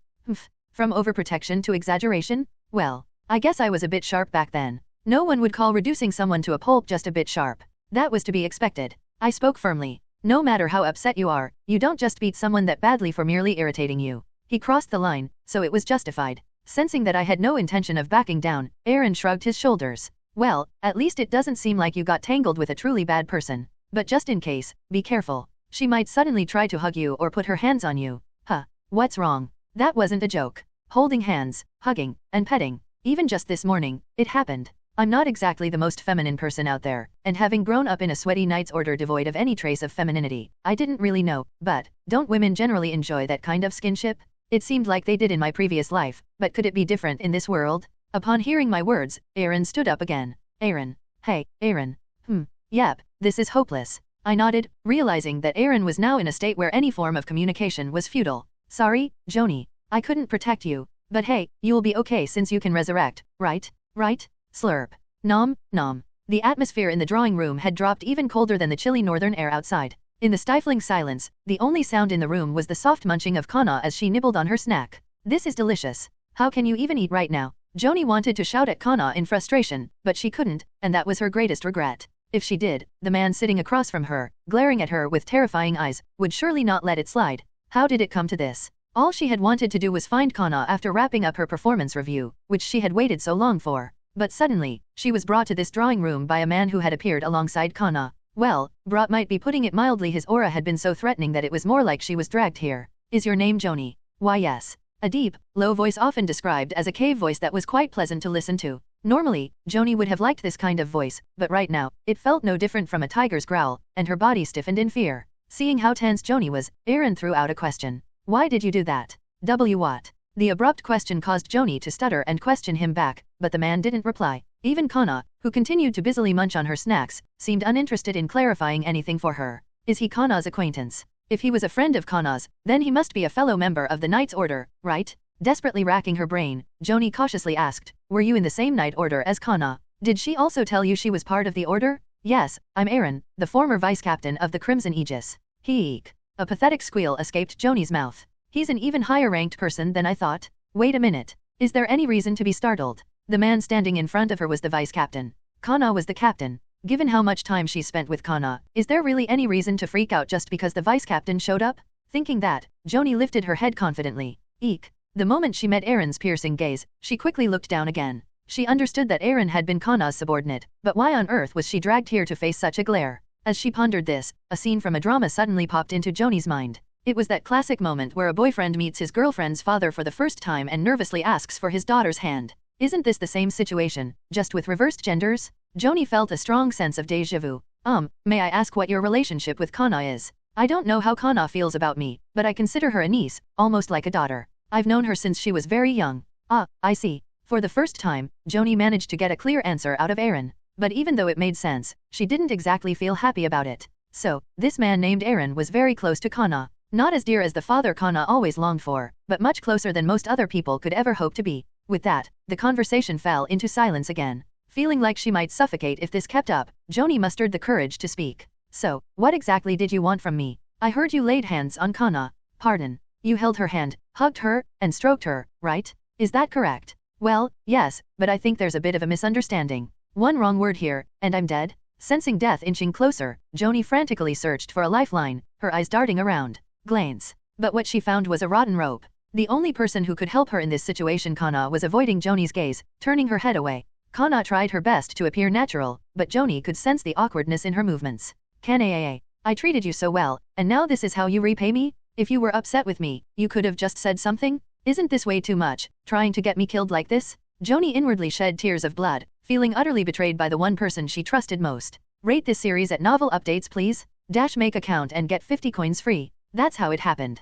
From overprotection to exaggeration? Well, I guess I was a bit sharp back then. No one would call reducing someone to a pulp just a bit sharp. That was to be expected. I spoke firmly. No matter how upset you are, you don't just beat someone that badly for merely irritating you. He crossed the line, so it was justified. Sensing that I had no intention of backing down, Aaron shrugged his shoulders. Well, at least it doesn't seem like you got tangled with a truly bad person. But just in case, be careful. She might suddenly try to hug you or put her hands on you. Huh, what's wrong? That wasn't a joke. Holding hands, hugging, and petting. Even just this morning, it happened. I'm not exactly the most feminine person out there, and having grown up in a sweaty knight's order devoid of any trace of femininity, I didn't really know, but, don't women generally enjoy that kind of skinship? It seemed like they did in my previous life, but could it be different in this world? Upon hearing my words, Aaron stood up again. Aaron. Hey, Aaron. Yep, this is hopeless. I nodded, realizing that Aaron was now in a state where any form of communication was futile. Sorry, Joanie. I couldn't protect you. But hey, you'll be okay since you can resurrect, right? Right? Slurp. Nom, nom. The atmosphere in the drawing room had dropped even colder than the chilly northern air outside. In the stifling silence, the only sound in the room was the soft munching of Kana as she nibbled on her snack. This is delicious. How can you even eat right now? Joanie wanted to shout at Kana in frustration, but she couldn't, and that was her greatest regret. If she did, the man sitting across from her, glaring at her with terrifying eyes, would surely not let it slide. How did it come to this? All she had wanted to do was find Kana after wrapping up her performance review, which she had waited so long for. But suddenly, she was brought to this drawing room by a man who had appeared alongside Kana. Well, brought might be putting it mildly. His aura had been so threatening that it was more like she was dragged here. Is your name Joanie? Why yes. A deep, low voice often described as a cave voice that was quite pleasant to listen to. Normally, Joanie would have liked this kind of voice, but right now, it felt no different from a tiger's growl, and her body stiffened in fear. Seeing how tense Joanie was, Aaron threw out a question. Why did you do that? What? The abrupt question caused Joanie to stutter and question him back, but the man didn't reply. Even Kana, who continued to busily munch on her snacks, seemed uninterested in clarifying anything for her. Is he Kana's acquaintance? If he was a friend of Kana's, then he must be a fellow member of the Knight's Order, right? Desperately racking her brain, Joanie cautiously asked, were you in the same Knight Order as Kana? Did she also tell you she was part of the Order? Yes, I'm Aaron, the former vice-captain of the Crimson Aegis. Eek. A pathetic squeal escaped Joanie's mouth. He's an even higher-ranked person than I thought. Wait a minute. Is there any reason to be startled? The man standing in front of her was the vice-captain. Kana was the captain. Given how much time she spent with Kana, is there really any reason to freak out just because the vice-captain showed up? Thinking that, Joanie lifted her head confidently. Eek. The moment she met Aaron's piercing gaze, she quickly looked down again. She understood that Aaron had been Kana's subordinate, but why on earth was she dragged here to face such a glare? As she pondered this, a scene from a drama suddenly popped into Joanie's mind. It was that classic moment where a boyfriend meets his girlfriend's father for the first time and nervously asks for his daughter's hand. Isn't this the same situation, just with reversed genders? Joanie felt a strong sense of déjà vu. May I ask what your relationship with Kana is? I don't know how Kana feels about me, but I consider her a niece, almost like a daughter. I've known her since she was very young. Ah, I see. For the first time, Joanie managed to get a clear answer out of Aaron. But even though it made sense, she didn't exactly feel happy about it. So, this man named Aaron was very close to Kana. Not as dear as the father Kana always longed for, but much closer than most other people could ever hope to be. With that, the conversation fell into silence again. Feeling like she might suffocate if this kept up, Joanie mustered the courage to speak. So, what exactly did you want from me? I heard you laid hands on Kana. Pardon. You held her hand, hugged her, and stroked her, right? Is that correct? Well, yes, but I think there's a bit of a misunderstanding. One wrong word here, and I'm dead? Sensing death inching closer, Joanie frantically searched for a lifeline, her eyes darting around. Glance. But what she found was a rotten rope. The only person who could help her in this situation, Kana, was avoiding Joanie's gaze, turning her head away. Kana tried her best to appear natural, but Joanie could sense the awkwardness in her movements. Canaria, I treated you so well, and now this is how you repay me? If you were upset with me, you could have just said something? Isn't this way too much, trying to get me killed like this? Joanie inwardly shed tears of blood, feeling utterly betrayed by the one person she trusted most. Rate this series at novel updates please. Make account and get 50 coins free. That's how it happened.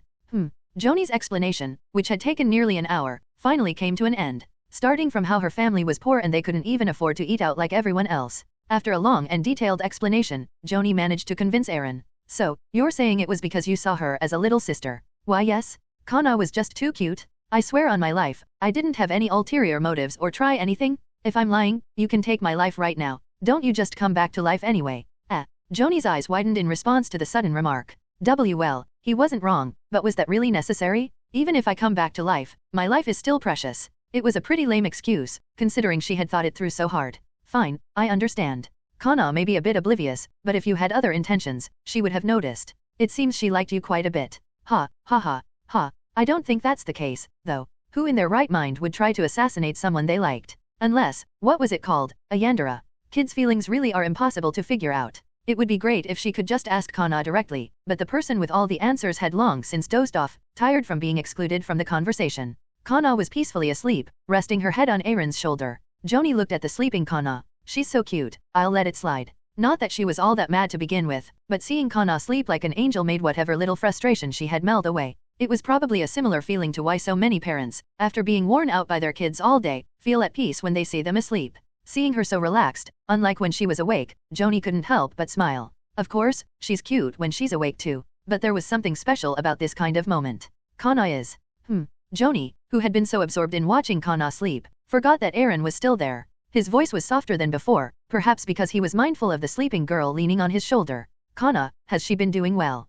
Joanie's explanation, which had taken nearly an hour, finally came to an end. Starting from how her family was poor and they couldn't even afford to eat out like everyone else. After a long and detailed explanation, Joanie managed to convince Aaron. So, you're saying it was because you saw her as a little sister? Why yes. Kana was just too cute. I swear on my life, I didn't have any ulterior motives or try anything. If I'm lying, you can take my life right now. Don't you just come back to life anyway? Joanie's eyes widened in response to the sudden remark. Well, he wasn't wrong, but was that really necessary? Even if I come back to life, my life is still precious. It was a pretty lame excuse, considering she had thought it through so hard. Fine, I understand. Kana may be a bit oblivious, but if you had other intentions, she would have noticed. It seems she liked you quite a bit. Ha. I don't think that's the case, though. Who in their right mind would try to assassinate someone they liked? Unless, what was it called, a yandere? Kids' feelings really are impossible to figure out. It would be great if she could just ask Kana directly, but the person with all the answers had long since dozed off, tired from being excluded from the conversation. Kana was peacefully asleep, resting her head on Aaron's shoulder. Joanie looked at the sleeping Kana. She's so cute, I'll let it slide. Not that she was all that mad to begin with, but seeing Kana sleep like an angel made whatever little frustration she had melt away. It was probably a similar feeling to why so many parents, after being worn out by their kids all day, feel at peace when they see them asleep. Seeing her so relaxed, unlike when she was awake, Joanie couldn't help but smile. Of course, she's cute when she's awake too, but there was something special about this kind of moment. Kana is. Joanie, who had been so absorbed in watching Kana sleep, forgot that Aaron was still there. His voice was softer than before, perhaps because he was mindful of the sleeping girl leaning on his shoulder. Kana, has she been doing well?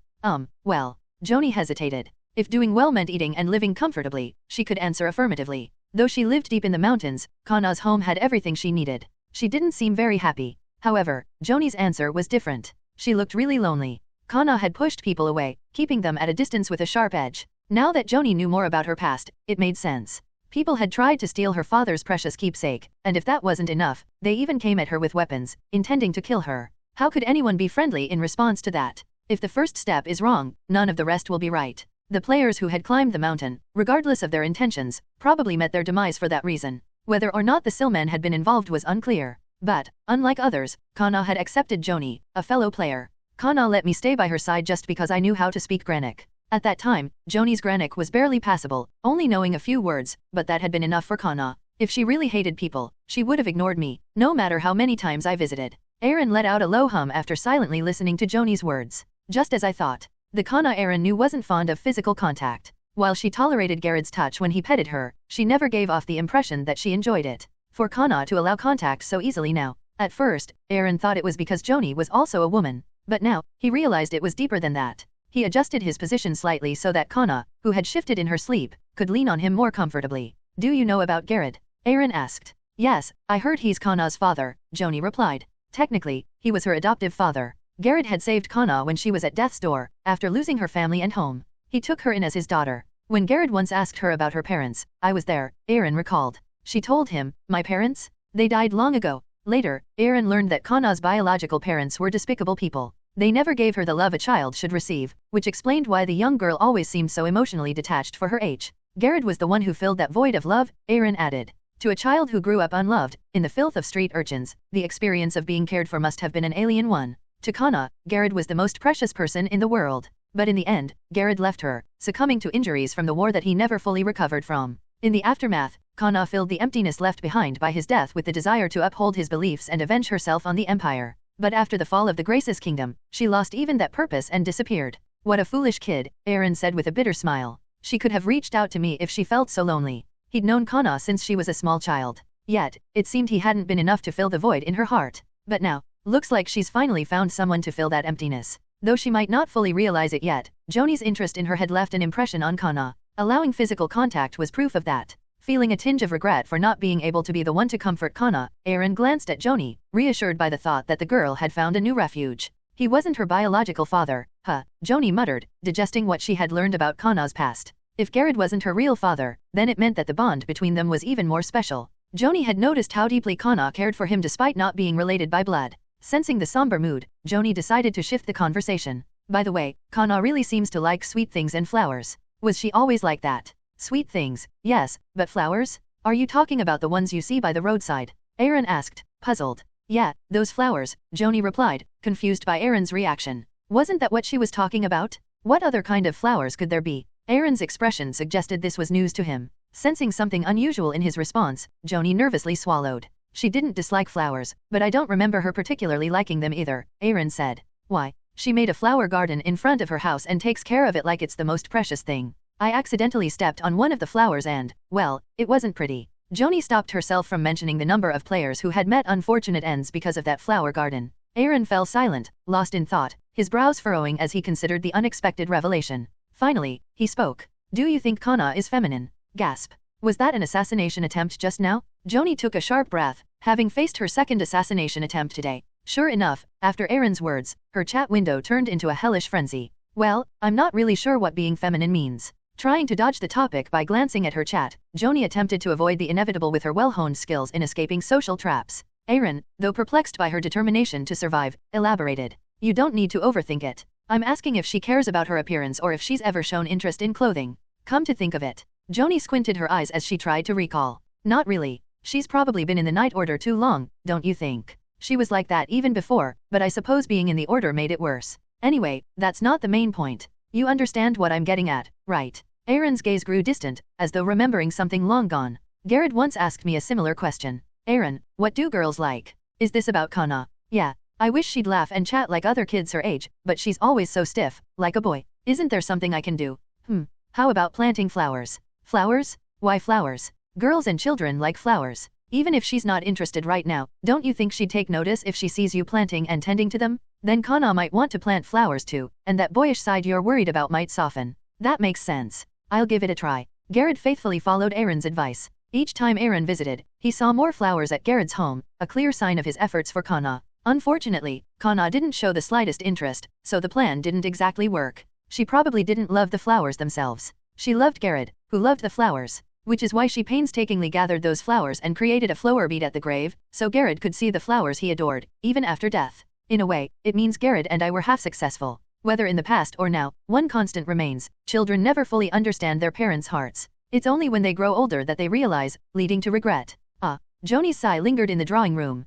Well. Joanie hesitated. If doing well meant eating and living comfortably, she could answer affirmatively. Though she lived deep in the mountains, Kana's home had everything she needed. She didn't seem very happy. However, Joanie's answer was different. She looked really lonely. Kana had pushed people away, keeping them at a distance with a sharp edge. Now that Joanie knew more about her past, it made sense. People had tried to steal her father's precious keepsake, and if that wasn't enough, they even came at her with weapons, intending to kill her. How could anyone be friendly in response to that? If the first step is wrong, none of the rest will be right. The players who had climbed the mountain, regardless of their intentions, probably met their demise for that reason. Whether or not the Silman had been involved was unclear. But, unlike others, Kana had accepted Joanie, a fellow player. Kana let me stay by her side just because I knew how to speak granik. At that time, Joanie's granik was barely passable, only knowing a few words, but that had been enough for Kana. If she really hated people, she would have ignored me, no matter how many times I visited. Aaron let out a low hum after silently listening to Joanie's words. Just as I thought. The Kana Aaron knew wasn't fond of physical contact. While she tolerated Gared's touch when he petted her, she never gave off the impression that she enjoyed it. For Kana to allow contact so easily now. At first, Aaron thought it was because Joanie was also a woman. But now, he realized it was deeper than that. He adjusted his position slightly so that Kana, who had shifted in her sleep, could lean on him more comfortably. Do you know about Gared? Aaron asked. Yes, I heard he's Kana's father, Joanie replied. Technically, he was her adoptive father. Gared had saved Kana when she was at death's door, after losing her family and home. He took her in as his daughter. When Gared once asked her about her parents, I was there, Aaron recalled. She told him, my parents? They died long ago. Later, Aaron learned that Kana's biological parents were despicable people. They never gave her the love a child should receive, which explained why the young girl always seemed so emotionally detached for her age. Gared was the one who filled that void of love, Aaron added. To a child who grew up unloved, in the filth of street urchins, the experience of being cared for must have been an alien one. To Kana, Gared was the most precious person in the world. But in the end, Gared left her, succumbing to injuries from the war that he never fully recovered from. In the aftermath, Kana filled the emptiness left behind by his death with the desire to uphold his beliefs and avenge herself on the Empire. But after the fall of the Graces Kingdom, she lost even that purpose and disappeared. What a foolish kid, Aaron said with a bitter smile. She could have reached out to me if she felt so lonely. He'd known Kana since she was a small child. Yet, it seemed he hadn't been enough to fill the void in her heart. But now, looks like she's finally found someone to fill that emptiness. Though she might not fully realize it yet, Joanie's interest in her had left an impression on Kana. Allowing physical contact was proof of that. Feeling a tinge of regret for not being able to be the one to comfort Kana, Aaron glanced at Joanie, reassured by the thought that the girl had found a new refuge. He wasn't her biological father, Joanie muttered, digesting what she had learned about Kana's past. If Gared wasn't her real father, then it meant that the bond between them was even more special. Joanie had noticed how deeply Kana cared for him despite not being related by blood. Sensing the somber mood, Joanie decided to shift the conversation. By the way, Kana really seems to like sweet things and flowers. Was she always like that? Sweet things, yes, but flowers? Are you talking about the ones you see by the roadside? Aaron asked, puzzled. Yeah, those flowers, Joanie replied, confused by Aaron's reaction. Wasn't that what she was talking about? What other kind of flowers could there be? Aaron's expression suggested this was news to him. Sensing something unusual in his response, Joanie nervously swallowed. She didn't dislike flowers, but I don't remember her particularly liking them either, Aaron said. Why? She made a flower garden in front of her house and takes care of it like it's the most precious thing. I accidentally stepped on one of the flowers and, well, it wasn't pretty. Joanie stopped herself from mentioning the number of players who had met unfortunate ends because of that flower garden. Aaron fell silent, lost in thought, his brows furrowing as he considered the unexpected revelation. Finally, he spoke. Do you think Kana is feminine? Gasp. Was that an assassination attempt just now? Joanie took a sharp breath, having faced her second assassination attempt today. Sure enough, after Aaron's words, her chat window turned into a hellish frenzy. Well, I'm not really sure what being feminine means. Trying to dodge the topic by glancing at her chat, Joanie attempted to avoid the inevitable with her well-honed skills in escaping social traps. Aaron, though perplexed by her determination to survive, elaborated. You don't need to overthink it. I'm asking if she cares about her appearance or if she's ever shown interest in clothing. Come to think of it. Joanie squinted her eyes as she tried to recall. Not really. She's probably been in the Night Order too long, don't you think? She was like that even before, but I suppose being in the Order made it worse. Anyway, that's not the main point. You understand what I'm getting at, right? Aaron's gaze grew distant, as though remembering something long gone. Gared once asked me a similar question. Aaron, what do girls like? Is this about Kana? Yeah. I wish she'd laugh and chat like other kids her age, but she's always so stiff, like a boy. Isn't there something I can do? How about planting flowers? Flowers? Why flowers? Girls and children like flowers. Even if she's not interested right now, don't you think she'd take notice if she sees you planting and tending to them? Then Kana might want to plant flowers too, and that boyish side you're worried about might soften. That makes sense. I'll give it a try. Gared faithfully followed Aaron's advice. Each time Aaron visited, he saw more flowers at Gared's home, a clear sign of his efforts for Kana. Unfortunately, Kana didn't show the slightest interest, so the plan didn't exactly work. She probably didn't love the flowers themselves. She loved Gared, who loved the flowers, which is why she painstakingly gathered those flowers and created a flower bead at the grave, so Gared could see the flowers he adored, even after death. In a way, it means Gared and I were half successful. Whether in the past or now, one constant remains: children never fully understand their parents' hearts. It's only when they grow older that they realize, leading to regret. Joanie's sigh lingered in the drawing room.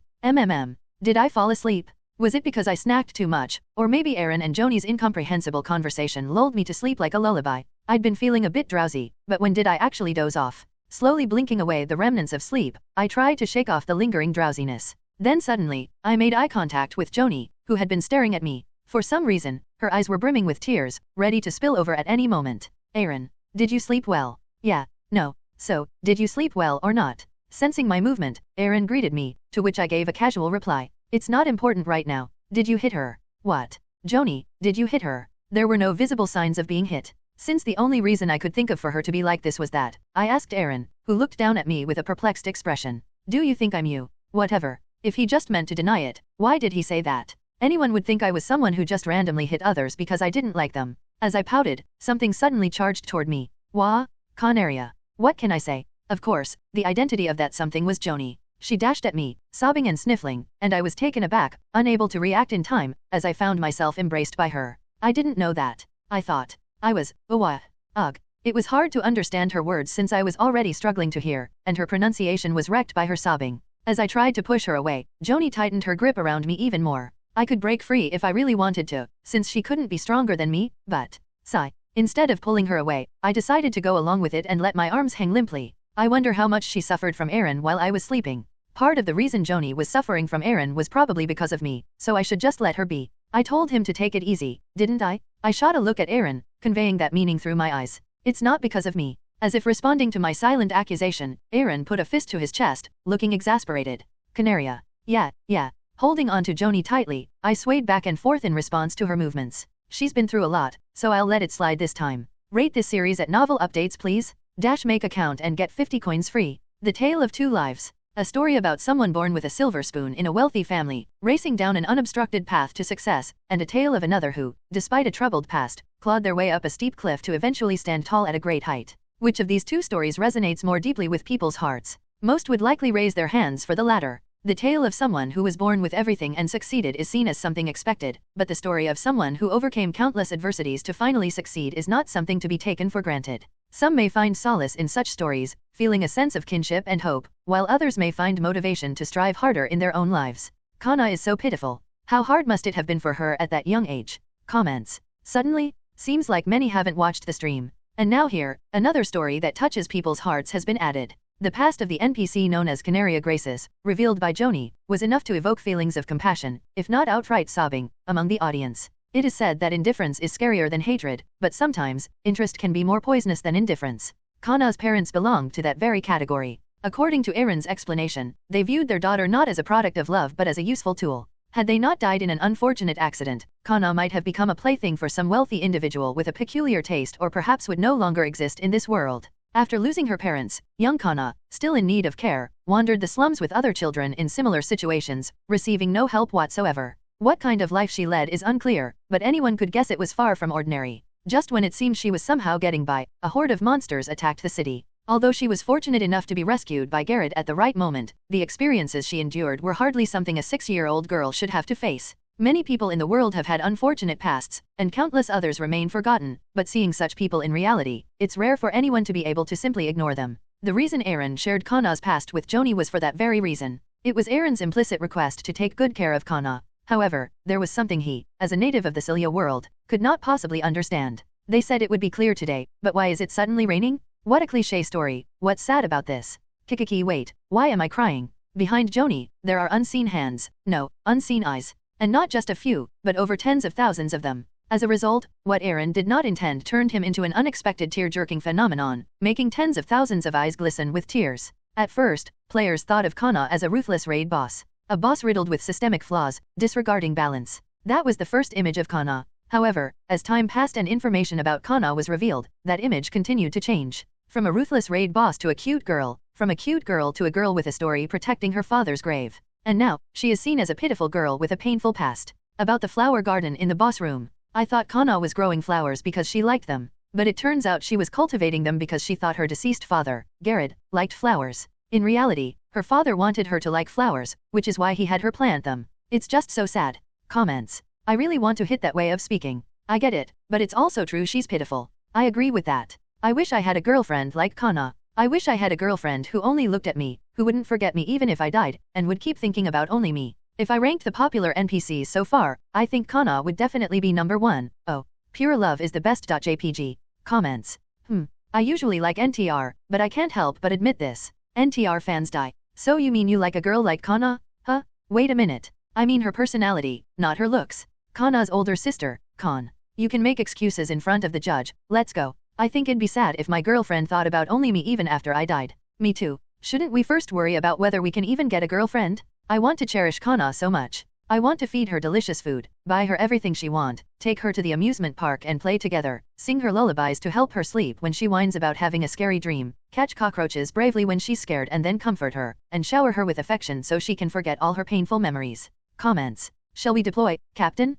Did I fall asleep? Was it because I snacked too much, or maybe Aaron and Joanie's incomprehensible conversation lulled me to sleep like a lullaby? I'd been feeling a bit drowsy, but when did I actually doze off? Slowly blinking away the remnants of sleep, I tried to shake off the lingering drowsiness. Then suddenly, I made eye contact with Joanie, who had been staring at me. For some reason, her eyes were brimming with tears, ready to spill over at any moment. Aaron, did you sleep well? Yeah, no. So, did you sleep well or not? Sensing my movement, Aaron greeted me, to which I gave a casual reply. It's not important right now. Did you hit her? What? Joanie, did you hit her? There were no visible signs of being hit. Since the only reason I could think of for her to be like this was that, I asked Aaron, who looked down at me with a perplexed expression. Do you think I'm you? Whatever. If he just meant to deny it, why did he say that? Anyone would think I was someone who just randomly hit others because I didn't like them. As I pouted, something suddenly charged toward me. Wah? Canaria. What can I say? Of course, the identity of that something was Joanie. She dashed at me, sobbing and sniffling, and I was taken aback, unable to react in time, as I found myself embraced by her. I didn't know that. I thought I was, ugh. It was hard to understand her words since I was already struggling to hear, and her pronunciation was wrecked by her sobbing. As I tried to push her away, Joanie tightened her grip around me even more. I could break free if I really wanted to, since she couldn't be stronger than me, but, sigh. Instead of pulling her away, I decided to go along with it and let my arms hang limply. I wonder how much she suffered from Aaron while I was sleeping. Part of the reason Joanie was suffering from Aaron was probably because of me, so I should just let her be. I told him to take it easy, didn't I? I shot a look at Aaron, conveying that meaning through my eyes. It's not because of me. As if responding to my silent accusation, Aaron put a fist to his chest, looking exasperated. Canaria. Yeah. Holding on to Joanie tightly, I swayed back and forth in response to her movements. She's been through a lot, so I'll let it slide this time. Rate this series at novel updates please. Make account and get 50 coins free. The Tale of Two Lives. A story about someone born with a silver spoon in a wealthy family, racing down an unobstructed path to success, and a tale of another who, despite a troubled past, clawed their way up a steep cliff to eventually stand tall at a great height. Which of these two stories resonates more deeply with people's hearts? Most would likely raise their hands for the latter. The tale of someone who was born with everything and succeeded is seen as something expected, but the story of someone who overcame countless adversities to finally succeed is not something to be taken for granted. Some may find solace in such stories, feeling a sense of kinship and hope, while others may find motivation to strive harder in their own lives. Kana is so pitiful. How hard must it have been for her at that young age? Comments. Suddenly, seems like many haven't watched the stream. And now here, another story that touches people's hearts has been added. The past of the NPC known as Canaria Graces, revealed by Joanie, was enough to evoke feelings of compassion, if not outright sobbing, among the audience. It is said that indifference is scarier than hatred, but sometimes, interest can be more poisonous than indifference. Kana's parents belonged to that very category. According to Aaron's explanation, they viewed their daughter not as a product of love but as a useful tool. Had they not died in an unfortunate accident, Kana might have become a plaything for some wealthy individual with a peculiar taste or perhaps would no longer exist in this world. After losing her parents, young Kana, still in need of care, wandered the slums with other children in similar situations, receiving no help whatsoever. What kind of life she led is unclear, but anyone could guess it was far from ordinary. Just when it seemed she was somehow getting by, a horde of monsters attacked the city. Although she was fortunate enough to be rescued by Gared at the right moment, the experiences she endured were hardly something a 6-year-old girl should have to face. Many people in the world have had unfortunate pasts, and countless others remain forgotten, but seeing such people in reality, it's rare for anyone to be able to simply ignore them. The reason Aaron shared Kana's past with Joanie was for that very reason. It was Aaron's implicit request to take good care of Kana. However, there was something he, as a native of the Silia world, could not possibly understand. They said it would be clear today, but why is it suddenly raining? What a cliché story. What's sad about this? Kikiki, wait, why am I crying? Behind Joanie, there are unseen hands, no, unseen eyes. And not just a few, but over tens of thousands of them. As a result, what Aaron did not intend turned him into an unexpected tear-jerking phenomenon, making tens of thousands of eyes glisten with tears. At first, players thought of Kana as a ruthless raid boss. A boss riddled with systemic flaws, disregarding balance. That was the first image of Kana. However, as time passed and information about Kana was revealed, that image continued to change. From a ruthless raid boss to a cute girl, from a cute girl to a girl with a story protecting her father's grave. And now, she is seen as a pitiful girl with a painful past. About the flower garden in the boss room. I thought Kana was growing flowers because she liked them. But it turns out she was cultivating them because she thought her deceased father, Gared, liked flowers. In reality, her father wanted her to like flowers, which is why he had her plant them. It's just so sad. Comments. I really want to hit that way of speaking. I get it, but it's also true she's pitiful. I agree with that. I wish I had a girlfriend like Kana. I wish I had a girlfriend who only looked at me, who wouldn't forget me even if I died, and would keep thinking about only me. If I ranked the popular NPCs so far, I think Kana would definitely be number 1. Oh, pure love is the best. JPG. Comments. I usually like NTR, but I can't help but admit this. NTR fans die. So you mean you like a girl like Kana? Huh? Wait a minute. I mean her personality, not her looks. Kana's older sister, Kan. You can make excuses in front of the judge, let's go. I think it'd be sad if my girlfriend thought about only me even after I died. Me too. Shouldn't we first worry about whether we can even get a girlfriend? I want to cherish Kana so much. I want to feed her delicious food, buy her everything she wants, take her to the amusement park and play together, sing her lullabies to help her sleep when she whines about having a scary dream, catch cockroaches bravely when she's scared and then comfort her, and shower her with affection so she can forget all her painful memories. Comments. Shall we deploy, Captain?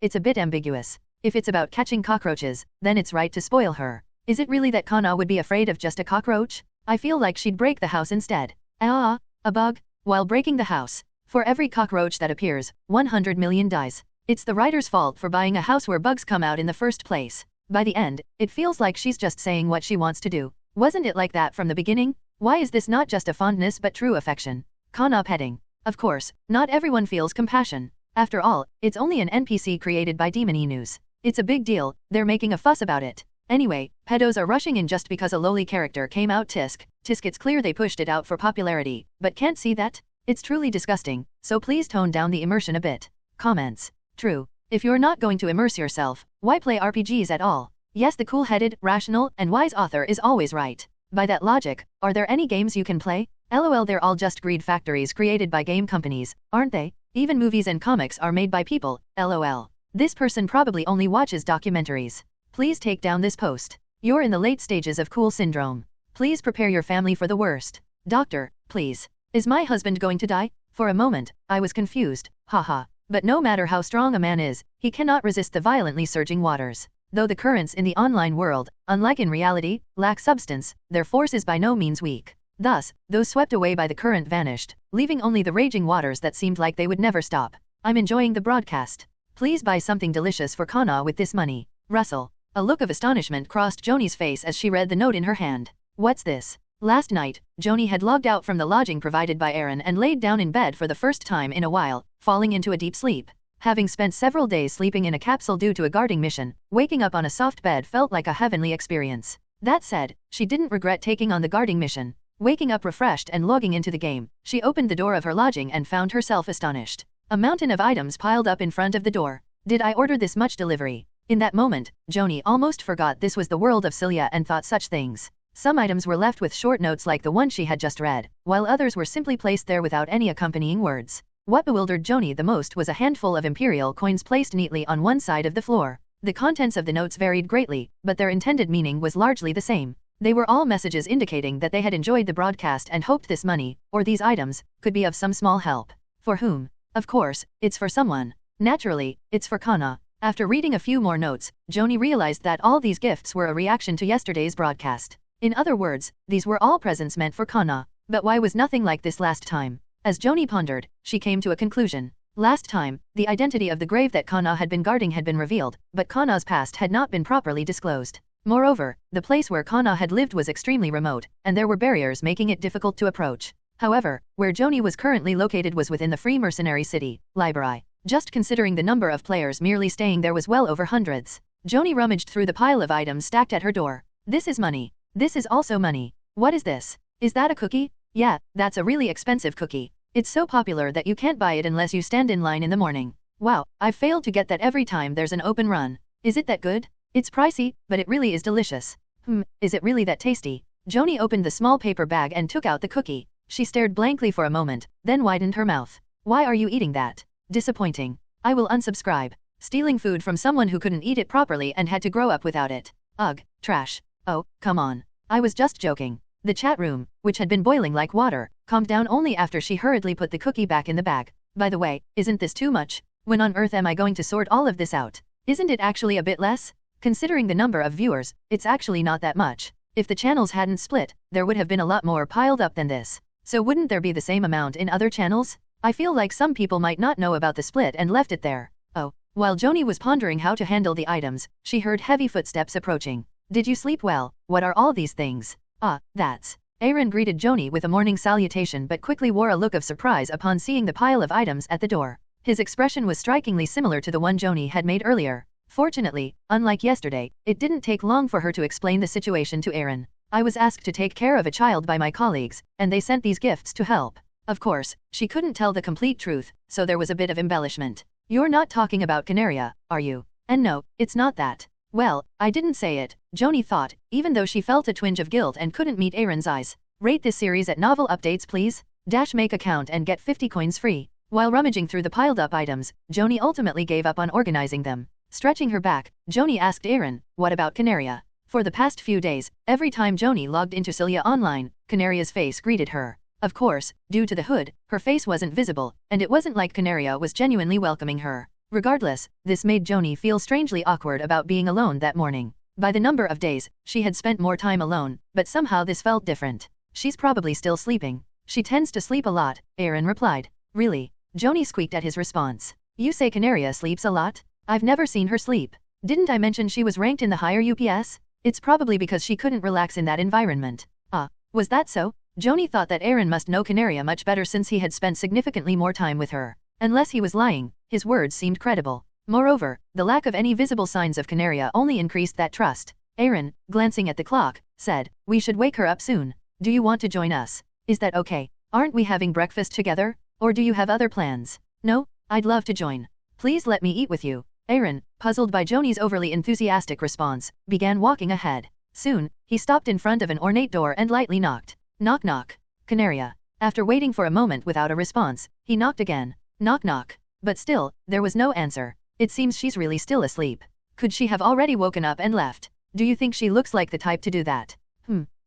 It's a bit ambiguous. If it's about catching cockroaches, then it's right to spoil her. Is it really that Kana would be afraid of just a cockroach? I feel like she'd break the house instead. A bug? While breaking the house. For every cockroach that appears, 100 million dies. It's the writer's fault for buying a house where bugs come out in the first place. By the end, it feels like she's just saying what she wants to do. Wasn't it like that from the beginning? Why is this not just a fondness but true affection? Kana petting. Of course, not everyone feels compassion. After all, it's only an NPC created by Demony News. It's a big deal, they're making a fuss about it. Anyway, pedos are rushing in just because a lowly character came out. Tisk, it's clear they pushed it out for popularity, but can't see that? It's truly disgusting, so please tone down the immersion a bit. Comments. True. If you're not going to immerse yourself, why play RPGs at all? Yes, the cool-headed, rational, and wise author is always right. By that logic, are there any games you can play? LOL, they're all just greed factories created by game companies, aren't they? Even movies and comics are made by people, LOL. This person probably only watches documentaries. Please take down this post. You're in the late stages of cool syndrome. Please prepare your family for the worst. Doctor, please. Is my husband going to die? For a moment, I was confused, haha. But no matter how strong a man is, he cannot resist the violently surging waters. Though the currents in the online world, unlike in reality, lack substance, their force is by no means weak. Thus, those swept away by the current vanished, leaving only the raging waters that seemed like they would never stop. I'm enjoying the broadcast. Please buy something delicious for Kana with this money. Russell. A look of astonishment crossed Joanie's face as she read the note in her hand. What's this? Last night, Joanie had logged out from the lodging provided by Aaron and laid down in bed for the first time in a while, falling into a deep sleep. Having spent several days sleeping in a capsule due to a guarding mission, waking up on a soft bed felt like a heavenly experience. That said, she didn't regret taking on the guarding mission. Waking up refreshed and logging into the game, she opened the door of her lodging and found herself astonished. A mountain of items piled up in front of the door. Did I order this much delivery? In that moment, Joanie almost forgot this was the world of Silia and thought such things. Some items were left with short notes like the one she had just read, while others were simply placed there without any accompanying words. What bewildered Joanie the most was a handful of Imperial coins placed neatly on one side of the floor. The contents of the notes varied greatly, but their intended meaning was largely the same. They were all messages indicating that they had enjoyed the broadcast and hoped this money, or these items, could be of some small help. For whom? Of course, it's for someone. Naturally, it's for Kana. After reading a few more notes, Joanie realized that all these gifts were a reaction to yesterday's broadcast. In other words, these were all presents meant for Kana. But why was nothing like this last time? As Joanie pondered, she came to a conclusion. Last time, the identity of the grave that Kana had been guarding had been revealed, but Kana's past had not been properly disclosed. Moreover, the place where Kana had lived was extremely remote, and there were barriers making it difficult to approach. However, where Joanie was currently located was within the free mercenary city, Liber. Just considering the number of players merely staying there was well over hundreds. Joanie rummaged through the pile of items stacked at her door. This is money. This is also money. What is this? Is that a cookie? Yeah, that's a really expensive cookie. It's so popular that you can't buy it unless you stand in line in the morning. Wow, I've failed to get that every time there's an open run. Is it that good? It's pricey, but it really is delicious. Is it really that tasty? Joanie opened the small paper bag and took out the cookie. She stared blankly for a moment, then widened her mouth. Why are you eating that? Disappointing. I will unsubscribe. Stealing food from someone who couldn't eat it properly and had to grow up without it. Ugh, trash. Oh, come on. I was just joking. The chat room, which had been boiling like water, calmed down only after she hurriedly put the cookie back in the bag. By the way, isn't this too much? When on earth am I going to sort all of this out? Isn't it actually a bit less? Considering the number of viewers, it's actually not that much. If the channels hadn't split, there would have been a lot more piled up than this. So wouldn't there be the same amount in other channels? I feel like some people might not know about the split and left it there. Oh. While Joanie was pondering how to handle the items, she heard heavy footsteps approaching. Did you sleep well? What are all these things? Ah, that's. Aaron greeted Joanie with a morning salutation but quickly wore a look of surprise upon seeing the pile of items at the door. His expression was strikingly similar to the one Joanie had made earlier. Fortunately, unlike yesterday, it didn't take long for her to explain the situation to Aaron. I was asked to take care of a child by my colleagues, and they sent these gifts to help. Of course, she couldn't tell the complete truth, so there was a bit of embellishment. You're not talking about Canaria, are you? And no, it's not that. Well, I didn't say it, Joanie thought, even though she felt a twinge of guilt and couldn't meet Aaron's eyes. Rate this series at novel updates please. Make account and get 50 coins free. While rummaging through the piled up items, Joanie ultimately gave up on organizing them. Stretching her back, Joanie asked Aaron, what about Canaria? For the past few days, every time Joanie logged into Silia online, Canaria's face greeted her. Of course, due to the hood, her face wasn't visible, and it wasn't like Canaria was genuinely welcoming her. Regardless, this made Joanie feel strangely awkward about being alone that morning. By the number of days, she had spent more time alone, but somehow this felt different. She's probably still sleeping. She tends to sleep a lot, Aaron replied. Really? Joanie squeaked at his response. You say Canaria sleeps a lot? I've never seen her sleep. Didn't I mention she was ranked in the higher UPS? It's probably because she couldn't relax in that environment. Was that so? Joanie thought that Aaron must know Canaria much better since he had spent significantly more time with her. Unless he was lying, his words seemed credible. Moreover, the lack of any visible signs of Canaria only increased that trust. Aaron, glancing at the clock, said, we should wake her up soon. Do you want to join us? Is that okay? Aren't we having breakfast together? Or do you have other plans? No? I'd love to join. Please let me eat with you. Aaron, puzzled by Joanie's overly enthusiastic response, began walking ahead. Soon, he stopped in front of an ornate door and lightly knocked. Knock knock. Canaria. After waiting for a moment without a response, he knocked again. Knock knock. But still, there was no answer. It seems she's really still asleep. Could she have already woken up and left? Do you think she looks like the type to do that?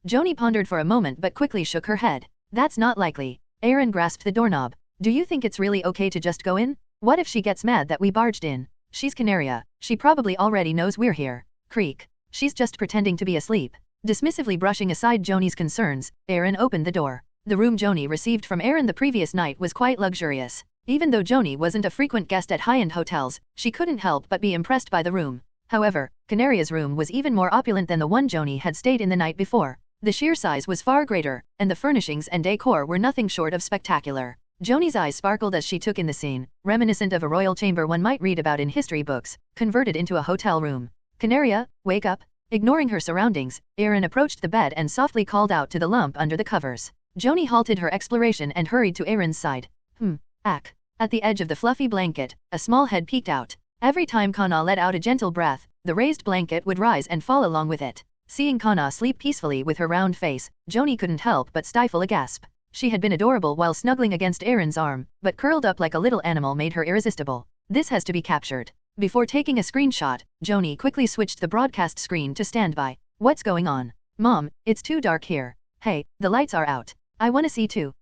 Joanie pondered for a moment but quickly shook her head. That's not likely. Aaron grasped the doorknob. Do you think it's really okay to just go in? What if she gets mad that we barged in? She's Canaria. She probably already knows we're here. Creak. She's just pretending to be asleep. Dismissively brushing aside Joanie's concerns, Aaron opened the door. The room Joanie received from Aaron the previous night was quite luxurious. Even though Joanie wasn't a frequent guest at high-end hotels, she couldn't help but be impressed by the room. However, Canaria's room was even more opulent than the one Joanie had stayed in the night before. The sheer size was far greater, and the furnishings and decor were nothing short of spectacular. Joanie's eyes sparkled as she took in the scene, reminiscent of a royal chamber one might read about in history books, converted into a hotel room. Canaria, wake up. Ignoring her surroundings, Aaron approached the bed and softly called out to the lump under the covers. Joanie halted her exploration and hurried to Aaron's side. Ack. At the edge of the fluffy blanket, a small head peeked out. Every time Kana let out a gentle breath, the raised blanket would rise and fall along with it. Seeing Kana sleep peacefully with her round face, Joanie couldn't help but stifle a gasp. She had been adorable while snuggling against Aaron's arm, but curled up like a little animal made her irresistible. This has to be captured. Before taking a screenshot, Joanie quickly switched the broadcast screen to standby. What's going on? Mom, it's too dark here. Hey, the lights are out. I wanna see too.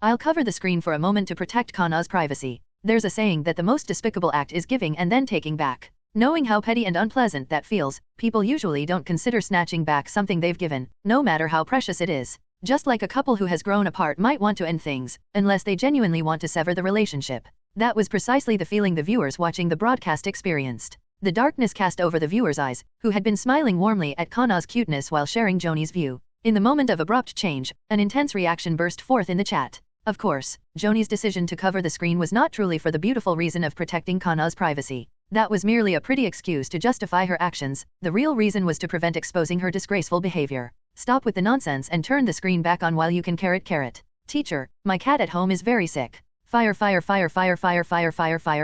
I'll cover the screen for a moment to protect Kana's privacy. There's a saying that the most despicable act is giving and then taking back. Knowing how petty and unpleasant that feels, people usually don't consider snatching back something they've given, no matter how precious it is. Just like a couple who has grown apart might want to end things, unless they genuinely want to sever the relationship. That was precisely the feeling the viewers watching the broadcast experienced. The darkness cast over the viewers' eyes, who had been smiling warmly at Kana's cuteness while sharing Joanie's view. In the moment of abrupt change, an intense reaction burst forth in the chat. Of course, Joanie's decision to cover the screen was not truly for the beautiful reason of protecting Kana's privacy. That was merely a pretty excuse to justify her actions. The real reason was to prevent exposing her disgraceful behavior. Stop with the nonsense and turn the screen back on while you can. Carrot. Teacher, my cat at home is very sick.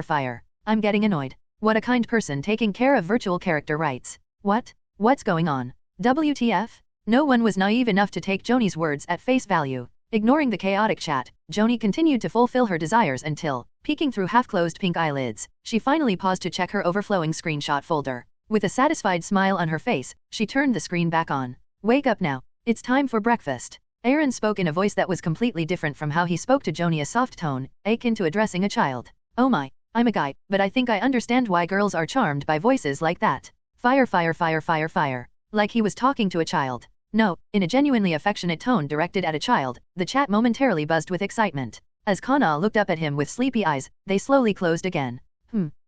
Fire. I'm getting annoyed. What a kind person taking care of virtual character rights. What? What's going on? WTF? No one was naive enough to take Joanie's words at face value. Ignoring the chaotic chat, Joanie continued to fulfill her desires until, peeking through half-closed pink eyelids, she finally paused to check her overflowing screenshot folder. With a satisfied smile on her face, she turned the screen back on. Wake up now. It's time for breakfast. Aaron spoke in a voice that was completely different from how he spoke to Joanie, a soft tone, akin to addressing a child. Oh my, I'm a guy, but I think I understand why girls are charmed by voices like that. Fire. Like he was talking to a child. No, in a genuinely affectionate tone directed at a child, the chat momentarily buzzed with excitement. As Kana looked up at him with sleepy eyes, they slowly closed again.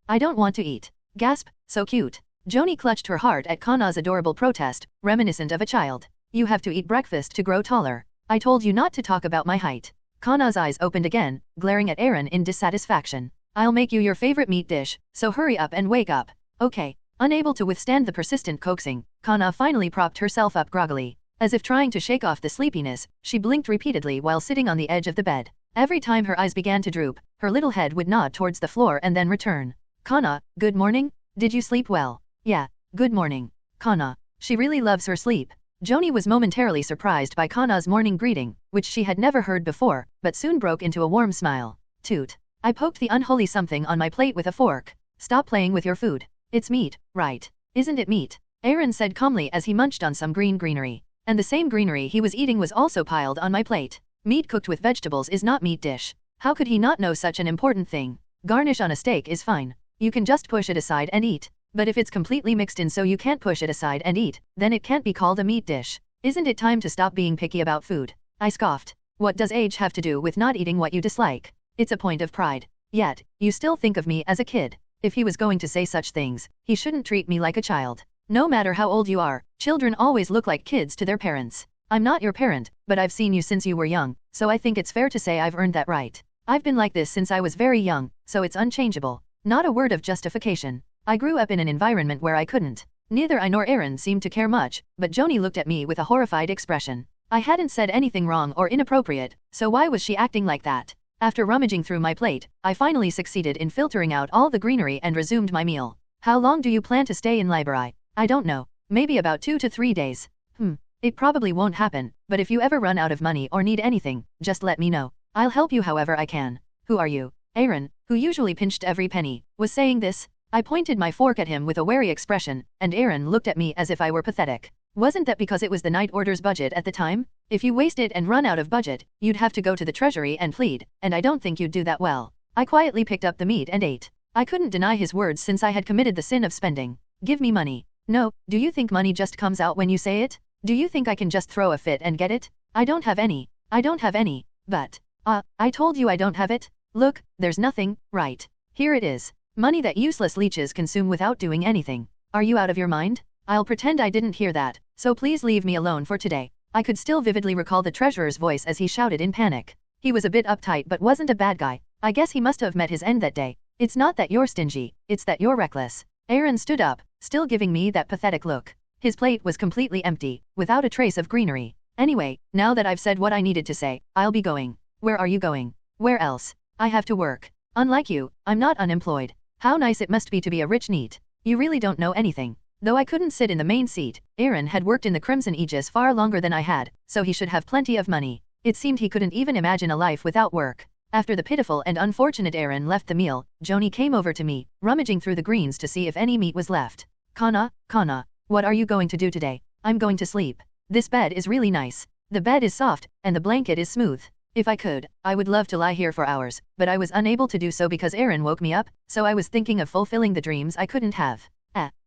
I don't want to eat. Gasp, so cute. Joanie clutched her heart at Kana's adorable protest, reminiscent of a child. You have to eat breakfast to grow taller. I told you not to talk about my height. Kana's eyes opened again, glaring at Aaron in dissatisfaction. I'll make you your favorite meat dish, so hurry up and wake up. Okay. Unable to withstand the persistent coaxing, Kana finally propped herself up groggily. As if trying to shake off the sleepiness, she blinked repeatedly while sitting on the edge of the bed. Every time her eyes began to droop, her little head would nod towards the floor and then return. Kana, good morning? Did you sleep well? Yeah, good morning. Kana. She really loves her sleep. Joanie was momentarily surprised by Kana's morning greeting, which she had never heard before, but soon broke into a warm smile. Toot. I poked the unholy something on my plate with a fork. Stop playing with your food. It's meat, right? Isn't it meat? Aaron said calmly as he munched on some greenery. And the same greenery he was eating was also piled on my plate. Meat cooked with vegetables is not meat dish. How could he not know such an important thing? Garnish on a steak is fine. You can just push it aside and eat. But if it's completely mixed in so you can't push it aside and eat, then it can't be called a meat dish. Isn't it time to stop being picky about food? I scoffed. What does age have to do with not eating what you dislike? It's a point of pride. Yet, you still think of me as a kid. If he was going to say such things, he shouldn't treat me like a child. No matter how old you are, children always look like kids to their parents. I'm not your parent, but I've seen you since you were young, so I think it's fair to say I've earned that right. I've been like this since I was very young, so it's unchangeable. Not a word of justification. I grew up in an environment where I couldn't. Neither I nor Aaron seemed to care much, but Joanie looked at me with a horrified expression. I hadn't said anything wrong or inappropriate, so why was she acting like that? After rummaging through my plate, I finally succeeded in filtering out all the greenery and resumed my meal. How long do you plan to stay in Liber? I don't know. Maybe about 2 to 3 days. It probably won't happen, but if you ever run out of money or need anything, just let me know. I'll help you however I can. Who are you? Aaron, who usually pinched every penny, was saying this. I pointed my fork at him with a wary expression, and Aaron looked at me as if I were pathetic. Wasn't that because it was the night order's budget at the time? If you waste it and run out of budget, you'd have to go to the treasury and plead, and I don't think you'd do that well. I quietly picked up the meat and ate. I couldn't deny his words since I had committed the sin of spending. Give me money. No, do you think money just comes out when you say it? Do you think I can just throw a fit and get it? I don't have any. I don't have any. But, I told you I don't have it. Look, there's nothing, right? Here it is. Money that useless leeches consume without doing anything. Are you out of your mind? I'll pretend I didn't hear that, so please leave me alone for today. I could still vividly recall the treasurer's voice as he shouted in panic. He was a bit uptight but wasn't a bad guy. I guess he must have met his end that day. It's not that you're stingy, it's that you're reckless. Aaron stood up, still giving me that pathetic look. His plate was completely empty, without a trace of greenery. Anyway, now that I've said what I needed to say, I'll be going. Where are you going? Where else? I have to work. Unlike you, I'm not unemployed. How nice it must be to be a rich NEET. You really don't know anything. Though I couldn't sit in the main seat, Aaron had worked in the Crimson Aegis far longer than I had, so he should have plenty of money. It seemed he couldn't even imagine a life without work. After the pitiful and unfortunate Aaron left the meal, Joanie came over to me, rummaging through the greens to see if any meat was left. Kana, what are you going to do today? I'm going to sleep. This bed is really nice. The bed is soft, and the blanket is smooth. If I could, I would love to lie here for hours, but I was unable to do so because Aaron woke me up, so I was thinking of fulfilling the dreams I couldn't have.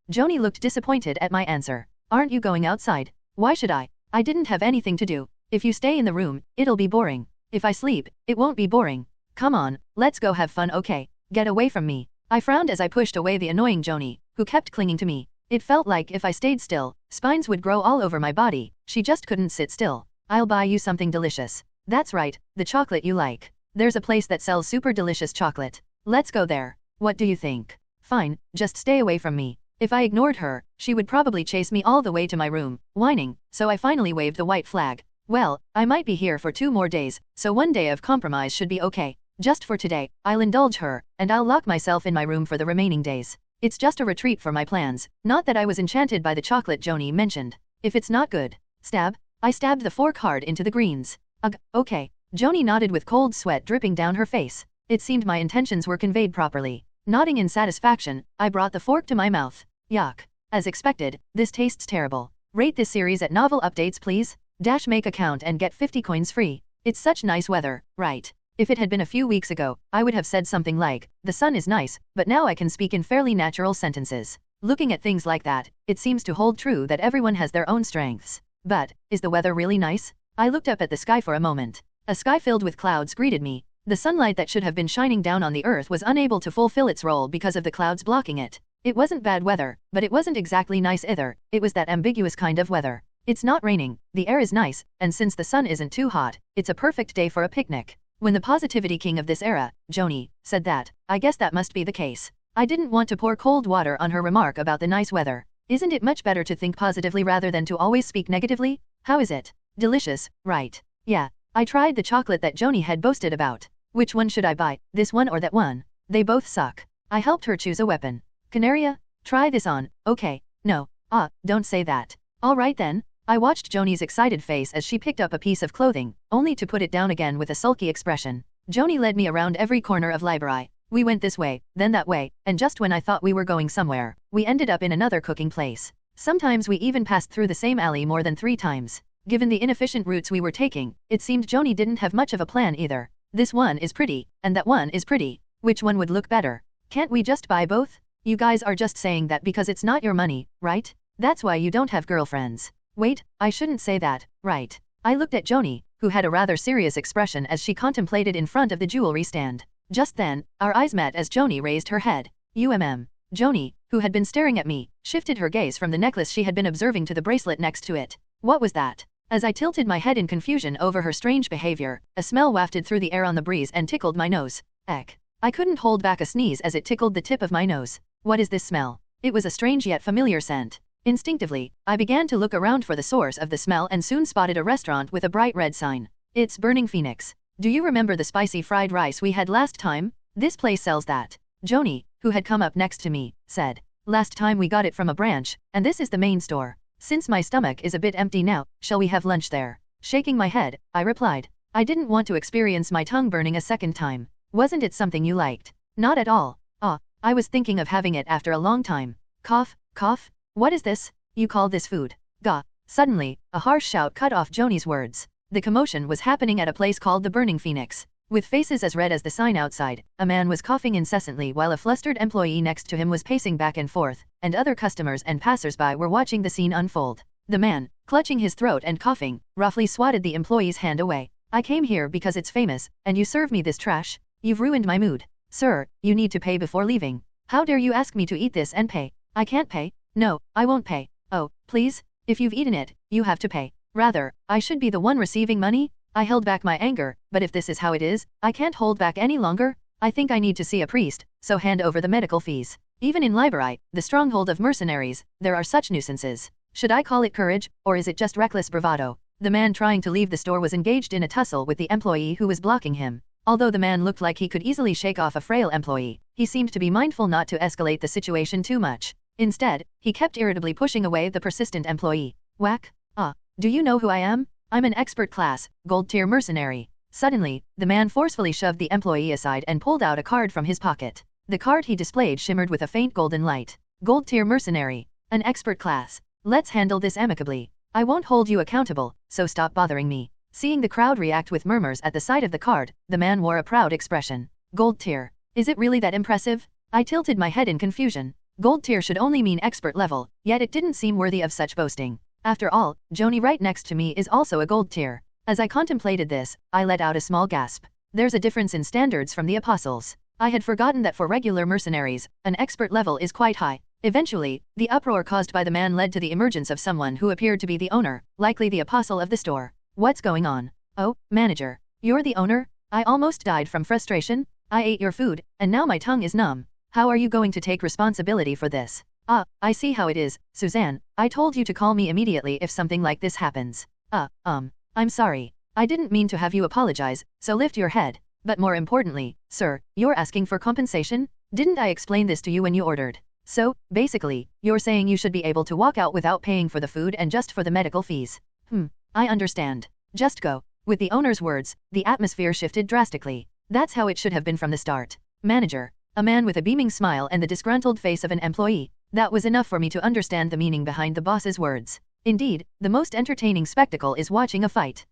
Joanie looked disappointed at my answer. Aren't you going outside? Why should I? I didn't have anything to do. If you stay in the room, it'll be boring. If I sleep, it won't be boring. Come on, let's go have fun, okay? Get away from me. I frowned as I pushed away the annoying Joanie, who kept clinging to me. It felt like if I stayed still, spines would grow all over my body. She just couldn't sit still. I'll buy you something delicious. That's right, the chocolate you like. There's a place that sells super delicious chocolate. Let's go there. What do you think? Fine, just stay away from me. If I ignored her, she would probably chase me all the way to my room, whining, so I finally waved the white flag. Well, I might be here for 2 more days, so 1 day of compromise should be okay. Just for today, I'll indulge her, and I'll lock myself in my room for the remaining days. It's just a retreat for my plans, not that I was enchanted by the chocolate Joanie mentioned. If it's not good, stab. I stabbed the fork hard into the greens. Ugh, okay. Joanie nodded with cold sweat dripping down her face. It seemed my intentions were conveyed properly. Nodding in satisfaction, I brought the fork to my mouth. Yuck. As expected, this tastes terrible. Rate this series at novel updates please. Make account and get 50 coins free. It's such nice weather, right? If it had been a few weeks ago, I would have said something like, the sun is nice, but now I can speak in fairly natural sentences. Looking at things like that, it seems to hold true that everyone has their own strengths. But, is the weather really nice? I looked up at the sky for a moment. A sky filled with clouds greeted me. The sunlight that should have been shining down on the earth was unable to fulfill its role because of the clouds blocking it. It wasn't bad weather, but it wasn't exactly nice either. It was that ambiguous kind of weather. It's not raining, the air is nice, and since the sun isn't too hot, it's a perfect day for a picnic. When the positivity king of this era, Joanie, said that, I guess that must be the case. I didn't want to pour cold water on her remark about the nice weather. Isn't it much better to think positively rather than to always speak negatively? How is it? Delicious, right? Yeah. I tried the chocolate that Joanie had boasted about. Which one should I buy, this one or that one? They both suck. I helped her choose a weapon. Canaria? Try this on, okay. No. Don't say that. Alright then. I watched Joanie's excited face as she picked up a piece of clothing, only to put it down again with a sulky expression. Joanie led me around every corner of Liber. We went this way, then that way, and just when I thought we were going somewhere, we ended up in another cooking place. Sometimes we even passed through the same alley more than 3 times. Given the inefficient routes we were taking, it seemed Joanie didn't have much of a plan either. This one is pretty, and that one is pretty. Which one would look better? Can't we just buy both? You guys are just saying that because it's not your money, right? That's why you don't have girlfriends. Wait, I shouldn't say that, right? I looked at Joanie, who had a rather serious expression as she contemplated in front of the jewelry stand. Just then, our eyes met as Joanie raised her head. Joanie, who had been staring at me, shifted her gaze from the necklace she had been observing to the bracelet next to it. What was that? As I tilted my head in confusion over her strange behavior, a smell wafted through the air on the breeze and tickled my nose. Eck. I couldn't hold back a sneeze as it tickled the tip of my nose. What is this smell? It was a strange yet familiar scent. Instinctively, I began to look around for the source of the smell and soon spotted a restaurant with a bright red sign. It's Burning Phoenix. Do you remember the spicy fried rice we had last time? This place sells that. Joanie, who had come up next to me, said. Last time we got it from a branch, and this is the main store. Since my stomach is a bit empty now, shall we have lunch there? Shaking my head, I replied. I didn't want to experience my tongue burning a second time. Wasn't it something you liked? Not at all. I was thinking of having it after a long time. Cough, cough. What is this? You call this food? Gah. Suddenly, a harsh shout cut off Joanie's words. The commotion was happening at a place called the Burning Phoenix. With faces as red as the sign outside, a man was coughing incessantly while a flustered employee next to him was pacing back and forth, and other customers and passers-by were watching the scene unfold. The man, clutching his throat and coughing, roughly swatted the employee's hand away. I came here because it's famous, and you serve me this trash? You've ruined my mood. Sir, you need to pay before leaving. How dare you ask me to eat this and pay? I can't pay. No, I won't pay. Oh, please? If you've eaten it, you have to pay. Rather, I should be the one receiving money? I held back my anger, but if this is how it is, I can't hold back any longer. I think I need to see a priest, so hand over the medical fees. Even in Liber, the stronghold of mercenaries, there are such nuisances. Should I call it courage, or is it just reckless bravado? The man trying to leave the store was engaged in a tussle with the employee who was blocking him. Although the man looked like he could easily shake off a frail employee, he seemed to be mindful not to escalate the situation too much. Instead, he kept irritably pushing away the persistent employee. Whack. Do you know who I am? I'm an expert class, gold tier mercenary. Suddenly, the man forcefully shoved the employee aside and pulled out a card from his pocket. The card he displayed shimmered with a faint golden light. Gold tier mercenary. An expert class. Let's handle this amicably. I won't hold you accountable, so stop bothering me. Seeing the crowd react with murmurs at the sight of the card, the man wore a proud expression. Gold tier. Is it really that impressive? I tilted my head in confusion. Gold tier should only mean expert level, yet it didn't seem worthy of such boasting. After all, Joanie right next to me is also a gold tier. As I contemplated this, I let out a small gasp. There's a difference in standards from the apostles. I had forgotten that for regular mercenaries, an expert level is quite high. Eventually, the uproar caused by the man led to the emergence of someone who appeared to be the owner, likely the apostle of the store. What's going on? Oh, manager. You're the owner? I almost died from frustration. I ate your food, and now my tongue is numb. How are you going to take responsibility for this? I see how it is, Suzanne. I told you to call me immediately if something like this happens. I'm sorry. I didn't mean to have you apologize, so lift your head. But more importantly, sir, you're asking for compensation? Didn't I explain this to you when you ordered? So, basically, you're saying you should be able to walk out without paying for the food and just for the medical fees. I understand. Just go. With the owner's words, the atmosphere shifted drastically. That's how it should have been from the start. Manager. A man with a beaming smile and the disgruntled face of an employee. That was enough for me to understand the meaning behind the boss's words. Indeed, the most entertaining spectacle is watching a fight.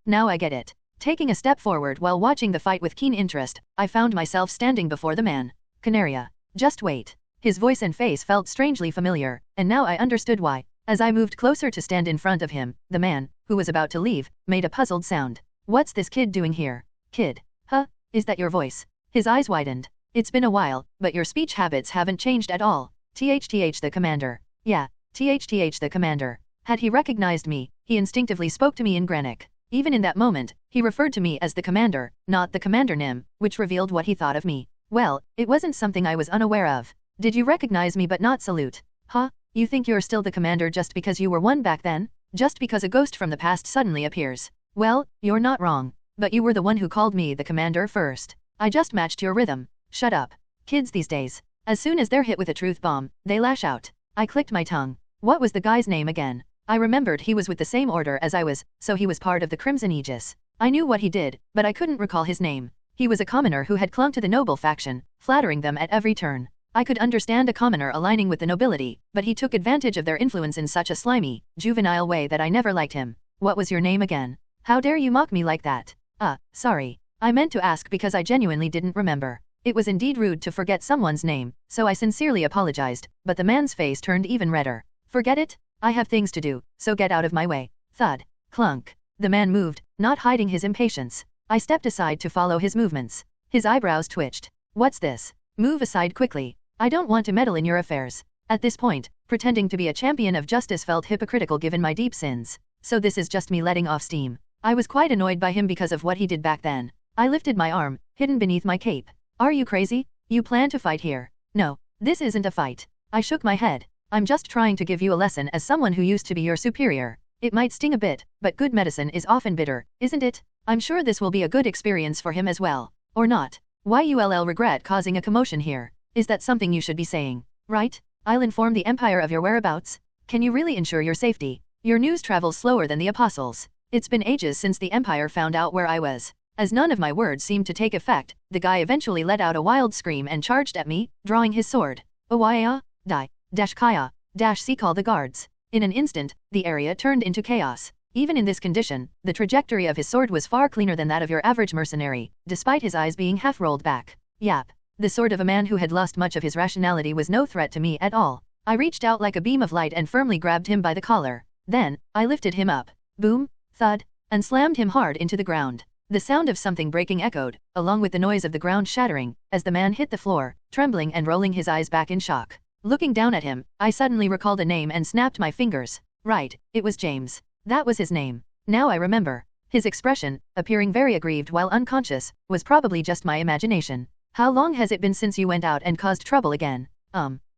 Now I get it. Taking a step forward while watching the fight with keen interest, I found myself standing before the man. Canaria. Just wait. His voice and face felt strangely familiar, and now I understood why. As I moved closer to stand in front of him, the man, who was about to leave, made a puzzled sound. What's this kid doing here? Kid. Huh? Is that your voice? His eyes widened. It's been a while, but your speech habits haven't changed at all. THTH the commander. Yeah, THTH the commander. Had he recognized me, he instinctively spoke to me in granik. Even in that moment, he referred to me as the commander, not the commander Nim, which revealed what he thought of me. Well, it wasn't something I was unaware of. Did you recognize me but not salute? Huh? You think you're still the commander just because you were one back then? Just because a ghost from the past suddenly appears? Well, you're not wrong. But you were the one who called me the commander first. I just matched your rhythm. Shut up. Kids these days. As soon as they're hit with a truth bomb, they lash out. I clicked my tongue. What was the guy's name again? I remembered he was with the same order as I was, so he was part of the Crimson Aegis. I knew what he did, but I couldn't recall his name. He was a commoner who had clung to the noble faction, flattering them at every turn. I could understand a commoner aligning with the nobility, but he took advantage of their influence in such a slimy, juvenile way that I never liked him. What was your name again? How dare you mock me like that? Sorry. I meant to ask because I genuinely didn't remember. It was indeed rude to forget someone's name, so I sincerely apologized, but the man's face turned even redder. Forget it? I have things to do, so get out of my way. Thud. Clunk. The man moved, not hiding his impatience. I stepped aside to follow his movements. His eyebrows twitched. What's this? Move aside quickly. I don't want to meddle in your affairs. At this point, pretending to be a champion of justice felt hypocritical given my deep sins. So this is just me letting off steam. I was quite annoyed by him because of what he did back then. I lifted my arm, hidden beneath my cape. Are you crazy? You plan to fight here? No, this isn't a fight. I shook my head. I'm just trying to give you a lesson as someone who used to be your superior. It might sting a bit, but good medicine is often bitter, isn't it? I'm sure this will be a good experience for him as well. Or not. You'll regret causing a commotion here. Is that something you should be saying? Right? I'll inform the Empire of your whereabouts. Can you really ensure your safety? Your news travels slower than the apostles. It's been ages since the Empire found out where I was. As none of my words seemed to take effect, the guy eventually let out a wild scream and charged at me, drawing his sword. Awaya, die, dash kaya, dash see call the guards. In an instant, the area turned into chaos. Even in this condition, the trajectory of his sword was far cleaner than that of your average mercenary, despite his eyes being half rolled back. Yap. The sword of a man who had lost much of his rationality was no threat to me at all. I reached out like a beam of light and firmly grabbed him by the collar. Then, I lifted him up. Boom, thud, and slammed him hard into the ground. The sound of something breaking echoed, along with the noise of the ground shattering, as the man hit the floor, trembling and rolling his eyes back in shock. Looking down at him, I suddenly recalled a name and snapped my fingers. Right, it was James. That was his name. Now I remember. His expression, appearing very aggrieved while unconscious, was probably just my imagination. How long has it been since you went out and caused trouble again?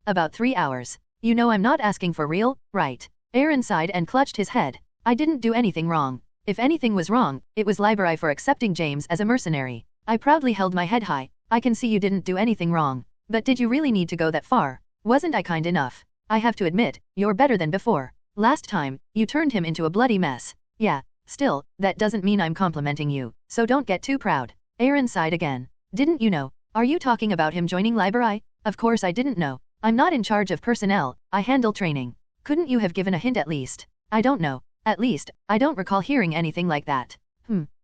About 3 hours. You know I'm not asking for real, right? Aaron sighed and clutched his head. I didn't do anything wrong. If anything was wrong, it was Liber for accepting James as a mercenary. I proudly held my head high. I can see you didn't do anything wrong. But did you really need to go that far? Wasn't I kind enough? I have to admit, you're better than before. Last time, you turned him into a bloody mess. Yeah, still, that doesn't mean I'm complimenting you, so don't get too proud. Aaron sighed again. Didn't you know? Are you talking about him joining Liber? Of course I didn't know. I'm not in charge of personnel, I handle training. Couldn't you have given a hint at least? I don't know. At least, I don't recall hearing anything like that.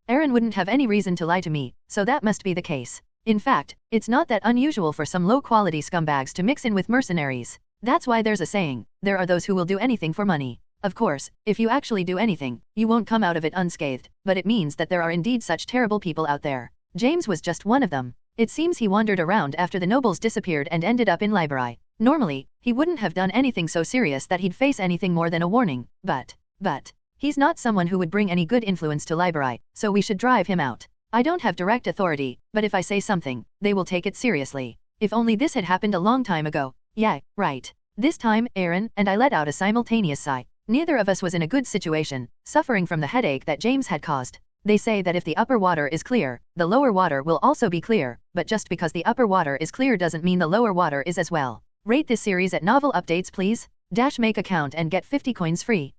Aaron wouldn't have any reason to lie to me, so that must be the case. In fact, it's not that unusual for some low-quality scumbags to mix in with mercenaries. That's why there's a saying, there are those who will do anything for money. Of course, if you actually do anything, you won't come out of it unscathed, but it means that there are indeed such terrible people out there. James was just one of them. It seems he wandered around after the nobles disappeared and ended up in Liber. Normally, he wouldn't have done anything so serious that he'd face anything more than a warning, but he's not someone who would bring any good influence to Liber, so we should drive him out. I don't have direct authority, but if I say something, they will take it seriously. If only this had happened a long time ago. Yeah, right. This time, Aaron and I let out a simultaneous sigh. Neither of us was in a good situation, suffering from the headache that James had caused. They say that if the upper water is clear, the lower water will also be clear, but just because the upper water is clear doesn't mean the lower water is as well. Rate this series at novel updates please. Make account and get 50 coins free.